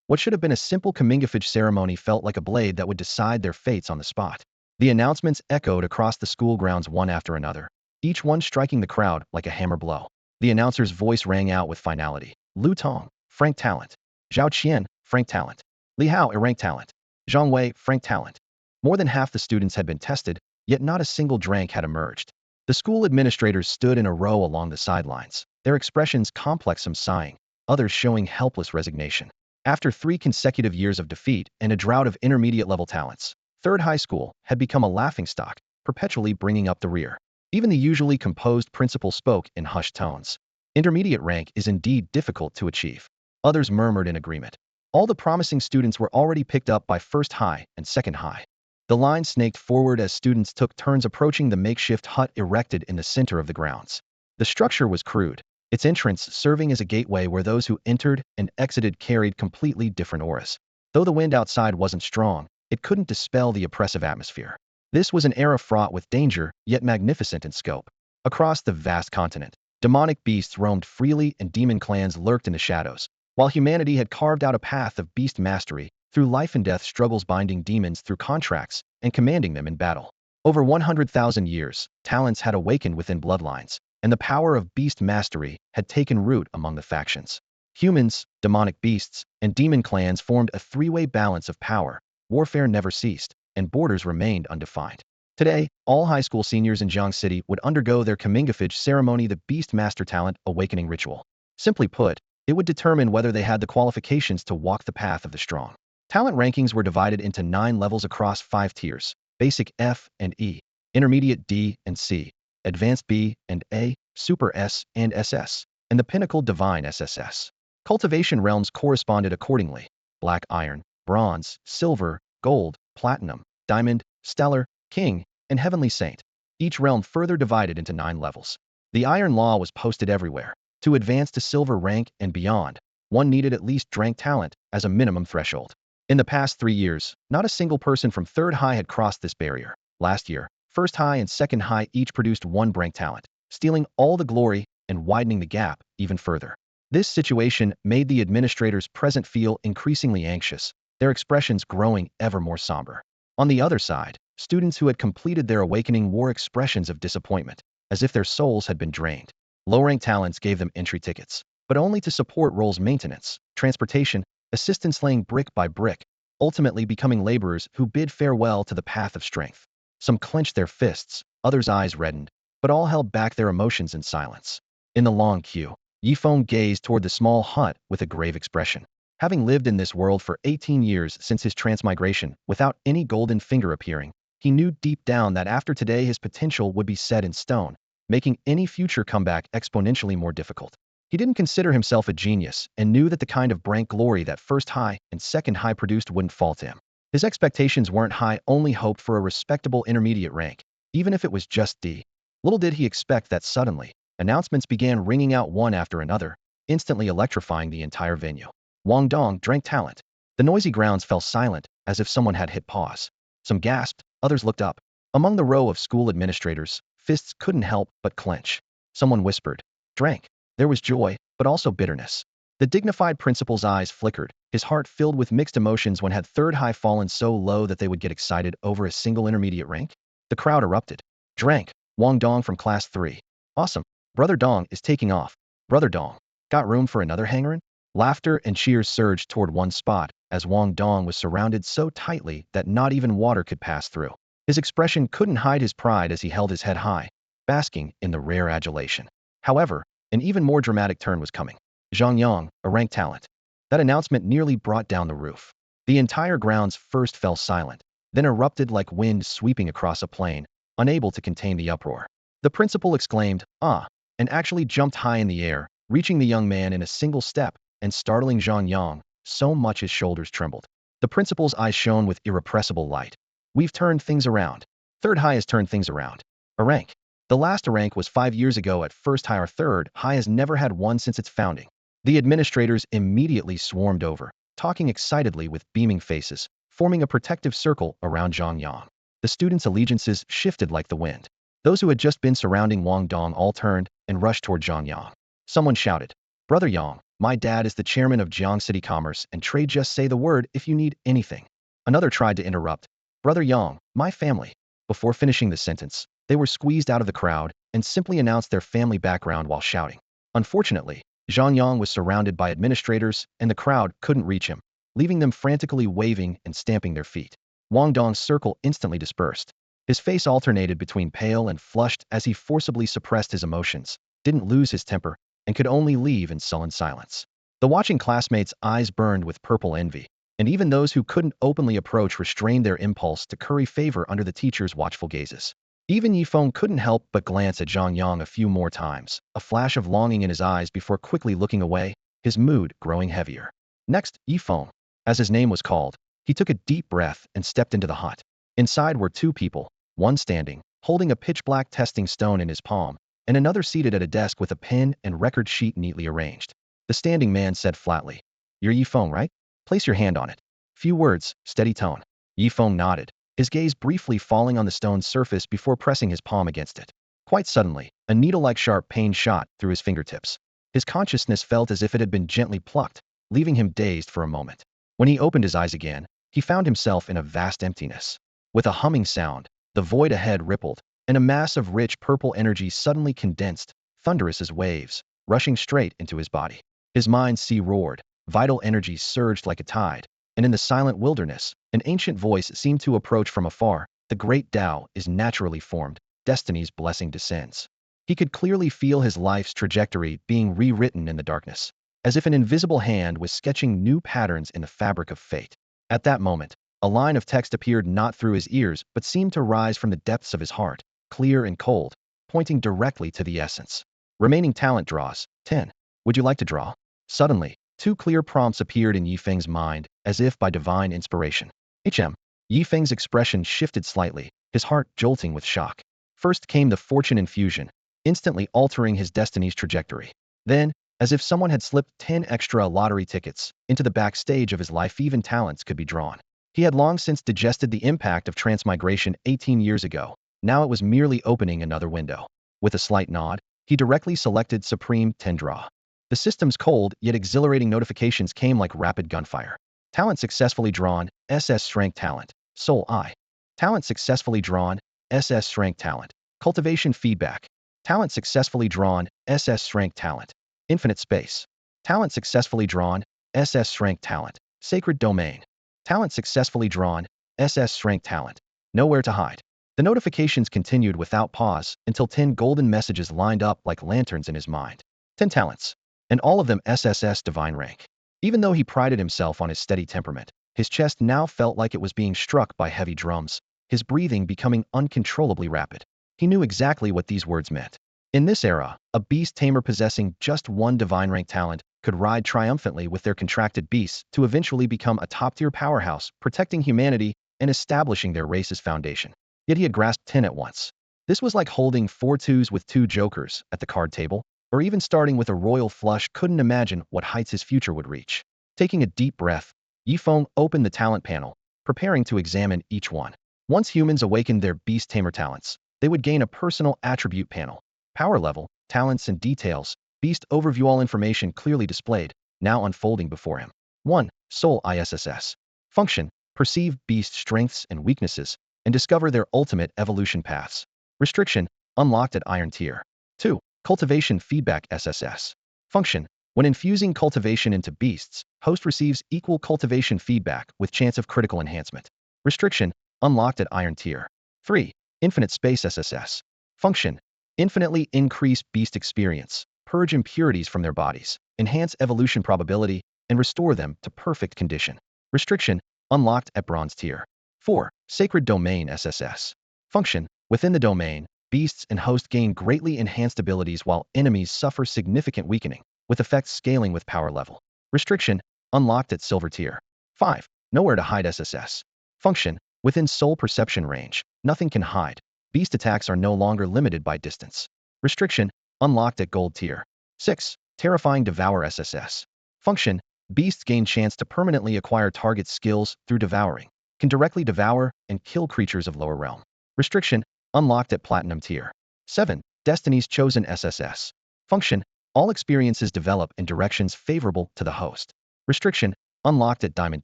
What should have been a simple comingafage ceremony felt like a blade that would decide their fates on the spot. The announcements echoed across the school grounds one after another, each one striking the crowd like a hammer blow. The announcer's voice rang out with finality. Lu Tong, Frank Talent. Zhao Qian, Frank Talent. Li Hao, Rank Talent. Zhang Wei, Frank Talent. More than half the students had been tested, yet not a single rank had emerged. The school administrators stood in a row along the sidelines, their expressions complex, some sighing, others showing helpless resignation. After 3 consecutive years of defeat and a drought of intermediate-level talents, Third High School had become a laughingstock, perpetually bringing up the rear. Even the usually composed principal spoke in hushed tones. Intermediate rank is indeed difficult to achieve. Others murmured in agreement. All the promising students were already picked up by First High and Second High. The line snaked forward as students took turns approaching the makeshift hut erected in the center of the grounds. The structure was crude, its entrance serving as a gateway where those who entered and exited carried completely different auras. Though the wind outside wasn't strong, it couldn't dispel the oppressive atmosphere. This was an era fraught with danger, yet magnificent in scope. Across the vast continent, demonic beasts roamed freely and demon clans lurked in the shadows, while humanity had carved out a path of beast mastery, through life and death struggles binding demons through contracts and commanding them in battle. Over 100,000 years, talents had awakened within bloodlines, and the power of beast mastery had taken root among the factions. Humans, demonic beasts, and demon clans formed a three-way balance of power. Warfare never ceased, and borders remained undefined. Today, all high school seniors in Jiang City would undergo their comingafage ceremony, the Beast Master Talent Awakening Ritual. Simply put, it would determine whether they had the qualifications to walk the path of the strong. Talent rankings were divided into 9 levels across 5 tiers: Basic F and E, Intermediate D and C, Advanced B and A, Super S and SS, and the Pinnacle Divine SSS. Cultivation realms corresponded accordingly: Black Iron, Bronze, Silver, Gold, Platinum, Diamond, Stellar, King, and Heavenly Saint. Each realm further divided into 9 levels. The Iron Law was posted everywhere. To advance to Silver rank and beyond, one needed at least Drank Talent as a minimum threshold. In the past 3 years, not a single person from Third High had crossed this barrier. Last year, First High and Second High each produced 1 Drank Talent, stealing all the glory and widening the gap even further. This situation made the administrators present feel increasingly anxious, their expressions growing ever more somber. On the other side, students who had completed their awakening wore expressions of disappointment, as if their souls had been drained. Low-rank talents gave them entry tickets, but only to support roles maintenance, transportation, assistance, laying brick by brick, ultimately becoming laborers who bid farewell to the path of strength. Some clenched their fists, others' eyes reddened, but all held back their emotions in silence. In the long queue, Yifeng gazed toward the small hut with a grave expression. Having lived in this world for 18 years since his transmigration, without any golden finger appearing, he knew deep down that after today his potential would be set in stone, making any future comeback exponentially more difficult. He didn't consider himself a genius and knew that the kind of brank glory that First High and Second High produced wouldn't fall to him. His expectations weren't high, only hoped for a respectable intermediate rank, even if it was just D. Little did he expect that suddenly, announcements began ringing out one after another, instantly electrifying the entire venue. Wang Dong drank talent. The noisy grounds fell silent, as if someone had hit pause. Some gasped, others looked up. Among the row of school administrators, fists couldn't help but clench. Someone whispered, "Drank." There was joy, but also bitterness. The dignified principal's eyes flickered, his heart filled with mixed emotions. When had Third High fallen so low that they would get excited over a single intermediate rank? The crowd erupted. "Drank, Wang Dong from Class 3. Awesome. Brother Dong is taking off. Brother Dong. Got room for another hangarin?" Laughter and cheers surged toward one spot, as Wang Dong was surrounded so tightly that not even water could pass through. His expression couldn't hide his pride as he held his head high, basking in the rare adulation. However, an even more dramatic turn was coming. Zhang Yang, a rank talent. That announcement nearly brought down the roof. The entire grounds first fell silent, then erupted like wind sweeping across a plain, unable to contain the uproar. The principal exclaimed, "Ah," and actually jumped high in the air, reaching the young man in a single step, and startling Zhang Yang so much his shoulders trembled. The principal's eyes shone with irrepressible light. "We've turned things around. Third High has turned things around. A rank. The last rank was 5 years ago at First High. Our Third High has never had one since its founding." The administrators immediately swarmed over, talking excitedly with beaming faces, forming a protective circle around Zhang Yang. The students' allegiances shifted like the wind. Those who had just been surrounding Wang Dong all turned and rushed toward Zhang Yang. Someone shouted, "Brother Yang, My dad is the chairman of Jiang City Commerce and Trade. Just say the word if you need anything. Another tried to interrupt. Brother Yang, my family. Before finishing the sentence, they were squeezed out of the crowd and simply announced their family background while shouting. Unfortunately, Zhang Yang was surrounded by administrators and the crowd couldn't reach him, leaving them frantically waving and stamping their feet. Wang Dong's circle instantly dispersed. His face alternated between pale and flushed as he forcibly suppressed his emotions, didn't lose his temper, and could only leave in sullen silence. The watching classmates' eyes burned with purple envy, and even those who couldn't openly approach restrained their impulse to curry favor under the teacher's watchful gazes. Even Yifeng couldn't help but glance at Zhang Yang a few more times, a flash of longing in his eyes before quickly looking away, his mood growing heavier. Next, Yifeng. As his name was called, he took a deep breath and stepped into the hut. Inside were two people, one standing, holding a pitch-black testing stone in his palm, and another seated at a desk with a pen and record sheet neatly arranged. The standing man said flatly, "You're Yifeng, right? Place your hand on it." Few words, steady tone. Yifeng nodded, his gaze briefly falling on the stone's surface before pressing his palm against it. Quite suddenly, a needle-like sharp pain shot through his fingertips. His consciousness felt as if it had been gently plucked, leaving him dazed for a moment. When he opened his eyes again, he found himself in a vast emptiness. With a humming sound, the void ahead rippled, and a mass of rich purple energy suddenly condensed, thunderous as waves, rushing straight into his body. His mind sea-roared, vital energy surged like a tide, and in the silent wilderness, an ancient voice seemed to approach from afar. The great Tao is naturally formed, destiny's blessing descends. He could clearly feel his life's trajectory being rewritten in the darkness, as if an invisible hand was sketching new patterns in the fabric of fate. At that moment, a line of text appeared not through his ears but seemed to rise from the depths of his heart, clear and cold, pointing directly to the essence. Remaining talent draws, 10. Would you like to draw? Suddenly, two clear prompts appeared in Yifeng's mind, as if by divine inspiration. Yifeng's expression shifted slightly, his heart jolting with shock. First came the fortune infusion, instantly altering his destiny's trajectory. Then, as if someone had slipped 10 extra lottery tickets into the backstage of his life, even talents could be drawn. He had long since digested the impact of transmigration 18 years ago. Now it was merely opening another window. With a slight nod, he directly selected Supreme 10 Draw. The system's cold yet exhilarating notifications came like rapid gunfire. Talent successfully drawn, SS-rank talent. Soul Eye. Talent successfully drawn, SS-rank talent. Cultivation feedback. Talent successfully drawn, SS-rank talent. Infinite space. Talent successfully drawn, SS-rank talent. Sacred domain. Talent successfully drawn, SS-rank talent. Nowhere to hide. The notifications continued without pause until 10 golden messages lined up like lanterns in his mind. 10 talents. And all of them SSS divine rank. Even though he prided himself on his steady temperament, his chest now felt like it was being struck by heavy drums, his breathing becoming uncontrollably rapid. He knew exactly what these words meant. In this era, a beast tamer possessing just one divine rank talent could ride triumphantly with their contracted beasts to eventually become a top-tier powerhouse, protecting humanity and establishing their race's foundation. Yet he had grasped 10 at once. This was like holding 4 twos with 2 jokers at the card table, or even starting with a royal flush. Couldn't imagine what heights his future would reach. Taking a deep breath, Yifeng opened the talent panel, preparing to examine each one. Once humans awakened their beast tamer talents, they would gain a personal attribute panel. Power level, talents and details, beast overview, all information clearly displayed, now unfolding before him. 1. Soul ISSS. Function, perceive beast strengths and weaknesses, and discover their ultimate evolution paths. Restriction, unlocked at Iron Tier. 2. Cultivation feedback SSS. Function, when infusing cultivation into beasts, host receives equal cultivation feedback with chance of critical enhancement. Restriction, unlocked at Iron Tier. 3. Infinite space SSS. Function, infinitely increase beast experience, purge impurities from their bodies, enhance evolution probability, and restore them to perfect condition. Restriction, unlocked at Bronze Tier. 4. Sacred Domain SSS. Function, within the domain, beasts and host gain greatly enhanced abilities while enemies suffer significant weakening, with effects scaling with power level. Restriction, unlocked at Silver Tier. 5. Nowhere to hide SSS. Function, within soul perception range, nothing can hide. Beast attacks are no longer limited by distance. Restriction, unlocked at Gold Tier. 6. Terrifying Devour SSS. Function, beasts gain chance to permanently acquire target skills through devouring, can directly devour and kill creatures of lower realm. Restriction, unlocked at Platinum Tier. 7. Destiny's Chosen SSS. Function, All experiences develop in directions favorable to the host. Restriction, unlocked at Diamond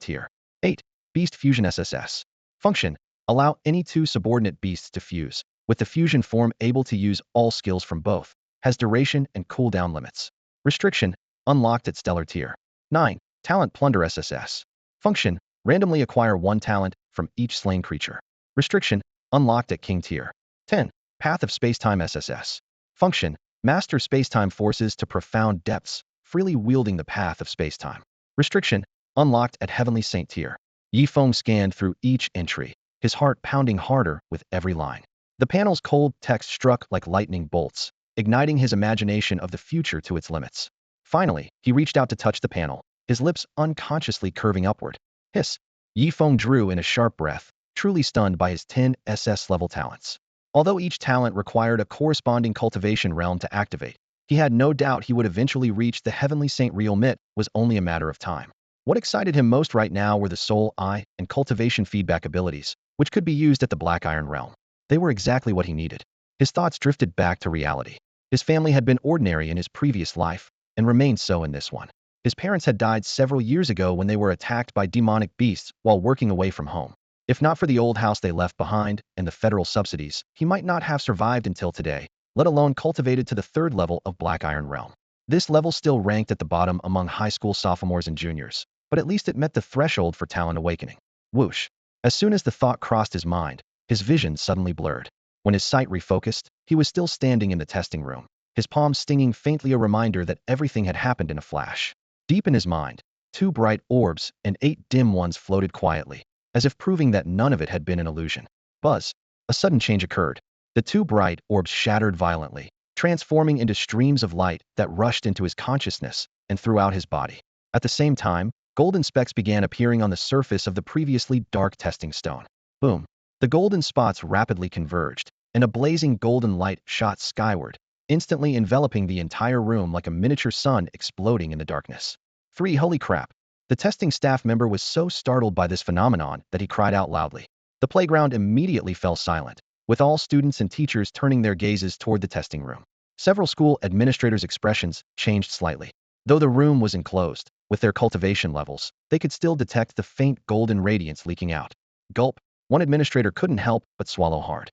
Tier. 8. Beast Fusion SSS. Function, allow any two subordinate beasts to fuse, with the fusion form able to use all skills from both, has duration and cooldown limits. Restriction, unlocked at Stellar Tier. 9. Talent Plunder SSS. Function, randomly acquire one talent from each slain creature. Restriction, unlocked at King Tier. 10. Path of Spacetime SSS. Function, master spacetime forces to profound depths, freely wielding the path of spacetime. Restriction, unlocked at Heavenly Saint Tier. Yi Feng scanned through each entry, his heart pounding harder with every line. The panel's cold text struck like lightning bolts, igniting his imagination of the future to its limits. Finally, he reached out to touch the panel, his lips unconsciously curving upward. Hiss! Yi Feng drew in a sharp breath, truly stunned by his 10 SS-level talents. Although each talent required a corresponding cultivation realm to activate, he had no doubt he would eventually reach the Heavenly Saint. Real Mit was only a matter of time. What excited him most right now were the Soul Eye and cultivation feedback abilities, which could be used at the Black Iron realm. They were exactly what he needed. His thoughts drifted back to reality. His family had been ordinary in his previous life, and remained so in this one. His parents had died several years ago when they were attacked by demonic beasts while working away from home. If not for the old house they left behind and the federal subsidies, he might not have survived until today, let alone cultivated to the 3rd level of Black Iron realm. This level still ranked at the bottom among high school sophomores and juniors, but at least it met the threshold for talent awakening. Whoosh! As soon as the thought crossed his mind, his vision suddenly blurred. When his sight refocused, he was still standing in the testing room, his palms stinging faintly, a reminder that everything had happened in a flash. Deep in his mind, 2 bright orbs and 8 dim ones floated quietly, as if proving that none of it had been an illusion. Buzz! A sudden change occurred. The 2 bright orbs shattered violently, transforming into streams of light that rushed into his consciousness and throughout his body. At the same time, golden specks began appearing on the surface of the previously dark testing stone. Boom! The golden spots rapidly converged, and a blazing golden light shot skyward, instantly enveloping the entire room like a miniature sun exploding in the darkness. 3. Holy crap! The testing staff member was so startled by this phenomenon that he cried out loudly. The playground immediately fell silent, with all students and teachers turning their gazes toward the testing room. Several school administrators' expressions changed slightly. Though the room was enclosed, with their cultivation levels, they could still detect the faint golden radiance leaking out. Gulp! One administrator couldn't help but swallow hard.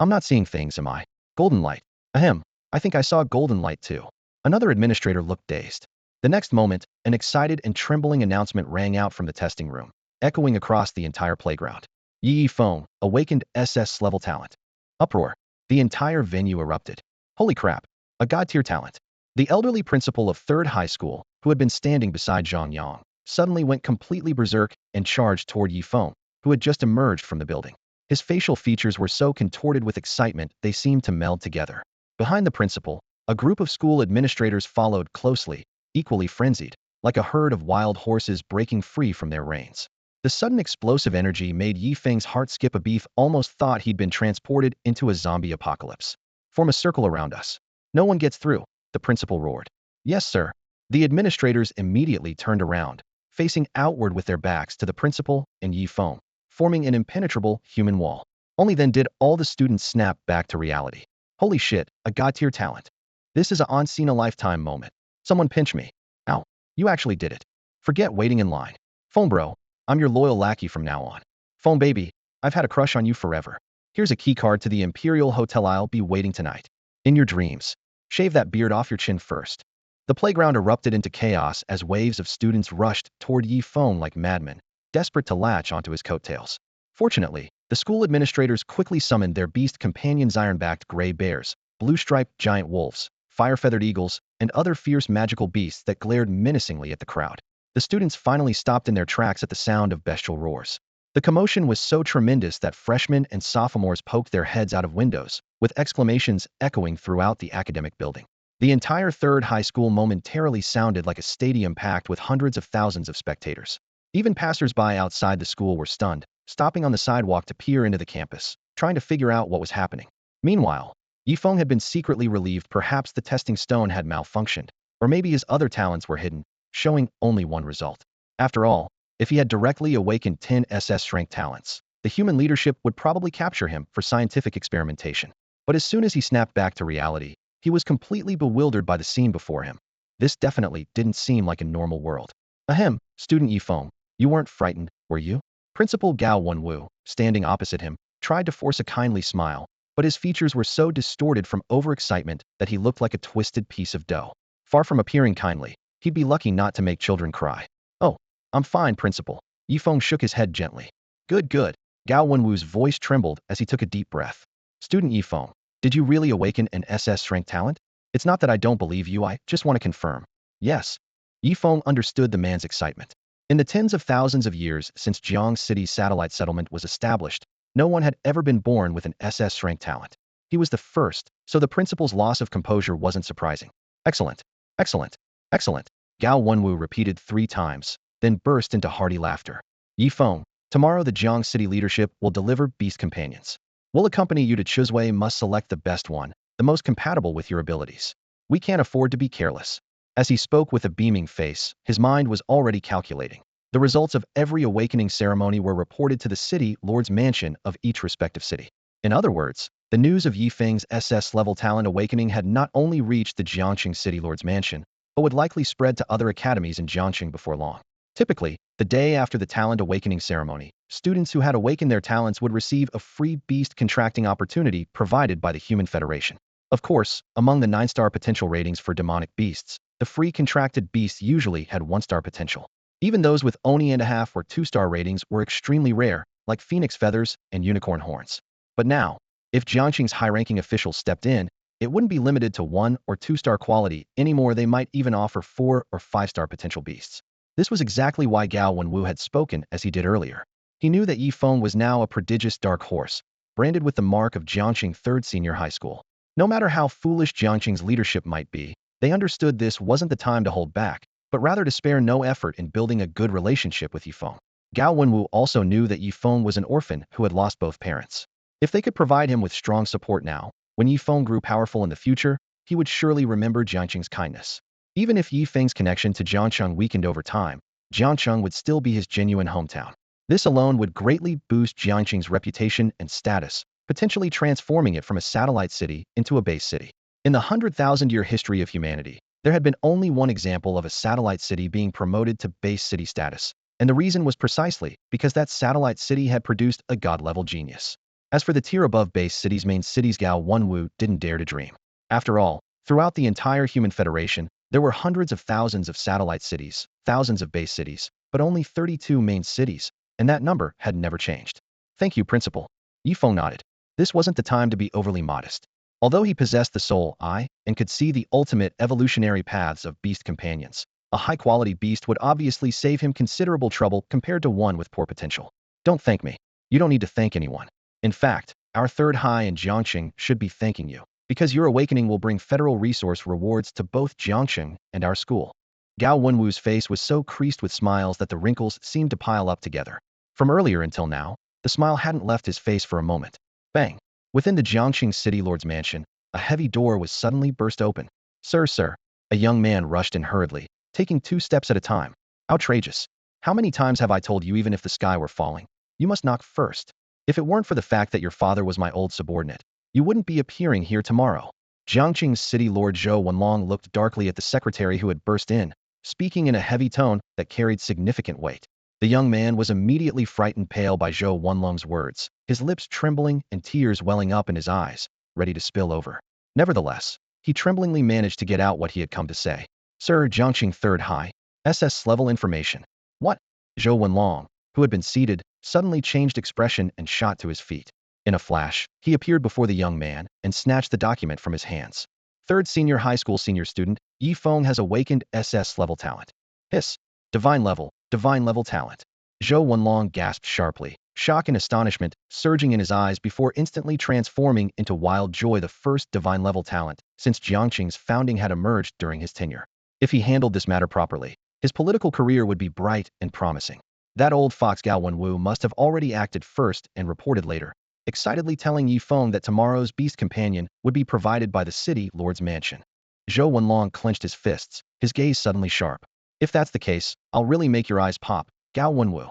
I'm not seeing things, am I? Golden light. Ahem. I think I saw golden light too. Another administrator looked dazed. The next moment, an excited and trembling announcement rang out from the testing room, echoing across the entire playground. Yi Feng, awakened SS-level talent. Uproar. The entire venue erupted. Holy crap! A god-tier talent. The elderly principal of 3rd High School, who had been standing beside Zhang Yang, suddenly went completely berserk and charged toward Yi Feng, who had just emerged from the building. His facial features were so contorted with excitement they seemed to meld together. Behind the principal, a group of school administrators followed closely, equally frenzied, like a herd of wild horses breaking free from their reins. The sudden explosive energy made Yi Feng's heart skip a beat. Almost thought he'd been transported into a zombie apocalypse. Form a circle around us. No one gets through, the principal roared. Yes, sir. The administrators immediately turned around, facing outward with their backs to the principal and Yi Feng, forming an impenetrable human wall. Only then did all the students snap back to reality. Holy shit, a god-tier talent. This is a once-in-a-lifetime moment. Someone pinch me. Ow. You actually did it. Forget waiting in line. Phone bro, I'm your loyal lackey from now on. Phone baby, I've had a crush on you forever. Here's a key card to the Imperial Hotel. I'll be waiting tonight. In your dreams. Shave that beard off your chin first. The playground erupted into chaos as waves of students rushed toward Yi Feng like madmen, desperate to latch onto his coattails. Fortunately, the school administrators quickly summoned their beast companions, iron-backed gray bears, blue-striped giant wolves, fire-feathered eagles, and other fierce magical beasts that glared menacingly at the crowd. The students finally stopped in their tracks at the sound of bestial roars. The commotion was so tremendous that freshmen and sophomores poked their heads out of windows, with exclamations echoing throughout the academic building. The entire 3rd High School momentarily sounded like a stadium packed with hundreds of thousands of spectators. Even passers-by outside the school were stunned, stopping on the sidewalk to peer into the campus, trying to figure out what was happening. Meanwhile, Yi Feng had been secretly relieved. Perhaps the testing stone had malfunctioned, or maybe his other talents were hidden, showing only one result. After all, if he had directly awakened 10 SS-rank talents, the human leadership would probably capture him for scientific experimentation. But as soon as he snapped back to reality, He was completely bewildered by the scene before him. This definitely didn't seem like a normal world. Ahem, student Yi Feng, you weren't frightened, were you? Principal Gao Wenwu, standing opposite him, tried to force a kindly smile, but his features were so distorted from overexcitement that he looked like a twisted piece of dough. Far from appearing kindly, he'd be lucky not to make children cry. Oh, I'm fine, Principal. Yi Feng shook his head gently. Good, good. Gao Wenwu's voice trembled as he took a deep breath. Student Yi Feng, did you really awaken an SS-rank talent? It's not that I don't believe you, I just want to confirm. Yes. Yi Feng understood the man's excitement. In the tens of thousands of years since Jiang City's satellite settlement was established, no one had ever been born with an SS-rank talent. He was the first, so the principal's loss of composure wasn't surprising. Excellent, excellent, excellent, Gao Wenwu repeated 3 times, then burst into hearty laughter. Yi Feng, tomorrow the Jiang City leadership will deliver beast companions. We'll accompany you to Chuzwei, must select the best one, the most compatible with your abilities. We can't afford to be careless. As he spoke with a beaming face, his mind was already calculating. The results of every awakening ceremony were reported to the city lord's mansion of each respective city. In other words, the news of Yi Feng's SS-level talent awakening had not only reached the Jiangqing city lord's mansion, but would likely spread to other academies in Jiangqing before long. Typically, the day after the talent awakening ceremony, students who had awakened their talents would receive a free beast contracting opportunity provided by the Human Federation. Of course, among the 9-star potential ratings for demonic beasts, the free contracted beasts usually had 1-star potential. Even those with Oni and a half or 2-star ratings were extremely rare, like phoenix feathers and unicorn horns. But now, if Jiangqing's high-ranking officials stepped in, it wouldn't be limited to 1 or 2-star quality anymore. They might even offer 4 or 5-star potential beasts. This was exactly why Gao Wenwu had spoken as he did earlier. He knew that Yi Feng was now a prodigious dark horse, branded with the mark of Jiangqing 3rd Senior High School. No matter how foolish Jiangqing's leadership might be, they understood this wasn't the time to hold back, but rather to spare no effort in building a good relationship with Yi Feng. Gao Wenwu also knew that Yi Feng was an orphan who had lost both parents. If they could provide him with strong support now, when Yi Feng grew powerful in the future, he would surely remember Jiangqing's kindness. Even if Yi Feng's connection to Jiangqing weakened over time, Jiangqing would still be his genuine hometown. This alone would greatly boost Jiangqing's reputation and status, potentially transforming it from a satellite city into a base city. In the 100,000-year history of humanity, there had been only one example of a satellite city being promoted to base city status, and the reason was precisely because that satellite city had produced a god-level genius. As for the tier above base cities, main cities, Gao Wenwu didn't dare to dream. After all, throughout the entire Human Federation, there were hundreds of thousands of satellite cities, thousands of base cities, but only 32 main cities, and that number had never changed. Thank you, Principal. Yi Feng nodded. This wasn't the time to be overly modest. Although he possessed the soul eye and could see the ultimate evolutionary paths of beast companions, a high-quality beast would obviously save him considerable trouble compared to one with poor potential. Don't thank me. You don't need to thank anyone. In fact, our 3rd High in Jiangqing should be thanking you, because your awakening will bring federal resource rewards to both Jiangqing and our school. Gao Wenwu's face was so creased with smiles that the wrinkles seemed to pile up together. From earlier until now, the smile hadn't left his face for a moment. Bang! Within the Jiangqing city lord's mansion, a heavy door was suddenly burst open. Sir, sir. A young man rushed in hurriedly, taking 2 steps at a time. Outrageous. How many times have I told you, even if the sky were falling, you must knock first? If it weren't for the fact that your father was my old subordinate, you wouldn't be appearing here tomorrow. Jiangqing's city lord Zhou Wenlong looked darkly at the secretary who had burst in, speaking in a heavy tone that carried significant weight. The young man was immediately frightened pale by Zhou Wenlong's words, his lips trembling and tears welling up in his eyes, ready to spill over. Nevertheless, he tremblingly managed to get out what he had come to say. Sir, Jiangqing 3rd High, SS-level information. What? Zhou Wenlong, who had been seated, suddenly changed expression and shot to his feet. In a flash, he appeared before the young man and snatched the document from his hands. 3rd Senior High School senior student, Yi Feng has awakened SS-level talent. Hiss. Divine level talent. Zhou Wenlong gasped sharply, shock and astonishment surging in his eyes before instantly transforming into wild joy. The first divine level talent since Jiangqing's founding had emerged during his tenure. If he handled this matter properly, his political career would be bright and promising. That old fox Gao Wenwu must have already acted first and reported later, excitedly telling Yi Feng that tomorrow's beast companion would be provided by the city lord's mansion. Zhou Wenlong clenched his fists, his gaze suddenly sharp. If that's the case, I'll really make your eyes pop, Gao Wenwu.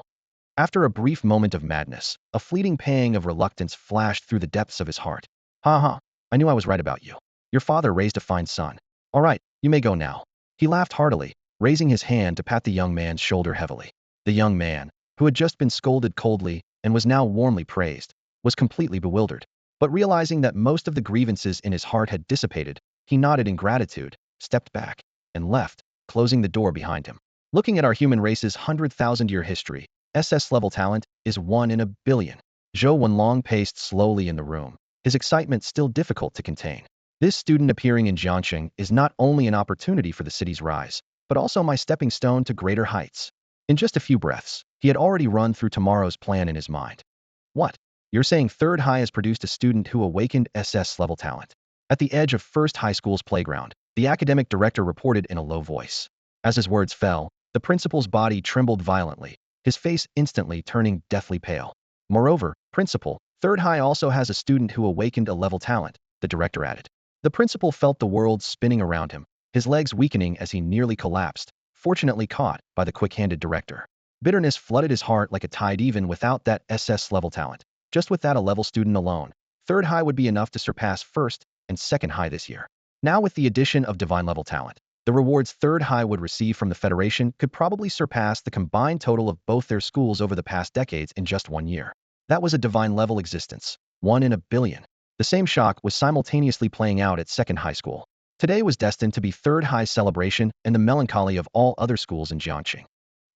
After a brief moment of madness, a fleeting pang of reluctance flashed through the depths of his heart. Ha ha, I knew I was right about you. Your father raised a fine son. All right, you may go now. He laughed heartily, raising his hand to pat the young man's shoulder heavily. The young man, who had just been scolded coldly and was now warmly praised, was completely bewildered. But realizing that most of the grievances in his heart had dissipated, he nodded in gratitude, stepped back, and left, closing the door behind him. Looking at our human race's 100,000-year history, SS-level talent is 1 in a billion. Zhou Wenlong paced slowly in the room, his excitement still difficult to contain. This student appearing in Jiangxing is not only an opportunity for the city's rise, but also my stepping stone to greater heights. In just a few breaths, he had already run through tomorrow's plan in his mind. What? You're saying Third High has produced a student who awakened SS-level talent? At the edge of First High School's playground, the academic director reported in a low voice. As his words fell, the principal's body trembled violently, his face instantly turning deathly pale. Moreover, Principal, Third High also has a student who awakened a level talent, the director added. The principal felt the world spinning around him, his legs weakening as he nearly collapsed, fortunately caught by the quick-handed director. Bitterness flooded his heart like a tide even without that SS-level talent. Just with that a level student alone, Third High would be enough to surpass First and Second High this year. Now with the addition of divine level talent, the rewards Third High would receive from the Federation could probably surpass the combined total of both their schools over the past decades in just 1 year. That was a divine level existence, 1 in a billion. The same shock was simultaneously playing out at Second High School. Today was destined to be Third High celebration and the melancholy of all other schools in Jiangxing.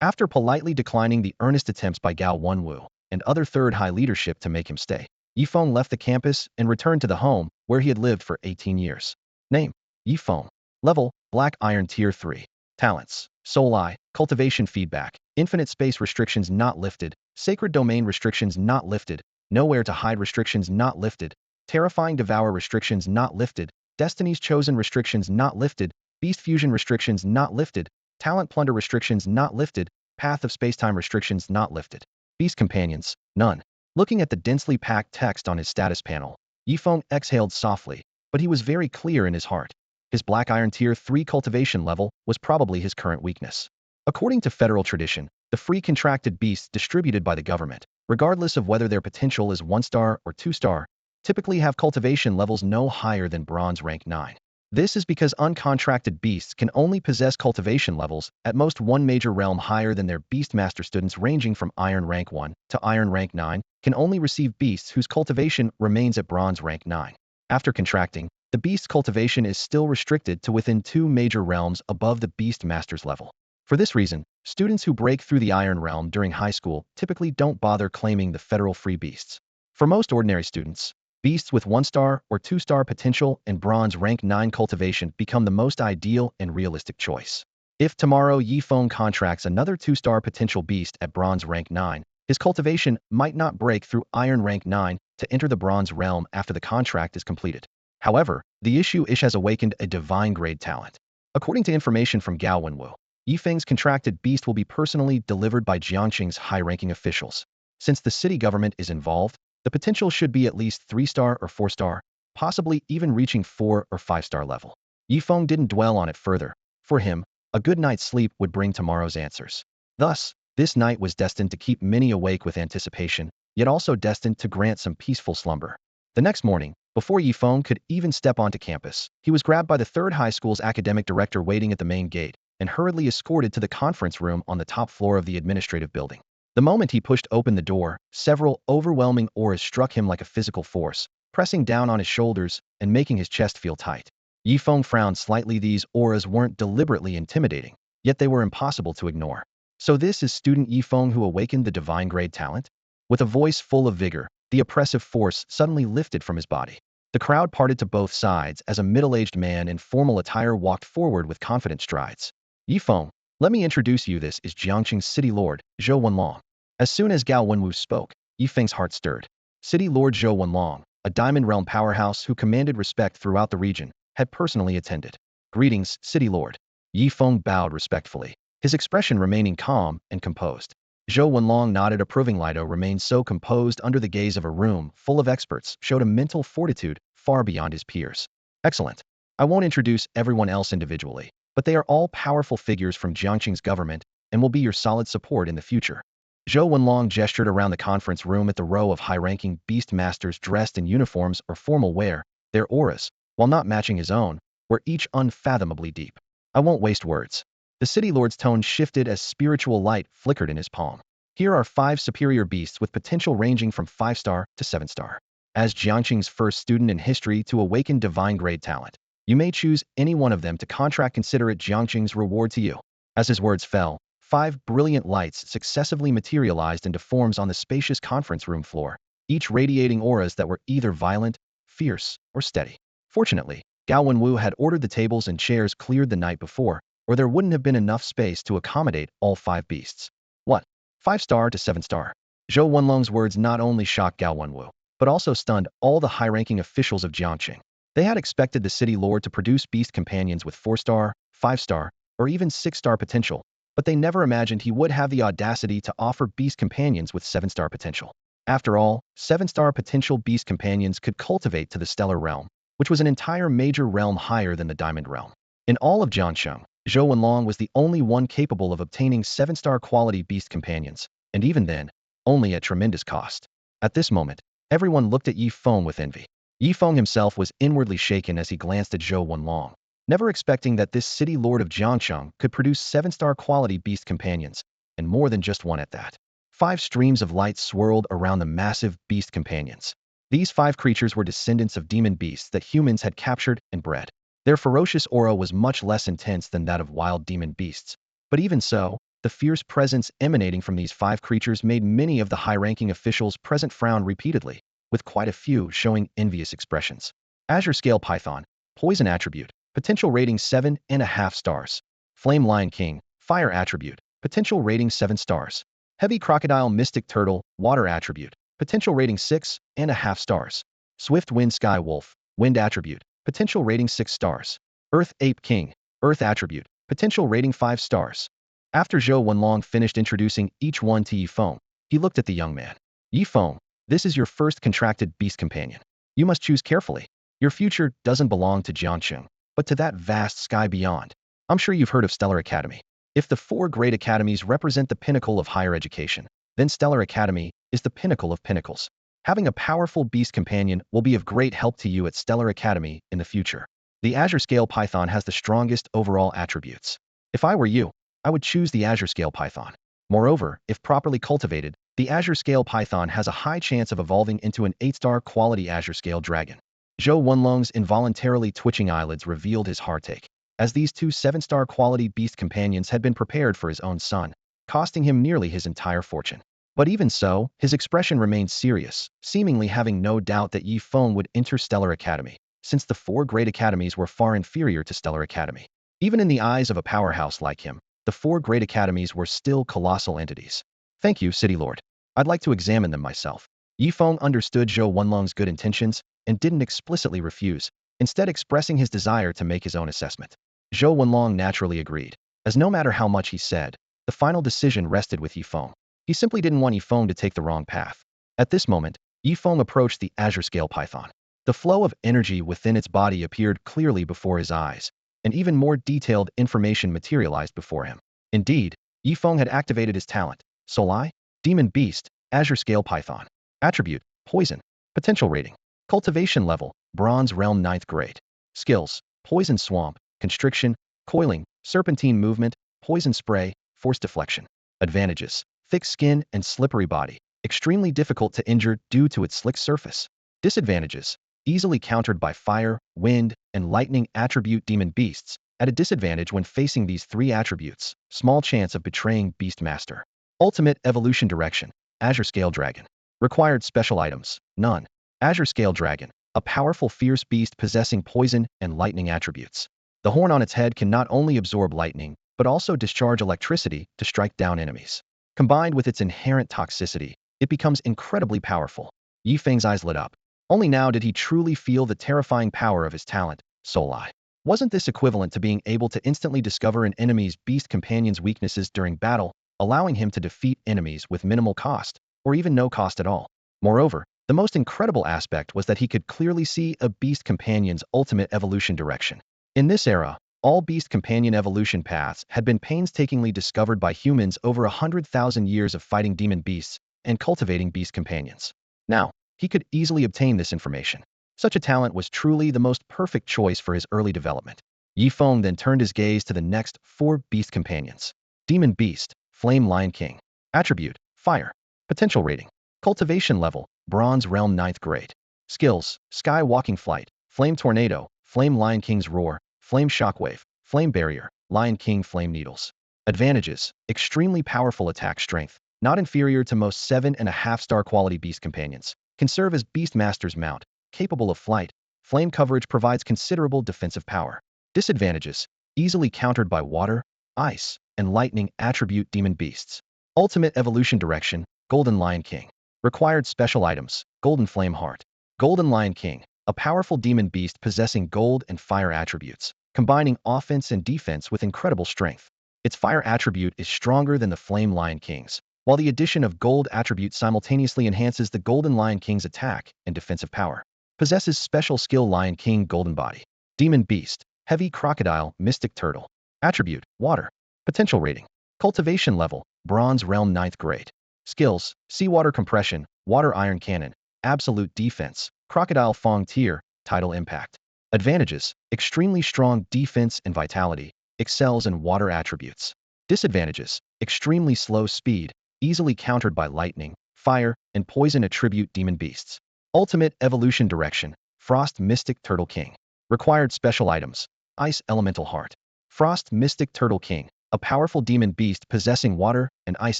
After politely declining the earnest attempts by Gao Wenwu and other Third High leadership to make him stay, Yifeng left the campus and returned to the home where he had lived for 18 years. Name: Yifeng. Level: Black Iron Tier 3. Talents: Soul Eye, Cultivation Feedback, Infinite Space Restrictions not lifted, Sacred Domain Restrictions not lifted, Nowhere to Hide Restrictions not lifted, Terrifying Devour Restrictions not lifted, Destiny's Chosen Restrictions not lifted, Beast Fusion Restrictions not lifted, Talent Plunder Restrictions not lifted, Path of Spacetime Restrictions not lifted. Beast Companions, none. Looking at the densely packed text on his status panel, Yifeng exhaled softly, but he was very clear in his heart. His Black Iron Tier 3 cultivation level was probably his current weakness. According to federal tradition, the free contracted beasts distributed by the government, regardless of whether their potential is 1-star or 2-star, typically have cultivation levels no higher than bronze rank 9. This is because uncontracted beasts can only possess cultivation levels at most one major realm higher than their Beastmaster students ranging from Iron rank 1 to Iron rank 9 can only receive beasts whose cultivation remains at bronze rank 9. After contracting, the beast's cultivation is still restricted to within 2 major realms above the Beastmaster's level. For this reason, students who break through the Iron realm during high school typically don't bother claiming the federal free beasts. For most ordinary students, beasts with 1-star or 2-star potential and bronze rank 9 cultivation become the most ideal and realistic choice. If tomorrow Yifeng contracts another 2-star potential beast at bronze rank 9, his cultivation might not break through Iron rank 9 to enter the bronze realm after the contract is completed. However, the issue has awakened a divine grade talent. According to information from Gao Wenwu, Yifeng's contracted beast will be personally delivered by Jiangxing's high-ranking officials. Since the city government is involved, the potential should be at least 3-star or 4-star, possibly even reaching 4 or 5-star level. Yifeng didn't dwell on it further. For him, a good night's sleep would bring tomorrow's answers. Thus, this night was destined to keep many awake with anticipation, yet also destined to grant some peaceful slumber. The next morning, before Yifeng could even step onto campus, he was grabbed by the Third High School's academic director waiting at the main gate and hurriedly escorted to the conference room on the top floor of the administrative building. The moment he pushed open the door, several overwhelming auras struck him like a physical force, pressing down on his shoulders and making his chest feel tight. Yifeng frowned slightly. These auras weren't deliberately intimidating, yet they were impossible to ignore. So this is student Yifeng who awakened the divine grade talent? With a voice full of vigor, the oppressive force suddenly lifted from his body. The crowd parted to both sides as a middle-aged man in formal attire walked forward with confident strides. Yifeng, let me introduce you. This is Jiangxing's city lord, Zhou Wenlong. As soon as Gao Wenwu spoke, Yifeng's heart stirred. City Lord Zhou Wenlong, a Diamond Realm powerhouse who commanded respect throughout the region, had personally attended. Greetings, City Lord. Yifeng bowed respectfully, his expression remaining calm and composed. Zhou Wenlong nodded approvingly. Lido remained so composed under the gaze of a room full of experts, showed a mental fortitude far beyond his peers. Excellent. I won't introduce everyone else individually, but they are all powerful figures from Jiangxing's government and will be your solid support in the future. Zhou Wenlong gestured around the conference room at the row of high-ranking beast masters dressed in uniforms or formal wear, their auras, while not matching his own, were each unfathomably deep. I won't waste words. The city lord's tone shifted as spiritual light flickered in his palm. Here are 5 superior beasts with potential ranging from 5-star to 7-star. As Jiangqing's first student in history to awaken divine grade talent, you may choose any one of them to contract. Consider it Jiangqing's reward to you. As his words fell, 5 brilliant lights successively materialized into forms on the spacious conference room floor, each radiating auras that were either violent, fierce, or steady. Fortunately, Gao Wenwu had ordered the tables and chairs cleared the night before, or there wouldn't have been enough space to accommodate all 5 beasts. What? 5-star to 7-star. Zhou Wenlong's words not only shocked Gao Wenwu, but also stunned all the high-ranking officials of Jiangqing. They had expected the city lord to produce beast companions with 4-star, 5-star, or even 6-star potential, but they never imagined he would have the audacity to offer beast companions with 7-star potential. After all, 7-star potential beast companions could cultivate to the stellar realm, which was an entire major realm higher than the diamond realm. In all of Jiangsheng, Zhou Wenlong was the only one capable of obtaining 7-star quality beast companions, and even then, only at tremendous cost. At this moment, everyone looked at Yi Feng with envy. Yi Feng himself was inwardly shaken as he glanced at Zhou Wenlong, never expecting that this city lord of Jiangsheng could produce 7-star quality beast companions, and more than just one at that. 5 streams of light swirled around the massive beast companions. These 5 creatures were descendants of demon beasts that humans had captured and bred. Their ferocious aura was much less intense than that of wild demon beasts, but even so, the fierce presence emanating from these 5 creatures made many of the high-ranking officials present frown repeatedly, with quite a few showing envious expressions. Azure Scale Python, Poison Attribute, Potential Rating 7.5 stars. Flame Lion King, Fire Attribute, Potential Rating 7 stars. Heavy Crocodile Mystic Turtle, Water Attribute, Potential Rating 6.5 stars. Swift Wind Sky Wolf, Wind Attribute, Potential Rating 6 stars. Earth Ape King, Earth Attribute, Potential Rating 5 stars. After Zhou Wenlong finished introducing each one to Yi Feng, he looked at the young man. Yi Feng, this is your first contracted beast companion. You must choose carefully. Your future doesn't belong to Jiangsheng, but to that vast sky beyond. I'm sure you've heard of Stellar Academy. If the 4 great academies represent the pinnacle of higher education, then Stellar Academy is the pinnacle of pinnacles. Having a powerful beast companion will be of great help to you at Stellar Academy in the future. The Azure Scale Python has the strongest overall attributes. If I were you, I would choose the Azure Scale Python. Moreover, if properly cultivated, the Azure Scale Python has a high chance of evolving into an 8-star quality Azure Scale Dragon. Zhou Wenlong's involuntarily twitching eyelids revealed his heartache, as these 2 7-star quality beast companions had been prepared for his own son, costing him nearly his entire fortune. But even so, his expression remained serious, seemingly having no doubt that Yi Feng would enter Stellar Academy, since the 4 great academies were far inferior to Stellar Academy. Even in the eyes of a powerhouse like him, the 4 great academies were still colossal entities. Thank you, City Lord. I'd like to examine them myself. Yi Feng understood Zhou Wenlong's good intentions and didn't explicitly refuse, instead expressing his desire to make his own assessment. Zhou Wenlong naturally agreed, as no matter how much he said, the final decision rested with Yi Feng. He simply didn't want Yi Feng to take the wrong path. At this moment, Yi Feng approached the Azure Scale Python. The flow of energy within its body appeared clearly before his eyes, and even more detailed information materialized before him. Indeed, Yi Feng had activated his talent, Soul Eye, Demon Beast, Azure Scale Python. Attribute, Poison. Potential Rating, Cultivation Level, Bronze Realm 9th Grade. Skills, Poison Swamp, Constriction, Coiling, Serpentine Movement, Poison Spray, Force Deflection. Advantages, thick skin and slippery body, extremely difficult to injure due to its slick surface. Disadvantages, easily countered by fire, wind, and lightning attribute demon beasts, at a disadvantage when facing these 3 attributes, small chance of betraying Beast Master. Ultimate Evolution Direction, Azure Scale Dragon. Required special items, none. Azure Scale Dragon, a powerful fierce beast possessing poison and lightning attributes. The horn on its head can not only absorb lightning, but also discharge electricity to strike down enemies. Combined with its inherent toxicity, it becomes incredibly powerful. Yi Feng's eyes lit up. Only now did he truly feel the terrifying power of his talent, Soul Eye. Wasn't this equivalent to being able to instantly discover an enemy's beast companion's weaknesses during battle, allowing him to defeat enemies with minimal cost, or even no cost at all? Moreover, the most incredible aspect was that he could clearly see a beast companion's ultimate evolution direction. In this era, all beast companion evolution paths had been painstakingly discovered by humans over 100,000 years of fighting demon beasts and cultivating beast companions. Now, he could easily obtain this information. Such a talent was truly the most perfect choice for his early development. Yi Feng then turned his gaze to the next 4 beast companions. Demon Beast, Flame Lion King. Attribute, Fire. Potential rating, Cultivation level, Bronze Realm 9th grade. Skills, Sky Walking Flight, Flame Tornado, Flame Lion King's Roar, Flame Shockwave, Flame Barrier, Lion King Flame Needles. Advantages, extremely powerful attack strength, not inferior to most 7.5-star quality beast companions. Can serve as Beastmaster's mount, capable of flight. Flame coverage provides considerable defensive power. Disadvantages, easily countered by water, ice, and lightning. Attribute, Demon Beasts. Ultimate evolution direction, Golden Lion King. Required special items, Golden Flame Heart. Golden Lion King, a powerful demon beast possessing gold and fire attributes, combining offense and defense with incredible strength. Its fire attribute is stronger than the Flame Lion King's, while the addition of gold attribute simultaneously enhances the Golden Lion King's attack and defensive power. Possesses special skill Lion King Golden Body. Demon Beast, Heavy Crocodile Mystic Turtle. Attribute, Water. Potential rating, Cultivation level, Bronze Realm 9th grade. Skills, Seawater Compression, Water Iron Cannon, Absolute Defense, Crocodile Fong Tier, Tidal Impact. Advantages, extremely strong defense and vitality, excels in water attributes. Disadvantages, extremely slow speed, easily countered by lightning, fire, and poison. Attribute, Demon Beasts. Ultimate evolution direction, Frost Mystic Turtle King. Required special items, Ice Elemental Heart. Frost Mystic Turtle King, a powerful demon beast possessing water and ice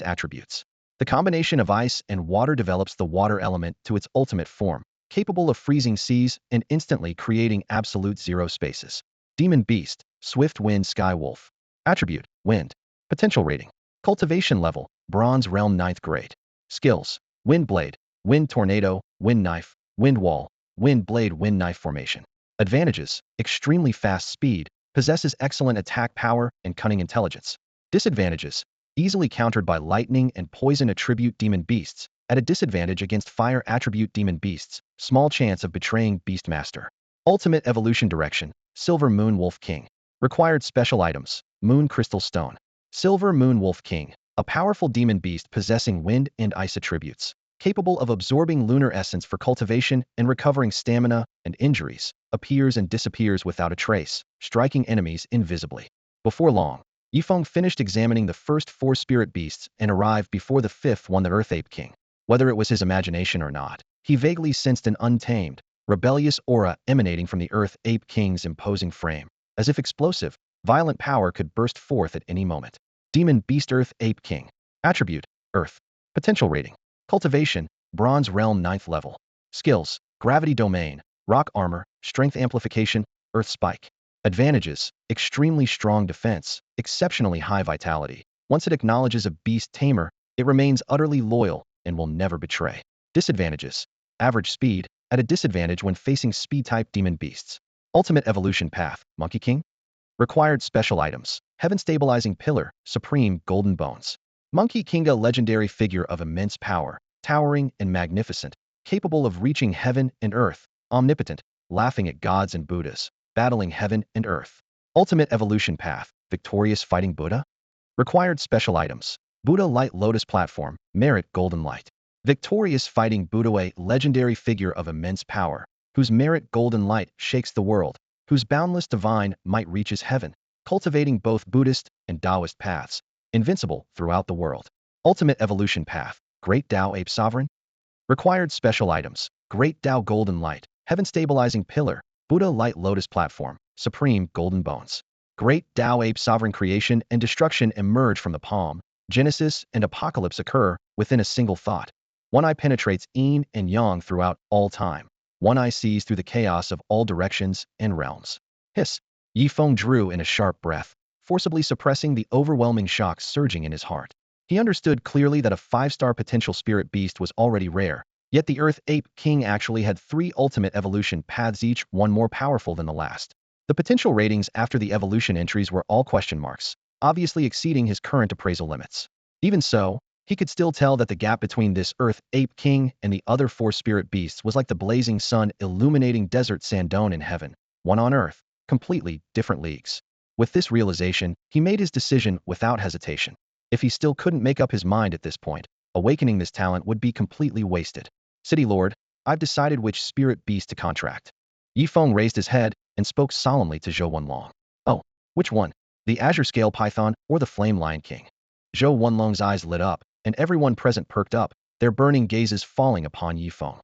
attributes. The combination of ice and water develops the water element to its ultimate form, capable of freezing seas and instantly creating absolute zero spaces. Demon Beast, Swift Wind Sky Wolf. Attribute, Wind. Potential rating, Cultivation level, Bronze Realm 9th grade. Skills, Wind Blade, Wind Tornado, Wind Knife, Wind Wall, Wind Blade Wind Knife Formation. Advantages, extremely fast speed, possesses excellent attack power and cunning intelligence. Disadvantages, easily countered by lightning and poison. Attribute, Demon Beasts. At a disadvantage against fire. Attribute, Demon Beasts. Small chance of betraying Beastmaster. Ultimate evolution direction, Silver Moon Wolf King. Required special items, Moon Crystal Stone. Silver Moon Wolf King, a powerful demon beast possessing wind and ice attributes, capable of absorbing lunar essence for cultivation and recovering stamina and injuries, appears and disappears without a trace, striking enemies invisibly. Before long, Yi Feng finished examining the first 4 spirit beasts and arrived before the 5th one, the Earth Ape King. Whether it was his imagination or not, he vaguely sensed an untamed, rebellious aura emanating from the Earth Ape King's imposing frame, as if explosive, violent power could burst forth at any moment. Demon Beast Earth Ape King. Attribute, Earth. Potential rating, Cultivation, Bronze Realm 9th level. Skills, Gravity Domain, Rock Armor, Strength Amplification, Earth Spike. Advantages, extremely strong defense, exceptionally high vitality. Once it acknowledges a beast tamer, it remains utterly loyal and will never betray. Disadvantages, average speed, at a disadvantage when facing speed-type demon beasts. Ultimate evolution path, Monkey King. Required special items, Heaven Stabilizing Pillar, Supreme Golden Bones. Monkey King, a legendary figure of immense power, towering and magnificent, capable of reaching heaven and earth, omnipotent, laughing at gods and Buddhas, battling heaven and earth. Ultimate evolution path, Victorious Fighting Buddha. Required special items, Buddha Light Lotus Platform, Merit Golden Light. Victorious Fighting Buddha, a legendary figure of immense power, whose merit golden light shakes the world, whose boundless divine might reaches heaven, cultivating both Buddhist and Taoist paths, invincible throughout the world. Ultimate evolution path, Great Tao Ape Sovereign. Required special items, Great Tao Golden Light, Heaven Stabilizing Pillar, Buddha Light Lotus Platform, Supreme Golden Bones. Great Tao Ape Sovereign. Creation and destruction emerge from the palm, Genesis and Apocalypse occur within a single thought. One eye penetrates yin and yang throughout all time. One eye sees through the chaos of all directions and realms. Hiss. Yi Feng drew in a sharp breath, forcibly suppressing the overwhelming shock surging in his heart. He understood clearly that a 5-star potential spirit beast was already rare, yet the Earth Ape King actually had 3 ultimate evolution paths, each one more powerful than the last. The potential ratings after the evolution entries were all question marks, obviously exceeding his current appraisal limits. Even so, he could still tell that the gap between this Earth Ape King and the other 4 spirit beasts was like the blazing sun illuminating desert Sandone in heaven, one on Earth, completely different leagues. With this realization, he made his decision without hesitation. If he still couldn't make up his mind at this point, awakening this talent would be completely wasted. City Lord, I've decided which spirit beast to contract. Yi Feng raised his head and spoke solemnly to Zhou Wenlong. Oh, which one? The azure scale python or the flame lion king? Zhou Wenlong's eyes lit up, and everyone present perked up, their burning gazes falling upon Yi Feng.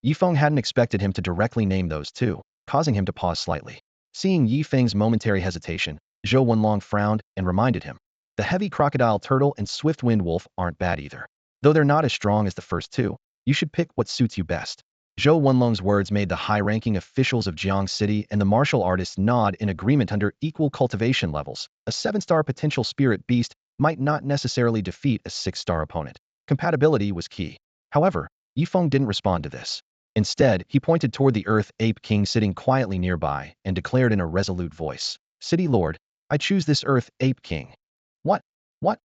Yi Feng hadn't expected him to directly name those two, causing him to pause slightly. Seeing Yi Feng's momentary hesitation, Zhou Wenlong frowned and reminded him. The heavy crocodile turtle and swift wind wolf aren't bad either. Though they're not as strong as the first two, you should pick what suits you best. Zhou Wenlong's words made the high-ranking officials of Jiang City and the martial artists nod in agreement. Under equal cultivation levels, a 7-star potential spirit beast might not necessarily defeat a 6-star opponent. Compatibility was key. However, Yi Feng didn't respond to this. Instead, he pointed toward the Earth Ape King sitting quietly nearby and declared in a resolute voice, "City Lord, I choose this Earth Ape King." What? What?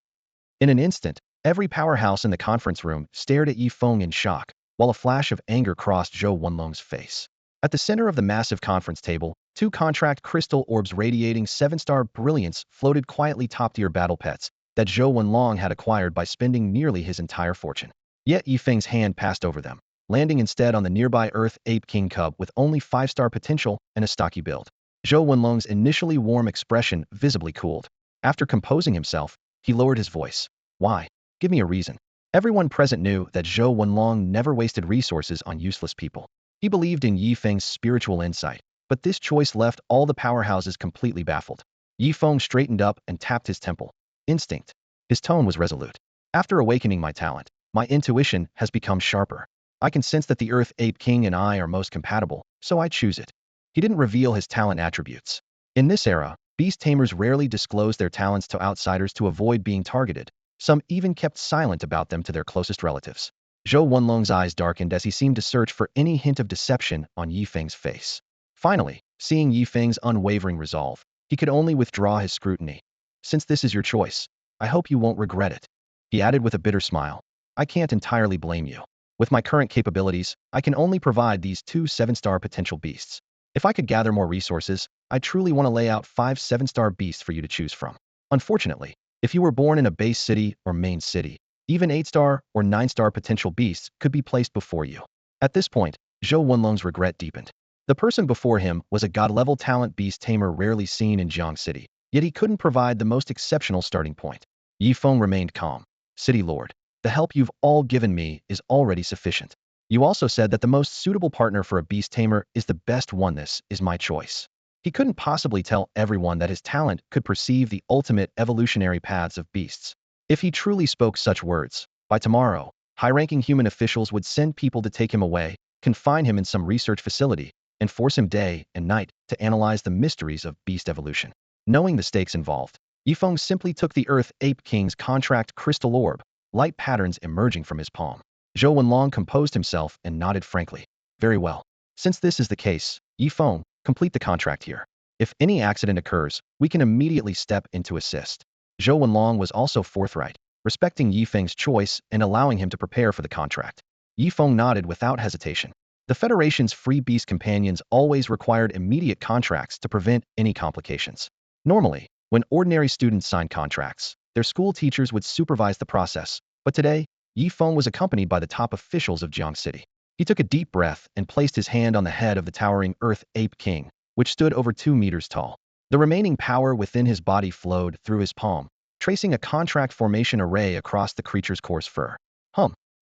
In an instant, every powerhouse in the conference room stared at Yi Feng in shock, while a flash of anger crossed Zhou Wenlong's face. At the center of the massive conference table, 2 contract crystal orbs radiating 7-star brilliance floated quietly top-tier battle pets that Zhou Wenlong had acquired by spending nearly his entire fortune. Yet Yi Feng's hand passed over them, landing instead on the nearby Earth Ape King cub with only 5-star potential and a stocky build. Zhou Wenlong's initially warm expression visibly cooled. After composing himself, he lowered his voice. Why? Give me a reason. Everyone present knew that Zhou Wenlong never wasted resources on useless people. He believed in Yi Feng's spiritual insight, but this choice left all the powerhouses completely baffled. Yi Feng straightened up and tapped his temple. Instinct. His tone was resolute. After awakening my talent, my intuition has become sharper. I can sense that the Earth Ape King and I are most compatible, so I choose it. He didn't reveal his talent attributes. In this era, beast tamers rarely disclose their talents to outsiders to avoid being targeted. Some even kept silent about them to their closest relatives. Zhou Wenlong's eyes darkened as he seemed to search for any hint of deception on Yi Feng's face. Finally, seeing Yi Feng's unwavering resolve, he could only withdraw his scrutiny. Since this is your choice, I hope you won't regret it. He added with a bitter smile. I can't entirely blame you. With my current capabilities, I can only provide these 2 7-star potential beasts. If I could gather more resources, I truly want to lay out 5 7-star beasts for you to choose from. Unfortunately, if you were born in a base city or main city, even 8-star or 9-star potential beasts could be placed before you. At this point, Zhou Wenlong's regret deepened. The person before him was a god-level talent beast tamer rarely seen in Jiang City, yet he couldn't provide the most exceptional starting point. Yi Feng remained calm. City Lord, the help you've all given me is already sufficient. You also said that the most suitable partner for a beast tamer is the best one. This is my choice. He couldn't possibly tell everyone that his talent could perceive the ultimate evolutionary paths of beasts. If he truly spoke such words, by tomorrow, high-ranking human officials would send people to take him away, confine him in some research facility, and force him day and night to analyze the mysteries of beast evolution. Knowing the stakes involved, Yi Feng simply took the Earth Ape King's contract crystal orb, light patterns emerging from his palm. Zhou Wenlong composed himself and nodded frankly. Very well. Since this is the case, Yi Feng, complete the contract here. If any accident occurs, we can immediately step in to assist. Zhou Wenlong was also forthright, respecting Yi Feng's choice and allowing him to prepare for the contract. Yi Feng nodded without hesitation. The Federation's free beast companions always required immediate contracts to prevent any complications. Normally, when ordinary students signed contracts, their school teachers would supervise the process, but today, Yi Feng was accompanied by the top officials of Jiang City. He took a deep breath and placed his hand on the head of the towering Earth Ape King, which stood over 2 meters tall. The remaining power within his body flowed through his palm, tracing a contract formation array across the creature's coarse fur.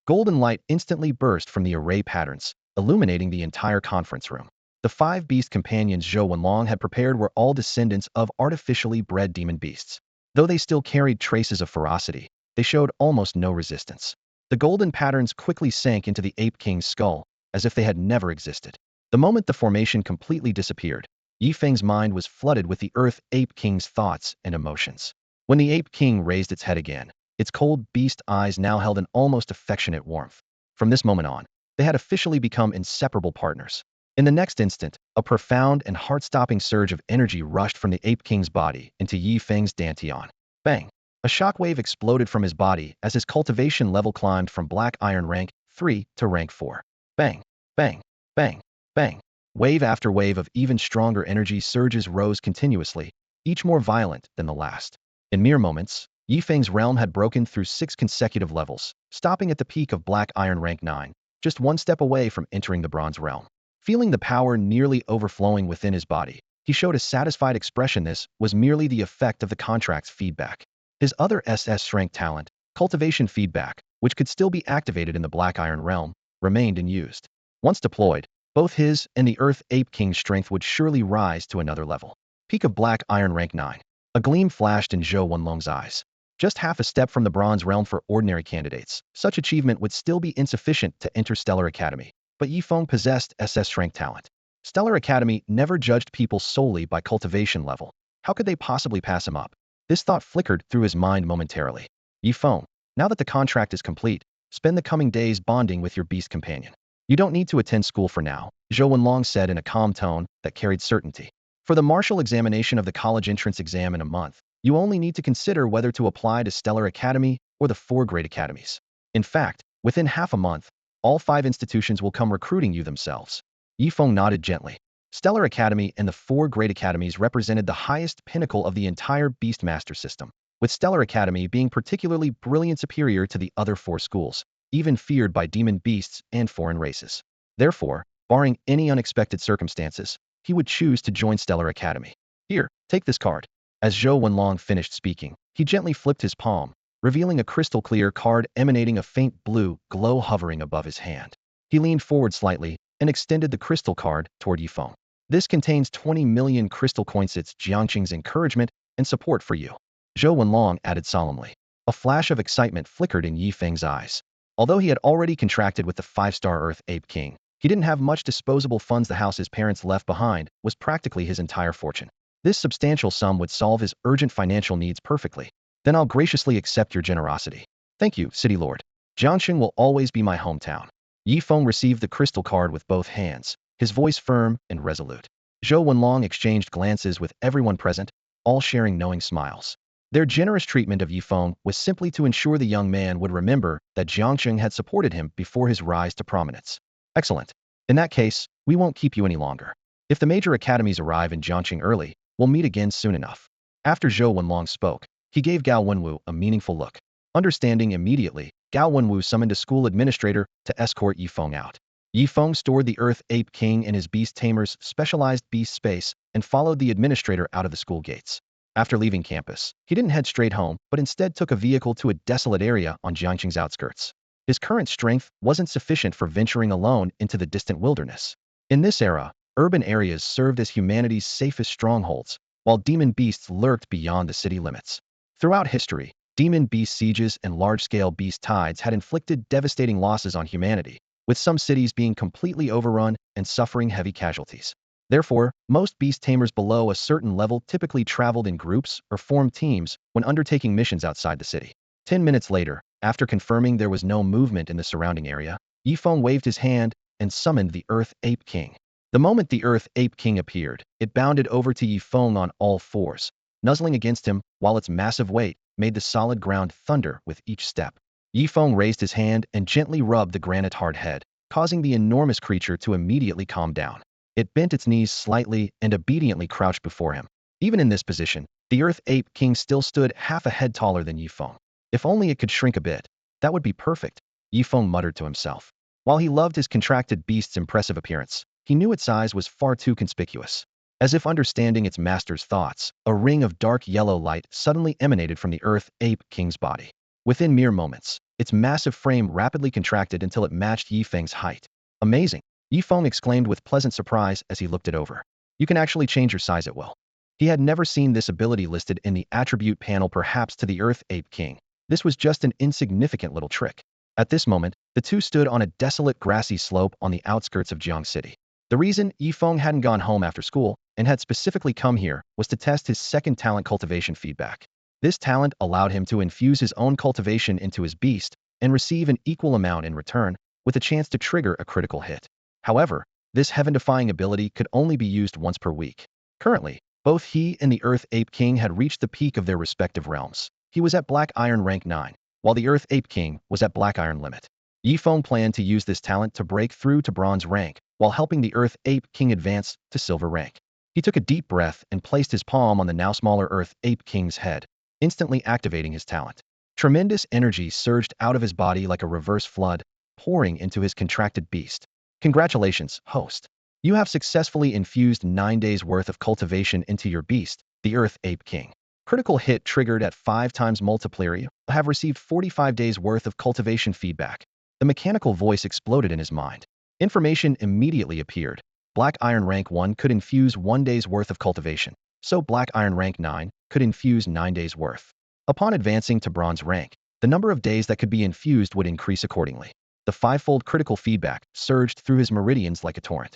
Golden light instantly burst from the array patterns, illuminating the entire conference room. The 5 beast companions Zhou Wenlong had prepared were all descendants of artificially bred demon beasts. Though they still carried traces of ferocity, they showed almost no resistance. The golden patterns quickly sank into the Ape King's skull, as if they had never existed. The moment the formation completely disappeared, Yi Feng's mind was flooded with the Earth Ape King's thoughts and emotions. When the Ape King raised its head again, its cold beast eyes now held an almost affectionate warmth. From this moment on, they had officially become inseparable partners. In the next instant, a profound and heart-stopping surge of energy rushed from the Ape King's body into Yi Feng's dantian. Bang! A shockwave exploded from his body as his cultivation level climbed from black iron rank 3 to rank 4. Bang! Bang! Bang! Bang! Wave after wave of even stronger energy surges rose continuously, each more violent than the last. In mere moments, Yi Feng's realm had broken through 6 consecutive levels, stopping at the peak of black iron rank 9. just one step away from entering the bronze realm. Feeling the power nearly overflowing within his body, he showed a satisfied expression. This was merely the effect of the contract's feedback. His other SS-rank talent, cultivation feedback, which could still be activated in the Black Iron realm, remained unused. Once deployed, both his and the Earth Ape King's strength would surely rise to another level. Peak of Black Iron rank 9. A gleam flashed in Zhou Wenlong's eyes. Just half a step from the bronze realm for ordinary candidates, such achievement would still be insufficient to enter Stellar Academy. But Yifeng possessed SS-rank talent. Stellar Academy never judged people solely by cultivation level. How could they possibly pass him up? This thought flickered through his mind momentarily. Yifeng, now that the contract is complete, spend the coming days bonding with your beast companion. You don't need to attend school for now, Zhou Wenlong said in a calm tone that carried certainty. For the martial examination of the college entrance exam in a month, you only need to consider whether to apply to Stellar Academy or the 4 great academies. In fact, within half a month, all 5 institutions will come recruiting you themselves. Yifeng nodded gently. Stellar Academy and the 4 great academies represented the highest pinnacle of the entire Beastmaster system, with Stellar Academy being particularly brilliant, superior to the other 4 schools, even feared by demon beasts and foreign races. Therefore, barring any unexpected circumstances, he would choose to join Stellar Academy. Here, take this card. As Zhou Wenlong finished speaking, he gently flipped his palm, revealing a crystal-clear card emanating a faint blue glow hovering above his hand. He leaned forward slightly and extended the crystal card toward Yifeng. This contains 20 million crystal coins. It's Jiangqing's encouragement and support for you. Zhou Wenlong added solemnly. A flash of excitement flickered in Yifeng's eyes. Although he had already contracted with the 5-star Earth Ape King, he didn't have much disposable funds. The house his parents left behind was practically his entire fortune. This substantial sum would solve his urgent financial needs perfectly. Then I'll graciously accept your generosity. Thank you, City Lord. Jiangxing will always be my hometown. Yifeng received the crystal card with both hands, his voice firm and resolute. Zhou Wenlong exchanged glances with everyone present, all sharing knowing smiles. Their generous treatment of Yifeng was simply to ensure the young man would remember that Jiangxing had supported him before his rise to prominence. Excellent. In that case, we won't keep you any longer. If the major academies arrive in Jiangxing early, we'll meet again soon enough. After Zhou Wenlong spoke, he gave Gao Wenwu a meaningful look. Understanding immediately, Gao Wenwu summoned a school administrator to escort Yifeng out. Yifeng stored the Earth Ape King in his beast tamer's specialized beast space and followed the administrator out of the school gates. After leaving campus, he didn't head straight home, but instead took a vehicle to a desolate area on Jiangxing's outskirts. His current strength wasn't sufficient for venturing alone into the distant wilderness. In this era, urban areas served as humanity's safest strongholds, while demon beasts lurked beyond the city limits. Throughout history, demon beast sieges and large-scale beast tides had inflicted devastating losses on humanity, with some cities being completely overrun and suffering heavy casualties. Therefore, most beast tamers below a certain level typically traveled in groups or formed teams when undertaking missions outside the city. 10 minutes later, after confirming there was no movement in the surrounding area, Yifeng waved his hand and summoned the Earth Ape King. The moment the Earth Ape King appeared, it bounded over to Yifeng on all fours, nuzzling against him, while its massive weight made the solid ground thunder with each step. Yifeng raised his hand and gently rubbed the granite-hard head, causing the enormous creature to immediately calm down. It bent its knees slightly and obediently crouched before him. Even in this position, the Earth Ape King still stood half a head taller than Yifeng. If only it could shrink a bit. That would be perfect, Yifeng muttered to himself. While he loved his contracted beast's impressive appearance, he knew its size was far too conspicuous. As if understanding its master's thoughts, a ring of dark yellow light suddenly emanated from the Earth Ape King's body. Within mere moments, its massive frame rapidly contracted until it matched Yifeng's height. Amazing, Yifeng exclaimed with pleasant surprise as he looked it over. You can actually change your size at will. He had never seen this ability listed in the attribute panel. Perhaps to the Earth Ape King, this was just an insignificant little trick. At this moment, the two stood on a desolate grassy slope on the outskirts of Jiang City. The reason Yifeng hadn't gone home after school and had specifically come here was to test his second talent, cultivation feedback. This talent allowed him to infuse his own cultivation into his beast and receive an equal amount in return, with a chance to trigger a critical hit. However, this heaven-defying ability could only be used once per week. Currently, both he and the Earth Ape King had reached the peak of their respective realms. He was at Black Iron rank 9, while the Earth Ape King was at Black Iron limit. Yifeng planned to use this talent to break through to Bronze rank, while helping the Earth Ape King advance to Silver rank. He took a deep breath and placed his palm on the now smaller Earth Ape King's head, instantly activating his talent. Tremendous energy surged out of his body like a reverse flood, pouring into his contracted beast. Congratulations, host. You have successfully infused 9 days' worth of cultivation into your beast, the Earth Ape King. Critical hit triggered at 5 times multiplier. You have received 45 days' worth of cultivation feedback. The mechanical voice exploded in his mind. Information immediately appeared. Black Iron Rank 1 could infuse 1 day's worth of cultivation, so Black Iron Rank 9 could infuse 9 days' worth. Upon advancing to Bronze Rank, the number of days that could be infused would increase accordingly. The fivefold critical feedback surged through his meridians like a torrent.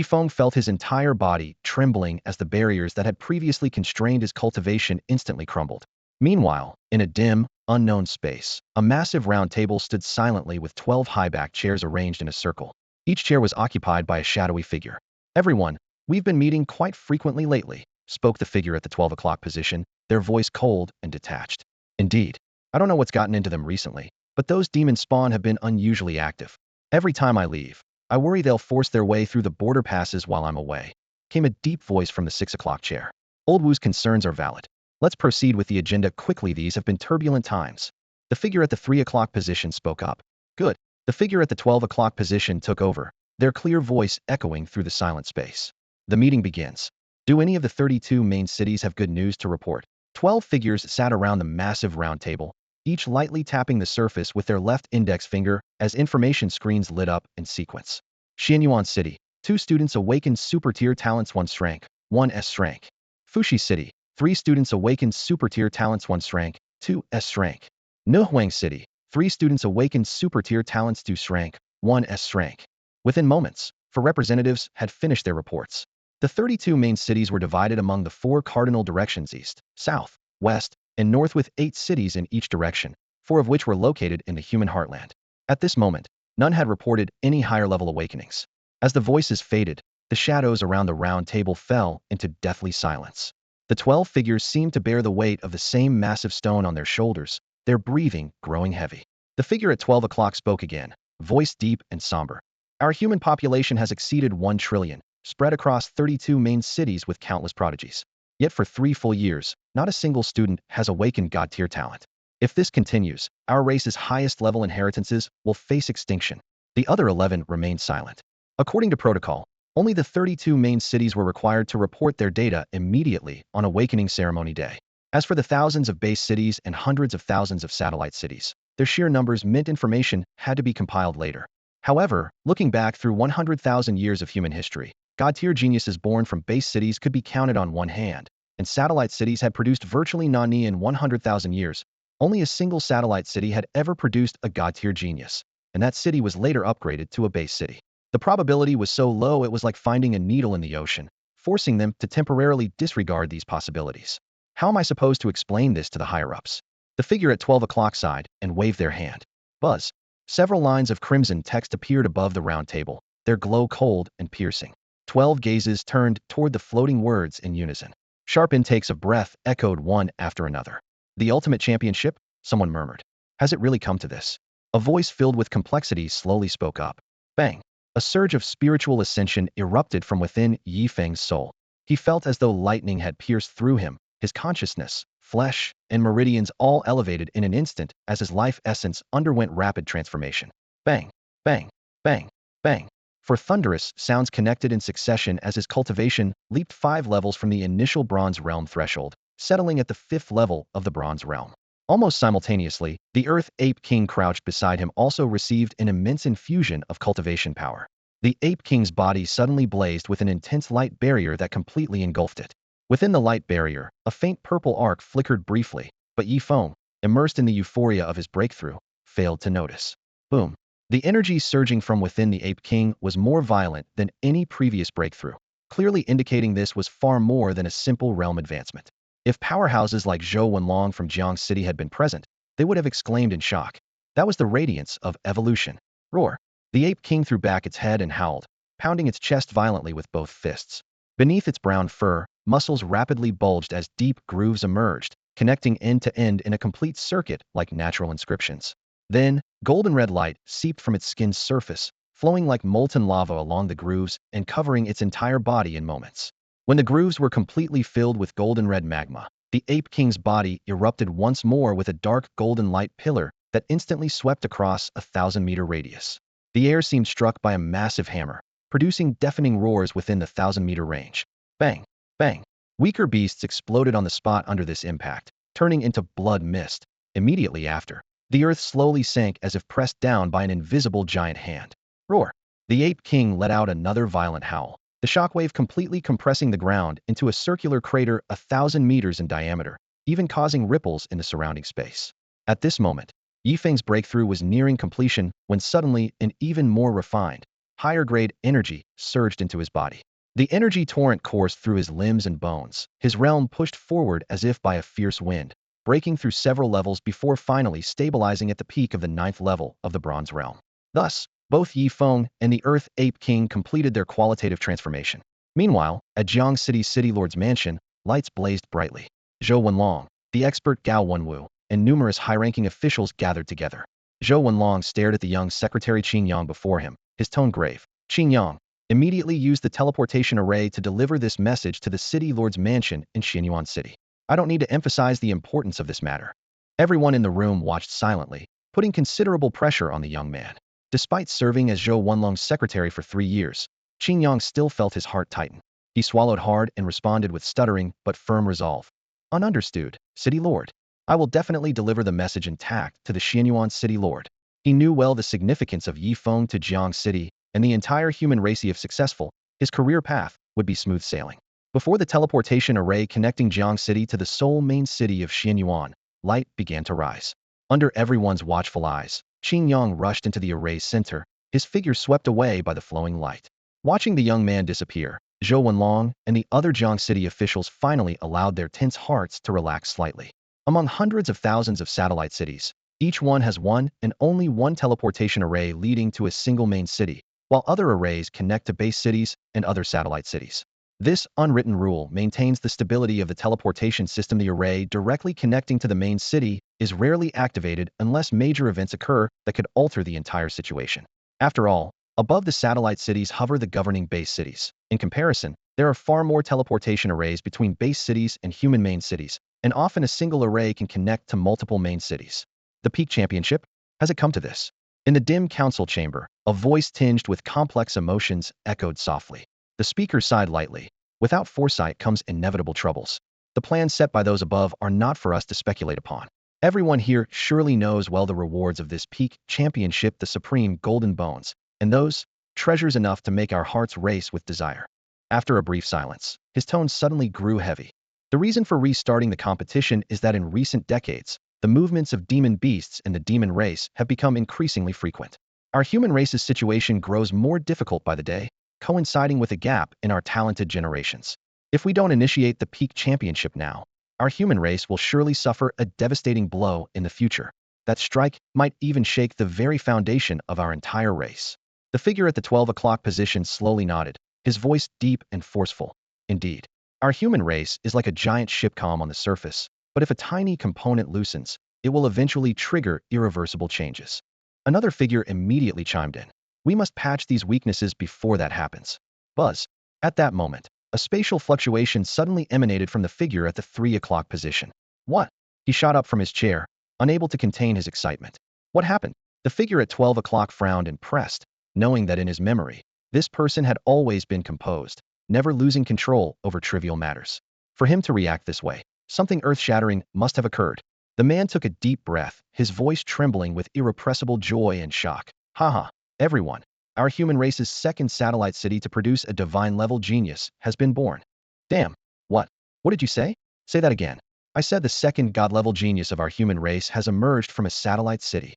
Feng felt his entire body trembling as the barriers that had previously constrained his cultivation instantly crumbled. Meanwhile, in a dim, unknown space, a massive round table stood silently with 12 high-backed chairs arranged in a circle. Each chair was occupied by a shadowy figure. "Everyone, we've been meeting quite frequently lately," spoke the figure at the 12 o'clock position, their voice cold and detached. "Indeed. I don't know what's gotten into them recently, but those demon spawn have been unusually active. Every time I leave, I worry they'll force their way through the border passes while I'm away," came a deep voice from the 6 o'clock chair. "Old Wu's concerns are valid. Let's proceed with the agenda quickly. These have been turbulent times." The figure at the 3 o'clock position spoke up. "Good." The figure at the 12 o'clock position took over, their clear voice echoing through the silent space. "The meeting begins. Do any of the 32 main cities have good news to report?" 12 figures sat around the massive round table, each lightly tapping the surface with their left index finger as information screens lit up in sequence. Xianyuan City, 2 students awakened super tier talents 1 rank, 1 S-rank. Fuxi City, 3 students awakened super tier talents 1 rank, 2 S-rank. Nuhuang City, 3 students awakened super tier talents 2 rank, 1 S-rank. Within moments, 4 representatives had finished their reports. The 32 main cities were divided among the 4 cardinal directions east, south, west, and north, with 8 cities in each direction, 4 of which were located in the human heartland. At this moment, none had reported any higher-level awakenings. As the voices faded, the shadows around the round table fell into deathly silence. The 12 figures seemed to bear the weight of the same massive stone on their shoulders, their breathing growing heavy. The figure at 12 o'clock spoke again, voice deep and somber. "Our human population has exceeded 1 trillion, spread across 32 main cities with countless prodigies. Yet for 3 full years, not a single student has awakened God-tier talent. If this continues, our race's highest-level inheritances will face extinction." The other 11 remained silent. According to protocol, only the 32 main cities were required to report their data immediately on Awakening Ceremony Day. As for the thousands of base cities and hundreds of thousands of satellite cities, their sheer numbers meant information had to be compiled later. However, looking back through 100,000 years of human history, God-tier geniuses born from base cities could be counted on one hand, and satellite cities had produced virtually none in 100,000 years. Only a single satellite city had ever produced a God-tier genius, and that city was later upgraded to a base city. The probability was so low it was like finding a needle in the ocean, forcing them to temporarily disregard these possibilities. How am I supposed to explain this to the higher-ups? The figure at 12 o'clock sighed and waved their hand. Buzz. Several lines of crimson text appeared above the round table, their glow cold and piercing. 12 gazes turned toward the floating words in unison. Sharp intakes of breath echoed one after another. "The ultimate championship?" someone murmured. "Has it really come to this?" A voice filled with complexity slowly spoke up. Bang! A surge of spiritual ascension erupted from within Feng's soul. He felt as though lightning had pierced through him, his consciousness, flesh, and meridians all elevated in an instant as his life essence underwent rapid transformation. Bang! Bang! Bang! Bang! For thunderous sounds connected in succession as his cultivation leaped 5 levels from the initial Bronze Realm threshold, settling at the 5th level of the Bronze Realm. Almost simultaneously, the Earth Ape King crouched beside him also received an immense infusion of cultivation power. The Ape King's body suddenly blazed with an intense light barrier that completely engulfed it. Within the light barrier, a faint purple arc flickered briefly, but Feng, immersed in the euphoria of his breakthrough, failed to notice. Boom! The energy surging from within the Ape King was more violent than any previous breakthrough, clearly indicating this was far more than a simple realm advancement. If powerhouses like Zhou Wenlong from Jiang City had been present, they would have exclaimed in shock. That was the radiance of evolution. Roar! The Ape King threw back its head and howled, pounding its chest violently with both fists. Beneath its brown fur, muscles rapidly bulged as deep grooves emerged, connecting end to end in a complete circuit like natural inscriptions. Then, golden red light seeped from its skin's surface, flowing like molten lava along the grooves and covering its entire body in moments. When the grooves were completely filled with golden red magma, the Ape King's body erupted once more with a dark golden light pillar that instantly swept across a 1,000-meter radius. The air seemed struck by a massive hammer, producing deafening roars within the 1,000-meter range. Bang! Bang! Weaker beasts exploded on the spot under this impact, turning into blood mist. Immediately after, the earth slowly sank as if pressed down by an invisible giant hand. Roar! The ape king let out another violent howl, the shockwave completely compressing the ground into a circular crater 1,000 meters in diameter, even causing ripples in the surrounding space. At this moment, Yifeng's breakthrough was nearing completion when suddenly an even more refined, higher-grade energy surged into his body. The energy torrent coursed through his limbs and bones, his realm pushed forward as if by a fierce wind, breaking through several levels before finally stabilizing at the peak of the 9th level of the Bronze Realm. Thus, both Yi Feng and the Earth Ape King completed their qualitative transformation. Meanwhile, at Jiang City's City Lord's mansion, lights blazed brightly. Zhou Wenlong, the expert Gao Wenwu, and numerous high-ranking officials gathered together. Zhou Wenlong stared at the young secretary Qin Yang before him, his tone grave. Qin Yang immediately used the teleportation array to deliver this message to the City Lord's mansion in Xianyuan City. I don't need to emphasize the importance of this matter. Everyone in the room watched silently, putting considerable pressure on the young man. Despite serving as Zhou Wenlong's secretary for 3 years, Qin Yang still felt his heart tighten. He swallowed hard and responded with stuttering but firm resolve. Understood, City Lord. I will definitely deliver the message intact to the Xianyuan City Lord. He knew well the significance of Yi Feng to Jiang City and the entire human race. If successful, his career path would be smooth sailing. Before the teleportation array connecting Jiang City to the sole main city of Xianyuan, light began to rise. Under everyone's watchful eyes, Qin Yang rushed into the array's center, his figure swept away by the flowing light. Watching the young man disappear, Zhou Wenlong and the other Jiang City officials finally allowed their tense hearts to relax slightly. Among hundreds of thousands of satellite cities, each one has one and only one teleportation array leading to a single main city, while other arrays connect to base cities and other satellite cities. This unwritten rule maintains the stability of the teleportation system. The array directly connecting to the main city is rarely activated unless major events occur that could alter the entire situation. After all, above the satellite cities hover the governing base cities. In comparison, there are far more teleportation arrays between base cities and human main cities, and often a single array can connect to multiple main cities. The peak championship? Has it come to this? In the dim council chamber, a voice tinged with complex emotions echoed softly. The speaker sighed lightly. Without foresight comes inevitable troubles. The plans set by those above are not for us to speculate upon. Everyone here surely knows well the rewards of this peak championship, the supreme golden bones, and those treasures enough to make our hearts race with desire. After a brief silence, his tone suddenly grew heavy. The reason for restarting the competition is that in recent decades, the movements of demon beasts in the demon race have become increasingly frequent. Our human race's situation grows more difficult by the day, coinciding with a gap in our talented generations. If we don't initiate the peak championship now, our human race will surely suffer a devastating blow in the future. That strike might even shake the very foundation of our entire race. The figure at the 12 o'clock position slowly nodded, his voice deep and forceful. Indeed, our human race is like a giant ship calm on the surface, but if a tiny component loosens, it will eventually trigger irreversible changes. Another figure immediately chimed in. We must patch these weaknesses before that happens. Buzz. At that moment, a spatial fluctuation suddenly emanated from the figure at the 3 o'clock position. What? He shot up from his chair, unable to contain his excitement. What happened? The figure at 12 o'clock frowned and pressed, knowing that in his memory, this person had always been composed, never losing control over trivial matters. For him to react this way, something earth-shattering must have occurred. The man took a deep breath, his voice trembling with irrepressible joy and shock. Haha, everyone, our human race's second satellite city to produce a divine-level genius has been born. Damn, what? What did you say? Say that again. I said the second god-level genius of our human race has emerged from a satellite city.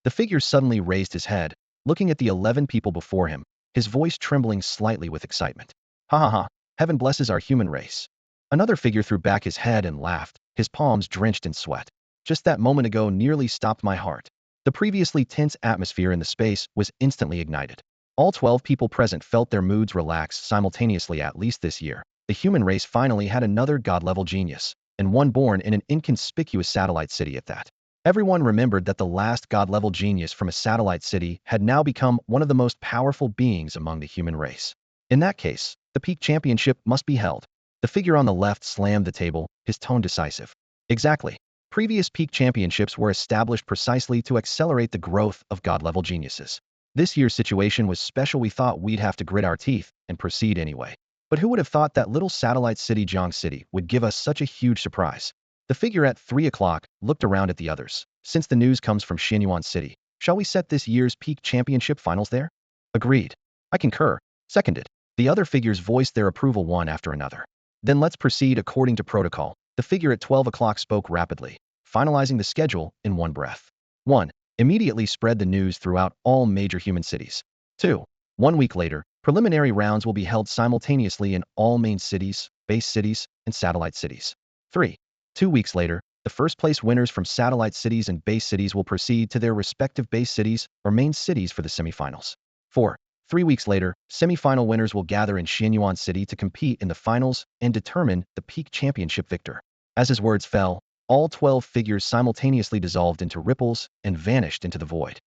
The figure suddenly raised his head, looking at the 11 people before him, his voice trembling slightly with excitement. Ha ha ha, heaven blesses our human race. Another figure threw back his head and laughed, his palms drenched in sweat. Just that moment ago nearly stopped my heart. The previously tense atmosphere in the space was instantly ignited. All 12 people present felt their moods relax simultaneously. At least this year, the human race finally had another god-level genius, and one born in an inconspicuous satellite city at that. Everyone remembered that the last god-level genius from a satellite city had now become one of the most powerful beings among the human race. In that case, the peak championship must be held. The figure on the left slammed the table, his tone decisive. Exactly. Previous peak championships were established precisely to accelerate the growth of god-level geniuses. This year's situation was special. We thought we'd have to grit our teeth and proceed anyway. But who would have thought that little satellite city Jiang City would give us such a huge surprise? The figure at 3 o'clock looked around at the others. Since the news comes from Xianyuan City, shall we set this year's peak championship finals there? Agreed. I concur. Seconded. The other figures voiced their approval one after another. Then let's proceed according to protocol. The figure at 12 o'clock spoke rapidly, finalizing the schedule in one breath. 1. Immediately spread the news throughout all major human cities. 2. 1 week later, preliminary rounds will be held simultaneously in all main cities, base cities, and satellite cities. 3. 2 weeks later, the first-place winners from satellite cities and base cities will proceed to their respective base cities or main cities for the semifinals. 4. 3 weeks later, semifinal winners will gather in Xianyuan City to compete in the finals and determine the peak championship victor. As his words fell, all 12 figures simultaneously dissolved into ripples and vanished into the void.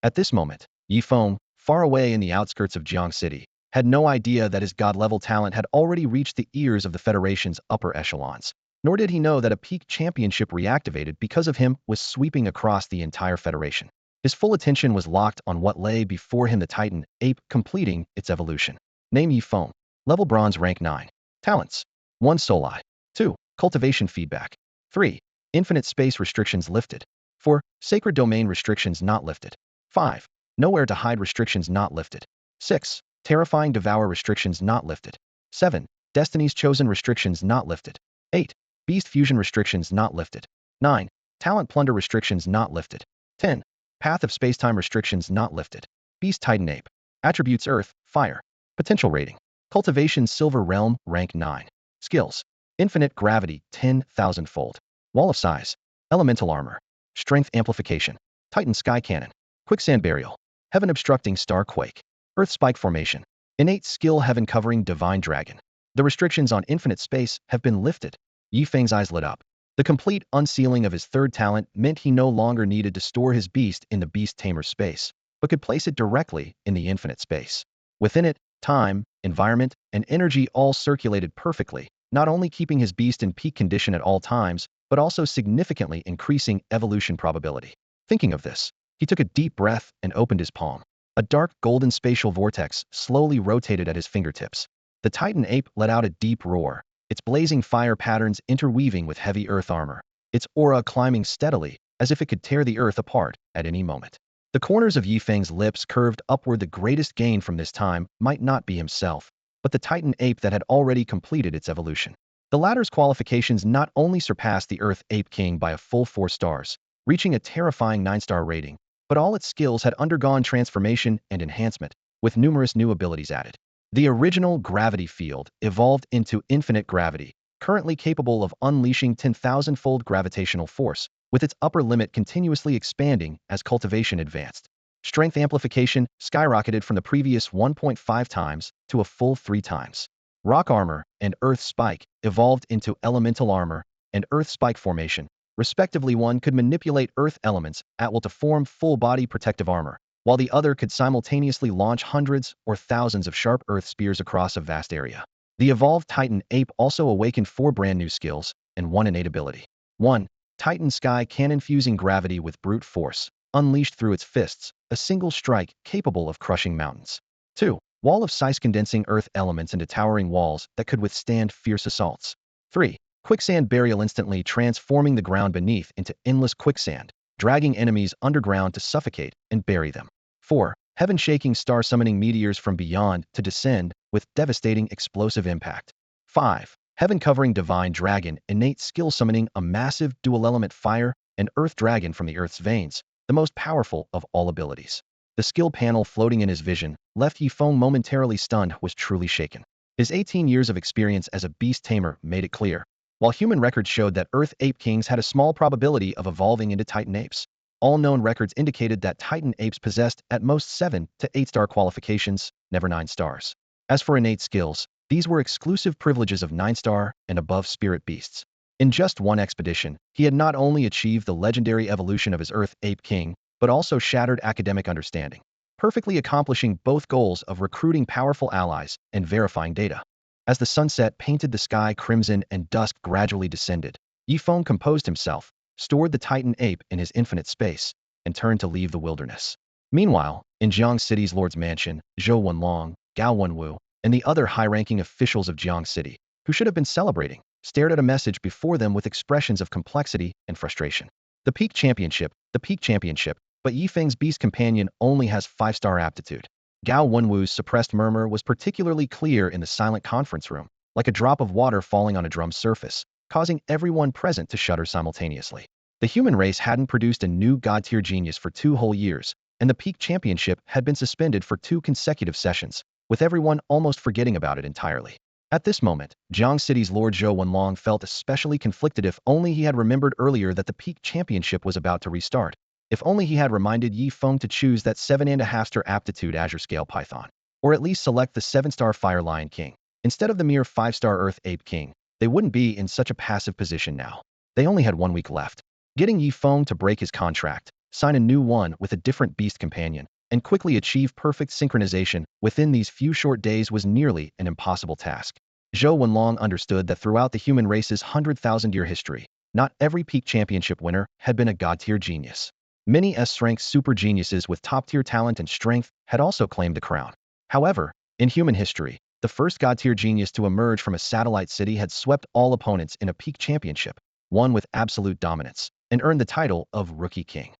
At this moment, Feng, far away in the outskirts of Jiang City, had no idea that his god-level talent had already reached the ears of the Federation's upper echelons. Nor did he know that a peak championship reactivated because of him was sweeping across the entire Federation. His full attention was locked on what lay before him, the Titan ape completing its evolution. Name Feng. Level Bronze, rank 9. Talents. 1. Soul Eye. 2. Cultivation feedback. 3. Infinite space restrictions lifted. 4. Sacred domain restrictions not lifted. 5. Nowhere to hide restrictions not lifted. 6. Terrifying devour restrictions not lifted. 7. Destiny's chosen restrictions not lifted. 8. Beast fusion restrictions not lifted. 9. Talent plunder restrictions not lifted. 10. Path of spacetime restrictions not lifted. Beast Titan Ape. Attributes Earth, Fire. Potential rating. Cultivation Silver Realm, rank 9. Skills. Infinite Gravity, 10,000-fold. Wall of Size. Elemental Armor. Strength Amplification. Titan Sky Cannon. Quicksand Burial. Heaven Obstructing Star Quake. Earth Spike Formation. Innate Skill Heaven Covering Divine Dragon. The restrictions on infinite space have been lifted. Feng's eyes lit up. The complete unsealing of his third talent meant he no longer needed to store his beast in the beast-tamer space, but could place it directly in the infinite space. Within it, time, environment, and energy all circulated perfectly, not only keeping his beast in peak condition at all times, but also significantly increasing evolution probability. Thinking of this, he took a deep breath and opened his palm. A dark golden spatial vortex slowly rotated at his fingertips. The Titan ape let out a deep roar, its blazing fire patterns interweaving with heavy earth armor, its aura climbing steadily, as if it could tear the earth apart at any moment. The corners of Feng's lips curved upward. The greatest gain from this time might not be himself, but the Titan ape that had already completed its evolution. The latter's qualifications not only surpassed the Earth Ape King by a full 4 stars, reaching a terrifying 9-star rating, but all its skills had undergone transformation and enhancement, with numerous new abilities added. The original gravity field evolved into infinite gravity, currently capable of unleashing 10,000-fold gravitational force, with its upper limit continuously expanding as cultivation advanced. Strength amplification skyrocketed from the previous 1.5 times to a full 3 times. Rock armor and earth spike evolved into elemental armor and earth spike formation. Respectively, one could manipulate earth elements at will to form full-body protective armor, while the other could simultaneously launch hundreds or thousands of sharp earth spears across a vast area. The evolved Titan ape also awakened 4 brand new skills and 1 innate ability. 1. Titan Sky Cannon, fusing gravity with brute force, unleashed through its fists, a single strike capable of crushing mountains. 2. Wall of Size, condensing earth elements into towering walls that could withstand fierce assaults. 3. Quicksand Burial, instantly transforming the ground beneath into endless quicksand, dragging enemies underground to suffocate and bury them. 4. Heaven-shaking Star, summoning meteors from beyond to descend with devastating explosive impact. 5. Heaven Covering Divine Dragon, innate skill, summoning a massive dual-element fire and earth dragon from the earth's veins, the most powerful of all abilities. The skill panel floating in his vision left Feng momentarily stunned, was truly shaken. His 18 years of experience as a beast tamer made it clear. While human records showed that Earth Ape Kings had a small probability of evolving into Titan apes, all known records indicated that Titan apes possessed at most 7 to 8-star qualifications, never 9 stars. As for innate skills, these were exclusive privileges of 9-star and above spirit beasts. In just one expedition, he had not only achieved the legendary evolution of his Earth Ape King, but also shattered academic understanding, perfectly accomplishing both goals of recruiting powerful allies and verifying data. As the sunset painted the sky crimson and dusk gradually descended, Feng composed himself, stored the Titan ape in his infinite space, and turned to leave the wilderness. Meanwhile, in Jiang City's Lord's mansion, Zhou Wenlong, Gao Wenwu, and the other high-ranking officials of Jiang City, who should have been celebrating, stared at a message before them with expressions of complexity and frustration. The peak championship, but Yi Feng's beast companion only has 5-star aptitude. Gao Wenwu's suppressed murmur was particularly clear in the silent conference room, like a drop of water falling on a drum's surface, causing everyone present to shudder simultaneously. The human race hadn't produced a new god-tier genius for 2 whole years, and the peak championship had been suspended for 2 consecutive sessions, with everyone almost forgetting about it entirely. At this moment, Jiang City's Lord Zhou Wenlong felt especially conflicted. If only he had remembered earlier that the peak championship was about to restart. If only he had reminded Yi Feng to choose that 7.5-star aptitude Azure Scale Python, or at least select the 7-star Fire Lion King, instead of the mere 5-star Earth Ape King, they wouldn't be in such a passive position now. They only had 1 week left. Getting Yi Feng to break his contract, sign a new one with a different beast companion, and quickly achieve perfect synchronization within these few short days was nearly an impossible task. Zhou Wenlong understood that throughout the human race's 100,000-year history, not every peak championship winner had been a god-tier genius. Many S-rank super geniuses with top-tier talent and strength had also claimed the crown. However, in human history, the first god-tier genius to emerge from a satellite city had swept all opponents in a peak championship, won with absolute dominance, and earned the title of Rookie King.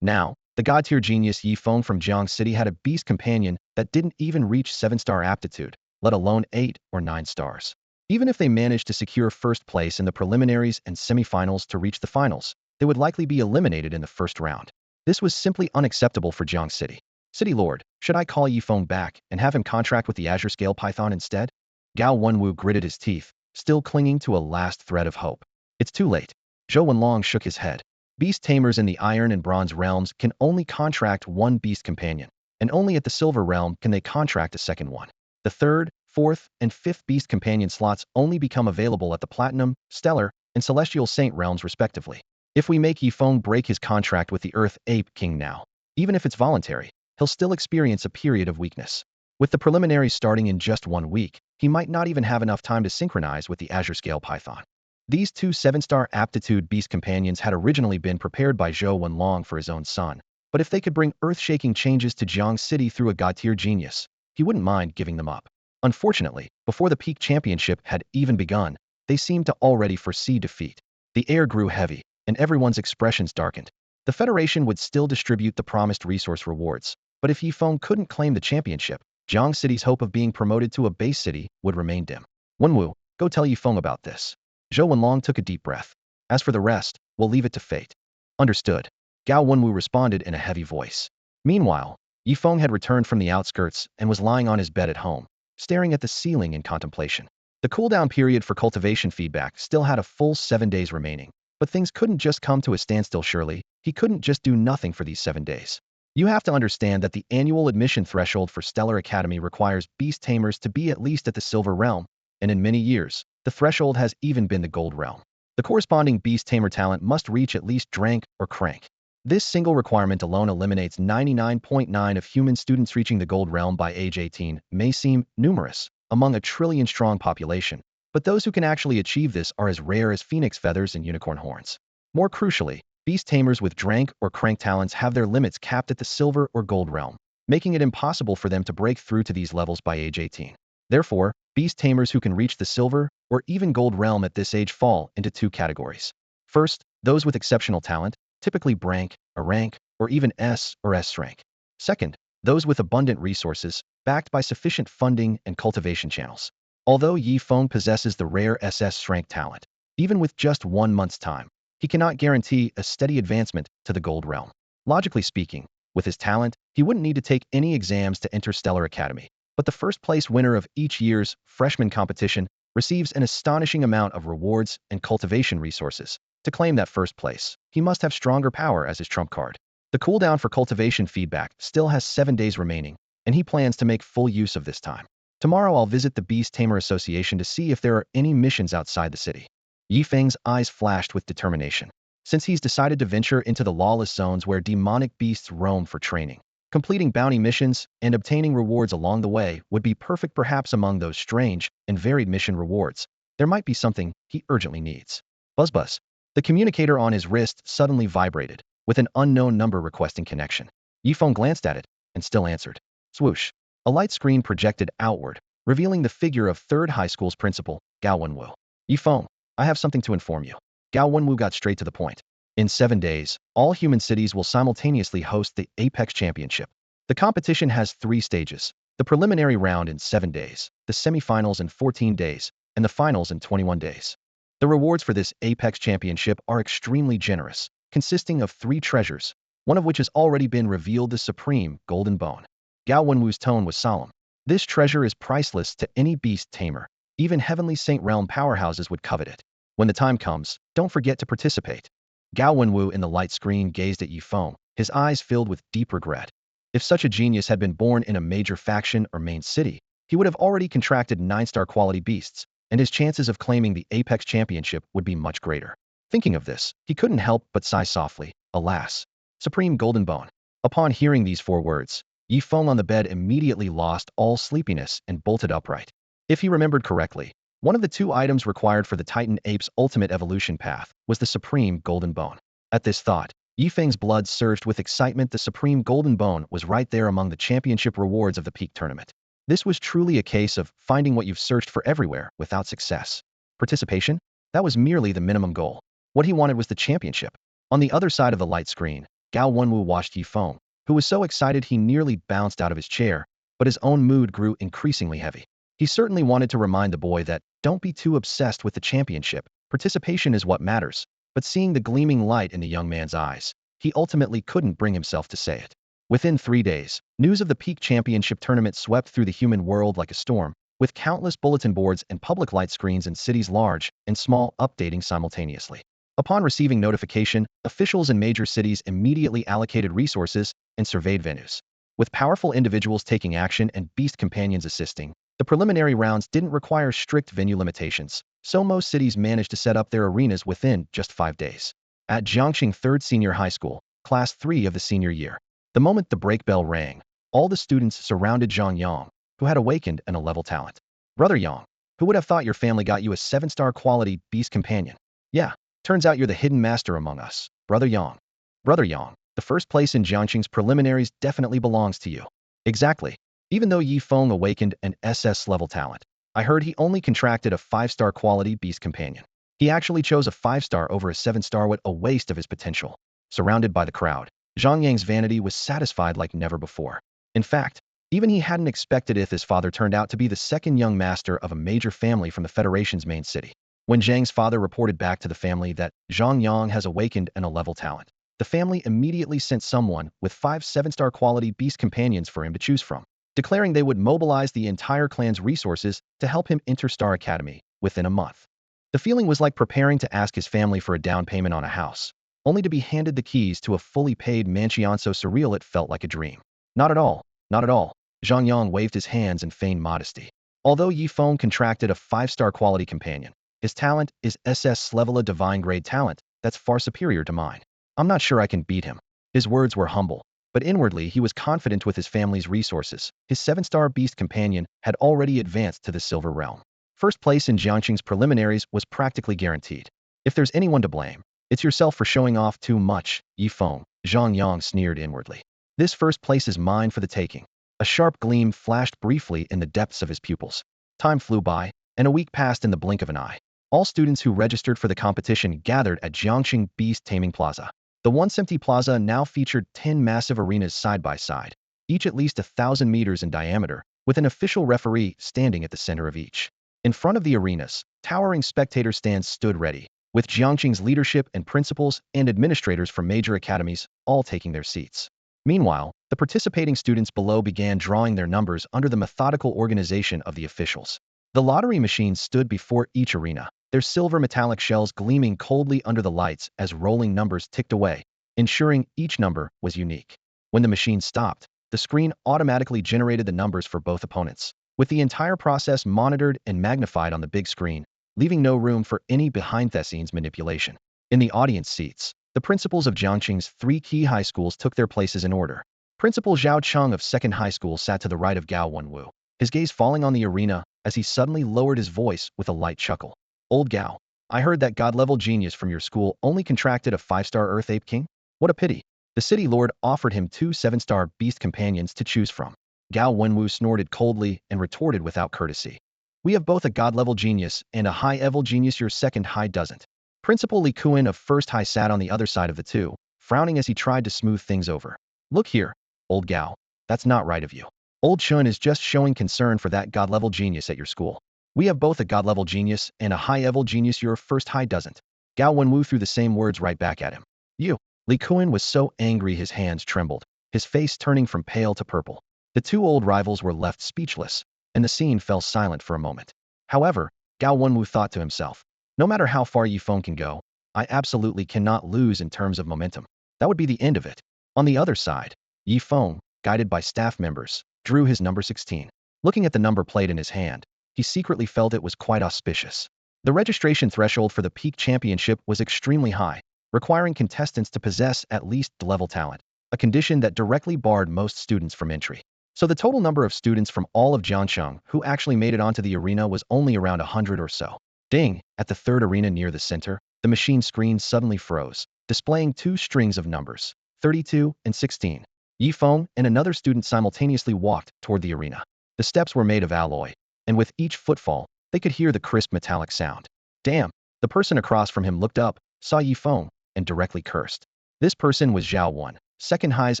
Now, the god-tier genius Yi Feng from Jiang City had a beast companion that didn't even reach 7-star aptitude, let alone 8 or 9 stars. Even if they managed to secure first place in the preliminaries and semifinals to reach the finals, they would likely be eliminated in the first round. This was simply unacceptable for Jiang City. City Lord, should I call Yi Feng back and have him contract with the Azure Scale Python instead? Gao Wenwu gritted his teeth, still clinging to a last thread of hope. It's too late. Zhou Wenlong shook his head. Beast tamers in the Iron and Bronze realms can only contract 1 beast companion, and only at the Silver realm can they contract a second one. The 3rd, 4th, and 5th beast companion slots only become available at the Platinum, Stellar, and Celestial Saint realms respectively. If we make Yi Feng break his contract with the Earth Ape King now, even if it's voluntary, he'll still experience a period of weakness. With the preliminaries starting in just 1 week, he might not even have enough time to synchronize with the Azure Scale Python. These 2 7-star aptitude beast companions had originally been prepared by Zhou Wenlong for his own son, but if they could bring earth-shaking changes to Jiang City through a god-tier genius, he wouldn't mind giving them up. Unfortunately, before the peak championship had even begun, they seemed to already foresee defeat. The air grew heavy, and everyone's expressions darkened. The Federation would still distribute the promised resource rewards, but if Yi Feng couldn't claim the championship, Jiang City's hope of being promoted to a base city would remain dim. Wenwu, go tell Yi Feng about this. Zhou Wenlong took a deep breath. As for the rest, we'll leave it to fate. Understood. Gao Wenwu responded in a heavy voice. Meanwhile, Yi Feng had returned from the outskirts and was lying on his bed at home, staring at the ceiling in contemplation. The cooldown period for cultivation feedback still had a full 7 days remaining, but things couldn't just come to a standstill surely. He couldn't just do nothing for these 7 days. You have to understand that the annual admission threshold for Stellar Academy requires beast tamers to be at least at the Silver realm, and in many years, the threshold has even been the Gold realm. The corresponding beast tamer talent must reach at least Drank or Crank. This single requirement alone eliminates 99.9% of human students reaching the Gold realm by age 18. May seem numerous among a trillion-strong population, but those who can actually achieve this are as rare as phoenix feathers and unicorn horns. More crucially, beast tamers with Drank or Crank talents have their limits capped at the Silver or Gold realm, making it impossible for them to break through to these levels by age 18. Therefore, beast tamers who can reach the Silver or even Gold realm at this age fall into 2 categories. First, those with exceptional talent, typically Brank, a rank, or even S or S-rank. Second, those with abundant resources, backed by sufficient funding and cultivation channels. Although Yi Feng possesses the rare SS-rank talent, even with just 1 month's time, he cannot guarantee a steady advancement to the Gold realm. Logically speaking, with his talent, he wouldn't need to take any exams to enter Stellar Academy, but the first-place winner of each year's freshman competition receives an astonishing amount of rewards and cultivation resources. To claim that first place, he must have stronger power as his trump card. The cooldown for cultivation feedback still has 7 days remaining, and he plans to make full use of this time. Tomorrow I'll visit the Beast Tamer Association to see if there are any missions outside the city. Yi Feng's eyes flashed with determination. Since he's decided to venture into the lawless zones where demonic beasts roam for training, completing bounty missions and obtaining rewards along the way would be perfect. Perhaps among those strange and varied mission rewards, there might be something he urgently needs. Buzz buzz. The communicator on his wrist suddenly vibrated, with an unknown number requesting connection. Yifeng glanced at it, and still answered. Swoosh. A light screen projected outward, revealing the figure of 3rd High School's principal, Gao Wenwu. Yifeng, I have something to inform you. Gao Wenwu got straight to the point. In 7 days, all human cities will simultaneously host the Apex Championship. The competition has 3 stages. The preliminary round in 7 days, the semifinals in 14 days, and the finals in 21 days. The rewards for this Apex Championship are extremely generous, consisting of 3 treasures, one of which has already been revealed: the supreme golden bone. Gao Wenwu's tone was solemn. This treasure is priceless to any beast tamer. Even heavenly Saint Realm powerhouses would covet it. When the time comes, don't forget to participate. Gao Wenwu in the light screen gazed at Yifeng, his eyes filled with deep regret. If such a genius had been born in a major faction or main city, he would have already contracted 9-star quality beasts, and his chances of claiming the Apex Championship would be much greater. Thinking of this, he couldn't help but sigh softly. Alas. Supreme Golden Bone. Upon hearing these 4 words, Yifeng on the bed immediately lost all sleepiness and bolted upright. If he remembered correctly, one of the 2 items required for the Titan Ape's ultimate evolution path was the Supreme Golden Bone. At this thought, Yifeng's blood surged with excitement. The Supreme Golden Bone was right there among the championship rewards of the peak tournament. This was truly a case of finding what you've searched for everywhere without success. Participation? That was merely the minimum goal. What he wanted was the championship. On the other side of the light screen, Gao Wenwu watched Yifeng, who was so excited he nearly bounced out of his chair, but his own mood grew increasingly heavy. He certainly wanted to remind the boy that, don't be too obsessed with the championship, participation is what matters, but seeing the gleaming light in the young man's eyes, he ultimately couldn't bring himself to say it. Within 3 days, news of the peak championship tournament swept through the human world like a storm, with countless bulletin boards and public light screens in cities large and small updating simultaneously. Upon receiving notification, officials in major cities immediately allocated resources and surveyed venues. With powerful individuals taking action and beast companions assisting, the preliminary rounds didn't require strict venue limitations, so most cities managed to set up their arenas within just 5 days. At Jiangxing 3rd Senior High School, Class 3 of the senior year, the moment the break bell rang, all the students surrounded Zhang Yang, who had awakened an 11 talent. Brother Yang, who would have thought your family got you a 7-star quality beast companion? Yeah, turns out you're the hidden master among us, Brother Yang. Brother Yang, the first place in Jiangxing's preliminaries definitely belongs to you. Exactly. Even though Yifeng awakened an SS-level talent, I heard he only contracted a 5-star quality beast companion. He actually chose a 5-star over a 7-star. What a waste of his potential. Surrounded by the crowd, Zhang Yang's vanity was satisfied like never before. In fact, even he hadn't expected it. His father turned out to be the 2nd young master of a major family from the Federation's main city. When Zhang's father reported back to the family that Zhang Yang has awakened an 11 talent, the family immediately sent someone with 5 7-star quality beast companions for him to choose from, declaring they would mobilize the entire clan's resources to help him enter Star Academy within a month. The feeling was like preparing to ask his family for a down payment on a house, only to be handed the keys to a fully paid mansion. So surreal it felt like a dream. Not at all, not at all. Zhang Yang waved his hands in feigned modesty. Although Yifeng contracted a 5-star quality companion, his talent is SS-level, a divine grade talent that's far superior to mine. I'm not sure I can beat him. His words were humble, but inwardly he was confident with his family's resources. His 7-star beast companion had already advanced to the silver realm. First place in Jiangxing's preliminaries was practically guaranteed. If there's anyone to blame, it's yourself for showing off too much, Yifeng, Zhang Yang sneered inwardly. This first place is mine for the taking. A sharp gleam flashed briefly in the depths of his pupils. Time flew by, and a week passed in the blink of an eye. All students who registered for the competition gathered at Jiangxing Beast-Taming Plaza. The once empty plaza now featured 10 massive arenas side by side, each at least 1,000 meters in diameter, with an official referee standing at the center of each. In front of the arenas, towering spectator stands stood ready, with Jiangxing's leadership and principals and administrators from major academies all taking their seats. Meanwhile, the participating students below began drawing their numbers under the methodical organization of the officials. The lottery machines stood before each arena, their silver metallic shells gleaming coldly under the lights as rolling numbers ticked away, ensuring each number was unique. When the machine stopped, the screen automatically generated the numbers for both opponents, with the entire process monitored and magnified on the big screen, leaving no room for any behind-the-scenes manipulation. In the audience seats, the principals of Jiangxing's 3 key high schools took their places in order. Principal Zhao Cheng of 2nd High School sat to the right of Gao Wenwu, his gaze falling on the arena as he suddenly lowered his voice with a light chuckle. Old Gao, I heard that god-level genius from your school only contracted a 5-star Earth Ape King? What a pity. The city lord offered him 2 7-star beast companions to choose from. Gao Wenwu snorted coldly and retorted without courtesy. We have both a god-level genius and a high-level genius. Your second high doesn't. Principal Li Kuan of first high sat on the other side of the two, frowning as he tried to smooth things over. Look here, old Gao. That's not right of you. Old Chun is just showing concern for that god-level genius at your school. We have both a god-level genius and a high-level genius. Your first high doesn't. Gao Wenwu threw the same words right back at him. You. Li Kuan was so angry his hands trembled, his face turning from pale to purple. The two old rivals were left speechless, and the scene fell silent for a moment. However, Gao Wenwu thought to himself, no matter how far Yi Feng can go, I absolutely cannot lose in terms of momentum. That would be the end of it. On the other side, Yi Feng, guided by staff members, drew his number 16. Looking at the number plate in his hand, he secretly felt it was quite auspicious. The registration threshold for the peak championship was extremely high, requiring contestants to possess at least level talent, a condition that directly barred most students from entry. So the total number of students from all of Jiangcheng who actually made it onto the arena was only around 100 or so. Ding! At the third arena near the center, the machine screen suddenly froze, displaying 2 strings of numbers, 32 and 16. Yi Feng and another student simultaneously walked toward the arena. The steps were made of alloy, and with each footfall, they could hear the crisp metallic sound. Damn! The person across from him looked up, saw Yi Feng, and directly cursed. This person was Zhao Wan, second high's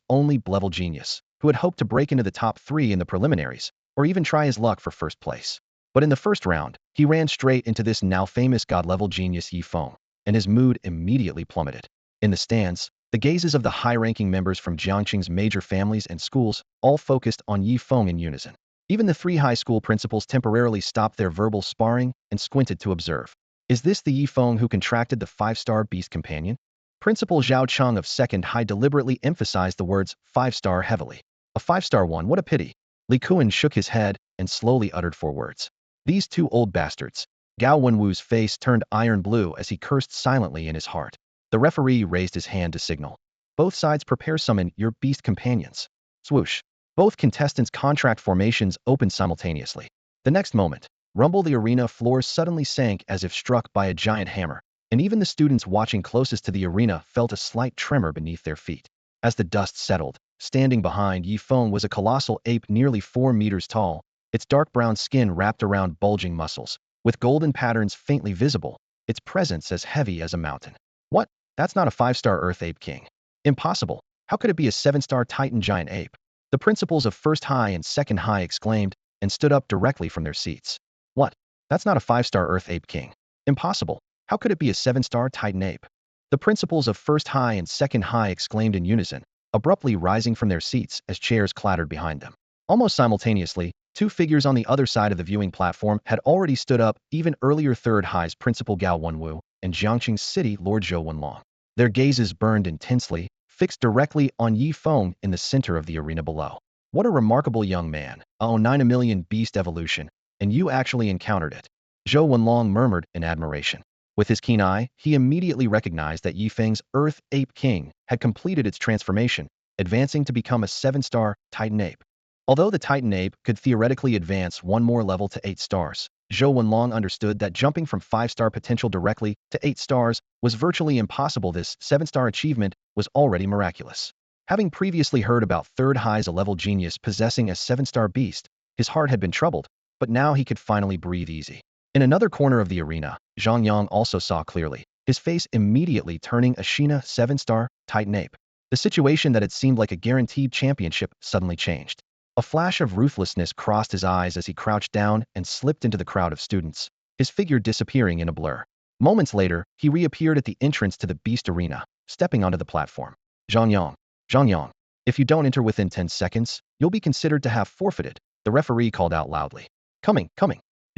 only level genius, who had hoped to break into the top 3 in the preliminaries, or even try his luck for first place. But in the first round, he ran straight into this now famous god-level genius Yi Feng, and his mood immediately plummeted. In the stands, the gazes of the high-ranking members from Jiangcheng's major families and schools all focused on Yi Feng in unison. Even the 3 high school principals temporarily stopped their verbal sparring and squinted to observe. Is this the Yi Feng who contracted the 5-star beast companion? Principal Zhao Cheng of second high deliberately emphasized the words 5-star heavily. A 5-star one, what a pity. Li Kuan shook his head and slowly uttered 4 words. These 2 old bastards. Gao Wenwu's face turned iron blue as he cursed silently in his heart. The referee raised his hand to signal. Both sides prepare summon your beast companions. Swoosh. Both contestants' contract formations opened simultaneously. The next moment, rumble the arena floor suddenly sank as if struck by a giant hammer, and even the students watching closest to the arena felt a slight tremor beneath their feet. As the dust settled, standing behind Yi Feng was a colossal ape nearly 4 meters tall, its dark brown skin wrapped around bulging muscles, with golden patterns faintly visible, its presence as heavy as a mountain. What? That's not a 5-star Earth Ape King. Impossible. How could it be a 7-star Titan giant ape? The principals of first high and second high exclaimed, and stood up directly from their seats. What? That's not a 5-star Earth Ape King. Impossible. How could it be a 7-star Titan ape? The principals of first high and second high exclaimed in unison, abruptly rising from their seats as chairs clattered behind them. Almost simultaneously, 2 figures on the other side of the viewing platform had already stood up, even earlier third high's principal Gao Wenwu and Jiangcheng's city Lord Zhou Wenlong. Their gazes burned intensely, fixed directly on Yi Feng in the center of the arena below. What a remarkable young man. Oh, 9 million beast evolution, and you actually encountered it. Zhou Wenlong murmured in admiration. With his keen eye, he immediately recognized that Yi Feng's Earth Ape King had completed its transformation, advancing to become a 7-star Titan Ape. Although the Titan Ape could theoretically advance 1 more level to 8 stars, Zhou Wenlong understood that jumping from 5-star potential directly to 8 stars was virtually impossible. This 7-star achievement was already miraculous. Having previously heard about third high's a level genius possessing a 7-star beast, his heart had been troubled, but now he could finally breathe easy. In another corner of the arena, Zhang Yang also saw clearly, his face immediately turning a Sheena 7-star Titan Ape. The situation that had seemed like a guaranteed championship suddenly changed. A flash of ruthlessness crossed his eyes as he crouched down and slipped into the crowd of students, his figure disappearing in a blur. Moments later, he reappeared at the entrance to the Beast Arena, stepping onto the platform. Zhang Yang, if you don't enter within 10 seconds, you'll be considered to have forfeited, the referee called out loudly. Coming.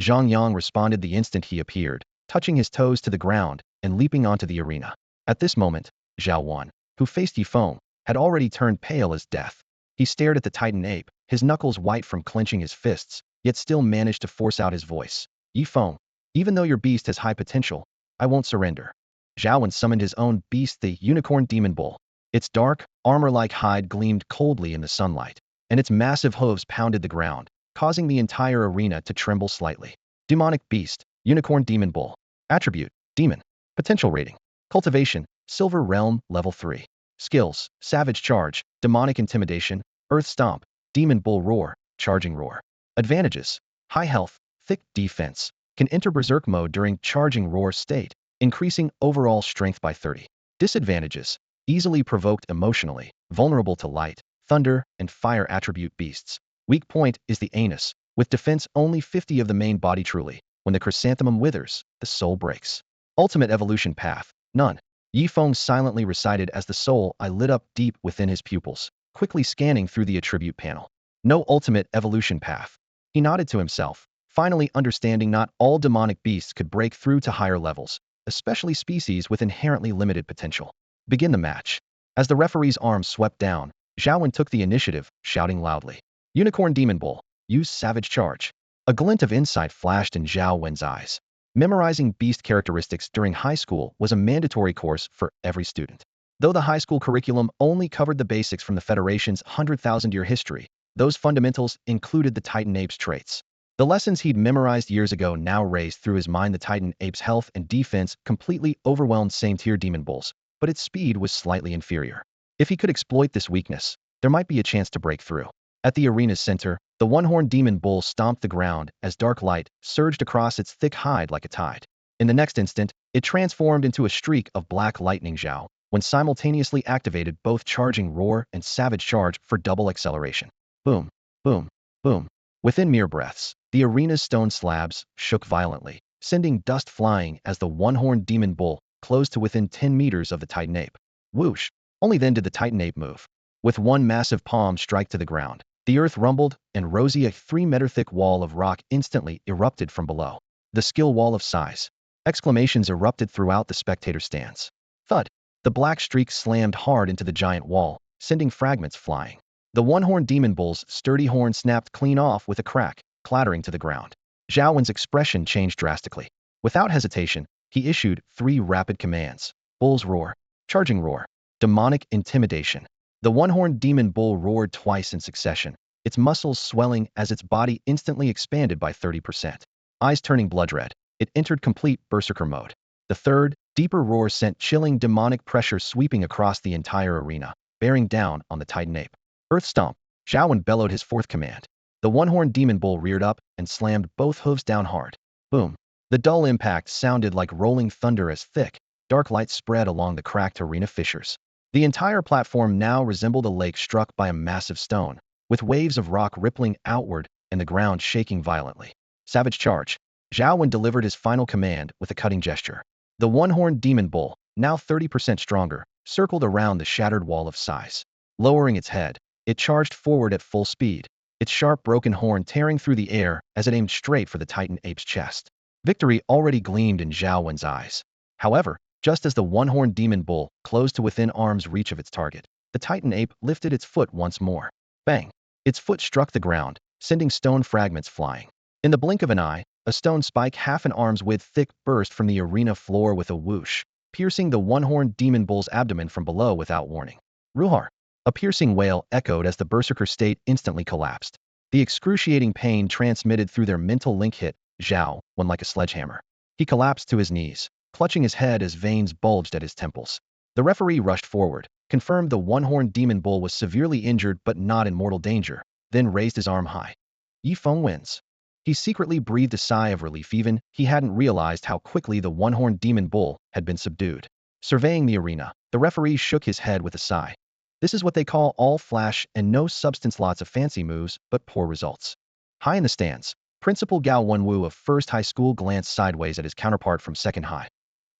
Zhang Yang responded the instant he appeared, touching his toes to the ground and leaping onto the arena. At this moment, Zhao Wan, who faced Yi Feng, had already turned pale as death. He stared at the Titan Ape, his knuckles white from clenching his fists, yet still managed to force out his voice. Yi Feng, even though your beast has high potential, I won't surrender. Zhao Wan summoned his own beast, the Unicorn Demon Bull. Its dark, armor-like hide gleamed coldly in the sunlight, and its massive hooves pounded the ground, causing the entire arena to tremble slightly. Demonic Beast, Unicorn Demon Bull. Attribute, Demon. Potential rating. Cultivation, Silver Realm, Level 3. Skills, Savage Charge, Demonic Intimidation, Earth Stomp, Demon Bull Roar, Charging Roar. Advantages. High health, thick defense. Can enter Berserk mode during Charging Roar state, increasing overall strength by 30. Disadvantages. Easily provoked emotionally, vulnerable to light, thunder, and fire attribute beasts. Weak point is the anus, with defense only 50 of the main body truly. When the chrysanthemum withers, the soul breaks. Ultimate evolution path. None. Yi Feng silently recited as the soul I lit up deep within his pupils, quickly scanning through the attribute panel. No ultimate evolution path. He nodded to himself, finally understanding not all demonic beasts could break through to higher levels, especially species with inherently limited potential. Begin the match. As the referee's arm swept down, Zhao Wen took the initiative, shouting loudly. Unicorn Demon Bull, use Savage Charge. A glint of insight flashed in Zhao Wen's eyes. Memorizing beast characteristics during high school was a mandatory course for every student. Though the high school curriculum only covered the basics from the Federation's 100,000-year history, those fundamentals included the Titan Ape's traits. The lessons he'd memorized years ago now raced through his mind. The Titan Ape's health and defense completely overwhelmed same-tier Demon Bulls, but its speed was slightly inferior. If he could exploit this weakness, there might be a chance to break through. At the arena's center, the one-horned demon bull stomped the ground as dark light surged across its thick hide like a tide. In the next instant, it transformed into a streak of black lightning. Zhao Wen simultaneously activated both Charging Roar and Savage Charge for double acceleration. Boom, boom, boom. Within mere breaths, the arena's stone slabs shook violently, sending dust flying as the one-horned demon bull closed to within 10 meters of the Titan Ape. Whoosh! Only then did the Titan Ape move. With one massive palm strike to the ground, the earth rumbled, and rosy a 3-meter-thick wall of rock instantly erupted from below. The skill wall of size. Exclamations erupted throughout the spectator stands. Thud! The black streak slammed hard into the giant wall, sending fragments flying. The one-horned demon bull's sturdy horn snapped clean off with a crack, clattering to the ground. Zhao Wen's expression changed drastically. Without hesitation, he issued 3 rapid commands. Bull's Roar. Charging Roar. Demonic Intimidation. The one-horned demon bull roared twice in succession, its muscles swelling as its body instantly expanded by 30%. Eyes turning blood red, it entered complete berserker mode. The third, deeper roar sent chilling demonic pressure sweeping across the entire arena, bearing down on the Titan Ape. Earth Stomp. Zhao Wen bellowed his fourth command. The one-horned demon bull reared up and slammed both hooves down hard. Boom. The dull impact sounded like rolling thunder as thick, dark light spread along the cracked arena fissures. The entire platform now resembled a lake struck by a massive stone, with waves of rock rippling outward and the ground shaking violently. Savage Charge. Zhao Wen delivered his final command with a cutting gesture. The one-horned demon bull, now 30% stronger, circled around the shattered wall of size. Lowering its head, it charged forward at full speed, its sharp broken horn tearing through the air as it aimed straight for the Titan Ape's chest. Victory already gleamed in Zhao Wen's eyes. However, just as the one-horned demon bull closed to within arm's reach of its target, the Titan Ape lifted its foot once more. Bang! Its foot struck the ground, sending stone fragments flying. In the blink of an eye, a stone spike half an arm's width thick burst from the arena floor with a whoosh, piercing the one-horned demon bull's abdomen from below without warning. Ruhar! A piercing wail echoed as the berserker state instantly collapsed. The excruciating pain transmitted through their mental link hit Zhao Wen like a sledgehammer. He collapsed to his knees, clutching his head as veins bulged at his temples. The referee rushed forward, confirmed the one-horned demon bull was severely injured but not in mortal danger, then raised his arm high. Yi Feng wins. He secretly breathed a sigh of relief. Even he hadn't realized how quickly the one-horned demon bull had been subdued. Surveying the arena, the referee shook his head with a sigh. This is what they call all flash and no substance, lots of fancy moves, but poor results. High in the stands, Principal Gao Wenwu of First High School glanced sideways at his counterpart from Second High.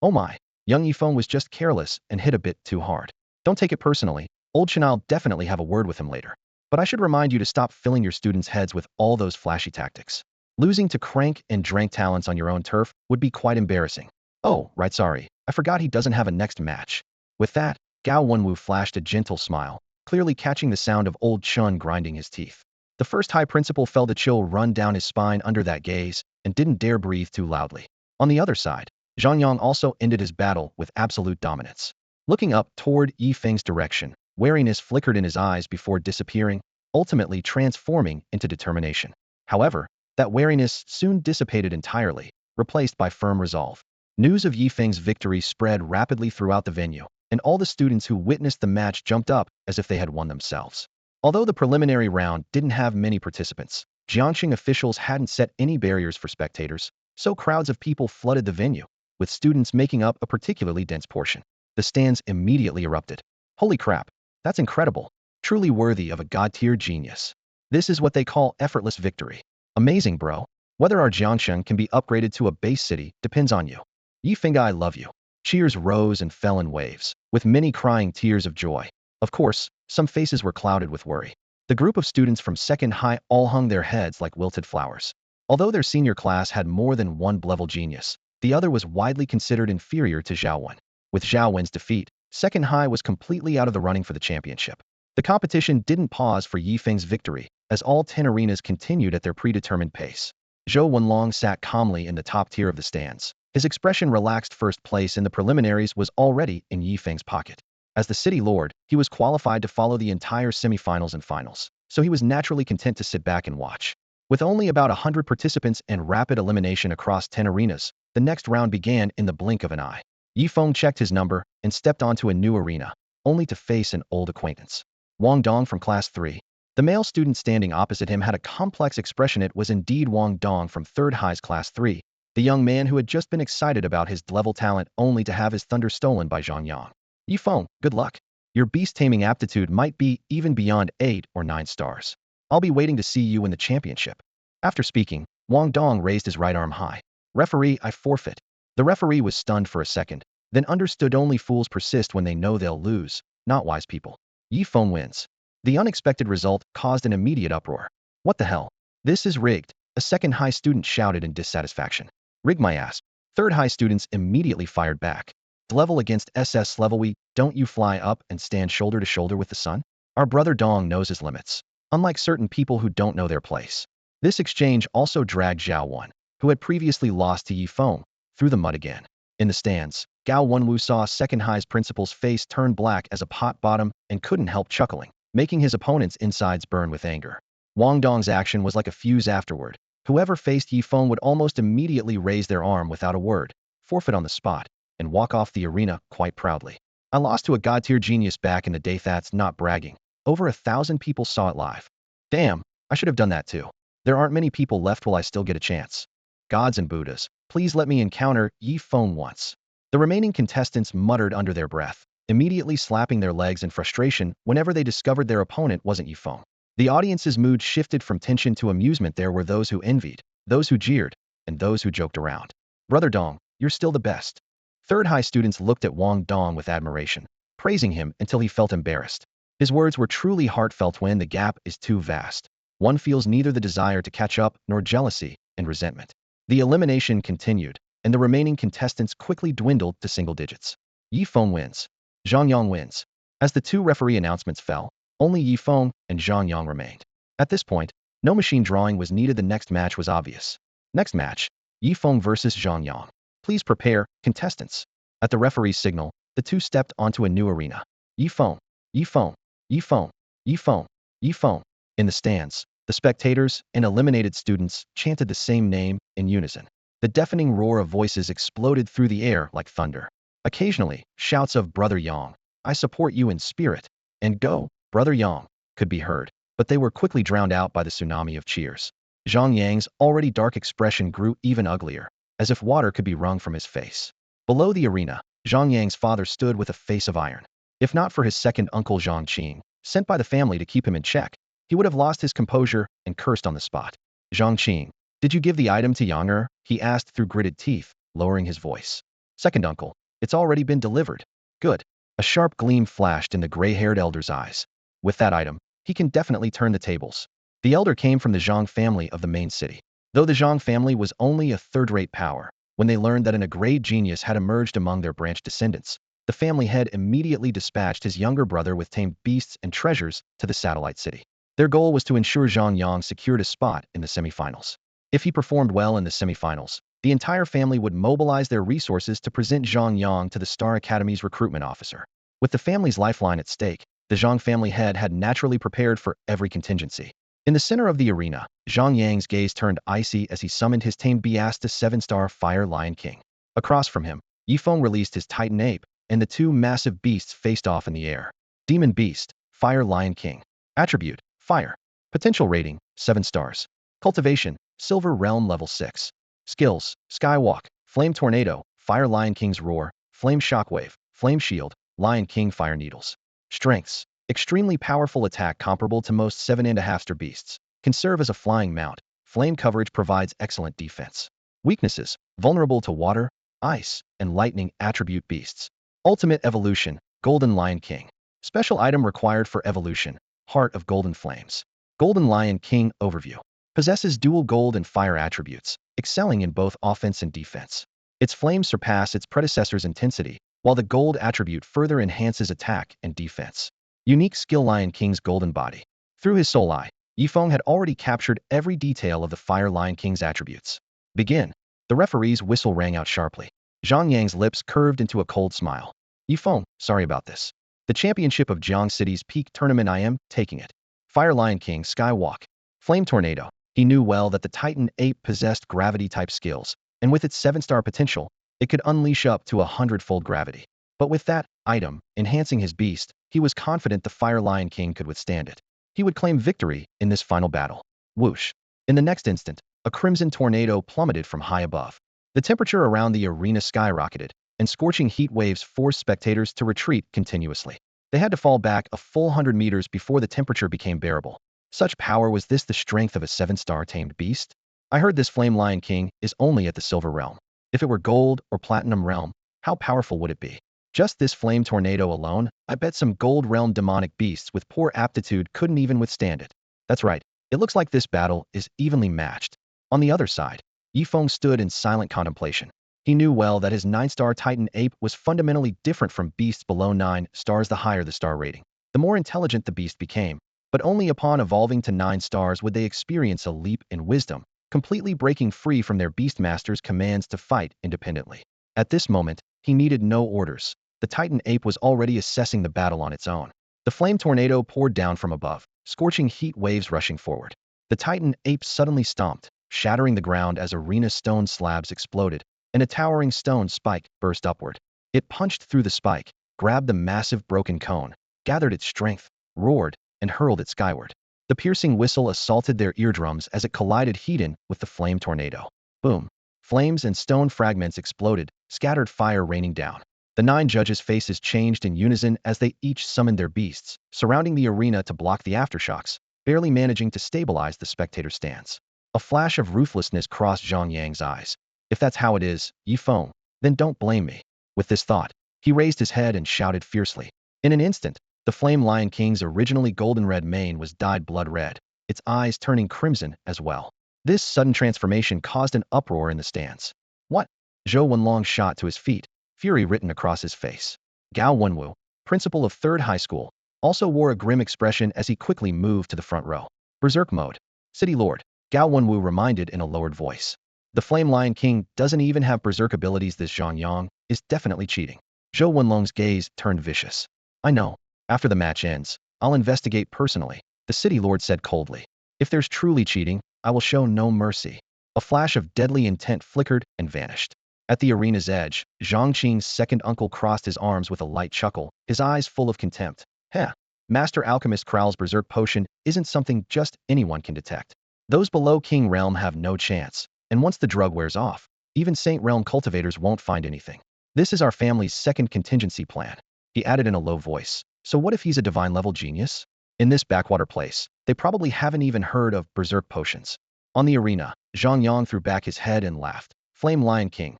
Oh my, young Yi Feng was just careless and hit a bit too hard. Don't take it personally, old Chen, I'll definitely have a word with him later. But I should remind you to stop filling your students' heads with all those flashy tactics. Losing to crank and drank talents on your own turf would be quite embarrassing. Oh, right, sorry, I forgot he doesn't have a next match. With that, Gao Wenwu flashed a gentle smile, clearly catching the sound of old Chun grinding his teeth. The First High Principal felt a chill run down his spine under that gaze and didn't dare breathe too loudly. On the other side, Zhang Yang also ended his battle with absolute dominance. Looking up toward Yi Feng's direction, wariness flickered in his eyes before disappearing, ultimately transforming into determination. However, that wariness soon dissipated entirely, replaced by firm resolve. News of Yifeng's victory spread rapidly throughout the venue, and all the students who witnessed the match jumped up as if they had won themselves. Although the preliminary round didn't have many participants, Jiangxing officials hadn't set any barriers for spectators, so crowds of people flooded the venue, with students making up a particularly dense portion. The stands immediately erupted. Holy crap, that's incredible. Truly worthy of a god-tier genius. This is what they call effortless victory. Amazing, bro. Whether our Jiangxing can be upgraded to a base city depends on you. Yifeng, I love you. Cheers rose and fell in waves, with many crying tears of joy. Of course, some faces were clouded with worry. The group of students from second high all hung their heads like wilted flowers. Although their senior class had more than one level genius, the other was widely considered inferior to Zhao Wen. With Zhao Wen's defeat, second high was completely out of the running for the championship. The competition didn't pause for Yifeng's victory, as all 10 arenas continued at their predetermined pace. Zhou Wenlong sat calmly in the top tier of the stands. His expression relaxed. First place in the preliminaries was already in Yifeng's pocket. As the city lord, he was qualified to follow the entire semifinals and finals, so he was naturally content to sit back and watch. With only about 100 participants and rapid elimination across 10 arenas, the next round began in the blink of an eye. Yifeng checked his number and stepped onto a new arena, only to face an old acquaintance. Wang Dong from Class 3. The male student standing opposite him had a complex expression. It was indeed Wang Dong from 3rd High's Class 3, the young man who had just been excited about his level talent only to have his thunder stolen by Zhang Yang. Yifeng, good luck. Your beast-taming aptitude might be even beyond 8 or 9 stars. I'll be waiting to see you in the championship. After speaking, Wang Dong raised his right arm high. Referee, I forfeit. The referee was stunned for a second, then understood only fools persist when they know they'll lose, not wise people. Yifeng wins. The unexpected result caused an immediate uproar. What the hell? This is rigged, a second high student shouted in dissatisfaction. Rig my ass. Third high students immediately fired back. Level against SS-level, don't you fly up and stand shoulder to shoulder with the sun? Our brother Dong knows his limits, unlike certain people who don't know their place. This exchange also dragged Zhao Wen, who had previously lost to Yifeng, through the mud again. In the stands, Gao Wenwu saw second high's principal's face turn black as a pot bottom and couldn't help chuckling, making his opponent's insides burn with anger. Wang Dong's action was like a fuse afterward. Whoever faced Yifeng would almost immediately raise their arm without a word, forfeit on the spot, and walk off the arena quite proudly. I lost to a god-tier genius back in the day. That's not bragging. Over 1,000 people saw it live. Damn, I should have done that too. There aren't many people left. Will I still get a chance? Gods and Buddhas, please let me encounter Yifeng once. The remaining contestants muttered under their breath, immediately slapping their legs in frustration whenever they discovered their opponent wasn't Yifeng. The audience's mood shifted from tension to amusement. There were those who envied, those who jeered, and those who joked around. Brother Dong, you're still the best. Third high students looked at Wang Dong with admiration, praising him until he felt embarrassed. His words were truly heartfelt. When the gap is too vast, one feels neither the desire to catch up nor jealousy and resentment. The elimination continued, and the remaining contestants quickly dwindled to single digits. Yifeng wins. Zhang Yang wins. As the two referee announcements fell, only Yifeng and Zhang Yang remained. At this point, no machine drawing was needed. The next match was obvious. Next match, Yifeng versus Zhang Yang. Please prepare, contestants. At the referee's signal, the two stepped onto a new arena. Yifeng, Yifeng, Yifeng, Yifeng, Yifeng. In the stands, the spectators and eliminated students chanted the same name in unison. The deafening roar of voices exploded through the air like thunder. Occasionally, shouts of Brother Yang, I support you in spirit, and go, Brother Yang, could be heard, but they were quickly drowned out by the tsunami of cheers. Zhang Yang's already dark expression grew even uglier, as if water could be wrung from his face. Below the arena, Zhang Yang's father stood with a face of iron. If not for his second uncle Zhang Qing, sent by the family to keep him in check, he would have lost his composure and cursed on the spot. Zhang Qing, did you give the item to Yang? He asked through gritted teeth, lowering his voice. Second uncle, it's already been delivered. Good. A sharp gleam flashed in the gray-haired elder's eyes. With that item, he can definitely turn the tables. The elder came from the Zhang family of the main city. Though the Zhang family was only a third-rate power, when they learned that a great genius had emerged among their branch descendants, the family head immediately dispatched his younger brother with tamed beasts and treasures to the satellite city. Their goal was to ensure Zhang Yang secured a spot in the semifinals. If he performed well in the semifinals, the entire family would mobilize their resources to present Zhang Yang to the Star Academy's recruitment officer. With the family's lifeline at stake, the Zhang family head had naturally prepared for every contingency. In the center of the arena, Zhang Yang's gaze turned icy as he summoned his tamed beast, the 7-star Fire Lion King. Across from him, Yifeng released his Titan ape, and the two massive beasts faced off in the air. Demon Beast, Fire Lion King. Attribute, Fire. Potential rating, 7 stars. Cultivation, Silver Realm level 6. Skills, Skywalk, Flame Tornado, Fire Lion King's Roar, Flame Shockwave, Flame Shield, Lion King Fire Needles. Strengths, extremely powerful attack comparable to most 7.5-star beasts. Can serve as a flying mount. Flame coverage provides excellent defense. Weaknesses, vulnerable to water, ice, and lightning attribute beasts. Ultimate evolution, Golden Lion King. Special item required for evolution, Heart of Golden Flames. Golden Lion King overview. Possesses dual gold and fire attributes, excelling in both offense and defense. Its flames surpass its predecessor's intensity, while the gold attribute further enhances attack and defense. Unique skill Lion King's golden body. Through his soul eye, Yifeng had already captured every detail of the Fire Lion King's attributes. Begin. The referee's whistle rang out sharply. Zhang Yang's lips curved into a cold smile. Yifeng, sorry about this. The championship of Jiang City's peak tournament, I am taking it. Fire Lion King Skywalk. Flame Tornado. He knew well that the Titan ape possessed gravity-type skills, and with its 7-star potential, it could unleash up to 100-fold gravity. But with that item enhancing his beast, he was confident the Fire Lion King could withstand it. He would claim victory in this final battle. Whoosh. In the next instant, a crimson tornado plummeted from high above. The temperature around the arena skyrocketed, and scorching heat waves forced spectators to retreat continuously. They had to fall back a full 100 meters before the temperature became bearable. Such power was this the strength of a 7-star tamed beast? I heard this Flame Lion King is only at the Silver Realm. If it were Gold or Platinum Realm, how powerful would it be? Just this Flame Tornado alone, I bet some Gold Realm demonic beasts with poor aptitude couldn't even withstand it. That's right, it looks like this battle is evenly matched. On the other side, Yifeng stood in silent contemplation. He knew well that his 9-star Titan ape was fundamentally different from beasts below 9 stars. The higher the star rating, the more intelligent the beast became. But only upon evolving to 9 stars would they experience a leap in wisdom, completely breaking free from their beastmaster's commands to fight independently. At this moment, he needed no orders. The Titan ape was already assessing the battle on its own. The flame tornado poured down from above, scorching heat waves rushing forward. The Titan ape suddenly stomped, shattering the ground as arena stone slabs exploded, and a towering stone spike burst upward. It punched through the spike, grabbed the massive broken cone, gathered its strength, roared, and hurled it skyward. The piercing whistle assaulted their eardrums as it collided head-on with the flame tornado. Boom! Flames and stone fragments exploded, scattered fire raining down. The 9 judges' faces changed in unison as they each summoned their beasts, surrounding the arena to block the aftershocks, barely managing to stabilize the spectator stands. A flash of ruthlessness crossed Zhang Yang's eyes. If that's how it is, Yifeng, then don't blame me. With this thought, he raised his head and shouted fiercely. In an instant, the Flame Lion King's originally golden-red mane was dyed blood-red, its eyes turning crimson as well. This sudden transformation caused an uproar in the stands. What? Zhou Wenlong shot to his feet, fury written across his face. Gao Wenwu, principal of 3rd High School, also wore a grim expression as he quickly moved to the front row. Berserk mode. City Lord, Gao Wenwu reminded in a lowered voice. The Flame Lion King doesn't even have berserk abilities. This Zhang Yang is definitely cheating. Zhou Wenlong's gaze turned vicious. I know. After the match ends, I'll investigate personally, the City Lord said coldly. If there's truly cheating, I will show no mercy. A flash of deadly intent flickered and vanished. At the arena's edge, Zhang Qing's second uncle crossed his arms with a light chuckle, his eyes full of contempt. Heh. Master Alchemist Kral's berserk potion isn't something just anyone can detect. Those below King Realm have no chance, and once the drug wears off, even Saint Realm cultivators won't find anything. This is our family's second contingency plan, he added in a low voice. So what if he's a divine-level genius? In this backwater place, they probably haven't even heard of berserk potions. On the arena, Zhang Yang threw back his head and laughed. Flame Lion King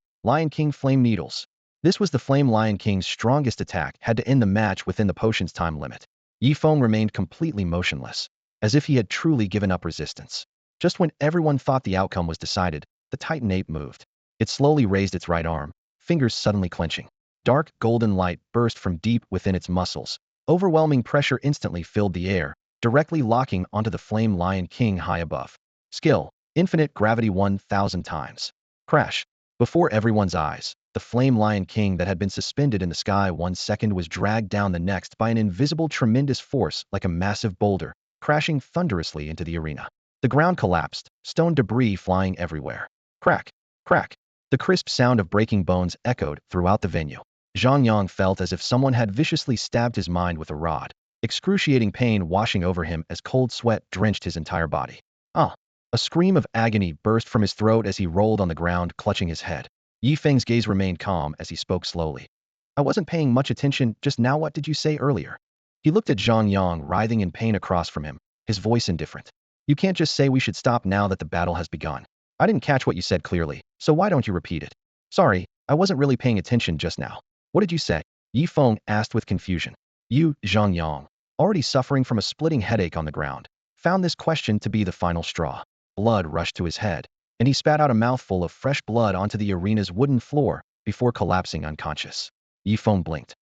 Flame Needles. This was the Flame Lion King's strongest attack, had to end the match within the potion's time limit. Yifeng remained completely motionless, as if he had truly given up resistance. Just when everyone thought the outcome was decided, the Titan ape moved. It slowly raised its right arm, fingers suddenly clenching. Dark, golden light burst from deep within its muscles. Overwhelming pressure instantly filled the air, directly locking onto the Flame Lion King high above. Skill, Infinite Gravity 1000 times. Crash. Before everyone's eyes, the Flame Lion King that had been suspended in the sky 1 second was dragged down the next by an invisible tremendous force like a massive boulder, crashing thunderously into the arena. The ground collapsed, stone debris flying everywhere. Crack. Crack. The crisp sound of breaking bones echoed throughout the venue. Zhang Yang felt as if someone had viciously stabbed his mind with a rod, excruciating pain washing over him as cold sweat drenched his entire body. Ah! A scream of agony burst from his throat as he rolled on the ground, clutching his head. Yi Feng's gaze remained calm as he spoke slowly. I wasn't paying much attention just now. What did you say earlier? He looked at Zhang Yang, writhing in pain across from him, his voice indifferent. You can't just say we should stop now that the battle has begun. I didn't catch what you said clearly, so why don't you repeat it? Sorry, I wasn't really paying attention just now. What did you say? Yi Feng asked with confusion. You, Zhang Yang, already suffering from a splitting headache on the ground, found this question to be the final straw. Blood rushed to his head, and he spat out a mouthful of fresh blood onto the arena's wooden floor before collapsing unconscious. Yi Feng blinked.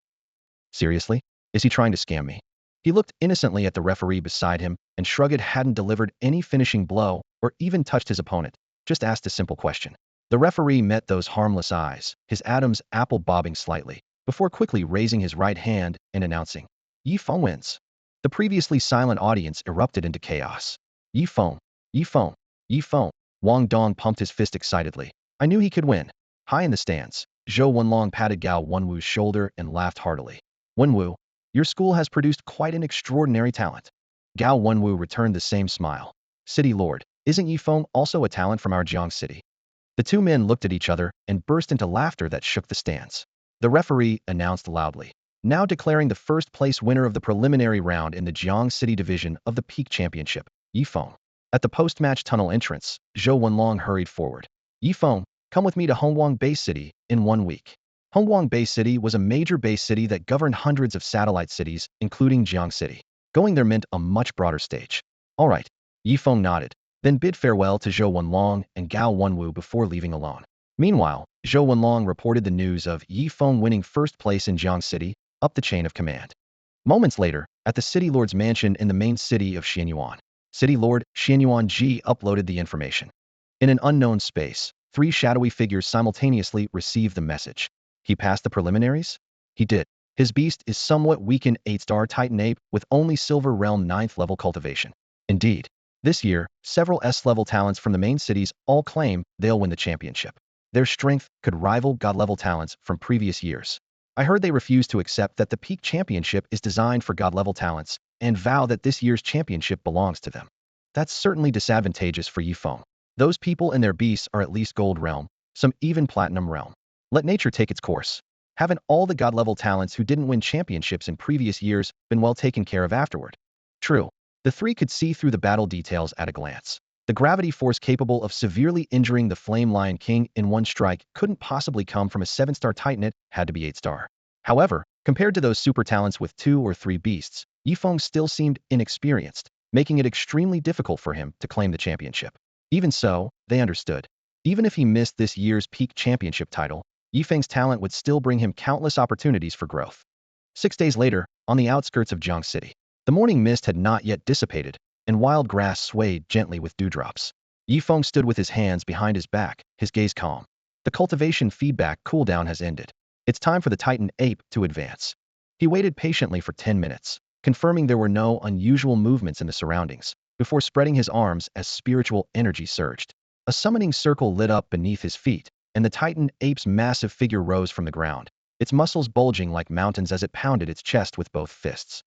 Seriously? Is he trying to scam me? He looked innocently at the referee beside him and shrugged. Hadn't delivered any finishing blow or even touched his opponent, just asked a simple question. The referee met those harmless eyes, his Adam's apple bobbing slightly, before quickly raising his right hand and announcing, Yi Feng wins. The previously silent audience erupted into chaos. Yi Feng, Yi Feng, Yi Feng. Wang Dong pumped his fist excitedly. I knew he could win. High in the stands, Zhou Wenlong patted Gao Wenwu's shoulder and laughed heartily. Wenwu, your school has produced quite an extraordinary talent. Gao Wenwu returned the same smile. City Lord, isn't Yi Feng also a talent from our Jiang city? The two men looked at each other and burst into laughter that shook the stands. The referee announced loudly, now declaring the first-place winner of the preliminary round in the Jiang City division of the Peak Championship, Yi Feng. At the post-match tunnel entrance, Zhou Wenlong hurried forward. Yi Feng, come with me to Hongguang Bay City in 1 week. Hongguang Bay City was a major base city that governed hundreds of satellite cities, including Jiang City. Going there meant a much broader stage. All right. Yi Feng nodded, then bid farewell to Zhou Wenlong and Gao Wenwu before leaving alone. Meanwhile, Zhou Wenlong reported the news of Yi Feng winning first place in Jiang City up the chain of command. Moments later, at the City Lord's mansion in the main city of Xianyuan, City Lord Xianyuan Ji uploaded the information. In an unknown space, 3 shadowy figures simultaneously received the message. He passed the preliminaries? He did. His beast is somewhat weakened 8-star Titan Ape with only Silver Realm 9th level cultivation. Indeed. This year, several S-level talents from the main cities all claim they'll win the championship. Their strength could rival God-level talents from previous years. I heard they refuse to accept that the Peak Championship is designed for God-level talents and vow that this year's championship belongs to them. That's certainly disadvantageous for Yi Feng. Those people and their beasts are at least Gold Realm, some even Platinum Realm. Let nature take its course. Haven't all the God-level talents who didn't win championships in previous years been well taken care of afterward? True. The 3 could see through the battle details at a glance. The gravity force capable of severely injuring the Flame Lion King in 1 strike couldn't possibly come from a 7-star Titan. It had to be 8-star. However, compared to those super talents with 2 or 3 beasts, Yi Feng still seemed inexperienced, making it extremely difficult for him to claim the championship. Even so, they understood. Even if he missed this year's Peak Championship title, Yi Feng's talent would still bring him countless opportunities for growth. 6 days later, on the outskirts of Jiang City, the morning mist had not yet dissipated, and wild grass swayed gently with dewdrops. Yi Feng stood with his hands behind his back, his gaze calm. The cultivation feedback cooldown has ended. It's time for the Titan Ape to advance. He waited patiently for 10 minutes, confirming there were no unusual movements in the surroundings, before spreading his arms as spiritual energy surged. A summoning circle lit up beneath his feet, and the Titan Ape's massive figure rose from the ground, its muscles bulging like mountains as it pounded its chest with both fists.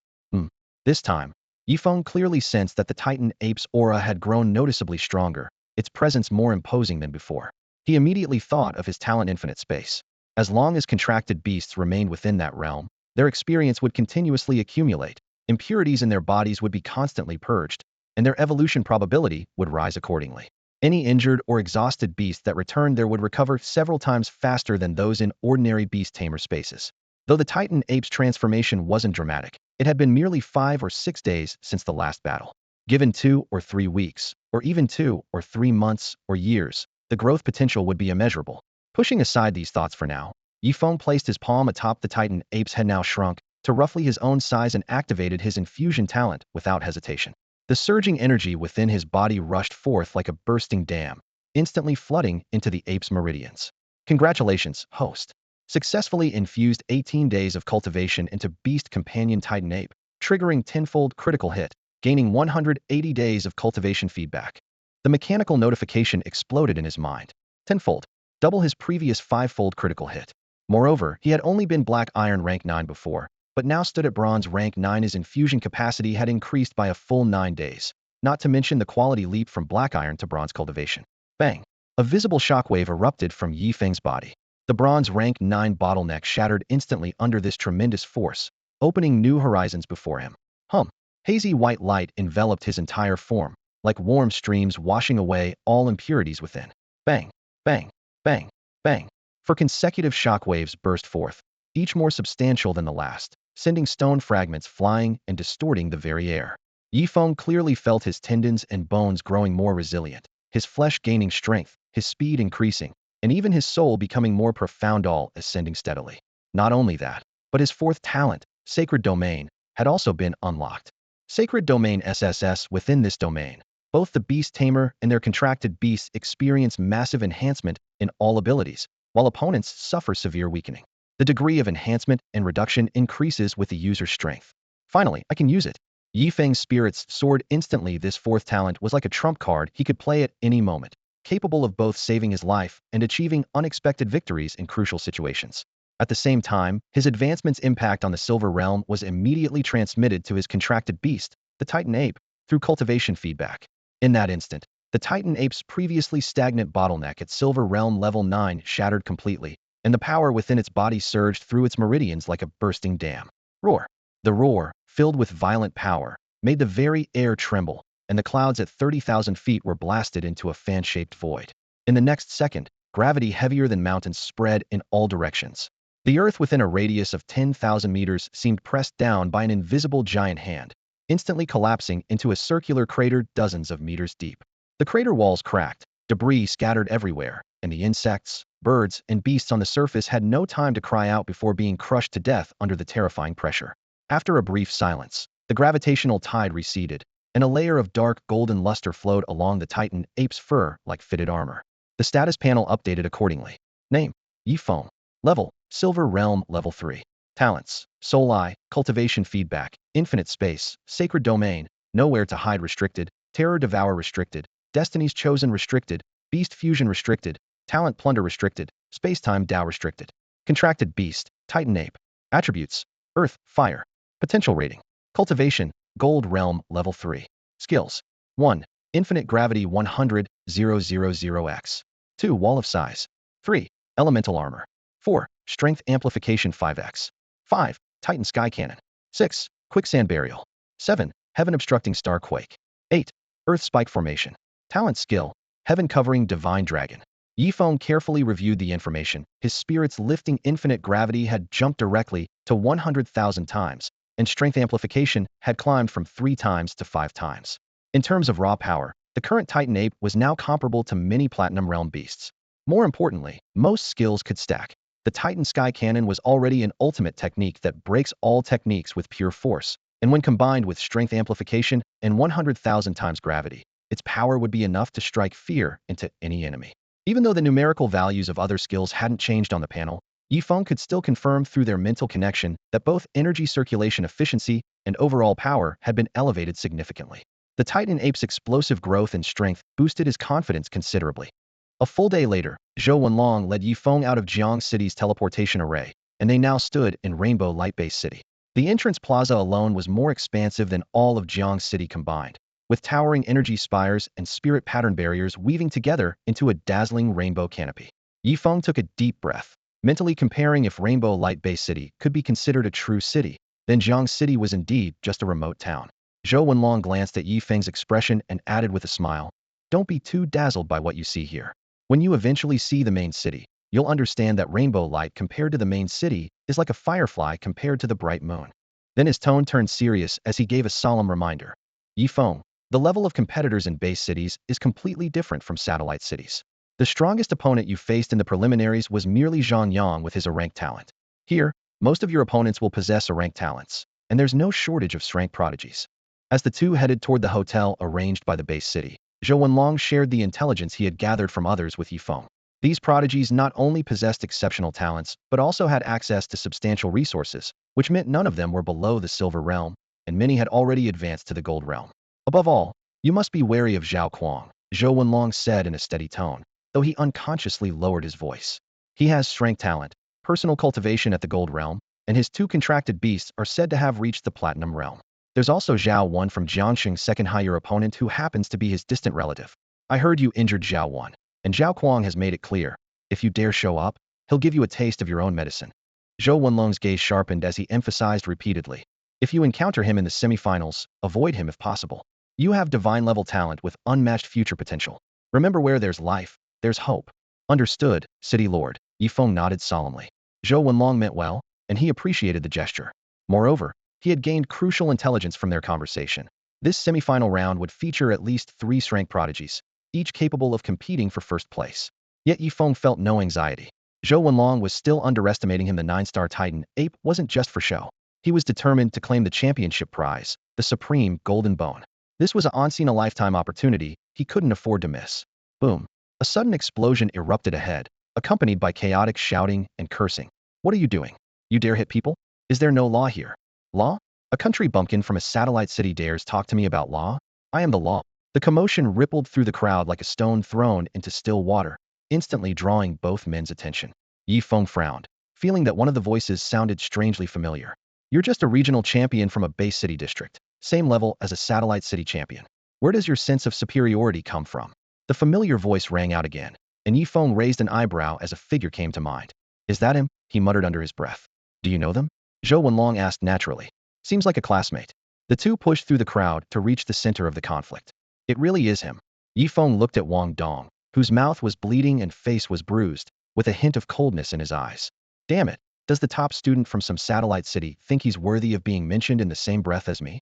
This time, Yi Feng clearly sensed that the Titan Ape's aura had grown noticeably stronger, its presence more imposing than before. He immediately thought of his talent infinite space. As long as contracted beasts remained within that realm, their experience would continuously accumulate, impurities in their bodies would be constantly purged, and their evolution probability would rise accordingly. Any injured or exhausted beast that returned there would recover several times faster than those in ordinary beast-tamer spaces. Though the Titan Ape's transformation wasn't dramatic, it had been merely 5 or 6 days since the last battle. Given 2 or 3 weeks, or even 2 or 3 months or years, the growth potential would be immeasurable. Pushing aside these thoughts for now, Yi Feng placed his palm atop the Titan Ape's head, now shrunk to roughly his own size, and activated his infusion talent without hesitation. The surging energy within his body rushed forth like a bursting dam, instantly flooding into the ape's meridians. Congratulations, host. Successfully infused 18 days of cultivation into Beast Companion Titan Ape, triggering 10-fold critical hit, gaining 180 days of cultivation feedback. The mechanical notification exploded in his mind. 10-fold. double his previous five-fold critical hit. Moreover, he had only been Black Iron rank 9 before, but now stood at Bronze rank 9. His infusion capacity had increased by a full 9 days, not to mention the quality leap from Black Iron to Bronze cultivation. Bang! A visible shockwave erupted from Yi Feng's body. The Bronze rank 9 bottleneck shattered instantly under this tremendous force, opening new horizons before him. Hazy white light enveloped his entire form, like warm streams washing away all impurities within. Bang! Bang! Bang! Bang! For consecutive shockwaves burst forth, each more substantial than the last, sending stone fragments flying and distorting the very air. Yi Feng clearly felt his tendons and bones growing more resilient, his flesh gaining strength, his speed increasing, and even his soul becoming more profound, all ascending steadily. Not only that, but his fourth talent, Sacred Domain, had also been unlocked. Sacred Domain SSS. Within this domain, both the beast tamer and their contracted beasts experience massive enhancement in all abilities, while opponents suffer severe weakening. The degree of enhancement and reduction increases with the user's strength. Finally, I can use it. Yi Feng's spirits soared instantly. This fourth talent was like a trump card he could play at any moment, capable of both saving his life and achieving unexpected victories in crucial situations. At the same time, his advancement's impact on the Silver Realm was immediately transmitted to his contracted beast, the Titan Ape, through cultivation feedback. In that instant, the Titan Ape's previously stagnant bottleneck at Silver Realm level 9 shattered completely, and the power within its body surged through its meridians like a bursting dam. Roar! The roar, filled with violent power, made the very air tremble, and the clouds at 30,000 feet were blasted into a fan-shaped void. In the next second, gravity heavier than mountains spread in all directions. The earth within a radius of 10,000 meters seemed pressed down by an invisible giant hand, instantly collapsing into a circular crater dozens of meters deep. The crater walls cracked, debris scattered everywhere, and the insects, birds, and beasts on the surface had no time to cry out before being crushed to death under the terrifying pressure. After a brief silence, the gravitational tide receded, and a layer of dark golden luster flowed along the Titan Ape's fur like fitted armor. The status panel updated accordingly. Name: Yi Feng. Level: Silver Realm level 3. Talents: Soul Eye, Cultivation Feedback, Infinite Space, Sacred Domain, Nowhere to Hide restricted, Terror Devour restricted, Destiny's Chosen restricted, Beast Fusion restricted, Talent Plunder restricted, Spacetime Tao restricted. Contracted Beast, Titan Ape. Attributes: Earth, Fire. Potential Rating: Cultivation, Gold Realm level 3. Skills: 1. Infinite Gravity 100,000x. 2. Wall of Size. 3. Elemental Armor. 4. Strength Amplification 5x. 5. Titan Sky Cannon. 6. Quicksand Burial. 7. Heaven Obstructing Star Quake. 8. Earth Spike Formation. Talent Skill: Heaven Covering Divine Dragon. Yi Feng carefully reviewed the information. His spirits lifting infinite gravity had jumped directly to 100,000 times, and strength amplification had climbed from 3 times to 5 times. In terms of raw power, the current Titan Ape was now comparable to many Platinum Realm beasts. More importantly, most skills could stack. The Titan Sky Cannon was already an ultimate technique that breaks all techniques with pure force, and when combined with strength amplification and 100,000 times gravity, its power would be enough to strike fear into any enemy. Even though the numerical values of other skills hadn't changed on the panel, Yi Feng could still confirm through their mental connection that both energy circulation efficiency and overall power had been elevated significantly. The Titan Ape's explosive growth and strength boosted his confidence considerably. A full day later, Zhou Wenlong led Yi Feng out of Jiang City's teleportation array, and they now stood in Rainbow Light Base City. The entrance plaza alone was more expansive than all of Jiang City combined, with towering energy spires and spirit pattern barriers weaving together into a dazzling rainbow canopy. Yi Feng took a deep breath, mentally comparing if Rainbow Light Base City could be considered a true city, then Jiang City was indeed just a remote town. Zhou Wenlong glanced at Yi Feng's expression and added with a smile, "Don't be too dazzled by what you see here. When you eventually see the main city, you'll understand that rainbow light compared to the main city is like a firefly compared to the bright moon." Then his tone turned serious as he gave a solemn reminder. "Yi Feng, the level of competitors in base cities is completely different from satellite cities. The strongest opponent you faced in the preliminaries was merely Zhang Yang with his A-rank talent. Here, most of your opponents will possess A-rank talents, and there's no shortage of rank prodigies." As the two headed toward the hotel arranged by the base city, Zhou Wenlong shared the intelligence he had gathered from others with Yi Feng. These prodigies not only possessed exceptional talents, but also had access to substantial resources, which meant none of them were below the Silver Realm, and many had already advanced to the Gold Realm. "Above all, you must be wary of Zhao Kuang," Zhou Wenlong said in a steady tone. though he unconsciously lowered his voice. He has strength talent, personal cultivation at the gold realm, and his 2 contracted beasts are said to have reached the platinum realm. There's also Zhao Wan from Jiangxing's second higher opponent who happens to be his distant relative. I heard you injured Zhao Wan, and Zhao Kuang has made it clear. If you dare show up, he'll give you a taste of your own medicine. Zhou Wenlong's gaze sharpened as he emphasized repeatedly. If you encounter him in the semifinals, avoid him if possible. You have divine-level talent with unmatched future potential. Remember, where there's life, there's hope. Understood, City Lord. Yi Feng nodded solemnly. Zhou Wenlong meant well, and he appreciated the gesture. Moreover, he had gained crucial intelligence from their conversation. This semifinal round would feature at least 3 rank prodigies, each capable of competing for first place. Yet Yi Feng felt no anxiety. Zhou Wenlong was still underestimating him. The 9-star Titan ape wasn't just for show. He was determined to claim the championship prize, the supreme golden bone. This was a once-in-a-lifetime opportunity he couldn't afford to miss. Boom. A sudden explosion erupted ahead, accompanied by chaotic shouting and cursing. What are you doing? You dare hit people? Is there no law here? Law? A country bumpkin from a satellite city dares talk to me about law? I am the law. The commotion rippled through the crowd like a stone thrown into still water, instantly drawing both men's attention. Yi Feng frowned, feeling that one of the voices sounded strangely familiar. You're just a regional champion from a base city district, same level as a satellite city champion. Where does your sense of superiority come from? The familiar voice rang out again, and Yi Feng raised an eyebrow as a figure came to mind. Is that him? He muttered under his breath. Do you know them? Zhou Wenlong asked naturally. Seems like a classmate. The two pushed through the crowd to reach the center of the conflict. It really is him. Yi Feng looked at Wang Dong, whose mouth was bleeding and face was bruised, with a hint of coldness in his eyes. Damn it, does the top student from some satellite city think he's worthy of being mentioned in the same breath as me?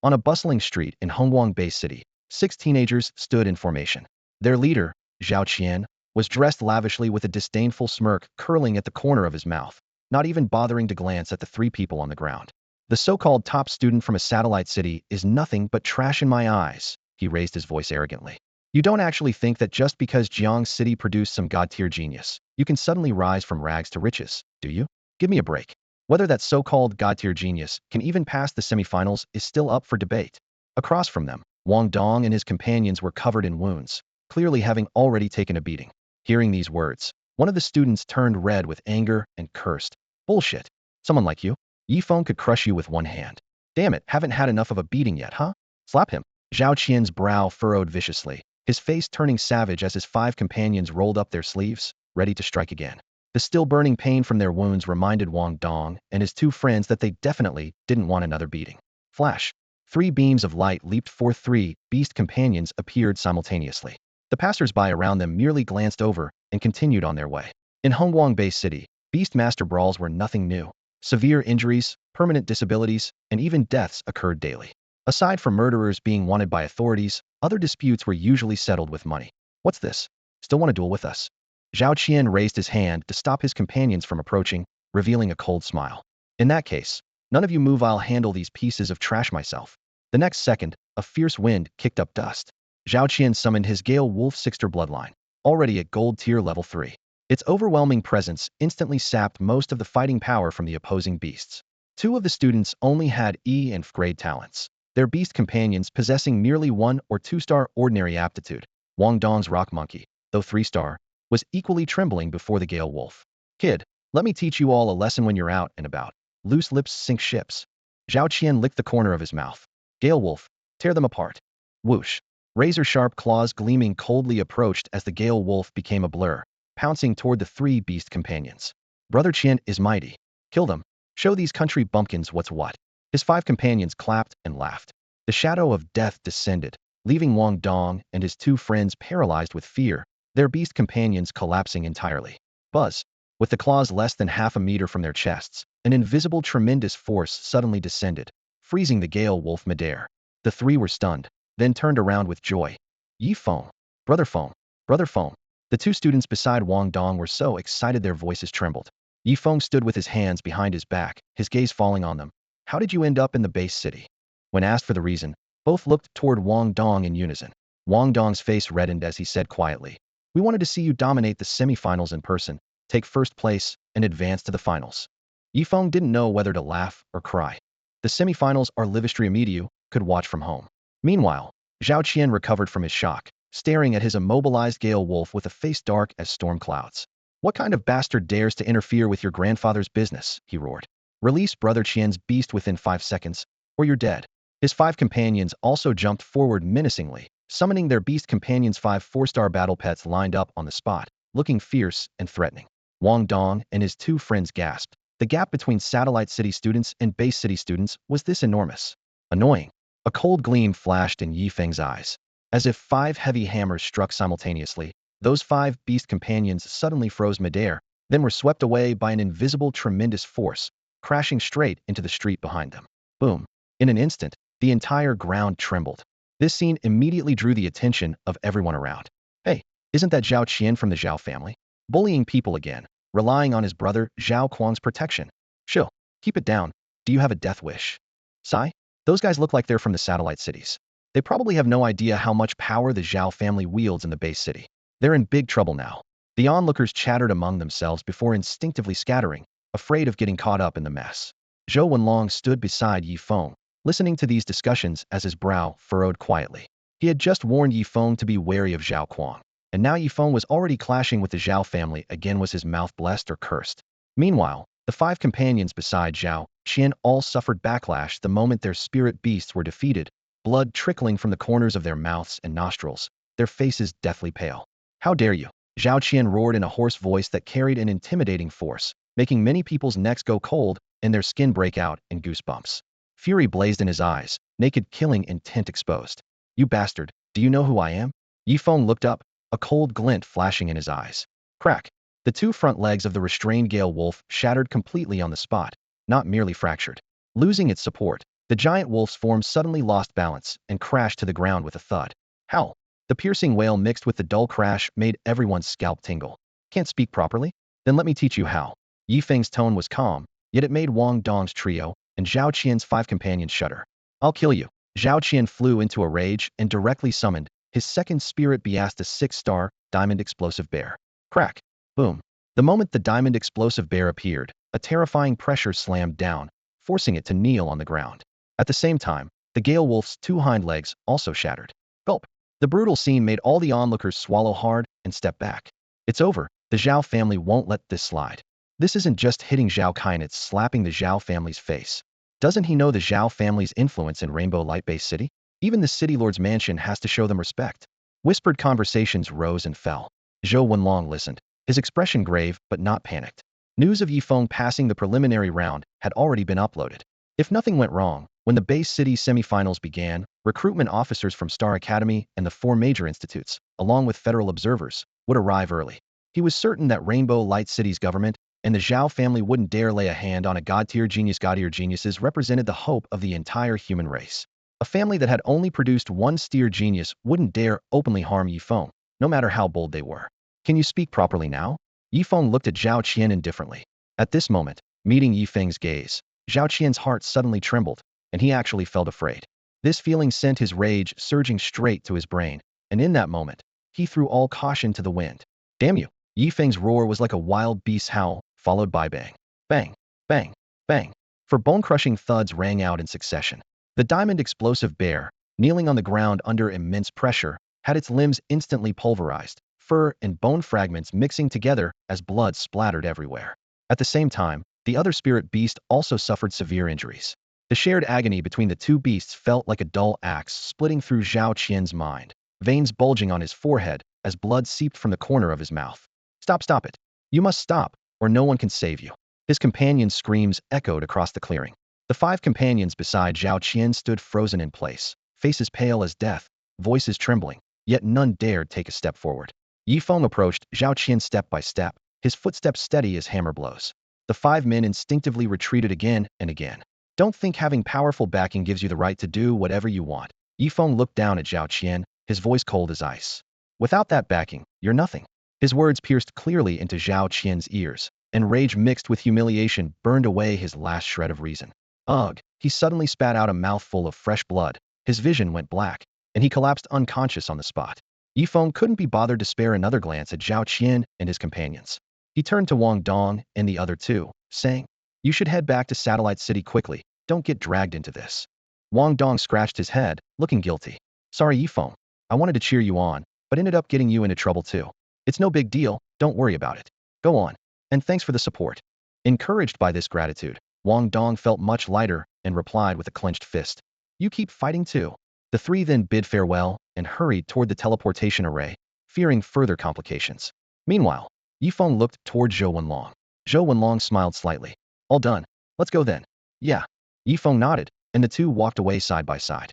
On a bustling street in Hongguang Bay City, 6 teenagers stood in formation. Their leader, Zhao Qian, was dressed lavishly with a disdainful smirk curling at the corner of his mouth, not even bothering to glance at the 3 people on the ground. The so-called top student from a satellite city is nothing but trash in my eyes, he raised his voice arrogantly. You don't actually think that just because Jiang City produced some god-tier genius, you can suddenly rise from rags to riches, do you? Give me a break. Whether that so-called god-tier genius can even pass the semifinals is still up for debate. Across from them, Wang Dong and his companions were covered in wounds, clearly having already taken a beating. Hearing these words, one of the students turned red with anger and cursed. Bullshit. Someone like you? Yi Feng could crush you with one hand. Damn it, haven't had enough of a beating yet, huh? Slap him. Zhao Qian's brow furrowed viciously, his face turning savage as his 5 companions rolled up their sleeves, ready to strike again. The still burning pain from their wounds reminded Wang Dong and his 2 friends that they definitely didn't want another beating. Flash. 3 beams of light leaped forth. 3 beast companions appeared simultaneously. The passers-by around them merely glanced over and continued on their way. In Hongguang Bay City, Beastmaster brawls were nothing new. Severe injuries, permanent disabilities, and even deaths occurred daily. Aside from murderers being wanted by authorities, other disputes were usually settled with money. What's this? Still want to duel with us? Zhao Qian raised his hand to stop his companions from approaching, revealing a cold smile. In that case, none of you move, I'll handle these pieces of trash myself. The next second, a fierce wind kicked up dust. Zhao Qian summoned his Gale Wolf Sixter bloodline, already at gold tier level 3. Its overwhelming presence instantly sapped most of the fighting power from the opposing beasts. 2 of the students only had E and F grade talents, their beast companions possessing merely 1 or 2-star ordinary aptitude. Wang Dong's rock monkey, though 3-star, was equally trembling before the Gale Wolf. Kid, let me teach you all a lesson when you're out and about. Loose lips sink ships. Zhao Qian licked the corner of his mouth. Gale Wolf, tear them apart. Whoosh. Razor-sharp claws gleaming coldly approached as the Gale Wolf became a blur, pouncing toward the 3 beast companions. Brother Qian is mighty. Kill them. Show these country bumpkins what's what. His 5 companions clapped and laughed. The shadow of death descended, leaving Wang Dong and his 2 friends paralyzed with fear, their beast companions collapsing entirely. Buzz. With the claws less than half a meter from their chests, an invisible tremendous force suddenly descended, freezing the Gale Wolf midair. The 3 were stunned, then turned around with joy. Yi Feng. Brother Feng. Brother Feng. The 2 students beside Wang Dong were so excited their voices trembled. Yi Feng stood with his hands behind his back, his gaze falling on them. How did you end up in the base city? When asked for the reason, both looked toward Wang Dong in unison. Wang Dong's face reddened as he said quietly, we wanted to see you dominate the semifinals in person, take first place, and advance to the finals. Yi Feng didn't know whether to laugh or cry. The semifinals are Livistria Mediu could watch from home. Meanwhile, Zhao Qian recovered from his shock, staring at his immobilized Gale wolf with a face dark as storm clouds. "What kind of bastard dares to interfere with your grandfather's business?" he roared. "Release Brother Qian's beast within 5 seconds, or you're dead." His 5 companions also jumped forward menacingly, summoning their beast companions. 5 4-star battle pets lined up on the spot, looking fierce and threatening. Wang Dong and his 2 friends gasped. The gap between satellite city students and base city students was this enormous. Annoying. A cold gleam flashed in Yi Feng's eyes. As if 5 heavy hammers struck simultaneously, those 5 beast companions suddenly froze midair, then were swept away by an invisible tremendous force, crashing straight into the street behind them. Boom. In an instant, the entire ground trembled. This scene immediately drew the attention of everyone around. "Hey, isn't that Zhao Qian from the Zhao family? Bullying people again, relying on his brother Zhao Kuang's protection. Chill. Keep it down. Do you have a death wish?" "Sigh? Those guys look like they're from the satellite cities. They probably have no idea how much power the Zhao family wields in the base city. They're in big trouble now." The onlookers chattered among themselves before instinctively scattering, afraid of getting caught up in the mess. Zhou Wenlong stood beside Yi Feng, listening to these discussions as his brow furrowed quietly. He had just warned Yi Feng to be wary of Zhao Kuang, and now Yi Feng was already clashing with the Zhao family again. Was his mouth blessed or cursed? Meanwhile, the 5 companions beside Zhao Qian all suffered backlash the moment their spirit beasts were defeated, blood trickling from the corners of their mouths and nostrils, their faces deathly pale. "How dare you?" Zhao Qian roared in a hoarse voice that carried an intimidating force, making many people's necks go cold and their skin break out in goosebumps. Fury blazed in his eyes, naked killing intent exposed. "You bastard, do you know who I am?" Yi Feng looked up, a cold glint flashing in his eyes. Crack. The 2 front legs of the restrained Gale wolf shattered completely on the spot, not merely fractured. Losing its support, the giant wolf's form suddenly lost balance and crashed to the ground with a thud. "Howl." The piercing wail mixed with the dull crash made everyone's scalp tingle. "Can't speak properly? Then let me teach you how." Yi Feng's tone was calm, yet it made Wang Dong's trio and Zhao Qian's 5 companions shudder. "I'll kill you." Zhao Qian flew into a rage and directly summoned his second spirit beast, a 6-star diamond explosive bear. Crack. Boom. The moment the diamond explosive bear appeared, a terrifying pressure slammed down, forcing it to kneel on the ground. At the same time, the Gale wolf's 2 hind legs also shattered. Gulp. The brutal scene made all the onlookers swallow hard and step back. It's over. The Zhao family won't let this slide. This isn't just hitting Zhao Kai, it's slapping the Zhao family's face. Doesn't he know the Zhao family's influence in Rainbow Light Base City? Even the city lord's mansion has to show them respect. Whispered conversations rose and fell. Zhou Wenlong listened, his expression grave but not panicked. News of Yi Feng passing the preliminary round had already been uploaded. If nothing went wrong, when the base city semifinals began, recruitment officers from Star Academy and the 4 major institutes, along with federal observers, would arrive early. He was certain that Rainbow Light City's government and the Zhao family wouldn't dare lay a hand on a god-tier genius. God-tier geniuses represented the hope of the entire human race. A family that had only produced 1 steer genius wouldn't dare openly harm Yi Feng, no matter how bold they were. "Can you speak properly now?" Yi Feng looked at Zhao Qian indifferently. At this moment, meeting Yi Feng's gaze, Zhao Qian's heart suddenly trembled, and he actually felt afraid. This feeling sent his rage surging straight to his brain, and in that moment, he threw all caution to the wind. "Damn you!" Yi Feng's roar was like a wild beast's howl, followed by bang, bang, bang, bang. For bone-crushing thuds rang out in succession. The diamond explosive bear, kneeling on the ground under immense pressure, had its limbs instantly pulverized, fur and bone fragments mixing together as blood splattered everywhere. At the same time, the other spirit beast also suffered severe injuries. The shared agony between the 2 beasts felt like a dull axe splitting through Zhao Qian's mind, veins bulging on his forehead as blood seeped from the corner of his mouth. Stop it. You must stop, or no one can save you." His companion's screams echoed across the clearing. The 5 companions beside Zhao Qian stood frozen in place, faces pale as death, voices trembling, yet none dared take a step forward. Yi Feng approached Zhao Qian step by step, his footsteps steady as hammer blows. The 5 men instinctively retreated again and again. "Don't think having powerful backing gives you the right to do whatever you want." Yi Feng looked down at Zhao Qian, his voice cold as ice. "Without that backing, you're nothing." His words pierced clearly into Zhao Qian's ears, and rage mixed with humiliation burned away his last shred of reason. Ugh! He suddenly spat out a mouthful of fresh blood, his vision went black, and he collapsed unconscious on the spot. Yi Feng couldn't be bothered to spare another glance at Zhao Qian and his companions. He turned to Wang Dong and the other 2, saying, "You should head back to Satellite City quickly, don't get dragged into this." Wang Dong scratched his head, looking guilty. "Sorry Yi Feng. I wanted to cheer you on, but ended up getting you into trouble too. It's no big deal, don't worry about it. Go on. And thanks for the support. Encouraged by this gratitude, Wang Dong felt much lighter and replied with a clenched fist. You keep fighting too. The three then bid farewell and hurried toward the teleportation array, fearing further complications. Meanwhile, Yifeng looked toward Zhou Wenlong. Zhou Wenlong smiled slightly. All done. Let's go then. Yeah. Yifeng nodded, and the two walked away side by side.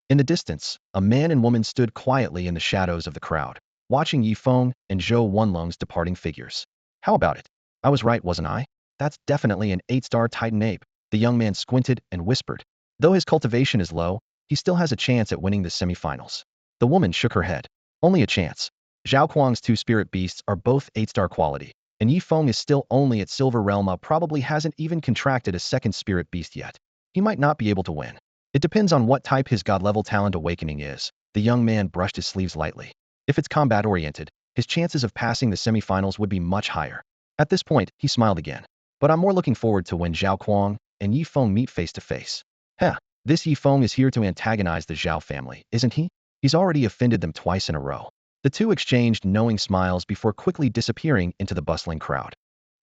In the distance, a man and woman stood quietly in the shadows of the crowd, watching Yifeng and Zhou Wenlong's departing figures. How about it? I was right, wasn't I? That's definitely an 8-star Titan ape. The young man squinted and whispered. Though his cultivation is low, he still has a chance at winning the semifinals. The woman shook her head. Only a chance. Zhao Kuang's 2 spirit beasts are both 8-star quality, and Yifeng is still only at Silver Realm, probably hasn't even contracted a 2nd spirit beast yet. He might not be able to win. It depends on what type his god-level talent awakening is. The young man brushed his sleeves lightly. If it's combat-oriented, his chances of passing the semifinals would be much higher. At this point, he smiled again. But I'm more looking forward to when Zhao Kuang and Yifeng meet face to face. Heh, this Yifeng is here to antagonize the Zhao family, isn't he? He's already offended them twice in a row. The two exchanged knowing smiles before quickly disappearing into the bustling crowd.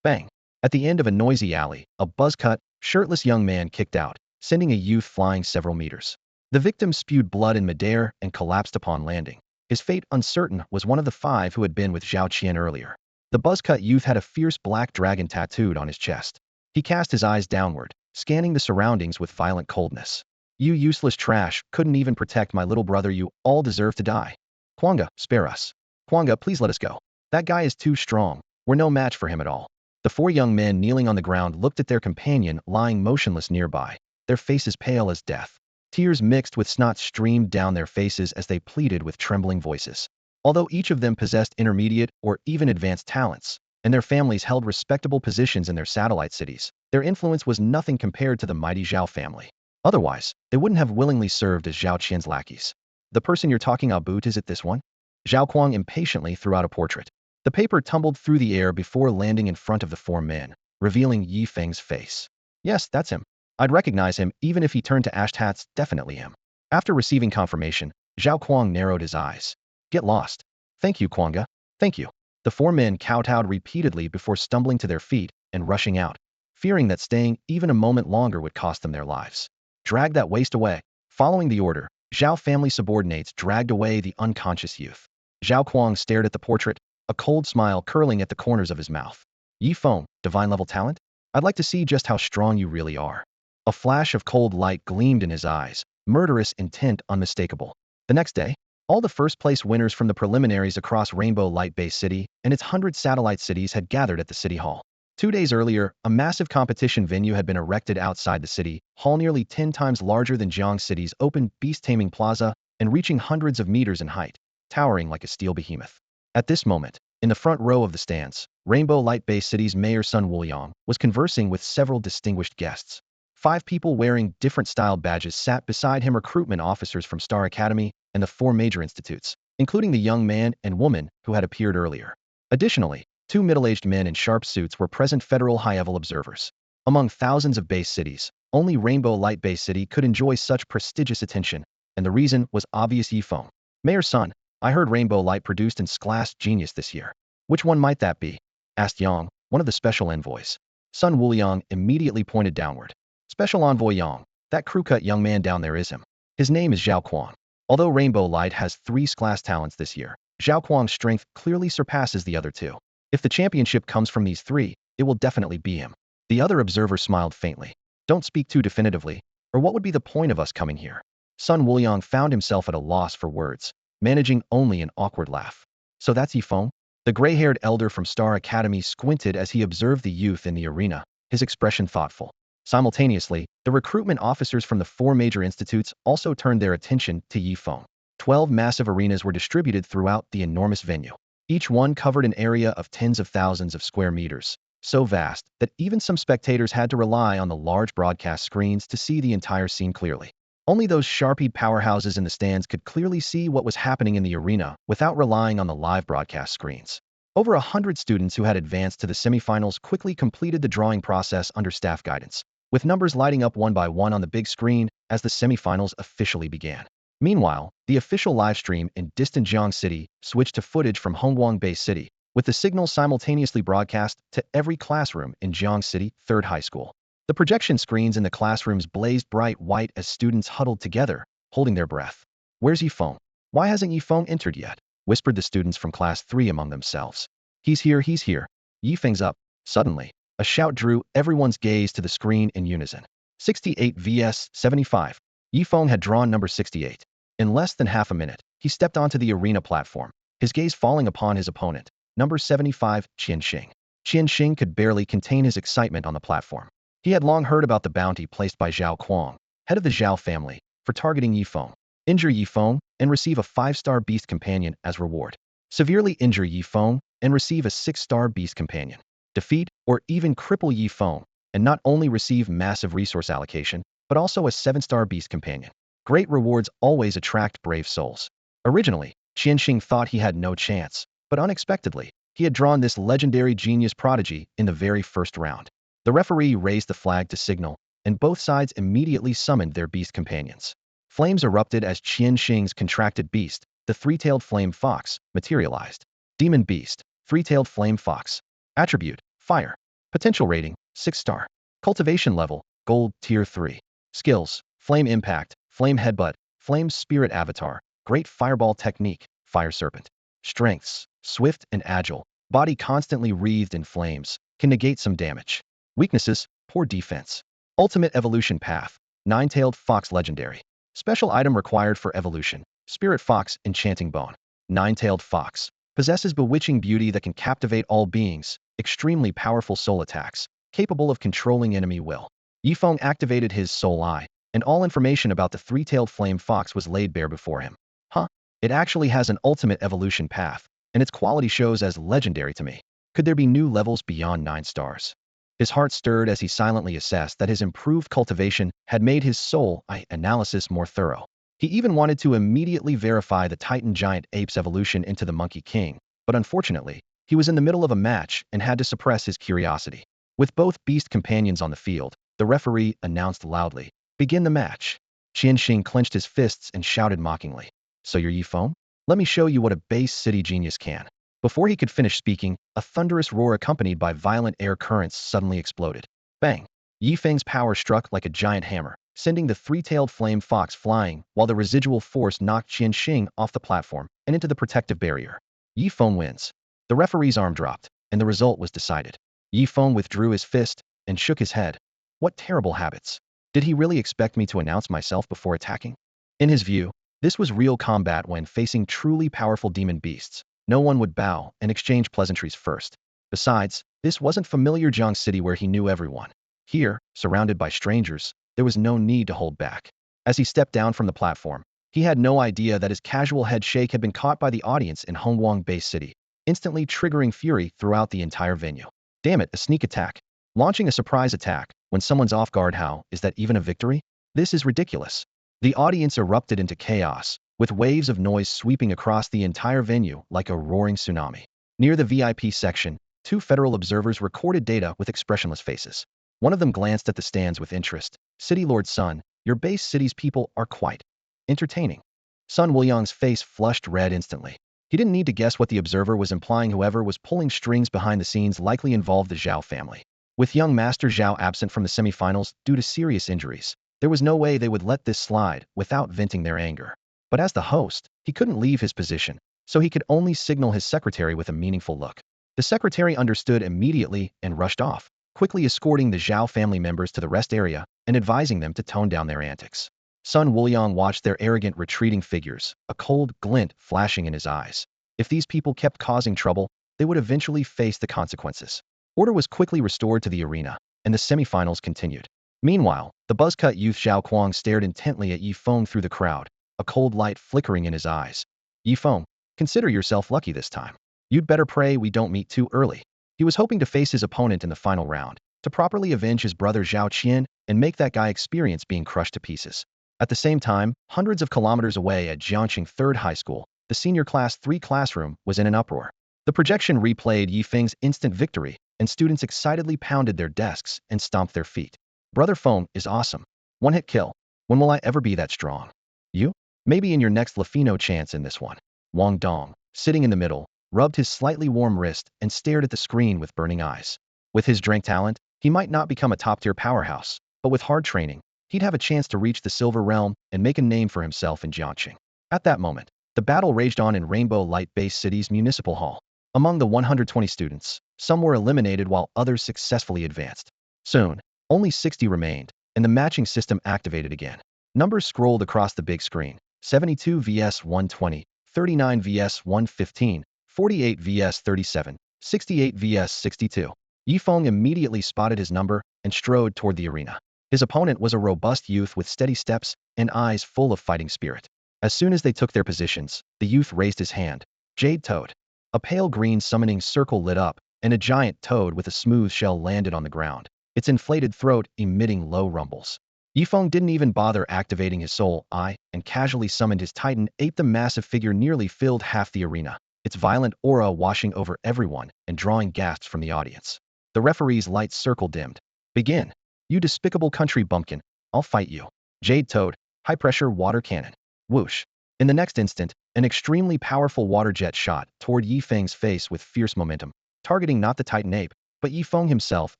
Bang! At the end of a noisy alley, a buzz-cut, shirtless young man kicked out, sending a youth flying several meters. The victim spewed blood in midair and collapsed upon landing. His fate uncertain was one of the 5 who had been with Zhao Qian earlier. The buzz-cut youth had a fierce black dragon tattooed on his chest. He cast his eyes downward, scanning the surroundings with violent coldness. You useless trash, couldn't even protect my little brother, you all deserve to die. Kuanga, spare us. Kuanga, please let us go. That guy is too strong. We're no match for him at all. The 4 young men kneeling on the ground looked at their companion lying motionless nearby, their faces pale as death. Tears mixed with snot streamed down their faces as they pleaded with trembling voices. Although each of them possessed intermediate or even advanced talents, and their families held respectable positions in their satellite cities, their influence was nothing compared to the mighty Zhao family. Otherwise, they wouldn't have willingly served as Zhao Qian's lackeys. The person you're talking about, is it this one? Zhao Kuang impatiently threw out a portrait. The paper tumbled through the air before landing in front of the 4 men, revealing Yifeng's face. Yes, that's him. I'd recognize him even if he turned to ash tats, definitely him. After receiving confirmation, Zhao Kuang narrowed his eyes. Get lost. Thank you, Kuanga. Thank you. The 4 men kowtowed repeatedly before stumbling to their feet and rushing out, fearing that staying even a moment longer would cost them their lives. Drag that waste away. Following the order, Zhao family subordinates dragged away the unconscious youth. Zhao Kuang stared at the portrait, a cold smile curling at the corners of his mouth. Yifeng, divine-level talent? I'd like to see just how strong you really are. A flash of cold light gleamed in his eyes, murderous intent unmistakable. The next day, all the first-place winners from the preliminaries across Rainbow Light Bay City and its 100 satellite cities had gathered at the City Hall. 2 days earlier, a massive competition venue had been erected outside the city hall, nearly 10 times larger than Jiang City's open beast-taming plaza and reaching hundreds of meters in height, towering like a steel behemoth. At this moment, in the front row of the stands, Rainbow Light Bay City's Mayor Sun Wuliang was conversing with several distinguished guests. 5 people wearing different style badges sat beside him, recruitment officers from Star Academy and the 4 major institutes, including the young man and woman who had appeared earlier. Additionally, 2 middle-aged men in sharp suits were present, federal high-level observers. Among thousands of base cities, only Rainbow Light Bay City could enjoy such prestigious attention, and the reason was obvious. Yifeng. Mayor Sun, I heard Rainbow Light produced an S-class genius this year. Which one might that be? Asked Yang, one of the special envoys. Sun Wuliang immediately pointed downward. Special Envoy Yang, that crew-cut young man down there is him. His name is Zhao Kuang. Although Rainbow Light has 3 S-class talents this year, Zhao Kuang's strength clearly surpasses the other 2. If the championship comes from these 3, it will definitely be him. The other observer smiled faintly. Don't speak too definitively, or what would be the point of us coming here? Sun Wuliang found himself at a loss for words, managing only an awkward laugh. So that's Yifeng? The gray-haired elder from Star Academy squinted as he observed the youth in the arena, his expression thoughtful. Simultaneously, the recruitment officers from the 4 major institutes also turned their attention to Yifeng. 12 massive arenas were distributed throughout the enormous venue. Each one covered an area of tens of thousands of square meters, so vast that even some spectators had to rely on the large broadcast screens to see the entire scene clearly. Only those sharp-eyed powerhouses in the stands could clearly see what was happening in the arena without relying on the live broadcast screens. Over 100 students who had advanced to the semifinals quickly completed the drawing process under staff guidance, with numbers lighting up one by one on the big screen as the semifinals officially began. Meanwhile, the official livestream in distant Jiang City switched to footage from Hongguang Bay City, with the signal simultaneously broadcast to every classroom in Jiang City 3rd High School. The projection screens in the classrooms blazed bright white as students huddled together, holding their breath. "Where's Yifeng? Why hasn't Yifeng entered yet?" whispered the students from Class 3 among themselves. He's here, he's here. Yifeng's up." Suddenly, a shout drew everyone's gaze to the screen in unison. 68 vs 75. Yifeng had drawn number 68. In less than half a minute, he stepped onto the arena platform, his gaze falling upon his opponent, number 75, Qianxing. Qianxing could barely contain his excitement on the platform. He had long heard about the bounty placed by Zhao Kuang, head of the Zhao family, for targeting Yifeng. Injure Yifeng and receive a 5-star beast companion as reward. Severely injure Yifeng and receive a 6-star beast companion. Defeat or even cripple Yifeng and not only receive massive resource allocation, but also a 7-star beast companion. Great rewards always attract brave souls. Originally, Qianxing thought he had no chance, but unexpectedly, he had drawn this legendary genius prodigy in the very first round. The referee raised the flag to signal, and both sides immediately summoned their beast companions. Flames erupted as Qianxing's contracted beast, the three-tailed flame fox, materialized. Demon Beast, three-tailed flame fox. Attribute, fire. Potential rating, 6-star. Cultivation level, gold, tier 3. Skills, flame impact, flame headbutt, flame spirit avatar, great fireball technique, fire serpent. Strengths, swift and agile, body constantly wreathed in flames, can negate some damage. Weaknesses, poor defense. Ultimate evolution path, 9-tailed fox legendary. Special item required for evolution, spirit fox enchanting bone. 9-tailed fox. Possesses bewitching beauty that can captivate all beings, extremely powerful soul attacks, capable of controlling enemy will. Yifeng activated his soul eye, and all information about the three-tailed flame fox was laid bare before him. Huh? It actually has an ultimate evolution path, and its quality shows as legendary to me. Could there be new levels beyond 9 stars? His heart stirred as he silently assessed that his improved cultivation had made his soul eye analysis more thorough. He even wanted to immediately verify the Titan giant ape's evolution into the Monkey King, but unfortunately, he was in the middle of a match and had to suppress his curiosity. With both beast companions on the field, the referee announced loudly, "Begin the match." Qianxing clenched his fists and shouted mockingly, "So you're Yifeng? Let me show you what a base city genius can." Before he could finish speaking, a thunderous roar accompanied by violent air currents suddenly exploded. Bang! Yifeng's power struck like a giant hammer, sending the three-tailed flame fox flying, while the residual force knocked Qianxing off the platform and into the protective barrier. Yifeng wins. The referee's arm dropped, and the result was decided. Yifeng withdrew his fist and shook his head. What terrible habits. Did he really expect me to announce myself before attacking? In his view, this was real combat when facing truly powerful demon beasts. No one would bow and exchange pleasantries first. Besides, this wasn't familiar Jiang City where he knew everyone. Here, surrounded by strangers, there was no need to hold back. As he stepped down from the platform, he had no idea that his casual head shake had been caught by the audience in Hongguang Bay City, instantly triggering fury throughout the entire venue. Damn it, a sneak attack. Launching a surprise attack when someone's off guard, how is that even a victory? This is ridiculous. The audience erupted into chaos, with waves of noise sweeping across the entire venue like a roaring tsunami. Near the VIP section, 2 federal observers recorded data with expressionless faces. One of them glanced at the stands with interest. "City Lord Sun, your base city's people are quite entertaining." Sun Wuliang's face flushed red instantly. He didn't need to guess what the observer was implying. Whoever was pulling strings behind the scenes likely involved the Zhao family. With young Master Zhao absent from the semifinals due to serious injuries, there was no way they would let this slide without venting their anger. But as the host, he couldn't leave his position, so he could only signal his secretary with a meaningful look. The secretary understood immediately and rushed off, quickly escorting the Zhao family members to the rest area and advising them to tone down their antics. Sun Wuliang watched their arrogant retreating figures, a cold glint flashing in his eyes. If these people kept causing trouble, they would eventually face the consequences. Order was quickly restored to the arena, and the semifinals continued. Meanwhile, the buzz-cut youth Zhao Kuang stared intently at Yifeng through the crowd, a cold light flickering in his eyes. "Yifeng, consider yourself lucky this time. You'd better pray we don't meet too early." He was hoping to face his opponent in the final round, to properly avenge his brother Zhao Qian and make that guy experience being crushed to pieces. At the same time, hundreds of kilometers away at Jiangqing 3rd High School, the senior Class 3 classroom was in an uproar. The projection replayed Yifeng's instant victory, and students excitedly pounded their desks and stomped their feet. "Brother Feng is awesome. One-hit kill. When will I ever be that strong?" "You? Maybe in your next Lafino chance in this one. Wang Dong, sitting in the middle, rubbed his slightly warm wrist and stared at the screen with burning eyes. With his drink talent, he might not become a top-tier powerhouse, but with hard training, he'd have a chance to reach the Silver Realm and make a name for himself in Jiangxing. At that moment, the battle raged on in Rainbow Light Base City's Municipal Hall. Among the 120 students, some were eliminated while others successfully advanced. Soon, only 60 remained, and the matching system activated again. Numbers scrolled across the big screen: 72 vs 120, 39 vs 115, 48 vs 37, 68 vs 62. Yifeng immediately spotted his number and strode toward the arena. His opponent was a robust youth with steady steps and eyes full of fighting spirit. As soon as they took their positions, the youth raised his hand. Jade Toad. A pale green summoning circle lit up, and a giant toad with a smooth shell landed on the ground, its inflated throat emitting low rumbles. Yifeng didn't even bother activating his soul eye and casually summoned his titan ape. The massive figure nearly filled half the arena, its violent aura washing over everyone and drawing gasps from the audience. The referee's light circle dimmed. Begin. You despicable country bumpkin, I'll fight you. Jade Toad, high-pressure water cannon. Whoosh. In the next instant, an extremely powerful water jet shot toward Yifeng's face with fierce momentum, targeting not the titan ape, but Yifeng himself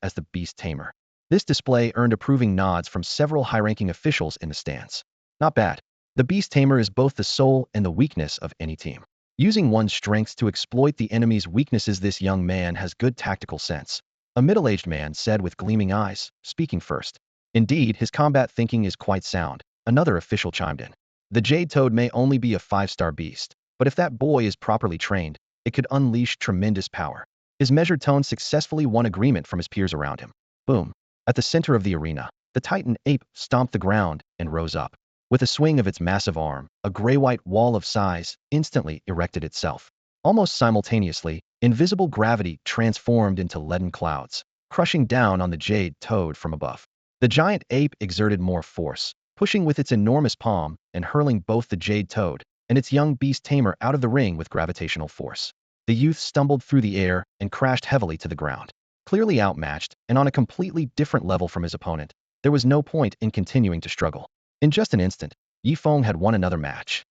as the beast-tamer. This display earned approving nods from several high-ranking officials in the stands. Not bad. The beast-tamer is both the soul and the weakness of any team. Using one's strengths to exploit the enemy's weaknesses, this young man has good tactical sense. A middle-aged man said with gleaming eyes, speaking first. Indeed, his combat thinking is quite sound, another official chimed in. The Jade Toad may only be a 5-star beast, but if that boy is properly trained, it could unleash tremendous power. His measured tone successfully won agreement from his peers around him. Boom. At the center of the arena, the titan ape stomped the ground and rose up. With a swing of its massive arm, a gray-white wall of size instantly erected itself. Almost simultaneously, invisible gravity transformed into leaden clouds, crushing down on the Jade Toad from above. The giant ape exerted more force, pushing with its enormous palm and hurling both the Jade Toad and its young beast tamer out of the ring with gravitational force. The youth stumbled through the air and crashed heavily to the ground. Clearly outmatched and on a completely different level from his opponent, there was no point in continuing to struggle. In just an instant, Yifeng had won another match.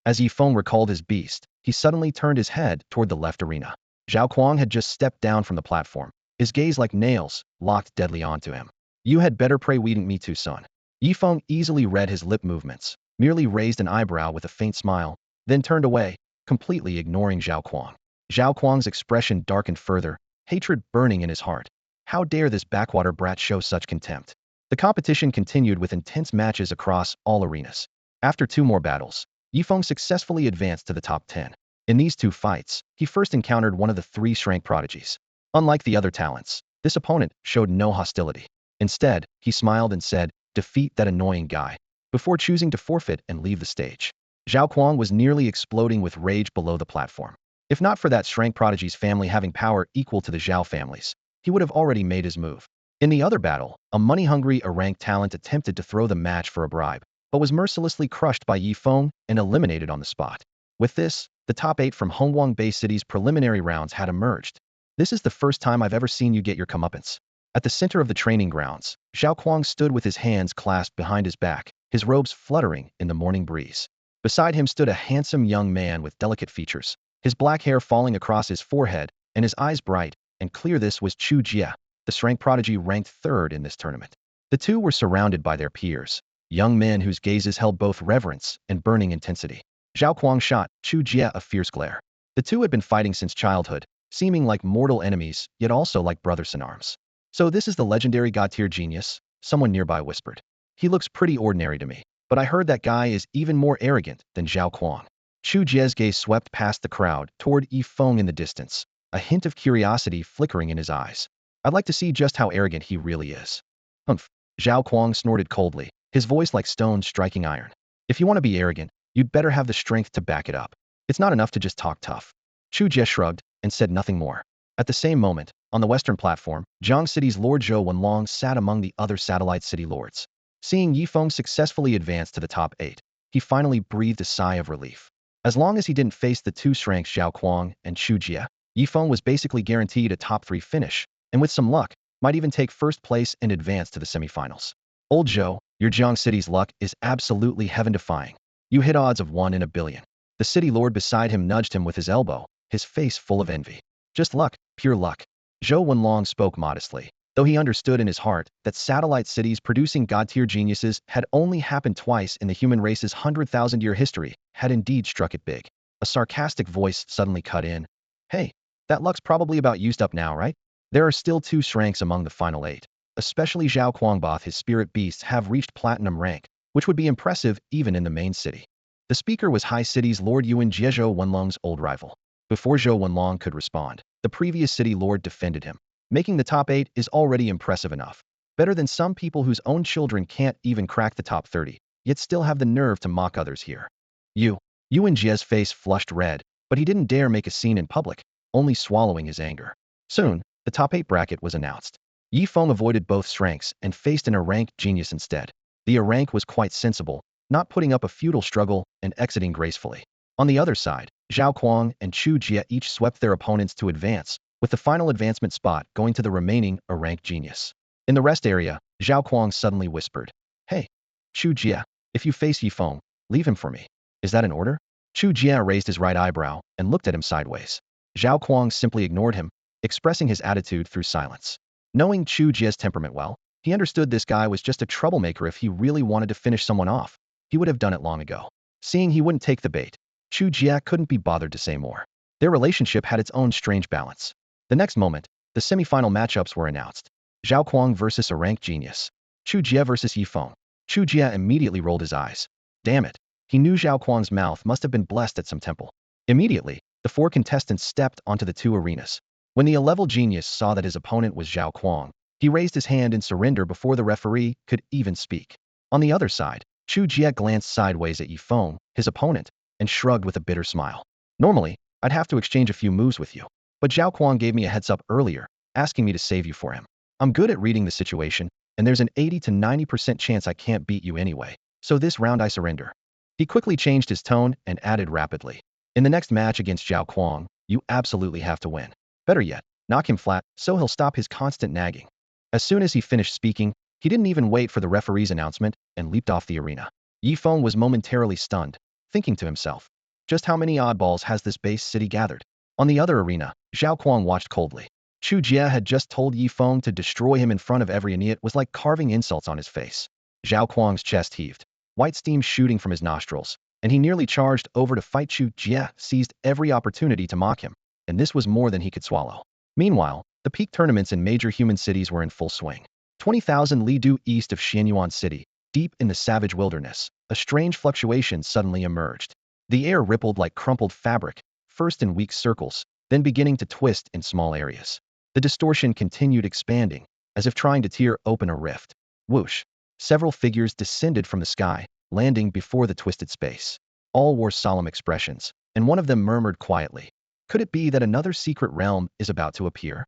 As Yifeng recalled his beast, he suddenly turned his head toward the left arena. Zhao Kuang had just stepped down from the platform, his gaze like nails, locked deadly onto him. You had better pray we didn't meet too soon. Yifeng easily read his lip movements, merely raised an eyebrow with a faint smile, then turned away, completely ignoring Zhao Kuang. Zhao Kuang's expression darkened further, hatred burning in his heart. How dare this backwater brat show such contempt? The competition continued with intense matches across all arenas. After 2 more battles, Yifeng successfully advanced to the top 10. In these 2 fights, he first encountered one of the 3 SSS-rank prodigies. Unlike the other talents, this opponent showed no hostility. Instead, he smiled and said, "Defeat that annoying guy," before choosing to forfeit and leave the stage. Zhao Kuang was nearly exploding with rage below the platform. If not for that SSS-rank prodigy's family having power equal to the Zhao family's, he would have already made his move. In the other battle, a money-hungry A-rank talent attempted to throw the match for a bribe, but was mercilessly crushed by Yifeng and eliminated on the spot. With this, the top 8 from Hongguang Bay City's preliminary rounds had emerged. This is the first time I've ever seen you get your comeuppance. At the center of the training grounds, Zhao Kuang stood with his hands clasped behind his back, his robes fluttering in the morning breeze. Beside him stood a handsome young man with delicate features, his black hair falling across his forehead and his eyes bright and clear. This was Chu Jia, the SSS-rank prodigy ranked 3rd in this tournament. The two were surrounded by their peers, young men whose gazes held both reverence and burning intensity. Zhao Kuang shot Chu Jia a fierce glare. The two had been fighting since childhood, seeming like mortal enemies, yet also like brothers in arms. "So this is the legendary god-tier genius?" someone nearby whispered. "He looks pretty ordinary to me, but I heard that guy is even more arrogant than Zhao Kuang." Chu Jia's gaze swept past the crowd toward Yifeng in the distance, a hint of curiosity flickering in his eyes. "I'd like to see just how arrogant he really is." "Humph." Zhao Kuang snorted coldly, his voice like stone striking iron. "If you want to be arrogant, you'd better have the strength to back it up. It's not enough to just talk tough." Chu Jia shrugged and said nothing more. At the same moment, on the western platform, Jiang City's Lord Zhou Wenlong sat among the other satellite city lords. Seeing Yifeng successfully advance to the top 8, he finally breathed a sigh of relief. As long as he didn't face the 2 SSS-ranks Zhao Kuang and Chu Jia, Yifeng was basically guaranteed a top 3 finish, and with some luck, might even take first place and advance to the semifinals. "Old Zhou, your Jiang City's luck is absolutely heaven-defying. You hit odds of 1 in a billion. The city lord beside him nudged him with his elbow, his face full of envy. Just luck, pure luck. Zhou Wenlong spoke modestly, though he understood in his heart that satellite cities producing god-tier geniuses had only happened twice in the human race's 100,000-year history, had indeed struck it big. A sarcastic voice suddenly cut in. Hey, that luck's probably about used up now, right? There are still 2 ranks among the final 8. Especially Zhao Kuangboth, his spirit beasts have reached platinum rank, which would be impressive even in the main city. The speaker was High City's Lord Yuan Jie, Zhou Wenlong's old rival. Before Zhou Wenlong could respond, the previous city lord defended him. Making the top 8 is already impressive enough. Better than some people whose own children can't even crack the top 30, yet still have the nerve to mock others here. Yuan Jie's face flushed red, but he didn't dare make a scene in public, only swallowing his anger. Soon, the top 8 bracket was announced. Yi Feng avoided both ranks and faced an rank genius instead. The rank was quite sensible, not putting up a futile struggle and exiting gracefully. On the other side, Zhao Kuang and Chu Jie each swept their opponents to advance, with the final advancement spot going to the remaining rank genius. In the rest area, Zhao Kuang suddenly whispered, "Hey, Chu Jie, if you face Yi Feng, leave him for me. Is that an order?" Chu Jie raised his right eyebrow and looked at him sideways. Zhao Kuang simply ignored him, expressing his attitude through silence. Knowing Chu Jie's temperament well, he understood this guy was just a troublemaker. If he really wanted to finish someone off, he would have done it long ago. Seeing he wouldn't take the bait, Chu Jie couldn't be bothered to say more. Their relationship had its own strange balance. The next moment, the semi-final matchups were announced. Zhao Kuang versus a rank genius. Chu Jie versus Yi Feng. Chu Jie immediately rolled his eyes. Damn it. He knew Zhao Kuang's mouth must have been blessed at some temple. Immediately, the 4 contestants stepped onto the 2 arenas. When the A-level genius saw that his opponent was Zhao Kuang, he raised his hand in surrender before the referee could even speak. On the other side, Chu Jie glanced sideways at Yi Feng, his opponent, and shrugged with a bitter smile. Normally, I'd have to exchange a few moves with you, but Zhao Kuang gave me a heads up earlier, asking me to save you for him. I'm good at reading the situation, and there's an 80 to 90% chance I can't beat you anyway, so this round I surrender. He quickly changed his tone and added rapidly. In the next match against Zhao Kuang, you absolutely have to win. Better yet, knock him flat so he'll stop his constant nagging. As soon as he finished speaking, he didn't even wait for the referee's announcement and leaped off the arena. Yi Feng was momentarily stunned, thinking to himself, just how many oddballs has this base city gathered? On the other arena, Zhao Kuang watched coldly. Chu Jie had just told Yi Feng to destroy him in front of every and it was like carving insults on his face. Zhao Kuang's chest heaved, white steam shooting from his nostrils, and he nearly charged over to fight. Chu Jie seized every opportunity to mock him, and this was more than he could swallow. Meanwhile, the peak tournaments in major human cities were in full swing. 20,000 li due east of Xianyuan City, deep in the savage wilderness, a strange fluctuation suddenly emerged. The air rippled like crumpled fabric, first in weak circles, then beginning to twist in small areas. The distortion continued expanding, as if trying to tear open a rift. Whoosh! Several figures descended from the sky, landing before the twisted space. All wore solemn expressions, and one of them murmured quietly, "Could it be that another secret realm is about to appear?"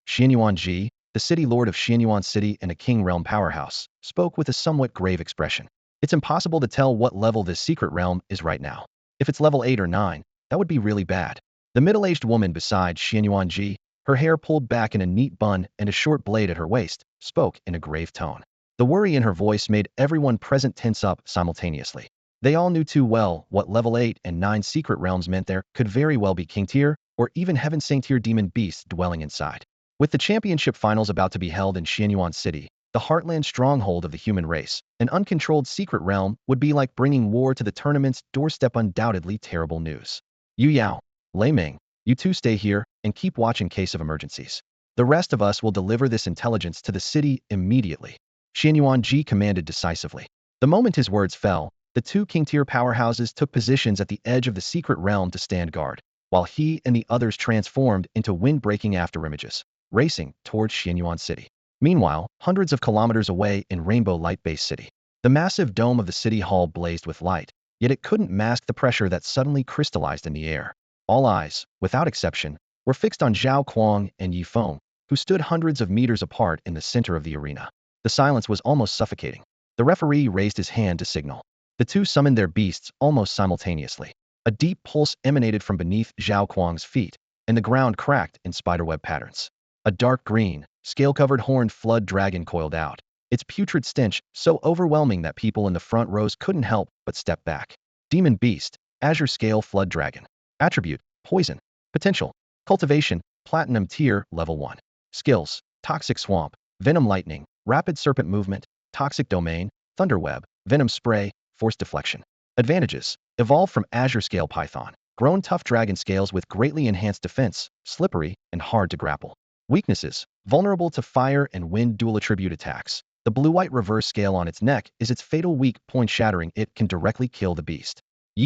Xianyuan Ji, the city lord of Xianyuan City and a king realm powerhouse, spoke with a somewhat grave expression. It's impossible to tell what level this secret realm is right now. If it's level 8 or 9, that would be really bad. The middle-aged woman beside Xianyuan Ji, her hair pulled back in a neat bun and a short blade at her waist, spoke in a grave tone. The worry in her voice made everyone present tense up simultaneously. They all knew too well what level 8 and 9 secret realms meant. There could very well be king tier or even heaven saint tier demon beasts dwelling inside. With the championship finals about to be held in Xianyuan City, the heartland stronghold of the human race, an uncontrolled secret realm would be like bringing war to the tournament's doorstep. Undoubtedly terrible news. Yu Yao, Lei Ming, you two stay here and keep watch in case of emergencies. The rest of us will deliver this intelligence to the city immediately. Xianyuan Ji commanded decisively. The moment his words fell, the 2 king-tier powerhouses took positions at the edge of the secret realm to stand guard, while he and the others transformed into wind-breaking afterimages, racing towards Xianyuan City. Meanwhile, hundreds of kilometers away in Rainbow Light Base City, the massive dome of the city hall blazed with light, yet it couldn't mask the pressure that suddenly crystallized in the air. All eyes, without exception, were fixed on Zhao Kuang and Yi Feng, who stood hundreds of meters apart in the center of the arena. The silence was almost suffocating. The referee raised his hand to signal. The 2 summoned their beasts almost simultaneously. A deep pulse emanated from beneath Zhao Kuang's feet, and the ground cracked in spiderweb patterns. A dark green, scale-covered horned flood dragon coiled out, its putrid stench so overwhelming that people in the front rows couldn't help but step back. Demon Beast, Azure Scale Flood Dragon. Attribute, Poison. Potential, Cultivation, Platinum Tier, Level 1. Skills, Toxic Swamp, Venom Lightning, Rapid Serpent Movement, Toxic Domain, Thunderweb, Venom Spray, Force Deflection. Advantages, Evolved from Azure Scale Python. Grown tough dragon scales with greatly enhanced defense, slippery, and hard to grapple. Weaknesses, vulnerable to fire and wind dual attribute attacks. The blue-white reverse scale on its neck is its fatal weak point, shattering it can directly kill the beast.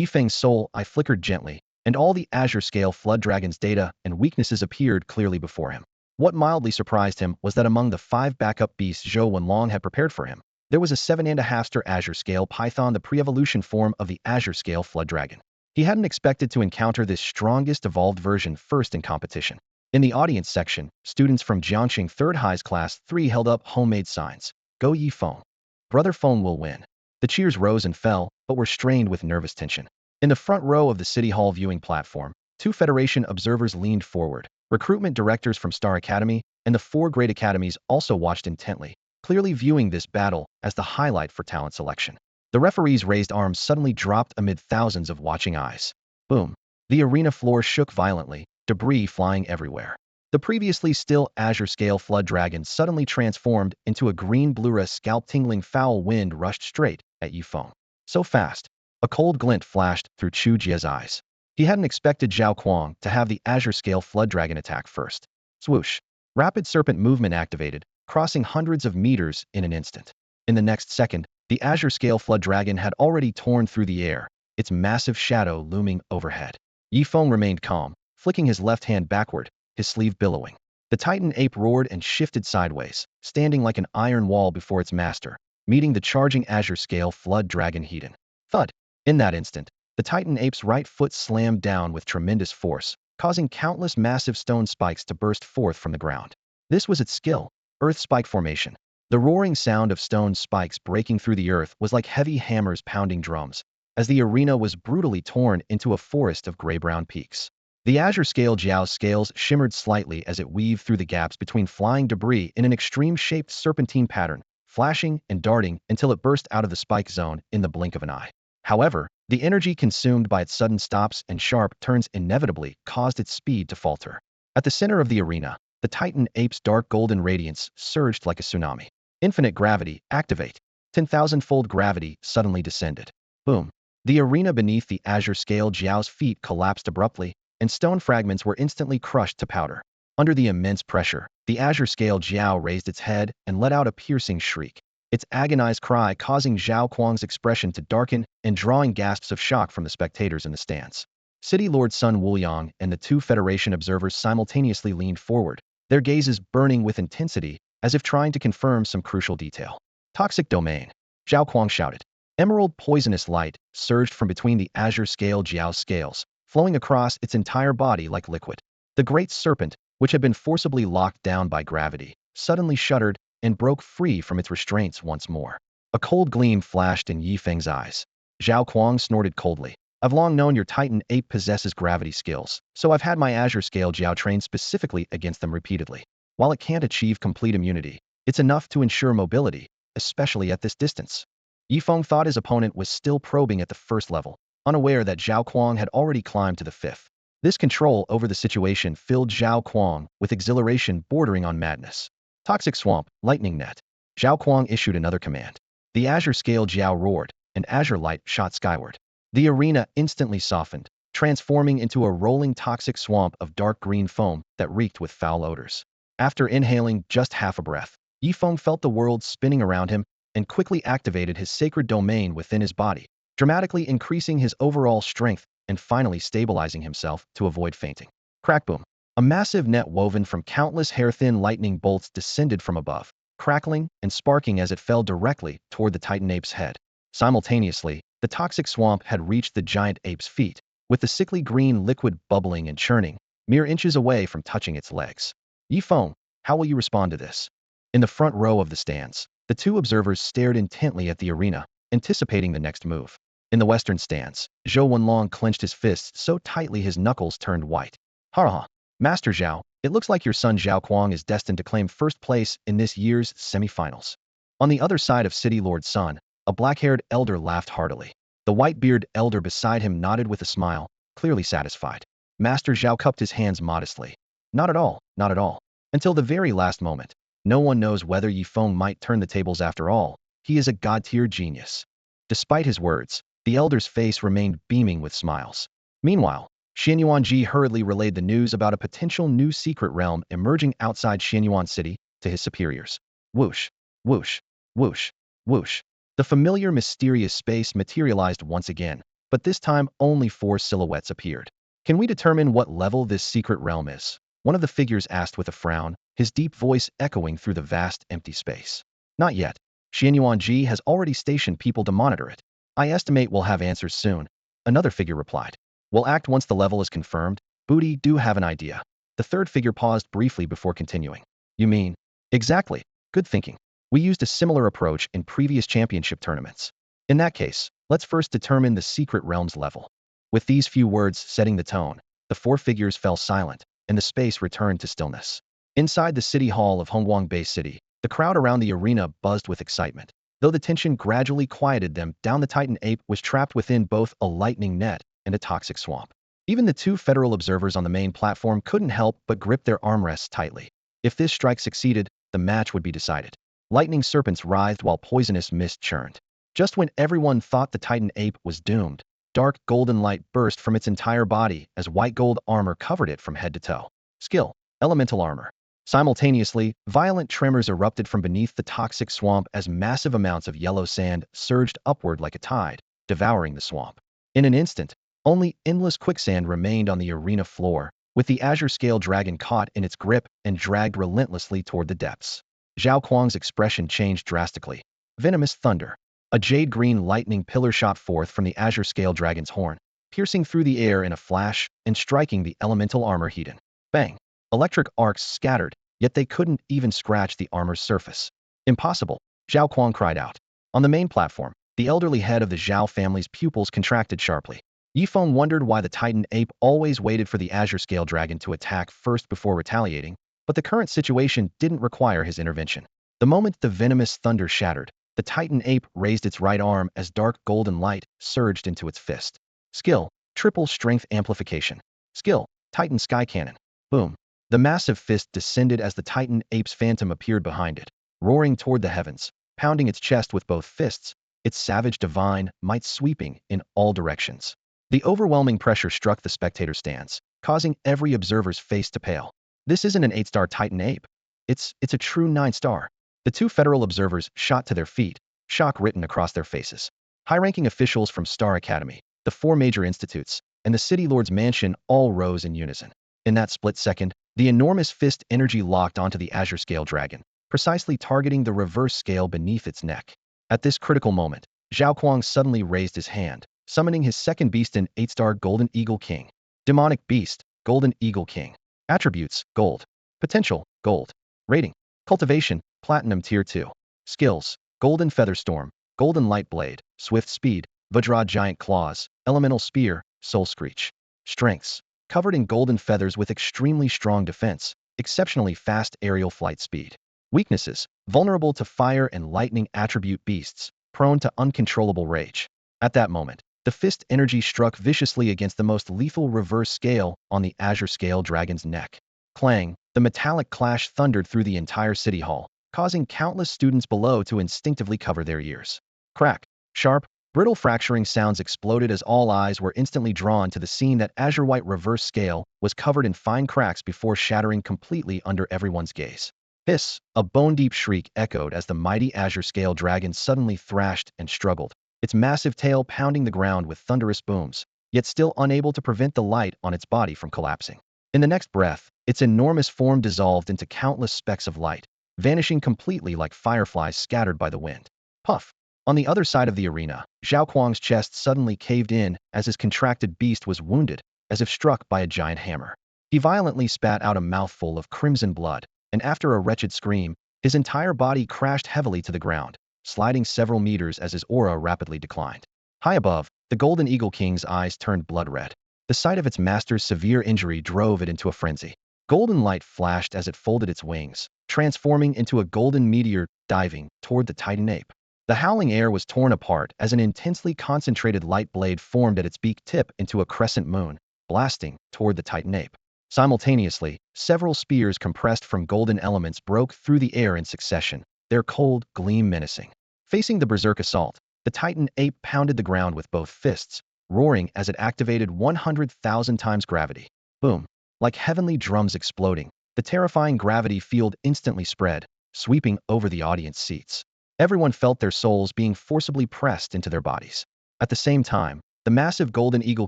Feng's soul eye flickered gently, and all the Azure Scale Flood Dragon's data and weaknesses appeared clearly before him. What mildly surprised him was that among the 5 backup beasts Zhou Wenlong had prepared for him, there was a 7.5-star Azure Scale Python, the pre-evolution form of the Azure Scale Flood Dragon. He hadn't expected to encounter this strongest evolved version first in competition. In the audience section, students from Jiangxing 3rd High's Class 3 held up homemade signs. Go Yi Feng. Brother Feng will win. The cheers rose and fell, but were strained with nervous tension. In the front row of the City Hall viewing platform, 2 Federation observers leaned forward. Recruitment directors from Star Academy and the 4 great academies also watched intently, clearly viewing this battle as the highlight for talent selection. The referee's raised arms suddenly dropped amid thousands of watching eyes. Boom. The arena floor shook violently, debris flying everywhere. The previously still Azure Scale Flood Dragon suddenly transformed into a green-blue scalp-tingling foul wind rushed straight at Yi Feng. So fast. A cold glint flashed through Chu Jie's eyes. He hadn't expected Zhao Kuang to have the Azure Scale Flood Dragon attack first. Swoosh. Rapid Serpent Movement activated, crossing hundreds of meters in an instant. In the next second, the Azure Scale Flood Dragon had already torn through the air, its massive shadow looming overhead. Yi Feng remained calm, flicking his left hand backward, his sleeve billowing. The Titan ape roared and shifted sideways, standing like an iron wall before its master, meeting the charging Azure Scale Flood Dragon Hedon. Thud! In that instant, the Titan ape's right foot slammed down with tremendous force, causing countless massive stone spikes to burst forth from the ground. This was its skill, Earth Spike Formation. The roaring sound of stone spikes breaking through the earth was like heavy hammers pounding drums, as the arena was brutally torn into a forest of gray-brown peaks. The Azure Scale Jiao's scales shimmered slightly as it weaved through the gaps between flying debris in an extreme-shaped serpentine pattern, flashing and darting until it burst out of the spike zone in the blink of an eye. However, the energy consumed by its sudden stops and sharp turns inevitably caused its speed to falter. At the center of the arena, the Titan ape's dark golden radiance surged like a tsunami. Infinite gravity, activate. 10,000-fold gravity suddenly descended. Boom. The arena beneath the Azure Scale Jiao's feet collapsed abruptly, and stone fragments were instantly crushed to powder. Under the immense pressure, the Azure Scale Jiao raised its head and let out a piercing shriek. Its agonized cry causing Zhao Kuang's expression to darken and drawing gasps of shock from the spectators in the stands. City Lord Sun Wuliang and the 2 Federation observers simultaneously leaned forward, their gazes burning with intensity, as if trying to confirm some crucial detail. Toxic Domain. Zhao Kuang shouted. Emerald poisonous light surged from between the Azure Scale Jiao's scales, flowing across its entire body like liquid. The great serpent, which had been forcibly locked down by gravity, suddenly shuddered and broke free from its restraints once more. A cold gleam flashed in Yi Feng's eyes. Zhao Kuang snorted coldly. I've long known your Titan ape possesses gravity skills, so I've had my Azure Scale Jiao trained specifically against them repeatedly. While it can't achieve complete immunity, it's enough to ensure mobility, especially at this distance. Yi Feng thought his opponent was still probing at the 1st level, unaware that Zhao Kuang had already climbed to the 5th. This control over the situation filled Zhao Kuang with exhilaration bordering on madness. Toxic Swamp, Lightning Net. Zhao Kuang issued another command. The Azure Scale Jiao roared, and azure light shot skyward. The arena instantly softened, transforming into a rolling toxic swamp of dark green foam that reeked with foul odors. After inhaling just half a breath, Yi Feng felt the world spinning around him and quickly activated his sacred domain within his body, dramatically increasing his overall strength and finally stabilizing himself to avoid fainting. Crack boom. A massive net woven from countless hair-thin lightning bolts descended from above, crackling and sparking as it fell directly toward the Titan ape's head. Simultaneously, the toxic swamp had reached the giant ape's feet, with the sickly green liquid bubbling and churning, mere inches away from touching its legs. Yi Feng, how will you respond to this? In the front row of the stands, the 2 observers stared intently at the arena, anticipating the next move. In the western stands, Zhou Wenlong clenched his fists so tightly his knuckles turned white. Ha! Master Zhao, it looks like your son Zhao Kuang is destined to claim 1st place in this year's semifinals. On the other side of City Lord Sun, a black-haired elder laughed heartily. The white-bearded elder beside him nodded with a smile, clearly satisfied. Master Zhao cupped his hands modestly. Not at all, not at all. Until the very last moment. No one knows whether Yi Feng might turn the tables after all. He is a god-tier genius. Despite his words, the elder's face remained beaming with smiles. Meanwhile, Xianyuanji hurriedly relayed the news about a potential new secret realm emerging outside Xianyuan City to his superiors. Whoosh, whoosh, whoosh, whoosh. The familiar mysterious space materialized once again, but this time only 4 silhouettes appeared. Can we determine what level this secret realm is? One of the figures asked with a frown, his deep voice echoing through the vast empty space. Not yet. Xianyuanji has already stationed people to monitor it. I estimate we'll have answers soon. Another figure replied. We'll act once the level is confirmed. Booty do have an idea. The third figure paused briefly before continuing. You mean? Exactly. Good thinking. We used a similar approach in previous championship tournaments. In that case, let's first determine the secret realm's level. With these few words setting the tone, the 4 figures fell silent, and the space returned to stillness. Inside the city hall of Hongguang Bay City, the crowd around the arena buzzed with excitement. Though the tension gradually quieted them down, the Titan ape was trapped within both a lightning net and a toxic swamp. Even the 2 federal observers on the main platform couldn't help but grip their armrests tightly. If this strike succeeded, the match would be decided. Lightning serpents writhed while poisonous mist churned. Just when everyone thought the Titan ape was doomed, dark golden light burst from its entire body as white gold armor covered it from head to toe. Skill: elemental armor. Simultaneously, violent tremors erupted from beneath the toxic swamp as massive amounts of yellow sand surged upward like a tide, devouring the swamp. In an instant, only endless quicksand remained on the arena floor, with the azure scale dragon caught in its grip and dragged relentlessly toward the depths. Zhao Kuang's expression changed drastically. Venomous thunder. A jade-green lightning pillar shot forth from the azure scale dragon's horn, piercing through the air in a flash and striking the elemental armor Hedon. Bang! Electric arcs scattered, yet they couldn't even scratch the armor's surface. Impossible, Zhao Kuang cried out. On the main platform, the elderly head of the Zhao family's pupils contracted sharply. Yi Feng wondered why the Titan ape always waited for the azure scale dragon to attack first before retaliating, but the current situation didn't require his intervention. The moment the venomous thunder shattered, the Titan ape raised its right arm as dark golden light surged into its fist. Skill: triple strength amplification. Skill: Titan sky cannon. Boom. The massive fist descended as the Titan ape's phantom appeared behind it, roaring toward the heavens, pounding its chest with both fists, its savage divine might sweeping in all directions. The overwhelming pressure struck the spectator stands, causing every observer's face to pale. This isn't an 8-star Titan ape. It's a true 9-star. The 2 federal observers shot to their feet, shock written across their faces. High-ranking officials from Star Academy, the 4 major institutes, and the City Lord's mansion all rose in unison. In that split second, the enormous fist energy locked onto the azure scale dragon, precisely targeting the reverse scale beneath its neck. At this critical moment, Zhao Kuang suddenly raised his hand, summoning his second beast in 8-star Golden Eagle King. Demonic Beast, Golden Eagle King. Attributes: Gold. Potential: Gold. Rating: Cultivation, Platinum Tier 2. Skills: Golden Featherstorm, Golden Light Blade, Swift Speed, Vajra Giant Claws, Elemental Spear, Soul Screech. Strengths: covered in golden feathers with extremely strong defense, exceptionally fast aerial flight speed. Weaknesses: vulnerable to fire and lightning attribute beasts, prone to uncontrollable rage. At that moment, the fist energy struck viciously against the most lethal reverse scale on the azure scale dragon's neck. Clang! The metallic clash thundered through the entire city hall, causing countless students below to instinctively cover their ears. Crack! Sharp, brittle fracturing sounds exploded as all eyes were instantly drawn to the scene. That azure-white reverse scale was covered in fine cracks before shattering completely under everyone's gaze. Hiss! A bone-deep shriek echoed as the mighty azure scale dragon suddenly thrashed and struggled, its massive tail pounding the ground with thunderous booms, yet still unable to prevent the light on its body from collapsing. In the next breath, its enormous form dissolved into countless specks of light, vanishing completely like fireflies scattered by the wind. Puff! On the other side of the arena, Zhao Kuang's chest suddenly caved in as his contracted beast was wounded, as if struck by a giant hammer. He violently spat out a mouthful of crimson blood, and after a wretched scream, his entire body crashed heavily to the ground, sliding several meters as his aura rapidly declined. High above, the Golden Eagle King's eyes turned blood red. The sight of its master's severe injury drove it into a frenzy. Golden light flashed as it folded its wings, transforming into a golden meteor, diving toward the Titan ape. The howling air was torn apart as an intensely concentrated light blade formed at its beak tip into a crescent moon, blasting toward the Titan ape. Simultaneously, several spears compressed from golden elements broke through the air in succession, their cold gleam menacing. Facing the berserk assault, the Titan ape pounded the ground with both fists, roaring as it activated 100,000 times gravity. Boom! Like heavenly drums exploding, the terrifying gravity field instantly spread, sweeping over the audience seats. Everyone felt their souls being forcibly pressed into their bodies. At the same time, the massive golden eagle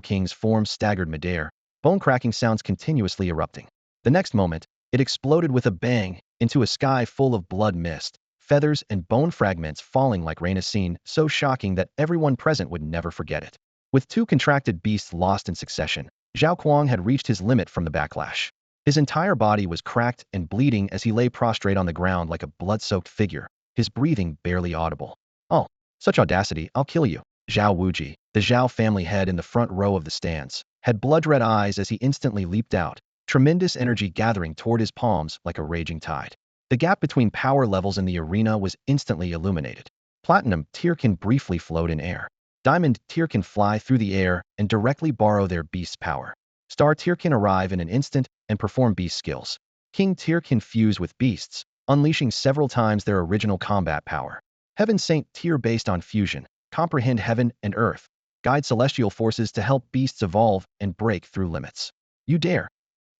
king's form staggered midair, bone-cracking sounds continuously erupting. The next moment, it exploded with a bang into a sky full of blood mist, feathers and bone fragments falling like rain, a scene so shocking that everyone present would never forget it. With two contracted beasts lost in succession, Zhao Kuang had reached his limit from the backlash. His entire body was cracked and bleeding as he lay prostrate on the ground like a blood-soaked figure, his breathing barely audible. "Oh, such audacity, I'll kill you." Zhao Wuji, the Zhao family head in the front row of the stands, had blood-red eyes as he instantly leaped out, tremendous energy gathering toward his palms like a raging tide. The gap between power levels in the arena was instantly illuminated. Platinum tier can briefly float in air. Diamond tier can fly through the air and directly borrow their beast's power. Star tier can arrive in an instant and perform beast skills. King tier can fuse with beasts, unleashing several times their original combat power. Heaven Saint tier based on fusion, comprehend heaven and earth, guide celestial forces to help beasts evolve and break through limits. "You dare!"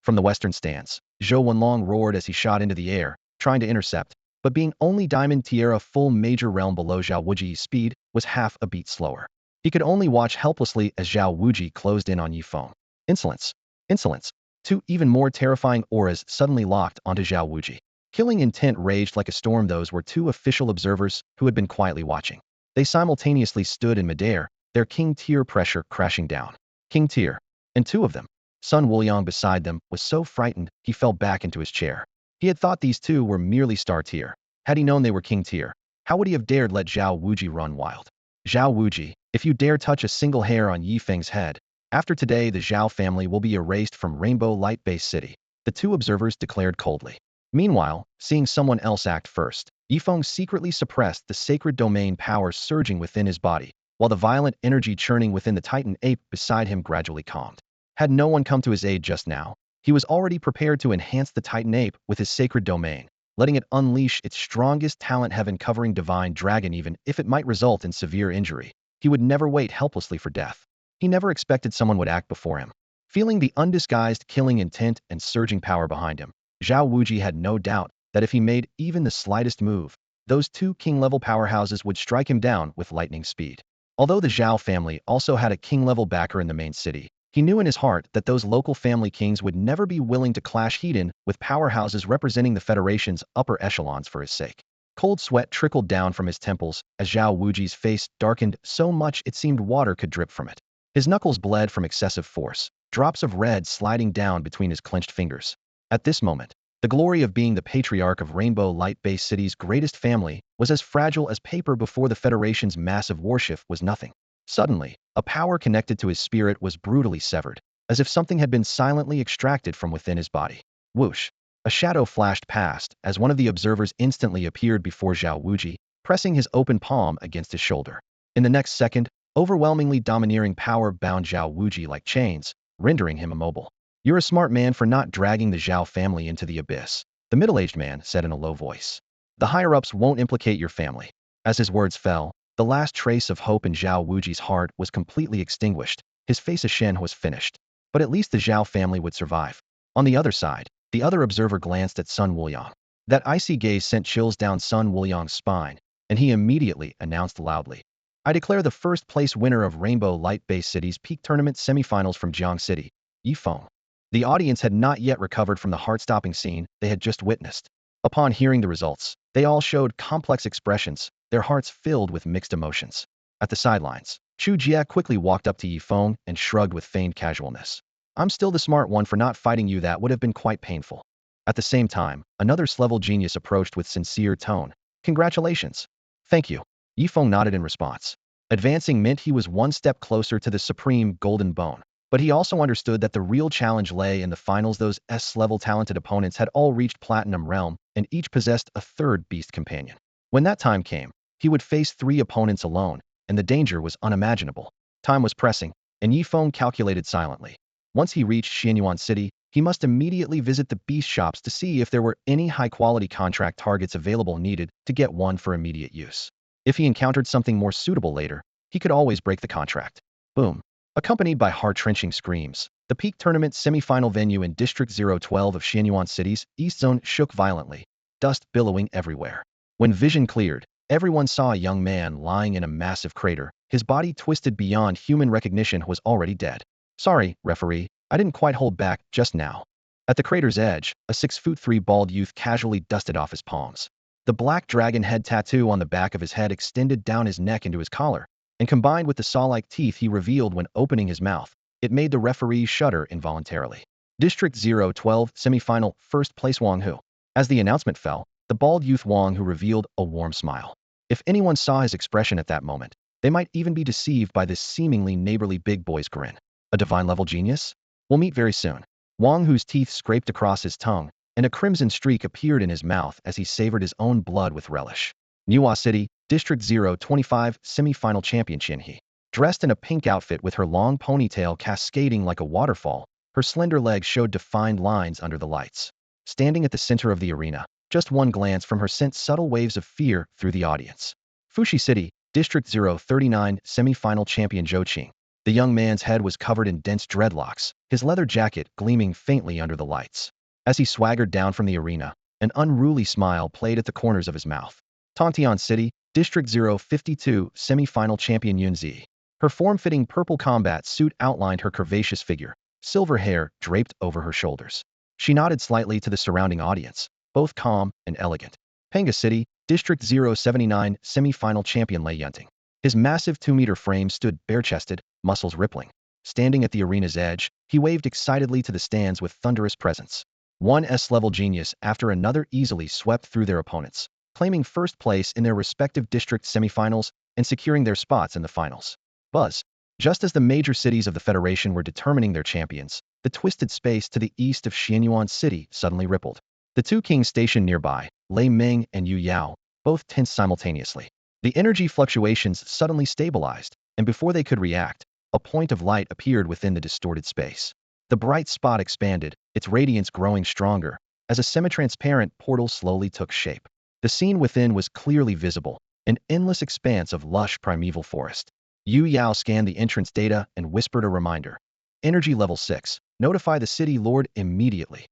From the western stands, Zhou Wenlong roared as he shot into the air, trying to intercept, but being only Diamond tier a full major realm below Zhao Wuji's speed was half a beat slower. He could only watch helplessly as Zhao Wuji closed in on Yifeng. Insolence! Insolence! Two even more terrifying auras suddenly locked onto Zhao Wuji. Killing intent raged like a storm. Those were two official observers who had been quietly watching. They simultaneously stood in midair, their king tier pressure crashing down. King tier. And two of them. Sun Wuliang beside them was so frightened he fell back into his chair. He had thought these two were merely star tier. Had he known they were king tier, how would he have dared let Zhao Wuji run wild? "Zhao Wuji, if you dare touch a single hair on Yifeng's head, after today the Zhao family will be erased from Rainbow Light Base City," the two observers declared coldly. Meanwhile, seeing someone else act first, Yifeng secretly suppressed the sacred domain power surging within his body, while the violent energy churning within the Titan ape beside him gradually calmed. Had no one come to his aid just now, he was already prepared to enhance the Titan ape with his sacred domain, letting it unleash its strongest talent, heaven covering divine dragon. Even if it might result in severe injury, he would never wait helplessly for death. He never expected someone would act before him. Feeling the undisguised killing intent and surging power behind him, Zhao Wuji had no doubt that if he made even the slightest move, those two king-level powerhouses would strike him down with lightning speed. Although the Zhao family also had a king-level backer in the main city, he knew in his heart that those local family kings would never be willing to clash head-in with powerhouses representing the Federation's upper echelons for his sake. Cold sweat trickled down from his temples as Zhao Wuji's face darkened so much it seemed water could drip from it. His knuckles bled from excessive force, drops of red sliding down between his clenched fingers. At this moment, the glory of being the patriarch of Rainbow Light Base City's greatest family was as fragile as paper before the Federation's massive warship was nothing. Suddenly, a power connected to his spirit was brutally severed, as if something had been silently extracted from within his body. Whoosh! A shadow flashed past as one of the observers instantly appeared before Zhao Wuji, pressing his open palm against his shoulder. In the next second, overwhelmingly domineering power bound Zhao Wuji like chains, rendering him immobile. "You're a smart man for not dragging the Zhao family into the abyss," the middle-aged man said in a low voice. "The higher-ups won't implicate your family." As his words fell, the last trace of hope in Zhao Wuji's heart was completely extinguished. His face Shen was finished. But at least the Zhao family would survive. On the other side, the other observer glanced at Sun Wuliang. That icy gaze sent chills down Sun Wuliang's spine, and he immediately announced loudly, "I declare the first-place winner of Rainbow Light Base City's Peak Tournament semifinals from Jiang City, Yifeng." The audience had not yet recovered from the heart-stopping scene they had just witnessed. Upon hearing the results, they all showed complex expressions, their hearts filled with mixed emotions. At the sidelines, Chu Jia quickly walked up to Yifeng and shrugged with feigned casualness. "I'm still the smart one for not fighting you. That would have been quite painful." At the same time, another S-level genius approached with sincere tone. "Congratulations." "Thank you." Yifeng nodded in response. Advancing meant he was one step closer to the supreme golden bone. But he also understood that the real challenge lay in the finals. Those S-level talented opponents had all reached Platinum Realm, and each possessed a third beast companion. When that time came, he would face 3 opponents alone, and the danger was unimaginable. Time was pressing, and Feng calculated silently. Once he reached Xianyuan City, he must immediately visit the beast shops to see if there were any high-quality contract targets available needed to get one for immediate use. If he encountered something more suitable later, he could always break the contract. Boom. Accompanied by heart-wrenching screams, the peak tournament semi-final venue in District 012 of Xianyuan City's East Zone shook violently, dust billowing everywhere. When vision cleared, everyone saw a young man lying in a massive crater. His body, twisted beyond human recognition, was already dead. Sorry, referee, I didn't quite hold back just now. At the crater's edge, a 6'3" bald youth casually dusted off his palms. The black dragon head tattoo on the back of his head extended down his neck into his collar, and combined with the saw-like teeth he revealed when opening his mouth, it made the referee shudder involuntarily. District 012 semi-final, first place Wang Hu. As the announcement fell, the bald youth Wang Hu revealed a warm smile. If anyone saw his expression at that moment, they might even be deceived by this seemingly neighborly big boy's grin. A divine-level genius? We'll meet very soon. Wang Hu's teeth scraped across his tongue, and a crimson streak appeared in his mouth as he savored his own blood with relish. Niwa City, District 025 semi-final champion He. Dressed in a pink outfit with her long ponytail cascading like a waterfall, her slender legs showed defined lines under the lights. Standing at the center of the arena, just one glance from her sent subtle waves of fear through the audience. Fuxi City, District 039 semi-final champion Qing. The young man's head was covered in dense dreadlocks, his leather jacket gleaming faintly under the lights. As he swaggered down from the arena, an unruly smile played at the corners of his mouth. Tongtian City, District 052 semi-final champion Yunzi. Her form-fitting purple combat suit outlined her curvaceous figure, silver hair draped over her shoulders. She nodded slightly to the surrounding audience, both calm and elegant. Penga City, District 079 semi-final champion Lei Yunting. His massive 2-meter frame stood bare-chested, muscles rippling. Standing at the arena's edge, he waved excitedly to the stands with thunderous presence. One S-level genius after another easily swept through their opponents, claiming first place in their respective district semifinals and securing their spots in the finals. Buzz. Just as the major cities of the Federation were determining their champions, the twisted space to the east of Xianyuan City suddenly rippled. The 2 kings stationed nearby, Lei Ming and Yu Yao, both tensed simultaneously. The energy fluctuations suddenly stabilized, and before they could react, a point of light appeared within the distorted space. The bright spot expanded, its radiance growing stronger, as a semi-transparent portal slowly took shape. The scene within was clearly visible, an endless expanse of lush primeval forest. Yu Yao scanned the entrance data and whispered a reminder. Energy level 6, notify the city lord immediately.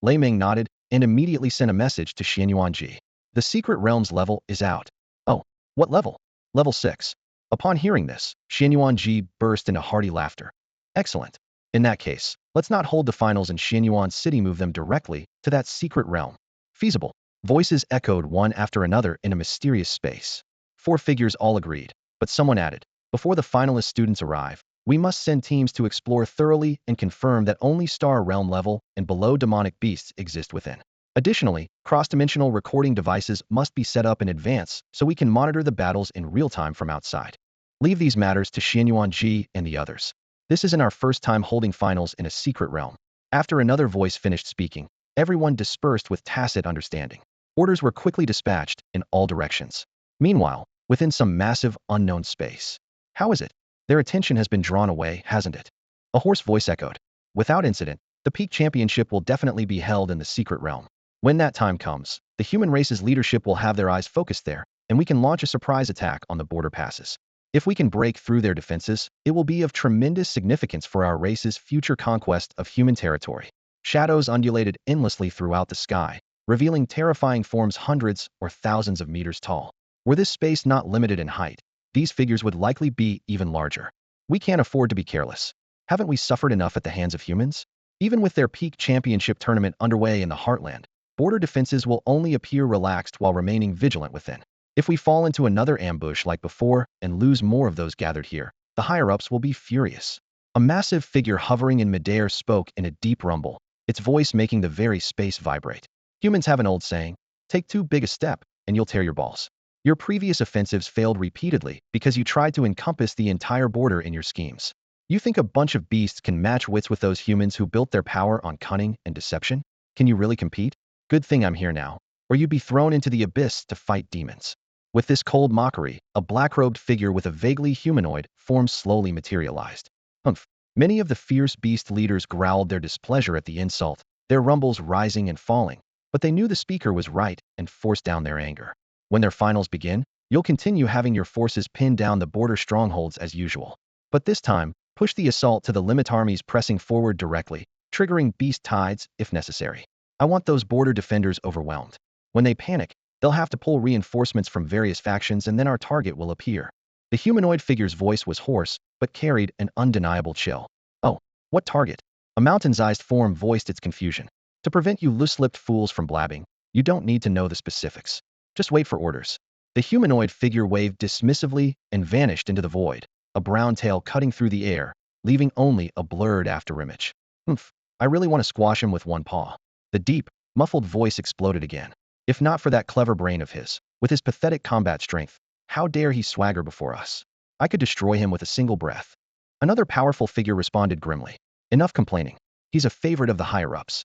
Lei Ming nodded and immediately sent a message to Xianyuan Ji. The secret realms level is out. Oh, what level? Level 6. Upon hearing this, Xianyuan Ji burst into hearty laughter. Excellent. In that case, let's not hold the finals in Xianyuan City, move them directly to that secret realm. Feasible. Voices echoed one after another in a mysterious space. 4 figures all agreed, but someone added, before the finalist students arrive, we must send teams to explore thoroughly and confirm that only star realm level and below demonic beasts exist within. Additionally, cross-dimensional recording devices must be set up in advance so we can monitor the battles in real time from outside. Leave these matters to Xianyuan Ji and the others. This isn't our first time holding finals in a secret realm. After another voice finished speaking, everyone dispersed with tacit understanding. Orders were quickly dispatched in all directions. Meanwhile, within some massive, unknown space. How is it? Their attention has been drawn away, hasn't it? A hoarse voice echoed. Without incident, the peak championship will definitely be held in the secret realm. When that time comes, the human race's leadership will have their eyes focused there, and we can launch a surprise attack on the border passes. If we can break through their defenses, it will be of tremendous significance for our race's future conquest of human territory. Shadows undulated endlessly throughout the sky, revealing terrifying forms hundreds or thousands of meters tall. Were this space not limited in height, these figures would likely be even larger. We can't afford to be careless. Haven't we suffered enough at the hands of humans? Even with their peak championship tournament underway in the Heartland, border defenses will only appear relaxed while remaining vigilant within. If we fall into another ambush like before and lose more of those gathered here, the higher-ups will be furious. A massive figure hovering in midair spoke in a deep rumble, its voice making the very space vibrate. Humans have an old saying, take too big a step, and you'll tear your balls. Your previous offensives failed repeatedly because you tried to encompass the entire border in your schemes. You think a bunch of beasts can match wits with those humans who built their power on cunning and deception? Can you really compete? Good thing I'm here now, or you'd be thrown into the abyss to fight demons. With this cold mockery, a black-robed figure with a vaguely humanoid form slowly materialized. Humph. Many of the fierce beast leaders growled their displeasure at the insult, their rumbles rising and falling, but they knew the speaker was right and forced down their anger. When their finals begin, you'll continue having your forces pin down the border strongholds as usual. But this time, push the assault to the limit armies pressing forward directly, triggering beast tides if necessary. I want those border defenders overwhelmed. When they panic, they'll have to pull reinforcements from various factions and then our target will appear. The humanoid figure's voice was hoarse, but carried an undeniable chill. Oh, what target? A mountain-sized form voiced its confusion. To prevent you loose-lipped fools from blabbing, you don't need to know the specifics. Just wait for orders. The humanoid figure waved dismissively and vanished into the void, a brown tail cutting through the air, leaving only a blurred afterimage. Humph, I really want to squash him with one paw. The deep, muffled voice exploded again. If not for that clever brain of his, with his pathetic combat strength, how dare he swagger before us? I could destroy him with a single breath. Another powerful figure responded grimly. Enough complaining. He's a favorite of the higher-ups.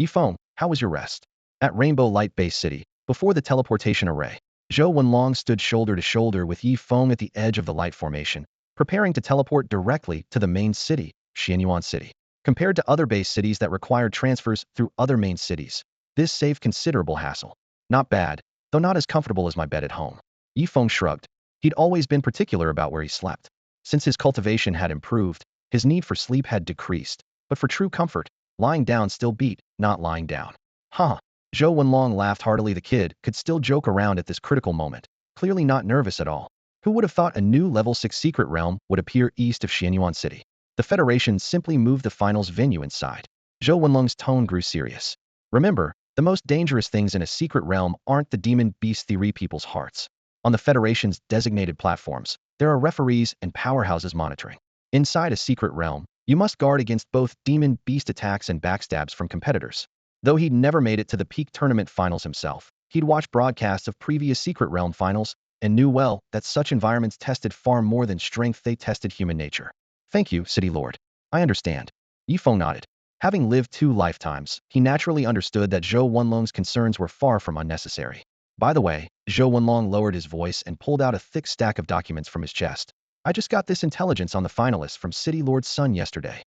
Feng, how was your rest? At Rainbow Light Base City, before the teleportation array, Zhou Wenlong stood shoulder to shoulder with Feng at the edge of the light formation, preparing to teleport directly to the main city, Xianyuan City. Compared to other base cities that required transfers through other main cities, this saved considerable hassle. Not bad, though not as comfortable as my bed at home. Feng shrugged. He'd always been particular about where he slept. Since his cultivation had improved, his need for sleep had decreased, but for true comfort, lying down still beat, not lying down. Huh. Zhou Wenlong laughed heartily. The kid could still joke around at this critical moment, clearly not nervous at all. Who would have thought a new level 6 secret realm would appear east of Xianyuan City? The Federation simply moved the finals venue inside. Zhou Wenlong's tone grew serious. Remember, the most dangerous things in a secret realm aren't the demon beast theory people's hearts. On the Federation's designated platforms, there are referees and powerhouses monitoring. Inside a secret realm, you must guard against both demon beast attacks and backstabs from competitors. Though he'd never made it to the peak tournament finals himself, he'd watched broadcasts of previous secret realm finals and knew well that such environments tested far more than strength, they tested human nature. Thank you, City Lord. I understand. Feng nodded. Having lived 2 lifetimes, he naturally understood that Zhou Wenlong's concerns were far from unnecessary. By the way, Zhou Wenlong lowered his voice and pulled out a thick stack of documents from his chest. I just got this intelligence on the finalists from City Lord's son yesterday.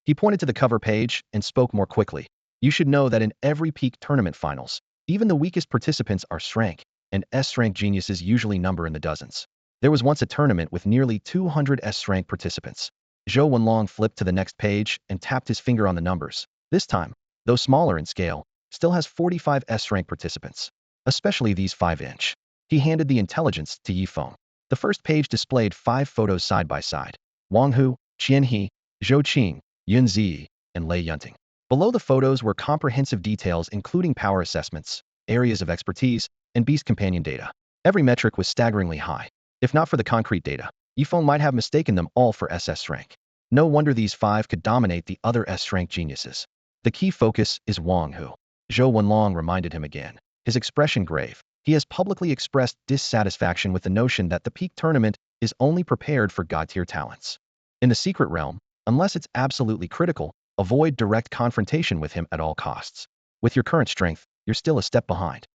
He pointed to the cover page and spoke more quickly. You should know that in every peak tournament finals, even the weakest participants are S-rank, and S-rank geniuses usually number in the dozens. There was once a tournament with nearly 200 S-rank participants. Zhou Wenlong flipped to the next page and tapped his finger on the numbers. This time, though smaller in scale, still has 45 S-rank participants. Especially these 5-inch. He handed the intelligence to Feng. The first page displayed 5 photos side by side. Wang Hu, Qian He, Zhou Qing, Yun Ziyi, and Lei Yunting. Below the photos were comprehensive details including power assessments, areas of expertise, and beast companion data. Every metric was staggeringly high. If not for the concrete data, Feng might have mistaken them all for SS-rank. No wonder these 5 could dominate the other S-rank geniuses. The key focus is Wang Hu. Zhou Wenlong reminded him again. His expression grave. He has publicly expressed dissatisfaction with the notion that the peak tournament is only prepared for god-tier talents. In the secret realm, unless it's absolutely critical, avoid direct confrontation with him at all costs. With your current strength, you're still a step behind.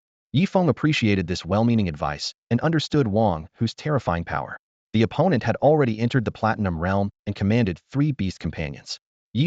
Feng appreciated this well-meaning advice and understood Wang Hu's terrifying power. The opponent had already entered the Platinum Realm and commanded 3 beast companions.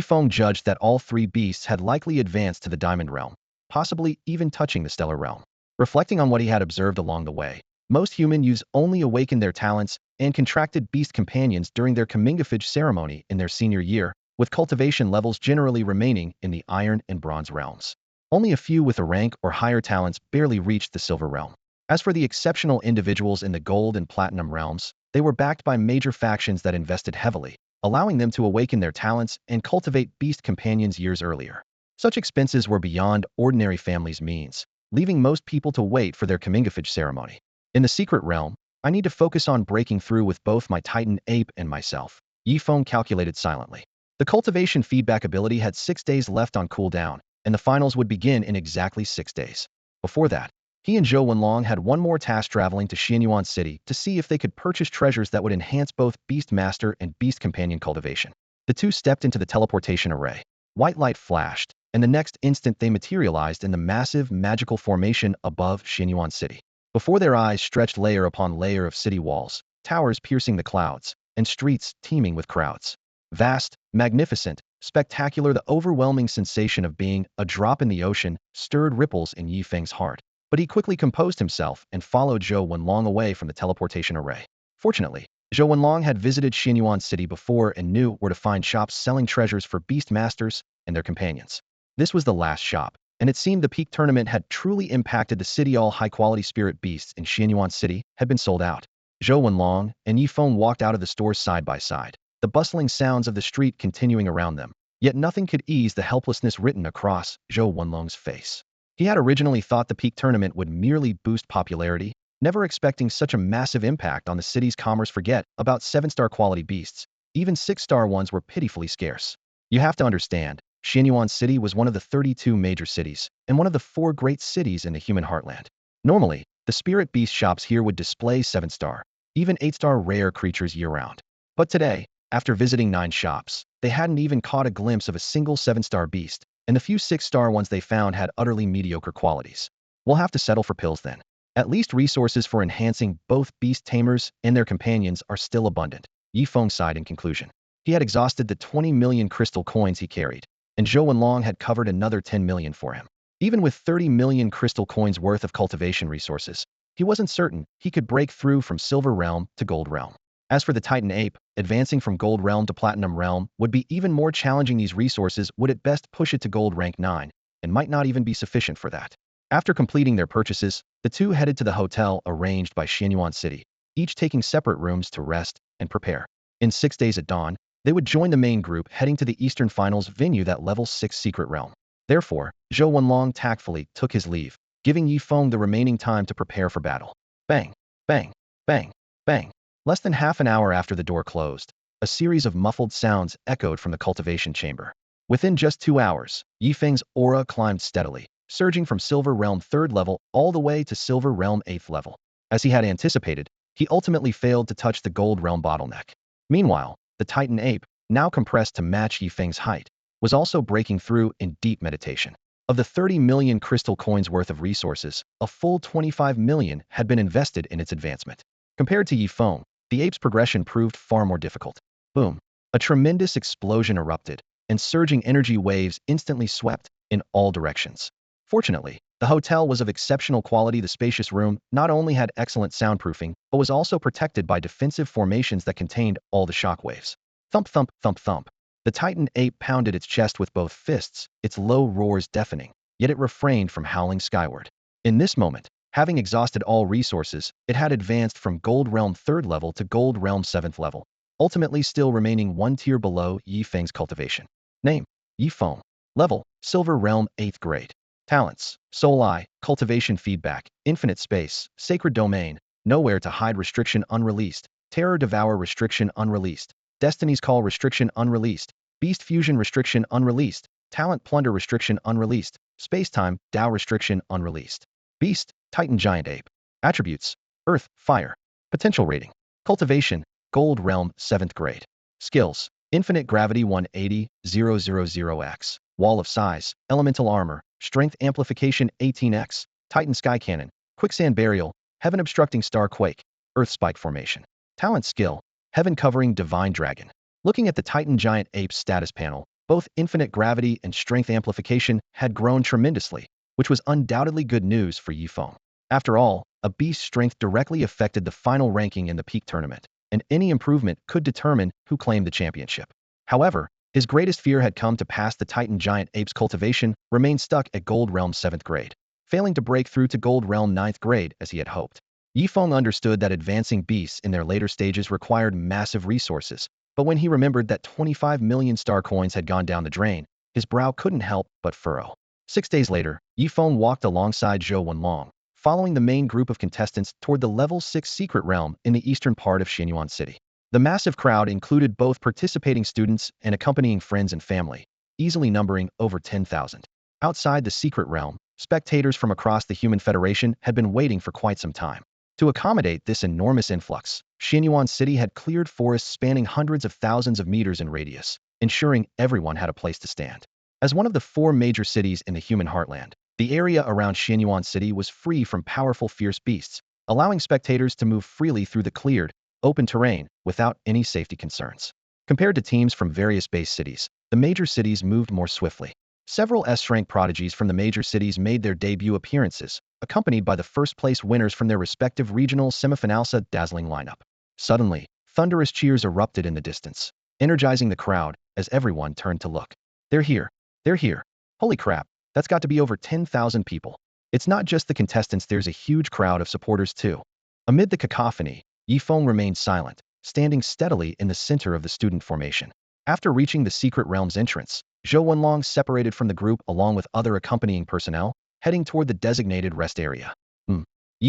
Feng judged that all 3 beasts had likely advanced to the Diamond Realm, possibly even touching the Stellar Realm. Reflecting on what he had observed along the way, most human youths only awakened their talents and contracted beast companions during their comingafage ceremony in their senior year, with cultivation levels generally remaining in the Iron and Bronze realms. Only a few with a rank or higher talents barely reached the Silver Realm. As for the exceptional individuals in the Gold and Platinum realms, they were backed by major factions that invested heavily, allowing them to awaken their talents and cultivate beast companions years earlier. Such expenses were beyond ordinary families' means, leaving most people to wait for their comingafage ceremony. In the secret realm, I need to focus on breaking through with both my Titan ape and myself. Feng calculated silently. The cultivation feedback ability had 6 days left on cooldown, and the finals would begin in exactly 6 days. Before that, he and Zhou Wenlong had one more task, traveling to Xianyuan City to see if they could purchase treasures that would enhance both Beast Master and Beast Companion cultivation. The two stepped into the teleportation array. White light flashed, and the next instant they materialized in the massive magical formation above Xianyuan City. Before their eyes stretched layer upon layer of city walls, towers piercing the clouds, and streets teeming with crowds. Vast, magnificent, spectacular, the overwhelming sensation of being a drop in the ocean stirred ripples in Yi Feng's heart. But he quickly composed himself and followed Zhou Wenlong away from the teleportation array. Fortunately, Zhou Wenlong had visited Xianyuan City before and knew where to find shops selling treasures for beast masters and their companions. This was the last shop, and it seemed the peak tournament had truly impacted the city. All high-quality spirit beasts in Xianyuan City had been sold out. Zhou Wenlong and Yi Feng walked out of the stores side by side, the bustling sounds of the street continuing around them. Yet nothing could ease the helplessness written across Zhou Wenlong's face. He had originally thought the peak tournament would merely boost popularity, never expecting such a massive impact on the city's commerce. Forget about 7-star quality beasts. Even 6-star ones were pitifully scarce. You have to understand, Xianyuan City was one of the 32 major cities, and one of the 4 great cities in the human heartland. Normally, the spirit beast shops here would display 7-star, even 8-star rare creatures year-round. But today, after visiting 9 shops, they hadn't even caught a glimpse of a single 7-star beast, and the few 6-star ones they found had utterly mediocre qualities. We'll have to settle for pills then. At least resources for enhancing both beast tamers and their companions are still abundant, Yi Feng sighed in conclusion. He had exhausted the 20 million crystal coins he carried, and Zhou Wenlong had covered another 10 million for him. Even with 30 million crystal coins worth of cultivation resources, he wasn't certain he could break through from Silver Realm to Gold Realm. As for the Titan Ape, advancing from Gold Realm to Platinum Realm would be even more challenging. These resources would at best push it to Gold Rank 9, and might not even be sufficient for that. After completing their purchases, the two headed to the hotel arranged by Xianyuan City, each taking separate rooms to rest and prepare. In 6 days at dawn, they would join the main group heading to the Eastern Finals venue, that level 6 secret realm. Therefore, Zhou Wenlong tactfully took his leave, giving Yi Feng the remaining time to prepare for battle. Bang! Bang! Bang! Bang! Less than half an hour after the door closed, a series of muffled sounds echoed from the cultivation chamber. Within just 2 hours, Yi Feng's aura climbed steadily, surging from Silver Realm 3rd level all the way to Silver Realm 8th level. As he had anticipated, he ultimately failed to touch the Gold Realm bottleneck. Meanwhile, the Titan Ape, now compressed to match Yi Feng's height, was also breaking through in deep meditation. Of the 30 million crystal coins worth of resources, a full 25 million had been invested in its advancement. Compared to Yi Feng, the ape's progression proved far more difficult. Boom! A tremendous explosion erupted, and surging energy waves instantly swept in all directions. Fortunately, the hotel was of exceptional quality. The spacious room not only had excellent soundproofing, but was also protected by defensive formations that contained all the shockwaves. Thump thump thump thump. The Titan Ape pounded its chest with both fists, its low roars deafening, yet it refrained from howling skyward. In this moment, having exhausted all resources, it had advanced from Gold Realm 3rd level to Gold Realm 7th level, ultimately still remaining 1 tier below Yi Feng's cultivation. Name: Yi Feng. Level: Silver Realm 8th grade. Talents: Soul Eye, Cultivation Feedback, Infinite Space, Sacred Domain, Nowhere to Hide Restriction Unreleased, Terror Devour Restriction Unreleased, Destiny's Call Restriction Unreleased, Beast Fusion Restriction Unreleased, Talent Plunder Restriction Unreleased, Spacetime Tao Restriction Unreleased. Beast: Titan Giant Ape. Attributes: Earth, Fire. Potential rating: Cultivation, Gold Realm 7th grade. Skills: Infinite Gravity 180,000x. Wall of Size, Elemental Armor, Strength Amplification 18x, Titan Sky Cannon, Quicksand Burial, Heaven Obstructing Star Quake, Earth Spike Formation. Talent Skill: Heaven Covering Divine Dragon. Looking at the Titan Giant Ape's status panel, both Infinite Gravity and Strength Amplification had grown tremendously, which was undoubtedly good news for Yi Feng. After all, a beast's strength directly affected the final ranking in the peak tournament, and any improvement could determine who claimed the championship. However, his greatest fear had come to pass. The Titan Giant Ape's cultivation remained stuck at Gold Realm 7th grade, failing to break through to Gold Realm 9th grade as he had hoped. Yi Feng understood that advancing beasts in their later stages required massive resources, but when he remembered that 25 million star coins had gone down the drain, his brow couldn't help but furrow. 6 days later, Yi Feng walked alongside Zhou Wenlong, following the main group of contestants toward the level 6 secret realm in the eastern part of Xianyuan City. The massive crowd included both participating students and accompanying friends and family, easily numbering over 10,000. Outside the secret realm, spectators from across the Human Federation had been waiting for quite some time. To accommodate this enormous influx, Xianyuan City had cleared forests spanning hundreds of thousands of meters in radius, ensuring everyone had a place to stand. As one of the 4 major cities in the human heartland, The area around Xianyuan City was free from powerful fierce beasts, allowing spectators to move freely through the cleared, open terrain without any safety concerns. Compared to teams from various base cities, the major cities moved more swiftly. Several S-rank prodigies from the major cities made their debut appearances, accompanied by the first-place winners from their respective regional semifinals. A dazzling lineup. Suddenly, thunderous cheers erupted in the distance, energizing the crowd as everyone turned to look. They're here. They're here. Holy crap, that's got to be over 10,000 people. It's not just the contestants, there's a huge crowd of supporters too. Amid the cacophony, Feng remained silent, standing steadily in the center of the student formation. After reaching the secret realm's entrance, Zhou Wenlong separated from the group along with other accompanying personnel, heading toward the designated rest area.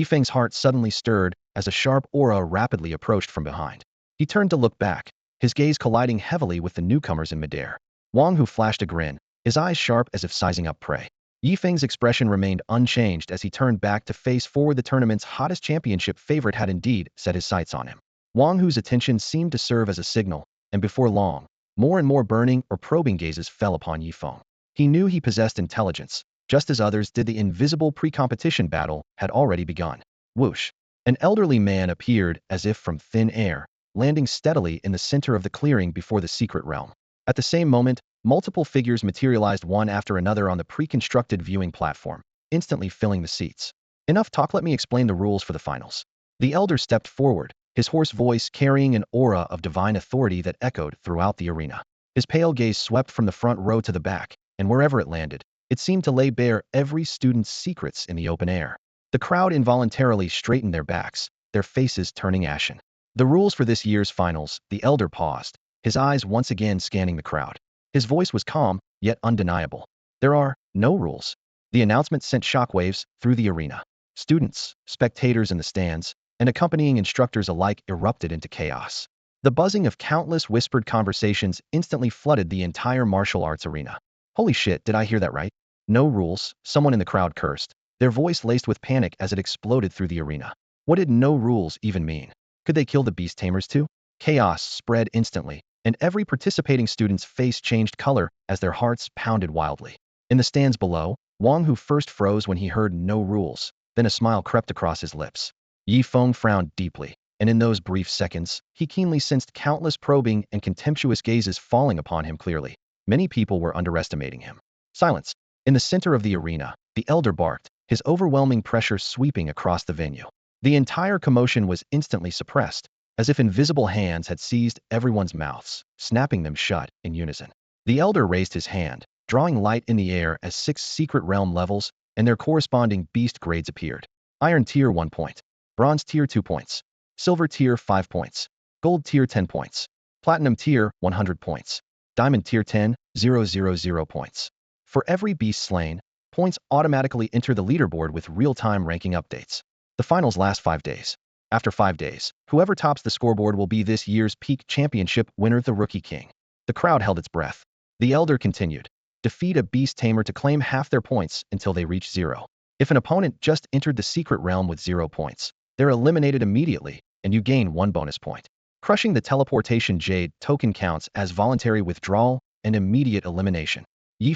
Feng's heart suddenly stirred as a sharp aura rapidly approached from behind. He turned to look back, his gaze colliding heavily with the newcomers in midair. Wang Hu flashed a grin, his eyes sharp as if sizing up prey. Feng's expression remained unchanged as he turned back to face forward. The tournament's hottest championship favorite had indeed set his sights on him. Wang Hu's attention seemed to serve as a signal, and before long, more and more burning or probing gazes fell upon Feng. He knew he possessed intelligence, just as others did. The invisible pre-competition battle had already begun. Whoosh! An elderly man appeared as if from thin air, landing steadily in the center of the clearing before the secret realm. At the same moment, multiple figures materialized one after another on the pre-constructed viewing platform, instantly filling the seats. Enough talk, let me explain the rules for the finals. The elder stepped forward, his hoarse voice carrying an aura of divine authority that echoed throughout the arena. His pale gaze swept from the front row to the back, and wherever it landed, it seemed to lay bare every student's secrets in the open air. The crowd involuntarily straightened their backs, their faces turning ashen. The rules for this year's finals, the elder paused, his eyes once again scanning the crowd. His voice was calm, yet undeniable. There are no rules. The announcement sent shockwaves through the arena. Students, spectators in the stands, and accompanying instructors alike erupted into chaos. The buzzing of countless whispered conversations instantly flooded the entire martial arts arena. Holy shit, did I hear that right? No rules, someone in the crowd cursed, their voice laced with panic as it exploded through the arena. What did no rules even mean? Could they kill the beast tamers too? Chaos spread instantly, and every participating student's face changed color as their hearts pounded wildly. In the stands below, Wang Hu first froze when he heard no rules, then a smile crept across his lips. Feng frowned deeply, and in those brief seconds, he keenly sensed countless probing and contemptuous gazes falling upon him clearly. Many people were underestimating him. Silence. In the center of the arena, the elder barked, his overwhelming pressure sweeping across the venue. The entire commotion was instantly suppressed, as if invisible hands had seized everyone's mouths, snapping them shut in unison. The elder raised his hand, drawing light in the air as 6 secret realm levels and their corresponding beast grades appeared. Iron tier 1 point, bronze tier 2 points, silver tier 5 points, gold tier 10 points, platinum tier 100 points, diamond tier 10,000 points. For every beast slain, points automatically enter the leaderboard with real-time ranking updates. The finals last 5 days. After 5 days, whoever tops the scoreboard will be this year's peak championship winner, the Rookie King. The crowd held its breath. The elder continued. Defeat a beast tamer to claim half their points until they reach 0. If an opponent just entered the secret realm with 0 points, they're eliminated immediately, and you gain 1 bonus point. Crushing the teleportation jade token counts as voluntary withdrawal and immediate elimination.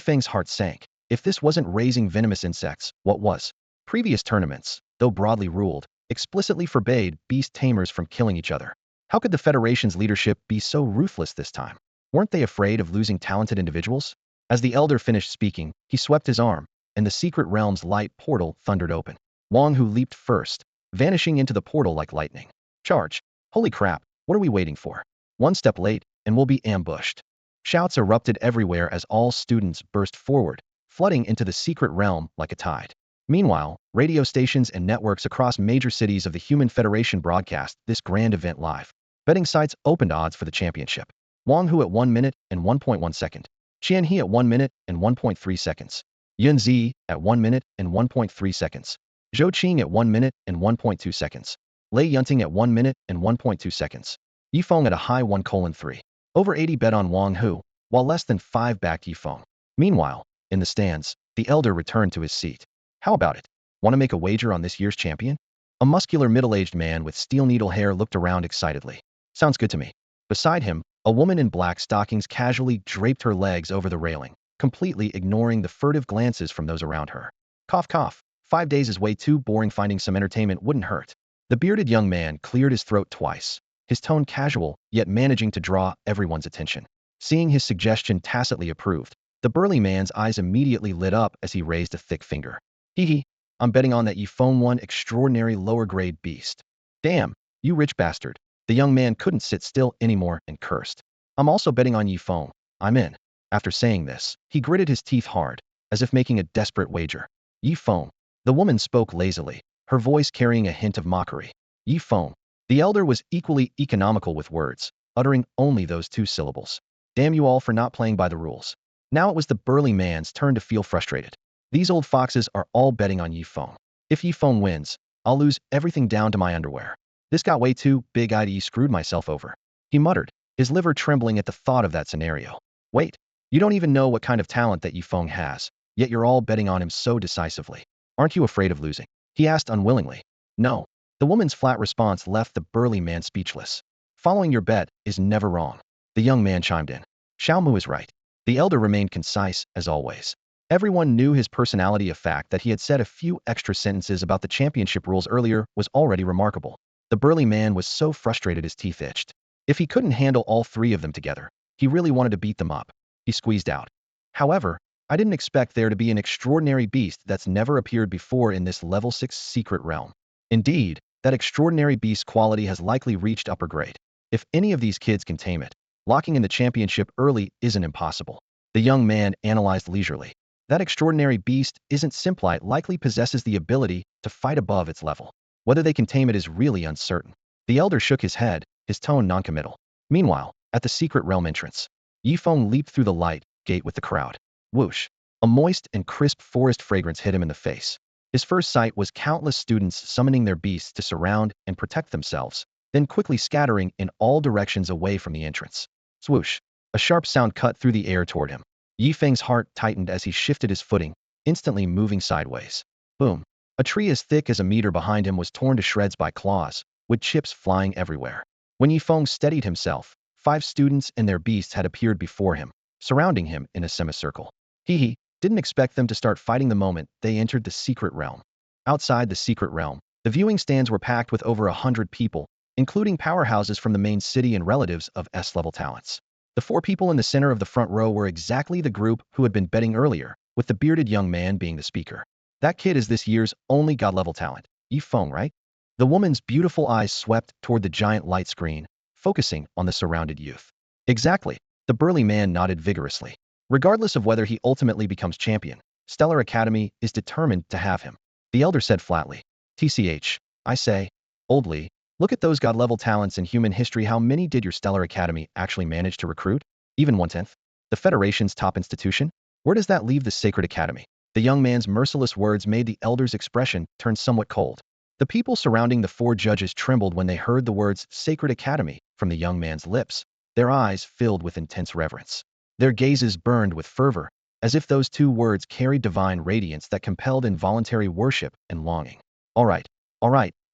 Feng's heart sank. If this wasn't raising venomous insects, what was? Previous tournaments, though broadly ruled, explicitly forbade beast tamers from killing each other. How could the Federation's leadership be so ruthless this time? Weren't they afraid of losing talented individuals? As the elder finished speaking, he swept his arm, and the secret realm's light portal thundered open. Wang Hu leaped first, vanishing into the portal like lightning. Charge! Holy crap, what are we waiting for? 1 step late, and we'll be ambushed. Shouts erupted everywhere as all students burst forward, flooding into the secret realm like a tide. Meanwhile, radio stations and networks across major cities of the Human Federation broadcast this grand event live. Betting sites opened odds for the championship. Wang Hu at 1 minute and 1.1 second. Qian He at 1 minute and 1.3 seconds. Yun Zi at 1 minute and 1.3 seconds. Zhou Qing at 1 minute and 1.2 seconds. Lei Yunting at 1 minute and 1.2 seconds. Feng at a high 1:3. Over 80 bet on Wang Hu, while less than 5 backed Feng. Meanwhile, in the stands, the elder returned to his seat. How about it? Want to make a wager on this year's champion? A muscular middle-aged man with steel needle hair looked around excitedly. Sounds good to me. Beside him, a woman in black stockings casually draped her legs over the railing, completely ignoring the furtive glances from those around her. Cough cough. 5 days is way too boring, finding some entertainment wouldn't hurt. The bearded young man cleared his throat twice, his tone casual, yet managing to draw everyone's attention. Seeing his suggestion tacitly approved, the burly man's eyes immediately lit up as he raised a thick finger. Hee hee, I'm betting on that you phone one extraordinary lower-grade beast. Damn, you rich bastard. The young man couldn't sit still anymore and cursed. I'm also betting on you phone. I'm in. After saying this, he gritted his teeth hard, as if making a desperate wager. Yi phone. The woman spoke lazily, her voice carrying a hint of mockery. Yi phone. The elder was equally economical with words, uttering only those two syllables. Damn you all for not playing by the rules. Now it was the burly man's turn to feel frustrated. These old foxes are all betting on Yi phone. If Yi phone wins, I'll lose everything down to my underwear. This got way too big-eyed. He screwed myself over. He muttered, his liver trembling at the thought of that scenario. Wait, you don't even know what kind of talent that Yi Feng has, yet you're all betting on him so decisively. Aren't you afraid of losing? He asked unwillingly. No. The woman's flat response left the burly man speechless. Following your bet is never wrong. The young man chimed in. Xiaomu is right. The elder remained concise, as always. Everyone knew his personality. A fact that he had said a few extra sentences about the championship rules earlier was already remarkable. The burly man was so frustrated his teeth itched. If he couldn't handle all three of them together, he really wanted to beat them up. He squeezed out. However, I didn't expect there to be an extraordinary beast that's never appeared before in this level 6 secret realm. Indeed, that extraordinary beast quality has likely reached upper grade. If any of these kids can tame it, locking in the championship early isn't impossible. The young man analyzed leisurely. That extraordinary beast isn't simple, it likely possesses the ability to fight above its level. Whether they can tame it is really uncertain. The elder shook his head, his tone noncommittal. Meanwhile, at the secret realm entrance, Yi Feng leaped through the light gate with the crowd. Whoosh! A moist and crisp forest fragrance hit him in the face. His first sight was countless students summoning their beasts to surround and protect themselves, then quickly scattering in all directions away from the entrance. Swoosh! A sharp sound cut through the air toward him. Yi Feng's heart tightened as he shifted his footing, instantly moving sideways. Boom! A tree as thick as a meter behind him was torn to shreds by claws, with chips flying everywhere. When Yi Feng steadied himself, 5 students and their beasts had appeared before him, surrounding him in a semicircle. He didn't expect them to start fighting the moment they entered the secret realm. Outside the secret realm, the viewing stands were packed with over 100 people, including powerhouses from the main city and relatives of S-level talents. The 4 people in the center of the front row were exactly the group who had been betting earlier, with the bearded young man being the speaker. That kid is this year's only god-level talent. Yi Feng, right? The woman's beautiful eyes swept toward the giant light screen, focusing on the surrounded youth. Exactly. The burly man nodded vigorously. Regardless of whether he ultimately becomes champion, Stellar Academy is determined to have him. The elder said flatly. TCH, I say, oldly, look at those god-level talents in human history. How many did your Stellar Academy actually manage to recruit? Even 1/10? The Federation's top institution? Where does that leave the Sacred Academy? The young man's merciless words made the elder's expression turn somewhat cold. The people surrounding the 4 judges trembled when they heard the words Sacred Academy from the young man's lips, their eyes filled with intense reverence. Their gazes burned with fervor, as if those 2 words carried divine radiance that compelled involuntary worship and longing. All right,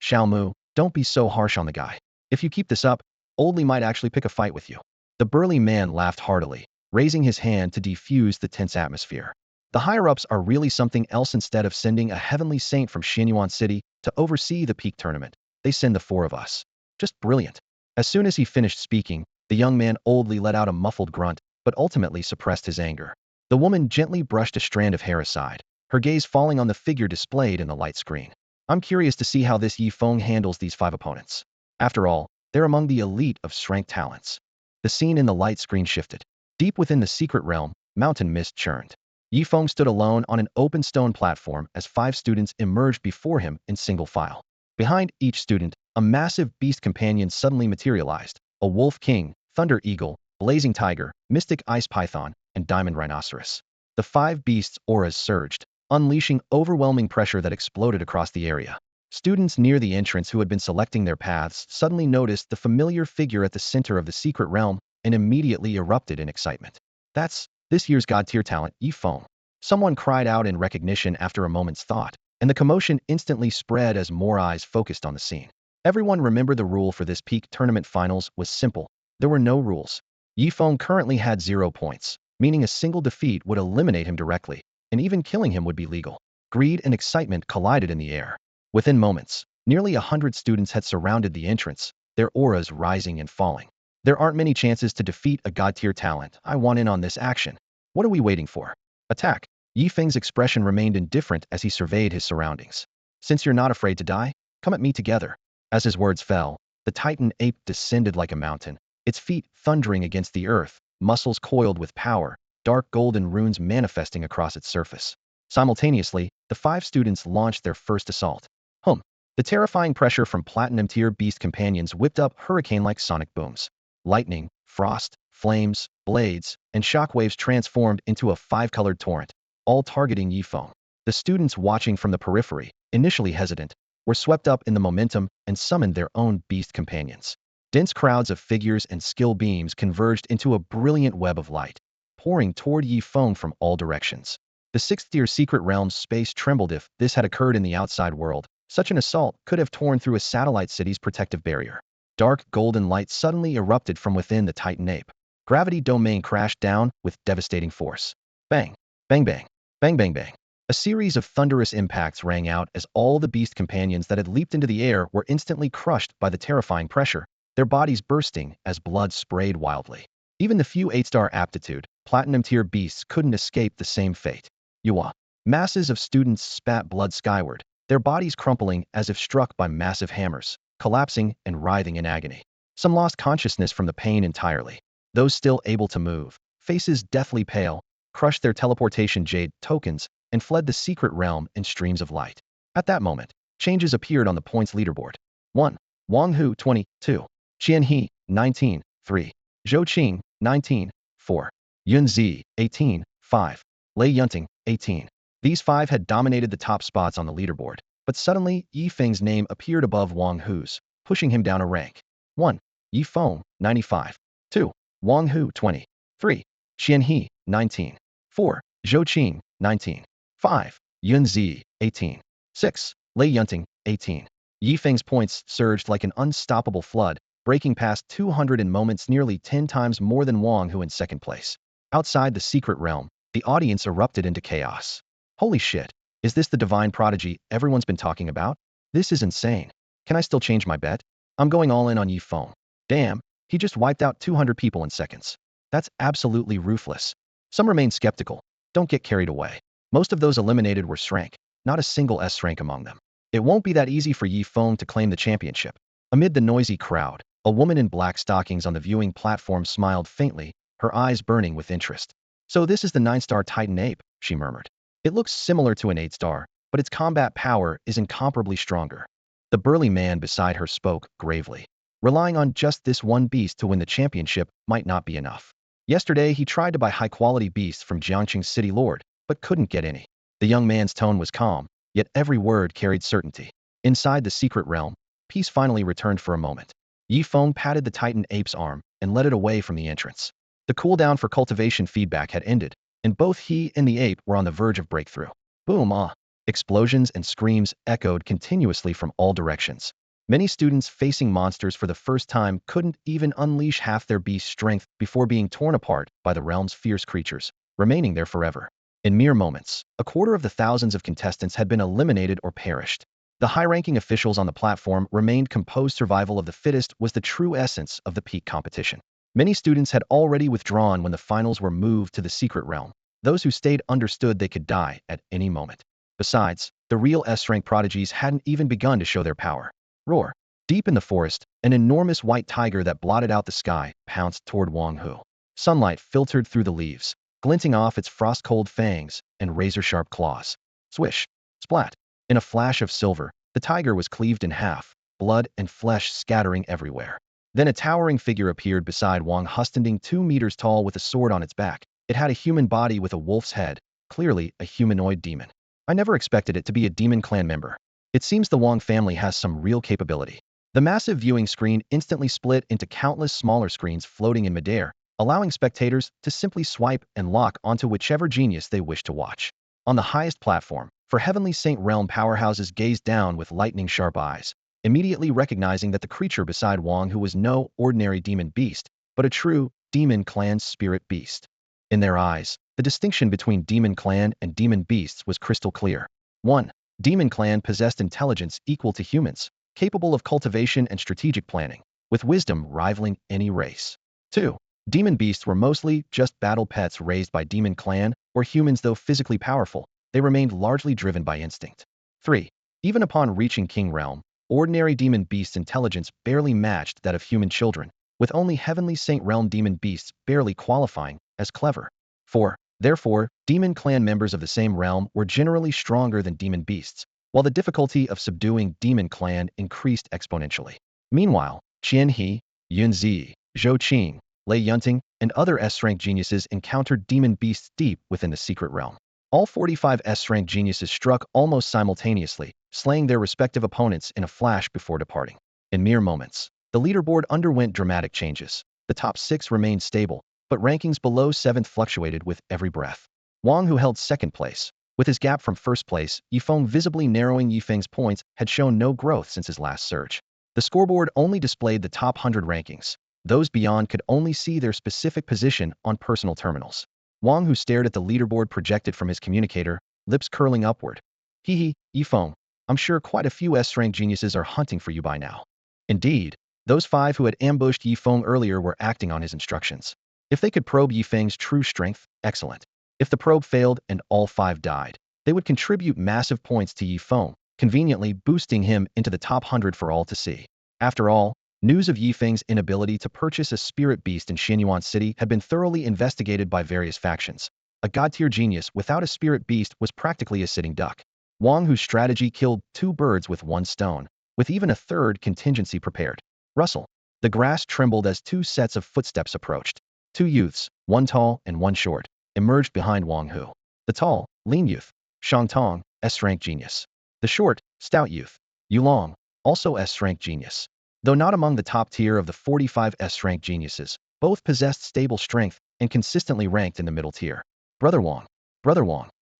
Xiaomu, don't be so harsh on the guy. If you keep this up, Oldly might actually pick a fight with you. The burly man laughed heartily, raising his hand to defuse the tense atmosphere. The higher-ups are really something else. Instead of sending a heavenly saint from Xianyuan City to oversee the peak tournament, they send the 4 of us. Just brilliant. As soon as he finished speaking, the young man Oldly let out a muffled grunt, but ultimately suppressed his anger. The woman gently brushed a strand of hair aside, her gaze falling on the figure displayed in the light screen. I'm curious to see how this Yi Feng handles these 5 opponents. After all, they're among the elite of strength talents. The scene in the light screen shifted. Deep within the secret realm, mountain mist churned. Yi Feng stood alone on an open stone platform as 5 students emerged before him in single file. Behind each student, a massive beast companion suddenly materialized, a wolf king, thunder eagle, blazing tiger, mystic ice python, and diamond rhinoceros. The 5 beasts' auras surged, unleashing overwhelming pressure that exploded across the area. Students near the entrance who had been selecting their paths suddenly noticed the familiar figure at the center of the secret realm and immediately erupted in excitement. That's this year's god-tier talent, Yi Feng. Someone cried out in recognition after a moment's thought, and the commotion instantly spread as more eyes focused on the scene. Everyone remembered the rule for this peak tournament finals was simple. There were no rules. Yi Feng currently had 0 points, meaning a single defeat would eliminate him directly, and even killing him would be legal. Greed and excitement collided in the air. Within moments, nearly 100 students had surrounded the entrance, their auras rising and falling. There aren't many chances to defeat a god-tier talent. I want in on this action. What are we waiting for? Attack. Yi Feng's expression remained indifferent as he surveyed his surroundings. Since you're not afraid to die, come at me together. As his words fell, the Titan ape descended like a mountain, its feet thundering against the earth, muscles coiled with power, dark golden runes manifesting across its surface. Simultaneously, the 5 students launched their first assault. Hum. The terrifying pressure from platinum-tier beast companions whipped up hurricane-like sonic booms. Lightning, frost, flames, blades, and shockwaves transformed into a 5-colored torrent, all targeting Yi Feng. The students watching from the periphery, initially hesitant, were swept up in the momentum and summoned their own beast companions. Dense crowds of figures and skill beams converged into a brilliant web of light, pouring toward Yi Feng from all directions. The 6th-tier secret realm's space trembled. If this had occurred in the outside world, such an assault could have torn through a satellite city's protective barrier. Dark golden light suddenly erupted from within the Titan ape. Gravity domain crashed down with devastating force. Bang! Bang bang! Bang bang bang! A series of thunderous impacts rang out as all the beast companions that had leaped into the air were instantly crushed by the terrifying pressure, their bodies bursting as blood sprayed wildly. Even the few 8-star aptitude, platinum-tier beasts couldn't escape the same fate. Yuwa. Masses of students spat blood skyward, their bodies crumpling as if struck by massive hammers, collapsing and writhing in agony. Some lost consciousness from the pain entirely. Those still able to move, faces deathly pale, crushed their teleportation jade tokens and fled the secret realm in streams of light. At that moment, changes appeared on the points leaderboard. 1. Wang Hu 22. Qian He 19. 3. Zhou Qing 19. 4. Yun Zi 18. 5. Lei Yunting 18. These 5 had dominated the top spots on the leaderboard, but suddenly Yi Feng's name appeared above Wang Hu's, pushing him down a rank. 1. Yi Feng 95. 2. Wang Hu 20. 3. Qian He 19. 4. Zhou Qing 19. 5. Yun Zi 18. 6. Lei Yunting 18. Yi Feng's points surged like an unstoppable flood, breaking past 200 in moments, nearly 10 times more than Wang Hu in second place. Outside the secret realm, the audience erupted into chaos. Holy shit, is this the divine prodigy everyone's been talking about? This is insane. Can I still change my bet? I'm going all in on Yi Feng. Damn, he just wiped out 200 people in seconds. That's absolutely ruthless. Some remain skeptical. Don't get carried away. Most of those eliminated were S-rank, not a single S-rank among them. It won't be that easy for Yi Feng to claim the championship. Amid the noisy crowd, a woman in black stockings on the viewing platform smiled faintly, her eyes burning with interest. So this is the 9-star Titan ape, she murmured. It looks similar to an 8-star, but its combat power is incomparably stronger. The burly man beside her spoke gravely. Relying on just this one beast to win the championship might not be enough. Yesterday, he tried to buy high-quality beasts from Jiangqing's city lord, but couldn't get any. The young man's tone was calm, yet every word carried certainty. Inside the secret realm, peace finally returned for a moment. Yi Feng patted the Titan ape's arm and led it away from the entrance. The cooldown for cultivation feedback had ended, and both he and the ape were on the verge of breakthrough. Boom! Ah! Explosions and screams echoed continuously from all directions. Many students facing monsters for the first time couldn't even unleash half their beast strength before being torn apart by the realm's fierce creatures, remaining there forever. In mere moments, a quarter of the thousands of contestants had been eliminated or perished. The high-ranking officials on the platform remained composed. Survival of the fittest was the true essence of the peak competition. Many students had already withdrawn when the finals were moved to the secret realm. Those who stayed understood they could die at any moment. Besides, the real S-rank prodigies hadn't even begun to show their power. Roar! Deep in the forest, an enormous white tiger that blotted out the sky pounced toward Wang Hu. Sunlight filtered through the leaves, glinting off its frost-cold fangs and razor-sharp claws. Swish! Splat! In a flash of silver, the tiger was cleaved in half, blood and flesh scattering everywhere. Then a towering figure appeared beside Wang Hu, standing 2 meters tall with a sword on its back. It had a human body with a wolf's head, clearly a humanoid demon. I never expected it to be a demon clan member. It seems the Wang family has some real capability. The massive viewing screen instantly split into countless smaller screens floating in midair, allowing spectators to simply swipe and lock onto whichever genius they wish to watch. On the highest platform, for Heavenly Saint Realm powerhouses gazed down with lightning-sharp eyes, immediately recognizing that the creature beside Wang Hu was no ordinary demon beast, but a true demon clan spirit beast. In their eyes, the distinction between demon clan and demon beasts was crystal clear. 1. Demon clan possessed intelligence equal to humans, capable of cultivation and strategic planning, with wisdom rivaling any race. 2. Demon beasts were mostly just battle pets raised by demon clan or humans. Though physically powerful, they remained largely driven by instinct. 3. Even upon reaching king realm, ordinary demon beasts' intelligence barely matched that of human children, with only heavenly saint realm demon beasts barely qualifying as clever. 4. Therefore, demon clan members of the same realm were generally stronger than demon beasts, while the difficulty of subduing demon clan increased exponentially. Meanwhile, Qian He, Yun Zi, Zhou Qing, Lei Yunting, and other S-rank geniuses encountered demon beasts deep within the secret realm. All 45 S-rank geniuses struck almost simultaneously, slaying their respective opponents in a flash before departing. In mere moments, the leaderboard underwent dramatic changes. The top 6 remained stable, but rankings below 7th fluctuated with every breath. Wang, who held 2nd place, with his gap from 1st place, Yifeng visibly narrowing. Yifeng's points had shown no growth since his last surge. The scoreboard only displayed the top 100 rankings. Those beyond could only see their specific position on personal terminals. Wang, who stared at the leaderboard projected from his communicator, lips curling upward. Hee, Yifeng, I'm sure quite a few S-rank geniuses are hunting for you by now. Indeed, those 5 who had ambushed Yifeng earlier were acting on his instructions. If they could probe Yifeng's true strength, excellent. If the probe failed and all 5 died, they would contribute massive points to Yifeng, conveniently boosting him into the top 100 for all to see. After all, news of Yifeng's inability to purchase a spirit beast in Xinyuan City had been thoroughly investigated by various factions. A god-tier genius without a spirit beast was practically a sitting duck. Wang, whose strategy killed 2 birds with 1 stone, with even a 3rd contingency prepared. Rustle. The grass trembled as 2 sets of footsteps approached. 2 youths, 1 tall and 1 short, emerged behind Wang Hu. The tall, lean youth, Shangtong, S-rank genius. The short, stout youth, Yulong, also S-rank genius. Though not among the top tier of the 45 S-rank geniuses, both possessed stable strength and consistently ranked in the middle tier. Brother Wang.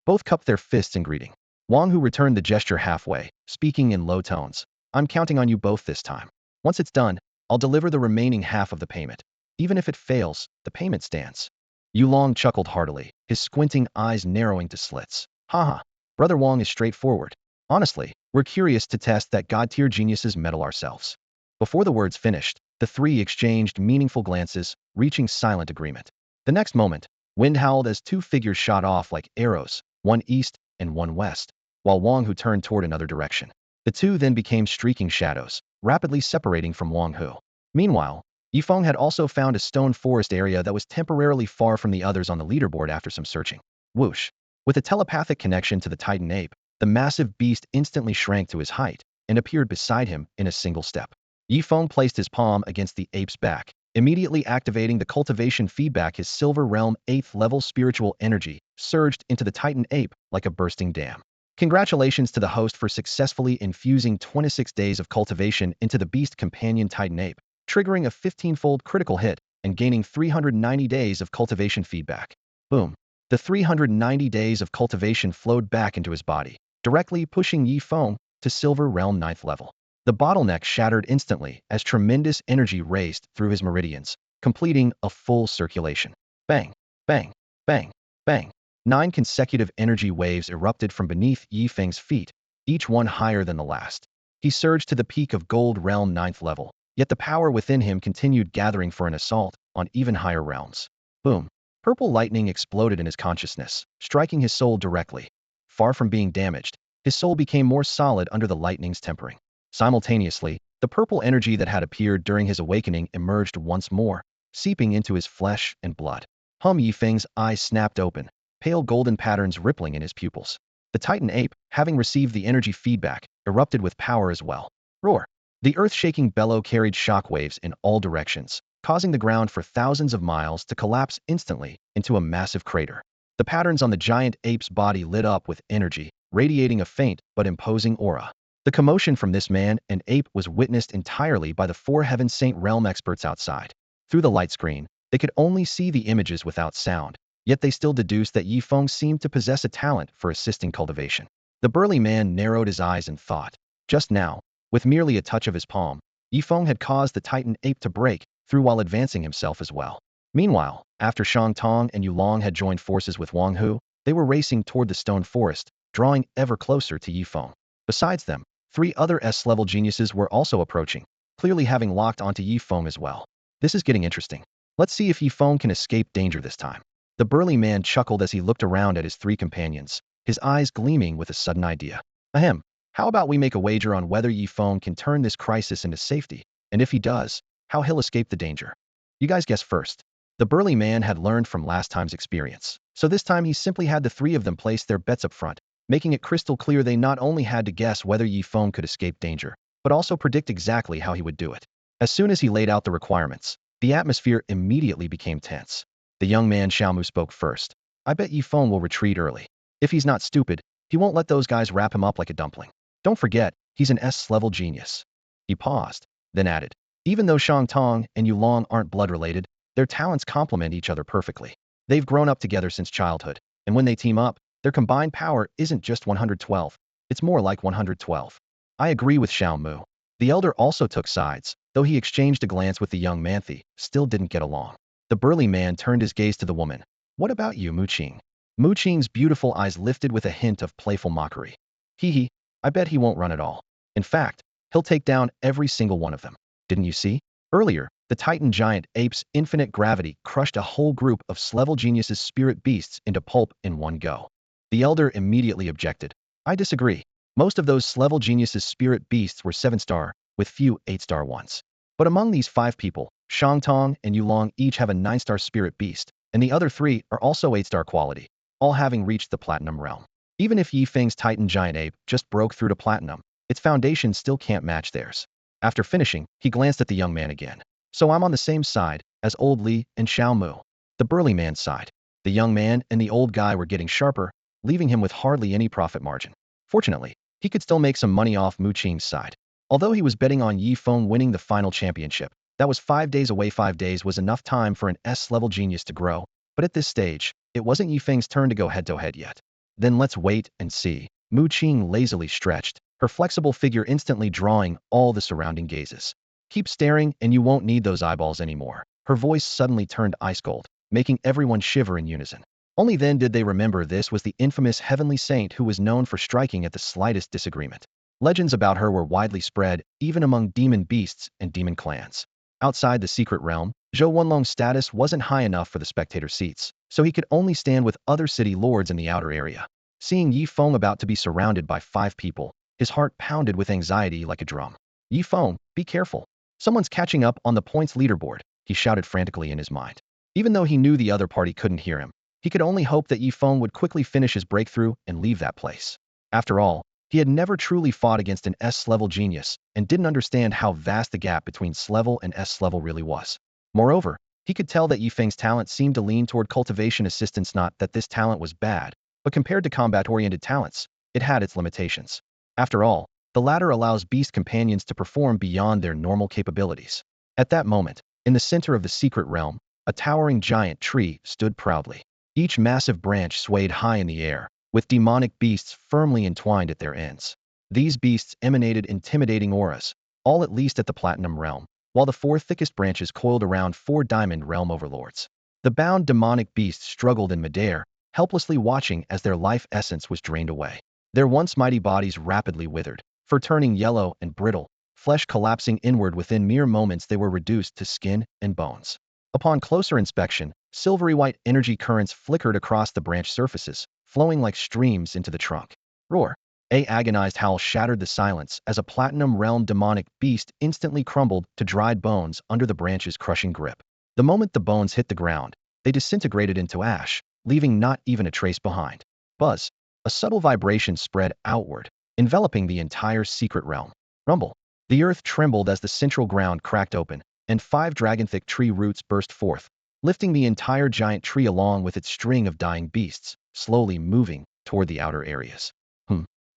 Both cupped their fists in greeting. Wang, who returned the gesture halfway, speaking in low tones. I'm counting on you both this time. Once it's done, I'll deliver the remaining half of the payment. Even if it fails, the payment stands. Yulong chuckled heartily, his squinting eyes narrowing to slits. Haha, Brother Wang is straightforward. Honestly, we're curious to test that god-tier genius's mettle ourselves. Before the words finished, the 3 exchanged meaningful glances, reaching silent agreement. The next moment, wind howled as 2 figures shot off like arrows, 1 east and 1 west, while Wang Hu turned toward another direction. The 2 then became streaking shadows, rapidly separating from Wang Hu. Meanwhile, Yifeng had also found a stone forest area that was temporarily far from the others on the leaderboard after some searching. Whoosh! With a telepathic connection to the Titan ape, the massive beast instantly shrank to his height and appeared beside him in a single step. Yifeng placed his palm against the ape's back, immediately activating the cultivation feedback. His silver realm 8th level spiritual energy surged into the Titan ape like a bursting dam. Congratulations to the host for successfully infusing 26 days of cultivation into the beast companion Titan ape, triggering a 15-fold critical hit and gaining 390 days of cultivation feedback. Boom. The 390 days of cultivation flowed back into his body, directly pushing Yifeng to silver realm 9th level. The bottleneck shattered instantly as tremendous energy raced through his meridians, completing a full circulation. Bang, bang, bang, bang. 9 consecutive energy waves erupted from beneath Yifeng's feet, each one higher than the last. He surged to the peak of gold realm 9th level, yet the power within him continued gathering for an assault on even higher realms. Boom. Purple lightning exploded in his consciousness, striking his soul directly. Far from being damaged, his soul became more solid under the lightning's tempering. Simultaneously, the purple energy that had appeared during his awakening emerged once more, seeping into his flesh and blood. Yifeng's eyes snapped open, pale golden patterns rippling in his pupils. The Titan ape, having received the energy feedback, erupted with power as well. Roar! The earth-shaking bellow carried shockwaves in all directions, causing the ground for thousands of miles to collapse instantly into a massive crater. The patterns on the giant ape's body lit up with energy, radiating a faint but imposing aura. The commotion from this man and ape was witnessed entirely by the 4 Heaven Saint Realm experts outside. Through the light screen, they could only see the images without sound, yet they still deduced that Yifeng seemed to possess a talent for assisting cultivation. The burly man narrowed his eyes and thought. Just now, with merely a touch of his palm, Yifeng had caused the Titan ape to break through while advancing himself as well. Meanwhile, after Shangtong and Yulong had joined forces with Wang Hu, they were racing toward the stone forest, drawing ever closer to Yifeng. Besides them, 3 other S-level geniuses were also approaching, clearly having locked onto Yifeng as well. This is getting interesting. Let's see if Yifeng can escape danger this time. The burly man chuckled as he looked around at his 3 companions, his eyes gleaming with a sudden idea. Ahem, how about we make a wager on whether Yifeng can turn this crisis into safety, and if he does, how he'll escape the danger. You guys guess first. The burly man had learned from last time's experience, so this time he simply had the 3 of them place their bets up front, making it crystal clear they not only had to guess whether Yifeng could escape danger, but also predict exactly how he would do it. As soon as he laid out the requirements, the atmosphere immediately became tense. The young man Xiaomu spoke first. I bet Yifeng will retreat early. If he's not stupid, he won't let those guys wrap him up like a dumpling. Don't forget, he's an S-level genius. He paused, then added, even though Shang Tong and Yulong aren't blood-related, their talents complement each other perfectly. They've grown up together since childhood, and when they team up, their combined power isn't just 112, it's more like 112. I agree with Xiaomu. The elder also took sides, though he exchanged a glance with the young Manthe, still didn't get along. The burly man turned his gaze to the woman. What about you, Mu Qing? Mu Qing's beautiful eyes lifted with a hint of playful mockery. Hee, I bet he won't run at all. In fact, he'll take down every single one of them. Didn't you see? Earlier, the Titan giant ape's infinite gravity crushed a whole group of S-level geniuses' spirit beasts into pulp in one go. The elder immediately objected. I disagree. Most of those S-level geniuses' spirit beasts were 7-star, with few 8-star ones. But among these 5 people, Shang Tong and Yulong each have a 9-star spirit beast, and the other 3 are also 8-star quality, all having reached the platinum realm. Even if Yifeng's Titan giant ape just broke through to platinum, its foundation still can't match theirs. After finishing, he glanced at the young man again. So I'm on the same side as Old Li and Xiaomu. The burly man sighed. The young man and the old guy were getting sharper, leaving him with hardly any profit margin. Fortunately, he could still make some money off Mu Qing's side. Although he was betting on Yifeng winning the final championship, that was 5 days away. 5 days was enough time for an S-level genius to grow, but at this stage, it wasn't Yifeng's turn to go head-to-head yet. Then let's wait and see. Mu Qing lazily stretched, her flexible figure instantly drawing all the surrounding gazes. Keep staring and you won't need those eyeballs anymore. Her voice suddenly turned ice cold, making everyone shiver in unison. Only then did they remember this was the infamous heavenly saint who was known for striking at the slightest disagreement. Legends about her were widely spread, even among demon beasts and demon clans. Outside the secret realm, Zhou Wenlong's status wasn't high enough for the spectator seats, so he could only stand with other city lords in the outer area. Seeing Yifeng about to be surrounded by 5 people, his heart pounded with anxiety like a drum. Yifeng, be careful. Someone's catching up on the points leaderboard, he shouted frantically in his mind. Even though he knew the other party couldn't hear him, he could only hope that Yifeng would quickly finish his breakthrough and leave that place. After all, he had never truly fought against an S-level genius and didn't understand how vast the gap between S-level and S-level really was. Moreover, he could tell that Yifeng's talent seemed to lean toward cultivation assistance. Not that this talent was bad, but compared to combat-oriented talents, it had its limitations. After all, the latter allows beast companions to perform beyond their normal capabilities. At that moment, in the center of the secret realm, a towering giant tree stood proudly. Each massive branch swayed high in the air, with demonic beasts firmly entwined at their ends. These beasts emanated intimidating auras, all at least at the platinum realm, while the 4 thickest branches coiled around 4 diamond realm overlords. The bound demonic beasts struggled in midair, helplessly watching as their life essence was drained away. Their once mighty bodies rapidly withered, fur turning yellow and brittle, flesh collapsing inward. Within mere moments they were reduced to skin and bones. Upon closer inspection, silvery white energy currents flickered across the branch surfaces, flowing like streams into the trunk. Roar! A agonized howl shattered the silence as a platinum realm demonic beast instantly crumbled to dried bones under the branch's crushing grip. The moment the bones hit the ground, they disintegrated into ash, leaving not even a trace behind. Buzz! A subtle vibration spread outward, enveloping the entire secret realm. Rumble! The earth trembled as the central ground cracked open, and 5 dragon-thick tree roots burst forth, lifting the entire giant tree along with its string of dying beasts, slowly moving toward the outer areas.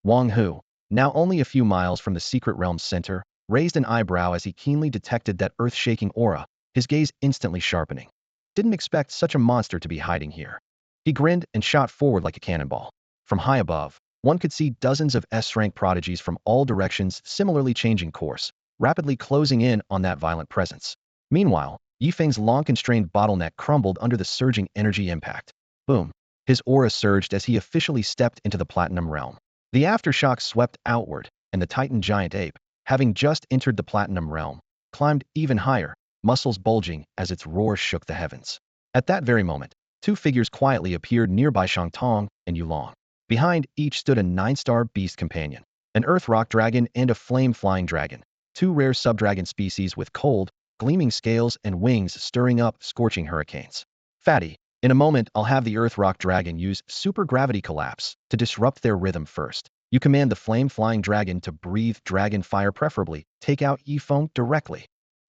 Wang Hu, now only a few miles from the secret realm's center, raised an eyebrow as he keenly detected that earth-shaking aura, his gaze instantly sharpening. Didn't expect such a monster to be hiding here. He grinned and shot forward like a cannonball. From high above, one could see dozens of S-rank prodigies from all directions similarly changing course, rapidly closing in on that violent presence. Meanwhile, Yifeng's long-constrained bottleneck crumbled under the surging energy impact. Boom! His aura surged as he officially stepped into the Platinum Realm. The aftershock swept outward, and the Titan giant ape, having just entered the Platinum Realm, climbed even higher, muscles bulging as its roar shook the heavens. At that very moment, two figures quietly appeared nearby Shangtong and Yulong. Behind each stood a 9-star beast companion, an earth rock dragon and a flame-flying dragon, two rare subdragon species with cold, gleaming scales and wings stirring up scorching hurricanes. Fatty, in a moment I'll have the earth rock dragon use super gravity collapse to disrupt their rhythm first. You command the flame-flying dragon to breathe dragon fire, preferably take out Yifeng directly.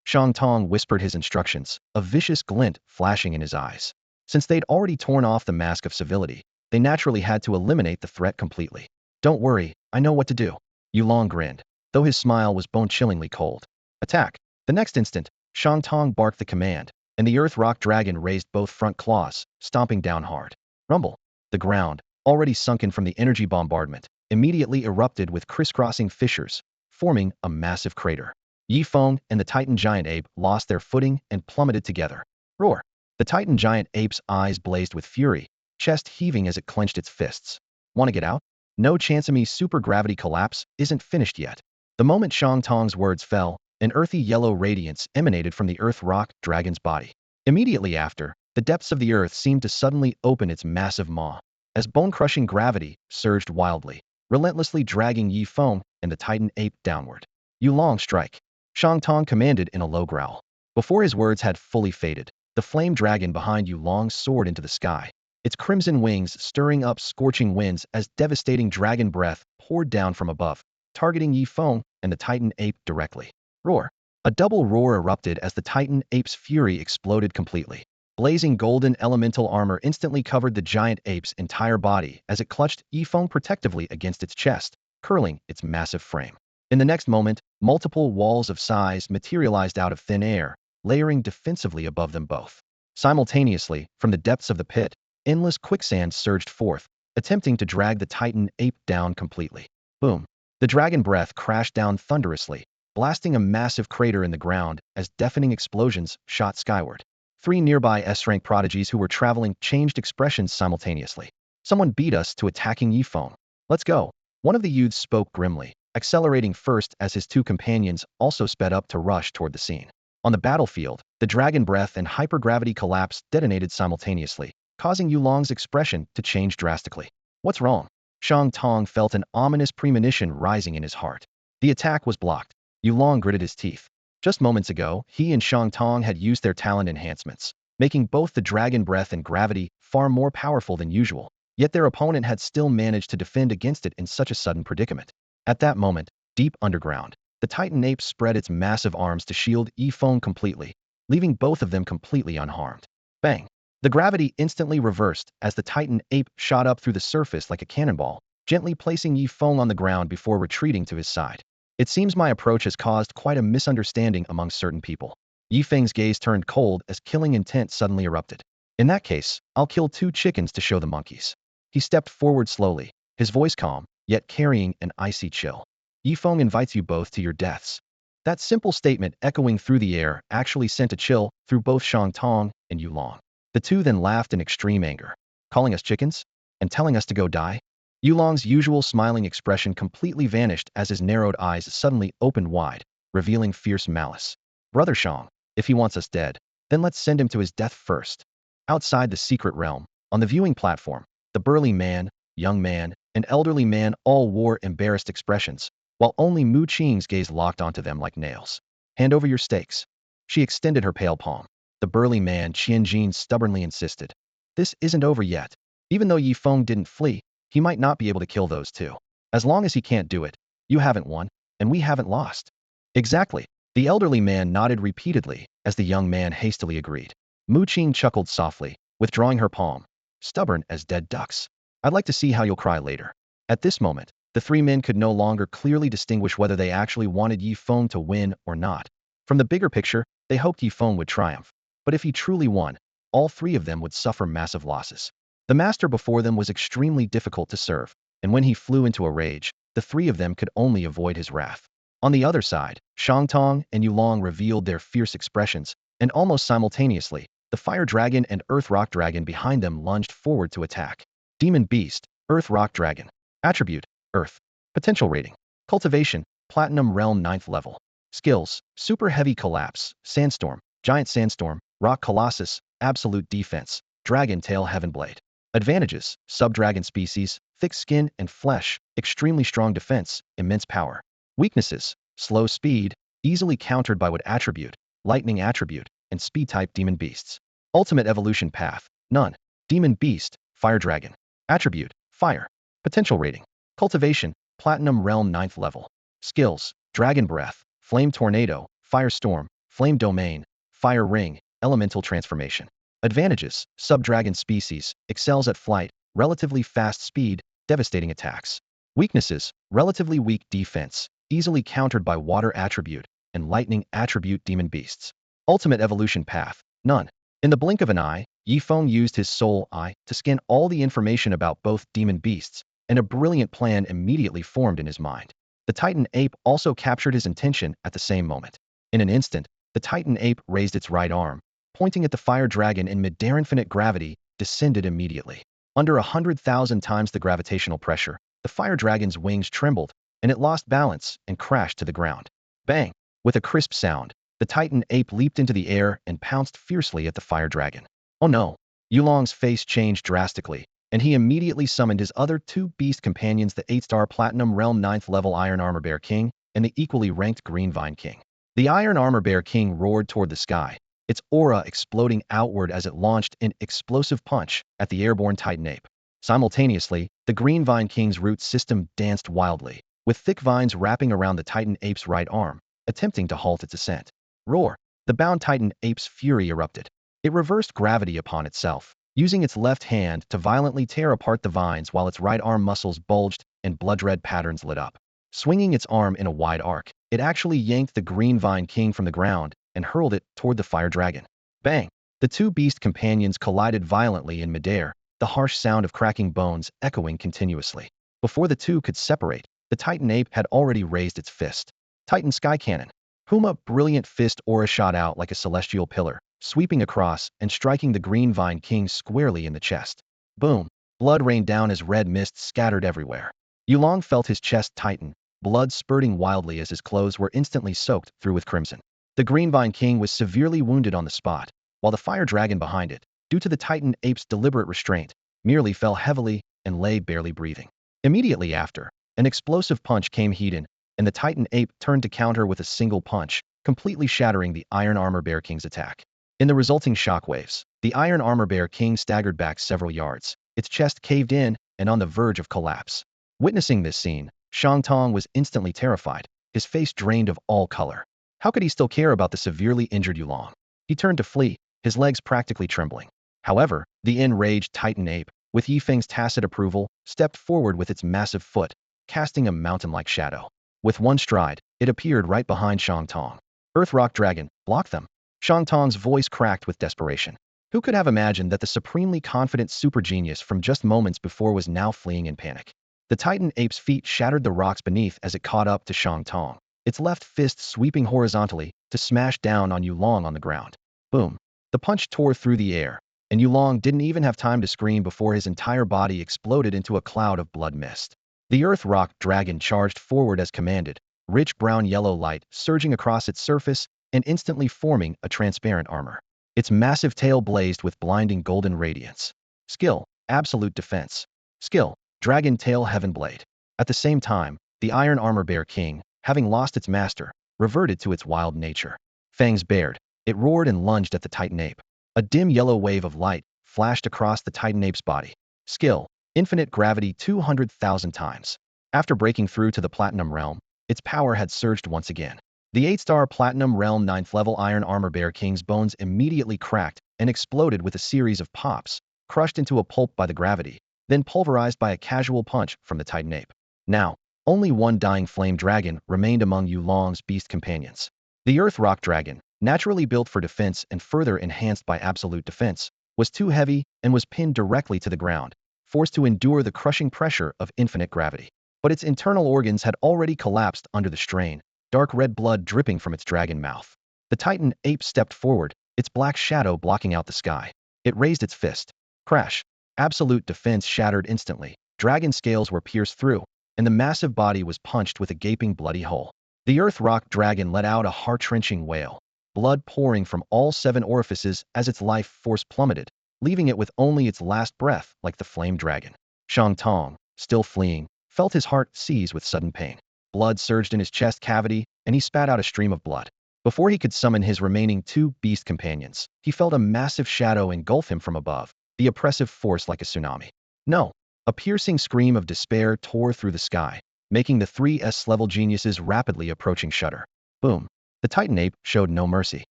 Shangtong whispered his instructions, a vicious glint flashing in his eyes. Since they'd already torn off the mask of civility, they naturally had to eliminate the threat completely. Don't worry, I know what to do. Yulong grinned, though his smile was bone-chillingly cold. Attack! The next instant, Shangtong barked the command, and the earth rock dragon raised both front claws, stomping down hard. Rumble! The ground, already sunken from the energy bombardment, immediately erupted with crisscrossing fissures, forming a massive crater. Yifeng and the Titan giant ape lost their footing and plummeted together. Roar! The Titan giant ape's eyes blazed with fury, chest heaving as it clenched its fists. Want to get out? No chance of me. Super gravity collapse isn't finished yet. The moment Shangtong's words fell, an earthy yellow radiance emanated from the earth rock dragon's body. Immediately after, the depths of the earth seemed to suddenly open its massive maw, as bone-crushing gravity surged wildly, relentlessly dragging Yifeng and the Titan ape downward. Yulong, strike! Shangtong commanded in a low growl. Before his words had fully faded, the flame dragon behind Yulong soared into the sky, its crimson wings stirring up scorching winds as devastating dragon breath poured down from above, targeting Yifeng and the Titan ape directly. Roar! A double roar erupted as the Titan ape's fury exploded completely. Blazing golden elemental armor instantly covered the giant ape's entire body as it clutched Yifeng protectively against its chest, curling its massive frame. In the next moment, multiple walls of size materialized out of thin air, layering defensively above them both. Simultaneously, from the depths of the pit, endless quicksand surged forth, attempting to drag the Titan ape down completely. Boom! The dragon breath crashed down thunderously, blasting a massive crater in the ground as deafening explosions shot skyward. Three nearby S-rank prodigies who were traveling changed expressions simultaneously. Someone beat us to attacking Yifeng. Let's go. One of the youths spoke grimly, accelerating first as his two companions also sped up to rush toward the scene. On the battlefield, the dragon breath and hypergravity collapse detonated simultaneously, causing Yulong's expression to change drastically. What's wrong? Shangtong felt an ominous premonition rising in his heart. The attack was blocked. Yulong gritted his teeth. Just moments ago, he and Shangtong had used their talent enhancements, making both the dragon breath and gravity far more powerful than usual, yet their opponent had still managed to defend against it in such a sudden predicament. At that moment, deep underground, the Titan ape spread its massive arms to shield Yifeng completely, leaving both of them completely unharmed. Bang! The gravity instantly reversed as the Titan ape shot up through the surface like a cannonball, gently placing Yifeng on the ground before retreating to his side. It seems my approach has caused quite a misunderstanding among certain people. Yifeng's gaze turned cold as killing intent suddenly erupted. In that case, I'll kill 2 chickens to show the monkeys. He stepped forward slowly, his voice calm, yet carrying an icy chill. Yifeng invites you both to your deaths. That simple statement echoing through the air actually sent a chill through both Shangtong and Yulong. The two then laughed in extreme anger. Calling us chickens? And telling us to go die? Yulong's usual smiling expression completely vanished as his narrowed eyes suddenly opened wide, revealing fierce malice. Brother Shang, if he wants us dead, then let's send him to his death first. Outside the secret realm, on the viewing platform, the burly man, young man, and elderly man all wore embarrassed expressions, while only Mu Qing's gaze locked onto them like nails. Hand over your stakes. She extended her pale palm. The burly man, Qianjin, stubbornly insisted. This isn't over yet. Even though Yifeng didn't flee, he might not be able to kill those two. As long as he can't do it, you haven't won, and we haven't lost. Exactly. The elderly man nodded repeatedly as the young man hastily agreed. Mu Qing chuckled softly, withdrawing her palm. Stubborn as dead ducks. I'd like to see how you'll cry later. At this moment, the three men could no longer clearly distinguish whether they actually wanted Yifeng to win or not. From the bigger picture, they hoped Yifeng would triumph. But if he truly won, all three of them would suffer massive losses. The master before them was extremely difficult to serve, and when he flew into a rage, the three of them could only avoid his wrath. On the other side, Shangtong and Yulong revealed their fierce expressions, and almost simultaneously, The fire dragon and earth rock dragon behind them lunged forward to attack. Demon beast, earth rock dragon. Attribute, earth. Potential rating, cultivation, platinum realm 9th level. Skills, super heavy collapse, sandstorm, giant sandstorm, rock colossus, absolute defense, dragon tail heaven blade. Advantages, subdragon species, thick skin and flesh, extremely strong defense, immense power. Weaknesses, slow speed, easily countered by what attribute, lightning attribute, and speed type demon beasts. Ultimate evolution path, none. Demon beast, fire dragon. Attribute, fire. Potential rating, cultivation, platinum realm 9th level. Skills, dragon breath, flame tornado, firestorm, flame domain, fire ring, elemental transformation. Advantages, subdragon species, excels at flight, relatively fast speed, devastating attacks. Weaknesses, relatively weak defense, easily countered by water attribute, and lightning attribute demon beasts. Ultimate evolution path, none. In the blink of an eye, Feng used his soul eye to scan all the information about both demon beasts, and a brilliant plan immediately formed in his mind. The Titan ape also captured his intention at the same moment. In an instant, the Titan ape raised its right arm, pointing at the fire dragon in mid-air. Infinite gravity descended immediately. Under 100,000 times the gravitational pressure, the fire dragon's wings trembled, and it lost balance and crashed to the ground. Bang! With a crisp sound, the Titan ape leaped into the air and pounced fiercely at the fire dragon. Oh no! Yulong's face changed drastically, and he immediately summoned his other two beast companions, the 8-star Platinum Realm 9th level Iron Armor Bear King and the equally ranked Green Vine King. The Iron Armor Bear King roared toward the sky, its aura exploding outward as it launched an explosive punch at the airborne Titan ape. Simultaneously, the Green Vine King's root system danced wildly, with thick vines wrapping around the Titan ape's right arm, attempting to halt its ascent. Roar! The bound Titan ape's fury erupted. It reversed gravity upon itself, using its left hand to violently tear apart the vines while its right arm muscles bulged and blood-red patterns lit up. Swinging its arm in a wide arc, it actually yanked the Green Vine King from the ground and hurled it toward the fire dragon. Bang! The two beast companions collided violently in midair, the harsh sound of cracking bones echoing continuously. Before the two could separate, the Titan ape had already raised its fist. Titan Sky Cannon. Puma brilliant fist aura shot out like a celestial pillar, sweeping across and striking the Green Vine King squarely in the chest. Boom! Blood rained down as red mist scattered everywhere. Yulong felt his chest tighten, blood spurting wildly as his clothes were instantly soaked through with crimson. The Green Vine King was severely wounded on the spot, while the fire dragon behind it, due to the Titan ape's deliberate restraint, merely fell heavily and lay barely breathing. Immediately after, an explosive punch came heat-in, and the Titan ape turned to counter with a single punch, completely shattering the Iron Armor Bear King's attack. In the resulting shockwaves, the Iron Armor Bear King staggered back several yards, its chest caved in and on the verge of collapse. Witnessing this scene, Shang Tong was instantly terrified, his face drained of all color. How could he still care about the severely injured Yulong? He turned to flee, his legs practically trembling. However, the enraged Titan ape, with Yifeng's tacit approval, stepped forward with its massive foot, casting a mountain-like shadow. With one stride, it appeared right behind Shang Tong. Earth Rock Dragon, block them. Shang Tong's voice cracked with desperation. Who could have imagined that the supremely confident super genius from just moments before was now fleeing in panic? The Titan ape's feet shattered the rocks beneath as it caught up to Shang Tong, its left fist sweeping horizontally to smash down on Yulong on the ground. Boom! The punch tore through the air, and Yulong didn't even have time to scream before his entire body exploded into a cloud of blood mist. The Earth Rock Dragon charged forward as commanded, rich brown-yellow light surging across its surface and instantly forming a transparent armor. Its massive tail blazed with blinding golden radiance. Skill, absolute defense. Skill, Dragon Tail Heaven Blade. At the same time, the Iron Armor Bear King, having lost its master, reverted to its wild nature. Fangs bared, it roared and lunged at the Titan ape. A dim yellow wave of light flashed across the Titan ape's body. Skill, infinite gravity 200,000 times. After breaking through to the Platinum Realm, its power had surged once again. The 8-star Platinum Realm 9th level Iron Armor Bear King's bones immediately cracked and exploded with a series of pops, crushed into a pulp by the gravity, then pulverized by a casual punch from the Titan ape. Now, only one dying flame dragon remained among Yulong's beast companions. The Earth Rock Dragon, naturally built for defense and further enhanced by absolute defense, was too heavy and was pinned directly to the ground, forced to endure the crushing pressure of infinite gravity. But its internal organs had already collapsed under the strain, dark red blood dripping from its dragon mouth. The Titan ape stepped forward, its black shadow blocking out the sky. It raised its fist. Crash. Absolute defense shattered instantly. Dragon scales were pierced through, and the massive body was punched with a gaping bloody hole. The earth rock dragon let out a heart-wrenching wail, blood pouring from all 7 orifices as its life force plummeted, leaving it with only its last breath like the flame dragon. Shang Tong, still fleeing, felt his heart seize with sudden pain. Blood surged in his chest cavity, and he spat out a stream of blood. Before he could summon his remaining 2 beast companions, he felt a massive shadow engulf him from above, the oppressive force like a tsunami. No! A piercing scream of despair tore through the sky, making the 3 S-level geniuses rapidly approaching shudder. Boom! The Titan ape showed no mercy.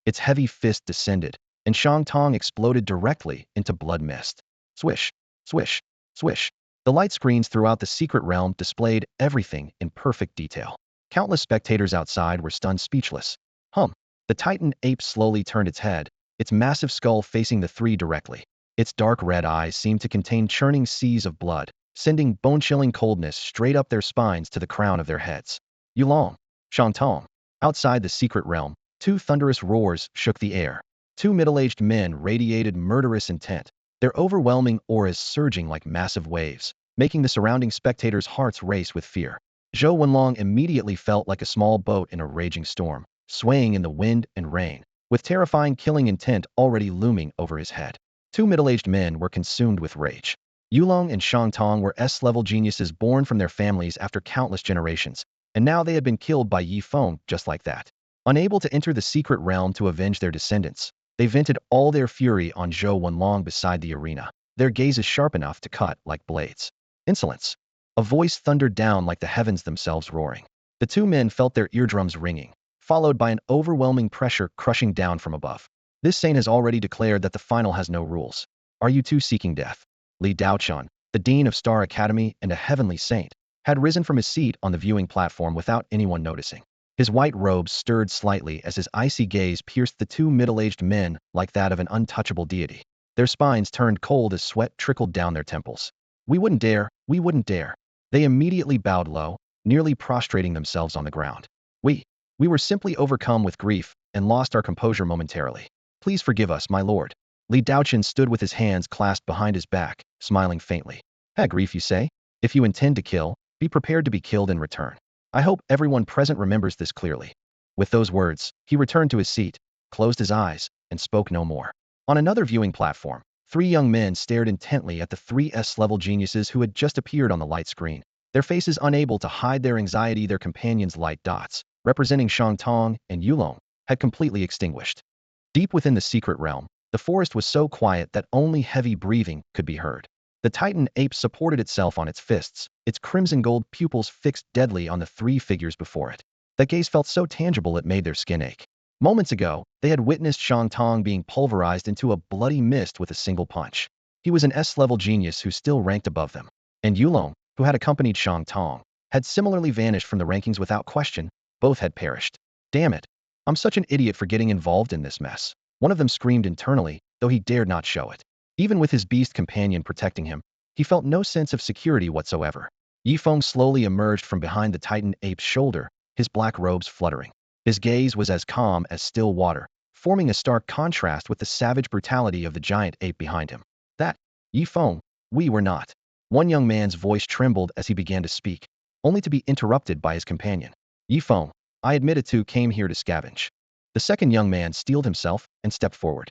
Its heavy fist descended, and Shang Tong exploded directly into blood mist. Swish! Swish! Swish! The light screens throughout the secret realm displayed everything in perfect detail. Countless spectators outside were stunned speechless. The Titan ape slowly turned its head, its massive skull facing the 3 directly. Its dark red eyes seemed to contain churning seas of blood, sending bone-chilling coldness straight up their spines to the crown of their heads. Yulong, Shang Tong. Outside the secret realm, 2 thunderous roars shook the air. 2 middle-aged men radiated murderous intent, their overwhelming auras surging like massive waves, making the surrounding spectators' hearts race with fear. Zhou Wenlong immediately felt like a small boat in a raging storm, swaying in the wind and rain, with terrifying killing intent already looming over his head. 2 middle-aged men were consumed with rage. Yulong and Shang Tong were S-level geniuses born from their families after countless generations, and now they had been killed by Yi Feng just like that. Unable to enter the secret realm to avenge their descendants, they vented all their fury on Zhou Wenlong beside the arena, their gazes sharp enough to cut like blades. Insolence! A voice thundered down like the heavens themselves roaring. The 2 men felt their eardrums ringing, followed by an overwhelming pressure crushing down from above. This saint has already declared that the final has no rules. Are you 2 seeking death? Li Daochun, the dean of Star Academy and a heavenly saint, had risen from his seat on the viewing platform without anyone noticing. His white robes stirred slightly as his icy gaze pierced the 2 middle-aged men like that of an untouchable deity. Their spines turned cold as sweat trickled down their temples. We wouldn't dare, we wouldn't dare. They immediately bowed low, nearly prostrating themselves on the ground. We were simply overcome with grief and lost our composure momentarily. Please forgive us, my lord. Li Daochun stood with his hands clasped behind his back, smiling faintly. Grief, you say? If you intend to kill, be prepared to be killed in return. I hope everyone present remembers this clearly. With those words, he returned to his seat, closed his eyes, and spoke no more. On another viewing platform, 3 young men stared intently at the 3 S-level geniuses who had just appeared on the light screen, their faces unable to hide their anxiety. Their companions' light dots, representing Shang Tong and Yulong, had completely extinguished. Deep within the secret realm, the forest was so quiet that only heavy breathing could be heard. The Titan ape supported itself on its fists, its crimson gold pupils fixed deadly on the 3 figures before it. That gaze felt so tangible it made their skin ache. Moments ago, they had witnessed Shang Tong being pulverized into a bloody mist with a single punch. He was an S-level genius who still ranked above them. And Yulong, who had accompanied Shang Tong, had similarly vanished from the rankings without question. Both had perished. Damn it! I'm such an idiot for getting involved in this mess. One of them screamed internally, though he dared not show it. Even with his beast companion protecting him, he felt no sense of security whatsoever. Yi Feng slowly emerged from behind the Titan ape's shoulder, his black robes fluttering. His gaze was as calm as still water, forming a stark contrast with the savage brutality of the giant ape behind him. That, Yi Feng, we were not. One young man's voice trembled as he began to speak, only to be interrupted by his companion. Yi Feng, I admit it too came here to scavenge. The second young man steeled himself and stepped forward.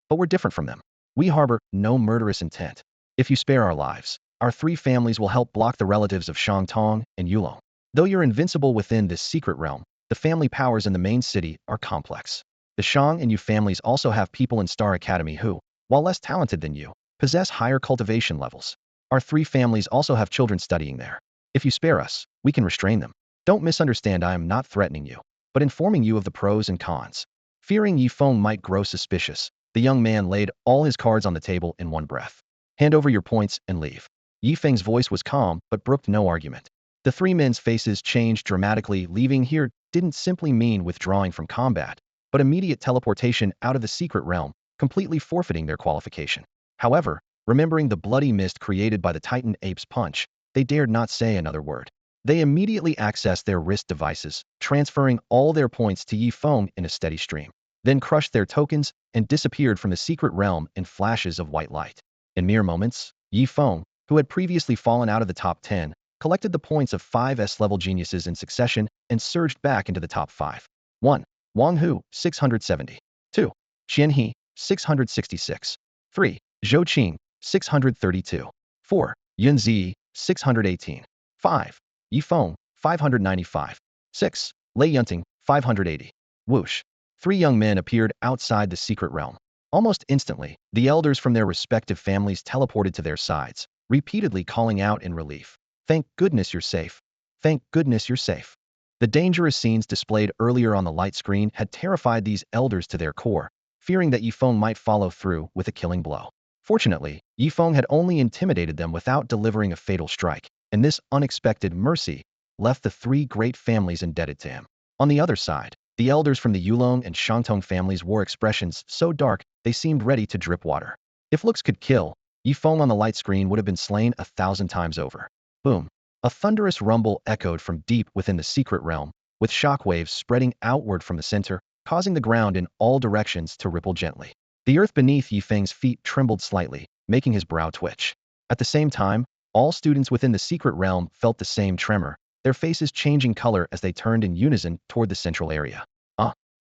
But we're different from them. We harbor no murderous intent. If you spare our lives, our 3 families will help block the relatives of Shang Tong and Yulong. Though you're invincible within this secret realm, the family powers in the main city are complex. The Shang and Yu families also have people in Star Academy who, while less talented than you, possess higher cultivation levels. Our 3 families also have children studying there. If you spare us, we can restrain them. Don't misunderstand, I am not threatening you, but informing you of the pros and cons. Fearing Yi Feng might grow suspicious, the young man laid all his cards on the table in one breath. Hand over your points and leave. Yi Feng's voice was calm, but brooked no argument. The 3 men's faces changed dramatically. Leaving here didn't simply mean withdrawing from combat, but immediate teleportation out of the secret realm, completely forfeiting their qualification. However, remembering the bloody mist created by the Titan ape's punch, they dared not say another word. They immediately accessed their wrist devices, transferring all their points to Yi Feng in a steady stream. then crushed their tokens and disappeared from the secret realm in flashes of white light. In mere moments, Feng, who had previously fallen out of the top 10, collected the points of 5 S-level geniuses in succession and surged back into the top 5. 1. Wang Hu, 670. 2. Qian He, 666. 3. Zhou Qing, 632. 4. Yun Zi, 618. 5. Yi Feng, 595. 6. Lei Yunting, 580. Whoosh. 3 young men appeared outside the secret realm. Almost instantly, the elders from their respective families teleported to their sides, repeatedly calling out in relief. Thank goodness you're safe. Thank goodness you're safe. The dangerous scenes displayed earlier on the light screen had terrified these elders to their core, fearing that Yifeng might follow through with a killing blow. Fortunately, Yifeng had only intimidated them without delivering a fatal strike, and this unexpected mercy left the 3 great families indebted to him. On the other side, the elders from the Yulong and Shangtong families wore expressions so dark they seemed ready to drip water. If looks could kill, Yifeng on the light screen would have been slain 1,000 times over. Boom. A thunderous rumble echoed from deep within the secret realm, with shockwaves spreading outward from the center, causing the ground in all directions to ripple gently. The earth beneath Yifeng's feet trembled slightly, making his brow twitch. At the same time, all students within the secret realm felt the same tremor, their faces changing color as they turned in unison toward the central area.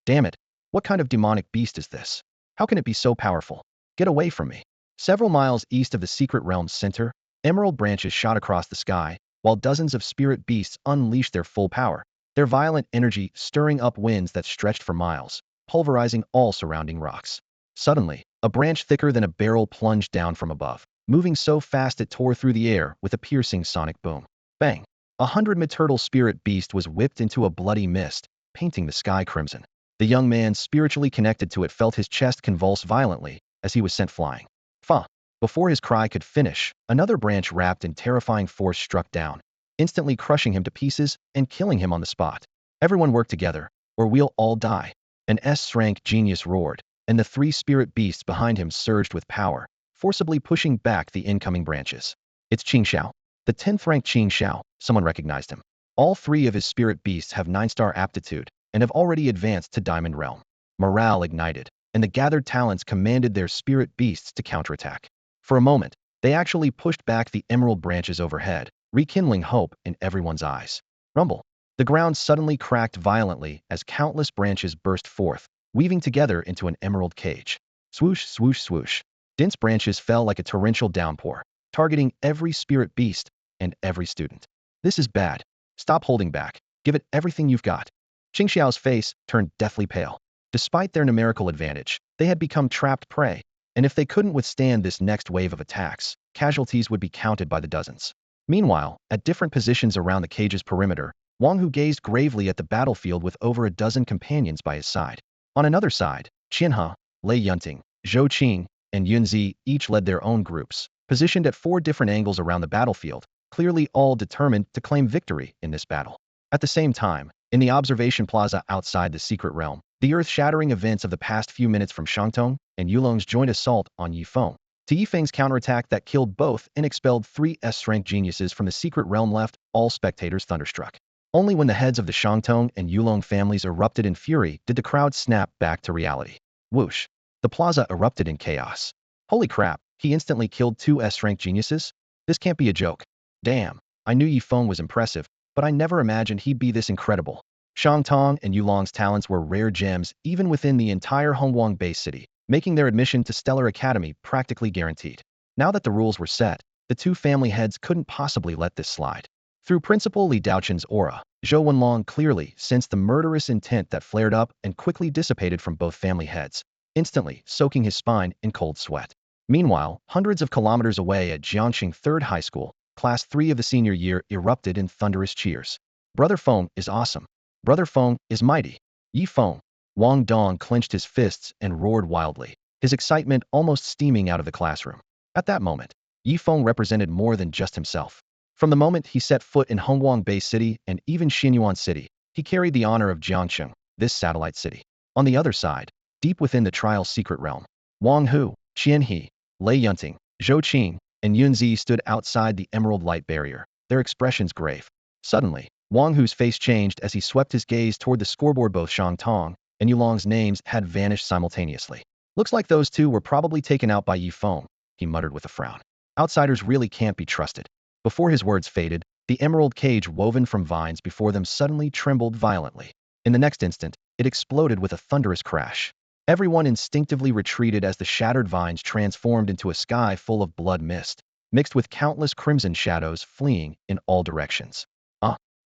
Damn it. What kind of demonic beast is this? How can it be so powerful? Get away from me. Several miles east of the secret realm's center, emerald branches shot across the sky, while dozens of spirit beasts unleashed their full power, their violent energy stirring up winds that stretched for miles, pulverizing all surrounding rocks. Suddenly, a branch thicker than a barrel plunged down from above, moving so fast it tore through the air with a piercing sonic boom. Bang! 100-mid-turtle spirit beast was whipped into a bloody mist, painting the sky crimson. The young man spiritually connected to it felt his chest convulse violently as he was sent flying. Fa! Before his cry could finish, another branch wrapped in terrifying force struck down, instantly crushing him to pieces and killing him on the spot. Everyone worked together, or we'll all die. An SS-rank genius roared, and the 3 spirit beasts behind him surged with power, forcibly pushing back the incoming branches. It's Qing Xiao. The 10th rank Qing Xiao, someone recognized him. All 3 of his spirit beasts have 9-star aptitude and have already advanced to Diamond Realm. Morale ignited, and the gathered talents commanded their spirit beasts to counterattack. For a moment, they actually pushed back the emerald branches overhead, rekindling hope in everyone's eyes. Rumble. The ground suddenly cracked violently as countless branches burst forth, weaving together into an emerald cage. Swoosh, swoosh, swoosh. Dense branches fell like a torrential downpour, targeting every spirit beast and every student. This is bad. Stop holding back. Give it everything you've got. Qing Xiao's face turned deathly pale. Despite their numerical advantage, they had become trapped prey, and if they couldn't withstand this next wave of attacks, casualties would be counted by the dozens. Meanwhile, at different positions around the cage's perimeter, Wang Hu gazed gravely at the battlefield with over a dozen companions by his side. On another side, Qianhe, Lei Yunting, Zhou Qing, and Yun Zi each led their own groups, positioned at 4 different angles around the battlefield, clearly all determined to claim victory in this battle. At the same time, in the observation plaza outside the secret realm, the earth-shattering events of the past few minutes from Shangtong and Yulong's joint assault on Yifeng to Yifeng's counterattack that killed both and expelled 3 S-rank geniuses from the secret realm left all spectators thunderstruck. Only when the heads of the Shangtong and Yulong families erupted in fury did the crowd snap back to reality. Whoosh! The plaza erupted in chaos. Holy crap, he instantly killed 2 S-rank geniuses? This can't be a joke. Damn, I knew Yifeng was impressive, but I never imagined he'd be this incredible. Shangtong and Yulong's talents were rare gems even within the entire Hongguang base city, making their admission to Stellar Academy practically guaranteed. Now that the rules were set, the 2 family heads couldn't possibly let this slide. Through Principal Li Daochun's aura, Zhou Wenlong clearly sensed the murderous intent that flared up and quickly dissipated from both family heads, instantly soaking his spine in cold sweat. Meanwhile, hundreds of kilometers away at Jiangxing Third High School, Class 3 of the senior year erupted in thunderous cheers. Brother Feng is awesome. Brother Feng is mighty. Yifeng. Wang Dong clenched his fists and roared wildly, his excitement almost steaming out of the classroom. At that moment, Yifeng represented more than just himself. From the moment he set foot in Hongguang Bay City and even Xinyuan City, he carried the honor of Jiangxing, this satellite city. On the other side, deep within the trial's secret realm, Wang Hu, Qian He, Lei Yunting, Zhou Qing, and Yun Zi stood outside the emerald light barrier, their expressions grave. Suddenly, Wang Hu's face changed as he swept his gaze toward the scoreboard. Both Shangtong and Yulong's names had vanished simultaneously. Looks like those two were probably taken out by Yi Feng, he muttered with a frown. Outsiders really can't be trusted. Before his words faded, the emerald cage woven from vines before them suddenly trembled violently. In the next instant, it exploded with a thunderous crash. Everyone instinctively retreated as the shattered vines transformed into a sky full of blood mist, mixed with countless crimson shadows fleeing in all directions.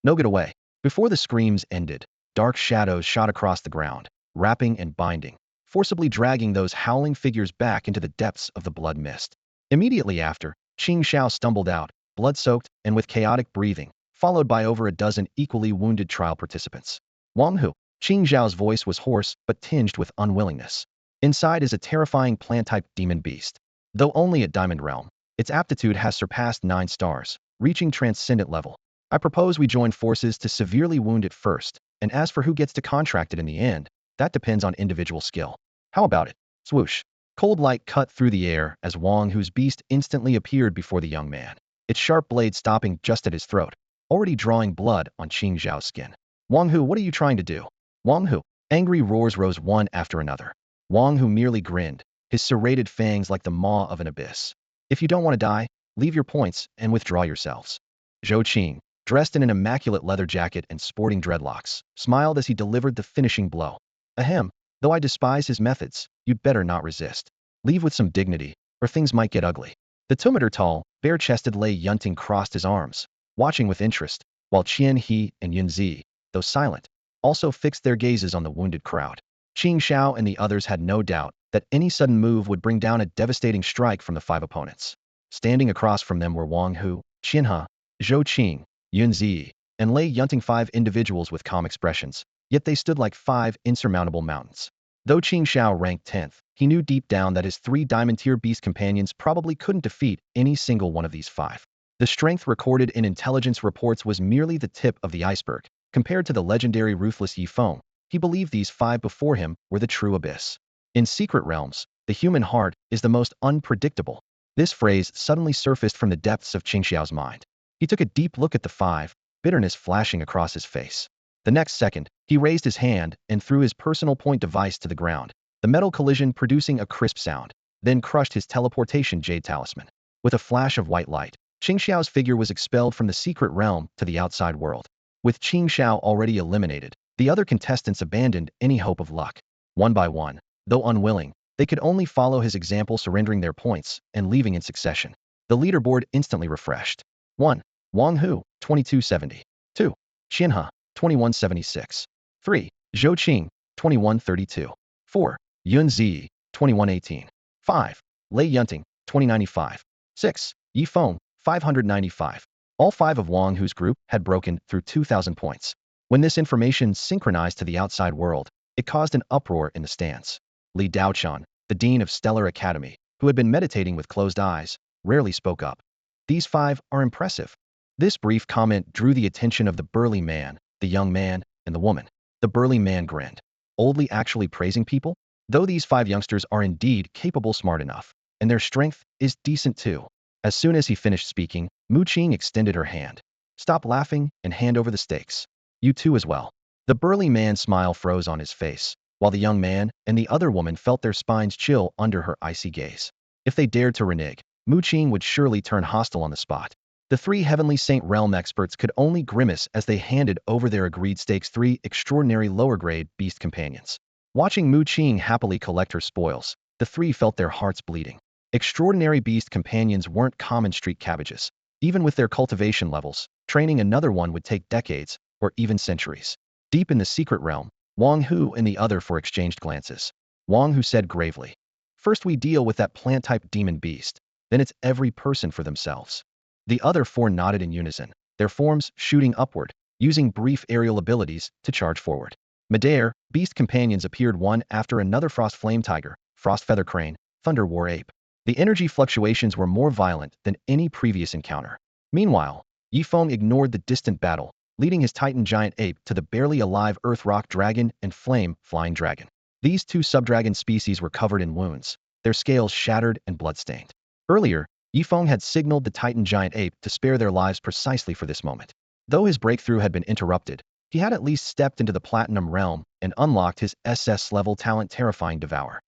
No get away. Before the screams ended, dark shadows shot across the ground, wrapping and binding, forcibly dragging those howling figures back into the depths of the blood mist. Immediately after, Qing Xiao stumbled out, blood-soaked and with chaotic breathing, followed by over a dozen equally wounded trial participants. Wang Hu. Qing Xiao's voice was hoarse but tinged with unwillingness. Inside is a terrifying plant-type demon beast. Though only at Diamond Realm, its aptitude has surpassed 9 stars, reaching transcendent level. I propose we join forces to severely wound it first, and as for who gets to contract it in the end, that depends on individual skill. How about it? Swoosh. Cold light cut through the air as Wang Hu's beast instantly appeared before the young man, its sharp blade stopping just at his throat, already drawing blood on Qing Xiao's skin. Wang Hu, what are you trying to do? Wang Hu. Angry roars rose one after another. Wang Hu merely grinned, his serrated fangs like the maw of an abyss. If you don't want to die, leave your points and withdraw yourselves. Zhou Qing, dressed in an immaculate leather jacket and sporting dreadlocks, smiled as he delivered the finishing blow. Ahem, though I despise his methods, you'd better not resist. Leave with some dignity, or things might get ugly. The 2-meter tall, bare-chested Lei Yunting crossed his arms, watching with interest, while Qian He and Yun Zi, though silent, also fixed their gazes on the wounded crowd. Qing Xiao and the others had no doubt that any sudden move would bring down a devastating strike from the 5 opponents. Standing across from them were Wang Hu, Qian He, Zhou Qing, Yun Zi, and Lei Yunting, 5 individuals with calm expressions, yet they stood like 5 insurmountable mountains. Though Qing Xiao ranked 10th, he knew deep down that his 3 diamond-tier beast companions probably couldn't defeat any single one of these 5. The strength recorded in intelligence reports was merely the tip of the iceberg. Compared to the legendary ruthless Yi Feng, he believed these 5 before him were the true abyss. In secret realms, the human heart is the most unpredictable. This phrase suddenly surfaced from the depths of Qing Xiao's mind. He took a deep look at the 5, bitterness flashing across his face. The next second, he raised his hand and threw his personal point device to the ground, the metal collision producing a crisp sound, then crushed his teleportation jade talisman. With a flash of white light, Qing Xiao's figure was expelled from the secret realm to the outside world. With Qing Xiao already eliminated, the other contestants abandoned any hope of luck. One by one, though unwilling, they could only follow his example, surrendering their points and leaving in succession. The leaderboard instantly refreshed. 1. Wang Hu, 2270. 2. Qian He, 2176. 3. Zhou Qing, 2132. 4. Yun Zi, 2118. 5. Lei Yunting, 2095. 6. Yi Feng, 595. All 5 of Wang Hu's group had broken through 2,000 points. When this information synchronized to the outside world, it caused an uproar in the stands. Li Daochuan, the dean of Stellar Academy, who had been meditating with closed eyes, rarely spoke up. These 5 are impressive. This brief comment drew the attention of the burly man, the young man, and the woman. The burly man grinned. Oldly actually praising people? Though these 5 youngsters are indeed capable, smart enough, and their strength is decent too. As soon as he finished speaking, Mu Qing extended her hand. Stop laughing and hand over the stakes. You too as well. The burly man's smile froze on his face, while the young man and the other woman felt their spines chill under her icy gaze. If they dared to renege, Mu Qing would surely turn hostile on the spot. The 3 Heavenly Saint Realm experts could only grimace as they handed over their agreed stakes, 3 extraordinary lower-grade beast companions. Watching Mu Qing happily collect her spoils, the 3 felt their hearts bleeding. Extraordinary beast companions weren't common street cabbages. Even with their cultivation levels, training another one would take decades, or even centuries. Deep in the secret realm, Wang Hu and the other 4 exchanged glances. Wang Hu said gravely, "First we deal with that plant-type demon beast, then it's every person for themselves." The other 4 nodded in unison, their forms shooting upward, using brief aerial abilities to charge forward. Midair, beast companions appeared one after another: Frost Flame Tiger, Frost Feather Crane, Thunder War Ape. The energy fluctuations were more violent than any previous encounter. Meanwhile, Yi Feng ignored the distant battle, leading his Titan Giant Ape to the barely alive Earth Rock Dragon and Flame Flying Dragon. These 2 subdragon species were covered in wounds, their scales shattered and bloodstained. Earlier, Yi Feng had signaled the Titan Giant Ape to spare their lives precisely for this moment. Though his breakthrough had been interrupted, He had at least stepped into the Platinum realm and unlocked his SS-level talent Terrifying Devour.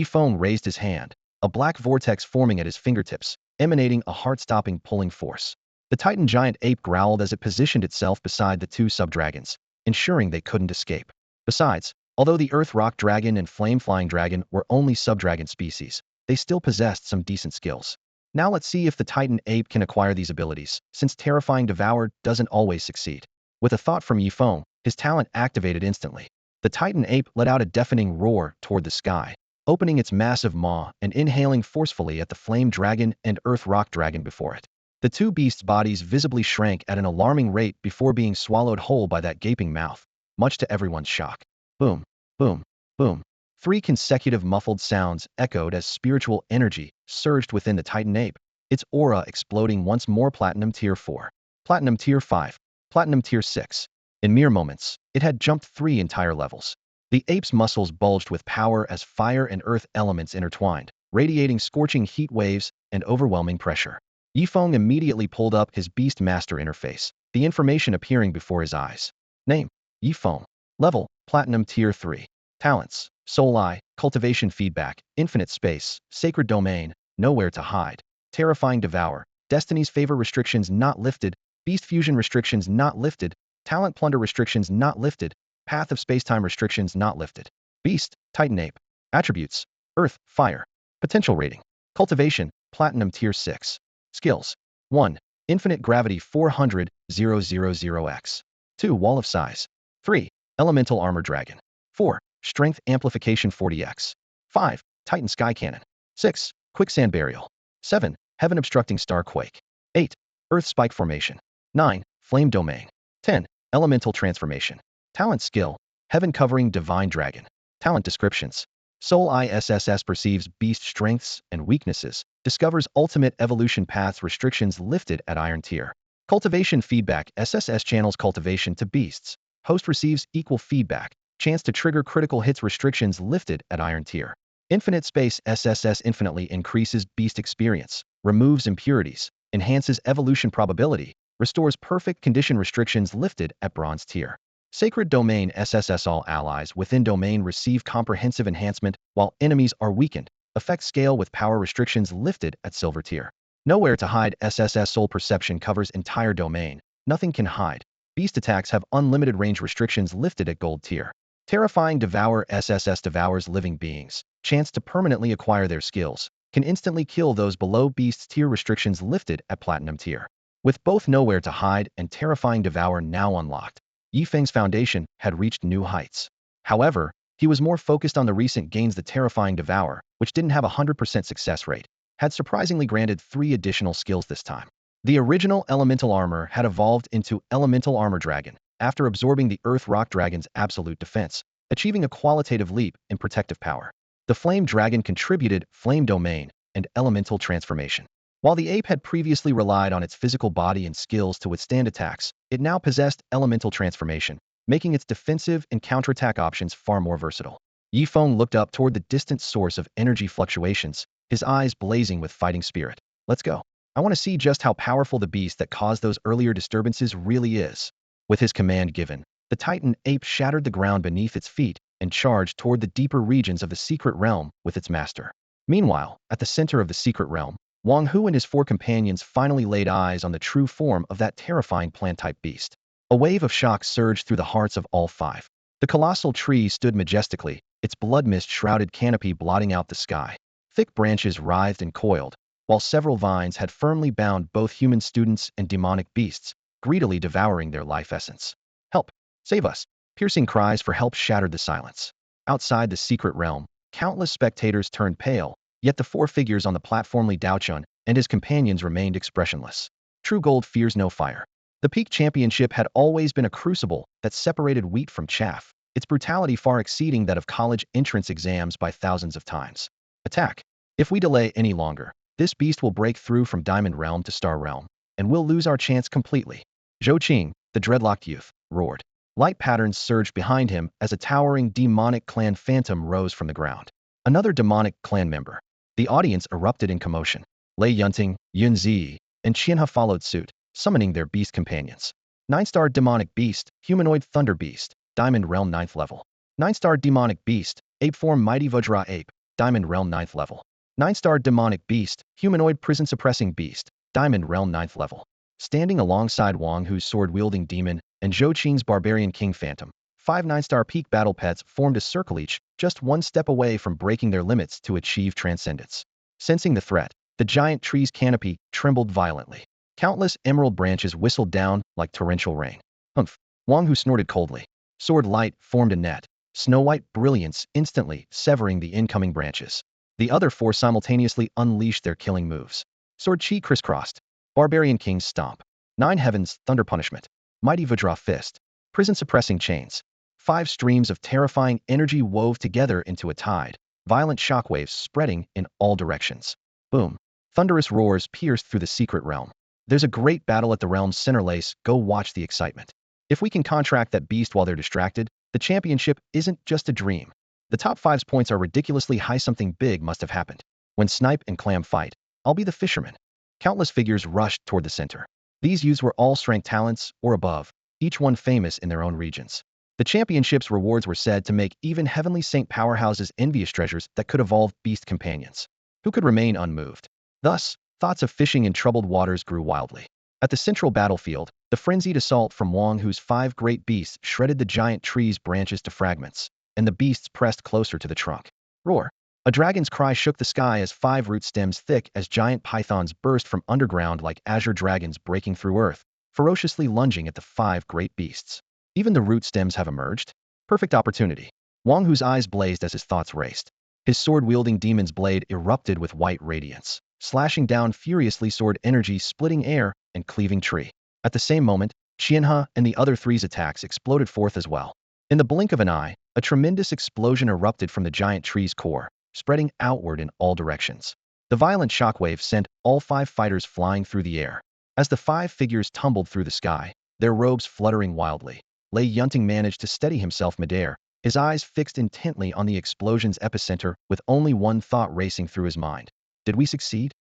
Feng raised his hand, a black vortex forming at his fingertips, emanating a heart-stopping pulling force. The Titan giant ape growled as it positioned itself beside the two sub-dragons, ensuring they couldn't escape. Besides, although the Earth Rock Dragon and Flame Flying Dragon were only sub-dragon species, they still possessed some decent skills. Now let's see if the Titan ape can acquire these abilities, since Terrifying Devour doesn't always succeed. With a thought from Feng, his talent activated instantly. The Titan ape let out a deafening roar toward the sky, opening its massive maw and inhaling forcefully at the Flame Dragon and Earth Rock Dragon before it. The two beasts' bodies visibly shrank at an alarming rate before being swallowed whole by that gaping mouth, much to everyone's shock. Boom, boom, boom. 3 consecutive muffled sounds echoed as spiritual energy surged within the Titan ape, its aura exploding once more. Platinum Tier 4, Platinum Tier 5, Platinum Tier 6. In mere moments, it had jumped 3 entire levels. The ape's muscles bulged with power as fire and earth elements intertwined, radiating scorching heat waves and overwhelming pressure. Feng immediately pulled up his Beast Master interface, the information appearing before his eyes. Name: Feng. Level: Platinum Tier 3. Talents: Soul Eye, Cultivation Feedback, Infinite Space, Sacred Domain, Nowhere to Hide, Terrifying Devour, Destiny's Favor restrictions not lifted, Beast Fusion restrictions not lifted, Talent Plunder restrictions not lifted, Path of Spacetime restrictions not lifted. Beast, Titan Ape. Attributes: Earth, Fire. Potential rating: Cultivation, Platinum Tier 6. Skills: 1. Infinite Gravity 400,000x. 2. Wall of Size. 3. Elemental Armor Dragon. 4. Strength Amplification 40x. 5. Titan Sky Cannon. 6. Quicksand Burial. 7. Heaven Obstructing Star Quake. 8. Earth Spike Formation. 9. Flame Domain. 10. Elemental Transformation. Talent Skill: Heaven Covering Divine Dragon. Talent Descriptions: Soul Eye SSS perceives beast strengths and weaknesses, discovers ultimate evolution paths restrictions lifted at Iron Tier. Cultivation Feedback: SSS channels cultivation to beasts. Host receives equal feedback, chance to trigger critical hits restrictions lifted at Iron Tier. Infinite Space: SSS infinitely increases beast experience, removes impurities, enhances evolution probability, restores perfect condition restrictions lifted at Bronze Tier. Sacred Domain: SSS all allies within domain receive comprehensive enhancement while enemies are weakened, effect scale with power restrictions lifted at Silver Tier. Nowhere to Hide: SSS Soul Perception covers entire domain, nothing can hide. Beast attacks have unlimited range restrictions lifted at Gold Tier. Terrifying Devour: SSS devours living beings, chance to permanently acquire their skills, can instantly kill those below Beast Tier restrictions lifted at Platinum Tier. With both Nowhere to Hide and Terrifying Devour now unlocked, Feng's foundation had reached new heights. However, he was more focused on the recent gains. The Terrifying Devour, which didn't have a 100% success rate, had surprisingly granted 3 additional skills this time. The original Elemental Armor had evolved into Elemental Armor Dragon after absorbing the Earth Rock Dragon's absolute defense, achieving a qualitative leap in protective power. The Flame Dragon contributed Flame Domain and Elemental Transformation. While the ape had previously relied on its physical body and skills to withstand attacks, it now possessed Elemental Transformation, making its defensive and counterattack options far more versatile. Feng looked up toward the distant source of energy fluctuations, his eyes blazing with fighting spirit. Let's go. I want to see just how powerful the beast that caused those earlier disturbances really is. With his command given, the Titan ape shattered the ground beneath its feet and charged toward the deeper regions of the secret realm with its master. Meanwhile, at the center of the secret realm, Wang Hu and his 4 companions finally laid eyes on the true form of that terrifying plant-type beast. A wave of shock surged through the hearts of all 5. The colossal tree stood majestically, its blood mist-shrouded canopy blotting out the sky. Thick branches writhed and coiled, while several vines had firmly bound both human students and demonic beasts, greedily devouring their life essence. Help! Save us! Piercing cries for help shattered the silence. Outside the secret realm, countless spectators turned pale, yet the 4 figures on the platform, Li Daochun and his companions, remained expressionless. True gold fears no fire. The Peak Championship had always been a crucible that separated wheat from chaff, its brutality far exceeding that of college entrance exams by thousands of times. Attack! If we delay any longer, this beast will break through from Diamond Realm to Star Realm, and we'll lose our chance completely. Zhou Qing, the dreadlocked youth, roared. Light patterns surged behind him as a towering demonic clan phantom rose from the ground. Another demonic clan member. The audience erupted in commotion. Lei Yunting, Yun Zi, and Qianhe followed suit, summoning their beast companions. 9-star demonic beast, humanoid thunder beast, diamond realm 9th level. 9-star demonic beast, ape form mighty Vajra ape, diamond realm 9th level. 9-star demonic beast, humanoid prison suppressing beast, diamond realm 9th level. Standing alongside Wang Hu's sword-wielding demon and Zhou Qing's barbarian king phantom, 5 9-star peak battle pets formed a circle each, just one step away from breaking their limits to achieve transcendence. Sensing the threat, the giant tree's canopy trembled violently. Countless emerald branches whistled down like torrential rain. Humph! Wang Hu snorted coldly. Sword light formed a net, snow-white brilliance instantly severing the incoming branches. The other 4 simultaneously unleashed their killing moves. Sword chi crisscrossed. Barbarian King's stomp. 9 heavens, thunder punishment. Mighty Vajra fist. Prison suppressing chains. 5 streams of terrifying energy wove together into a tide, violent shockwaves spreading in all directions. Boom. Thunderous roars pierced through the secret realm. There's a great battle at the realm's center lace, go watch the excitement. If we can contract that beast while they're distracted, the championship isn't just a dream. The top 5's points are ridiculously high, something big must have happened. When Snipe and Clam fight, I'll be the fisherman. Countless figures rushed toward the center. These youths were all strength talents or above, each one famous in their own regions. The championship's rewards were said to make even Heavenly Saint powerhouses envious treasures that could evolve beast companions. Who could remain unmoved? Thus, thoughts of fishing in troubled waters grew wildly. At the central battlefield, the frenzied assault from Wang Hu's 5 great beasts shredded the giant tree's branches to fragments, and the beasts pressed closer to the trunk. Roar! A dragon's cry shook the sky as 5 root stems thick as giant pythons burst from underground like azure dragons breaking through earth, ferociously lunging at the 5 great beasts. Even the root stems have emerged? Perfect opportunity. Wang Hu's eyes blazed as his thoughts raced. His sword-wielding demon's blade erupted with white radiance, slashing down furiously, sword energy splitting air and cleaving tree. At the same moment, Qianhe and the other 3's attacks exploded forth as well. In the blink of an eye, a tremendous explosion erupted from the giant tree's core, spreading outward in all directions. The violent shockwave sent all 5 fighters flying through the air. As the 5 figures tumbled through the sky, their robes fluttering wildly, Lei Yunting managed to steady himself midair, his eyes fixed intently on the explosion's epicenter with only one thought racing through his mind. Did we succeed?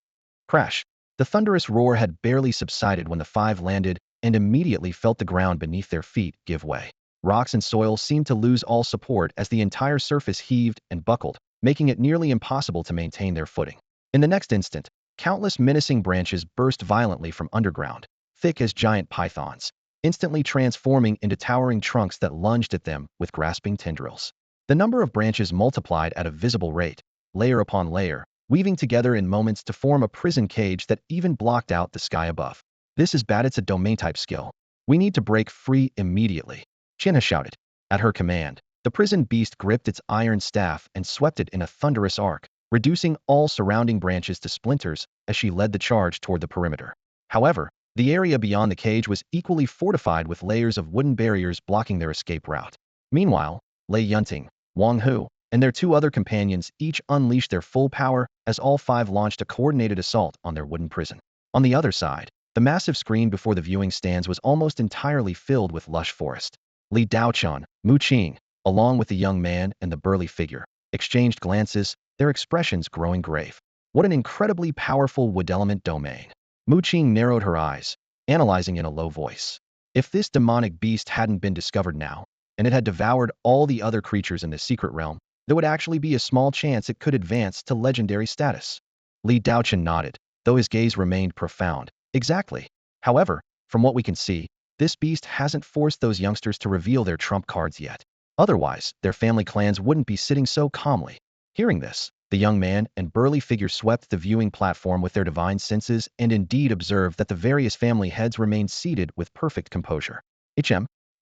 Crash! The thunderous roar had barely subsided when the 5 landed and immediately felt the ground beneath their feet give way. Rocks and soil seemed to lose all support as the entire surface heaved and buckled, making it nearly impossible to maintain their footing. In the next instant, countless menacing branches burst violently from underground, thick as giant pythons, instantly transforming into towering trunks that lunged at them with grasping tendrils. The number of branches multiplied at a visible rate, layer upon layer, weaving together in moments to form a prison cage that even blocked out the sky above. This is bad, it's a domain-type skill. We need to break free immediately, Qianhe shouted. At her command, the prison beast gripped its iron staff and swept it in a thunderous arc, reducing all surrounding branches to splinters as she led the charge toward the perimeter. However, the area beyond the cage was equally fortified with layers of wooden barriers blocking their escape route. Meanwhile, Lei Yunting, Wang Hu, and their 2 other companions each unleashed their full power as all 5 launched a coordinated assault on their wooden prison. On the other side, the massive screen before the viewing stands was almost entirely filled with lush forest. Li Daochun, Mu Qing, along with the young man and the burly figure, exchanged glances, their expressions growing grave. What an incredibly powerful wood element domain. Mu Qing narrowed her eyes, analyzing in a low voice. If this demonic beast hadn't been discovered now, and it had devoured all the other creatures in the secret realm, there would actually be a small chance it could advance to legendary status. Li Daochun nodded, though his gaze remained profound. Exactly. However, from what we can see, this beast hasn't forced those youngsters to reveal their trump cards yet. Otherwise, their family clans wouldn't be sitting so calmly. Hearing this, the young man and burly figure swept the viewing platform with their divine senses and indeed observed that the various family heads remained seated with perfect composure.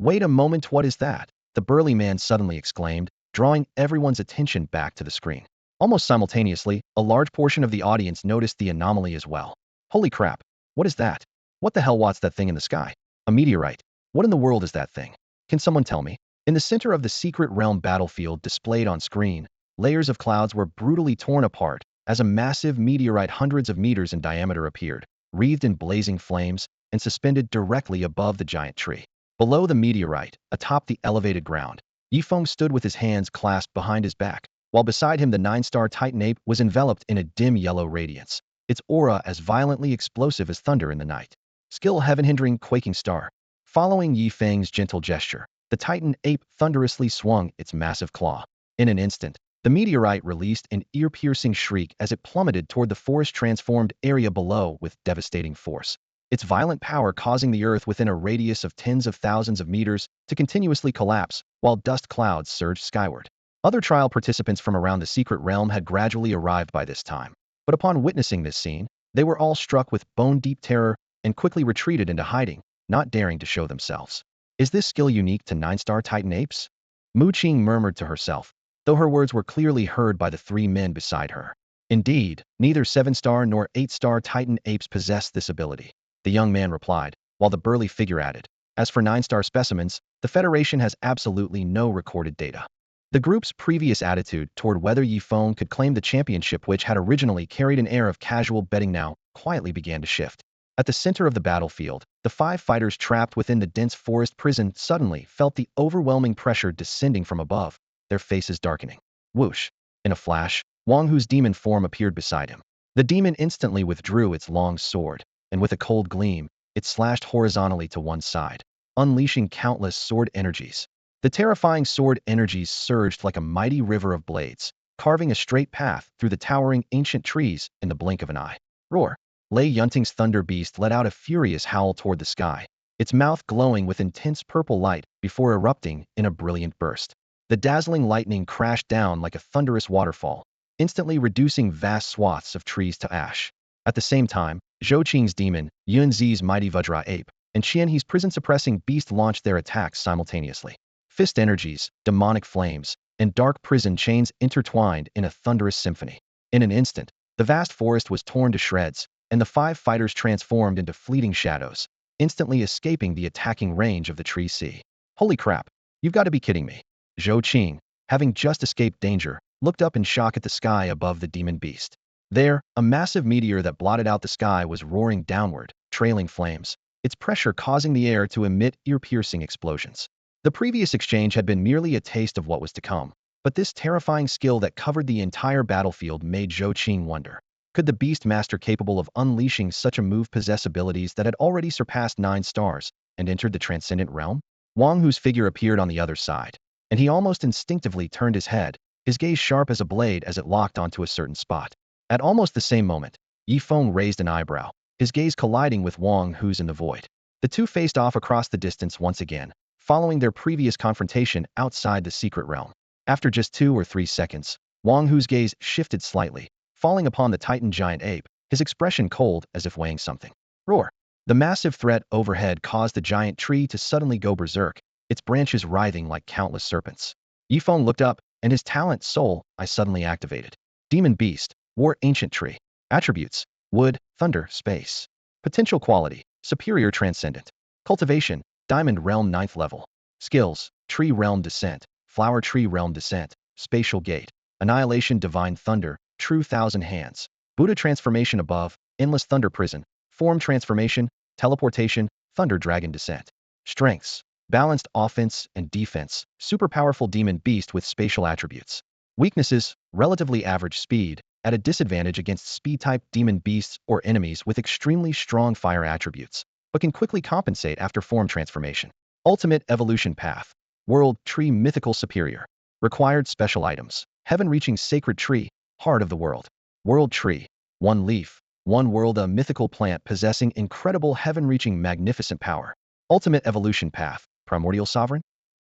Wait a moment, what is that? The burly man suddenly exclaimed, drawing everyone's attention back to the screen. Almost simultaneously, a large portion of the audience noticed the anomaly as well. Holy crap! What is that? What the hell, what's that thing in the sky? A meteorite. What in the world is that thing? Can someone tell me? In the center of the secret realm battlefield displayed on screen, layers of clouds were brutally torn apart as a massive meteorite hundreds of meters in diameter appeared, wreathed in blazing flames and suspended directly above the giant tree. Below the meteorite, atop the elevated ground, Feng stood with his hands clasped behind his back, while beside him the 9-star Titan ape was enveloped in a dim yellow radiance, its aura as violently explosive as thunder in the night. Skill heaven-hindering quaking star. Following Yi Feng's gentle gesture, the Titan ape thunderously swung its massive claw. In an instant, the meteorite released an ear-piercing shriek as it plummeted toward the forest-transformed area below with devastating force. Its violent power causing the Earth within a radius of tens of thousands of meters to continuously collapse, while dust clouds surged skyward. Other trial participants from around the secret realm had gradually arrived by this time, but upon witnessing this scene, they were all struck with bone-deep terror and quickly retreated into hiding, not daring to show themselves. Is this skill unique to 9-star Titan apes? Mu Qing murmured to herself, though her words were clearly heard by the 3 men beside her. Indeed, neither 7-star nor 8-star Titan apes possess this ability, the young man replied, while the burly figure added, as for 9-star specimens, the Federation has absolutely no recorded data. The group's previous attitude toward whether Yi Feng could claim the championship, which had originally carried an air of casual betting, now quietly began to shift. At the center of the battlefield, the 5 fighters trapped within the dense forest prison suddenly felt the overwhelming pressure descending from above, their faces darkening. Whoosh! In a flash, Wang Hu's demon form appeared beside him. The demon instantly withdrew its long sword, and with a cold gleam, it slashed horizontally to one side, unleashing countless sword energies. The terrifying sword energies surged like a mighty river of blades, carving a straight path through the towering ancient trees in the blink of an eye. Roar! Lei Yunting's thunder beast let out a furious howl toward the sky, its mouth glowing with intense purple light before erupting in a brilliant burst. The dazzling lightning crashed down like a thunderous waterfall, instantly reducing vast swaths of trees to ash. At the same time, Zhou Qing's demon, Yun Zi's mighty Vajra ape, and Qianhe's prison-suppressing beast launched their attacks simultaneously. Fist energies, demonic flames, and dark prison chains intertwined in a thunderous symphony. In an instant, the vast forest was torn to shreds, and the 5 fighters transformed into fleeting shadows, instantly escaping the attacking range of the tree sea. Holy crap, you've got to be kidding me. Zhou Qing, having just escaped danger, looked up in shock at the sky above the demon beast. There, a massive meteor that blotted out the sky was roaring downward, trailing flames, its pressure causing the air to emit ear-piercing explosions. The previous exchange had been merely a taste of what was to come, but this terrifying skill that covered the entire battlefield made Zhou Qing wonder. Could the beast master capable of unleashing such a move possess abilities that had already surpassed 9 stars and entered the transcendent realm? Wang Hu's figure appeared on the other side, and he almost instinctively turned his head, his gaze sharp as a blade as it locked onto a certain spot. At almost the same moment, Yi Feng raised an eyebrow, his gaze colliding with Wang Hu's in the void. The two faced off across the distance once again, following their previous confrontation outside the secret realm. After just 2 or 3 seconds, Wang Hu's gaze shifted slightly, falling upon the Titan giant ape, his expression cold as if weighing something. Roar! The massive threat overhead caused the giant tree to suddenly go berserk, its branches writhing like countless serpents. Yi Feng looked up, and his talent Soul I suddenly activated. Demon Beast, War Ancient Tree. Attributes: Wood, Thunder, Space. Potential Quality: Superior Transcendent. Cultivation: Diamond Realm 9th level. Skills: Tree Realm Descent, Flower Tree Realm Descent, Spatial Gate, Annihilation Divine Thunder, True Thousand Hands. Buddha Transformation above, Endless Thunder Prison, Form Transformation, Teleportation, Thunder Dragon Descent. Strengths: Balanced offense and defense, super powerful demon beast with spatial attributes. Weaknesses: Relatively average speed, at a disadvantage against speed-type demon beasts or enemies with extremely strong fire attributes, but can quickly compensate after form transformation. Ultimate Evolution Path. World Tree Mythical Superior. Required Special Items: Heaven-reaching Sacred Tree, Heart of the World. World Tree. 1 leaf, 1 world, a mythical plant possessing incredible heaven-reaching magnificent power. Ultimate Evolution Path. Primordial Sovereign.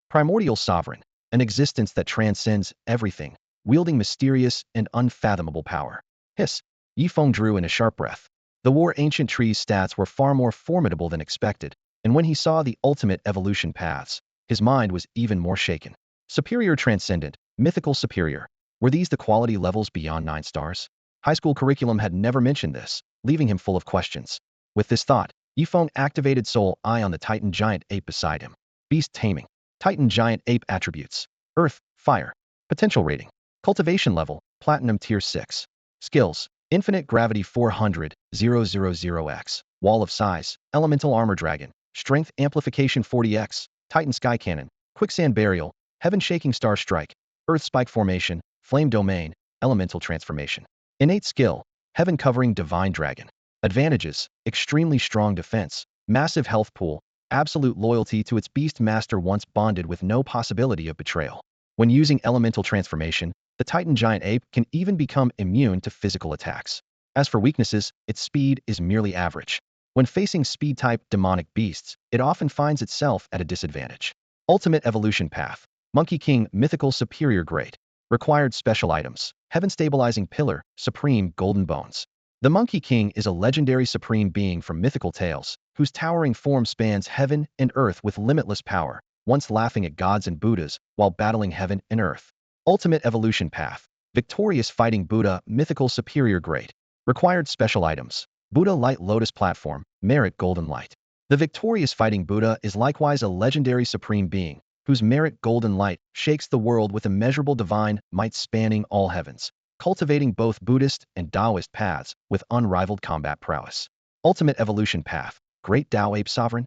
Primordial Sovereign. An existence that transcends everything, wielding mysterious and unfathomable power. Hiss! Yi Feng drew in a sharp breath. The War Ancient Tree's stats were far more formidable than expected, and when he saw the ultimate evolution paths, his mind was even more shaken. Superior Transcendent, Mythical Superior. Were these the quality levels beyond 9 stars? High school curriculum had never mentioned this, leaving him full of questions. With this thought, Yi Feng activated Soul Eye on the Titan giant ape beside him. Beast-taming. Titan giant ape attributes: Earth, Fire. Potential rating: Cultivation level, Platinum Tier 6. Skills: Infinite Gravity 400,000x. Wall of Size, Elemental Armor Dragon. Strength Amplification 40x. Titan Sky Cannon, Quicksand Burial, Heaven Shaking Star Strike, Earth Spike Formation, Flame Domain, Elemental Transformation. Innate Skill: Heaven Covering Divine Dragon. Advantages: Extremely strong defense, massive health pool, absolute loyalty to its beast master once bonded with no possibility of betrayal. When using elemental transformation, the Titan giant ape can even become immune to physical attacks. As for weaknesses, its speed is merely average. When facing speed-type demonic beasts, it often finds itself at a disadvantage. Ultimate evolution path. Monkey King Mythical Superior Grade. Required special items. Heaven Stabilizing Pillar, Supreme Golden Bones. The Monkey King is a legendary supreme being from mythical tales, whose towering form spans heaven and earth with limitless power, once laughing at gods and Buddhas while battling heaven and earth. Ultimate evolution path. Victorious Fighting Buddha Mythical Superior Grade. Required special items. Buddha Light Lotus Platform, Merit Golden Light. The victorious Fighting Buddha is likewise a legendary supreme being, whose merit golden light shakes the world with immeasurable divine might spanning all heavens, cultivating both Buddhist and Taoist paths with unrivaled combat prowess. Ultimate evolution path. Great Tao Ape Sovereign.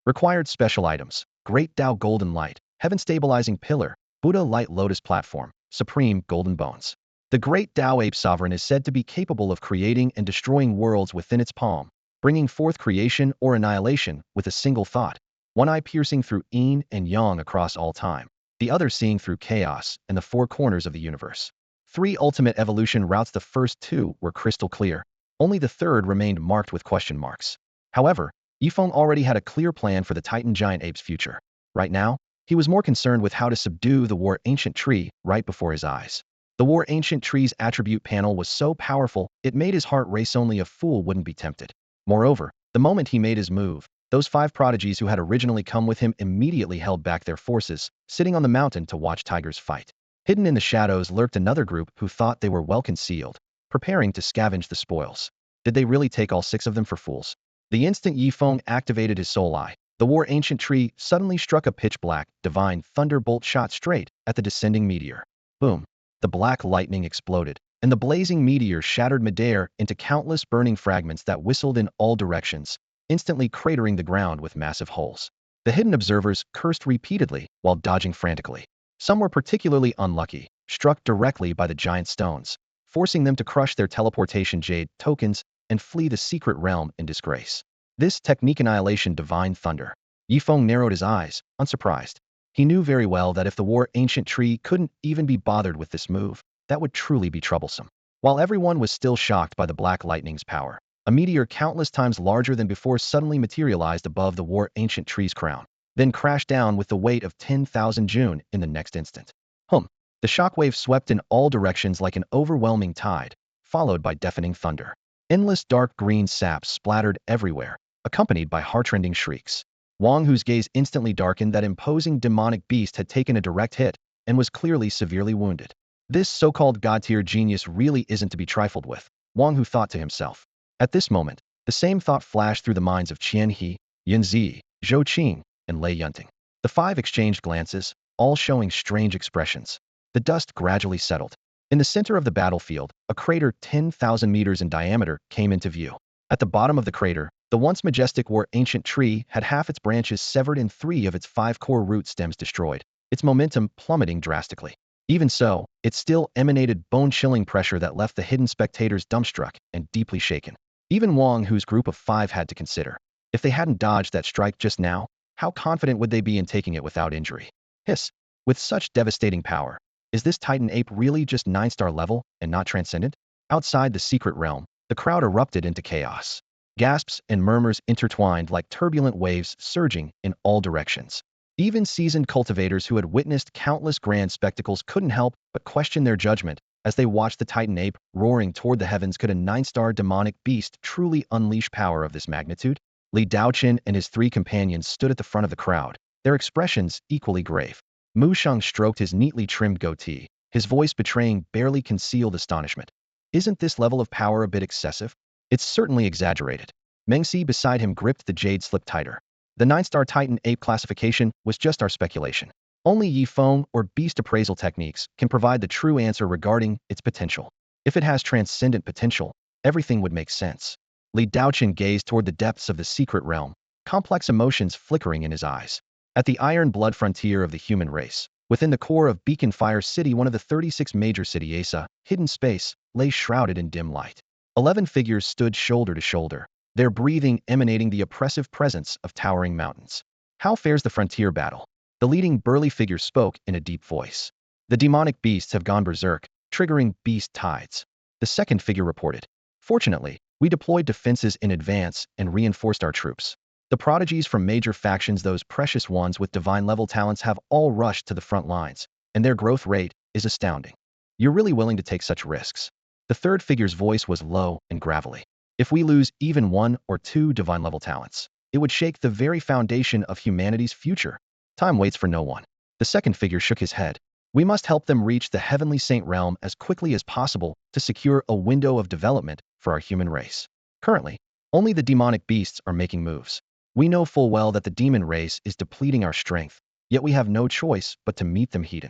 Required special items. Great Tao Golden Light, Heaven Stabilizing Pillar, Buddha Light Lotus Platform, Supreme Golden Bones. The great Tao Ape Sovereign is said to be capable of creating and destroying worlds within its palm, bringing forth creation or annihilation with a single thought, one eye piercing through yin and yang across all time, the other seeing through chaos and the four corners of the universe. 3 ultimate evolution routes. The first 2 were crystal clear, only the third remained marked with question marks. However, Yifeng already had a clear plan for the Titan giant ape's future. Right now, he was more concerned with how to subdue the War Ancient Tree right before his eyes. The War Ancient Tree's attribute panel was so powerful, it made his heart race. Only a fool wouldn't be tempted. Moreover, the moment he made his move, those 5 prodigies who had originally come with him immediately held back their forces, sitting on the mountain to watch tigers fight. Hidden in the shadows lurked another group who thought they were well concealed, preparing to scavenge the spoils. Did they really take all 6 of them for fools? The instant Yifeng activated his soul eye, the War Ancient Tree suddenly struck a pitch-black, divine thunderbolt shot straight at the descending meteor. Boom! The black lightning exploded, and the blazing meteor shattered midair into countless burning fragments that whistled in all directions, instantly cratering the ground with massive holes. The hidden observers cursed repeatedly while dodging frantically. Some were particularly unlucky, struck directly by the giant stones, forcing them to crush their teleportation jade tokens and flee the secret realm in disgrace. This technique annihilation divine thunder. Yifeng narrowed his eyes, unsurprised. He knew very well that if the War Ancient Tree couldn't even be bothered with this move, that would truly be troublesome. While everyone was still shocked by the black lightning's power, a meteor countless times larger than before suddenly materialized above the War Ancient Tree's crown, then crashed down with the weight of 10,000 June in the next instant. The shockwave swept in all directions like an overwhelming tide, followed by deafening thunder. Endless dark green sap splattered everywhere, accompanied by heartrending shrieks. Wang, whose gaze instantly darkened, that imposing demonic beast had taken a direct hit and was clearly severely wounded. This so-called god-tier genius really isn't to be trifled with, Wang Hu thought to himself. At this moment, the same thought flashed through the minds of Qian He, Yin Zi, Zhou Qing, and Lei Yunting. The 5 exchanged glances, all showing strange expressions. The dust gradually settled. In the center of the battlefield, a crater 10,000 meters in diameter came into view. At the bottom of the crater, the once majestic War Ancient Tree had half its branches severed and 3 of its 5 core root stems destroyed, its momentum plummeting drastically. Even so, it still emanated bone-chilling pressure that left the hidden spectators dumbstruck and deeply shaken. Even Wang, whose group of 5 had to consider, if they hadn't dodged that strike just now, how confident would they be in taking it without injury? Hiss! With such devastating power, is this Titan ape really just 9-star level and not transcendent? Outside the secret realm, the crowd erupted into chaos. Gasps and murmurs intertwined like turbulent waves surging in all directions. Even seasoned cultivators who had witnessed countless grand spectacles couldn't help but question their judgment as they watched the Titan ape roaring toward the heavens. Could a 9-star demonic beast truly unleash power of this magnitude? Li Daoqin and his 3 companions stood at the front of the crowd, their expressions equally grave. Mu Sheng stroked his neatly trimmed goatee, his voice betraying barely concealed astonishment. Isn't this level of power a bit excessive? It's certainly exaggerated. Mengxi beside him gripped the jade slip tighter. The 9-star Titan ape classification was just our speculation. Only Yifeng or beast appraisal techniques can provide the true answer regarding its potential. If it has transcendent potential, everything would make sense. Li Daoqin gazed toward the depths of the secret realm, complex emotions flickering in his eyes. At the iron blood frontier of the human race, within the core of Beacon Fire City, one of the 36 major cities, hidden space lay shrouded in dim light. 11 figures stood shoulder to shoulder, their breathing emanating the oppressive presence of towering mountains. How fares the frontier battle? The leading burly figure spoke in a deep voice. The demonic beasts have gone berserk, triggering beast tides. The second figure reported. Fortunately, we deployed defenses in advance and reinforced our troops. The prodigies from major factions, those precious ones with divine-level talents, have all rushed to the front lines, and their growth rate is astounding. You're really willing to take such risks. The third figure's voice was low and gravelly. If we lose even one or two divine-level talents, it would shake the very foundation of humanity's future. Time waits for no one. The second figure shook his head. We must help them reach the heavenly saint realm as quickly as possible to secure a window of development for our human race. Currently, only the demonic beasts are making moves. We know full well that the demon race is depleting our strength, yet we have no choice but to meet them heat.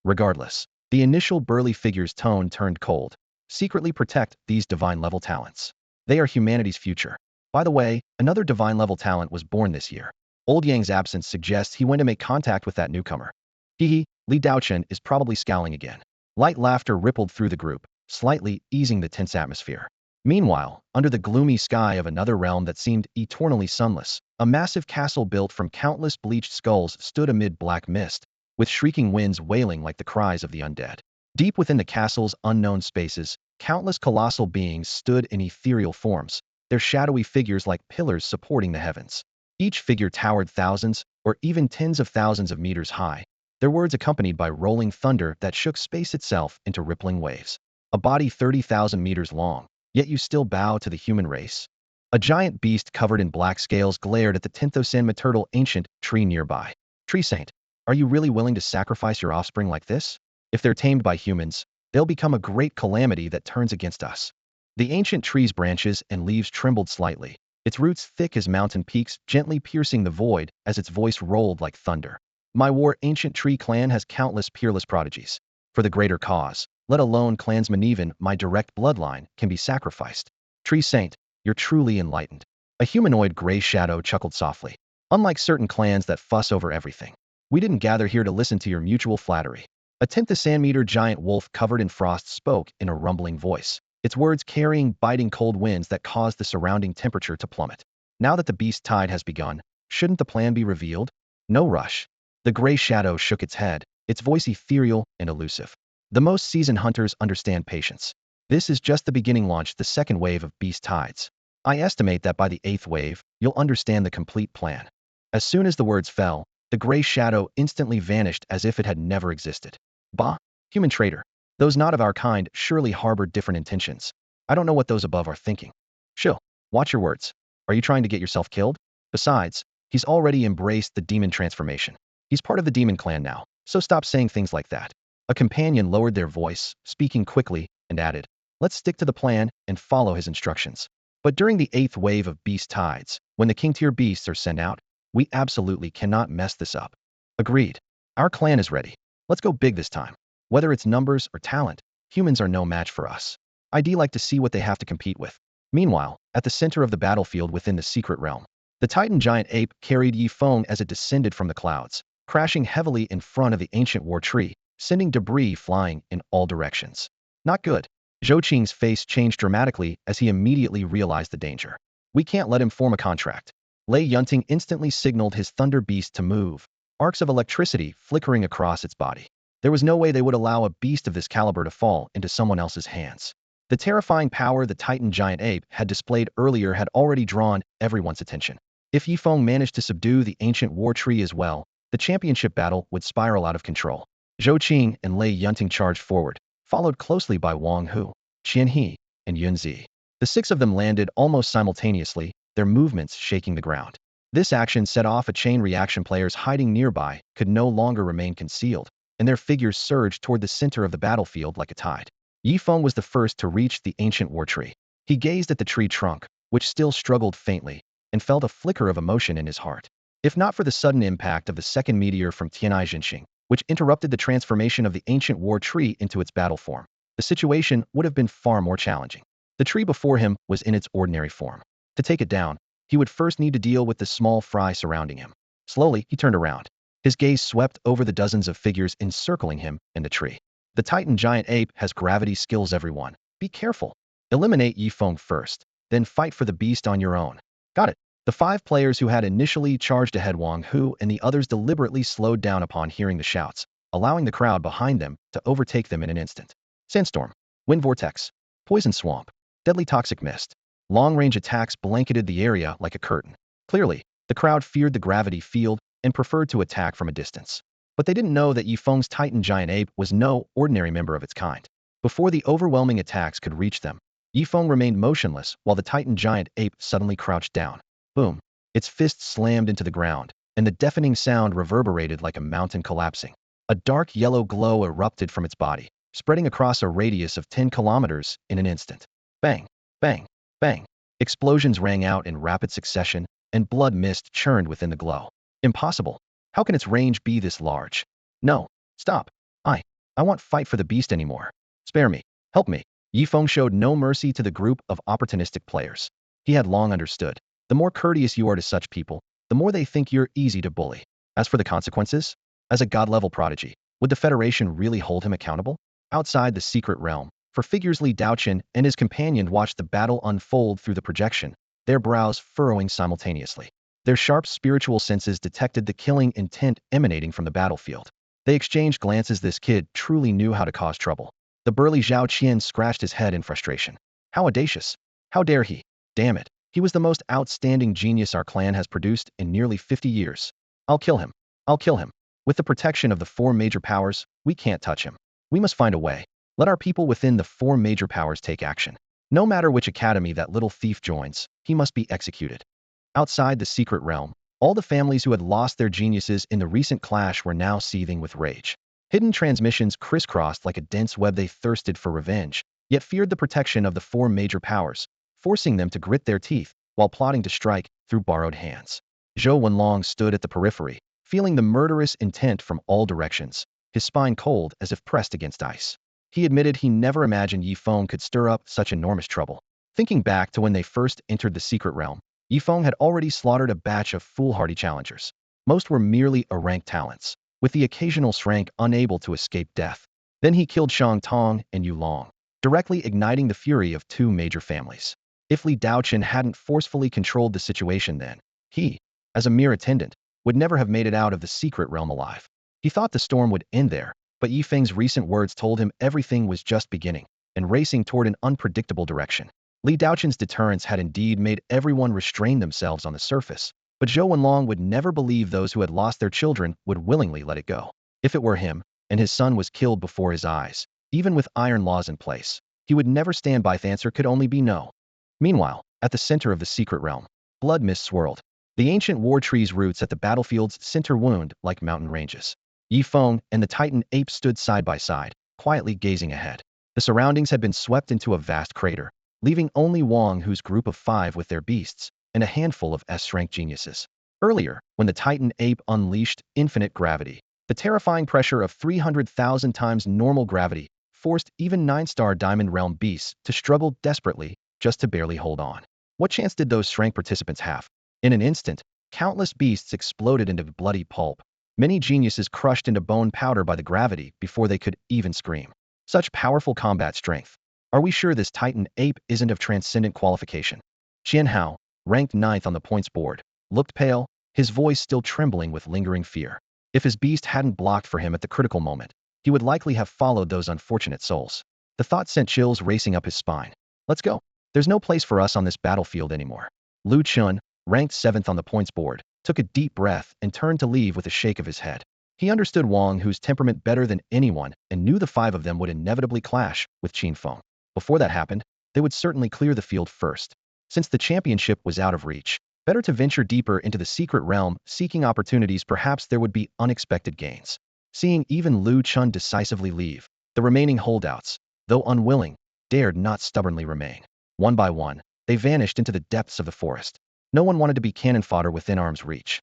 Regardless, the initial burly figure's tone turned cold. Secretly protect these divine-level talents. They are humanity's future. By the way, another divine-level talent was born this year. Old Yang's absence suggests he went to make contact with that newcomer. Hehe, Li Daochen is probably scowling again. Light laughter rippled through the group, slightly easing the tense atmosphere. Meanwhile, under the gloomy sky of another realm that seemed eternally sunless, a massive castle built from countless bleached skulls stood amid black mist, with shrieking winds wailing like the cries of the undead. Deep within the castle's unknown spaces, countless colossal beings stood in ethereal forms, their shadowy figures like pillars supporting the heavens. Each figure towered thousands, or even tens of thousands of meters high, their words accompanied by rolling thunder that shook space itself into rippling waves. A body 30,000 meters long, yet you still bow to the human race? A giant beast covered in black scales glared at the Tinthosan turtle ancient tree nearby. Tree Saint, are you really willing to sacrifice your offspring like this? If they're tamed by humans, they'll become a great calamity that turns against us. The ancient tree's branches and leaves trembled slightly, its roots thick as mountain peaks gently piercing the void as its voice rolled like thunder. My war ancient tree clan has countless peerless prodigies. For the greater cause, let alone clansmen, even my direct bloodline can be sacrificed. Tree Saint, you're truly enlightened. A humanoid gray shadow chuckled softly. Unlike certain clans that fuss over everything, we didn't gather here to listen to your mutual flattery. A 10th-meter giant wolf covered in frost spoke in a rumbling voice, its words carrying biting cold winds that caused the surrounding temperature to plummet. Now that the beast tide has begun, shouldn't the plan be revealed? No rush. The gray shadow shook its head, its voice ethereal and elusive. The most seasoned hunters understand patience. This is just the beginning. Launch the second wave of beast tides. I estimate that by the 8th wave, you'll understand the complete plan. As soon as the words fell, the gray shadow instantly vanished as if it had never existed. Bah, human traitor. Those not of our kind surely harbored different intentions. I don't know what those above are thinking. Chill. Watch your words. Are you trying to get yourself killed? Besides, he's already embraced the demon transformation. He's part of the demon clan now, so stop saying things like that. A companion lowered their voice, speaking quickly, and added, let's stick to the plan and follow his instructions. But during the 8th wave of beast tides, when the king-tier beasts are sent out, we absolutely cannot mess this up. Agreed. Our clan is ready. Let's go big this time. Whether it's numbers or talent, humans are no match for us. I'd like to see what they have to compete with. Meanwhile, at the center of the battlefield within the secret realm, the Titan giant ape carried Feng as it descended from the clouds, crashing heavily in front of the ancient war tree, sending debris flying in all directions. Not good. Zhou Qing's face changed dramatically as he immediately realized the danger. We can't let him form a contract. Lei Yunting instantly signaled his thunder beast to move, arcs of electricity flickering across its body. There was no way they would allow a beast of this caliber to fall into someone else's hands. The terrifying power the Titan giant ape had displayed earlier had already drawn everyone's attention. If Yifeng managed to subdue the ancient war tree as well, the championship battle would spiral out of control. Zhou Qing and Lei Yunting charged forward, followed closely by Wang Hu, Qian He, and Yun Zi. The 6 of them landed almost simultaneously, their movements shaking the ground. This action set off a chain reaction. Players hiding nearby could no longer remain concealed, and their figures surged toward the center of the battlefield like a tide. Yifeng was the first to reach the ancient war tree. He gazed at the tree trunk, which still struggled faintly, and felt a flicker of emotion in his heart. If not for the sudden impact of the second meteor from Tianai Jinxing, which interrupted the transformation of the ancient war tree into its battle form, the situation would have been far more challenging. The tree before him was in its ordinary form. To take it down, he would first need to deal with the small fry surrounding him. Slowly, he turned around. His gaze swept over the dozens of figures encircling him and the tree. The Titan giant ape has gravity skills, everyone. Be careful. Eliminate Yifeng first. then fight for the beast on your own. Got it. The 5 players who had initially charged ahead Wang Hu and the others deliberately slowed down upon hearing the shouts, allowing the crowd behind them to overtake them in an instant. Sandstorm, wind vortex, poison swamp, deadly toxic mist. Long-range attacks blanketed the area like a curtain. Clearly, the crowd feared the gravity field and preferred to attack from a distance. But they didn't know that Yifeng's Titan giant ape was no ordinary member of its kind. Before the overwhelming attacks could reach them, Yifeng remained motionless while the Titan giant ape suddenly crouched down. Boom! Its fist slammed into the ground, and the deafening sound reverberated like a mountain collapsing. A dark yellow glow erupted from its body, spreading across a radius of 10 kilometers in an instant. Bang! Bang! Bang! Explosions rang out in rapid succession, and blood mist churned within the glow. Impossible! How can its range be this large? No! Stop! I won't fight for the beast anymore. Spare me! Help me! Yifeng showed no mercy to the group of opportunistic players. He had long understood. The more courteous you are to such people, the more they think you're easy to bully. As for the consequences, as a god-level prodigy, would the Federation really hold him accountable? Outside the secret realm, for figures Li Daochen and his companion watched the battle unfold through the projection, their brows furrowing simultaneously. Their sharp spiritual senses detected the killing intent emanating from the battlefield. They exchanged glances. This kid truly knew how to cause trouble. The burly Zhao Qian scratched his head in frustration. How audacious! How dare he! Damn it! He was the most outstanding genius our clan has produced in nearly 50 years. I'll kill him. I'll kill him. With the protection of the 4 major powers, we can't touch him. We must find a way. Let our people within the 4 major powers take action. No matter which academy that little thief joins, he must be executed. Outside the secret realm, all the families who had lost their geniuses in the recent clash were now seething with rage. Hidden transmissions crisscrossed like a dense web. They thirsted for revenge, yet feared the protection of the 4 major powers, forcing them to grit their teeth while plotting to strike through borrowed hands. Zhou Wenlong stood at the periphery, feeling the murderous intent from all directions, his spine cold as if pressed against ice. He admitted he never imagined Yifeng could stir up such enormous trouble. Thinking back to when they first entered the secret realm, Yifeng had already slaughtered a batch of foolhardy challengers. Most were merely A-rank talents, with the occasional S-rank unable to escape death. Then he killed Shang Tong and Yu Long, directly igniting the fury of 2 major families. If Li Daochen hadn't forcefully controlled the situation then, he, as a mere attendant, would never have made it out of the secret realm alive. He thought the storm would end there, but Yifeng's recent words told him everything was just beginning and racing toward an unpredictable direction. Li Daochen's deterrence had indeed made everyone restrain themselves on the surface, but Zhou Wenlong would never believe those who had lost their children would willingly let it go. If it were him, and his son was killed before his eyes, even with iron laws in place, he would never stand by. The answer could only be no. Meanwhile, at the center of the secret realm, blood mist swirled. The ancient war tree's roots at the battlefield's center wound like mountain ranges. Yifeng and the Titan ape stood side by side, quietly gazing ahead. The surroundings had been swept into a vast crater, leaving only Wang Hu's group of 5 with their beasts, and a handful of S-rank geniuses. Earlier, when the Titan ape unleashed infinite gravity, the terrifying pressure of 300,000 times normal gravity forced even 9-star Diamond Realm beasts to struggle desperately just to barely hold on. What chance did those S-rank participants have? In an instant, countless beasts exploded into bloody pulp, many geniuses crushed into bone powder by the gravity before they could even scream. Such powerful combat strength. Are we sure this Titan ape isn't of transcendent qualification? Qian Hao, ranked 9th on the points board, looked pale, his voice still trembling with lingering fear. If his beast hadn't blocked for him at the critical moment, he would likely have followed those unfortunate souls. The thought sent chills racing up his spine. Let's go. There's no place for us on this battlefield anymore. Lu Chun, ranked 7th on the points board, took a deep breath and turned to leave with a shake of his head. He understood Wang Hu's temperament better than anyone and knew the 5 of them would inevitably clash with Qin Feng. Before that happened, they would certainly clear the field first. Since the championship was out of reach, better to venture deeper into the secret realm, seeking opportunities. Perhaps there would be unexpected gains. Seeing even Lu Chun decisively leave, the remaining holdouts, though unwilling, dared not stubbornly remain. One by one, they vanished into the depths of the forest. No one wanted to be cannon fodder within arm's reach.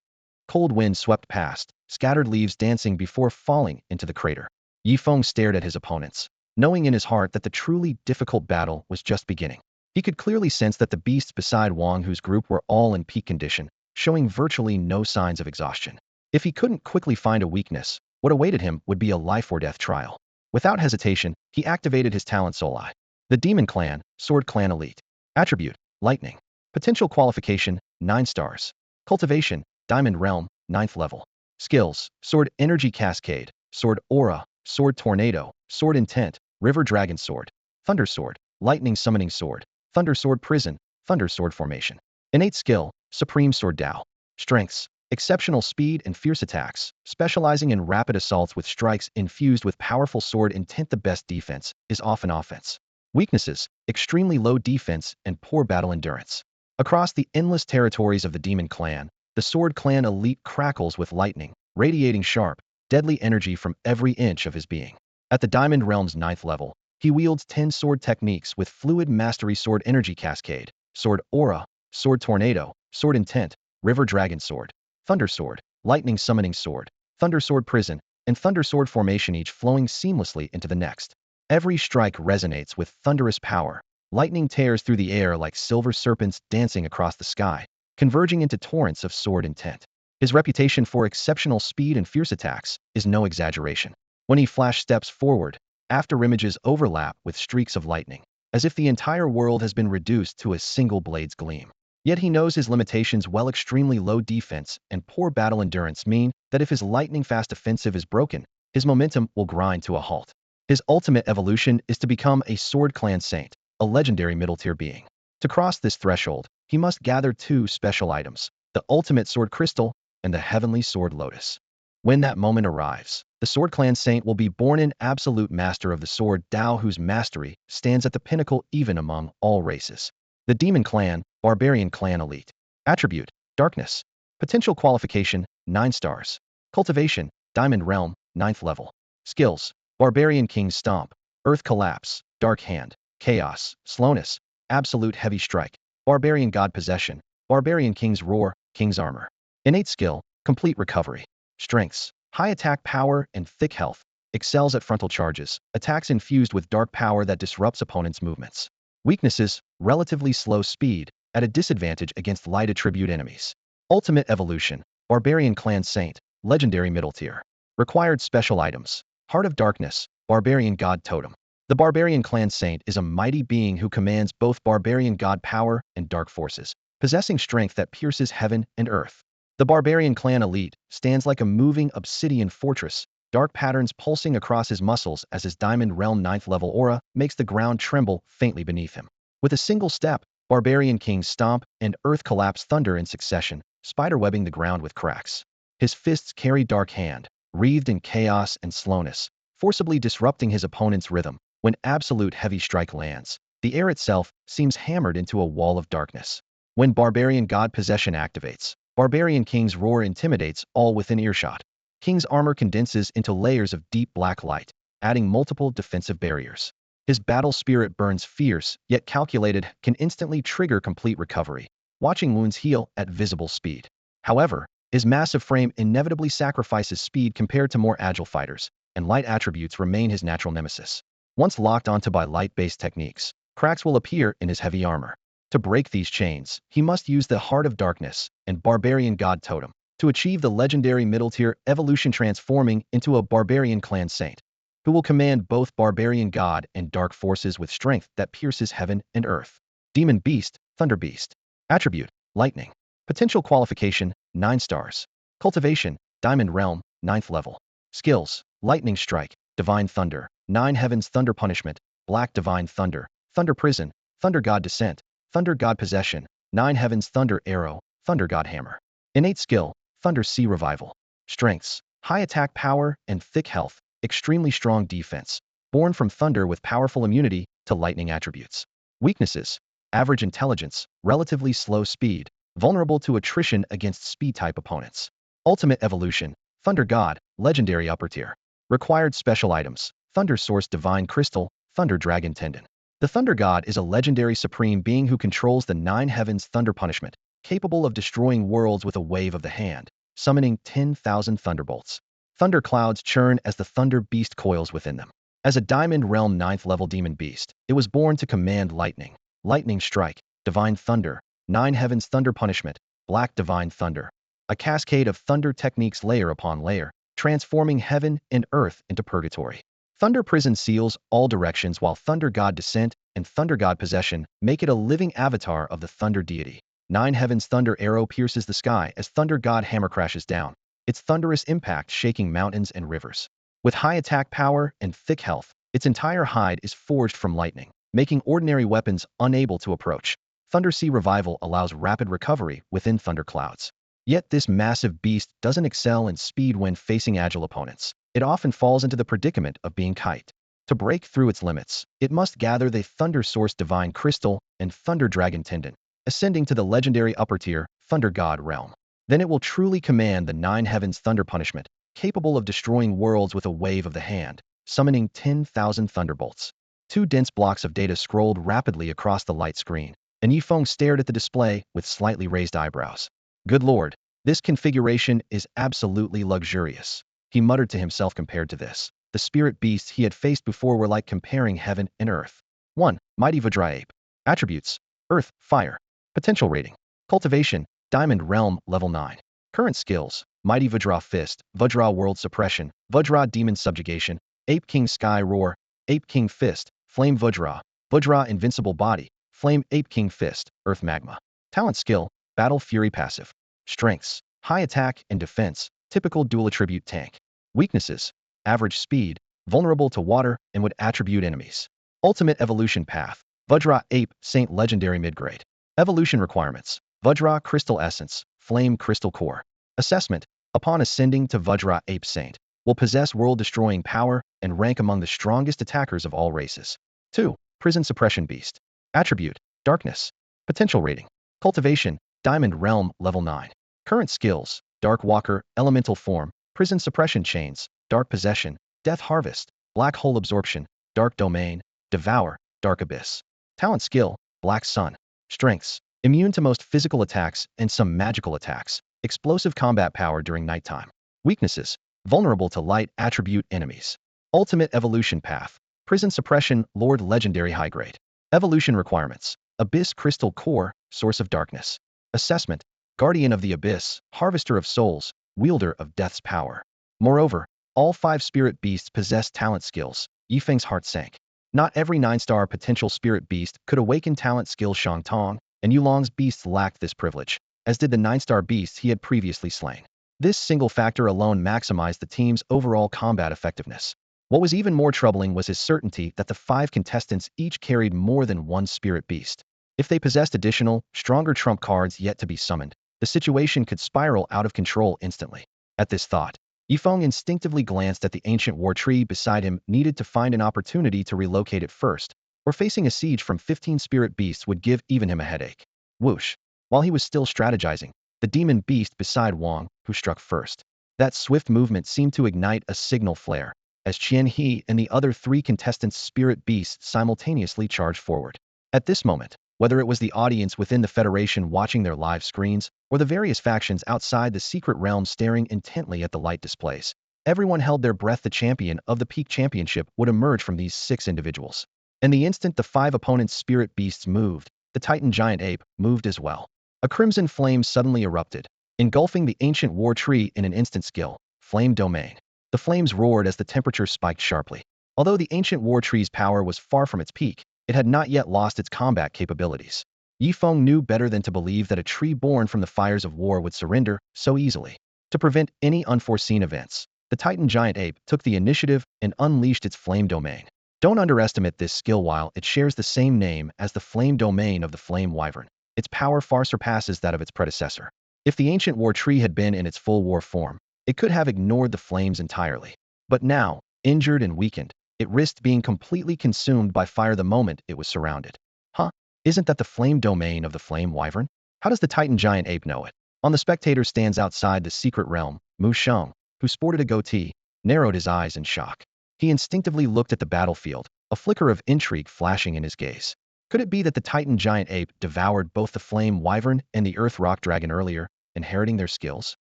Cold wind swept past, scattered leaves dancing before falling into the crater. Yifeng stared at his opponents, knowing in his heart that the truly difficult battle was just beginning. He could clearly sense that the beasts beside Wang Hu's group were all in peak condition, showing virtually no signs of exhaustion. If he couldn't quickly find a weakness, what awaited him would be a life-or-death trial. Without hesitation, he activated his talent Soul Eye. The Demon Clan, Sword Clan Elite. Attribute: Lightning. Potential qualification, 9 stars. Cultivation, Diamond Realm, 9th level. Skills, Sword Energy Cascade, Sword Aura, Sword Tornado, Sword Intent, River Dragon Sword, Thunder Sword, Lightning Summoning Sword, Thunder Sword Prison, Thunder Sword Formation. Innate skill, Supreme Sword Dao. Strengths, exceptional speed and fierce attacks, specializing in rapid assaults with strikes infused with powerful sword intent. The best defense is often offense. Weaknesses, extremely low defense and poor battle endurance. Across the endless territories of the Demon Clan, the Sword Clan elite crackles with lightning, radiating sharp, deadly energy from every inch of his being. At the Diamond Realm's 9th level, he wields 10 sword techniques with fluid mastery: Sword Energy Cascade, Sword Aura, Sword Tornado, Sword Intent, River Dragon Sword, Thunder Sword, Lightning Summoning Sword, Thunder Sword Prison, and Thunder Sword Formation, each flowing seamlessly into the next. Every strike resonates with thunderous power. Lightning tears through the air like silver serpents dancing across the sky, converging into torrents of sword intent. His reputation for exceptional speed and fierce attacks is no exaggeration. When he flash steps forward, after images overlap with streaks of lightning, as if the entire world has been reduced to a single blade's gleam. Yet he knows his limitations well. Extremely low defense and poor battle endurance mean that if his lightning-fast offensive is broken, his momentum will grind to a halt. His ultimate evolution is to become a Sword Clan Saint, a legendary middle-tier being. To cross this threshold, he must gather 2 special items, the Ultimate Sword Crystal and the Heavenly Sword Lotus. When that moment arrives, the Sword Clan Saint will be born an absolute master of the Sword Dao, whose mastery stands at the pinnacle even among all races. The Demon Clan, Barbarian Clan Elite. Attribute, Darkness. Potential qualification, 9 stars. Cultivation, Diamond Realm, 9th level. Skills, Barbarian King's Stomp, Earth Collapse, Dark Hand, Chaos, Slowness, Absolute Heavy Strike, Barbarian God Possession, Barbarian King's Roar, King's Armor. Innate skill, Complete Recovery. Strengths, high attack power and thick health, excels at frontal charges, attacks infused with dark power that disrupts opponents' movements. Weaknesses, relatively slow speed, at a disadvantage against light attribute enemies. Ultimate evolution, Barbarian Clan Saint, legendary middle tier. Required special items, Heart of Darkness, Barbarian God Totem. The Barbarian Clan Saint is a mighty being who commands both barbarian god power and dark forces, possessing strength that pierces heaven and earth. The Barbarian Clan Elite stands like a moving obsidian fortress, dark patterns pulsing across his muscles as his Diamond Realm 9th level aura makes the ground tremble faintly beneath him. With a single step, Barbarian King's Stomp and Earth Collapse thunder in succession, spiderwebbing the ground with cracks. His fists carry Dark Hand, wreathed in chaos and slowness, forcibly disrupting his opponent's rhythm. When absolute heavy strike lands, the air itself seems hammered into a wall of darkness. When Barbarian God Possession activates, Barbarian King's Roar intimidates all within earshot. King's Armor condenses into layers of deep black light, adding multiple defensive barriers. His battle spirit burns fierce, yet calculated, can instantly trigger complete recovery, watching wounds heal at visible speed. However, his massive frame inevitably sacrifices speed compared to more agile fighters, and light attributes remain his natural nemesis. Once locked onto by light-based techniques, cracks will appear in his heavy armor. To break these chains, he must use the Heart of Darkness and Barbarian God Totem to achieve the legendary middle-tier evolution, transforming into a Barbarian Clan Saint, who will command both Barbarian God and Dark forces with strength that pierces heaven and earth. Demon Beast, Thunder Beast. Attribute, Lightning. Potential qualification, 9 stars. Cultivation, Diamond Realm, 9th level. Skills, Lightning Strike, Divine Thunder, 9 Heavens Thunder Punishment, Black Divine Thunder, Thunder Prison, Thunder God Descent, Thunder God Possession, 9 Heavens Thunder Arrow, Thunder God Hammer. Innate skill, Thunder Sea Revival. Strengths, high attack power and thick health, extremely strong defense, born from thunder with powerful immunity to lightning attributes. Weaknesses, average intelligence, relatively slow speed, vulnerable to attrition against speed-type opponents. Ultimate evolution, Thunder God, legendary upper tier. Required special items, Thunder Source Divine Crystal, Thunder Dragon Tendon. The Thunder God is a legendary supreme being who controls the 9 Heavens Thunder Punishment, capable of destroying worlds with a wave of the hand, summoning 10,000 thunderbolts. Thunder clouds churn as the Thunder Beast coils within them. As a Diamond Realm 9th level Demon Beast, it was born to command lightning, lightning strike, divine thunder, 9 Heavens Thunder Punishment, Black Divine Thunder. A cascade of thunder techniques layer upon layer, transforming heaven and earth into purgatory. Thunder Prison seals all directions, while Thunder God Descent and thunder god possession make it a living avatar of the thunder deity. Nine Heavens thunder arrow pierces the sky as thunder god hammer crashes down, its thunderous impact shaking mountains and rivers. With high attack power and thick health, its entire hide is forged from lightning, making ordinary weapons unable to approach. Thunder Sea Revival allows rapid recovery within thunderclouds. Yet this massive beast doesn't excel in speed when facing agile opponents. It often falls into the predicament of being kite. To break through its limits, it must gather the Thunder Source Divine Crystal and Thunder Dragon Tendon, ascending to the legendary upper tier Thunder God realm. Then it will truly command the Nine Heavens Thunder Punishment, capable of destroying worlds with a wave of the hand, summoning 10,000 thunderbolts. Two dense blocks of data scrolled rapidly across the light screen, and Yifeng stared at the display with slightly raised eyebrows. Good lord, this configuration is absolutely luxurious, he muttered to himself. Compared to this, the spirit beasts he had faced before were like comparing heaven and earth. 1. Mighty Vajra Ape. Attributes: Earth, Fire. Potential rating: Cultivation, Diamond Realm, Level 9. Current skills: Mighty Vajra Fist, Vajra World Suppression, Vajra Demon Subjugation, Ape King Sky Roar, Ape King Fist, Flame Vajra, Vajra Invincible Body, Flame Ape King Fist, Earth Magma. Talent skill: Battle Fury Passive. Strengths: High attack and defense, typical dual attribute tank. Weaknesses: Average speed, vulnerable to water, and would attribute enemies. Ultimate evolution path: Vajra Ape Saint Legendary Midgrade. Evolution requirements: Vajra Crystal Essence, Flame Crystal Core. Assessment: Upon ascending to Vajra Ape Saint, will possess world-destroying power and rank among the strongest attackers of all races. 2. Prison Suppression Beast. Attribute: Darkness. Potential rating: Cultivation, Diamond Realm, Level 9. Current skills: Dark Walker, Elemental Form, Prison Suppression Chains, Dark Possession, Death Harvest, Black Hole Absorption, Dark Domain, Devour, Dark Abyss. Talent skill: Black Sun. Strengths: Immune to most physical attacks and some magical attacks, explosive combat power during nighttime. Weaknesses: Vulnerable to light attribute enemies. Ultimate evolution path: Prison Suppression, Lord Legendary High Grade. Evolution requirements: Abyss Crystal Core, Source of Darkness. Assessment: Guardian of the Abyss, Harvester of Souls, Wielder of Death's Power. Moreover, all 5 spirit beasts possess talent skills. Yifeng's heart sank. Not every 9-star potential spirit beast could awaken talent skill Shang Tong, and Yulong's beasts lacked this privilege, as did the 9-star beasts he had previously slain. This single factor alone maximized the team's overall combat effectiveness. What was even more troubling was his certainty that the 5 contestants each carried more than one spirit beast. If they possessed additional, stronger trump cards yet to be summoned, the situation could spiral out of control instantly. At this thought, Yifeng instinctively glanced at the ancient war tree beside him, needed to find an opportunity to relocate it first, or facing a siege from 15 spirit beasts would give even him a headache. Whoosh! While he was still strategizing, the demon beast beside Wang, who struck first. That swift movement seemed to ignite a signal flare, as Qian He and the other 3 contestants' spirit beasts simultaneously charged forward. At this moment, whether it was the audience within the Federation watching their live screens, or the various factions outside the secret realm staring intently at the light displays, everyone held their breath. The champion of the Peak Championship would emerge from these 6 individuals. And the instant the 5 opponents' spirit beasts moved, the Titan Giant Ape moved as well. A crimson flame suddenly erupted, engulfing the ancient war tree in an instant. Skill: Flame Domain. The flames roared as the temperature spiked sharply. Although the ancient war tree's power was far from its peak, it had not yet lost its combat capabilities. Yifeng knew better than to believe that a tree born from the fires of war would surrender so easily. To prevent any unforeseen events, the Titan Giant Ape took the initiative and unleashed its Flame Domain. Don't underestimate this skill. While it shares the same name as the Flame Domain of the Flame Wyvern, its power far surpasses that of its predecessor. If the ancient war tree had been in its full war form, it could have ignored the flames entirely. But now, injured and weakened, it risked being completely consumed by fire the moment it was surrounded. Huh? Isn't that the Flame Domain of the Flame Wyvern? How does the Titan Giant Ape know it? On the spectator stands outside the secret realm, Mu Sheng, who sported a goatee, narrowed his eyes in shock. He instinctively looked at the battlefield, a flicker of intrigue flashing in his gaze. Could it be that the Titan Giant Ape devoured both the Flame Wyvern and the Earth Rock Dragon earlier, inheriting their skills?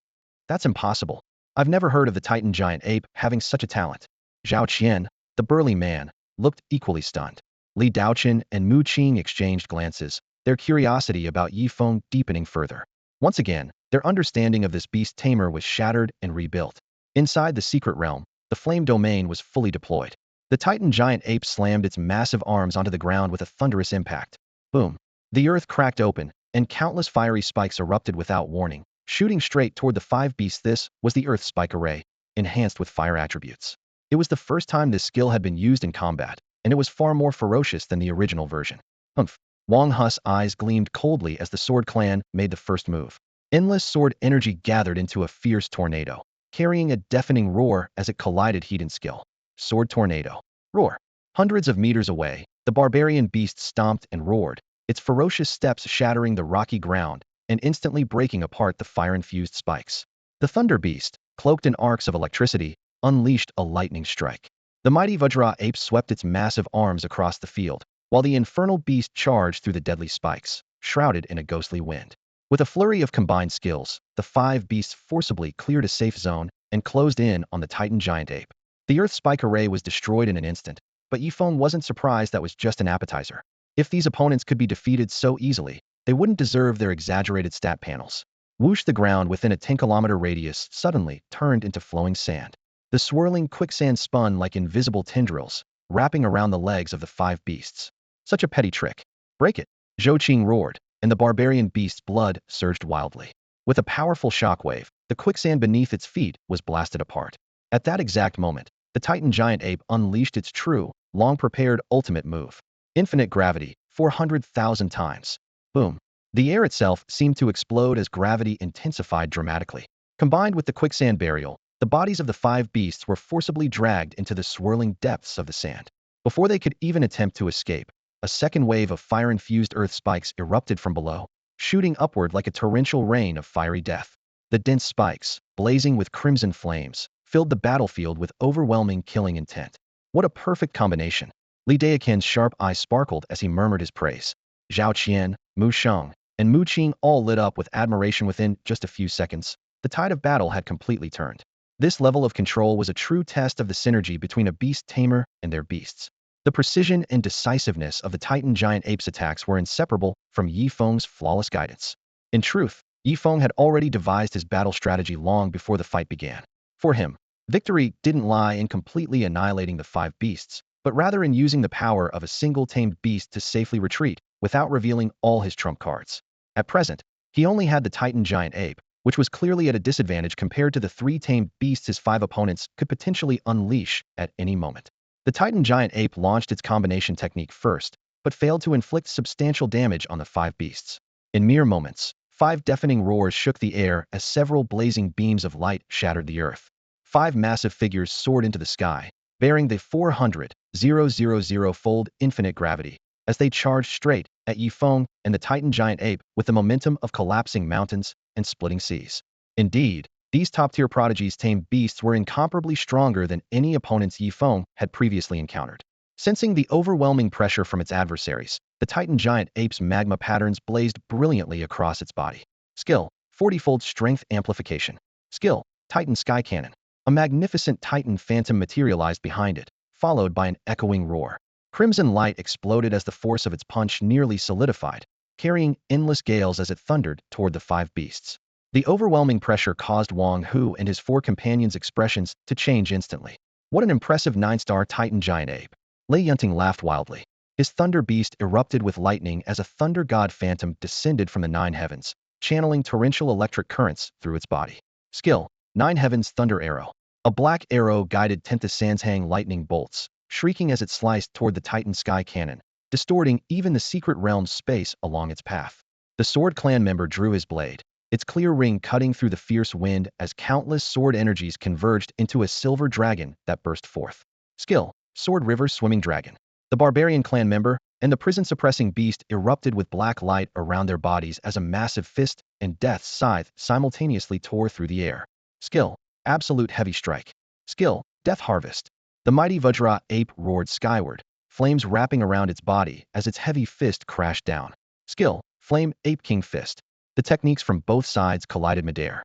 That's impossible. I've never heard of the Titan Giant Ape having such a talent. Zhao Qian, the burly man, looked equally stunned. Li Daochen and Mu Qing exchanged glances, their curiosity about Yifeng deepening further. Once again, their understanding of this beast tamer was shattered and rebuilt. Inside the secret realm, the flame domain was fully deployed. The Titan giant ape slammed its massive arms onto the ground with a thunderous impact. Boom. The earth cracked open, and countless fiery spikes erupted without warning, shooting straight toward the five beasts. This was the Earth Spike Array, enhanced with fire attributes. It was the first time this skill had been used in combat, and it was far more ferocious than the original version. Humph. Wang Hu's eyes gleamed coldly as the Sword Clan made the first move. Endless sword energy gathered into a fierce tornado, carrying a deafening roar as it collided heat and skill. Sword tornado. Roar. Hundreds of meters away, the barbarian beast stomped and roared, its ferocious steps shattering the rocky ground and instantly breaking apart the fire-infused spikes. The thunder beast, cloaked in arcs of electricity, unleashed a lightning strike. The mighty Vajra ape swept its massive arms across the field, while the infernal beast charged through the deadly spikes, shrouded in a ghostly wind. With a flurry of combined skills, the five beasts forcibly cleared a safe zone and closed in on the Titan giant ape. The Earth Spike Array was destroyed in an instant, but Yifeng wasn't surprised. That was just an appetizer. If these opponents could be defeated so easily, they wouldn't deserve their exaggerated stat panels. Whoosh, the ground within a 10-kilometer radius suddenly turned into flowing sand. The swirling quicksand spun like invisible tendrils, wrapping around the legs of the five beasts. Such a petty trick. Break it! Zhou Qing roared, and the barbarian beast's blood surged wildly. With a powerful shockwave, the quicksand beneath its feet was blasted apart. At that exact moment, the Titan giant ape unleashed its true, long-prepared ultimate move. Infinite gravity, 400,000 times. Boom. The air itself seemed to explode as gravity intensified dramatically. Combined with the quicksand burial, the bodies of the five beasts were forcibly dragged into the swirling depths of the sand. Before they could even attempt to escape, a second wave of fire-infused earth spikes erupted from below, shooting upward like a torrential rain of fiery death. The dense spikes, blazing with crimson flames, filled the battlefield with overwhelming killing intent. What a perfect combination! Li Daoqian's sharp eyes sparkled as he murmured his praise. Zhao Qian, Mu Sheng, and Mu Qing all lit up with admiration within just a few seconds. The tide of battle had completely turned. This level of control was a true test of the synergy between a beast tamer and their beasts. The precision and decisiveness of the Titan giant ape's attacks were inseparable from Yifeng's flawless guidance. In truth, Yifeng had already devised his battle strategy long before the fight began. For him, victory didn't lie in completely annihilating the five beasts, but rather in using the power of a single tamed beast to safely retreat, without revealing all his trump cards. At present, he only had the Titan giant ape, which was clearly at a disadvantage compared to the three tamed beasts his five opponents could potentially unleash at any moment. The Titan giant ape launched its combination technique first, but failed to inflict substantial damage on the five beasts. In mere moments, five deafening roars shook the air as several blazing beams of light shattered the earth. Five massive figures soared into the sky, bearing the 400,000-fold infinite gravity, as they charged straight at Yifeng and the Titan giant ape with the momentum of collapsing mountains and splitting seas. Indeed, these top-tier prodigies tamed beasts were incomparably stronger than any opponents Yifeng had previously encountered. Sensing the overwhelming pressure from its adversaries, the Titan giant ape's magma patterns blazed brilliantly across its body. Skill: 40-fold strength amplification. Skill: Titan Sky Cannon. A magnificent Titan phantom materialized behind it, followed by an echoing roar. Crimson light exploded as the force of its punch nearly solidified, carrying endless gales as it thundered toward the five beasts. The overwhelming pressure caused Wang Hu and his four companions' expressions to change instantly. What an impressive 9-star Titan giant ape! Lei Yunting laughed wildly. His thunder beast erupted with lightning as a thunder god phantom descended from the 9 heavens, channeling torrential electric currents through its body. Skill: 9 Heavens Thunder Arrow. A black arrow guided Tenth Sanshang lightning bolts, shrieking as it sliced toward the Titan Sky Cannon, distorting even the secret realm's space along its path. The Sword Clan member drew his blade, its clear ring cutting through the fierce wind as countless sword energies converged into a silver dragon that burst forth. Skill: Sword River Swimming Dragon. The Barbarian Clan member and the prison-suppressing beast erupted with black light around their bodies as a massive fist and death's scythe simultaneously tore through the air. Skill: Absolute Heavy Strike. Skill: Death Harvest. The mighty Vajra ape roared skyward, flames wrapping around its body as its heavy fist crashed down. Skill: Flame Ape King Fist. The techniques from both sides collided midair.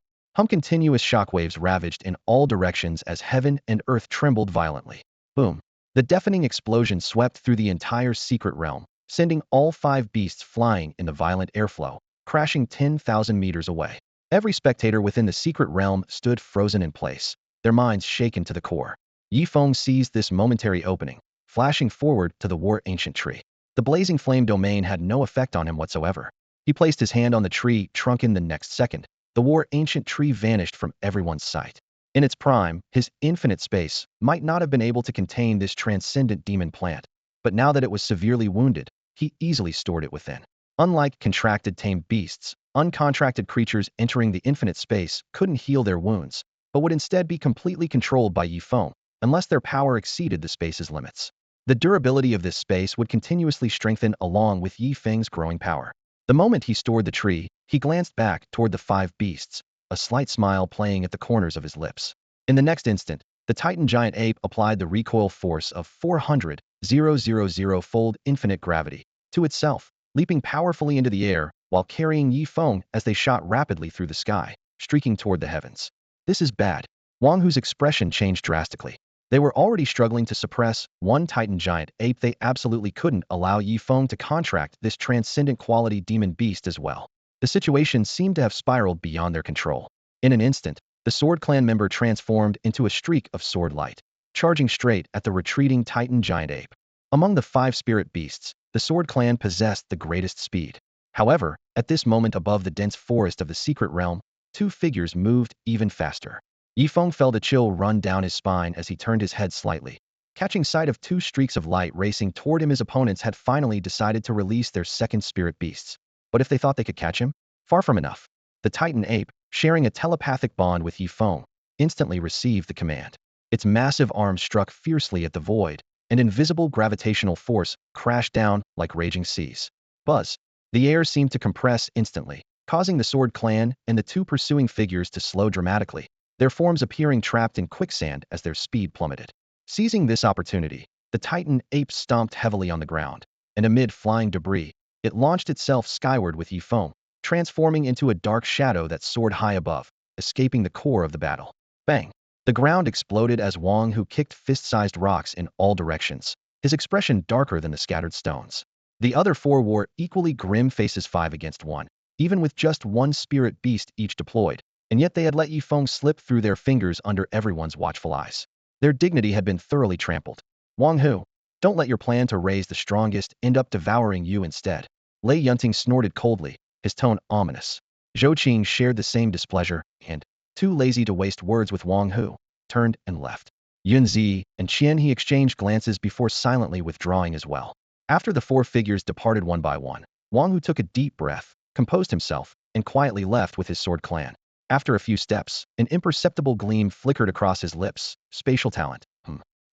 Continuous shockwaves ravaged in all directions as heaven and earth trembled violently. Boom. The deafening explosion swept through the entire secret realm, sending all five beasts flying in the violent airflow, crashing 10,000 meters away. Every spectator within the secret realm stood frozen in place, their minds shaken to the core. Yi Feng seized this momentary opening, flashing forward to the war ancient tree. The blazing flame domain had no effect on him whatsoever. He placed his hand on the tree trunk. In the next second, the war ancient tree vanished from everyone's sight. In its prime, his infinite space might not have been able to contain this transcendent demon plant, but now that it was severely wounded, he easily stored it within. Unlike contracted tamed beasts, uncontracted creatures entering the infinite space couldn't heal their wounds, but would instead be completely controlled by Yi Feng, unless their power exceeded the space's limits. The durability of this space would continuously strengthen along with Yi Feng's growing power. The moment he stored the tree, he glanced back toward the 5 beasts, a slight smile playing at the corners of his lips. In the next instant, the Titan giant ape applied the recoil force of 400,000-fold infinite gravity to itself, leaping powerfully into the air while carrying Yi Feng as they shot rapidly through the sky, streaking toward the heavens. This is bad. Wang Hu's expression changed drastically. They were already struggling to suppress one Titan giant ape. They absolutely couldn't allow Yi Feng to contract this transcendent quality demon beast as well. The situation seemed to have spiraled beyond their control. In an instant, the Sword Clan member transformed into a streak of sword light, charging straight at the retreating Titan giant ape. Among the 5 spirit beasts, the Sword Clan possessed the greatest speed. However, at this moment above the dense forest of the secret realm, 2 figures moved even faster. Yi Feng felt a chill run down his spine as he turned his head slightly. Catching sight of 2 streaks of light racing toward him, his opponents had finally decided to release their second spirit beasts. But if they thought they could catch him? Far from enough. The Titan ape, sharing a telepathic bond with Yi Feng, instantly received the command. Its massive arms struck fiercely at the void, and invisible gravitational force crashed down like raging seas. Buzz. The air seemed to compress instantly, causing the Sword Clan and the 2 pursuing figures to slow dramatically, their forms appearing trapped in quicksand as their speed plummeted. Seizing this opportunity, the Titan ape stomped heavily on the ground, and amid flying debris, it launched itself skyward with Yi Feng, transforming into a dark shadow that soared high above, escaping the core of the battle. Bang! The ground exploded as Wang Hu kicked fist-sized rocks in all directions, his expression darker than the scattered stones. The other 4 wore equally grim faces, 5 against 1, even with just 1 spirit beast each deployed, and yet they had let Yi Feng slip through their fingers under everyone's watchful eyes. Their dignity had been thoroughly trampled. Wang Hu, don't let your plan to raise the strongest end up devouring you instead. Lei Yunting snorted coldly, his tone ominous. Zhou Qing shared the same displeasure, and, too lazy to waste words with Wang Hu, turned and left. Yunzi and Qian He exchanged glances before silently withdrawing as well. After the 4 figures departed one by one, Wang Hu took a deep breath, composed himself, and quietly left with his Sword Clan. After a few steps, an imperceptible gleam flickered across his lips. Spatial talent.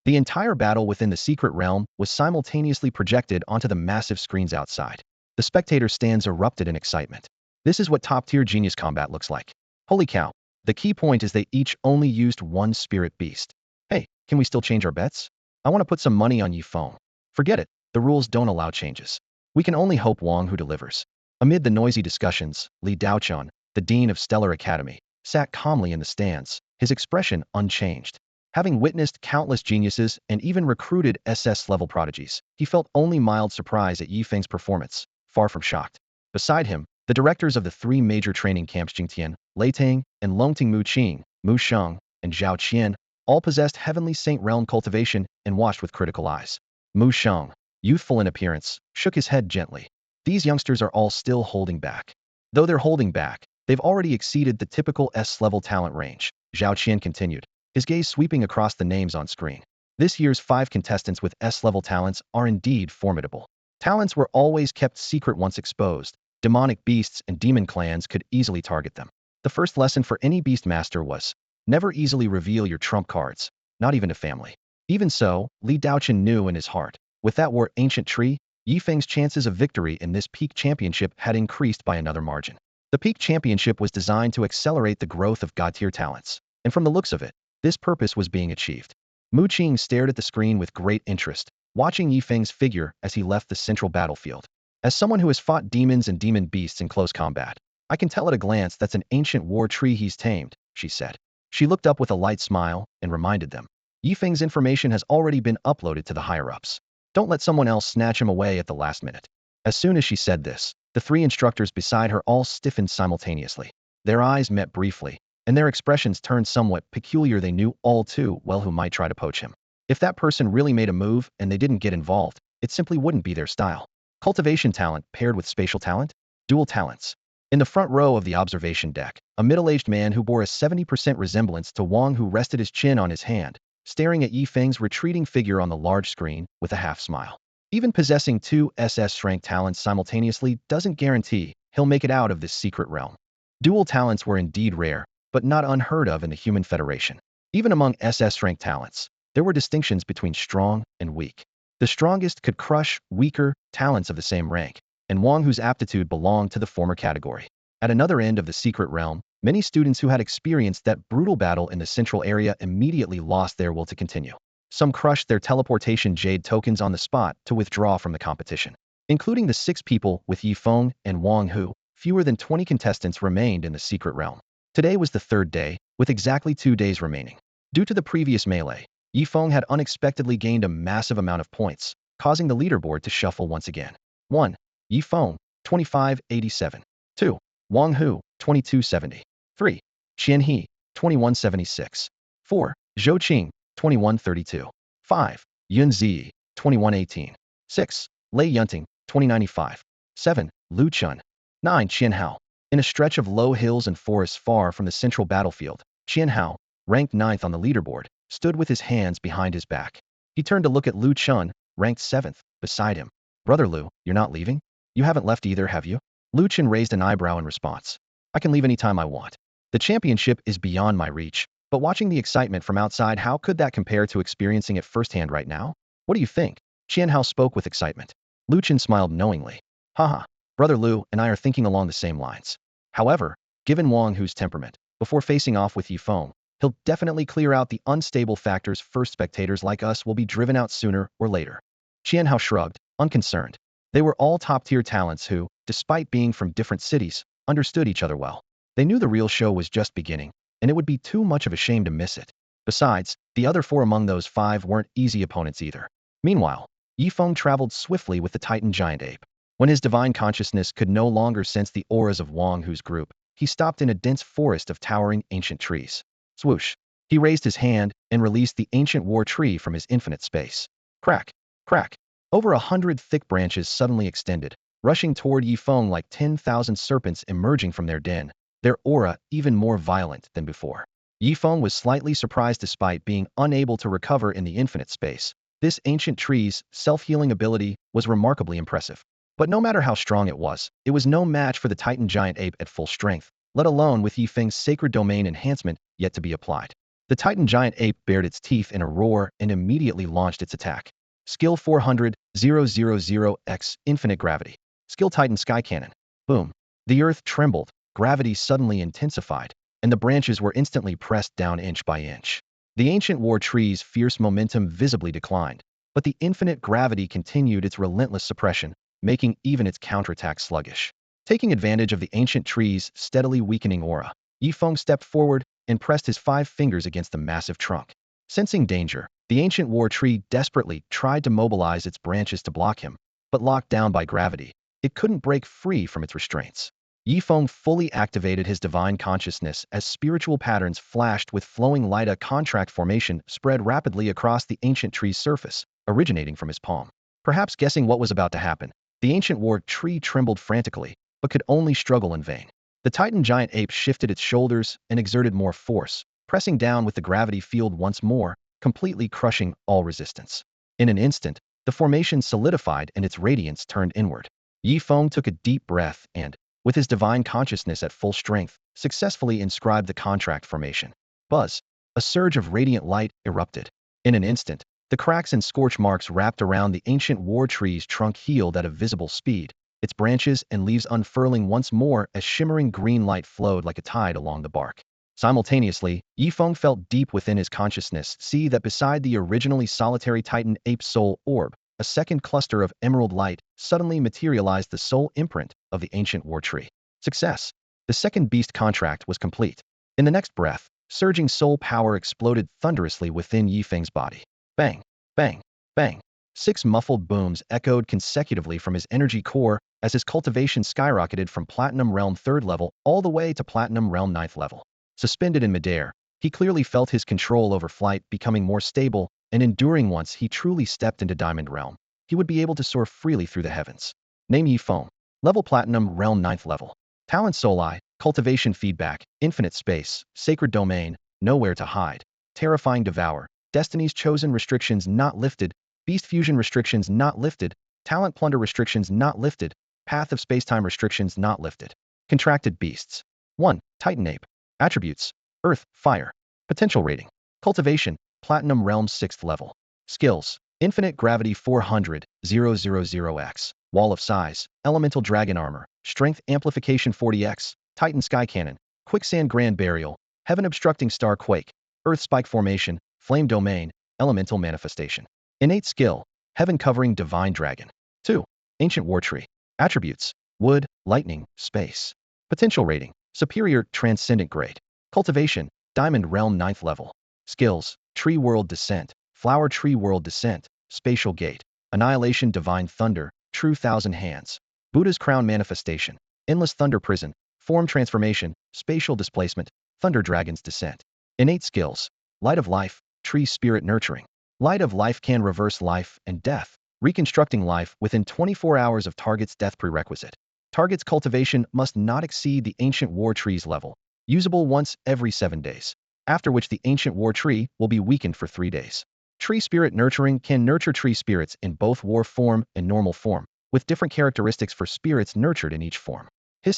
The entire battle within the secret realm was simultaneously projected onto the massive screens outside. The spectator stands erupted in excitement. This is what top-tier genius combat looks like. Holy cow. The key point is they each only used 1 spirit beast. Hey, can we still change our bets? I want to put some money on Yi Feng. Forget it, the rules don't allow changes. We can only hope Wang Hu delivers. Amid the noisy discussions, Li Daochun, the dean of Stellar Academy, sat calmly in the stands, his expression unchanged. Having witnessed countless geniuses and even recruited SS-level prodigies, he felt only mild surprise at Yi Feng's performance, far from shocked. Beside him, the directors of the 3 major training camps Jingtian, Leitang, and Longting Mu Qing, Mu Sheng, and Zhao Qian, all possessed heavenly saint realm cultivation and watched with critical eyes. Mu Sheng, youthful in appearance, shook his head gently. These youngsters are all still holding back. Though they're holding back, they've already exceeded the typical S-level talent range, Zhao Qian continued, his gaze sweeping across the names on screen. This year's 5 contestants with S-level talents are indeed formidable. Talents were always kept secret once exposed. Demonic beasts and demon clans could easily target them. The first lesson for any beast master was, never easily reveal your trump cards, not even to family. Even so, Li Daochun knew in his heart, with that war ancient tree, Yi Feng's chances of victory in this peak championship had increased by another margin. The peak championship was designed to accelerate the growth of god-tier talents, and from the looks of it, this purpose was being achieved. Mu Qing stared at the screen with great interest, watching Yi Feng's figure as he left the central battlefield. As someone who has fought demons and demon beasts in close combat, I can tell at a glance that's an ancient war tree he's tamed, she said. She looked up with a light smile and reminded them. Yi Feng's information has already been uploaded to the higher-ups. Don't let someone else snatch him away at the last minute. As soon as she said this, the 3 instructors beside her all stiffened simultaneously. Their eyes met briefly, and their expressions turned somewhat peculiar. They knew all too well who might try to poach him. If that person really made a move and they didn't get involved, it simply wouldn't be their style. Cultivation talent paired with spatial talent? Dual talents. In the front row of the observation deck, a middle-aged man who bore a 70% resemblance to Wang, who rested his chin on his hand, staring at Yi Feng's retreating figure on the large screen with a half-smile. Even possessing two SSS-rank talents simultaneously doesn't guarantee he'll make it out of this secret realm. Dual talents were indeed rare, but not unheard of in the Human Federation. Even among SS-rank talents, there were distinctions between strong and weak. The strongest could crush weaker talents of the same rank, and Wang, whose aptitude belonged to the former category. At another end of the secret realm, many students who had experienced that brutal battle in the central area immediately lost their will to continue. Some crushed their teleportation jade tokens on the spot to withdraw from the competition, including the 6 people with Yi Feng and Wang Hu. Fewer than 20 contestants remained in the secret realm. Today was the 3rd day, with exactly 2 days remaining. Due to the previous melee, Yi Feng had unexpectedly gained a massive amount of points, causing the leaderboard to shuffle once again. 1. Yi Feng, 2587. 2. Wang Hu, 2270. 3. Qian He, 2176. 4. Zhou Qing, 2132. 5. Yun Ziyi, 2118. 6. Lei Yunting, 2095. 7. Lu Chun. 9. Qian Hao. In a stretch of low hills and forests far from the central battlefield, Qian Hao, ranked 9th on the leaderboard, stood with his hands behind his back. He turned to look at Lu Chun, ranked 7th, beside him. "Brother Lu, you're not leaving? You haven't left either, have you?" Lu Chun raised an eyebrow in response. "I can leave anytime I want. The championship is beyond my reach, but watching the excitement from outside, how could that compare to experiencing it firsthand right now? What do you think?" Qian Hao spoke with excitement. Lu Chun smiled knowingly. "Haha, Brother Lu and I are thinking along the same lines. However, given Wang Hu's temperament, before facing off with Yi Feng, he'll definitely clear out the unstable factors first. Spectators like us will be driven out sooner or later." Qian Hao shrugged, unconcerned. They were all top-tier talents who, despite being from different cities, understood each other well. They knew the real show was just beginning, and it would be too much of a shame to miss it. Besides, the other 4 among those 5 weren't easy opponents either. Meanwhile, Yi Feng traveled swiftly with the Titan giant ape. When his divine consciousness could no longer sense the auras of Wang Hu's group, he stopped in a dense forest of towering ancient trees. Swoosh! He raised his hand and released the ancient war tree from his infinite space. Crack! Crack! Over 100 thick branches suddenly extended, rushing toward Yi Feng like 10,000 serpents emerging from their den, their aura even more violent than before. Yi Feng was slightly surprised. Despite being unable to recover in the infinite space, this ancient tree's self-healing ability was remarkably impressive. But no matter how strong it was no match for the Titan giant ape at full strength, let alone with Yi Feng's sacred domain enhancement yet to be applied. The Titan giant ape bared its teeth in a roar and immediately launched its attack. Skill 400,000x Infinite Gravity. Skill Titan Sky Cannon. Boom. The earth trembled, gravity suddenly intensified, and the branches were instantly pressed down inch by inch. The ancient war tree's fierce momentum visibly declined, but the infinite gravity continued its relentless suppression, making even its counterattack sluggish. Taking advantage of the ancient tree's steadily weakening aura, Yi Feng stepped forward and pressed his 5 fingers against the massive trunk. Sensing danger, the ancient war tree desperately tried to mobilize its branches to block him, but locked down by gravity, it couldn't break free from its restraints. Yi Feng fully activated his divine consciousness as spiritual patterns flashed with flowing light. A contract formation spread rapidly across the ancient tree's surface, originating from his palm. Perhaps guessing what was about to happen, the ancient war tree trembled frantically, but could only struggle in vain. The Titan giant ape shifted its shoulders and exerted more force, pressing down with the gravity field once more, completely crushing all resistance. In an instant, the formation solidified and its radiance turned inward. Yi Feng took a deep breath and, with his divine consciousness at full strength, successfully inscribed the contract formation. Buzz! A surge of radiant light erupted. In an instant, the cracks and scorch marks wrapped around the ancient war tree's trunk healed at a visible speed, its branches and leaves unfurling once more as shimmering green light flowed like a tide along the bark. Simultaneously, Yi Feng felt deep within his consciousness see that beside the originally solitary Titan ape soul orb, a second cluster of emerald light suddenly materialized, the soul imprint of the ancient war tree. Success! The second beast contract was complete. In the next breath, surging soul power exploded thunderously within Yi Feng's body. Bang! Bang! Bang! 6 muffled booms echoed consecutively from his energy core as his cultivation skyrocketed from Platinum Realm 3rd level all the way to Platinum Realm 9th level. Suspended in midair, he clearly felt his control over flight becoming more stable and enduring. Once he truly stepped into Diamond Realm, he would be able to soar freely through the heavens. Name Yi Feng. Level Platinum Realm 9th level. Talent Soli, Cultivation Feedback, Infinite Space, Sacred Domain, Nowhere to Hide, Terrifying Devour, Destiny's Chosen restrictions not lifted, Beast Fusion restrictions not lifted, Talent Plunder restrictions not lifted, Path of Spacetime restrictions not lifted. Contracted Beasts. 1. Titan Ape. Attributes: Earth, Fire. Potential Rating: Cultivation, Platinum Realm 6th level. Skills: Infinite Gravity 400,000x, Wall of Size, Elemental Dragon Armor, Strength Amplification 40x, Titan Sky Cannon, Quicksand Grand Burial, Heaven Obstructing Star Quake, Earth Spike Formation, Flame Domain, Elemental Manifestation. Innate Skill: Heaven Covering Divine Dragon. 2. Ancient War Tree. Attributes: Wood, Lightning, Space. Potential Rating: Superior, Transcendent Grade. Cultivation, Diamond Realm 9th level. Skills: Tree World Descent, Flower Tree World Descent, Spatial Gate, Annihilation Divine Thunder, True Thousand Hands, Buddha's Crown Manifestation, Endless Thunder Prison, Form Transformation, Spatial Displacement, Thunder Dragon's Descent. Innate Skills: Light of Life, Tree Spirit Nurturing. Light of Life can reverse life and death, reconstructing life within 24 hours of target's death. Prerequisite: Target's cultivation must not exceed the Ancient War Tree's level, usable once every 7 days, after which the Ancient War Tree will be weakened for 3 days. Tree Spirit Nurturing can nurture tree spirits in both war form and normal form, with different characteristics for spirits nurtured in each form.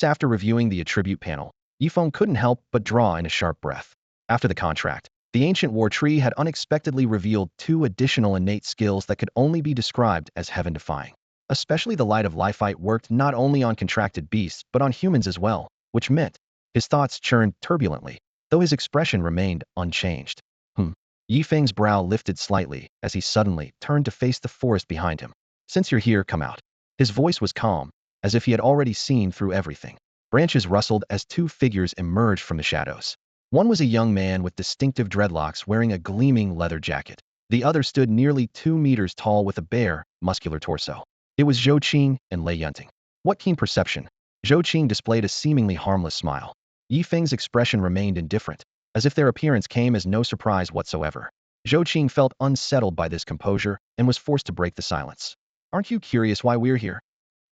After reviewing the attribute panel, Yi Feng couldn't help but draw in a sharp breath. After the contract, the Ancient War Tree had unexpectedly revealed 2 additional innate skills that could only be described as heaven-defying. Especially the Light of Life fight worked not only on contracted beasts but on humans as well, which meant his thoughts churned turbulently, though his expression remained unchanged. Yi Feng's brow lifted slightly as he suddenly turned to face the forest behind him. Since you're here, come out. His voice was calm, as if he had already seen through everything. Branches rustled as 2 figures emerged from the shadows. One was a young man with distinctive dreadlocks wearing a gleaming leather jacket. The other stood nearly 2 meters tall with a bare, muscular torso. It was Zhou Qing and Lei Yunting. What keen perception! Zhou Qing displayed a seemingly harmless smile. Yi Feng's expression remained indifferent, as if their appearance came as no surprise whatsoever. Zhou Qing felt unsettled by this composure and was forced to break the silence. Aren't you curious why we're here?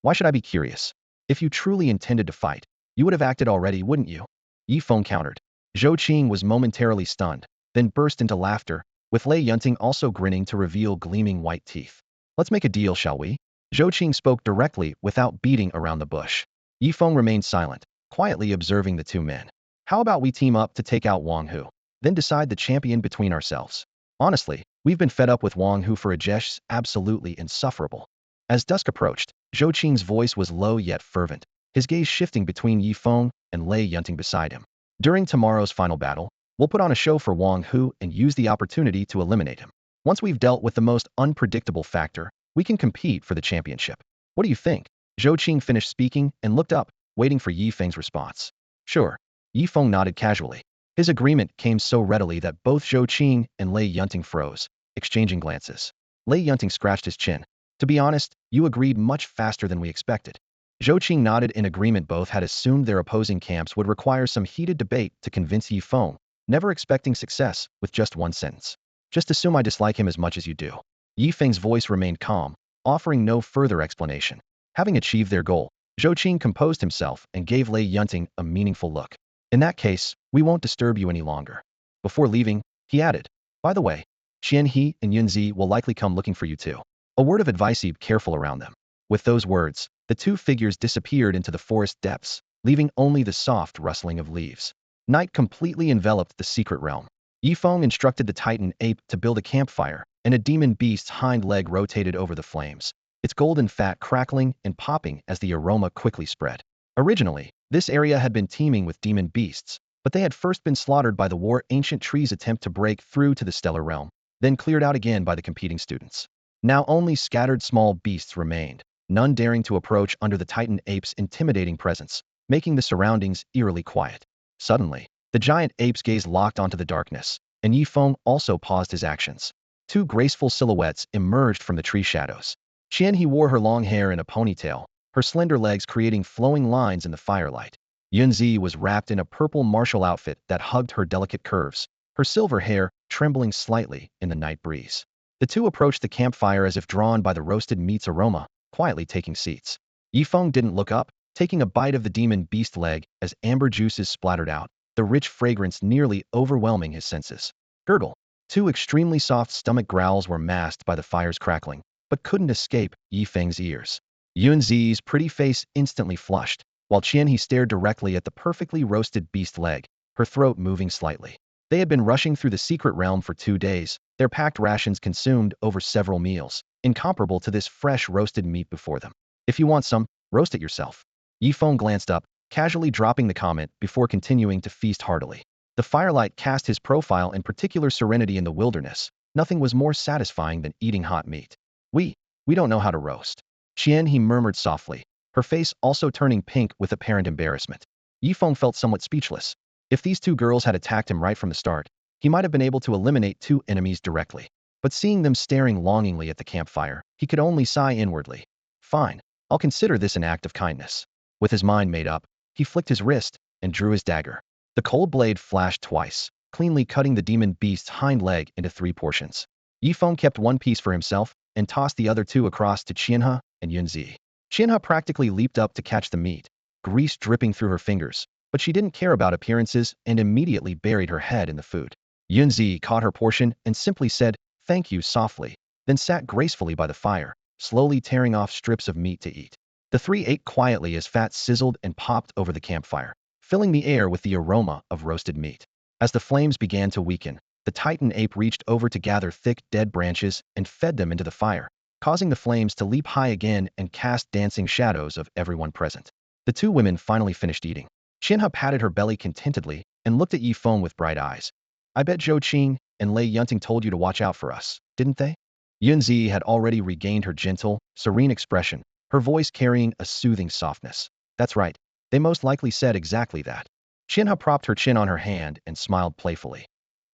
Why should I be curious? If you truly intended to fight, you would have acted already, wouldn't you? Yi Feng countered. Zhou Qing was momentarily stunned, then burst into laughter, with Lei Yunting also grinning to reveal gleaming white teeth. Let's make a deal, shall we? Zhou Qing spoke directly without beating around the bush. Yi Feng remained silent, quietly observing the 2 men. How about we team up to take out Wang Hu, then decide the champion between ourselves? Honestly, we've been fed up with Wang Hu for ages, absolutely insufferable. As dusk approached, Zhou Qing's voice was low yet fervent, his gaze shifting between Yi Feng and Lei Yunting beside him. During tomorrow's final battle, we'll put on a show for Wang Hu and use the opportunity to eliminate him. Once we've dealt with the most unpredictable factor, we can compete for the championship. What do you think? Zhou Qing finished speaking and looked up, waiting for Yi Feng's response. Sure. Yi Feng nodded casually. His agreement came so readily that both Zhou Qing and Lei Yunting froze, exchanging glances. Lei Yunting scratched his chin. To be honest, you agreed much faster than we expected. Zhou Qing nodded in agreement. Both had assumed their opposing camps would require some heated debate to convince Yi Feng, never expecting success with just one sentence. Just assume I dislike him as much as you do. Yi Feng's voice remained calm, offering no further explanation. Having achieved their goal, Zhou Qing composed himself and gave Lei Yunting a meaningful look. In that case, we won't disturb you any longer. Before leaving, he added, by the way, Qian He and Yunzi will likely come looking for you too. A word of advice: be careful around them. With those words, the 2 figures disappeared into the forest depths, leaving only the soft rustling of leaves. Night completely enveloped the secret realm. Yi Feng instructed the Titan ape to build a campfire, and a demon beast's hind leg rotated over the flames, its golden fat crackling and popping as the aroma quickly spread. Originally, this area had been teeming with demon beasts, but they had first been slaughtered by the war ancient tree's attempt to break through to the stellar realm, then cleared out again by the competing students. Now only scattered small beasts remained, none daring to approach under the Titan ape's intimidating presence, making the surroundings eerily quiet. Suddenly, the giant ape's gaze locked onto the darkness, and Yi Feng also paused his actions. 2 graceful silhouettes emerged from the tree shadows. Qian He wore her long hair in a ponytail, her slender legs creating flowing lines in the firelight. Yunzi was wrapped in a purple martial outfit that hugged her delicate curves, her silver hair trembling slightly in the night breeze. The two approached the campfire as if drawn by the roasted meat's aroma, quietly taking seats. Yifeng didn't look up, taking a bite of the demon beast leg as amber juices splattered out, the rich fragrance nearly overwhelming his senses. Gurgle. Two extremely soft stomach growls were masked by the fire's crackling, but couldn't escape Yifeng's ears. Yunzi's pretty face instantly flushed, while Qianhe stared directly at the perfectly roasted beast leg, her throat moving slightly. They had been rushing through the secret realm for 2 days, their packed rations consumed over several meals, incomparable to this fresh roasted meat before them. If you want some, roast it yourself. Yifeng glanced up, casually dropping the comment before continuing to feast heartily. The firelight cast his profile in particular serenity in the wilderness. Nothing was more satisfying than eating hot meat. We don't know how to roast. Qianhe murmured softly, her face also turning pink with apparent embarrassment. Yifeng felt somewhat speechless. If these 2 girls had attacked him right from the start, he might have been able to eliminate 2 enemies directly. But seeing them staring longingly at the campfire, he could only sigh inwardly. Fine, I'll consider this an act of kindness. With his mind made up, he flicked his wrist and drew his dagger. The cold blade flashed twice, cleanly cutting the demon beast's hind leg into 3 portions. Yifeng kept one piece for himself and tossed the other 2 across to Qianhe and Yunzi. Qianhe practically leaped up to catch the meat, grease dripping through her fingers, but she didn't care about appearances and immediately buried her head in the food. Yunzi caught her portion and simply said, "Thank you," softly, then sat gracefully by the fire, slowly tearing off strips of meat to eat. The 3 ate quietly as fat sizzled and popped over the campfire, filling the air with the aroma of roasted meat. As the flames began to weaken, the titan ape reached over to gather thick, dead branches and fed them into the fire, causing the flames to leap high again and cast dancing shadows of everyone present. The 2 women finally finished eating. Qianhe patted her belly contentedly and looked at Yifeng with bright eyes. "I bet Zhou Qing and Lei Yunting told you to watch out for us, didn't they?" Yunzi had already regained her gentle, serene expression, her voice carrying a soothing softness. "That's right. They most likely said exactly that." Qianhe propped her chin on her hand and smiled playfully.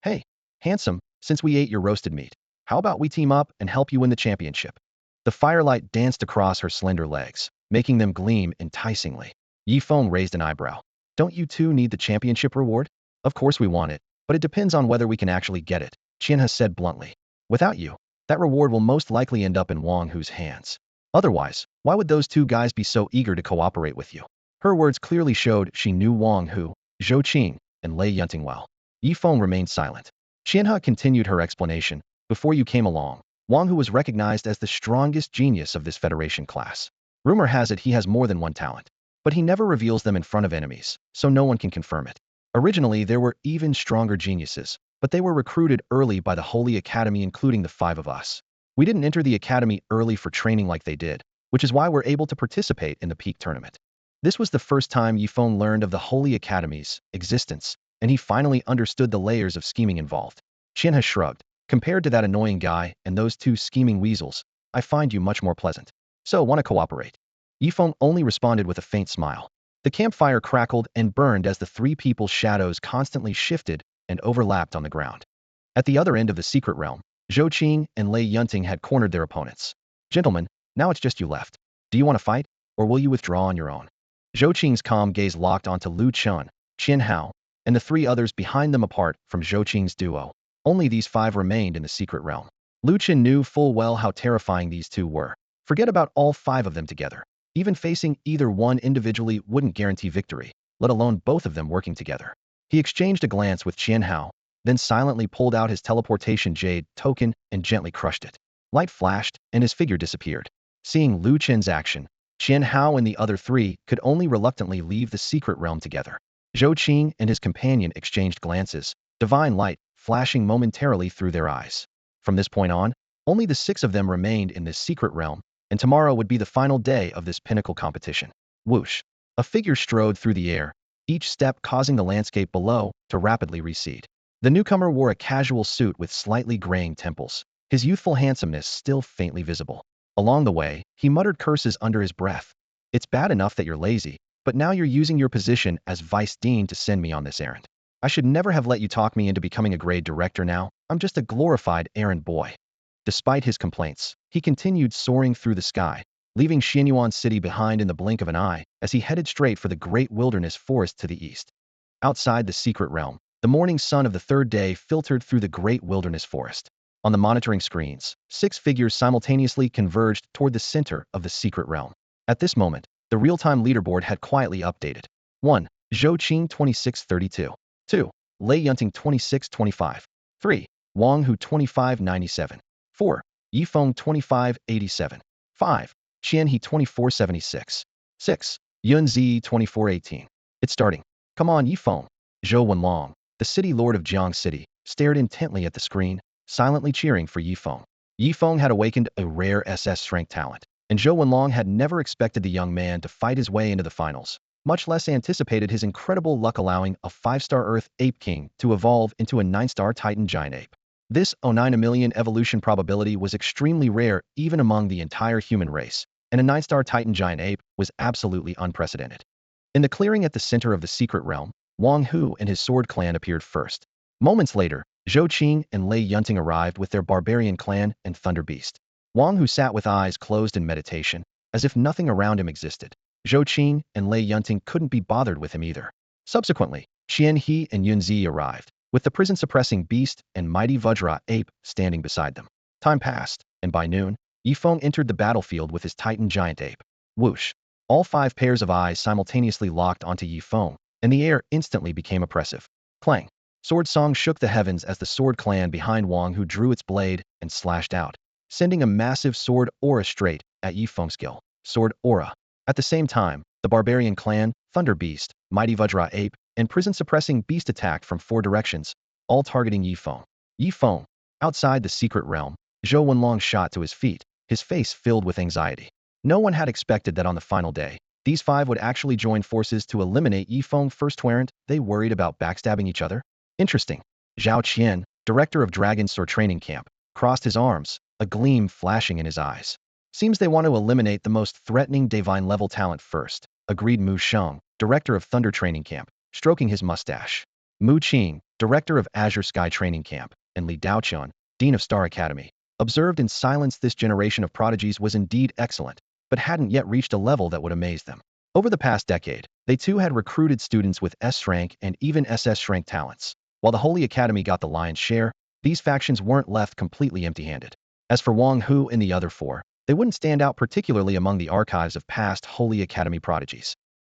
"Hey, handsome, since we ate your roasted meat, how about we team up and help you win the championship?" The firelight danced across her slender legs, making them gleam enticingly. Yifeng raised an eyebrow. "Don't you 2 need the championship reward?" "Of course we want it, but it depends on whether we can actually get it," Qianhe said bluntly. "Without you, that reward will most likely end up in Wang Hu's hands. Otherwise, why would those 2 guys be so eager to cooperate with you?" Her words clearly showed she knew Wang Hu, Zhou Qing, and Lei Yunting well. Yifeng remained silent. Qianhe continued her explanation. "Before you came along, Wang Hu was recognized as the strongest genius of this Federation class. Rumor has it he has more than one talent, but he never reveals them in front of enemies, so no one can confirm it. Originally, there were even stronger geniuses, but they were recruited early by the Holy Academy, including the 5 of us. We didn't enter the academy early for training like they did, which is why we're able to participate in the peak tournament." This was the first time Yifeng learned of the Holy Academy's existence, and he finally understood the layers of scheming involved. Qianhe shrugged. "Compared to that annoying guy and those 2 scheming weasels, I find you much more pleasant. So, want to cooperate?" Yifeng only responded with a faint smile. The campfire crackled and burned as the 3 people's shadows constantly shifted and overlapped on the ground. At the other end of the secret realm, Zhou Qing and Lei Yunting had cornered their opponents. "Gentlemen, now it's just you left. Do you want to fight, or will you withdraw on your own?" Zhou Qing's calm gaze locked onto Lu Chun, Qian Hao, and the 3 others behind them apart from Zhou Qing's duo. Only these 5 remained in the secret realm. Lu Chen knew full well how terrifying these 2 were. Forget about all 5 of them together. Even facing either one individually wouldn't guarantee victory, let alone both of them working together. He exchanged a glance with Qian Hao, then silently pulled out his teleportation jade token and gently crushed it. Light flashed, and his figure disappeared. Seeing Lu Chen's action, Qian Hao and the other 3 could only reluctantly leave the secret realm together. Zhou Qing and his companion exchanged glances, divine light flashing momentarily through their eyes. From this point on, only the 6 of them remained in this secret realm, and tomorrow would be the final day of this pinnacle competition. Whoosh! A figure strode through the air, each step causing the landscape below to rapidly recede. The newcomer wore a casual suit with slightly graying temples, his youthful handsomeness still faintly visible. Along the way, he muttered curses under his breath. "It's bad enough that you're lazy, but now you're using your position as vice dean to send me on this errand. I should never have let you talk me into becoming a grade director now. I'm just a glorified errand boy." Despite his complaints, he continued soaring through the sky, leaving Xianyuan City behind in the blink of an eye as he headed straight for the great wilderness forest to the east. Outside the secret realm, the morning sun of the third day filtered through the great wilderness forest. On the monitoring screens, 6 figures simultaneously converged toward the center of the secret realm. At this moment, the real-time leaderboard had quietly updated. 1. Zhou Qing 2632. 2. Lei Yunting 2625. 3. Wang Hu 2597. 4. Yifeng 2587. 5. Qian He 2476. 6. Yun Zi 2418. It's starting. Come on, Yifeng. Zhou Wenlong, the city lord of Jiang City, stared intently at the screen, silently cheering for Yifeng. Yifeng had awakened a rare SS-rank talent, and Zhou Wenlong had never expected the young man to fight his way into the finals, much less anticipated his incredible luck allowing a 5-star Earth Ape King to evolve into a 9-star Titan Giant Ape. This 0.9 evolution probability was extremely rare even among the entire human race, and a 9-star Titan Giant Ape was absolutely unprecedented. In the clearing at the center of the secret realm, Wang Hu and his sword clan appeared first. Moments later, Zhou Qing and Lei Yunting arrived with their barbarian clan and Thunder Beast. Wang Hu sat with eyes closed in meditation, as if nothing around him existed. Zhou Qing and Lei Yunting couldn't be bothered with him either. Subsequently, Qian He and Yun Zi arrived, with the prison-suppressing beast and mighty Vajra ape standing beside them. Time passed, and by noon, Yifeng entered the battlefield with his Titan Giant Ape. Whoosh! All 5 pairs of eyes simultaneously locked onto Yifeng, and the air instantly became oppressive. Clang! Sword song shook the heavens as the sword clan behind Wang Hu drew its blade and slashed out, sending a massive sword aura straight at Yifeng's skill. Sword aura. At the same time, the barbarian clan, Thunder Beast, mighty Vajra ape, and prison-suppressing beast attacked from 4 directions, all targeting Yifeng. Yifeng. Outside the secret realm, Zhou Wenlong shot to his feet, his face filled with anxiety. No one had expected that on the final day, these 5 would actually join forces to eliminate Yifeng first. Weren't they worried about backstabbing each other? Interesting. Zhao Qian, director of Dragon Sword Training Camp, crossed his arms, a gleam flashing in his eyes. Seems they want to eliminate the most threatening divine-level talent first, agreed Mu Sheng, director of Thunder Training Camp, stroking his mustache. Mu Qing, director of Azure Sky Training Camp, and Li Daochun, dean of Star Academy, observed in silence. This generation of prodigies was indeed excellent, but hadn't yet reached a level that would amaze them. Over the past decade, they too had recruited students with S-rank and even SS-rank talents. While the Holy Academy got the lion's share, these factions weren't left completely empty-handed. As for Wang Hu and the other 4, they wouldn't stand out particularly among the archives of past Holy Academy prodigies.